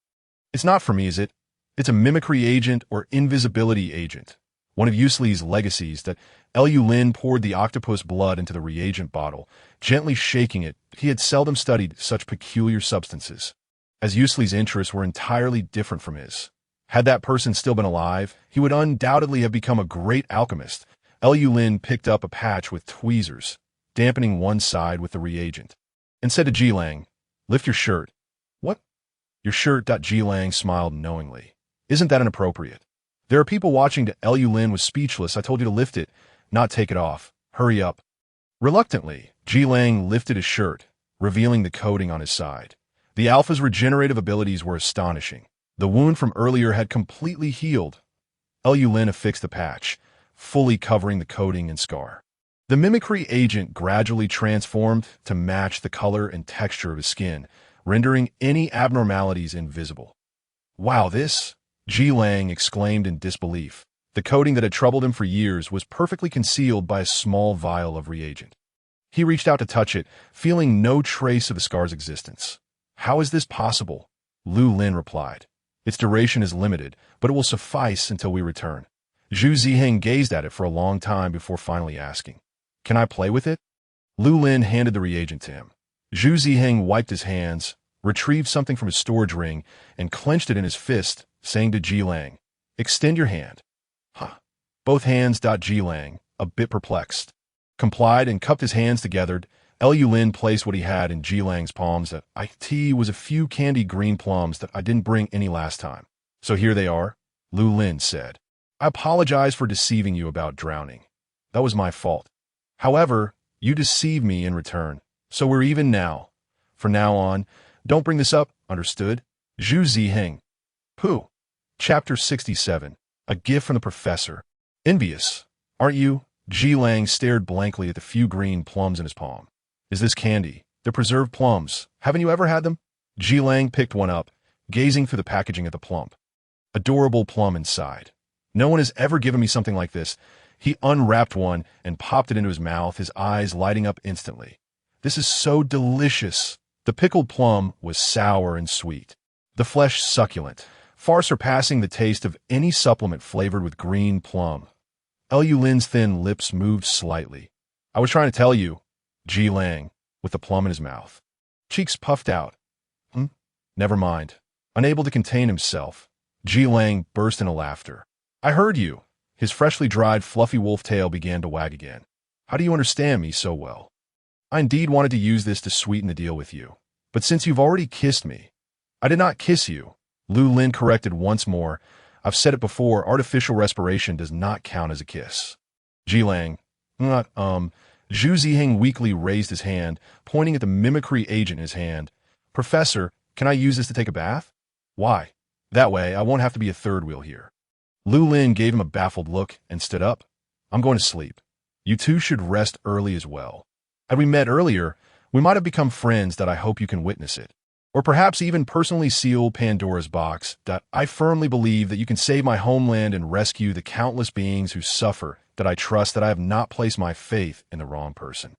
"It's not for me, is it? It's a mimicry agent or invisibility agent. One of Yusli's legacies." That Lu Lin poured the octopus blood into the reagent bottle, gently shaking it. He had seldom studied such peculiar substances, as Yusli's interests were entirely different from his. Had that person still been alive, he would undoubtedly have become a great alchemist. Lu Lin picked up a patch with tweezers, dampening one side with the reagent, and said to Jilang, "Lift your shirt." "What?" "Your shirt." Jilang smiled knowingly. "Isn't that inappropriate? There are people watching." Lu Lin was speechless. "I told you to lift it, not take it off. Hurry up." Reluctantly, Jilang lifted his shirt, revealing the coating on his side. The Alpha's regenerative abilities were astonishing. The wound from earlier had completely healed. Lu Lin affixed the patch, fully covering the coating and scar. The mimicry agent gradually transformed to match the color and texture of his skin, rendering any abnormalities invisible. "Wow, this!" Jilang exclaimed in disbelief. The coating that had troubled him for years was perfectly concealed by a small vial of reagent. He reached out to touch it, feeling no trace of the scar's existence. "How is this possible?" Lu Lin replied. "Its duration is limited, but it will suffice until we return." Zhu Ziheng gazed at it for a long time before finally asking, "Can I play with it?" Lu Lin handed the reagent to him. Zhu Ziheng wiped his hands, retrieved something from his storage ring, and clenched it in his fist, saying to Jilang, "Extend your hand." "Huh." Both hands. Jilang, a bit perplexed, complied and cupped his hands together. Lu Lin placed what he had in Jilang's palms. "It was a few candy green plums that I didn't bring any last time. So here they are," Lu Lin said. "I apologize for deceiving you about drowning. That was my fault. However, you deceived me in return, so we're even now. From now on, don't bring this up, understood?" Zhu Ziheng. Pooh. Chapter 67. A Gift from the Professor. "Envious, aren't you?" Jilang stared blankly at the few green plums in his palm. "Is this candy? They're preserved plums. Haven't you ever had them?" Jilang picked one up, gazing through the packaging at the plump. Adorable plum inside. "No one has ever given me something like this." He unwrapped one and popped it into his mouth, his eyes lighting up instantly. "This is so delicious." The pickled plum was sour and sweet, the flesh succulent, far surpassing the taste of any supplement flavored with green plum. Lu Lin's thin lips moved slightly. "I was trying to tell you," Jilang, with the plum in his mouth. Cheeks puffed out. Never mind." Unable to contain himself, Jilang burst into laughter. "I heard you." His freshly dried, fluffy wolf tail began to wag again. "How do you understand me so well?" "I indeed wanted to use this to sweeten the deal with you. But since you've already kissed me—" "I did not kiss you," Lu Lin corrected once more. "I've said it before, artificial respiration does not count as a kiss." Jilang. Zhu Ziheng weakly raised his hand, pointing at the mimicry agent in his hand. Professor, can I use this to take a bath? Why? That way, I won't have to be a third wheel here. Lu Lin gave him a baffled look and stood up. I'm going to sleep. You two should rest early as well. Had we met earlier, we might have become friends that I hope you can witness it. Or perhaps even personally seal Pandora's box that I firmly believe that you can save my homeland and rescue the countless beings who suffer, that I trust that I have not placed my faith in the wrong person.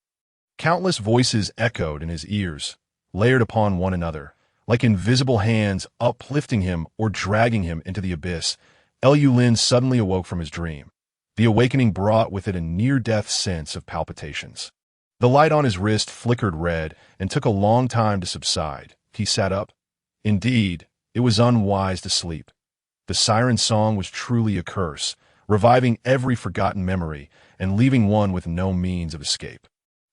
Countless voices echoed in his ears, layered upon one another, like invisible hands uplifting him or dragging him into the abyss. Lu Lin suddenly awoke from his dream. The awakening brought with it a near-death sense of palpitations. The light on his wrist flickered red and took a long time to subside. He sat up. Indeed, it was unwise to sleep. The siren song was truly a curse, reviving every forgotten memory and leaving one with no means of escape.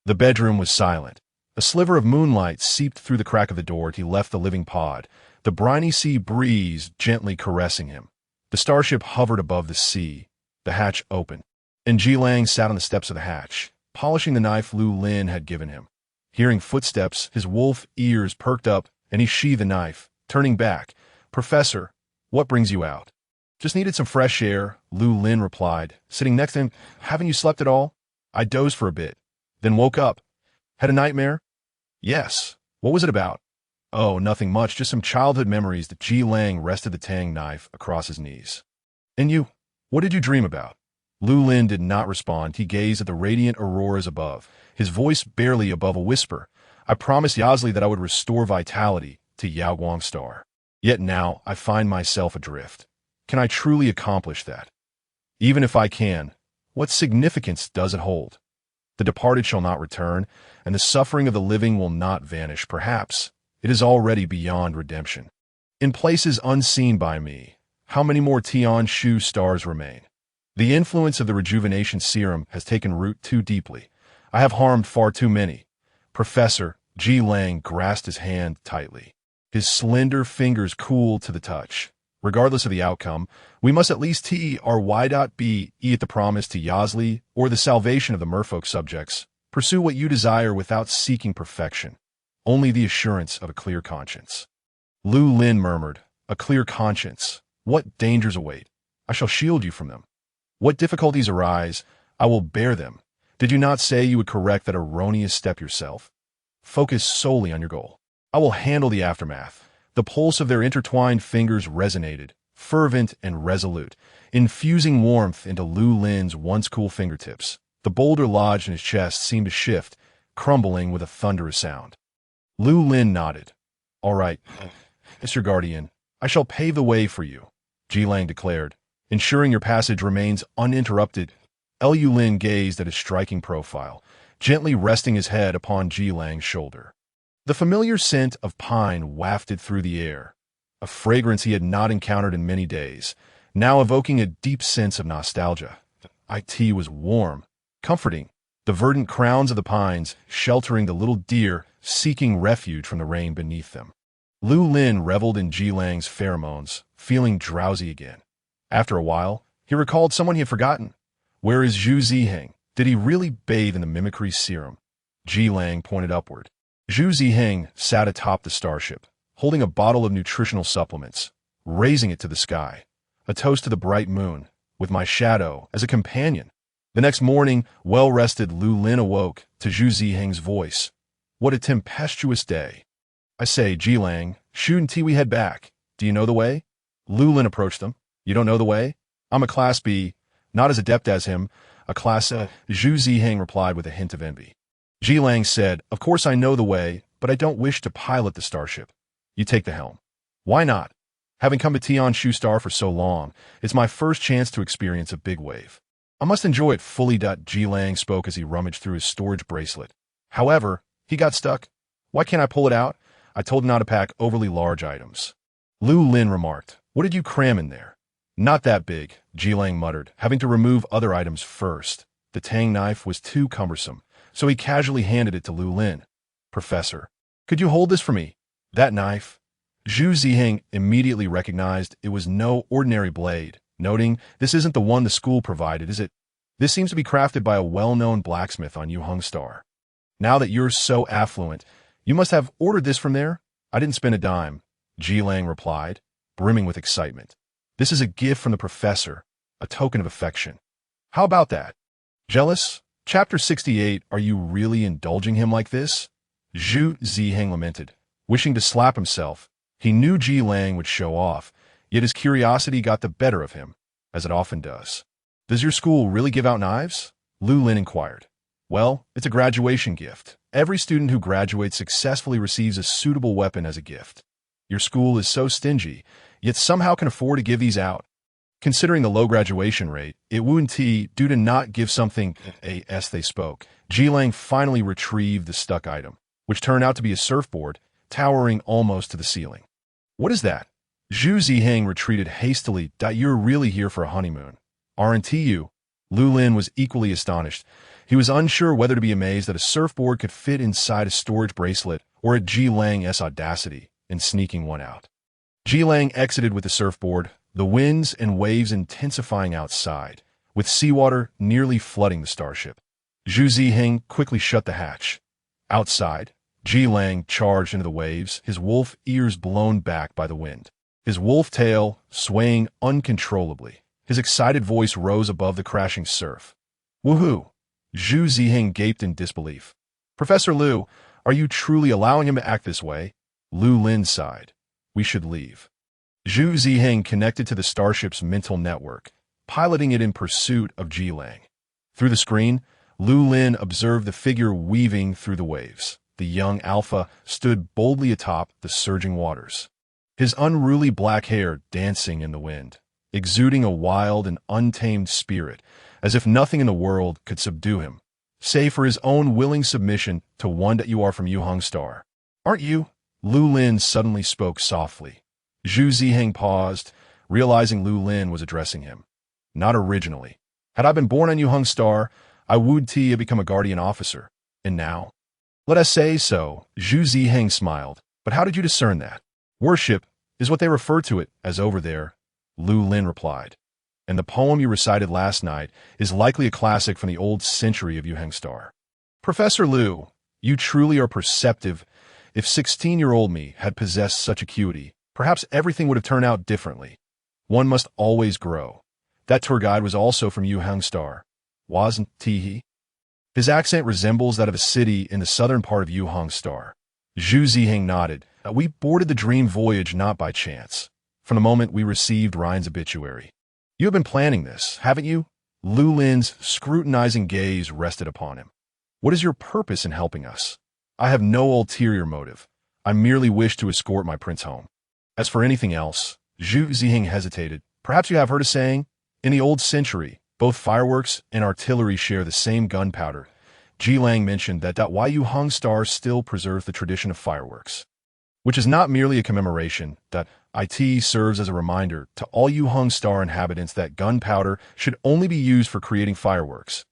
The bedroom was silent. A sliver of moonlight seeped through the crack of the door as he left the living pod, the briny sea breeze gently caressing him. The starship hovered above the sea. The hatch opened, and Jilang sat on the steps of the hatch, polishing the knife Lu Lin had given him. Hearing footsteps, his wolf ears perked up, and he sheathed the knife, turning back. Professor, what brings you out? Just needed some fresh air, Lu Lin replied, sitting next to him. Haven't you slept at all? I dozed for a bit, then woke up. Had a nightmare? Yes. What was it about? Oh, nothing much, just some childhood memories. That Ji Lang rested the tang knife across his knees. And you? What did you dream about? Lu Lin did not respond. He gazed at the radiant auroras above, his voice barely above a whisper. I promised Yazli that I would restore vitality to Yaoguang Star. Yet now I find myself adrift. Can I truly accomplish that? Even if I can, what significance does it hold? The departed shall not return, and the suffering of the living will not vanish. Perhaps it is already beyond redemption. In places unseen by me, how many more Tian Shu stars remain? The influence of the rejuvenation serum has taken root too deeply. I have harmed far too many. Professor, Ji Lang grasped his hand tightly. His slender fingers cooled to the touch. Regardless of the outcome, we must at least TRY.be at the promise to Yazli or the salvation of the merfolk subjects. Pursue what you desire without seeking perfection. Only the assurance of a clear conscience. Lu Lin murmured, a clear conscience. What dangers await? I shall shield you from them. What difficulties arise, I will bear them. Did you not say you would correct that erroneous step yourself? Focus solely on your goal. I will handle the aftermath. The pulse of their intertwined fingers resonated, fervent and resolute, infusing warmth into Lu Lin's once cool fingertips. The boulder lodged in his chest seemed to shift, crumbling with a thunderous sound. Lu Lin nodded. All right, Mr. Guardian, I shall pave the way for you, Ji Lang declared, ensuring your passage remains uninterrupted. Lu Lin gazed at his striking profile, gently resting his head upon Ji Lang's shoulder. The familiar scent of pine wafted through the air, a fragrance he had not encountered in many days, now evoking a deep sense of nostalgia. It was warm, comforting, the verdant crowns of the pines sheltering the little deer seeking refuge from the rain beneath them. Lu Lin reveled in Ji Lang's pheromones, feeling drowsy again. After a while, he recalled someone he had forgotten. Where is Zhu Ziheng? Did he really bathe in the mimicry serum? Ji Lang pointed upward. Zhu Ziheng sat atop the starship, holding a bottle of nutritional supplements, raising it to the sky, a toast to the bright moon, with my shadow as a companion. The next morning, well-rested Lu Lin awoke to Zhu Ziheng's voice. What a tempestuous day. I say, Ji Lang, shouldn't we head back? Do you know the way? Lu Lin approached them. You don't know the way? I'm a Class B, not as adept as him, a Class A. Zhu Ziheng replied with a hint of envy. Ji Lang said, of course I know the way, but I don't wish to pilot the starship. You take the helm. Why not? Having come to Tian Shu Star for so long, it's my first chance to experience a big wave. I must enjoy it fully. Ji Lang spoke as he rummaged through his storage bracelet. However, he got stuck. Why can't I pull it out? I told him not to pack overly large items. Lu Lin remarked, what did you cram in there? Not that big, Ji Lang muttered, having to remove other items first. The tang knife was too cumbersome, so he casually handed it to Lu Lin. Professor, could you hold this for me? That knife? Zhu Ziheng immediately recognized it was no ordinary blade, noting, this isn't the one the school provided, is it? This seems to be crafted by a well-known blacksmith on Yuheng Star. Now that you're so affluent, you must have ordered this from there? I didn't spend a dime, Ji Lang replied, brimming with excitement. This is a gift from the professor, a token of affection. How about that? Jealous? Chapter 68, are you really indulging him like this? Zhu Ziheng lamented, wishing to slap himself. He knew Ji Lang would show off, yet his curiosity got the better of him, as it often does. Does your school really give out knives? Lu Lin inquired. Well, it's a graduation gift. Every student who graduates successfully receives a suitable weapon as a gift. Your school is so stingy, yet somehow can afford to give these out. Considering the low graduation rate, it wouldn't due to not give something as they spoke. Ji Lang finally retrieved the stuck item, which turned out to be a surfboard, towering almost to the ceiling. What is that? Zhu Ziheng retreated hastily. You're really here for a honeymoon, aren't you? Lu Lin was equally astonished. He was unsure whether to be amazed that a surfboard could fit inside a storage bracelet or at Ji Lang's audacity in sneaking one out. Ji Lang exited with the surfboard, the winds and waves intensifying outside, with seawater nearly flooding the starship. Zhu Ziheng quickly shut the hatch. Outside, Ji Lang charged into the waves, his wolf ears blown back by the wind, his wolf tail swaying uncontrollably. His excited voice rose above the crashing surf. Woohoo! Zhu Ziheng gaped in disbelief. Professor Lu, are you truly allowing him to act this way? Lu Lin sighed. We should leave. Zhu Ziheng connected to the starship's mental network, piloting it in pursuit of Ji Lang. Through the screen, Lu Lin observed the figure weaving through the waves. The young alpha stood boldly atop the surging waters, his unruly black hair dancing in the wind, exuding a wild and untamed spirit, as if nothing in the world could subdue him, save for his own willing submission to one that you are from Yuheng Star. Aren't you? Lu Lin suddenly spoke softly. Zhu Ziheng paused, realizing Lu Lin was addressing him. Not originally. Had I been born on Yuheng Star, I would have become a guardian officer. And now? Let us say so, Zhu Ziheng smiled. But how did you discern that? Worship is what they refer to it as over there, Lu Lin replied. And the poem you recited last night is likely a classic from the old century of Yuheng Star. Professor Lu, you truly are perceptive. If 16-year-old me had possessed such acuity, perhaps everything would have turned out differently. One must always grow. That tour guide was also from Yuheng Star, wasn't he? His accent resembles that of a city in the southern part of Yuheng Star. Zhu Ziheng nodded. We boarded the dream voyage not by chance. From the moment we received Ryan's obituary. You have been planning this, haven't you? Lu Lin's scrutinizing gaze rested upon him. What is your purpose in helping us? I have no ulterior motive. I merely wish to escort my prince home. As for anything else, Zhu Ziheng hesitated. Perhaps you have heard a saying? In the old century, both fireworks and artillery share the same gunpowder. Ji Lang mentioned that Yuheng Star still preserves the tradition of fireworks, which is not merely a commemoration, that it serves as a reminder to all Yuheng Star inhabitants that gunpowder should only be used for creating fireworks.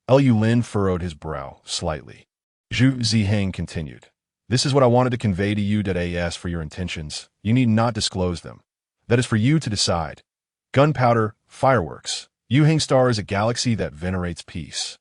Lu Lin furrowed his brow slightly. Zhu Ziheng continued. This is what I wanted to convey to you. As for your intentions, you need not disclose them. That is for you to decide. Gunpowder, fireworks. Yuheng Star is a galaxy that venerates peace.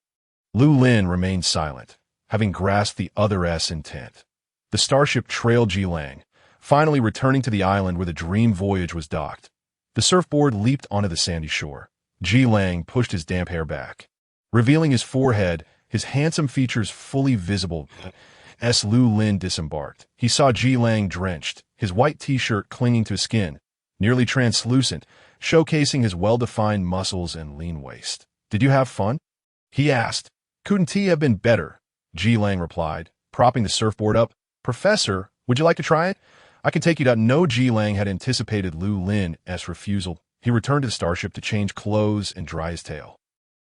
Lu Lin remained silent, having grasped the other's intent. The starship trailed Ji Lang, finally returning to the island where the dream voyage was docked. The surfboard leaped onto the sandy shore. Ji Lang pushed his damp hair back, revealing his forehead, his handsome features fully visible. As Lu Lin disembarked, he saw Ji Lang drenched, his white t-shirt clinging to his skin, nearly translucent, showcasing his well-defined muscles and lean waist. Did you have fun? He asked. Couldn't he have been better? Ji Lang replied, propping the surfboard up. Professor, would you like to try it? I can take you down. No, Ji Lang had anticipated Lu Lin's refusal. He returned to the starship to change clothes and dry his tail.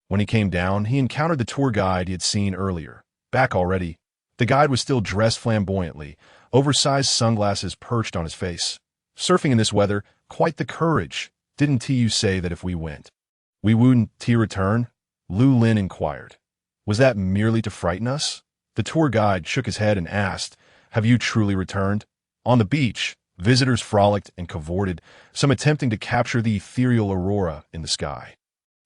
When he came down, he encountered the tour guide he had seen earlier. Back already. The guide was still dressed flamboyantly, oversized sunglasses perched on his face. Surfing in this weather, quite the courage. Didn't you say that if we went, we wouldn't return? Lu Lin inquired. Was that merely to frighten us? The tour guide shook his head and asked, have you truly returned? On the beach, visitors frolicked and cavorted, some attempting to capture the ethereal aurora in the sky.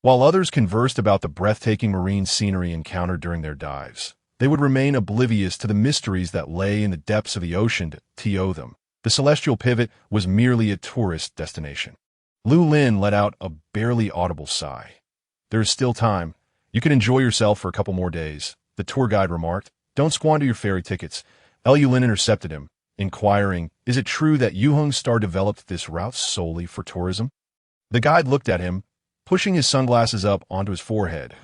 While others conversed about the breathtaking marine scenery encountered during their dives, they would remain oblivious to the mysteries that lay in the depths of the ocean to them. The celestial pivot was merely a tourist destination. Lu Lin let out a barely audible sigh. There is still time. You can enjoy yourself for a couple more days, the tour guide remarked. Don't squander your ferry tickets. Lu Lin intercepted him, inquiring, is it true that Yuheng Star developed this route solely for tourism? The guide looked at him, pushing his sunglasses up onto his forehead.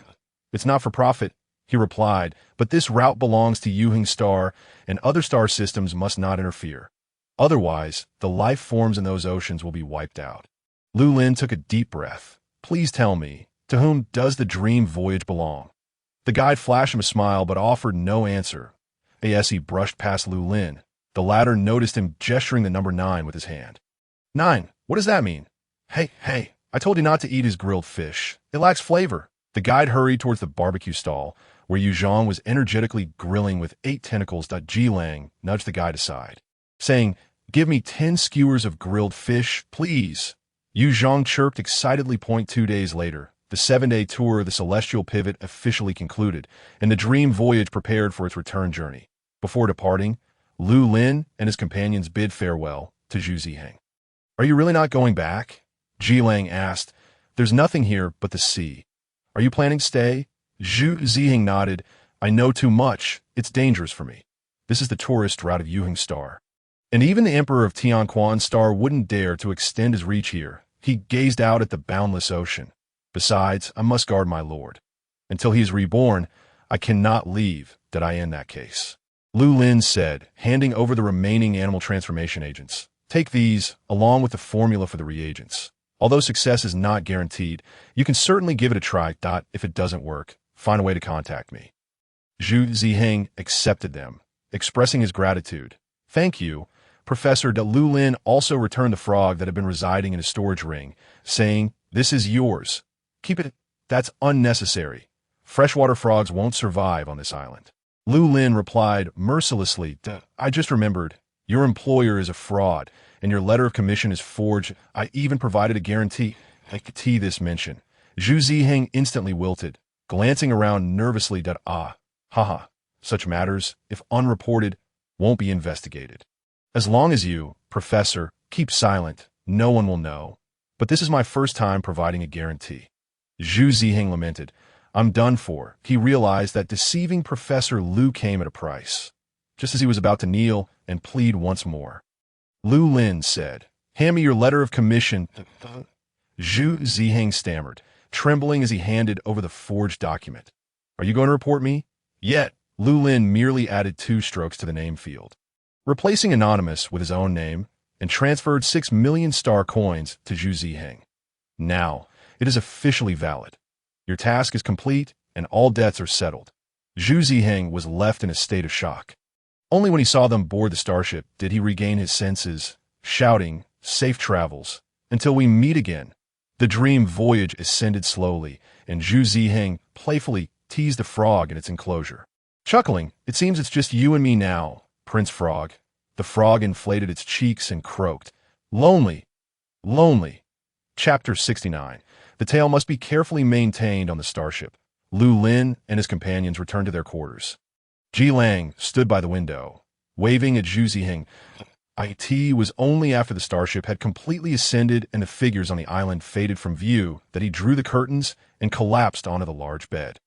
It's not for profit, he replied, but this route belongs to Yuheng Star, and other star systems must not interfere. Otherwise, the life forms in those oceans will be wiped out. Lu Lin took a deep breath. Please tell me, to whom does the dream voyage belong? The guide flashed him a smile but offered no answer. As he brushed past Lu Lin, the latter noticed him gesturing the number 9 with his hand. 9, what does that mean? Hey, I told you not to eat his grilled fish. It lacks flavor. The guide hurried towards the barbecue stall, where Yu Zhang was energetically grilling with 8 tentacles. Ji Lang nudged the guide aside, saying, give me 10 skewers of grilled fish, please. Yu Zhang chirped excitedly. 2 days later, the 7-day tour of the Celestial Pivot officially concluded, and the dream voyage prepared for its return journey. Before departing, Lu Lin and his companions bid farewell to Zhu Ziheng. Are you really not going back? Ji Lang asked. There's nothing here but the sea. Are you planning to stay? Zhu Ziheng nodded. I know too much. It's dangerous for me. This is the tourist route of Yuheng Star. And even the Emperor of Tianquan Star wouldn't dare to extend his reach here. He gazed out at the boundless ocean. Besides, I must guard my lord. Until he is reborn, I cannot leave. Did I end that case? Lu Lin said, handing over the remaining animal transformation agents. Take these, along with the formula for the reagents. Although success is not guaranteed, you can certainly give it a try. If it doesn't work, find a way to contact me. Zhu Ziheng accepted them, expressing his gratitude. Thank you. Professor de Lu Lin also returned the frog that had been residing in his storage ring, saying, this is yours. Keep it. That's unnecessary. Freshwater frogs won't survive on this island. Lu Lin replied mercilessly, I just remembered. Your employer is a fraud, and your letter of commission is forged. I even provided a guarantee. This mention. Zhu Ziheng instantly wilted, glancing around nervously. Haha. Such matters, if unreported, won't be investigated. As long as you, Professor, keep silent, no one will know. But this is my first time providing a guarantee. Zhu Ziheng lamented. I'm done for. He realized that deceiving Professor Lu came at a price. Just as he was about to kneel and plead once more, Lu Lin said, hand me your letter of commission. Zhu Ziheng stammered, trembling as he handed over the forged document. Are you going to report me? Yet, Lu Lin merely added 2 strokes to the name field, replacing anonymous with his own name, and transferred 6 million star coins to Zhu Ziheng. Now, it is officially valid. Your task is complete, and all debts are settled. Zhu Ziheng was left in a state of shock. Only when he saw them board the starship did he regain his senses, shouting, safe travels, until we meet again. The dream voyage ascended slowly, and Zhu Ziheng playfully teased the frog in its enclosure. Chuckling, it seems it's just you and me now, Prince Frog. The frog inflated its cheeks and croaked. Lonely. Lonely. Chapter 69. The tale must be carefully maintained on the starship. Lu Lin and his companions returned to their quarters. Ji Lang stood by the window, waving at Zhu Ziheng. It was only after the starship had completely ascended and the figures on the island faded from view that he drew the curtains and collapsed onto the large bed.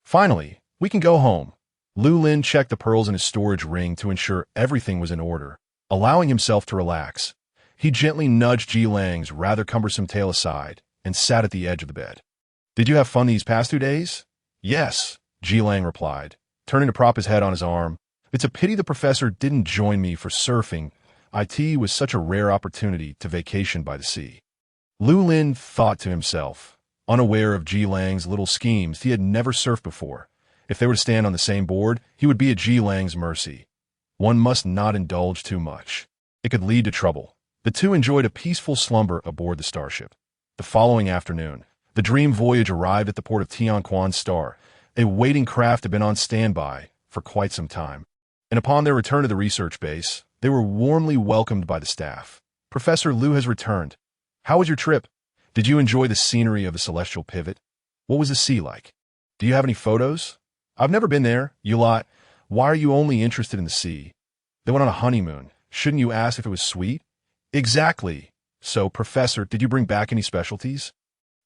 Finally, we can go home. Lu Lin checked the pearls in his storage ring to ensure everything was in order, allowing himself to relax. He gently nudged Ji Lang's rather cumbersome tail aside and sat at the edge of the bed. Did you have fun these past 2 days? Yes, Ji Lang replied, turning to prop his head on his arm. It's a pity the professor didn't join me for surfing. It was such a rare opportunity to vacation by the sea. Lu Lin thought to himself, unaware of Ji Lang's little schemes. He had never surfed before. If they were to stand on the same board, he would be at Ji Lang's mercy. One must not indulge too much. It could lead to trouble. The two enjoyed a peaceful slumber aboard the starship. The following afternoon, the dream voyage arrived at the port of Tianquan Star. A waiting craft had been on standby for quite some time, and upon their return to the research base, they were warmly welcomed by the staff. Professor Lu has returned. How was your trip? Did you enjoy the scenery of the celestial pivot? What was the sea like? Do you have any photos? I've never been there, you lot. Why are you only interested in the sea? They went on a honeymoon. Shouldn't you ask if it was sweet? Exactly. So, Professor, did you bring back any specialties?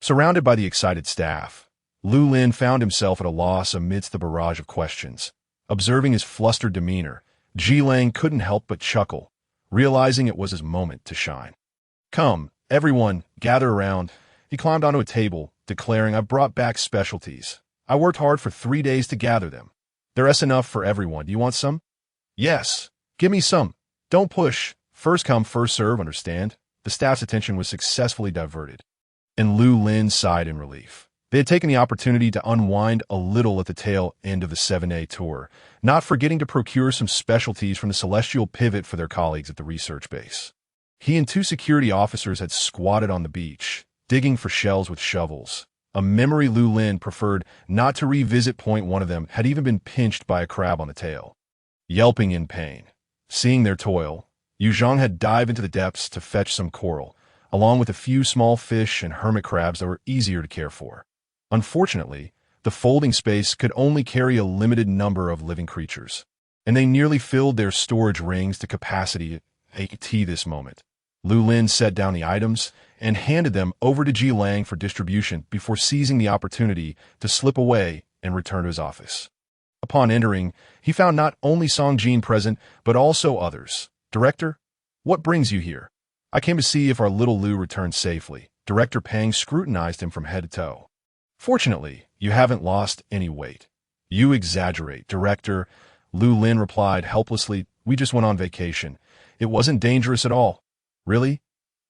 Surrounded by the excited staff, Lu Lin found himself at a loss amidst the barrage of questions. Observing his flustered demeanor, Ji Lang couldn't help but chuckle, realizing it was his moment to shine. Come, everyone, gather around. He climbed onto a table, declaring, I've brought back specialties. I worked hard for 3 days to gather them. There's enough for everyone. Do you want some? Yes. Give me some. Don't push. First come, first serve, understand? The staff's attention was successfully diverted, and Lu Lin sighed in relief. They had taken the opportunity to unwind a little at the tail end of the 7A tour, not forgetting to procure some specialties from the celestial pivot for their colleagues at the research base. He and 2 security officers had squatted on the beach, digging for shells with shovels. A memory Lu Lin preferred not to revisit. One of them had even been pinched by a crab on the tail. Yelping in pain. Seeing their toil, Yu Zhang had dived into the depths to fetch some coral, along with a few small fish and hermit crabs that were easier to care for. Unfortunately, the folding space could only carry a limited number of living creatures, and they nearly filled their storage rings to capacity at this moment. Lu Lin set down the items and handed them over to Ji Lang for distribution before seizing the opportunity to slip away and return to his office. Upon entering, he found not only Song Jin present, but also others. Director, what brings you here? I came to see if our little Lu returned safely. Director Pang scrutinized him from head to toe. Fortunately, you haven't lost any weight. You exaggerate, Director. Lu Lin replied helplessly. We just went on vacation. It wasn't dangerous at all. Really?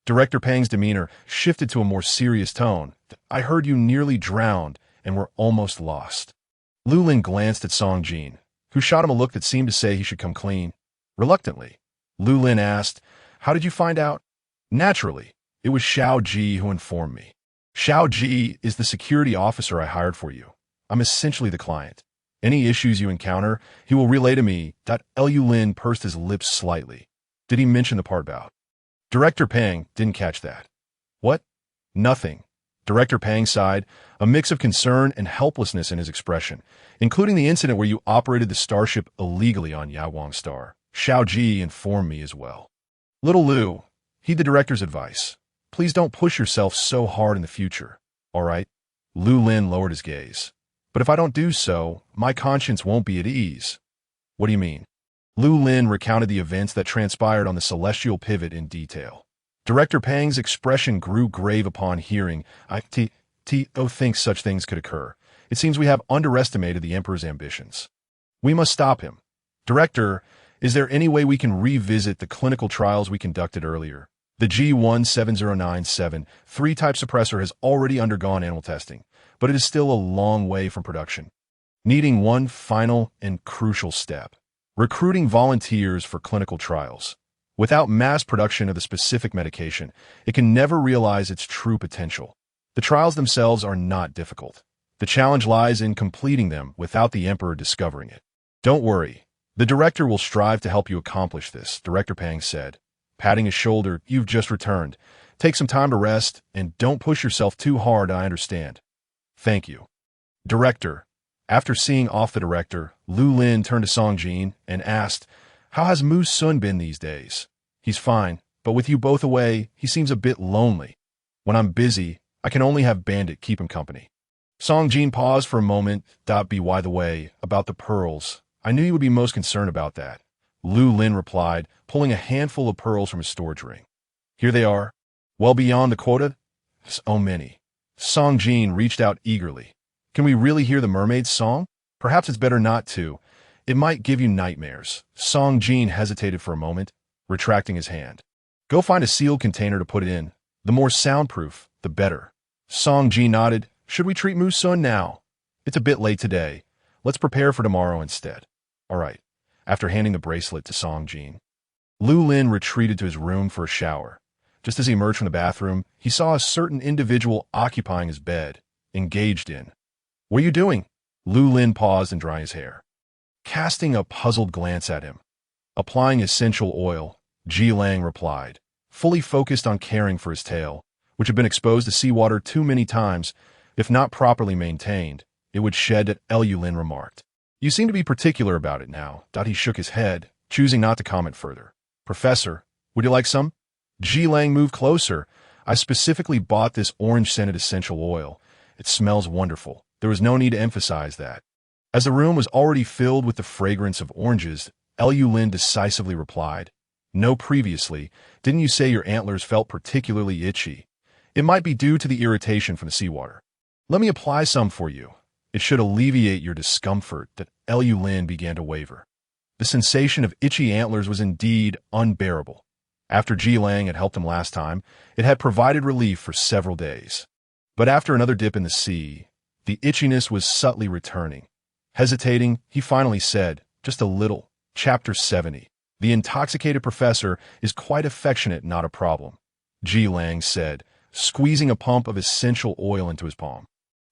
Director Pang's demeanor shifted to a more serious tone. I heard you nearly drowned and were almost lost. Lu Lin glanced at Song Jin, who shot him a look that seemed to say he should come clean. Reluctantly, Lu Lin asked, How did you find out? Naturally, it was Xiao Ji who informed me. Xiao Ji is the security officer I hired for you. I'm essentially the client. Any issues you encounter, he will relay to me. Lu Lin pursed his lips slightly. Did he mention the part about? Director Pang didn't catch that. What? Nothing. Director Pang sighed, a mix of concern and helplessness in his expression, including the incident where you operated the starship illegally on Yawang Star. Xiao Ji informed me as well. Little Lu, heed the director's advice. Please don't push yourself so hard in the future, all right? Lu Lin lowered his gaze. But if I don't do so, my conscience won't be at ease. What do you mean? Lu Lin recounted the events that transpired on the celestial pivot in detail. Director Pang's expression grew grave upon hearing. I think such things could occur. It seems we have underestimated the Emperor's ambitions. We must stop him. Director, is there any way we can revisit the clinical trials we conducted earlier? The G17097 3-type suppressor has already undergone animal testing, but it is still a long way from production. Needing one final and crucial step. Recruiting volunteers for clinical trials. Without mass production of the specific medication, it can never realize its true potential. The trials themselves are not difficult. The challenge lies in completing them without the Emperor discovering it. Don't worry. The director will strive to help you accomplish this, Director Pang said. Patting his shoulder, you've just returned. Take some time to rest, and don't push yourself too hard, I understand. Thank you. Director. After seeing off the director, Lu Lin turned to Song Jin and asked, How has Mu Sun been these days? He's fine, but with you both away, he seems a bit lonely. When I'm busy, I can only have Bandit keep him company. Song Jin paused for a moment. By the way, about the pearls. I knew you would be most concerned about that. Lu Lin replied, pulling a handful of pearls from his storage ring. Here they are. Well beyond the quota? So many. Song Jin reached out eagerly. Can we really hear the mermaid's song? Perhaps it's better not to. It might give you nightmares. Song Jin hesitated for a moment, retracting his hand. Go find a sealed container to put it in. The more soundproof, the better. Song Jin nodded. Should we treat Mu Sun now? It's a bit late today. Let's prepare for tomorrow instead. All right. After handing the bracelet to Song Jin, Lu Lin retreated to his room for a shower. Just as he emerged from the bathroom, he saw a certain individual occupying his bed, engaged in. What are you doing? Lu Lin paused and dried his hair, casting a puzzled glance at him. Applying essential oil, Ji Lang replied, fully focused on caring for his tail, which had been exposed to seawater too many times. If not properly maintained, it would shed, Lu Lin remarked. You seem to be particular about it now. He shook his head, choosing not to comment further. Professor, would you like some? Ji Lang moved closer. I specifically bought this orange-scented essential oil. It smells wonderful. There was no need to emphasize that. As the room was already filled with the fragrance of oranges, Lu Lin decisively replied, No, previously, didn't you say your antlers felt particularly itchy? It might be due to the irritation from the seawater. Let me apply some for you. It should alleviate your discomfort. That Lu Lin began to waver. The sensation of itchy antlers was indeed unbearable. After Ji Lang had helped him last time, it had provided relief for several days. But after another dip in the sea, the itchiness was subtly returning. Hesitating, he finally said, just a little. Chapter 70. The intoxicated professor is quite affectionate, not a problem. Ji Lang said, squeezing a pump of essential oil into his palm.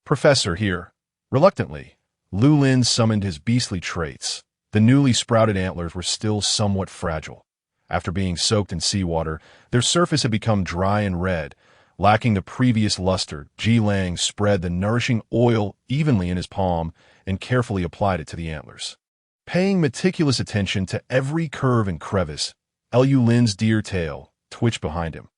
Professor, here. Reluctantly, Lu Lin summoned his beastly traits. The newly sprouted antlers were still somewhat fragile. After being soaked in seawater, their surface had become dry and red. Lacking the previous luster, Ji Lang spread the nourishing oil evenly in his palm and carefully applied it to the antlers. Paying meticulous attention to every curve and crevice, Lu Lin's deer tail twitched behind him.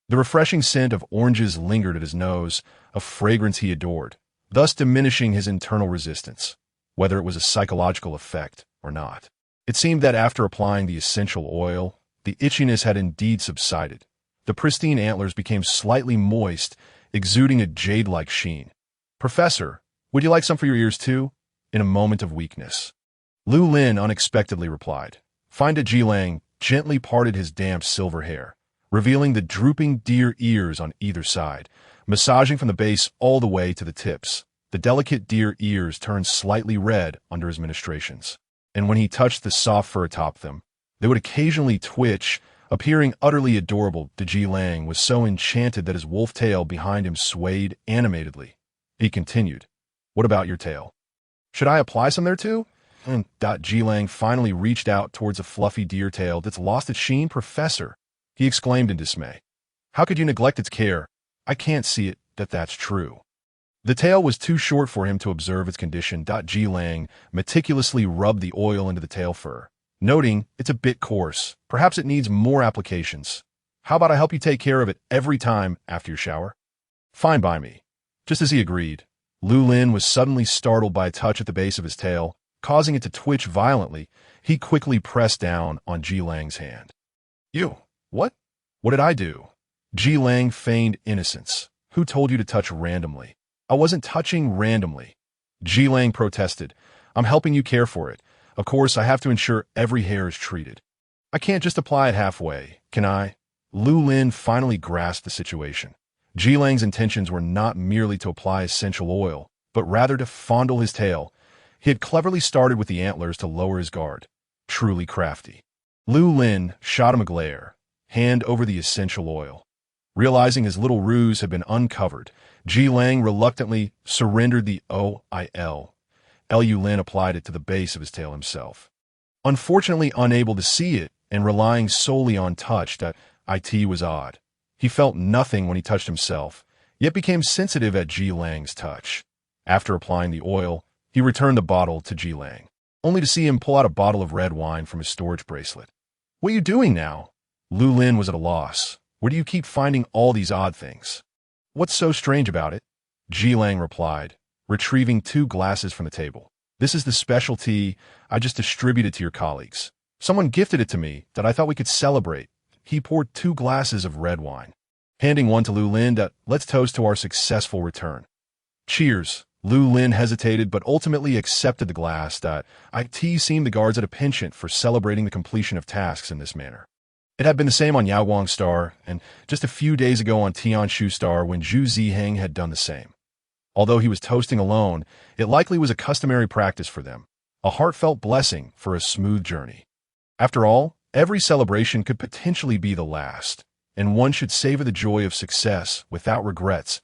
The refreshing scent of oranges lingered at his nose, a fragrance he adored, thus diminishing his internal resistance, whether it was a psychological effect or not. It seemed that after applying the essential oil, the itchiness had indeed subsided. The pristine antlers became slightly moist, exuding a jade-like sheen. Professor, would you like some for your ears too? In a moment of weakness, Lu Lin unexpectedly replied. Ji Lang gently parted his damp silver hair, revealing the drooping deer ears on either side, massaging from the base all the way to the tips. The delicate deer ears turned slightly red under his ministrations, and when he touched the soft fur atop them, they would occasionally twitch, appearing utterly adorable. Ji Lang was so enchanted that his wolf tail behind him swayed animatedly. He continued, What about your tail? Should I apply some there too? Ji Lang finally reached out towards a fluffy deer tail that's lost its sheen. Professor, he exclaimed in dismay. How could you neglect its care? I can't see it that's true. The tail was too short for him to observe its condition. Ji Lang meticulously rubbed the oil into the tail fur, noting it's a bit coarse. Perhaps it needs more applications. How about I help you take care of it every time after your shower? Fine by me. Just as he agreed, Lu Lin was suddenly startled by a touch at the base of his tail, causing it to twitch violently. He quickly pressed down on Ji Lang's hand. You? What? What did I do? Ji Lang feigned innocence. Who told you to touch randomly? I wasn't touching randomly. Ji Lang protested. I'm helping you care for it. Of course, I have to ensure every hair is treated. I can't just apply it halfway, can I? Lu Lin finally grasped the situation. Ji Lang's intentions were not merely to apply essential oil, but rather to fondle his tail. He had cleverly started with the antlers to lower his guard. Truly crafty. Lu Lin shot him a glare, hand over the essential oil. Realizing his little ruse had been uncovered, Ji Lang reluctantly surrendered the oil. Lu Lin applied it to the base of his tail himself. Unfortunately unable to see it and relying solely on touch, it was odd. He felt nothing when he touched himself, yet became sensitive at Ji Lang's touch. After applying the oil, he returned the bottle to Ji Lang, only to see him pull out a bottle of red wine from his storage bracelet. What are you doing now? Lu Lin was at a loss. Where do you keep finding all these odd things? What's so strange about it? Ji Lang replied, retrieving 2 glasses from the table. This is the special tea I just distributed to your colleagues. Someone gifted it to me that I thought we could celebrate. He poured 2 glasses of red wine, handing one to Lu Lin. Let's toast to our successful return. Cheers. Lu Lin hesitated but ultimately accepted the glass. It seemed the guards at a penchant for celebrating the completion of tasks in this manner. It had been the same on Yaoguang Star, and just a few days ago on Tianshu Star when Zhu Ziheng had done the same. Although he was toasting alone, it likely was a customary practice for them, a heartfelt blessing for a smooth journey. After all, every celebration could potentially be the last, and one should savor the joy of success without regrets.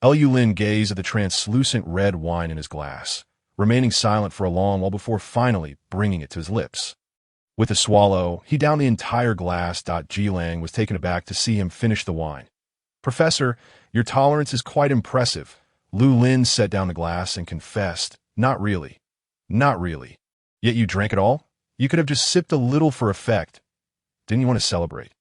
Lu Lin gazed at the translucent red wine in his glass, remaining silent for a long while before finally bringing it to his lips. With a swallow, he downed the entire glass. Ji Lang was taken aback to see him finish the wine. Professor, your tolerance is quite impressive. Lu Lin set down the glass and confessed, "Not really. Not really. Yet you drank it all? You could have just sipped a little for effect. Didn't you want to celebrate?"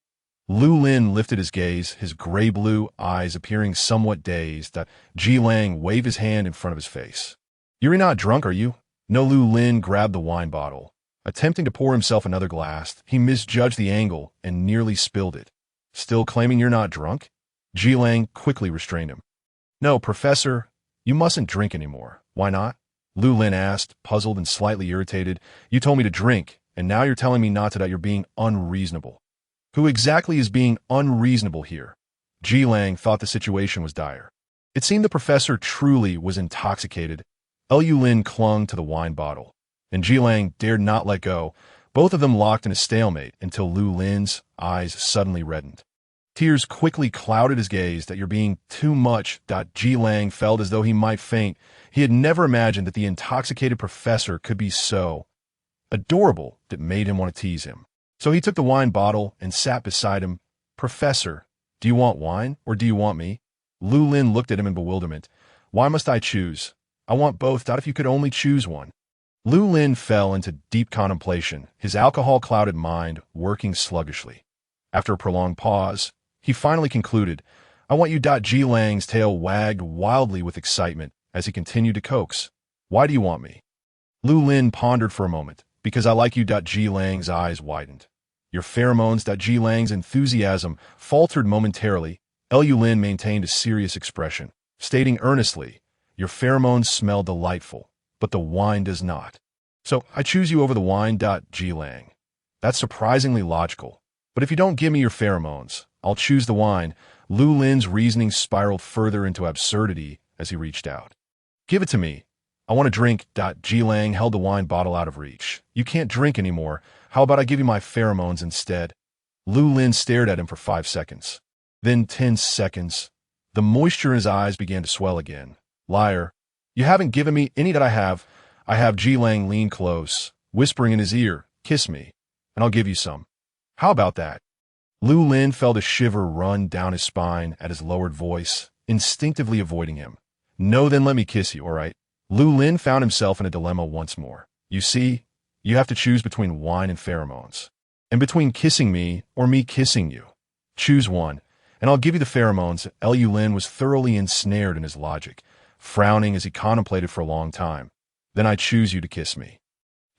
Lu Lin lifted his gaze, his gray-blue eyes appearing somewhat dazed. Ji Lang waved his hand in front of his face. "You're not drunk, are you?" No. Lu Lin grabbed the wine bottle. Attempting to pour himself another glass, he misjudged the angle and nearly spilled it. "Still claiming you're not drunk?" Ji Lang quickly restrained him. "No, Professor, you mustn't drink anymore." "Why not?" Lu Lin asked, puzzled and slightly irritated. "You told me to drink, and now you're telling me not to. That you're being unreasonable." "Who exactly is being unreasonable here?" Ji Lang thought the situation was dire. It seemed the professor truly was intoxicated. Lu Lin clung to the wine bottle, and Ji Lang dared not let go, both of them locked in a stalemate until Lu Lin's eyes suddenly reddened. Tears quickly clouded his gaze. "That you're being too much." Ji Lang felt as though he might faint. He had never imagined that the intoxicated professor could be so adorable that made him want to tease him. So he took the wine bottle and sat beside him. "Professor, do you want wine or do you want me?" Lu Lin looked at him in bewilderment. "Why must I choose? I want both. If you could only choose one." Lu Lin fell into deep contemplation, his alcohol-clouded mind working sluggishly. After a prolonged pause, he finally concluded, "I want you." Ji Lang's tail wagged wildly with excitement as he continued to coax. "Why do you want me?" Lu Lin pondered for a moment. "Because I like you." Ji Lang's eyes widened. "Your pheromones." Ji Lang's enthusiasm faltered momentarily. Lu Lin maintained a serious expression, stating earnestly, "Your pheromones smell delightful, but the wine does not. So I choose you over the wine." Ji Lang. "That's surprisingly logical. But if you don't give me your pheromones, I'll choose the wine." Lu Lin's reasoning spiraled further into absurdity as he reached out. "Give it to me. I want to drink." Ji Lang held the wine bottle out of reach. "You can't drink anymore. How about I give you my pheromones instead?" Lu Lin stared at him for 5 seconds. Then 10 seconds. The moisture in his eyes began to swell again. "Liar. You haven't given me any." "I have. Ji Lang leaned close, whispering in his ear, "Kiss me, and I'll give you some." "How about that?" Lu Lin felt a shiver run down his spine at his lowered voice, instinctively avoiding him. "No, then let me kiss you, all right?" Lu Lin found himself in a dilemma once more. "You see, you have to choose between wine and pheromones. And between kissing me or me kissing you. Choose one, and I'll give you the pheromones." Lu Lin was thoroughly ensnared in his logic, frowning as he contemplated for a long time. "Then I choose you to kiss me."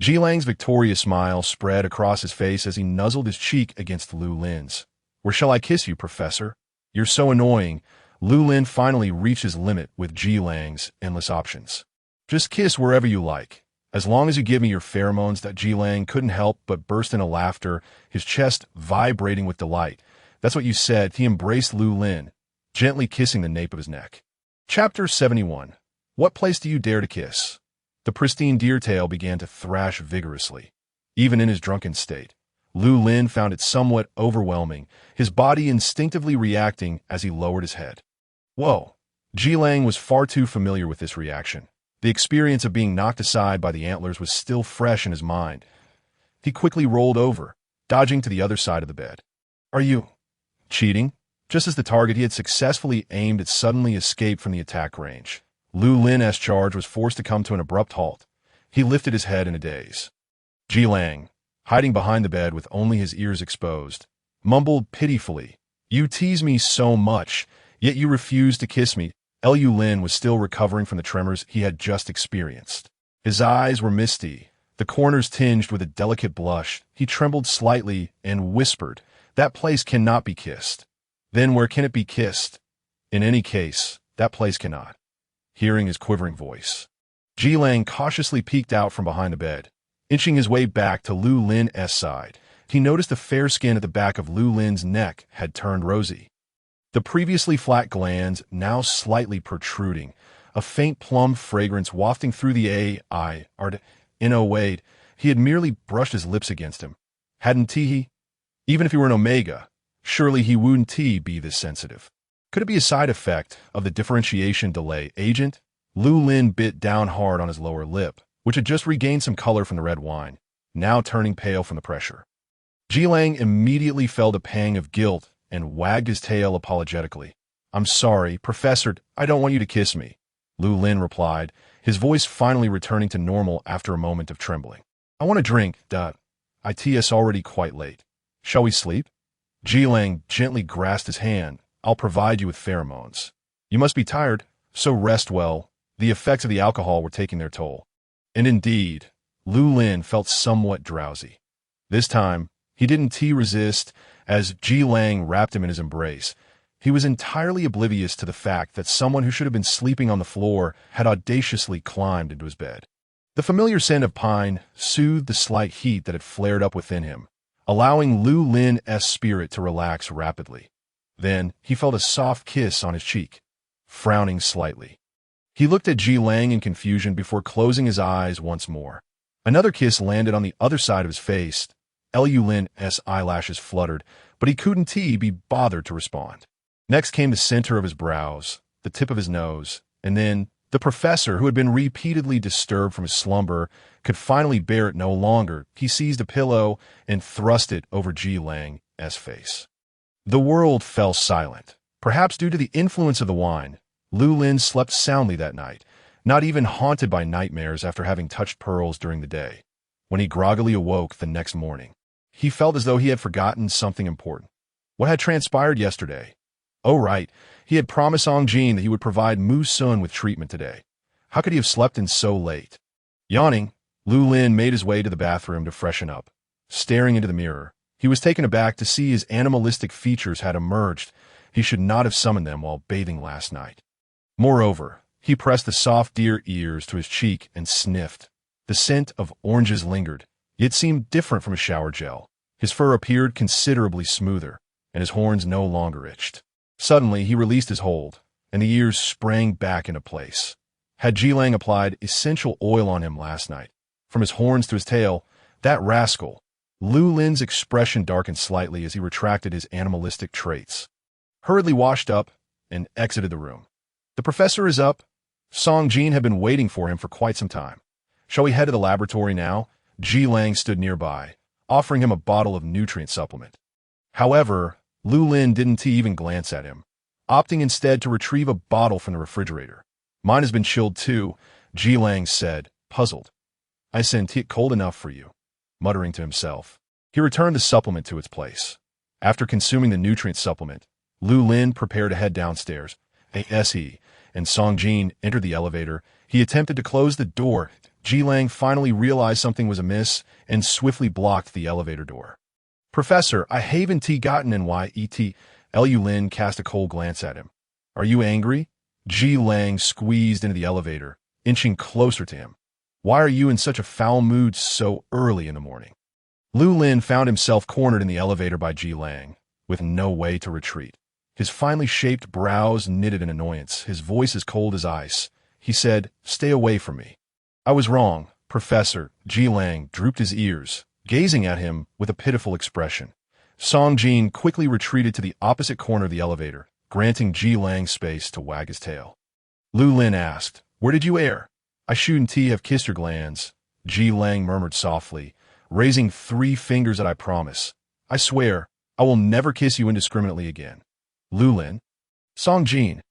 Ji Lang's victorious smile spread across his face as he nuzzled his cheek against Lu Lin's. "Where shall I kiss you, Professor? You're so annoying." Lu Lin finally reached his limit with Ji Lang's endless options. "Just kiss wherever you like, as long as you give me your pheromones." Ji Lang couldn't help but burst into laughter, his chest vibrating with delight. "That's what you said." He embraced Lu Lin, gently kissing the nape of his neck. Chapter 71. What place do you dare to kiss? The pristine deer tail began to thrash vigorously. Even in his drunken state, Lu Lin found it somewhat overwhelming, his body instinctively reacting as he lowered his head. Whoa! Ji Lang was far too familiar with this reaction. The experience of being knocked aside by the antlers was still fresh in his mind. He quickly rolled over, dodging to the other side of the bed. "Are you cheating?" Just as the target he had successfully aimed at suddenly escaped from the attack range, Lu Lin's charge was forced to come to an abrupt halt. He lifted his head in a daze. Ji Lang, hiding behind the bed with only his ears exposed, mumbled pitifully, "You tease me so much, yet you refuse to kiss me." Lu Lin was still recovering from the tremors he had just experienced. His eyes were misty, the corners tinged with a delicate blush. He trembled slightly and whispered, "That place cannot be kissed." "Then where can it be kissed?" "In any case, that place cannot." Hearing his quivering voice, Ji Lang cautiously peeked out from behind the bed. Inching his way back to Lu Lin's side, he noticed the fair skin at the back of Lu Lin's neck had turned rosy. The previously flat glands now slightly protruding, a faint plum fragrance wafting through the air. Oh wait, he had merely brushed his lips against him. Hadn't he? Even if he were an omega, surely he wouldn't be this sensitive. Could it be a side effect of the differentiation delay agent? Lu Lin bit down hard on his lower lip, which had just regained some color from the red wine, now turning pale from the pressure. Ji Lang immediately felt a pang of guilt and wagged his tail apologetically. "I'm sorry, Professor, I don't want you to kiss me." Lu Lin replied, his voice finally returning to normal after a moment of trembling. I want a drink, duh. It's already quite late. Shall we sleep? Ji Lang gently grasped his hand. I'll provide you with pheromones. You must be tired, so rest well. The effects of the alcohol were taking their toll. And indeed, Lu Lin felt somewhat drowsy. This time, he didn't resist as Ji Lang wrapped him in his embrace. He was entirely oblivious to the fact that someone who should have been sleeping on the floor had audaciously climbed into his bed. The familiar scent of pine soothed the slight heat that had flared up within him, allowing Lu Lin's spirit to relax rapidly. Then, he felt a soft kiss on his cheek. Frowning slightly, he looked at Ji Lang in confusion before closing his eyes once more. Another kiss landed on the other side of his face. Lu Lin's eyelashes fluttered, but he couldn't be bothered to respond. Next came the center of his brows, the tip of his nose, and then the professor, who had been repeatedly disturbed from his slumber, could finally bear it no longer. He seized a pillow and thrust it over Ji Lang's face. The world fell silent. Perhaps due to the influence of the wine, Lu Lin slept soundly that night, not even haunted by nightmares after having touched pearls during the day. When he groggily awoke the next morning, he felt as though he had forgotten something important. What had transpired yesterday? Oh right, he had promised Song Jin that he would provide Mu Sun with treatment today. How could he have slept in so late? Yawning, Lu Lin made his way to the bathroom to freshen up. Staring into the mirror, he was taken aback to see his animalistic features had emerged. He should not have summoned them while bathing last night. Moreover, he pressed the soft deer ears to his cheek and sniffed. The scent of oranges lingered, yet seemed different from his shower gel. His fur appeared considerably smoother, and his horns no longer itched. Suddenly, he released his hold, and the ears sprang back into place. Had Ji Lang applied essential oil on him last night? From his horns to his tail, that rascal. Lu Lin's expression darkened slightly as he retracted his animalistic traits. Hurriedly washed up and exited the room. The professor is up. Song Jin had been waiting for him for quite some time. Shall we head to the laboratory now? Ji Lang stood nearby, offering him a bottle of nutrient supplement. However, Lu Lin didn't even glance at him, opting instead to retrieve a bottle from the refrigerator. Mine has been chilled too, Ji Lang said, puzzled. I sent it cold enough for you. Muttering to himself, he returned the supplement to its place. After consuming the nutrient supplement, Lu Lin prepared to head downstairs. As he and Song Jin entered the elevator, he attempted to close the door. Ji Lang finally realized something was amiss and swiftly blocked the elevator door. Professor, I haven't gotten in yet. Lu Lin cast a cold glance at him. Are you angry? Ji Lang squeezed into the elevator, inching closer to him. Why are you in such a foul mood so early in the morning? Lu Lin found himself cornered in the elevator by Ji Lang, with no way to retreat. His finely shaped brows knitted in annoyance, his voice as cold as ice. He said, stay away from me. I was wrong, Professor. Ji Lang drooped his ears, gazing at him with a pitiful expression. Song Jin quickly retreated to the opposite corner of the elevator, granting Ji Lang space to wag his tail. Lu Lin asked, where did you err? I shouldn't have kissed your glands, Ji Lang murmured softly, raising 3 fingers at I promise. I swear, I will never kiss you indiscriminately again. Lu Lin? Song Jin.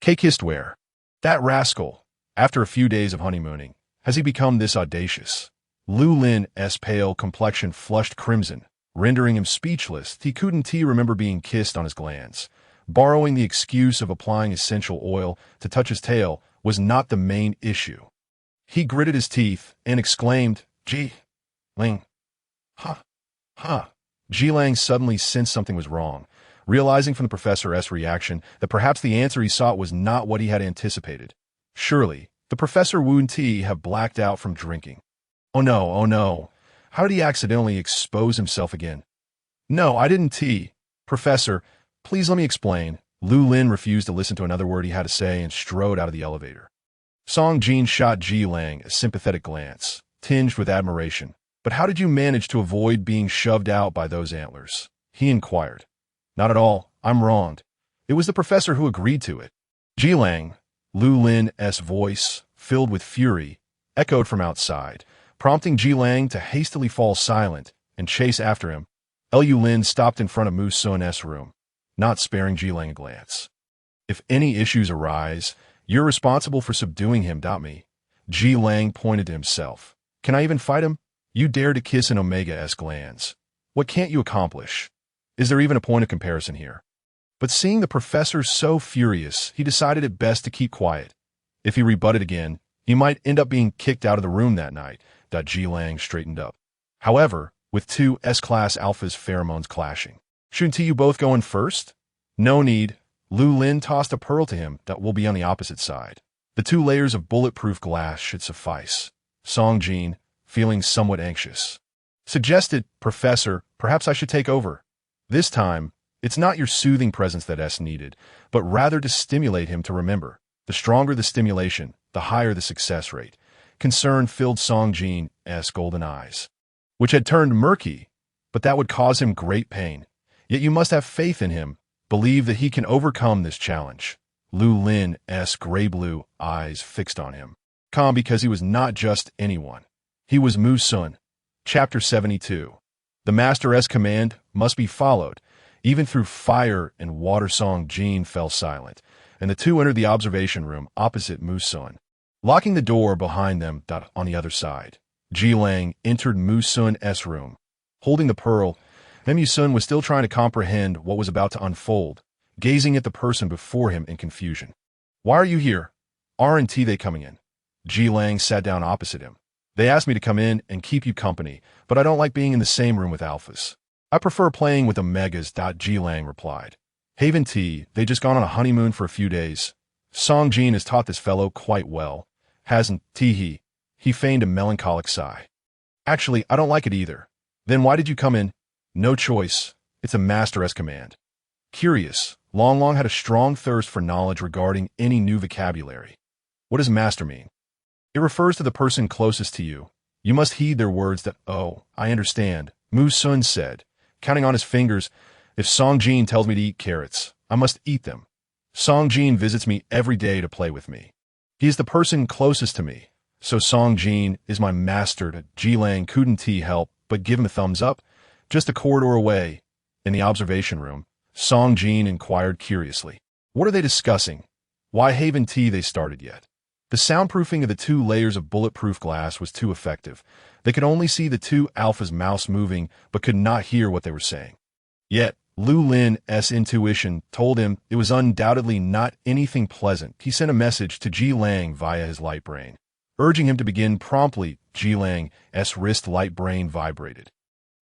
Kissed where? That rascal. After a few days of honeymooning, has he become this audacious? Lu Lin's pale complexion flushed crimson, rendering him speechless. He couldn't remember being kissed on his glands. Borrowing the excuse of applying essential oil to touch his tail was not the main issue. He gritted his teeth and exclaimed, Ji Lang. Ji Lang suddenly sensed something was wrong, realizing from the professor's reaction that perhaps the answer he sought was not what he had anticipated. Surely, the professor wouldn't have blacked out from drinking. Oh no. How did he accidentally expose himself again? No, I didn't. Professor, please let me explain. Lu Lin refused to listen to another word he had to say and strode out of the elevator. Song Jin shot Ji Lang a sympathetic glance, tinged with admiration. But how did you manage to avoid being shoved out by those antlers? He inquired. Not at all. I'm wronged. It was the professor who agreed to it. Ji Lang, Lu Lin's voice, filled with fury, echoed from outside, prompting Ji Lang to hastily fall silent and chase after him. Lu Lin stopped in front of Mu Sun's room, not sparing Ji Lang a glance. If any issues arise, You're responsible for subduing him, not me. Ji Lang pointed to himself. Can I even fight him? You dare to kiss an Omega-esque glands. What can't you accomplish? Is there even a point of comparison here? But seeing the professor so furious, he decided it best to keep quiet. If he rebutted again, he might end up being kicked out of the room that night. Ji Lang straightened up. However, with two S-class alphas pheromones clashing. Shouldn't you both go in first? No need. Lu Lin tossed a pearl to him that will be on the opposite side. The 2 layers of bulletproof glass should suffice. Song Jin, feeling somewhat anxious, suggested, Professor, perhaps I should take over. This time, it's not your soothing presence that S needed, but rather to stimulate him to remember. The stronger the stimulation, the higher the success rate. Concern filled Song Jin's golden eyes, which had turned murky, but that would cause him great pain. Yet you must have faith in him, believe that he can overcome this challenge. Lu Lin's gray-blue eyes fixed on him. Calm because he was not just anyone. He was Mu Sun. Chapter 72. The Master's command must be followed. Even through fire and water, Song Jin fell silent, and the 2 entered the observation room opposite Mu Sun, locking the door behind them on the other side. Ji Lang entered Mu Sun's room. Holding the pearl, Mu Sun was still trying to comprehend what was about to unfold, gazing at the person before him in confusion. Why are you here? Aren't they coming in? Ji Lang sat down opposite him. They asked me to come in and keep you company, but I don't like being in the same room with alphas. I prefer playing with Omegas. Ji Lang replied. Haven T, they just gone on a honeymoon for a few days. Song Jin has taught this fellow quite well. Hasn't he? He feigned a melancholic sigh. Actually, I don't like it either. Then why did you come in? No choice. It's a Master's command. Curious, Long had a strong thirst for knowledge regarding any new vocabulary. What does master mean? It refers to the person closest to you. You must heed their words that, oh, I understand, Mu Sun said, counting on his fingers. If Song Jin tells me to eat carrots, I must eat them. Song Jin visits me every day to play with me. He is the person closest to me, so Song Jin is my master. Ji Lang couldn't help but give him a thumbs up. Just a corridor away, in the observation room, Song Jin inquired curiously. What are they discussing? Why haven't they started yet? The soundproofing of the 2 layers of bulletproof glass was too effective. They could only see the 2 alphas' mouths moving, but could not hear what they were saying. Yet, Lu Lin's intuition told him it was undoubtedly not anything pleasant. He sent a message to Ji Lang via his light brain, urging him to begin promptly. Ji Lang's wrist light brain vibrated.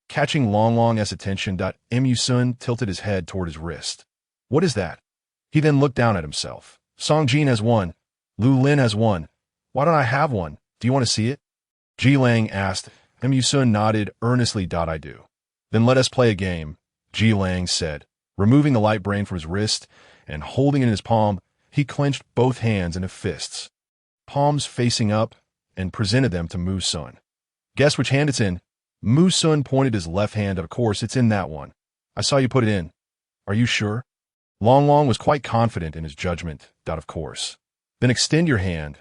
Catching Long's attention, Mu Sun tilted his head toward his wrist. What is that? He then looked down at himself. Song Jin has one. Lu Lin has one. Why don't I have one? Do you want to see it? Ji Lang asked. Mu Sun nodded earnestly. I do. Then let us play a game, Ji Lang said. Removing the light brain from his wrist and holding it in his palm, he clenched both hands into fists, palms facing up, and presented them to Mu Sun. Guess which hand it's in? Mu Sun pointed his left hand. Of course, it's in that one. I saw you put it in. Are you sure? Long was quite confident in his judgment. Of course. Then extend your hand.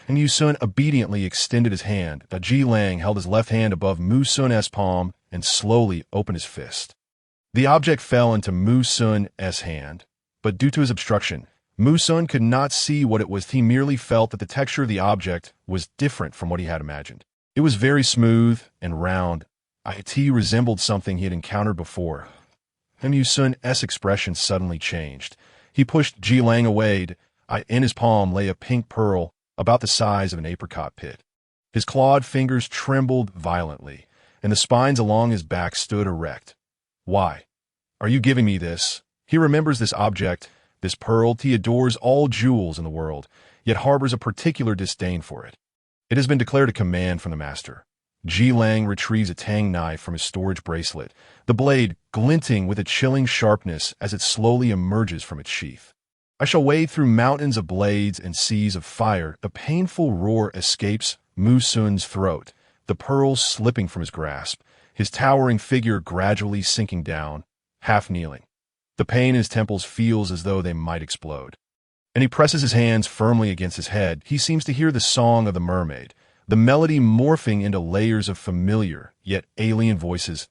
And Mu Sun obediently extended his hand. Ji Lang held his left hand above Mu Sun's palm and slowly opened his fist. The object fell into Mu Sun's hand, but due to his obstruction, Mu Sun could not see what it was. He merely felt that the texture of the object was different from what he had imagined. It was very smooth and round. It resembled something he had encountered before. Mu Sun's expression suddenly changed. He pushed Ji Lang away. In his palm lay a pink pearl about the size of an apricot pit. His clawed fingers trembled violently, and the spines along his back stood erect. Why? Are you giving me this? He remembers this object, this pearl. He adores all jewels in the world, yet harbors a particular disdain for it. It has been declared a command from the master. Ji Lang retrieves a tang knife from his storage bracelet, the blade glinting with a chilling sharpness as it slowly emerges from its sheath. I shall wade through mountains of blades and seas of fire. A painful roar escapes Mu Sun's throat, the pearls slipping from his grasp, his towering figure gradually sinking down, half kneeling. The pain in his temples feels as though they might explode. And he presses his hands firmly against his head. He seems to hear the song of the mermaid, the melody morphing into layers of familiar, yet alien voices.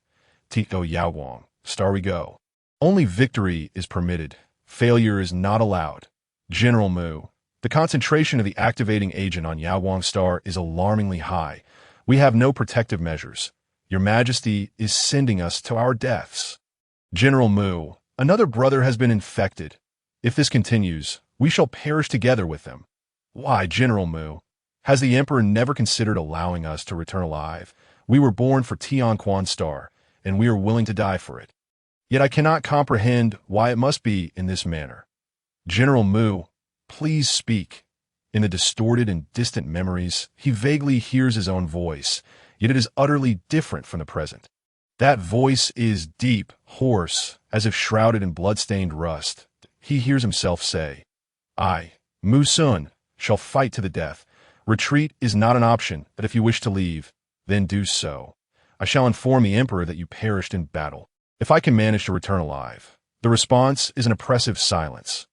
Tiko Yaowang, star we go. Only victory is permitted. Failure is not allowed. General Mu, The concentration of the activating agent on Yaowang's star is alarmingly high. We have no protective measures. Your Majesty is sending us to our deaths. General Mu, another brother has been infected. If this continues, we shall perish together with them. Why, General Mu? Has the Emperor never considered allowing us to return alive? We were born for Tianquan's star, and we are willing to die for it. Yet I cannot comprehend why it must be in this manner. General Mu, please speak. In the distorted and distant memories, he vaguely hears his own voice, yet it is utterly different from the present. That voice is deep, hoarse, as if shrouded in blood-stained rust. He hears himself say, I, Mu Sun, shall fight to the death. Retreat is not an option, but if you wish to leave, then do so. I shall inform the Emperor that you perished in battle, if I can manage to return alive. The response is an oppressive silence.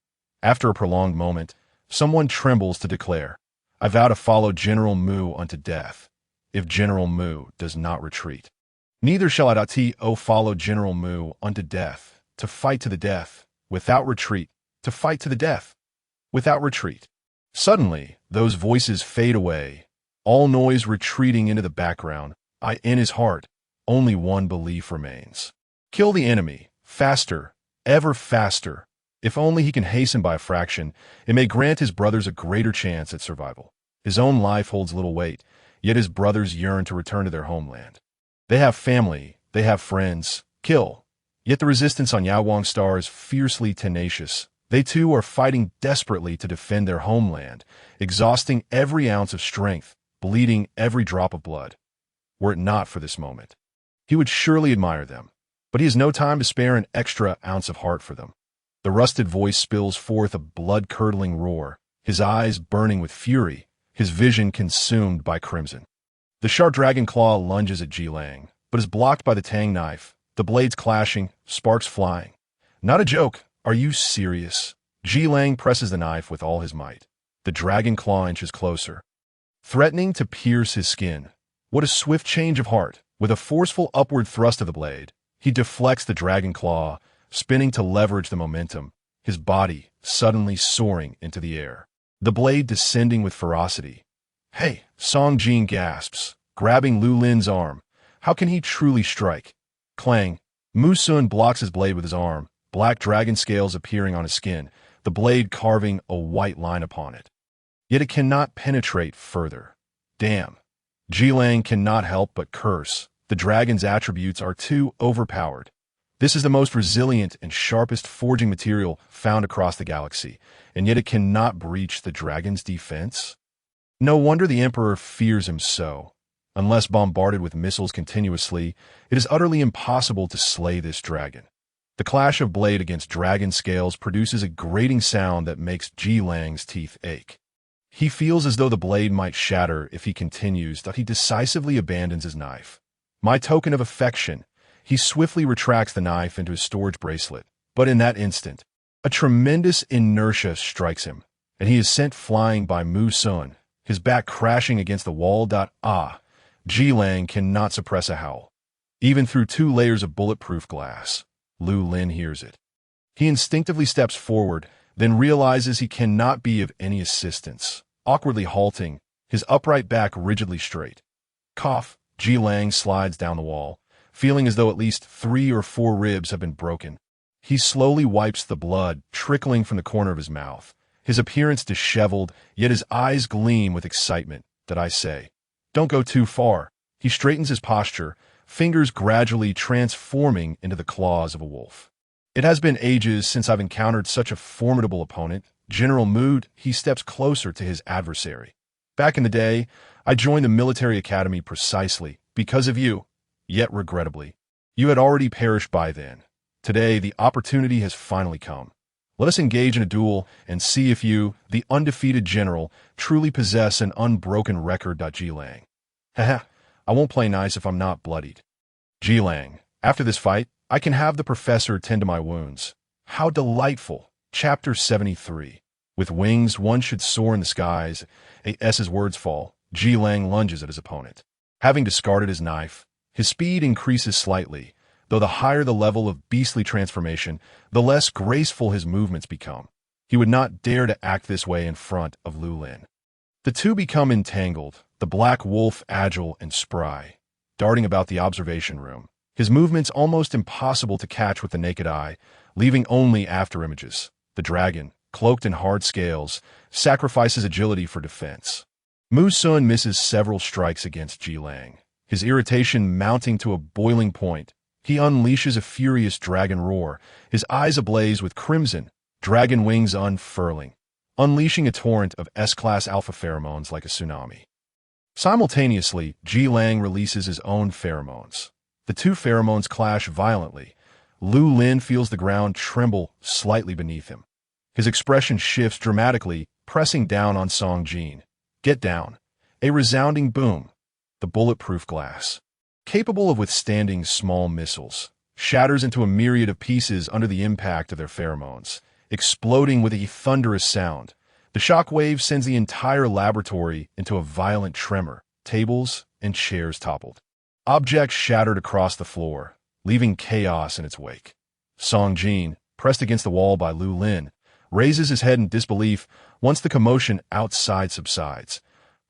After a prolonged moment, someone trembles to declare, I vow to follow General Mu unto death, if General Mu does not retreat. Neither shall I follow General Mu unto death, to fight to the death, without retreat, to fight to the death, without retreat. Suddenly, those voices fade away, all noise retreating into the background. In his heart, only one belief remains. Kill the enemy, faster, ever faster. If only he can hasten by a fraction, it may grant his brothers a greater chance at survival. His own life holds little weight, yet his brothers yearn to return to their homeland. They have family, they have friends. Kill. Yet the resistance on Yaowang's star is fiercely tenacious. They too are fighting desperately to defend their homeland, exhausting every ounce of strength, bleeding every drop of blood. Were it not for this moment, he would surely admire them, but he has no time to spare an extra ounce of heart for them. The rusted voice spills forth a blood-curdling roar, his eyes burning with fury, his vision consumed by crimson. The sharp dragon claw lunges at Jilang, but is blocked by the tang knife, the blades clashing, sparks flying. Not a joke. Are you serious? Jilang presses the knife with all his might. The dragon claw inches closer, threatening to pierce his skin. What a swift change of heart. With a forceful upward thrust of the blade, he deflects the dragon claw, spinning to leverage the momentum, his body suddenly soaring into the air. The blade descending with ferocity. Hey, Song Jin gasps, grabbing Lu Lin's arm. How can he truly strike? Clang. Mu Sun blocks his blade with his arm, black dragon scales appearing on his skin, the blade carving a white line upon it. Yet it cannot penetrate further. Damn. Jilang cannot help but curse. The dragon's attributes are too overpowered. This is the most resilient and sharpest forging material found across the galaxy, and yet it cannot breach the dragon's defense? No wonder the Emperor fears him so. Unless bombarded with missiles continuously, it is utterly impossible to slay this dragon. The clash of blade against dragon scales produces a grating sound that makes Jilang's teeth ache. He feels as though the blade might shatter if he continues, that he decisively abandons his knife. My token of affection. He swiftly retracts the knife into his storage bracelet, but in that instant, a tremendous inertia strikes him, and he is sent flying by Mu Sun, his back crashing against the wall. Jilang cannot suppress a howl. Even through 2 layers of bulletproof glass, Lu Lin hears it. He instinctively steps forward, then realizes he cannot be of any assistance. Awkwardly halting, his upright back rigidly straight. Cough. Jilang slides down the wall, feeling as though at least 3 or 4 ribs have been broken. He slowly wipes the blood trickling from the corner of his mouth, his appearance disheveled, yet his eyes gleam with excitement. Did I say? Don't go too far. He straightens his posture, fingers gradually transforming into the claws of a wolf. It has been ages since I've encountered such a formidable opponent. General Mood, he steps closer to his adversary. Back in the day, I joined the military academy precisely because of you. Yet regrettably, you had already perished by then. Today, the opportunity has finally come. Let us engage in a duel and see if you, the undefeated general, truly possess an unbroken record. Jilang. Haha, I won't play nice if I'm not bloodied. Jilang, after this fight, I can have the professor tend to my wounds. How delightful. Chapter 73. With wings one should soar in the skies. As words fall, Jilang lunges at his opponent. Having discarded his knife, his speed increases slightly, though the higher the level of beastly transformation, the less graceful his movements become. He would not dare to act this way in front of Lu Lin. The two become entangled, the black wolf agile and spry, darting about the observation room, his movements almost impossible to catch with the naked eye, leaving only afterimages. The dragon, cloaked in hard scales, sacrifices agility for defense. Mu Sun misses several strikes against Ji Lang. His irritation mounting to a boiling point, he unleashes a furious dragon roar, his eyes ablaze with crimson, dragon wings unfurling, unleashing a torrent of S-class alpha pheromones like a tsunami. Simultaneously, Ji Lang releases his own pheromones. The two pheromones clash violently. Lu Lin feels the ground tremble slightly beneath him. His expression shifts dramatically, pressing down on Song Jin. Get down. A resounding boom. The bulletproof glass, capable of withstanding small missiles, shatters into a myriad of pieces under the impact of their pheromones, exploding with a thunderous sound. The shock wave sends the entire laboratory into a violent tremor. Tables and chairs toppled. Objects shattered across the floor, leaving chaos in its wake. Song Jin, pressed against the wall by Lu Lin, raises his head in disbelief once the commotion outside subsides.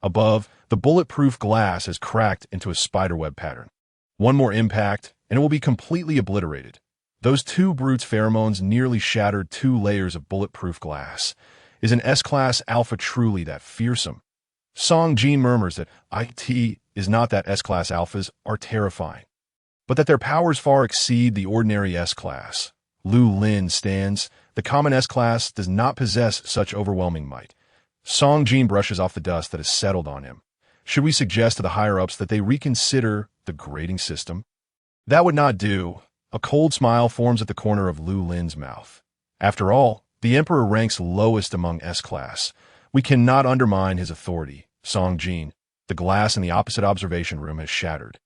Above, the bulletproof glass has cracked into a spiderweb pattern. One more impact, and it will be completely obliterated. Those two brutes' pheromones nearly shattered 2 layers of bulletproof glass. Is an S-class alpha truly that fearsome? Song Jin murmurs that it is not that S-class alphas are terrifying, but that their powers far exceed the ordinary S-class. Lu Lin stands. The common S-class does not possess such overwhelming might. Song Jin brushes off the dust that has settled on him. Should we suggest to the higher-ups that they reconsider the grading system? That would not do. A cold smile forms at the corner of Lu Lin's mouth. After all, the Emperor ranks lowest among S-class. We cannot undermine his authority. Song Jin, the glass in the opposite observation room has shattered.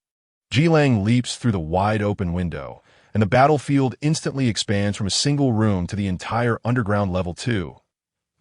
Ji Lang leaps through the wide-open window, and the battlefield instantly expands from a single room to the entire underground level 2.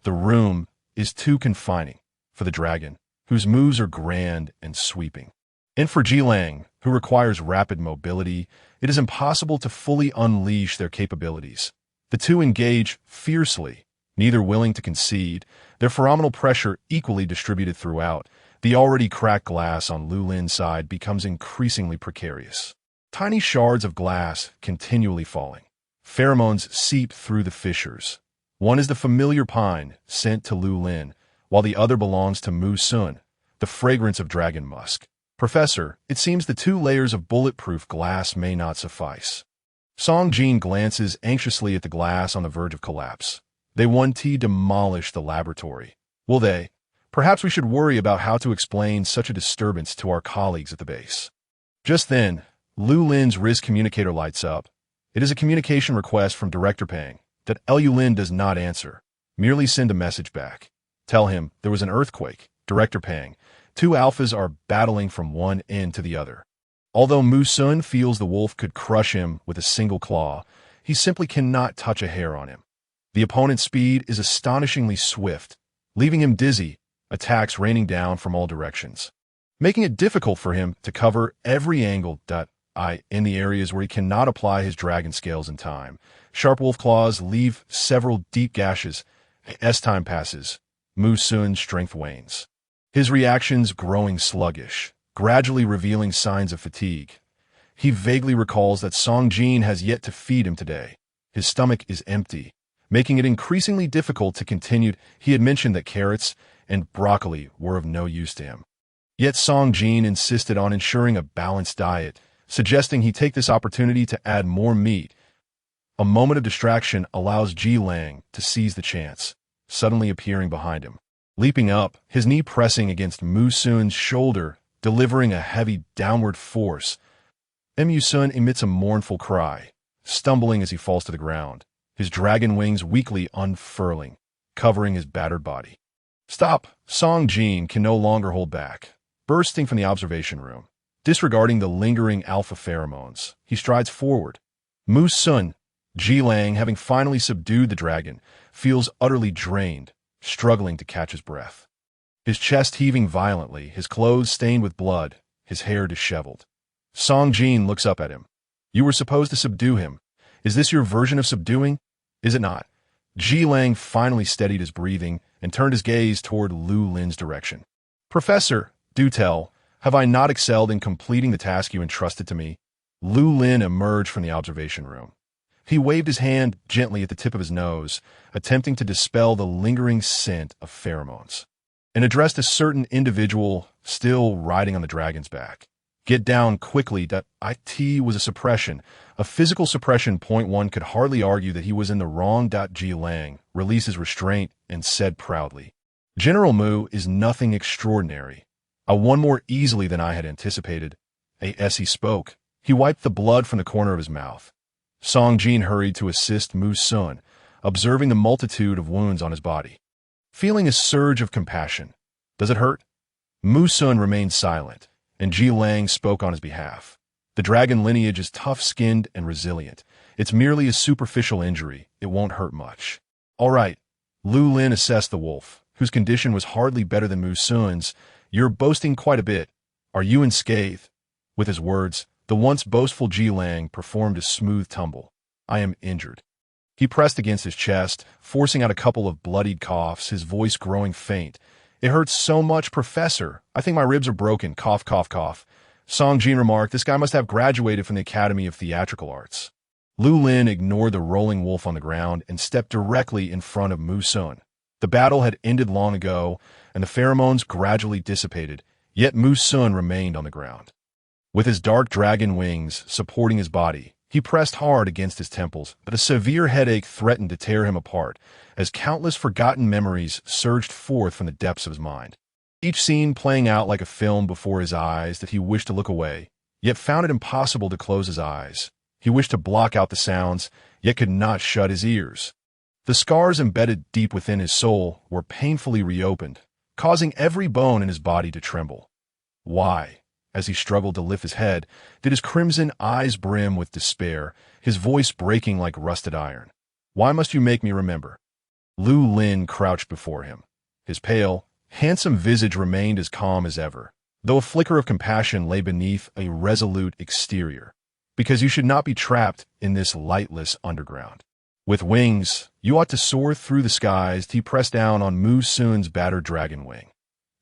The room is too confining for the dragon, whose moves are grand and sweeping. And for Ji Lang, who requires rapid mobility, it is impossible to fully unleash their capabilities. The two engage fiercely, neither willing to concede, their pheromonal pressure equally distributed throughout. The already cracked glass on Lu Lin's side becomes increasingly precarious. Tiny shards of glass continually falling. Pheromones seep through the fissures. One is the familiar pine sent to Lu Lin, while the other belongs to Mu Sun, the fragrance of dragon musk. Professor, it seems the 2 layers of bulletproof glass may not suffice. Song Jin glances anxiously at the glass on the verge of collapse. They 1T demolish the laboratory. Will they? Perhaps we should worry about how to explain such a disturbance to our colleagues at the base. Just then, Lu Lin's RIS communicator lights up. It is a communication request from Director Pang that Lu Lin does not answer. Merely send a message back. Tell him there was an earthquake. Director Pang, 2 alphas are battling from one end to the other. Although Mu Sun feels the wolf could crush him with a single claw, he simply cannot touch a hair on him. The opponent's speed is astonishingly swift, leaving him dizzy, attacks raining down from all directions, making it difficult for him to cover every angle in the areas where he cannot apply his dragon scales in time. Sharp wolf claws leave several deep gashes. As time passes, Mu Sun's strength wanes, his reactions growing sluggish, gradually revealing signs of fatigue. He vaguely recalls that Song Jin has yet to feed him today. His stomach is empty, making it increasingly difficult to continue. He had mentioned that carrots and broccoli were of no use to him. Yet Song Jin insisted on ensuring a balanced diet, suggesting he take this opportunity to add more meat. A moment of distraction allows Ji Lang to seize the chance, suddenly appearing behind him. Leaping up, his knee pressing against Mu Sun's shoulder, delivering a heavy downward force. Mu Sun emits a mournful cry, stumbling as he falls to the ground, his dragon wings weakly unfurling, covering his battered body. Stop! Song Jin can no longer hold back. Bursting from the observation room, disregarding the lingering alpha pheromones, he strides forward. Mu Sun, Ji Lang, having finally subdued the dragon, feels utterly drained, struggling to catch his breath. His chest heaving violently, his clothes stained with blood, his hair disheveled. Song Jin looks up at him. You were supposed to subdue him. Is this your version of subduing? Is it not? Ji Lang finally steadied his breathing and turned his gaze toward Lu Lin's direction. Professor, do tell, have I not excelled in completing the task you entrusted to me? Lu Lin emerged from the observation room. He waved his hand gently at the tip of his nose, attempting to dispel the lingering scent of pheromones, and addressed a certain individual still riding on the dragon's back. Get down quickly. It was a suppression, a physical suppression. One could hardly argue that he was in the wrong. Ji Lang released his restraint and said proudly, General Mu is nothing extraordinary. I won more easily than I had anticipated. As he spoke, he wiped the blood from the corner of his mouth. Song Jin hurried to assist Mu Sun, observing the multitude of wounds on his body. Feeling a surge of compassion. Does it hurt? Mu Sun remained silent, and Ji Lang spoke on his behalf. The dragon lineage is tough-skinned and resilient. It's merely a superficial injury. It won't hurt much. All right. Lu Lin assessed the wolf, whose condition was hardly better than Mu Sun's. You're boasting quite a bit. Are you unscathed? With his words, the once boastful Ji Lang performed a smooth tumble. I am injured. He pressed against his chest, forcing out a couple of bloodied coughs, his voice growing faint. It hurts so much, Professor. I think my ribs are broken. Cough, cough, cough. Song Jin remarked, this guy must have graduated from the Academy of Theatrical Arts. Lu Lin ignored the rolling wolf on the ground and stepped directly in front of Mu Sun. The battle had ended long ago, and the pheromones gradually dissipated, yet Mu Sun remained on the ground. With his dark dragon wings supporting his body, he pressed hard against his temples, but a severe headache threatened to tear him apart, as countless forgotten memories surged forth from the depths of his mind. Each scene playing out like a film before his eyes that he wished to look away, yet found it impossible to close his eyes. He wished to block out the sounds, yet could not shut his ears. The scars embedded deep within his soul were painfully reopened, causing every bone in his body to tremble. Why? As he struggled to lift his head, did his crimson eyes brim with despair, his voice breaking like rusted iron. Why must you make me remember? Lu Lin crouched before him. His pale, handsome visage remained as calm as ever, though a flicker of compassion lay beneath a resolute exterior. Because you should not be trapped in this lightless underground. With wings, you ought to soar through the skies. He pressed down on Mu Sun's battered dragon wing.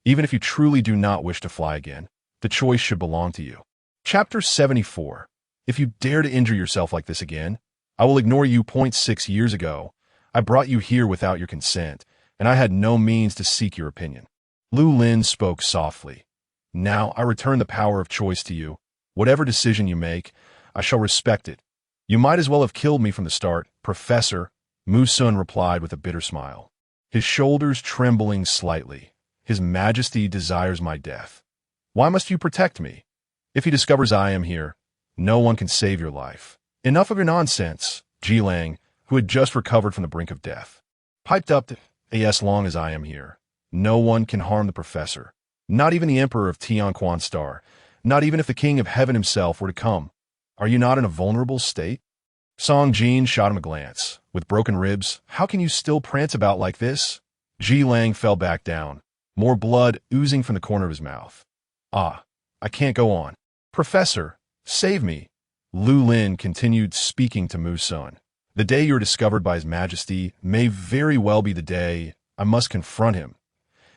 Even if you truly do not wish to fly again, the choice should belong to you. Chapter 74. If you dare to injure yourself like this again, I will ignore you. 6 years ago, I brought you here without your consent, and I had no means to seek your opinion. Lu Lin spoke softly. Now I return the power of choice to you. Whatever decision you make, I shall respect it. You might as well have killed me from the start, Professor, Mu Sun replied with a bitter smile. His shoulders trembling slightly. His Majesty desires my death. Why must you protect me? If he discovers I am here, no one can save your life. Enough of your nonsense, Ji Lang, who had just recovered from the brink of death, piped up that, as long as I am here, no one can harm the professor. Not even the Emperor of Tianquan Star. Not even if the King of Heaven himself were to come. Are you not in a vulnerable state? Song Jin shot him a glance. With broken ribs, how can you still prance about like this? Ji Lang fell back down, more blood oozing from the corner of his mouth. I can't go on. Professor, save me. Lu Lin continued speaking to Mu Sun. The day you are discovered by His Majesty may very well be the day I must confront him.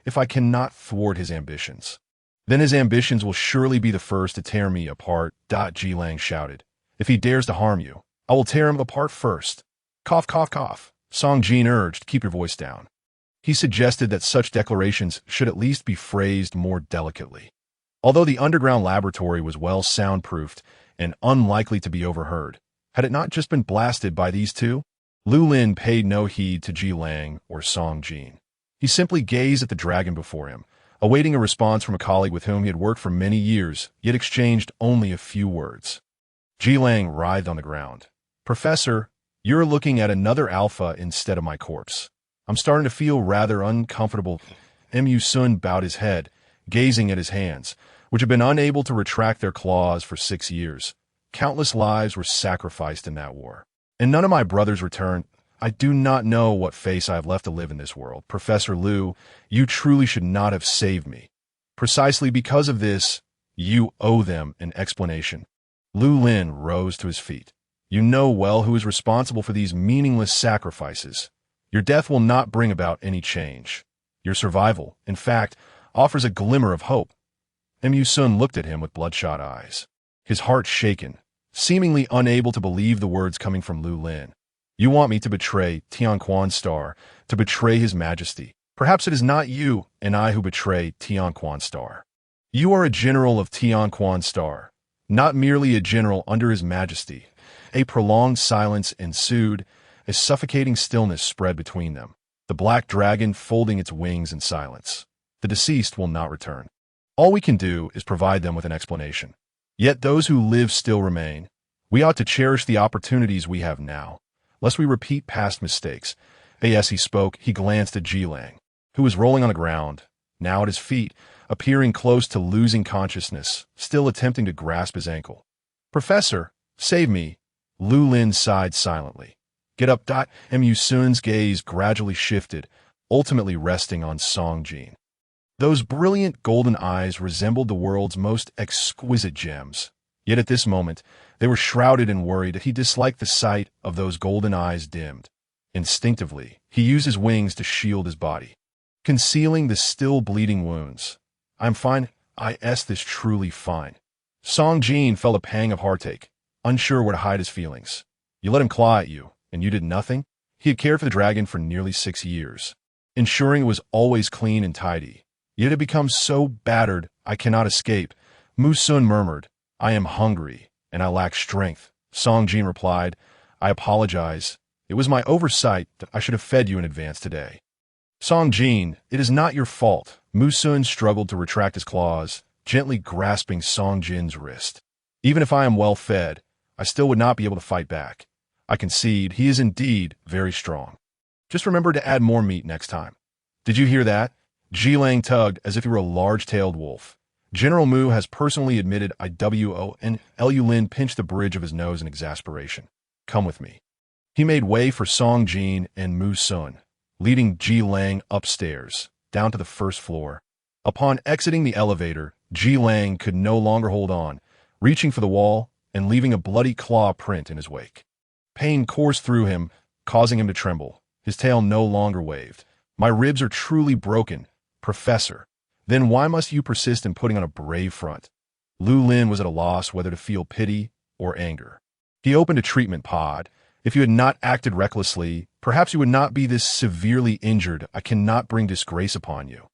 If I cannot thwart his ambitions, then his ambitions will surely be the first to tear me apart. Ji Lang shouted. If he dares to harm you, I will tear him apart first. Cough, cough, cough. Song Jin urged, keep your voice down. He suggested that such declarations should at least be phrased more delicately. Although the underground laboratory was well soundproofed and unlikely to be overheard, had it not just been blasted by these two? Lu Lin paid no heed to Ji Lang or Song Jin. He simply gazed at the dragon before him, awaiting a response from a colleague with whom he had worked for many years, yet exchanged only a few words. Ji Lang writhed on the ground. Professor, you're looking at another alpha instead of my corpse. I'm starting to feel rather uncomfortable. Mu Sun bowed his head, gazing at his hands, which had been unable to retract their claws for 6 years. Countless lives were sacrificed in that war. And none of my brothers returned. I do not know what face I have left to live in this world. Professor Lu, you truly should not have saved me. Precisely because of this, you owe them an explanation. Lu Lin rose to his feet. You know well who is responsible for these meaningless sacrifices. Your death will not bring about any change. Your survival, in fact, offers a glimmer of hope. Mu Sun looked at him with bloodshot eyes, his heart shaken, seemingly unable to believe the words coming from Lu Lin. You want me to betray Tianquan's star, to betray his majesty. Perhaps it is not you and I who betray Tianquan's star. You are a general of Tianquan's star, not merely a general under his majesty. A prolonged silence ensued, a suffocating stillness spread between them, the black dragon folding its wings in silence. The deceased will not return. All we can do is provide them with an explanation. Yet those who live still remain. We ought to cherish the opportunities we have now, lest we repeat past mistakes. As he spoke, he glanced at Jilang, who was rolling on the ground, now at his feet, appearing close to losing consciousness, still attempting to grasp his ankle. Professor, save me. Lu Lin sighed silently. Get up. Mu Sun's gaze gradually shifted, ultimately resting on Song Jin. Those brilliant golden eyes resembled the world's most exquisite gems. Yet at this moment, they were shrouded in worry that he disliked the sight of those golden eyes dimmed. Instinctively, he used his wings to shield his body, concealing the still bleeding wounds. I'm fine. This truly fine. Song Jin felt a pang of heartache, unsure where to hide his feelings. You let him claw at you, and you did nothing? He had cared for the dragon for nearly 6 years, ensuring it was always clean and tidy. Yet it had become so battered, I cannot escape. Mu Sun murmured, I am hungry, and I lack strength. Song Jin replied, I apologize. It was my oversight that I should have fed you in advance today. Song Jin, it is not your fault. Mu Sun struggled to retract his claws, gently grasping Song Jin's wrist. Even if I am well fed, I still would not be able to fight back. I concede he is indeed very strong. Just remember to add more meat next time. Did you hear that? Jilang tugged as if he were a large-tailed wolf. General Mu has personally admitted IWO, and Lu Lin pinched the bridge of his nose in exasperation. Come with me. He made way for Song Jin and Mu Sun, leading Jilang upstairs, down to the first floor. Upon exiting the elevator, Jilang could no longer hold on, reaching for the wall and leaving a bloody claw print in his wake. Pain coursed through him, causing him to tremble. His tail no longer waved. My ribs are truly broken, Professor. Then why must you persist in putting on a brave front? Lu Lin was at a loss whether to feel pity or anger. He opened a treatment pod. If you had not acted recklessly, perhaps you would not be this severely injured. I cannot bring disgrace upon you.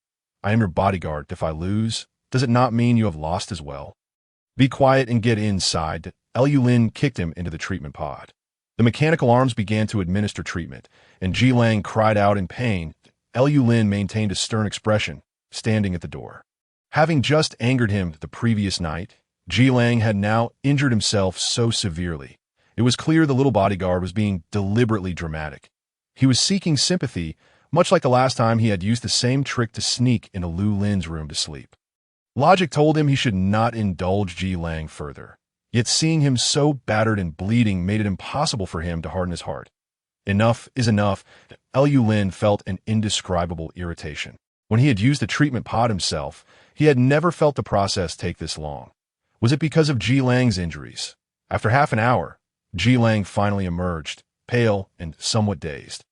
I am your bodyguard. If I lose, does it not mean you have lost as well? Be quiet and get inside. Lu Lin kicked him into the treatment pod. The mechanical arms began to administer treatment, and Jilang cried out in pain. Lu Lin maintained a stern expression, standing at the door. Having just angered him the previous night, Jilang had now injured himself so severely. It was clear the little bodyguard was being deliberately dramatic. He was seeking sympathy, much like the last time he had used the same trick to sneak into Lu Lin's room to sleep. Logic told him he should not indulge Jilang further. Yet seeing him so battered and bleeding made it impossible for him to harden his heart. Enough is enough. Lu Lin felt an indescribable irritation. When he had used the treatment pod himself, he had never felt the process take this long. Was it because of Jilang's injuries? After half an hour, Jilang finally emerged, pale and somewhat dazed,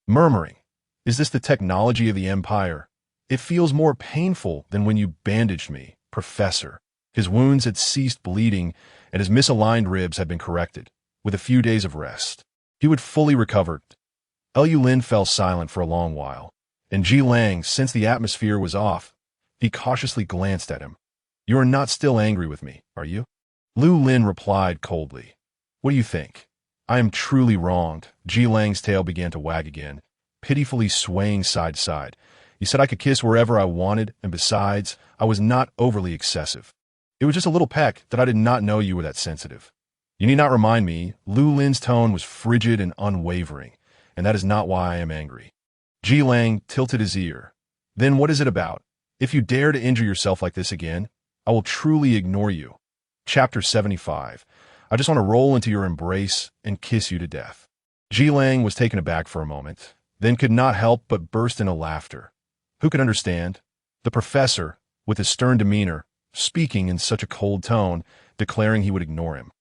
murmuring, Is this the technology of the Empire? It feels more painful than when you bandaged me, Professor. His wounds had ceased bleeding, and his misaligned ribs had been corrected. With a few days of rest, he would fully recover. Lu Lin fell silent for a long while, and Jilang, since the atmosphere was off, he cautiously glanced at him. You are not still angry with me, are you? Lu Lin replied coldly. What do you think? I am truly wronged. Jilang's tail began to wag again, pitifully swaying side to side. You said I could kiss wherever I wanted, and besides, I was not overly excessive. It was just a little peck that I did not know you were that sensitive. You need not remind me. Lu Lin's tone was frigid and unwavering, and that is not why I am angry. Jilang tilted his ear. Then what is it about? If you dare to injure yourself like this again, I will truly ignore you. Chapter 75. I just want to roll into your embrace and kiss you to death. Jilang was taken aback for a moment, then could not help but burst into laughter. Who could understand? The professor, with his stern demeanor, speaking in such a cold tone, declaring he would ignore him,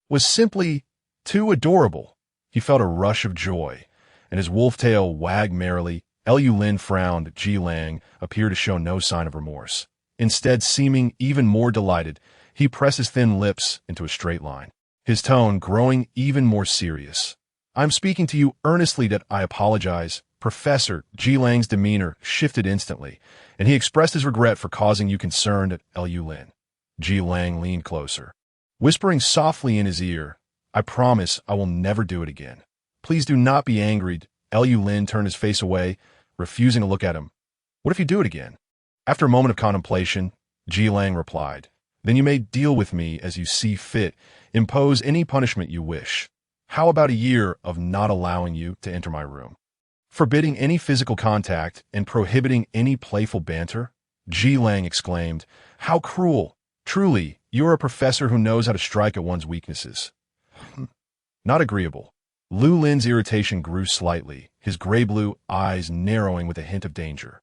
was simply too adorable. He felt a rush of joy, and his wolf tail wagged merrily. Lu Lin frowned. Ji Lang appeared to show no sign of remorse. Instead, seeming even more delighted, he pressed his thin lips into a straight line, his tone growing even more serious. "I'm speaking to you earnestly that I apologize, Professor." Ji Lang's demeanor shifted instantly, and he expressed his regret for causing you concern at Lu Lin. Ji Lang leaned closer, whispering softly in his ear, "I promise I will never do it again. Please do not be angry." Lu Lin turned his face away, refusing to look at him. "What if you do it again?" After a moment of contemplation, Ji Lang replied, "Then you may deal with me as you see fit, impose any punishment you wish. How about a year of not allowing you to enter my room? Forbidding any physical contact and prohibiting any playful banter?" Ji Lang exclaimed, "How cruel! Truly, you are a professor who knows how to strike at one's weaknesses." Not agreeable. Lu Lin's irritation grew slightly, his gray-blue eyes narrowing with a hint of danger.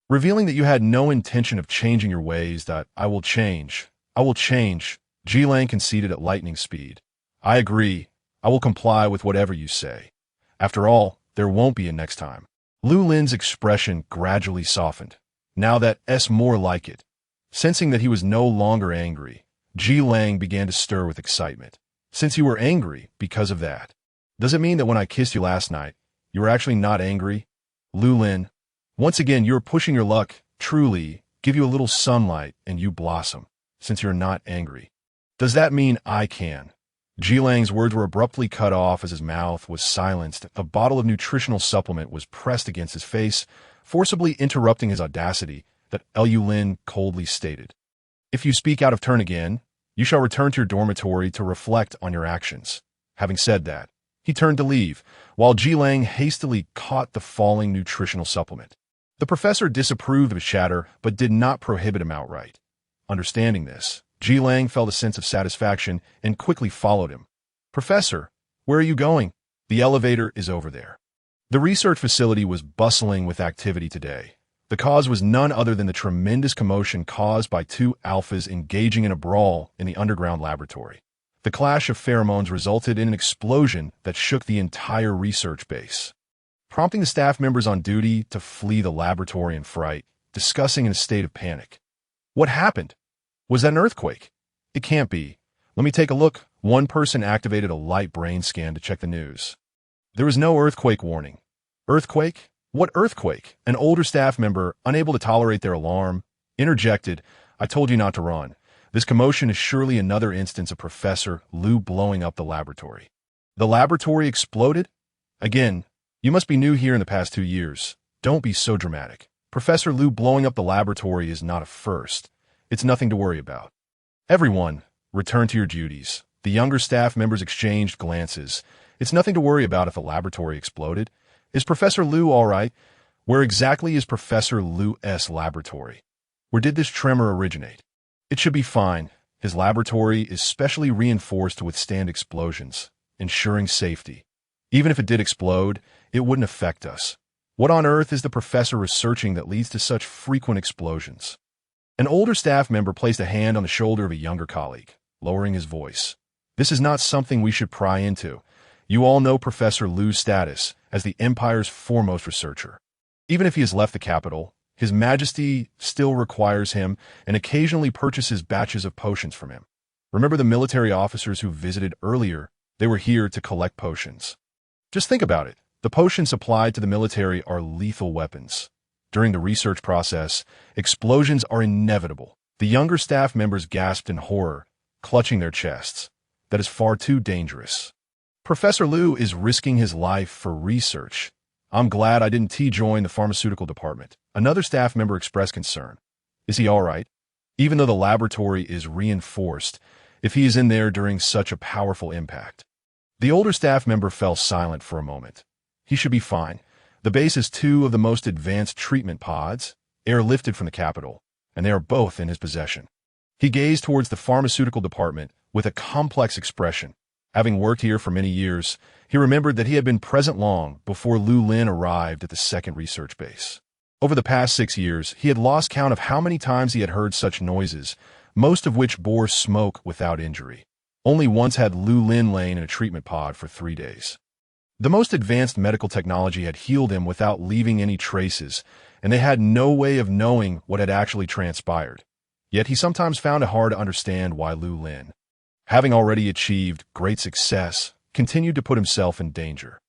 "Revealing that you had no intention of changing your ways, that I will change. I will change." Ji Lang conceded at lightning speed. "I agree. I will comply with whatever you say. After all, there won't be a next time." Lu Lin's expression gradually softened. "Now that's more like it." Sensing that he was no longer angry, Ji Lang began to stir with excitement. "Since you were angry because of that, does it mean that when I kissed you last night, you were actually not angry?" "Lu Lin, once again you're pushing your luck. Truly, give you a little sunlight and you blossom, since you're not angry. Does that mean I can?" Ji Lang's words were abruptly cut off as his mouth was silenced. A bottle of nutritional supplement was pressed against his face, forcibly interrupting his audacity. That Lu Lin coldly stated, "If you speak out of turn again, you shall return to your dormitory to reflect on your actions." Having said that, he turned to leave, while Ji Lang hastily caught the falling nutritional supplement. The professor disapproved of his chatter, but did not prohibit him outright. Understanding this, Ji Lang felt a sense of satisfaction and quickly followed him. "Professor, where are you going?" "The elevator is over there." The research facility was bustling with activity today. The cause was none other than the tremendous commotion caused by two alphas engaging in a brawl in the underground laboratory. The clash of pheromones resulted in an explosion that shook the entire research base, prompting the staff members on duty to flee the laboratory in fright, discussing in a state of panic. "What happened? Was that an earthquake?" "It can't be. Let me take a look." One person activated a light brain scan to check the news. There was no earthquake warning. "Earthquake? What earthquake?" An older staff member, unable to tolerate their alarm, interjected, "I told you not to run. This commotion is surely another instance of Professor Lu blowing up the laboratory." "The laboratory exploded?" "Again, you must be new here in the past 2 years. Don't be so dramatic. Professor Lu blowing up the laboratory is not a first. It's nothing to worry about." "Everyone, return to your duties." The younger staff members exchanged glances. "It's nothing to worry about if the laboratory exploded. Is Professor Lu all right?" "Where exactly is Professor Lu's laboratory? Where did this tremor originate?" "It should be fine. His laboratory is specially reinforced to withstand explosions, ensuring safety. Even if it did explode, it wouldn't affect us. What on earth is the professor researching that leads to such frequent explosions?" An older staff member placed a hand on the shoulder of a younger colleague, lowering his voice. "This is not something we should pry into. You all know Professor Lu's status as the Empire's foremost researcher. Even if he has left the capital, His Majesty still requires him and occasionally purchases batches of potions from him. Remember the military officers who visited earlier? They were here to collect potions. Just think about it. The potions supplied to the military are lethal weapons. During the research process, explosions are inevitable." The younger staff members gasped in horror, clutching their chests. "That is far too dangerous. Professor Lu is risking his life for research. I'm glad I didn't join the pharmaceutical department." Another staff member expressed concern. "Is he all right? Even though the laboratory is reinforced, if he is in there during such a powerful impact?" The older staff member fell silent for a moment. "He should be fine. The base has 2 of the most advanced treatment pods, airlifted from the capital, and they are both in his possession." He gazed towards the pharmaceutical department with a complex expression. Having worked here for many years, he remembered that he had been present long before Lu Lin arrived at the second research base. Over the past 6 years, he had lost count of how many times he had heard such noises, most of which bore smoke without injury. Only once had Lu Lin lain in a treatment pod for 3 days. The most advanced medical technology had healed him without leaving any traces, and they had no way of knowing what had actually transpired. Yet he sometimes found it hard to understand why Lu Lin, having already achieved great success, continued to put himself in danger.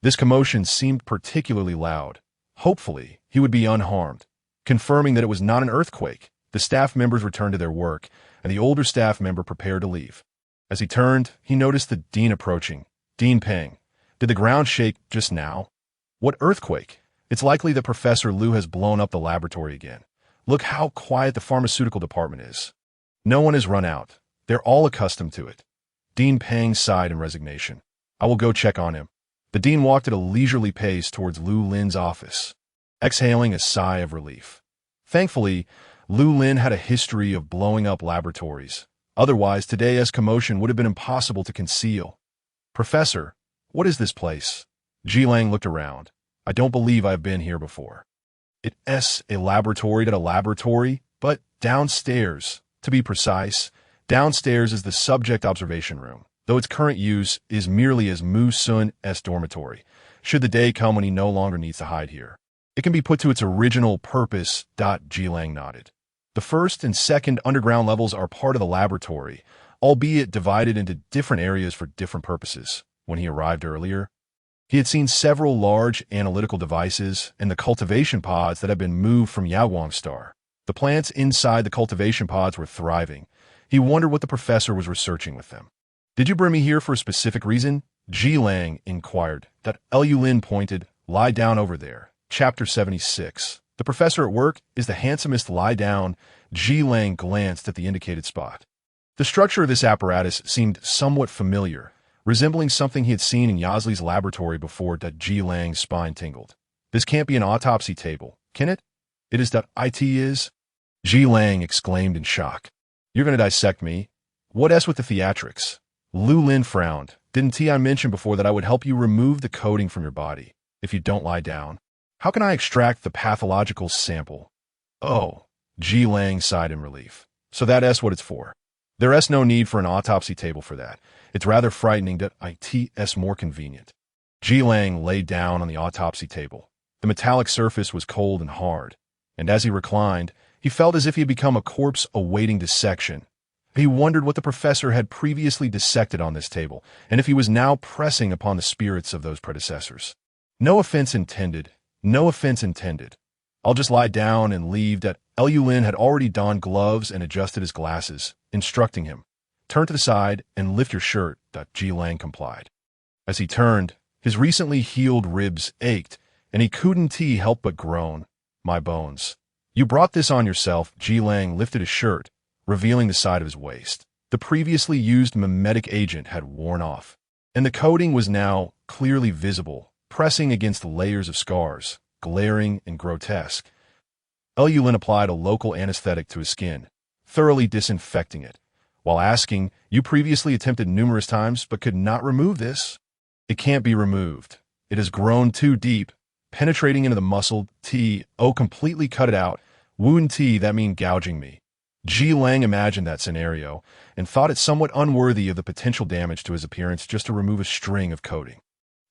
This commotion seemed particularly loud. Hopefully, he would be unharmed. Confirming that it was not an earthquake, the staff members returned to their work, and the older staff member prepared to leave. As he turned, he noticed the dean approaching. Dean Peng. Did the ground shake just now? What earthquake? It's likely that Professor Lu has blown up the laboratory again. Look how quiet the pharmaceutical department is. No one has run out. They're all accustomed to it. Dean Peng sighed in resignation. I will go check on him. The dean walked at a leisurely pace towards Lu Lin's office, exhaling a sigh of relief. Thankfully, Lu Lin had a history of blowing up laboratories. Otherwise, today's commotion would have been impossible to conceal. Professor, what is this place? Ji Lang looked around. I don't believe I've been here before. It's a laboratory, but downstairs. To be precise, downstairs is the subject observation room, though its current use is merely as Mu Sun's dormitory, should the day come when he no longer needs to hide here. It can be put to its original purpose. Ji Lang nodded. The first and second underground levels are part of the laboratory, albeit divided into different areas for different purposes. When he arrived earlier, he had seen several large analytical devices and the cultivation pods that had been moved from Yaguang Star. The plants inside the cultivation pods were thriving. He wondered what the professor was researching with them. Did you bring me here for a specific reason? Ji Lang inquired. Lu Lin pointed. Lie down over there. Chapter 76. The professor at work is the handsomest. Lie down. Ji Lang glanced at the indicated spot. The structure of this apparatus seemed somewhat familiar, resembling something he had seen in Yazli's laboratory before. Ji Lang's spine tingled. This can't be an autopsy table, can it? It is. It is? Ji Lang exclaimed in shock. You're going to dissect me? What with the theatrics? Lu Lin frowned. Didn't I mention before that I would help you remove the coating from your body if you don't lie down? How can I extract the pathological sample? Oh, Ji Lang sighed in relief. So that's what it's for. There's no need for an autopsy table for that. It's rather frightening that it's more convenient. Ji Lang lay down on the autopsy table. The metallic surface was cold and hard, and as he reclined, he felt as if he had become a corpse awaiting dissection. He wondered what the professor had previously dissected on this table, and if he was now pressing upon the spirits of those predecessors. No offense intended. No offense intended. I'll just lie down and leave. Lu Lin had already donned gloves and adjusted his glasses, instructing him. Turn to the side and lift your shirt. Ji Lang complied. As he turned, his recently healed ribs ached, and he couldn't help but groan. My bones. You brought this on yourself. Ji Lang lifted his shirt, revealing the side of his waist. The previously used mimetic agent had worn off, and the coating was now clearly visible, pressing against layers of scars, glaring and grotesque. Lu Lin applied a local anesthetic to his skin, thoroughly disinfecting it, while asking, you previously attempted numerous times but could not remove this? It can't be removed. It has grown too deep, penetrating into the muscle. Completely cut it out. Wound that mean gouging me. Ji Lang imagined that scenario and thought it somewhat unworthy of the potential damage to his appearance just to remove a string of coating.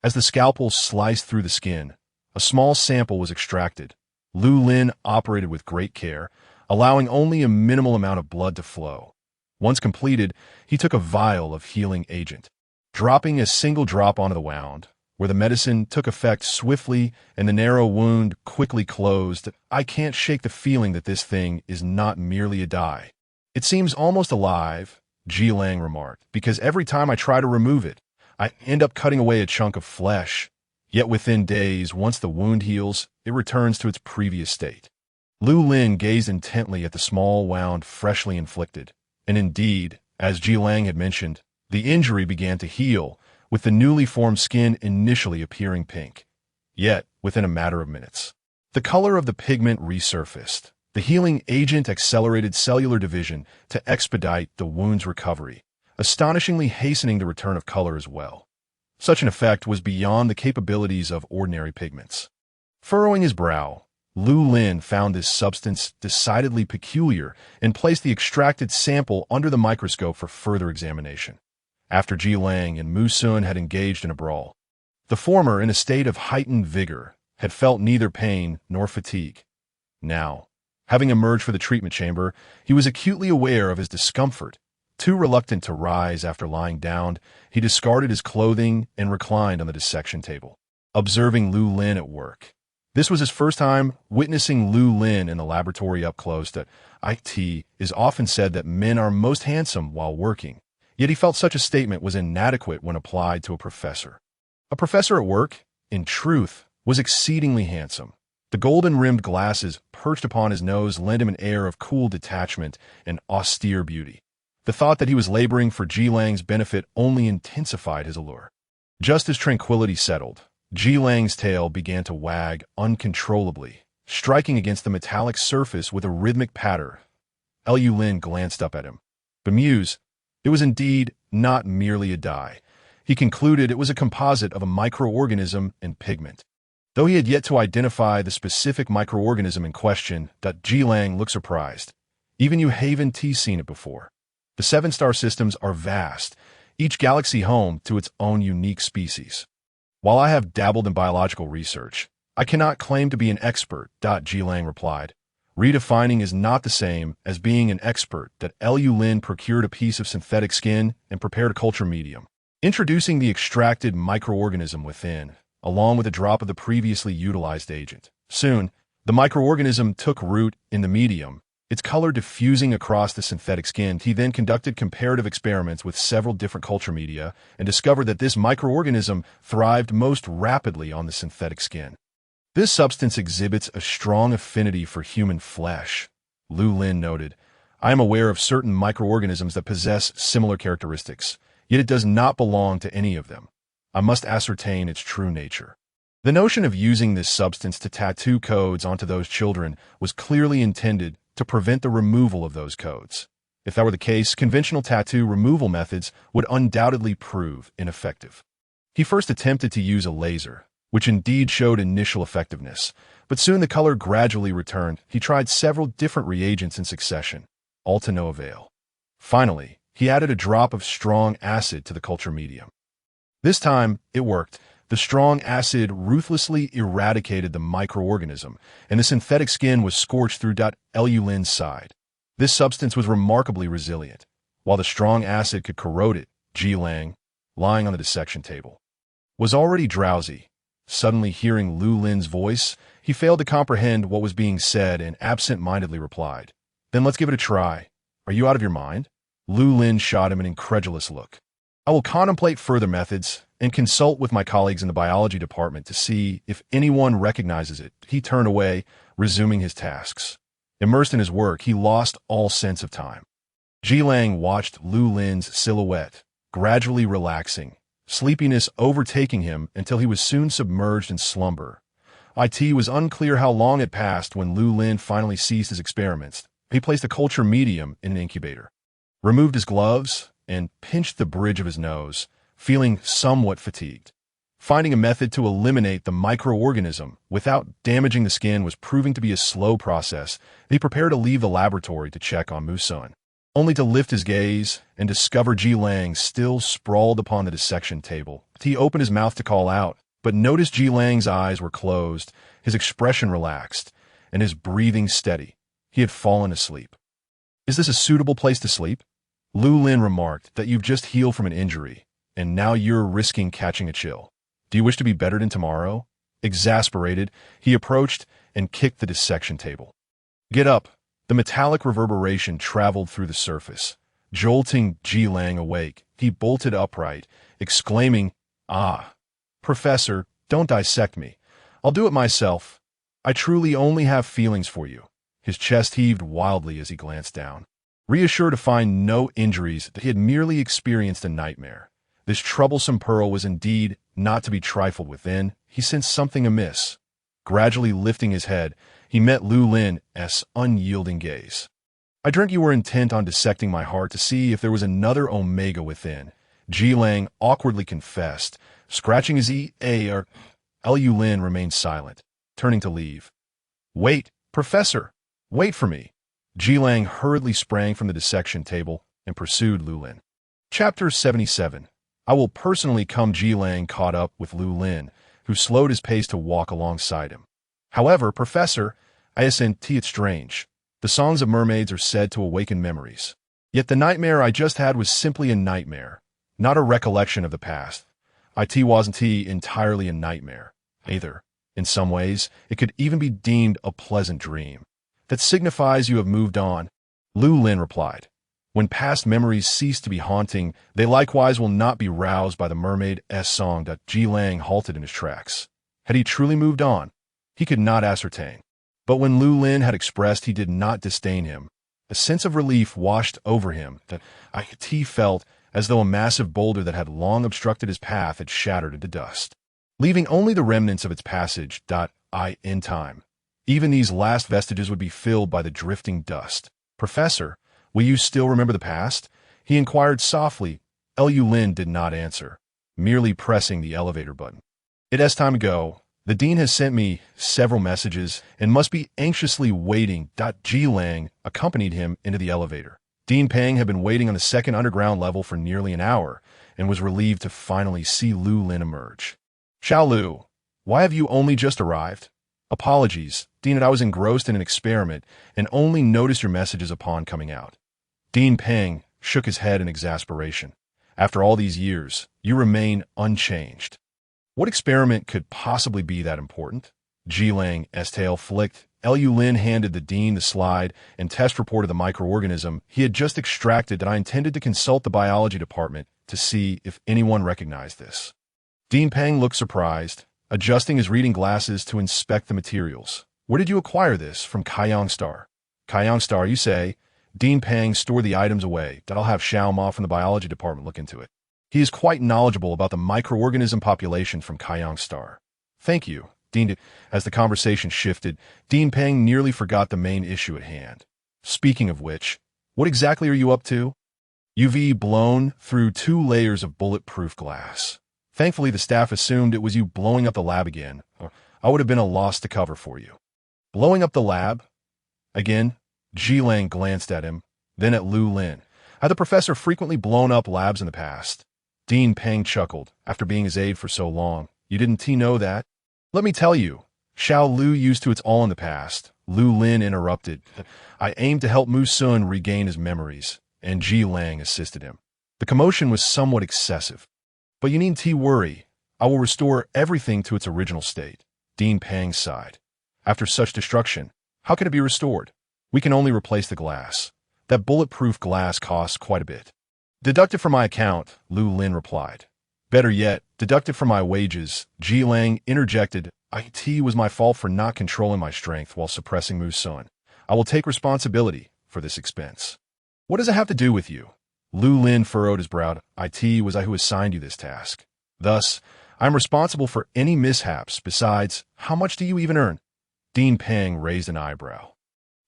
As the scalpel sliced through the skin, a small sample was extracted. Lu Lin operated with great care, allowing only a minimal amount of blood to flow. Once completed, he took a vial of healing agent, dropping a single drop onto the wound, where the medicine took effect swiftly and the narrow wound quickly closed. I can't shake the feeling that this thing is not merely a dye. It seems almost alive, Ji Lang remarked, because every time I try to remove it, I end up cutting away a chunk of flesh. Yet within days, once the wound heals, it returns to its previous state. Lu Lin gazed intently at the small wound freshly inflicted, and indeed, as Ji Lang had mentioned, the injury began to heal, with the newly formed skin initially appearing pink. Yet, within a matter of minutes, the color of the pigment resurfaced. The healing agent accelerated cellular division to expedite the wound's recovery, astonishingly hastening the return of color as well. Such an effect was beyond the capabilities of ordinary pigments. Furrowing his brow, Lu Lin found this substance decidedly peculiar and placed the extracted sample under the microscope for further examination. After Ji Lang and Mu Sun had engaged in a brawl, The former, in a state of heightened vigor, had felt neither pain nor fatigue. Now, having emerged from the treatment chamber, he was acutely aware of his discomfort. Too reluctant to rise after lying down, he discarded his clothing and reclined on the dissection table, observing Lu Lin at work. This was his first time witnessing Lu Lin in the laboratory up close. It is often said that men are most handsome while working, yet he felt such a statement was inadequate when applied to a professor. A professor at work, in truth, was exceedingly handsome. The golden-rimmed glasses perched upon his nose lent him an air of cool detachment and austere beauty. The thought that he was laboring for Ji Lang's benefit only intensified his allure. Just as tranquility settled, Ji Lang's tail began to wag uncontrollably, striking against the metallic surface with a rhythmic patter. Lu Lin glanced up at him. Bemused, it was indeed not merely a dye. He concluded it was a composite of a microorganism and pigment. Though he had yet to identify the specific microorganism in question, Ji Lang looked surprised. Even you haven't seen it before. The seven-star systems are vast, each galaxy home to its own unique species. While I have dabbled in biological research, I cannot claim to be an expert, Ji Lang replied. Redefining is not the same as being an expert. Lu Lin procured a piece of synthetic skin and prepared a culture medium, introducing the extracted microorganism within, along with a drop of the previously utilized agent. Soon, the microorganism took root in the medium, its color diffusing across the synthetic skin. He then conducted comparative experiments with several different culture media and discovered that this microorganism thrived most rapidly on the synthetic skin. This substance exhibits a strong affinity for human flesh, Lu Lin noted. I am aware of certain microorganisms that possess similar characteristics, yet it does not belong to any of them. I must ascertain its true nature. The notion of using this substance to tattoo codes onto those children was clearly intended to prevent the removal of those codes. If that were the case, conventional tattoo removal methods would undoubtedly prove ineffective. He first attempted to use a laser, which indeed showed initial effectiveness, but soon the color gradually returned. He tried several different reagents in succession, all to no avail. Finally, he added a drop of strong acid to the culture medium. This time, it worked. The strong acid ruthlessly eradicated the microorganism, and the synthetic skin was scorched through. Lu Lin's side. This substance was remarkably resilient. While the strong acid could corrode it, Ji Lang, lying on the dissection table, was already drowsy. Suddenly hearing Lu Lin's voice, he failed to comprehend what was being said and absent-mindedly replied, "Then let's give it a try. Are you out of your mind?" Lu Lin shot him an incredulous look. "I will contemplate further methods and consult with my colleagues in the biology department to see if anyone recognizes it." He turned away, resuming his tasks. Immersed in his work, he lost all sense of time. Ji Lang watched Lu Lin's silhouette, gradually relaxing, sleepiness overtaking him until he was soon submerged in slumber. It was unclear how long had passed when Lu Lin finally ceased his experiments. He placed a culture medium in an incubator, removed his gloves, and pinched the bridge of his nose, feeling somewhat fatigued. Finding a method to eliminate the microorganism without damaging the skin was proving to be a slow process. He prepared to leave the laboratory to check on Musun, only to lift his gaze and discover Ji Lang still sprawled upon the dissection table. He opened his mouth to call out, but noticed Ji Lang's eyes were closed, his expression relaxed, and his breathing steady. He had fallen asleep. "Is this a suitable place to sleep?" Lu Lin remarked. "That you've just healed from an injury, and now you're risking catching a chill. Do you wish to be bettered in tomorrow?" Exasperated, he approached and kicked the dissection table. "Get up!" The metallic reverberation traveled through the surface, jolting Ji Lang awake. He bolted upright, exclaiming, "Ah! Professor, don't dissect me. I'll do it myself. I truly only have feelings for you." His chest heaved wildly as he glanced down, reassured to find no injuries, that he had merely experienced a nightmare. This troublesome pearl was indeed not to be trifled with. Then he sensed something amiss. Gradually lifting his head, he met Lu Lin's unyielding gaze. "I dreamt you were intent on dissecting my heart to see if there was another omega within," Ji Lang awkwardly confessed, scratching his ear. Lu Lin remained silent, turning to leave. "Wait, Professor! Wait for me!" Ji Lang hurriedly sprang from the dissection table and pursued Lu Lin. Chapter 77. I will personally come. Ji-Lang caught up with Lu Lin, who slowed his pace to walk alongside him. However, Professor, isn't it strange? The songs of mermaids are said to awaken memories. Yet the nightmare I just had was simply a nightmare, not a recollection of the past. It wasn't entirely a nightmare, either. In some ways, it could even be deemed a pleasant dream. That signifies you have moved on, Lu Lin replied. When past memories cease to be haunting, they likewise will not be roused by the mermaid's song. Ji-Lang halted in his tracks. Had he truly moved on? He could not ascertain. But when Lu Lin had expressed he did not disdain him, a sense of relief washed over him that he felt as though a massive boulder that had long obstructed his path had shattered into dust, leaving only the remnants of its passage. In time, even these last vestiges would be filled by the drifting dust. Professor, will you still remember the past? He inquired softly. Lu Lin did not answer, merely pressing the elevator button. It is time to go. The dean has sent me several messages and must be anxiously waiting. Ji-Lang accompanied him into the elevator. Dean Peng had been waiting on the second underground level for nearly an hour and was relieved to finally see Lu Lin emerge. Xiao Lu, why have you only just arrived? Apologies, Dean, I was engrossed in an experiment and only noticed your messages upon coming out. Dean Peng shook his head in exasperation. After all these years, you remain unchanged. What experiment could possibly be that important? Ji-Lang's tail flicked. Lu Lin handed the dean the slide and test report of the microorganism he had just extracted. I intended to consult the biology department to see if anyone recognized this. Dean Peng looked surprised, adjusting his reading glasses to inspect the materials. Where did you acquire this? From Kaiyang Star. Kaiyang Star, you say? Dean Peng stored the items away. I'll have Xiao Ma from the biology department look into it. He is quite knowledgeable about the microorganism population from Kaiyang Star. Thank you, Dean. As the conversation shifted, Dean Peng nearly forgot the main issue at hand. Speaking of which, what exactly are you up to? UV blown through 2 layers of bulletproof glass. Thankfully, the staff assumed it was you blowing up the lab again, or I would have been a loss to cover for you. Blowing up the lab? Again? Ji-Lang glanced at him, then at Lu Lin. Had the professor frequently blown up labs in the past? Dean Peng chuckled. After being his aide for so long, you didn't know that? Let me tell you, Xiao Lu used to it's all in the past. Lu Lin interrupted. I aimed to help Mu Sun regain his memories, and Ji-Lang assisted him. The commotion was somewhat excessive. But you needn't worry. I will restore everything to its original state. Dean Peng sighed. After such destruction, how can it be restored? We can only replace the glass. That bulletproof glass costs quite a bit. Deduct it from my account, Lu Lin replied. Better yet, deduct it from my wages, Ji-Lang interjected. It was my fault for not controlling my strength while suppressing Mu Sun. I will take responsibility for this expense. What does it have to do with you? Lu Lin furrowed his brow. It was I who assigned you this task. Thus, I am responsible for any mishaps. Besides, how much do you even earn? Dean Peng raised an eyebrow.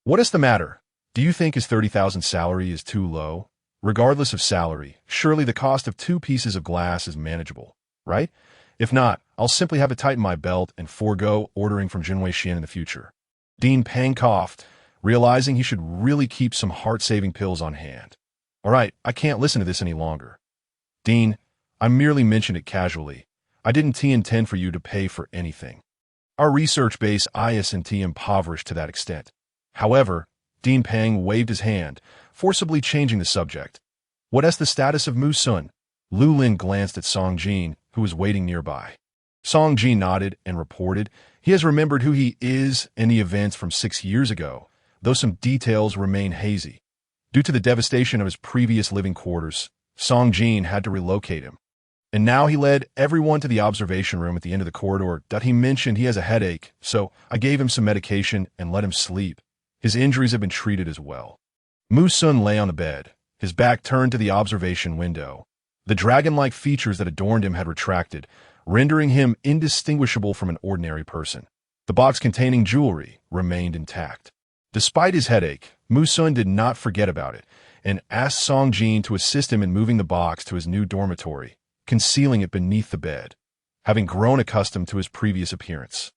What is the matter? Do you think his 30,000 salary is too low? Regardless of salary, surely the cost of 2 pieces of glass is manageable, right? If not, I'll simply have to tighten my belt and forego ordering from Jinwei Xian in the future. Dean Peng coughed, realizing he should really keep some heart-saving pills on hand. All right, I can't listen to this any longer. Dean, I merely mentioned it casually. I didn't intend for you to pay for anything. Our research base isn't impoverished to that extent. However, Dean Peng waved his hand, forcibly changing the subject. What is the status of Mu Sun? Lu Lin glanced at Song Jin, who was waiting nearby. Song Jin nodded and reported he has remembered who he is and the events from 6 years ago, though some details remain hazy. Due to the devastation of his previous living quarters, Song Jin had to relocate him. And now he led everyone to the observation room at the end of the corridor. He mentioned he has a headache, so I gave him some medication and let him sleep. His injuries have been treated as well. Mu Sun lay on the bed, his back turned to the observation window. The dragon-like features that adorned him had retracted, rendering him indistinguishable from an ordinary person. The box containing jewelry remained intact. Despite his headache, Mu Sun did not forget about it and asked Song Jin to assist him in moving the box to his new dormitory, concealing it beneath the bed, having grown accustomed to his previous appearance.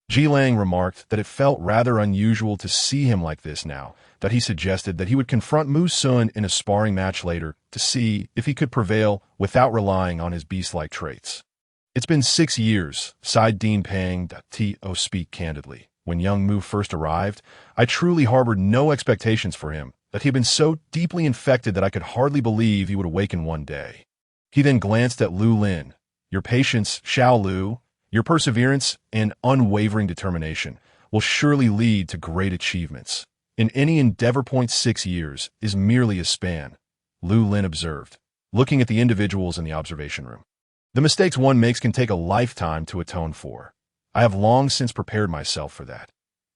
Ji Lang remarked that it felt rather unusual to see him like this now, that he suggested that he would confront Mu Sun in a sparring match later to see if he could prevail without relying on his beast-like traits. It's been 6 years, sighed Dean Pang. To speak candidly, when young Mu first arrived, I truly harbored no expectations for him, that he had been so deeply infected that I could hardly believe he would awaken one day. He then glanced at Lu Lin. Your patience, Xiao Lu, your perseverance and unwavering determination will surely lead to great achievements. In any endeavor. 6 years is merely a span, Lu Lin observed, looking at the individuals in the observation room. The mistakes one makes can take a lifetime to atone for. I have long since prepared myself for that.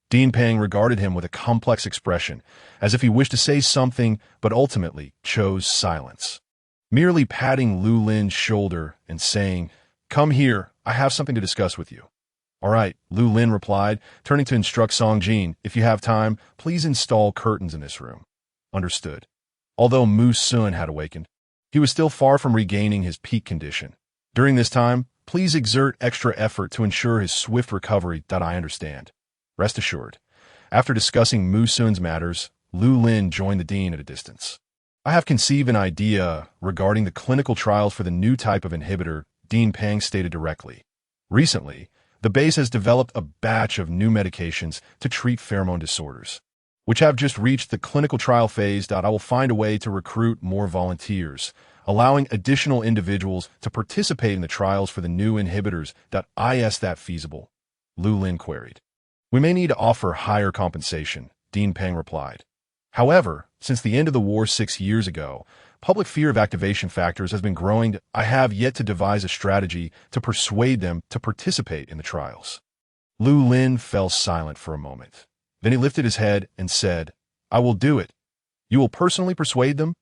Dean Pang regarded him with a complex expression, as if he wished to say something, but ultimately chose silence. Merely patting Lu Lin's shoulder and saying, "Come here, I have something to discuss with you." "All right," Lu Lin replied, turning to instruct Song Jin, "If you have time, please install curtains in this room." Understood. Although Mu Sun had awakened, he was still far from regaining his peak condition. During this time, please exert extra effort to ensure his swift recovery. I understand. Rest assured. After discussing Mu Sun's matters, Lu Lin joined the dean at a distance. I have conceived an idea regarding the clinical trials for the new type of inhibitor, Dean Pang stated directly. Recently, the base has developed a batch of new medications to treat pheromone disorders, which have just reached the clinical trial phase. I will find a way to recruit more volunteers, allowing additional individuals to participate in the trials for the new inhibitors. Is that feasible? Lu Lin queried. We may need to offer higher compensation, Dean Pang replied. However, since the end of the war 6 years ago, public fear of activation factors has been growing. I have yet to devise a strategy to persuade them to participate in the trials. Lu Lin fell silent for a moment. Then he lifted his head and said, "I will do it." "You will personally persuade them?"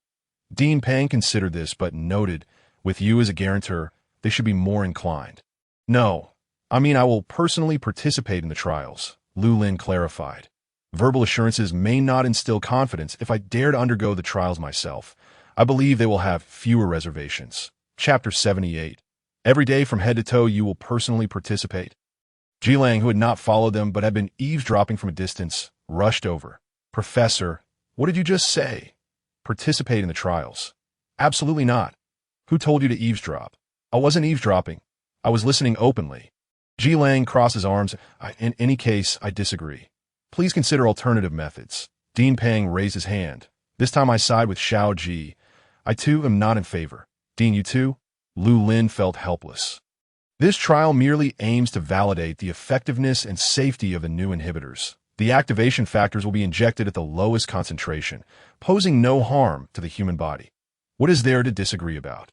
Dean Pang considered this, but noted, "With you as a guarantor, they should be more inclined." "No, I mean I will personally participate in the trials," Lu Lin clarified. "Verbal assurances may not instill confidence. If I dare to undergo the trials myself, I believe they will have fewer reservations." Chapter 78. Every day from head to toe you will personally participate. Ji Lang, who had not followed them but had been eavesdropping from a distance, rushed over. "Professor, what did you just say?" "Participate in the trials." "Absolutely not. Who told you to eavesdrop?" "I wasn't eavesdropping. I was listening openly." Ji Lang crossed his arms. In any case, I disagree. Please consider alternative methods." Dean Pang raised his hand. "This time I side with Xiao Ji. I too am not in favor." "Dean, you too?" Lu Lin felt helpless. "This trial merely aims to validate the effectiveness and safety of the new inhibitors. The activation factors will be injected at the lowest concentration, posing no harm to the human body. What is there to disagree about?"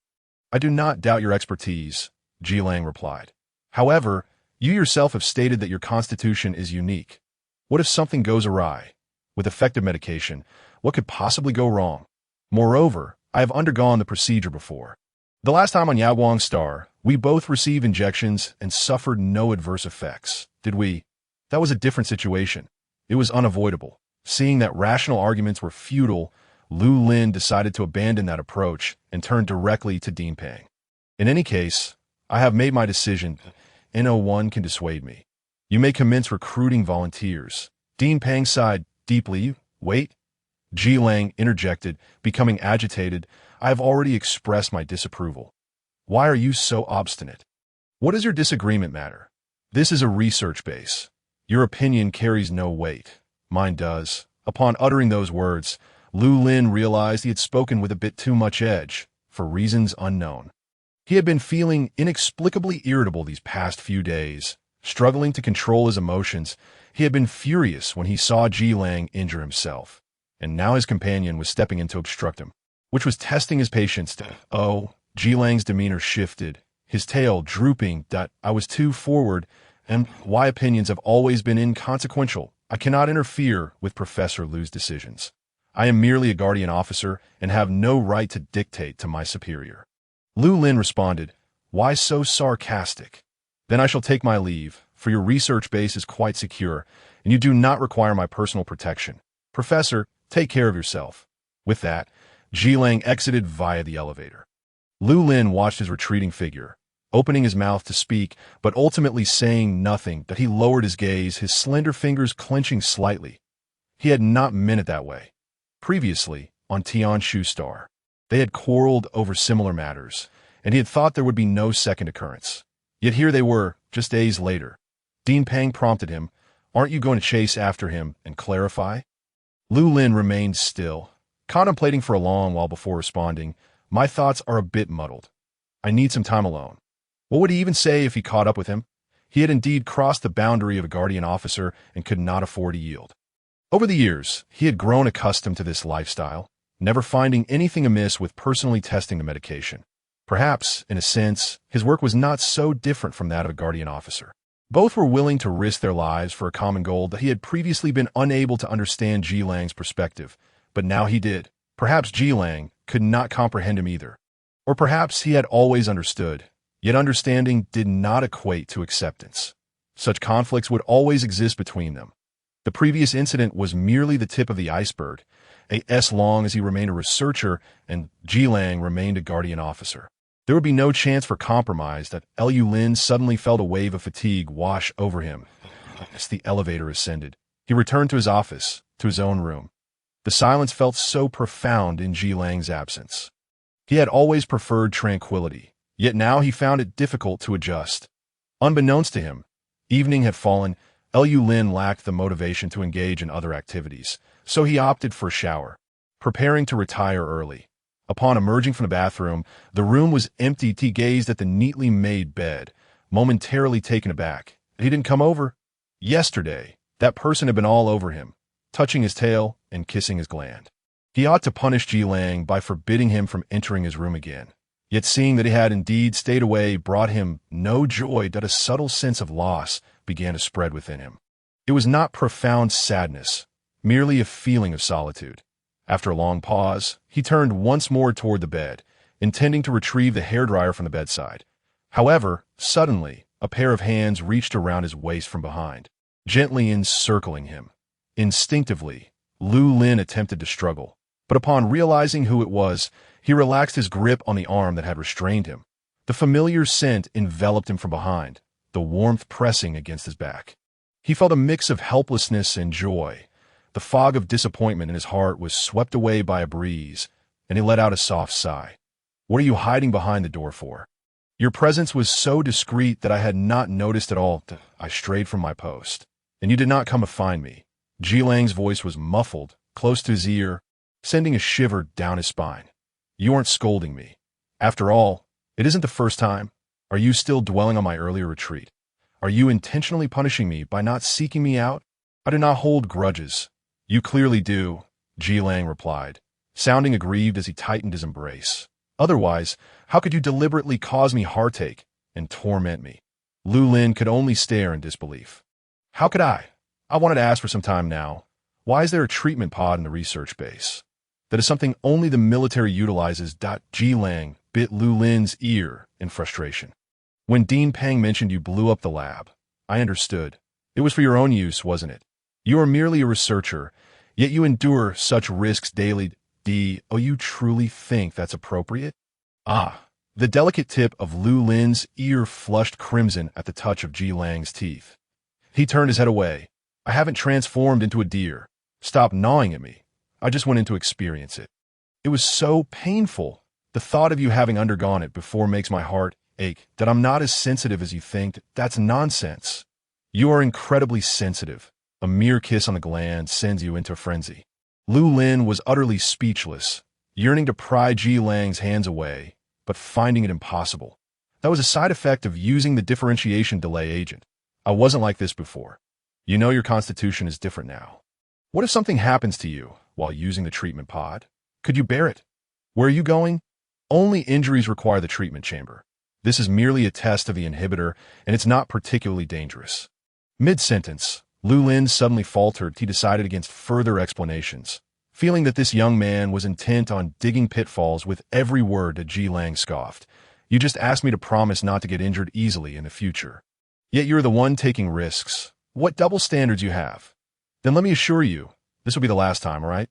"I do not doubt your expertise," Ji Lang replied. "However, you yourself have stated that your constitution is unique. What if something goes awry? With effective medication, what could possibly go wrong? Moreover, I have undergone the procedure before. The last time on Yaguang Star, we both received injections and suffered no adverse effects, did we? That was a different situation. It was unavoidable. Seeing that rational arguments were futile, Lu Lin decided to abandon that approach and turn directly to Dean Pang. "In any case, I have made my decision. No one can dissuade me. You may commence recruiting volunteers." Dean Pang sighed deeply. "Wait." Ji Lang interjected, becoming agitated. "I have already expressed my disapproval." "Why are you so obstinate? What does your disagreement matter? This is a research base. Your opinion carries no weight. Mine does." Upon uttering those words, Lu Lin realized he had spoken with a bit too much edge, for reasons unknown. He had been feeling inexplicably irritable these past few days. Struggling to control his emotions, he had been furious when he saw Ji Lang injure himself, and now his companion was stepping in to obstruct him, which was testing his patience. Ji Lang's demeanor shifted, his tail drooping. "I was too forward, and why opinions have always been inconsequential. I cannot interfere with Professor Lu's decisions. I am merely a guardian officer and have no right to dictate to my superior." Lu Lin responded, "Why so sarcastic? Then I shall take my leave, for your research base is quite secure, and you do not require my personal protection. Professor, take care of yourself." With that, Ji Lang exited via the elevator. Lu Lin watched his retreating figure. opening his mouth to speak, but ultimately saying nothing, that he lowered his gaze, his slender fingers clenching slightly. He had not meant it that way. Previously, on Tianshu Star, they had quarreled over similar matters, and he had thought there would be no second occurrence. Yet here they were, just days later. Dean Pang prompted him, "Aren't you going to chase after him and clarify?" Lu Lin remained still, contemplating for a long while before responding, "My thoughts are a bit muddled. I need some time alone." What would he even say if he caught up with him? He had indeed crossed the boundary of a guardian officer and could not afford to yield. Over the years, he had grown accustomed to this lifestyle, never finding anything amiss with personally testing the medication. Perhaps, in a sense, his work was not so different from that of a guardian officer. Both were willing to risk their lives for a common goal that he had previously been unable to understand Ji Lang's perspective, but now he did. Perhaps Ji Lang could not comprehend him either. Or perhaps he had always understood, yet understanding did not equate to acceptance. Such conflicts would always exist between them. The previous incident was merely the tip of the iceberg, as long as he remained a researcher and Ji Lang remained a guardian officer. There would be no chance for compromise that Lu Lin suddenly felt a wave of fatigue wash over him. As the elevator ascended, he returned to his office, to his own room. The silence felt so profound in Ji Lang's absence. He had always preferred tranquility, yet now he found it difficult to adjust. Unbeknownst to him, evening had fallen. Lu Lin lacked the motivation to engage in other activities, so he opted for a shower, preparing to retire early. Upon emerging from the bathroom, the room was empty. He gazed at the neatly made bed, momentarily taken aback. He didn't come over. Yesterday, that person had been all over him, touching his tail and kissing his gland. He ought to punish Ji Lang by forbidding him from entering his room again. Yet seeing that he had indeed stayed away brought him no joy, that a subtle sense of loss began to spread within him. It was not profound sadness, merely a feeling of solitude. After a long pause, he turned once more toward the bed, intending to retrieve the hairdryer from the bedside. However, suddenly, a pair of hands reached around his waist from behind, gently encircling him. Instinctively, Lu Lin attempted to struggle, but upon realizing who it was, he relaxed his grip on the arm that had restrained him. The familiar scent enveloped him from behind, the warmth pressing against his back. He felt a mix of helplessness and joy. The fog of disappointment in his heart was swept away by a breeze, and he let out a soft sigh. "What are you hiding behind the door for? Your presence was so discreet that I had not noticed at all. I strayed from my post, and you did not come to find me." Ji Lang's voice was muffled, close to his ear, sending a shiver down his spine. "You aren't scolding me. After all, it isn't the first time. Are you still dwelling on my earlier retreat? Are you intentionally punishing me by not seeking me out? I do not hold grudges." "You clearly do," Ji Lang replied, sounding aggrieved as he tightened his embrace. "Otherwise, how could you deliberately cause me heartache and torment me?" Lu Lin could only stare in disbelief. "How could I? I wanted to ask for some time now. Why is there a treatment pod in the research base? That is something only the military utilizes." Ji Lang bit Lu Lin's ear in frustration. "When Dean Pang mentioned you blew up the lab, I understood. It was for your own use, wasn't it? You are merely a researcher, yet you endure such risks daily. Oh, you truly think that's appropriate?" The delicate tip of Lu Lin's ear flushed crimson at the touch of Ji Lang's teeth. He turned his head away. "I haven't transformed into a deer. Stop gnawing at me. I just went in to experience it. It was so painful. The thought of you having undergone it before makes my heart ache. That I'm not as sensitive as you think, that's nonsense. You are incredibly sensitive. A mere kiss on the gland sends you into a frenzy." Lu Lin was utterly speechless, yearning to pry Ji Lang's hands away, but finding it impossible. That was a side effect of using the differentiation delay agent. "I wasn't like this before. You know your constitution is different now. What if something happens to you while using the treatment pod? Could you bear it? Where are you going? Only injuries require the treatment chamber. This is merely a test of the inhibitor, and it's not particularly dangerous." Mid-sentence, Lu Lin suddenly faltered. He decided against further explanations, feeling that this young man was intent on digging pitfalls with every word that Ji Lang scoffed. "You just asked me to promise not to get injured easily in the future. Yet you're the one taking risks. What double standards you have? Then let me assure you, this will be the last time, all right?"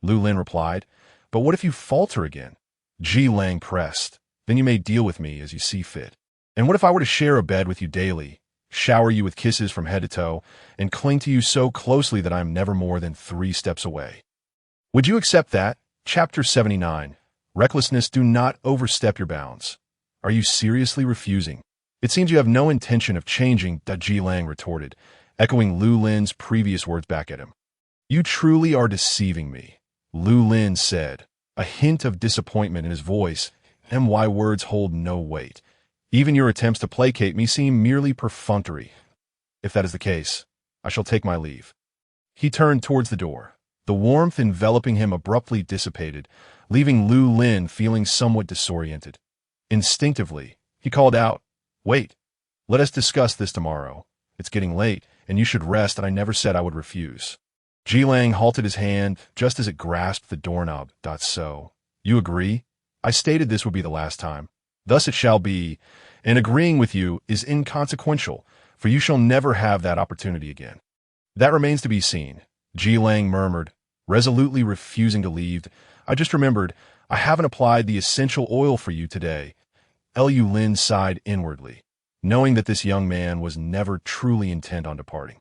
Lu Lin replied. "But what if you falter again?" Ji Lang pressed. "Then you may deal with me as you see fit." And what if I were to share a bed with you daily, shower you with kisses from head to toe, and cling to you so closely that I am never more than 3 steps away? Would you accept that? Chapter 79. Recklessness. Do not overstep your bounds. Are you seriously refusing? It seems you have no intention of changing, Ji Lang retorted, echoing Lu Lin's previous words back at him. You truly are deceiving me, Lu Lin said, a hint of disappointment in his voice, and why words hold no weight. Even your attempts to placate me seem merely perfunctory. If that is the case, I shall take my leave. He turned towards the door. The warmth enveloping him abruptly dissipated, leaving Lu Lin feeling somewhat disoriented. Instinctively, he called out, Wait, let us discuss this tomorrow. It's getting late, and you should rest, and I never said I would refuse. Ji Lang halted his hand just as it grasped the doorknob. So, you agree? I stated this would be the last time. Thus it shall be, and agreeing with you is inconsequential, for you shall never have that opportunity again. That remains to be seen, Ji Lang murmured, resolutely refusing to leave. I just remembered, I haven't applied the essential oil for you today. Lu Lin sighed inwardly, knowing that this young man was never truly intent on departing.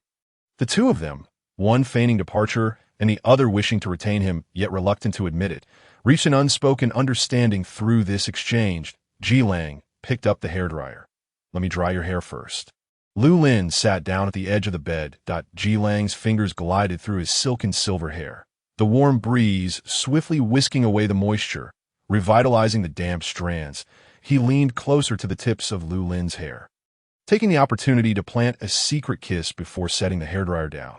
The two of them, one feigning departure and the other wishing to retain him, yet reluctant to admit it, reached an unspoken understanding through this exchange. Ji Lang picked up the hairdryer. Let me dry your hair first. Lu Lin sat down at the edge of the bed. Ji Lang's fingers glided through his silken silver hair, the warm breeze swiftly whisking away the moisture, revitalizing the damp strands. He leaned closer to the tips of Lu Lin's hair, taking the opportunity to plant a secret kiss before setting the hairdryer down.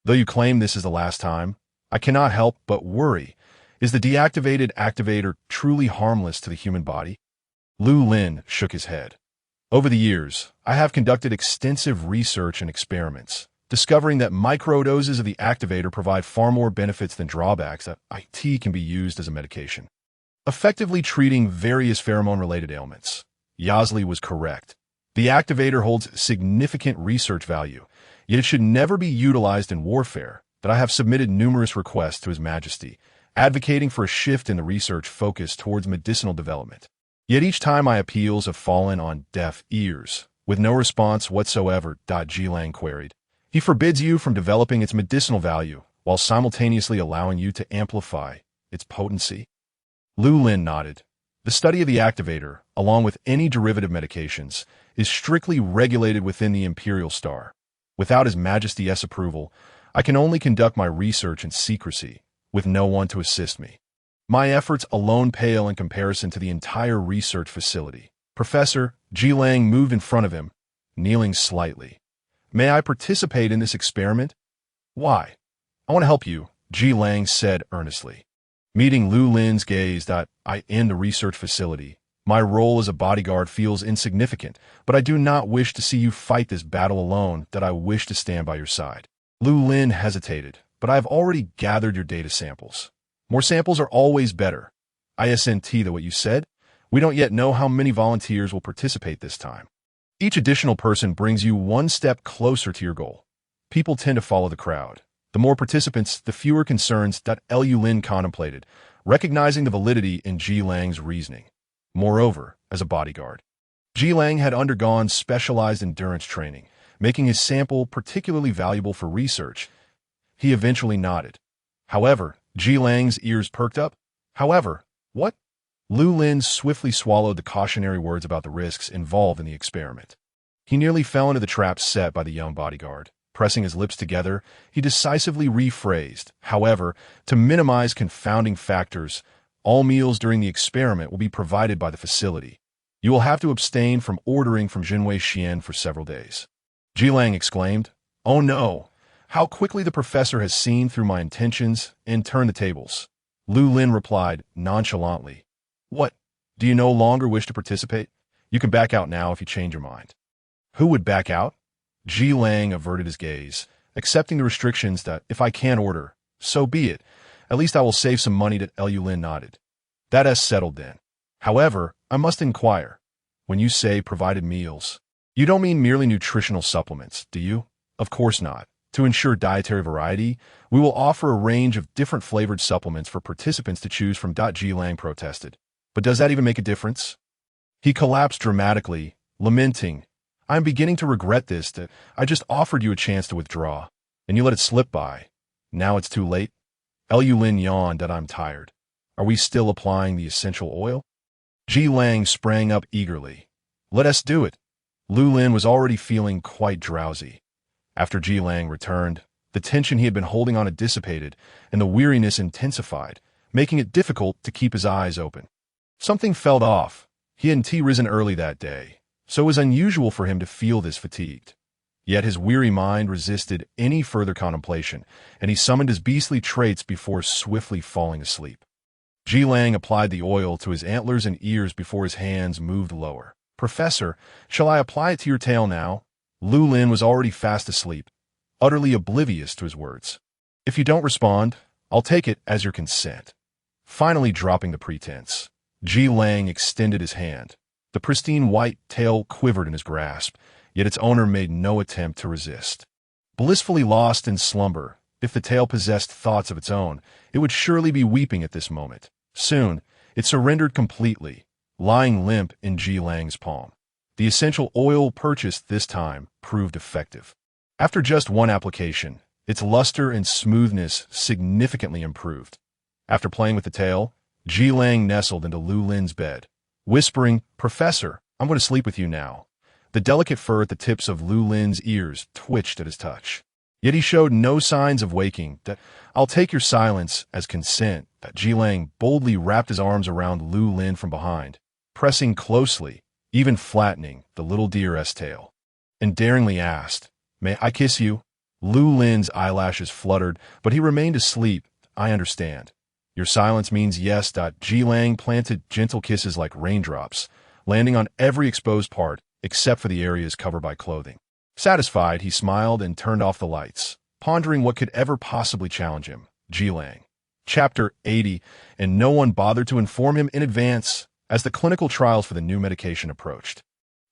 Though you claim this is the last time, I cannot help but worry. Is the deactivated activator truly harmless to the human body? Lu Lin shook his head. Over the years, I have conducted extensive research and experiments, discovering that microdoses of the activator provide far more benefits than drawbacks. That IT can be used as a medication, effectively treating various pheromone-related ailments. Yasley was correct. The activator holds significant research value, yet it should never be utilized in warfare. That I have submitted numerous requests to His Majesty, advocating for a shift in the research focus towards medicinal development. Yet each time my appeals have fallen on deaf ears, with no response whatsoever. Ji Lang queried. He forbids you from developing its medicinal value, while simultaneously allowing you to amplify its potency. Lu Lin nodded. The study of the activator, along with any derivative medications, is strictly regulated within the Imperial Star. Without His Majesty's approval, I can only conduct my research in secrecy, with no one to assist me. My efforts alone pale in comparison to the entire research facility. Professor, Ji Lang moved in front of him, kneeling slightly. May I participate in this experiment? Why? I want to help you, Ji Lang said earnestly. Meeting Lu Lin's gaze. I in the research facility. My role as a bodyguard feels insignificant, but I do not wish to see you fight this battle alone. I wish to stand by your side. Lu Lin hesitated, but I have already gathered your data samples. More samples are always better. ISNT, though what you said, we don't yet know how many volunteers will participate this time. Each additional person brings you one step closer to your goal. People tend to follow the crowd. The more participants, the fewer concerns. Lu Lin contemplated, recognizing the validity in Ji Lang's reasoning. Moreover, as a bodyguard, Ji Lang had undergone specialized endurance training, making his sample particularly valuable for research. He eventually nodded. However, Ji Lang's ears perked up. However, what? Lu Lin swiftly swallowed the cautionary words about the risks involved in the experiment. He nearly fell into the trap set by the young bodyguard. Pressing his lips together, he decisively rephrased. However, to minimize confounding factors, all meals during the experiment will be provided by the facility. You will have to abstain from ordering from Jinwei Xian for several days. Ji Lang exclaimed, Oh no! How quickly the professor has seen through my intentions and turned the tables. Lu Lin replied nonchalantly. What? Do you no longer wish to participate? You can back out now if you change your mind. Who would back out? Ji Lang averted his gaze, accepting the restrictions. If I can't order, so be it. At least I will save some money. Lu Lin nodded. That is settled then. However, I must inquire. When you say provided meals, you don't mean merely nutritional supplements, do you? Of course not. To ensure dietary variety, we will offer a range of different flavored supplements for participants to choose from. Ji Lang protested. But does that even make a difference? He collapsed dramatically, lamenting, "I am beginning to regret this, that I just offered you a chance to withdraw, and you let it slip by. Now it's too late." Lu Lin yawned that "I'm tired. Are we still applying the essential oil?" Ji Lang sprang up eagerly. "Let us do it." Lu Lin was already feeling quite drowsy. After Ji Lang returned, the tension he had been holding on had dissipated, and the weariness intensified, making it difficult to keep his eyes open. Something felt off. He hadn't risen early that day, so it was unusual for him to feel this fatigued. Yet his weary mind resisted any further contemplation, and he summoned his beastly traits before swiftly falling asleep. Ji Lang applied the oil to his antlers and ears before his hands moved lower. "Professor, shall I apply it to your tail now?" Lu Lin was already fast asleep, utterly oblivious to his words. "If you don't respond, I'll take it as your consent." Finally dropping the pretense, Ji Lang extended his hand. The pristine white tail quivered in his grasp, yet its owner made no attempt to resist. Blissfully lost in slumber, if the tail possessed thoughts of its own, it would surely be weeping at this moment. Soon, it surrendered completely, lying limp in Ji Lang's palm. The essential oil purchased this time proved effective. After just one application, its luster and smoothness significantly improved. After playing with the tail, Ji Lang nestled into Lu Lin's bed, whispering, "Professor, I'm going to sleep with you now." The delicate fur at the tips of Lu Lin's ears twitched at his touch. Yet he showed no signs of waking. "That I'll take your silence as consent." That Ji Lang boldly wrapped his arms around Lu Lin from behind, pressing closely, even flattening the little deer's tail, and daringly asked, "May I kiss you?" Lu Lin's eyelashes fluttered, but he remained asleep. "I understand. Your silence means yes." Ji Lang planted gentle kisses like raindrops, landing on every exposed part except for the areas covered by clothing. Satisfied, he smiled and turned off the lights, pondering what could ever possibly challenge him. Ji Lang. Chapter 80, and no one bothered to inform him in advance as the clinical trials for the new medication approached.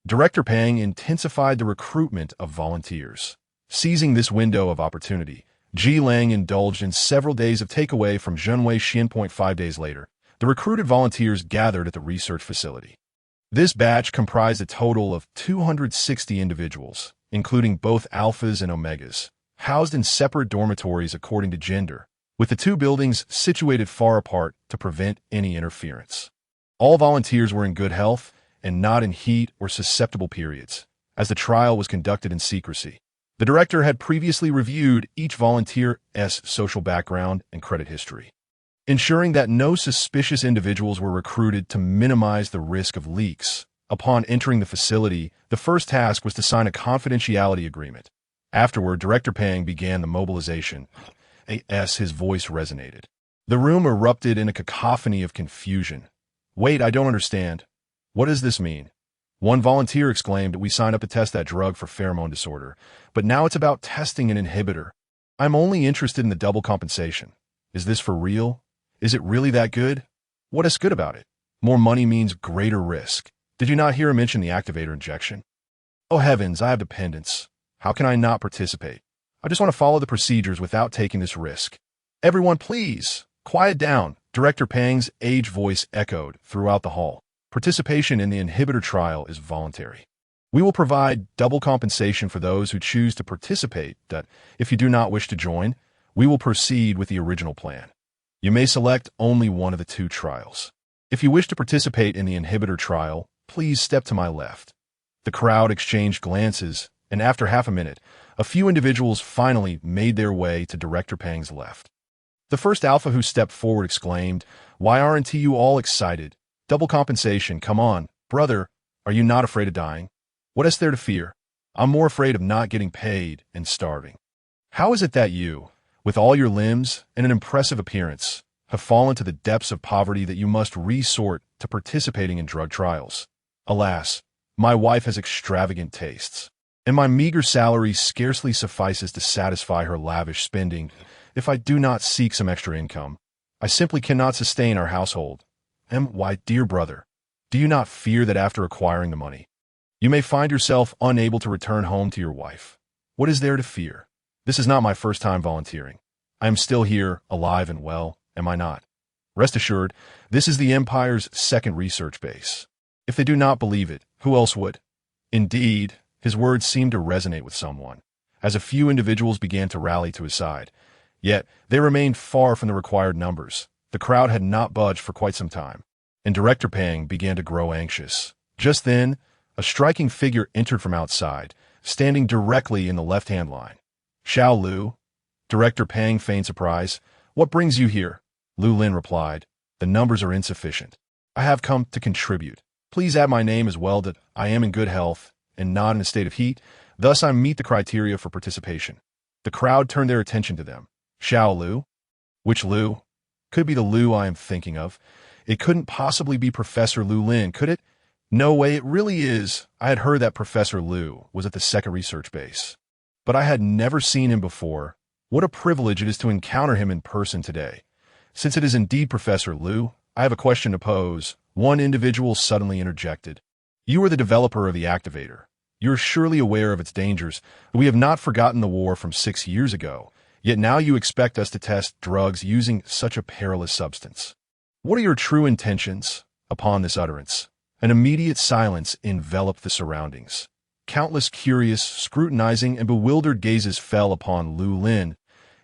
Director Pang intensified the recruitment of volunteers. Seizing this window of opportunity, Ji Lang indulged in several days of takeaway from Zhenwei Xian. 5 days later, the recruited volunteers gathered at the research facility. This batch comprised a total of 260 individuals, including both alphas and omegas, housed in separate dormitories according to gender, with the two buildings situated far apart to prevent any interference. All volunteers were in good health and not in heat or susceptible periods, as the trial was conducted in secrecy. The director had previously reviewed each volunteer's social background and credit history, ensuring that no suspicious individuals were recruited to minimize the risk of leaks. Upon entering the facility, the first task was to sign a confidentiality agreement. Afterward, Director Pang began the mobilization. His voice resonated. The room erupted in a cacophony of confusion. "Wait, I don't understand. What does this mean?" One volunteer exclaimed, "We signed up to test that drug for pheromone disorder, but now it's about testing an inhibitor. I'm only interested in the double compensation. Is this for real? Is it really that good? What is good about it? More money means greater risk. Did you not hear him mention the activator injection? Oh heavens, I have dependents. How can I not participate? I just want to follow the procedures without taking this risk. Everyone, please, quiet down." Director Pang's aged voice echoed throughout the hall. "Participation in the inhibitor trial is voluntary. We will provide double compensation for those who choose to participate. That if you do not wish to join, we will proceed with the original plan. You may select only one of the two trials. If you wish to participate in the inhibitor trial, please step to my left." The crowd exchanged glances, and after half a minute, a few individuals finally made their way to Director Pang's left. The first alpha who stepped forward exclaimed, "Why aren't you all excited? Double compensation, come on. Brother, are you not afraid of dying? What is there to fear? I'm more afraid of not getting paid and starving. How is it that you, with all your limbs and an impressive appearance, have fallen to the depths of poverty that you must resort to participating in drug trials? Alas, my wife has extravagant tastes, and my meager salary scarcely suffices to satisfy her lavish spending. If I do not seek some extra income, I simply cannot sustain our household. Why, dear brother, do you not fear that after acquiring the money, you may find yourself unable to return home to your wife? What is there to fear? This is not my first time volunteering. I am still here, alive and well, am I not? Rest assured, this is the Empire's second research base. If they do not believe it, who else would? Indeed, his words seemed to resonate with someone, as a few individuals began to rally to his side. Yet, they remained far from the required numbers. The crowd had not budged for quite some time, and Director Pang began to grow anxious. Just then, a striking figure entered from outside, standing directly in the left-hand line. "Xiao Lu." Director Pang feigned surprise. "What brings you here?" Lu Lin replied. "The numbers are insufficient. I have come to contribute. Please add my name as well that I am in good health and not in a state of heat. Thus I meet the criteria for participation." The crowd turned their attention to them. "Xiao Lu? Which Lu? Could be the Lu I am thinking of. It couldn't possibly be Professor Lu Lin, could it? No way, it really is. I had heard that Professor Lu was at the second research base, but I had never seen him before. What a privilege it is to encounter him in person today. Since it is indeed Professor Lu, I have a question to pose." One individual suddenly interjected. "You are the developer of the activator. You're surely aware of its dangers. We have not forgotten the war from 6 years ago, yet now you expect us to test drugs using such a perilous substance. What are your true intentions?" Upon this utterance, an immediate silence enveloped the surroundings. Countless curious, scrutinizing, and bewildered gazes fell upon Lu Lin.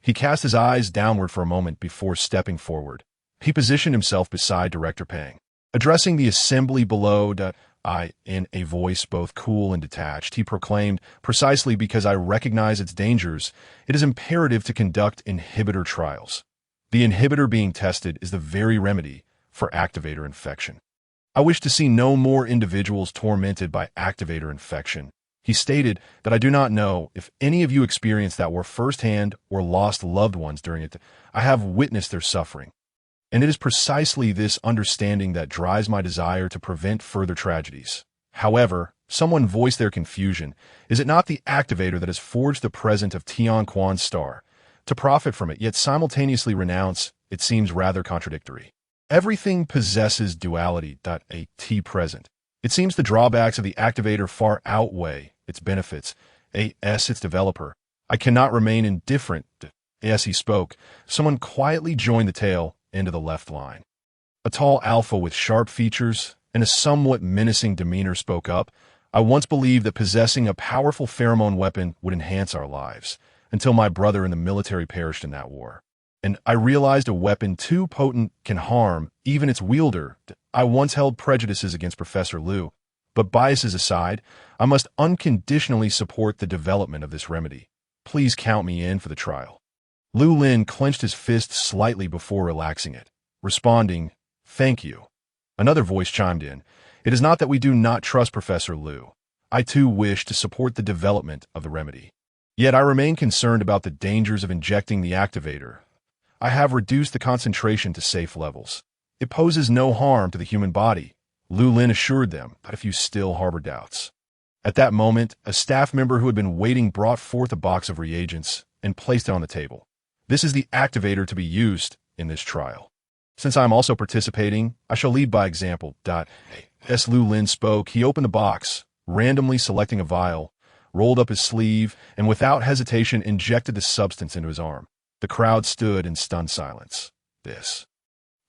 He cast his eyes downward for a moment before stepping forward. He positioned himself beside Director Pang. Addressing the assembly below, in a voice both cool and detached, he proclaimed, "Precisely because I recognize its dangers, it is imperative to conduct inhibitor trials. The inhibitor being tested is the very remedy for activator infection. I wish to see no more individuals tormented by activator infection." He stated that "I do not know if any of you experienced that war firsthand or lost loved ones during it. I have witnessed their suffering. And it is precisely this understanding that drives my desire to prevent further tragedies." However, someone voiced their confusion. "Is it not the activator that has forged the present of Tian Quan's star? To profit from it, yet simultaneously renounce, it seems rather contradictory. Everything possesses duality. A T present. It seems the drawbacks of the activator far outweigh its benefits. Its developer. I cannot remain indifferent." As he spoke, someone quietly joined the tail into the left line. A tall alpha with sharp features and a somewhat menacing demeanor spoke up. "I once believed that possessing a powerful pheromone weapon would enhance our lives, until my brother in the military perished in that war. And I realized a weapon too potent can harm even its wielder. I once held prejudices against Professor Lu, but biases aside, I must unconditionally support the development of this remedy. Please count me in for the trial." Lu Lin clenched his fist slightly before relaxing it, responding, "Thank you." Another voice chimed in. "It is not that we do not trust Professor Lu. I too wish to support the development of the remedy. Yet I remain concerned about the dangers of injecting the activator. I have reduced the concentration to safe levels. It poses no harm to the human body." Lu Lin assured them that if you still harbor doubts. At that moment, a staff member who had been waiting brought forth a box of reagents and placed it on the table. "This is the activator to be used in this trial. Since I am also participating, I shall lead by example." As Lu Lin spoke, he opened the box, randomly selecting a vial, rolled up his sleeve, and without hesitation injected the substance into his arm. The crowd stood in stunned silence.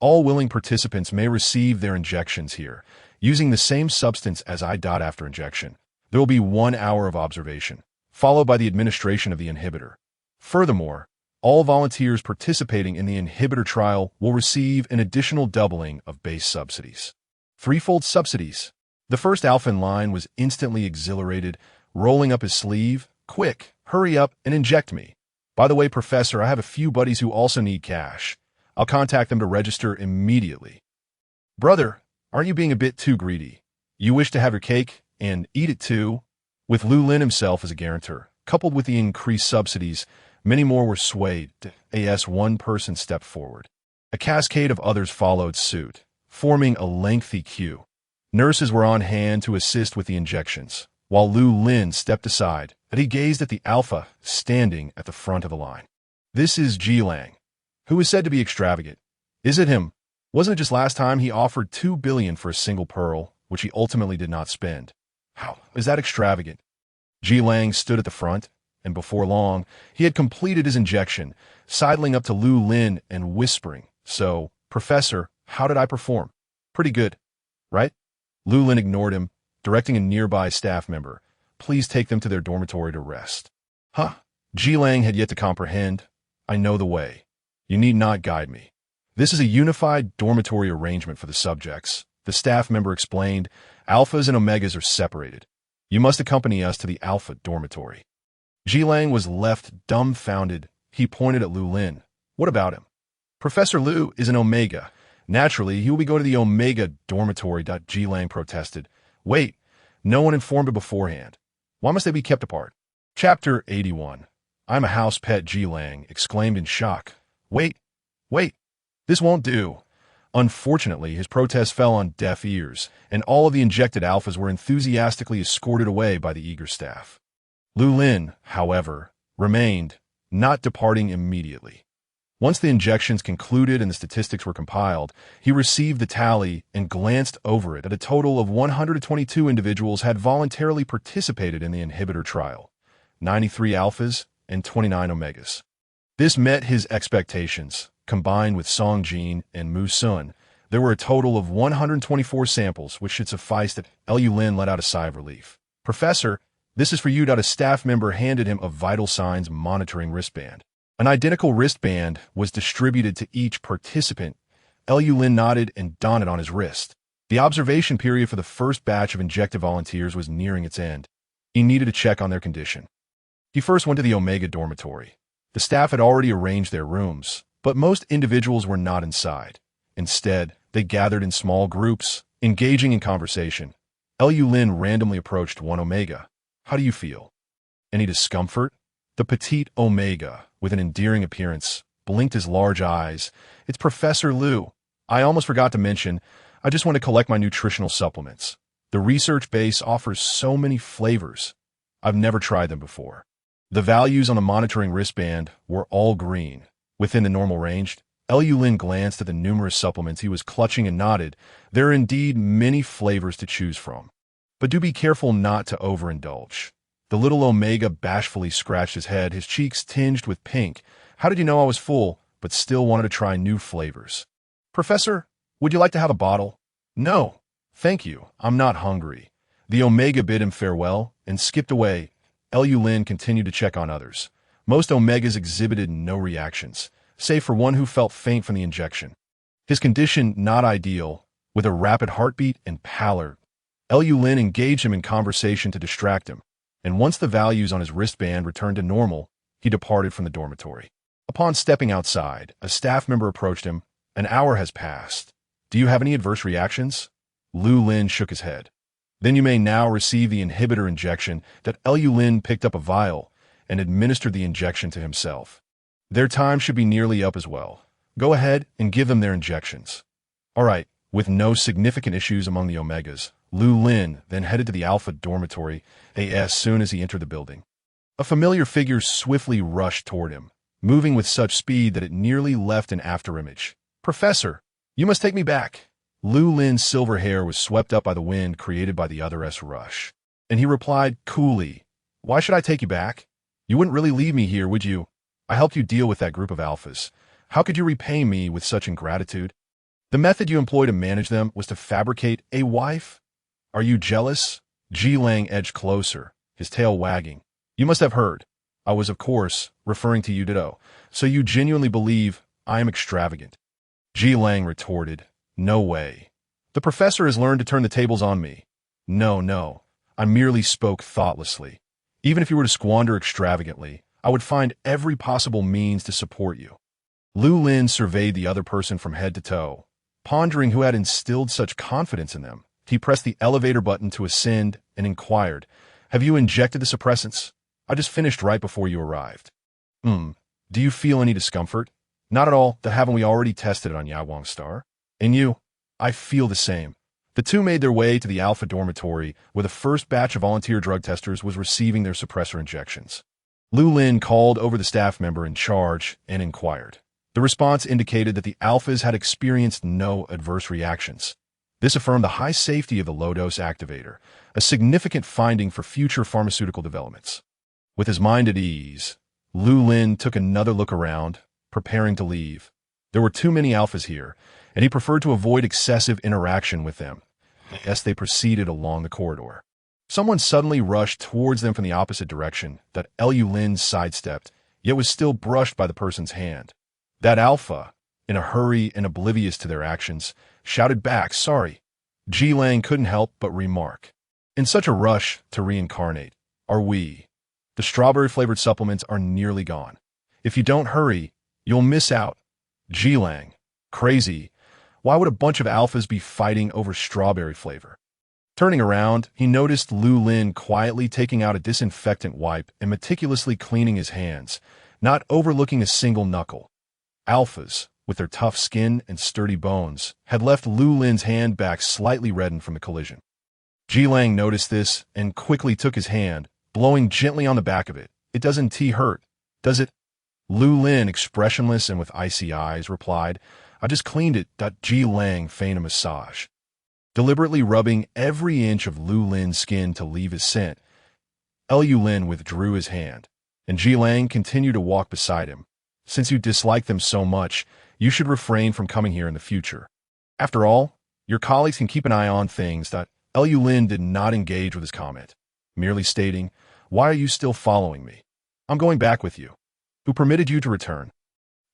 All willing participants may receive their injections here, using the same substance as I. After injection, there will be 1 hour of observation, followed by the administration of the inhibitor. Furthermore, all volunteers participating in the inhibitor trial will receive an additional doubling of base subsidies. Threefold subsidies. The first alpha in line was instantly exhilarated, rolling up his sleeve. "Quick, hurry up and inject me. By the way, Professor, I have a few buddies who also need cash. I'll contact them to register immediately." "Brother, aren't you being a bit too greedy? You wish to have your cake and eat it too?" With Lu Lin himself as a guarantor, coupled with the increased subsidies, many more were swayed. As one person stepped forward, a cascade of others followed suit, forming a lengthy queue. Nurses were on hand to assist with the injections, while Lu Lin stepped aside, and he gazed at the alpha standing at the front of the line. "This is Lang, who is said to be extravagant. Is it him? Wasn't it just last time he offered 2 billion for a single pearl, which he ultimately did not spend? How is that extravagant?" Lang stood at the front, and before long, he had completed his injection, sidling up to Lu Lin and whispering, "So, Professor, how did I perform? Pretty good, right?" Lu Lin ignored him. directing a nearby staff member. Please take them to their dormitory to rest. Huh? Ji Lang had yet to comprehend. I know the way. You need not guide me. This is a unified dormitory arrangement for the subjects. The staff member explained. Alphas and Omegas are separated. You must accompany us to the Alpha dormitory. Ji Lang was left dumbfounded. He pointed at Lu Lin. What about him? Professor Lu is an Omega. Naturally, he will be going to the Omega dormitory. Ji Lang protested. Wait, no one informed him beforehand. Why must they be kept apart? Chapter 81. I'm a house pet, Ji Lang exclaimed in shock. Wait, this won't do. Unfortunately, his protest fell on deaf ears, and all of the injected alphas were enthusiastically escorted away by the eager staff. Lu Lin, however, remained, not departing immediately. Once the injections concluded and the statistics were compiled, he received the tally and glanced over it. At a total of 122 individuals had voluntarily participated in the inhibitor trial, 93 alphas and 29 omegas. This met his expectations. Combined with Song Jin and Mu Sun, there were a total of 124 samples, which should suffice. That Lu Lin let out a sigh of relief. Professor, this is for you. A staff member handed him a vital signs monitoring wristband. An identical wristband was distributed to each participant. Lu Lin nodded and donned it on his wrist. The observation period for the first batch of injected volunteers was nearing its end. He needed to check on their condition. He first went to the Omega dormitory. The staff had already arranged their rooms, but most individuals were not inside. Instead, they gathered in small groups, engaging in conversation. Lu Lin randomly approached one Omega. How do you feel? Any discomfort? The petite Omega, with an endearing appearance, blinked his large eyes. It's Professor Lu. I almost forgot to mention, I just want to collect my nutritional supplements. The research base offers so many flavors. I've never tried them before. The values on the monitoring wristband were all green. Within the normal range, Lu Lin glanced at the numerous supplements he was clutching and nodded. There are indeed many flavors to choose from. But do be careful not to overindulge. The little Omega bashfully scratched his head, his cheeks tinged with pink. How did you know I was full, but still wanted to try new flavors? Professor, would you like to have a bottle? No, thank you. I'm not hungry. The Omega bid him farewell and skipped away. Lu Lin continued to check on others. Most Omegas exhibited no reactions, save for one who felt faint from the injection. His condition not ideal, with a rapid heartbeat and pallor. Lu Lin engaged him in conversation to distract him, and once the values on his wristband returned to normal, he departed from the dormitory. Upon stepping outside, a staff member approached him. An hour has passed. Do you have any adverse reactions? Lu Lin shook his head. Then you may now receive the inhibitor injection. Lu Lin picked up a vial and administered the injection to himself. Their time should be nearly up as well. Go ahead and give them their injections. All right, with no significant issues among the Omegas, Lu Lin then headed to the Alpha dormitory as soon as he entered the building. A familiar figure swiftly rushed toward him, moving with such speed that it nearly left an afterimage. Professor, you must take me back. Lu Lin's silver hair was swept up by the wind created by the other's rush, and he replied coolly, Why should I take you back? You wouldn't really leave me here, would you? I helped you deal with that group of alphas. How could you repay me with such ingratitude? The method you employed to manage them was to fabricate a wife? Are you jealous? Ji Lang edged closer, his tail wagging. You must have heard. I was, of course, referring to you, ditto. So you genuinely believe I am extravagant? Ji Lang retorted, No way. The professor has learned to turn the tables on me. No, I merely spoke thoughtlessly. Even if you were to squander extravagantly, I would find every possible means to support you. Lu Lin surveyed the other person from head to toe, pondering who had instilled such confidence in them. He pressed the elevator button to ascend and inquired, Have you injected the suppressants? I just finished right before you arrived. Do you feel any discomfort? Not at all. Haven't we already tested it on Yawang Star? And you? I feel the same. The two made their way to the Alpha dormitory, where the first batch of volunteer drug testers was receiving their suppressor injections. Lu Lin called over the staff member in charge and inquired. The response indicated that the alphas had experienced no adverse reactions. This affirmed the high safety of the low-dose activator, a significant finding for future pharmaceutical developments. With his mind at ease, Lu Lin took another look around, preparing to leave. There were too many alphas here, and he preferred to avoid excessive interaction with them. As they proceeded along the corridor, someone suddenly rushed towards them from the opposite direction that Lu Lin sidestepped, yet was still brushed by the person's hand. That alpha, in a hurry and oblivious to their actions, shouted back, "Sorry." Ji Lang couldn't help but remark, "In such a rush to reincarnate, are we? The strawberry-flavored supplements are nearly gone. If you don't hurry, you'll miss out." Ji Lang, crazy. Why would a bunch of alphas be fighting over strawberry flavor? Turning around, he noticed Lu Lin quietly taking out a disinfectant wipe and meticulously cleaning his hands, not overlooking a single knuckle. Alphas, with their tough skin and sturdy bones, had left Lu Lin's hand back slightly reddened from the collision. Ji Lang noticed this and quickly took his hand, blowing gently on the back of it. "It doesn't hurt, does it?" Lu Lin, expressionless and with icy eyes, replied, "I just cleaned it." Ji Lang feigned a massage. Deliberately rubbing every inch of Lu Lin's skin to leave his scent, Lu Lin withdrew his hand, and Ji Lang continued to walk beside him. "Since you dislike them so much, you should refrain from coming here in the future. After all, your colleagues can keep an eye on things." Lu Lin did not engage with his comment, merely stating, "Why are you still following me? I'm going back with you. Who permitted you to return?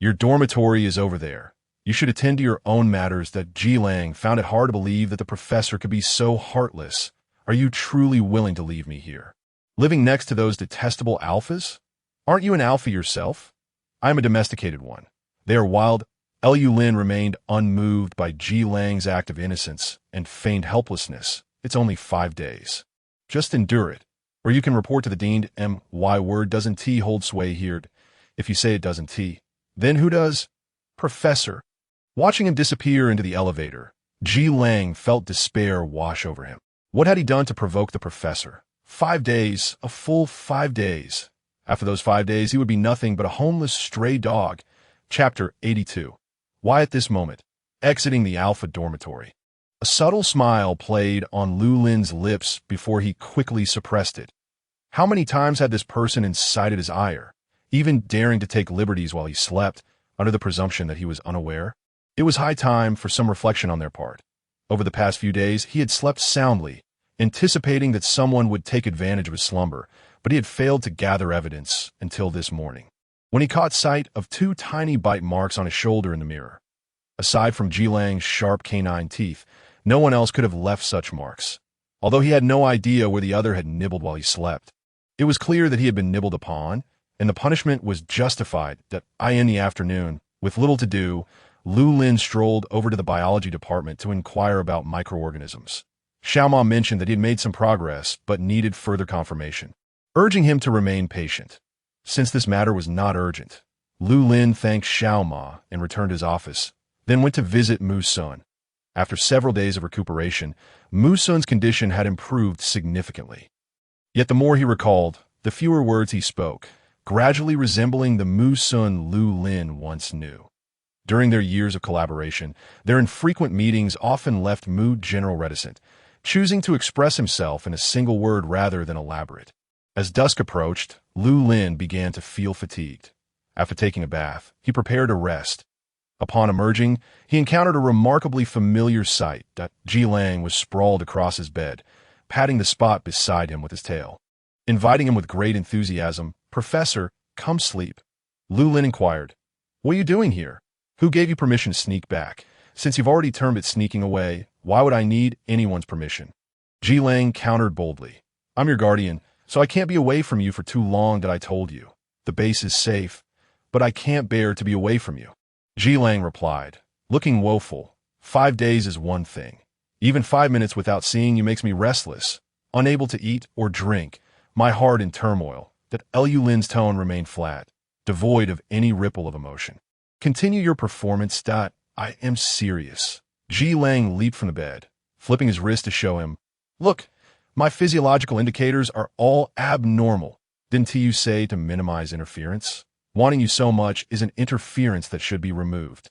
Your dormitory is over there. You should attend to your own matters." Ji Lang found it hard to believe that the professor could be so heartless. "Are you truly willing to leave me here, living next to those detestable alphas? Aren't you an alpha yourself?" "I am a domesticated one. They are wild." Lu Lin remained unmoved by Ji Lang's act of innocence and feigned helplessness. "It's only 5 days. Just endure it, or you can report to the dean." "My word doesn't hold sway here. If you say it doesn't, then who does?" "Professor." Watching him disappear into the elevator, Ji Lang felt despair wash over him. What had he done to provoke the professor? 5 days, a full 5 days. After those 5 days, he would be nothing but a homeless stray dog. Chapter 82. Why at this moment? Exiting the Alpha dormitory. A subtle smile played on Lu Lin's lips before he quickly suppressed it. How many times had this person incited his ire, even daring to take liberties while he slept, under the presumption that he was unaware? It was high time for some reflection on their part. Over the past few days, he had slept soundly, anticipating that someone would take advantage of his slumber, but he had failed to gather evidence until this morning, when he caught sight of 2 tiny bite marks on his shoulder in the mirror. Aside from Ji Lang's sharp canine teeth, no one else could have left such marks, although he had no idea where the other had nibbled while he slept. It was clear that he had been nibbled upon, and the punishment was justified. In the afternoon, with little to do, Lu Lin strolled over to the biology department to inquire about microorganisms. Xiaoma mentioned that he had made some progress, but needed further confirmation, urging him to remain patient. Since this matter was not urgent, Lu Lin thanked Xiaoma and returned to his office, then went to visit Mu Sun. After several days of recuperation, Mu Sun's condition had improved significantly. Yet the more he recalled, the fewer words he spoke, gradually resembling the Mu Sun Lu Lin once knew. During their years of collaboration, their infrequent meetings often left Mu General reticent, choosing to express himself in a single word rather than elaborate. As dusk approached, Lu Lin began to feel fatigued. After taking a bath, he prepared to rest. Upon emerging, he encountered a remarkably familiar sight. Ji Lang was sprawled across his bed, patting the spot beside him with his tail. Inviting him with great enthusiasm, "Professor, come sleep." Lu Lin inquired, "What are you doing here? Who gave you permission to sneak back? Since you've already termed it sneaking away, why would I need anyone's permission?" Ji Lang countered boldly, "I'm your guardian, so I can't be away from you for too long. I told you. The base is safe, but I can't bear to be away from you." Ji Lang replied, looking woeful, 5 days is one thing. Even 5 minutes without seeing you makes me restless, unable to eat or drink, my heart in turmoil." Lu Lin's tone remained flat, devoid of any ripple of emotion. "Continue your performance. I am serious." Ji Lang leaped from the bed, flipping his wrist to show him, "Look, my physiological indicators are all abnormal. Didn't you say to minimize interference? Wanting you so much is an interference that should be removed."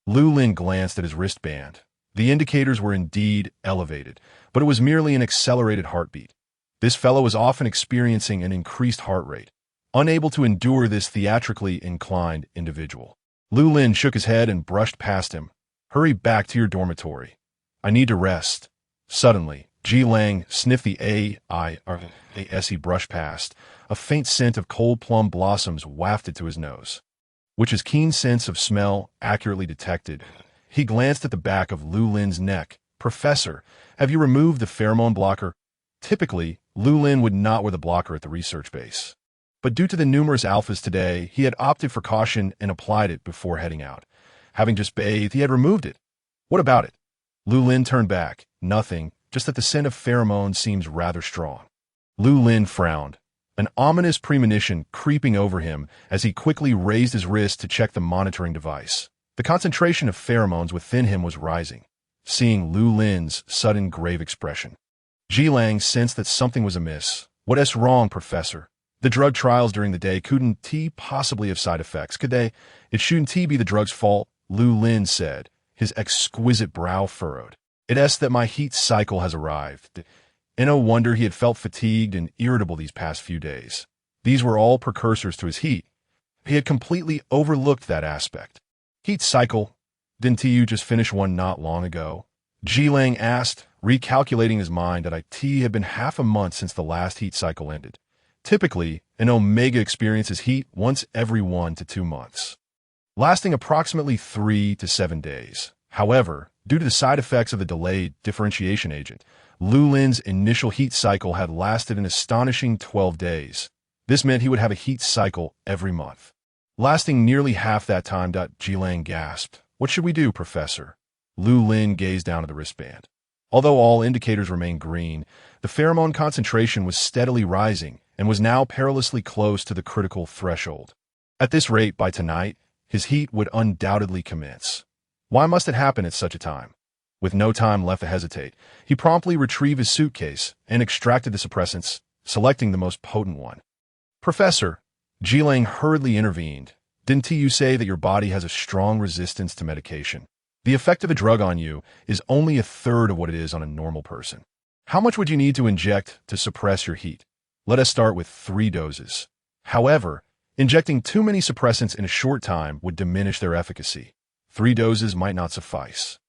Lu Lin glanced at his wristband. The indicators were indeed elevated, but it was merely an accelerated heartbeat. This fellow was often experiencing an increased heart rate, unable to endure this theatrically inclined individual. Lu Lin shook his head and brushed past him. "Hurry back to your dormitory. I need to rest." Suddenly, Ji Lang sniffed the as he brushed past. A faint scent of cold plum blossoms wafted to his nose, which his keen sense of smell accurately detected. He glanced at the back of Lu Lin's neck. "Professor, have you removed the pheromone blocker?" Typically, Lu Lin would not wear the blocker at the research base. But due to the numerous alphas today, he had opted for caution and applied it before heading out. Having just bathed, he had removed it. "What about it?" Lu Lin turned back. "Nothing, just that the scent of pheromones seems rather strong." Lu Lin frowned, an ominous premonition creeping over him as he quickly raised his wrist to check the monitoring device. The concentration of pheromones within him was rising. Seeing Lu Lin's sudden grave expression, Ji Lang sensed that something was amiss. "What's wrong, Professor? The drug trials during the day couldn't possibly have side effects, could they? It shouldn't be the drug's fault," Lu Lin said, his exquisite brow furrowed. "It's that my heat cycle has arrived." And no wonder he had felt fatigued and irritable these past few days. These were all precursors to his heat. He had completely overlooked that aspect. "Heat cycle? Didn't you just finish one not long ago?" Ji Lang asked, recalculating his mind that it had been half a month since the last heat cycle ended. Typically, an Omega experiences heat once every 1 to 2 months, lasting approximately 3 to 7 days. However, due to the side effects of the delayed differentiation agent, Lu Lin's initial heat cycle had lasted an astonishing 12 days. This meant he would have a heat cycle every month, lasting nearly half that time. Ji Lang gasped. "What should we do, Professor?" Lu Lin gazed down at the wristband. Although all indicators remained green, the pheromone concentration was steadily rising and was now perilously close to the critical threshold. At this rate, by tonight, his heat would undoubtedly commence. Why must it happen at such a time? With no time left to hesitate, he promptly retrieved his suitcase and extracted the suppressants, selecting the most potent one. "Professor," Ji Lang hurriedly intervened, "didn't you say that your body has a strong resistance to medication? The effect of a drug on you is only a third of what it is on a normal person. How much would you need to inject to suppress your heat? Let us start with 3 doses. However, injecting too many suppressants in a short time would diminish their efficacy. 3 doses might not suffice.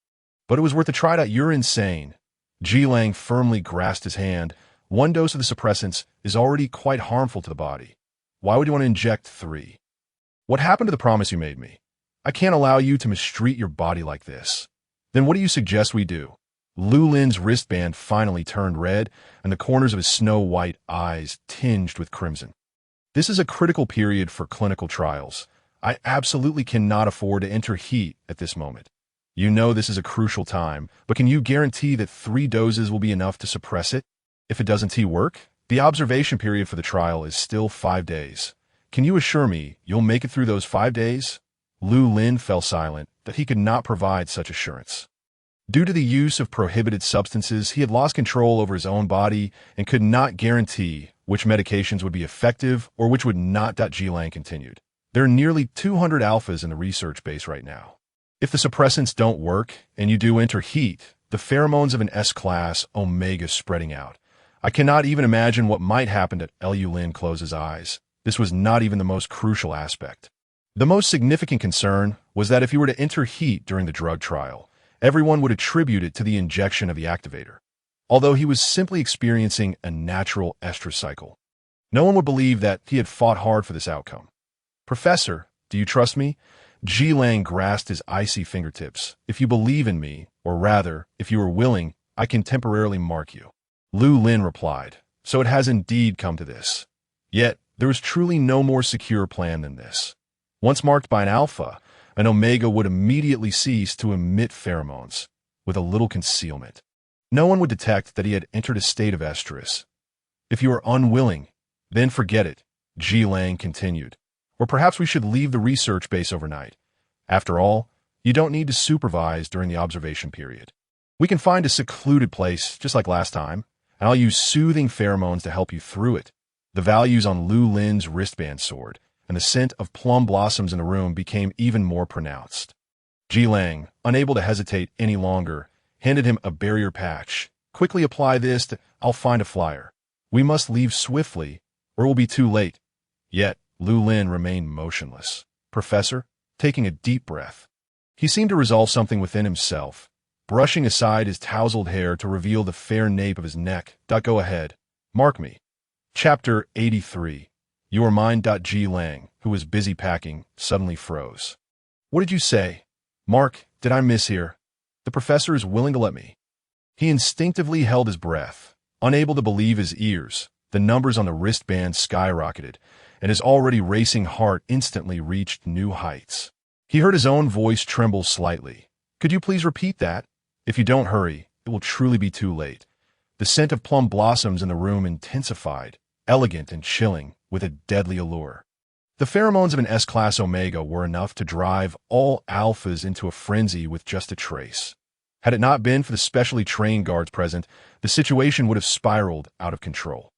But it was worth a try. You're insane." Ji Lang firmly grasped his hand. "1 dose of the suppressants is already quite harmful to the body. Why would you want to inject 3? What happened to the promise you made me? I can't allow you to mistreat your body like this." "Then what do you suggest we do?" Lu Lin's wristband finally turned red, and the corners of his snow-white eyes tinged with crimson. "This is a critical period for clinical trials. I absolutely cannot afford to enter heat at this moment. You know this is a crucial time, but can you guarantee that 3 doses will be enough to suppress it? If it doesn't work, the observation period for the trial is still 5 days. Can you assure me you'll make it through those 5 days? Lu Lin fell silent, that he could not provide such assurance. Due to the use of prohibited substances, he had lost control over his own body and could not guarantee which medications would be effective or which would not. Ji Lang continued. "There are nearly 200 alphas in the research base right now. If the suppressants don't work and you do enter heat, the pheromones of an S-class Omega spreading out. I cannot even imagine what might happen to Lu Lin closed his eyes. This was not even the most crucial aspect. The most significant concern was that if you were to enter heat during the drug trial, everyone would attribute it to the injection of the activator, although he was simply experiencing a natural estrous cycle. No one would believe that he had fought hard for this outcome. Professor, do you trust me? Ji Lang grasped his icy fingertips. If you believe in me, or rather, if you are willing, I can temporarily mark you. Lu Lin replied, so it has indeed come to this. Yet, there is truly no more secure plan than this. Once marked by an alpha, an omega would immediately cease to emit pheromones, with a little concealment. No one would detect that he had entered a state of estrus. If you are unwilling, then forget it, Ji Lang continued. Or perhaps we should leave the research base overnight. After all, you don't need to supervise during the observation period. We can find a secluded place, just like last time, and I'll use soothing pheromones to help you through it. The values on Lu Lin's wristband soared, and the scent of plum blossoms in the room became even more pronounced. Ji Lang, unable to hesitate any longer, handed him a barrier patch. Quickly apply this I'll find a flyer. We must leave swiftly, or it will be too late. Yet, Lu Lin remained motionless. Professor, taking a deep breath. He seemed to resolve something within himself. brushing aside his tousled hair to reveal the fair nape of his neck. Go ahead. Mark me. Chapter 83. You are mine. G Lang, who was busy packing, suddenly froze. What did you say? Mark, did I mishear? The professor is willing to let me. He instinctively held his breath, unable to believe his ears. The numbers on the wristband skyrocketed, and his already racing heart instantly reached new heights. He heard his own voice tremble slightly. Could you please repeat that? If you don't hurry, it will truly be too late. The scent of plum blossoms in the room intensified, elegant and chilling, with a deadly allure. The pheromones of an S-class Omega were enough to drive all alphas into a frenzy with just a trace. Had it not been for the specially trained guards present, the situation would have spiraled out of control.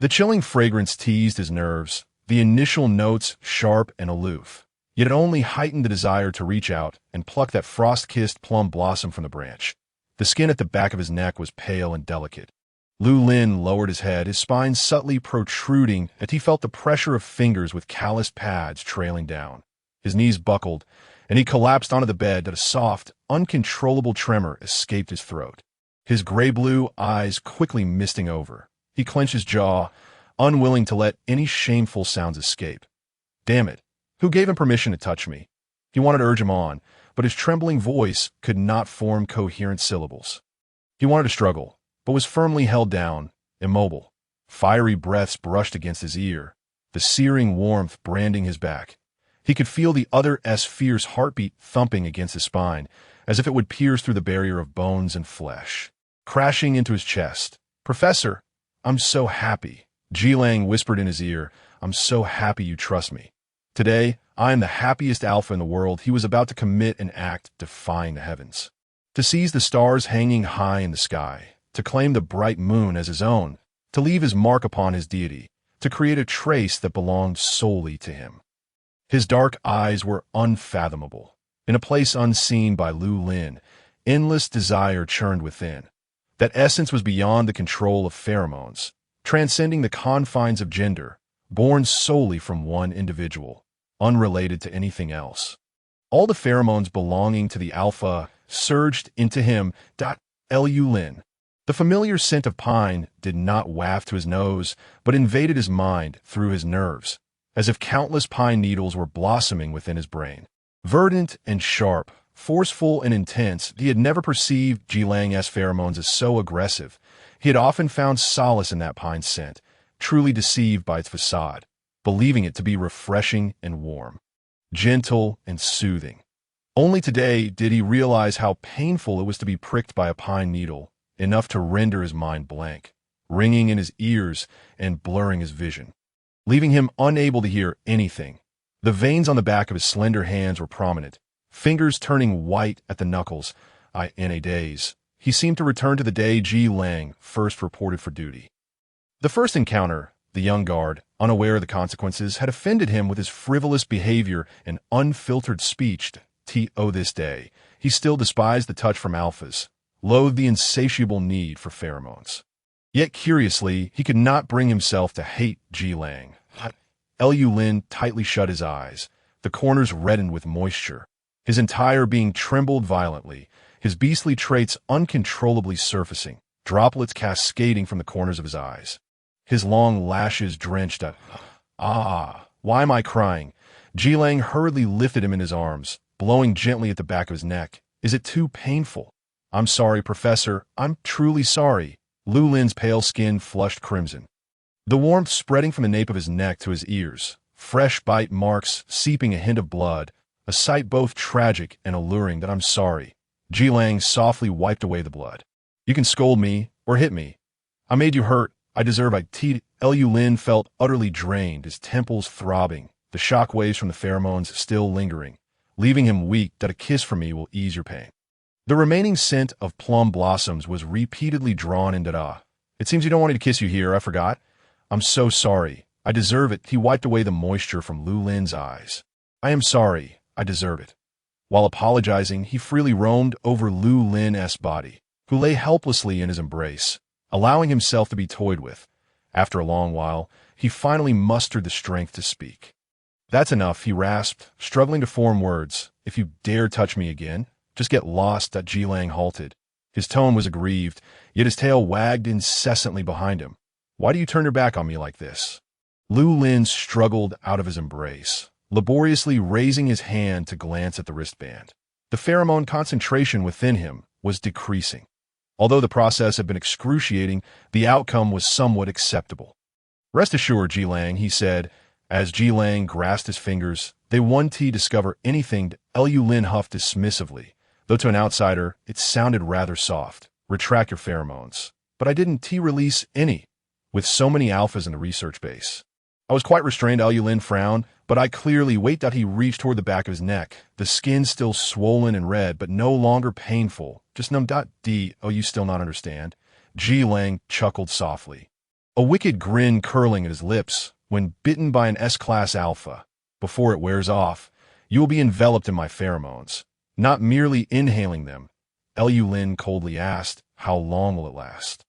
The chilling fragrance teased his nerves, the initial notes sharp and aloof, yet it only heightened the desire to reach out and pluck that frost-kissed plum blossom from the branch. The skin at the back of his neck was pale and delicate. Lu Lin lowered his head, his spine subtly protruding as he felt the pressure of fingers with calloused pads trailing down. His knees buckled, and he collapsed onto the bed that a soft, uncontrollable tremor escaped his throat. His gray-blue eyes quickly misting over. He clenched his jaw, unwilling to let any shameful sounds escape. Damn it, who gave him permission to touch me? He wanted to urge him on, but his trembling voice could not form coherent syllables. He wanted to struggle, but was firmly held down, immobile. Fiery breaths brushed against his ear, the searing warmth branding his back. He could feel the other's fierce heartbeat thumping against his spine, as if it would pierce through the barrier of bones and flesh. Crashing into his chest. Professor, I'm so happy. Ji Lang whispered in his ear, I'm so happy you trust me. Today, I am the happiest alpha in the world. He was about to commit an act defying the heavens. To seize the stars hanging high in the sky, to claim the bright moon as his own, to leave his mark upon his deity, to create a trace that belonged solely to him. His dark eyes were unfathomable. In a place unseen by Lu Lin, endless desire churned within. That essence was beyond the control of pheromones, transcending the confines of gender, born solely from one individual, unrelated to anything else. All the pheromones belonging to the alpha surged into him. Lu Lin. The familiar scent of pine did not waft to his nose, but invaded his mind through his nerves, as if countless pine needles were blossoming within his brain. Verdant and sharp, forceful and intense, he had never perceived Ji Lang's pheromones as so aggressive. He had often found solace in that pine scent, truly deceived by its facade, believing it to be refreshing and warm, gentle and soothing. Only today did he realize how painful it was to be pricked by a pine needle, enough to render his mind blank, ringing in his ears and blurring his vision, leaving him unable to hear anything. The veins on the back of his slender hands were prominent, fingers turning white at the knuckles. In a daze, he seemed to return to the day Ji Lang first reported for duty. The first encounter, the young guard, unaware of the consequences, had offended him with his frivolous behavior and unfiltered speech. This day, he still despised the touch from alphas, loathed the insatiable need for pheromones. Yet curiously, he could not bring himself to hate Ji Lang. Lu Lin tightly shut his eyes, the corners reddened with moisture. His entire being trembled violently, his beastly traits uncontrollably surfacing, droplets cascading from the corners of his eyes. His long lashes drenched. Why am I crying? Ji Lang hurriedly lifted him in his arms, blowing gently at the back of his neck. Is it too painful? I'm sorry, Professor. I'm truly sorry. Lu Lin's pale skin flushed crimson. The warmth spreading from the nape of his neck to his ears, fresh bite marks seeping a hint of blood, a sight both tragic and alluring. I'm sorry. Ji Lang softly wiped away the blood. You can scold me or hit me. I made you hurt. I deserve it. Lu Lin felt utterly drained, his temples throbbing, the shock waves from the pheromones still lingering, leaving him weak. A kiss from me will ease your pain. The remaining scent of plum blossoms was repeatedly drawn into It seems you don't want me to kiss you here, I forgot. I'm so sorry. I deserve it. He wiped away the moisture from Lu Lin's eyes. I am sorry. I deserve it. While apologizing, he freely roamed over Lu Lin's body, who lay helplessly in his embrace, allowing himself to be toyed with. After a long while, he finally mustered the strength to speak. That's enough, he rasped, struggling to form words. If you dare touch me again, Just get lost. Jilang halted. His tone was aggrieved, yet his tail wagged incessantly behind him. Why do you turn your back on me like this? Lu Lin struggled out of his embrace, laboriously raising his hand to glance at the wristband. The pheromone concentration within him was decreasing. Although the process had been excruciating, the outcome was somewhat acceptable. Rest assured, Jilang, he said, as Jilang grasped his fingers. They won't discover anything. Lu Lin huffed dismissively, though to an outsider, it sounded rather soft. Retract your pheromones. But I didn't release any, with so many alphas in the research base. I was quite restrained. Lu Lin frowned, but I clearly wait. He reached toward the back of his neck, the skin still swollen and red, but no longer painful. Just numb. Oh, you still not understand? Jilang chuckled softly, a wicked grin curling at his lips. When bitten by an S-class alpha, before it wears off, you will be enveloped in my pheromones, not merely inhaling them. Lu Lin coldly asked, how long will it last?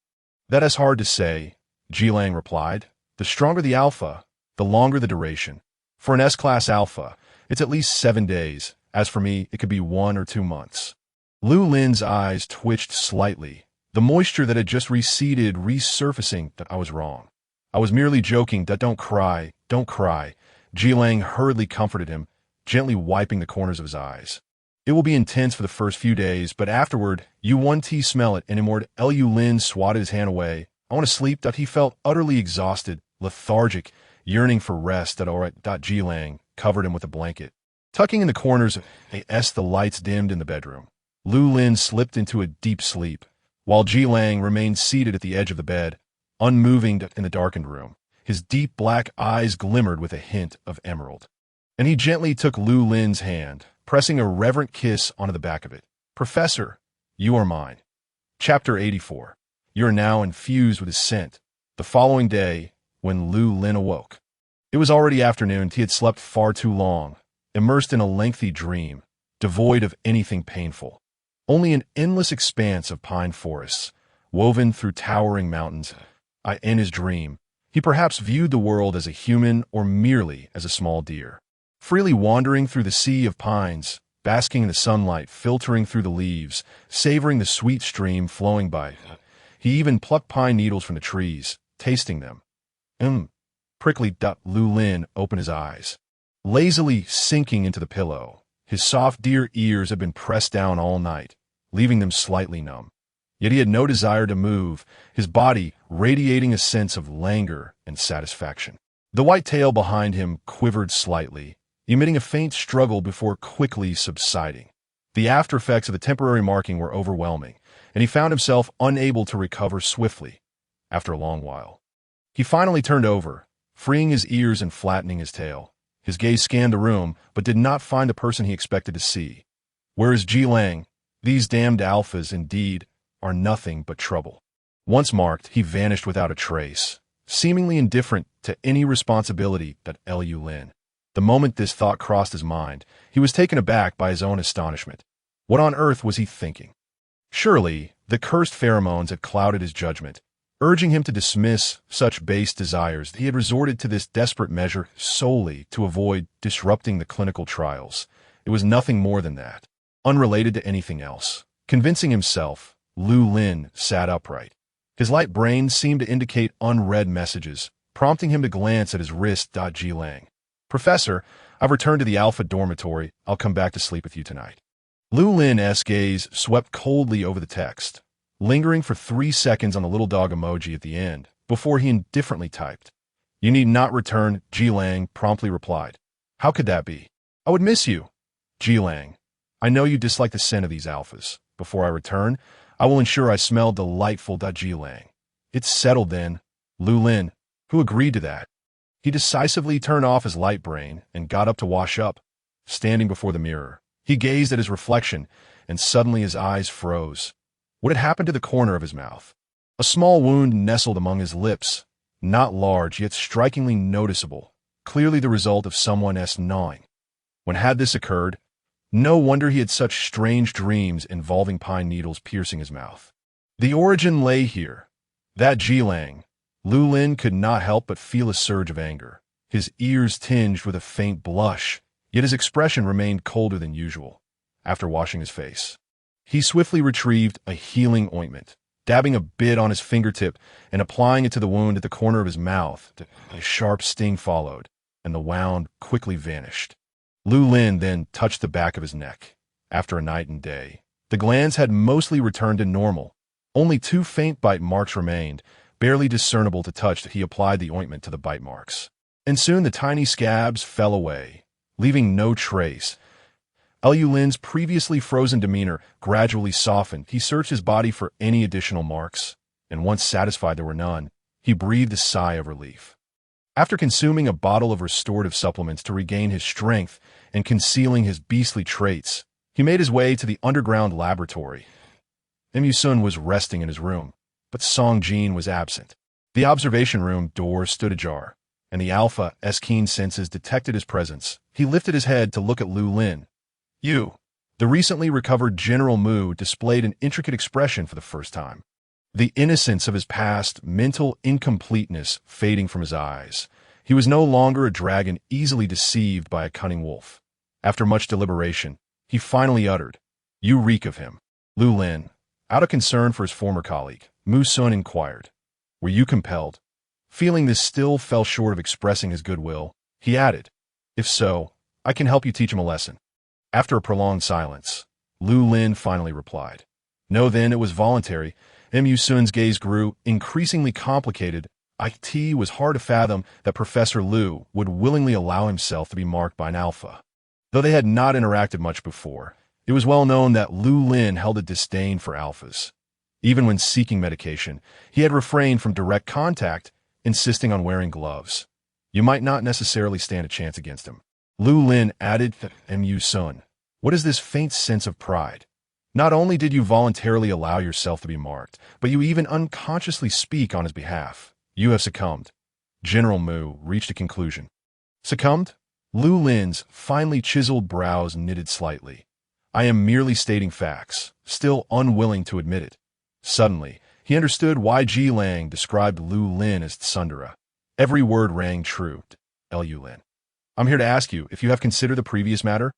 That is hard to say, Jilang replied. The stronger the alpha, the longer the duration. For an S-class alpha, it's at least 7 days. As for me, it could be 1 or 2 months. Lu Lin's eyes twitched slightly, the moisture that had just receded resurfacing. That I was wrong. I was merely joking. Don't cry, don't cry. Jilang hurriedly comforted him, gently wiping the corners of his eyes. It will be intense for the first few days, but afterward, you won't smell it anymore. Lu Lin swatted his hand away. I want to sleep. He felt utterly exhausted, lethargic, yearning for rest. All right. Jilang covered him with a blanket. Tucking in the corners as the lights dimmed in the bedroom, Lu Lin slipped into a deep sleep, while Jilang remained seated at the edge of the bed, unmoving in the darkened room. His deep black eyes glimmered with a hint of emerald. And he gently took Lu Lin's hand, pressing a reverent kiss onto the back of it. Professor, you are mine. Chapter 84. You are now infused with his scent. The following day, when Lu Lin awoke, it was already afternoon. He had slept far too long, immersed in a lengthy dream, devoid of anything painful. Only an endless expanse of pine forests, woven through towering mountains. In his dream, he perhaps viewed the world as a human or merely as a small deer, freely wandering through the sea of pines, basking in the sunlight filtering through the leaves, savoring the sweet stream flowing by. He even plucked pine needles from the trees, tasting them. Prickly. Lu Lin opened his eyes, lazily sinking into the pillow. His soft deer ears had been pressed down all night, leaving them slightly numb. Yet he had no desire to move, his body radiating a sense of languor and satisfaction. The white tail behind him quivered slightly, emitting a faint struggle before quickly subsiding. The after effects of the temporary marking were overwhelming, and he found himself unable to recover swiftly. After a long while, he finally turned over, freeing his ears and flattening his tail. His gaze scanned the room, but did not find the person he expected to see. Where is Jilang? These damned alphas, indeed, are nothing but trouble. Once marked, he vanished without a trace, seemingly indifferent to any responsibility. Lu Lin. The moment this thought crossed his mind, he was taken aback by his own astonishment. What on earth was he thinking? Surely, the cursed pheromones had clouded his judgment, urging him to dismiss such base desires. He had resorted to this desperate measure solely to avoid disrupting the clinical trials. It was nothing more than that, unrelated to anything else. Convincing himself, Lu Lin sat upright. His light brain seemed to indicate unread messages, prompting him to glance at his wrist. Jilang. Professor, I've returned to the Alpha dormitory. I'll come back to sleep with you tonight. Lu Lin's gaze swept coldly over the text, lingering for 3 seconds on the little dog emoji at the end, before he indifferently typed. You need not return, Jilang promptly replied. How could that be? I would miss you. Jilang, I know you dislike the scent of these alphas. Before I return, I will ensure I smell delightful. Jilang. It's settled then. Lu Lin, who agreed to that. He decisively turned off his light brain and got up to wash up. Standing before the mirror, he gazed at his reflection, and suddenly his eyes froze. What had happened to the corner of his mouth? A small wound nestled among his lips, not large, yet strikingly noticeable, clearly the result of someone's gnawing. When had this occurred? No wonder he had such strange dreams involving pine needles piercing his mouth. The origin lay here. That Jilang. Lu Lin could not help but feel a surge of anger, his ears tinged with a faint blush, yet his expression remained colder than usual. after washing his face. He swiftly retrieved a healing ointment, dabbing a bit on his fingertip and applying it to the wound at the corner of his mouth. A sharp sting followed, and the wound quickly vanished. Lu Lin then touched the back of his neck. After a night and day, the glands had mostly returned to normal. Only 2 faint bite marks remained, barely discernible to touch. He applied the ointment to the bite marks, and soon the tiny scabs fell away, leaving no trace. Lu Lin's previously frozen demeanor gradually softened. He searched his body for any additional marks, and once satisfied there were none, he breathed a sigh of relief. After consuming a bottle of restorative supplements to regain his strength and concealing his beastly traits, he made his way to the underground laboratory. Sun was resting in his room, but Song Jin was absent. The observation room door stood ajar, and the Alpha's keen senses detected his presence. He lifted his head to look at Lu Lin. "You." The recently recovered General Mu displayed an intricate expression for the first time, the innocence of his past mental incompleteness fading from his eyes. He was no longer a dragon easily deceived by a cunning wolf. After much deliberation, he finally uttered, "You reek of him." Lu Lin, out of concern for his former colleague, Mu Sun inquired, "Were you compelled?" Feeling this still fell short of expressing his goodwill, he added, "If so, I can help you teach him a lesson." After a prolonged silence, Lu Lin finally replied, "No, then it was voluntary." Mu Sun's gaze grew increasingly complicated. It was hard to fathom that Professor Lu would willingly allow himself to be marked by an alpha. Though they had not interacted much before, it was well known that Lu Lin held a disdain for alphas. Even when seeking medication, he had refrained from direct contact, insisting on wearing gloves. You might not necessarily stand a chance against him. Lu Lin added to Mu Sun, "What is this faint sense of pride? Not only did you voluntarily allow yourself to be marked, but you even unconsciously speak on his behalf. You have succumbed." General Mu reached a conclusion. "Succumbed?" Lu Lin's finely chiseled brows knitted slightly. "I am merely stating facts, still unwilling to admit it." Suddenly, he understood why Ji Lang described Lu Lin as tsundere. Every word rang true. Lu Lin, "I'm here to ask you if you have considered the previous matter."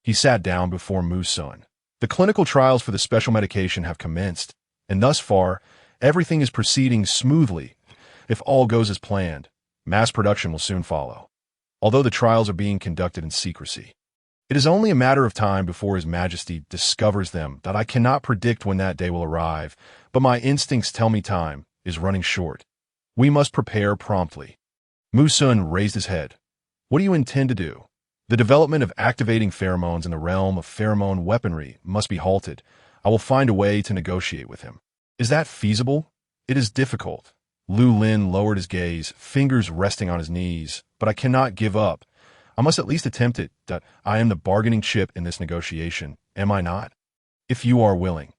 He sat down before Mu Sun. "The clinical trials for the special medication have commenced, and thus far, everything is proceeding smoothly. If all goes as planned, mass production will soon follow. Although the trials are being conducted in secrecy, it is only a matter of time before His Majesty discovers them. That I cannot predict when that day will arrive, but my instincts tell me time is running short. We must prepare promptly." Mu Sun raised his head. "What do you intend to do?" "The development of activating pheromones in the realm of pheromone weaponry must be halted. I will find a way to negotiate with him." "Is that feasible?" "It is difficult." Lu Lin lowered his gaze, fingers resting on his knees. "But I cannot give up. I must at least attempt it. I am the bargaining chip in this negotiation, am I not?" "If you are willing.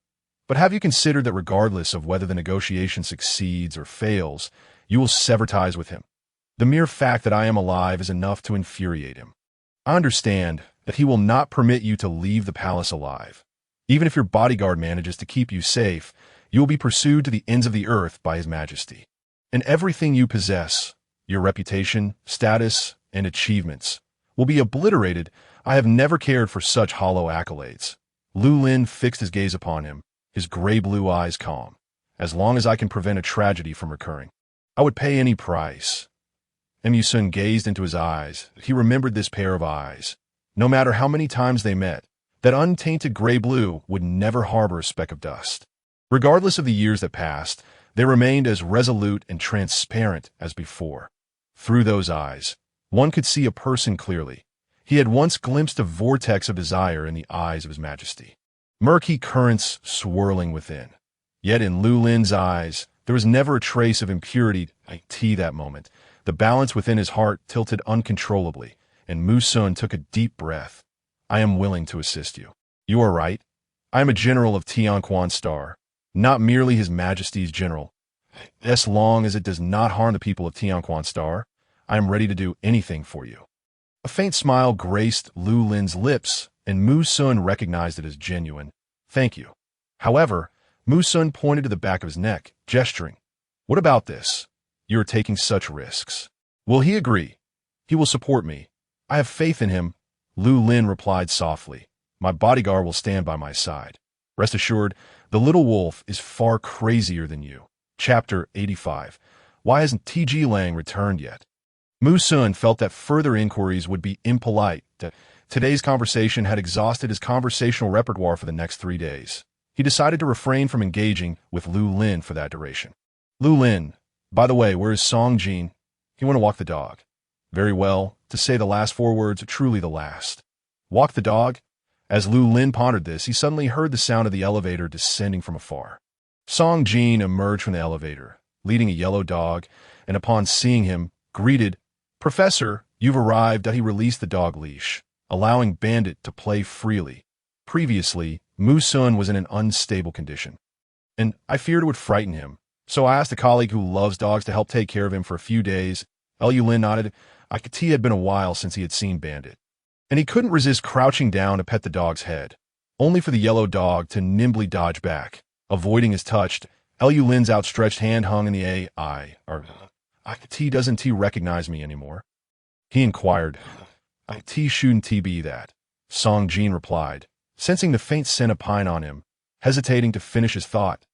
But have you considered that regardless of whether the negotiation succeeds or fails, you will sever ties with him? The mere fact that I am alive is enough to infuriate him. I understand that he will not permit you to leave the palace alive. Even if your bodyguard manages to keep you safe, you will be pursued to the ends of the earth by His Majesty. And everything you possess, your reputation, status, and achievements, will be obliterated. I have never cared for such hollow accolades." Lu Lin fixed his gaze upon him, his gray-blue eyes calm. "As long as I can prevent a tragedy from recurring, I would pay any price." Mu Sun gazed into his eyes. He remembered this pair of eyes. No matter how many times they met, that untainted gray-blue would never harbor a speck of dust. Regardless of the years that passed, they remained as resolute and transparent as before. Through those eyes, one could see a person clearly. He had once glimpsed a vortex of desire in the eyes of His Majesty, murky currents swirling within. Yet in Lu Lin's eyes, there was never a trace of impurity. That moment, the balance within his heart tilted uncontrollably, and Mu Sun took a deep breath. "I am willing to assist you." "You are right. I am a general of Tianquan Star, not merely His Majesty's general. As long as it does not harm the people of Tianquan Star, I am ready to do anything for you." A faint smile graced Lu Lin's lips, and Mu Sun recognized it as genuine. "Thank you." However, Mu Sun pointed to the back of his neck, gesturing. "What about this? You are taking such risks." "Will he agree?" "He will support me. I have faith in him," Lu Lin replied softly. My bodyguard will stand by my side. Rest assured, the little wolf is far crazier than you. Chapter 85. Why hasn't T.G. Lang returned yet? Mu Sun felt that further inquiries would be impolite. Today's conversation had exhausted his conversational repertoire for the next 3 days. He decided to refrain from engaging with Lu Lin for that duration. Lu Lin, by the way, where is Song Jin? He want to walk the dog. Very well, to say the last 4 words, truly the last. Walk the dog? As Lu Lin pondered this, he suddenly heard the sound of the elevator descending from afar. Song Jin emerged from the elevator, leading a yellow dog, and upon seeing him, greeted, "Professor, you've arrived." He released the dog leash, allowing Bandit to play freely. Previously, Mu Sun was in an unstable condition, and I feared it would frighten him, so I asked a colleague who loves dogs to help take care of him for a few days. Lu Lin nodded. I could see it had been a while since he had seen Bandit, and he couldn't resist crouching down to pet the dog's head, only for the yellow dog to nimbly dodge back, avoiding his touch. Lu Lin's outstretched hand hung in the air. Doesn't he recognize me anymore? He inquired. Shouldn't he be that? Song Jin replied, sensing the faint scent of pine on him, hesitating to finish his thought.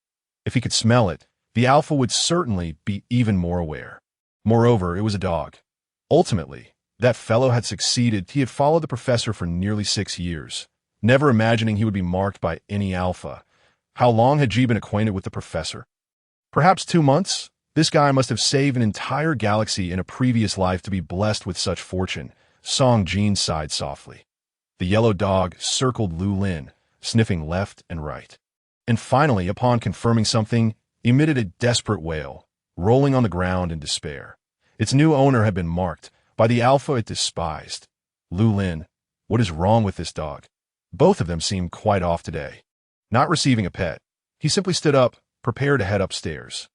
If he could smell it, the alpha would certainly be even more aware. Moreover, it was a dog. Ultimately, that fellow had succeeded. He had followed the professor for nearly 6 years, never imagining he would be marked by any alpha. How long had G been acquainted with the professor? Perhaps 2 months? This guy must have saved an entire galaxy in a previous life to be blessed with such fortune. Song Jin sighed softly. The yellow dog circled Lu Lin, sniffing left and right, and finally, upon confirming something, emitted a desperate wail, rolling on the ground in despair. Its new owner had been marked by the alpha it despised. Lu Lin, what is wrong with this dog? Both of them seemed quite off today. Not receiving a pet, he simply stood up, prepared to head upstairs.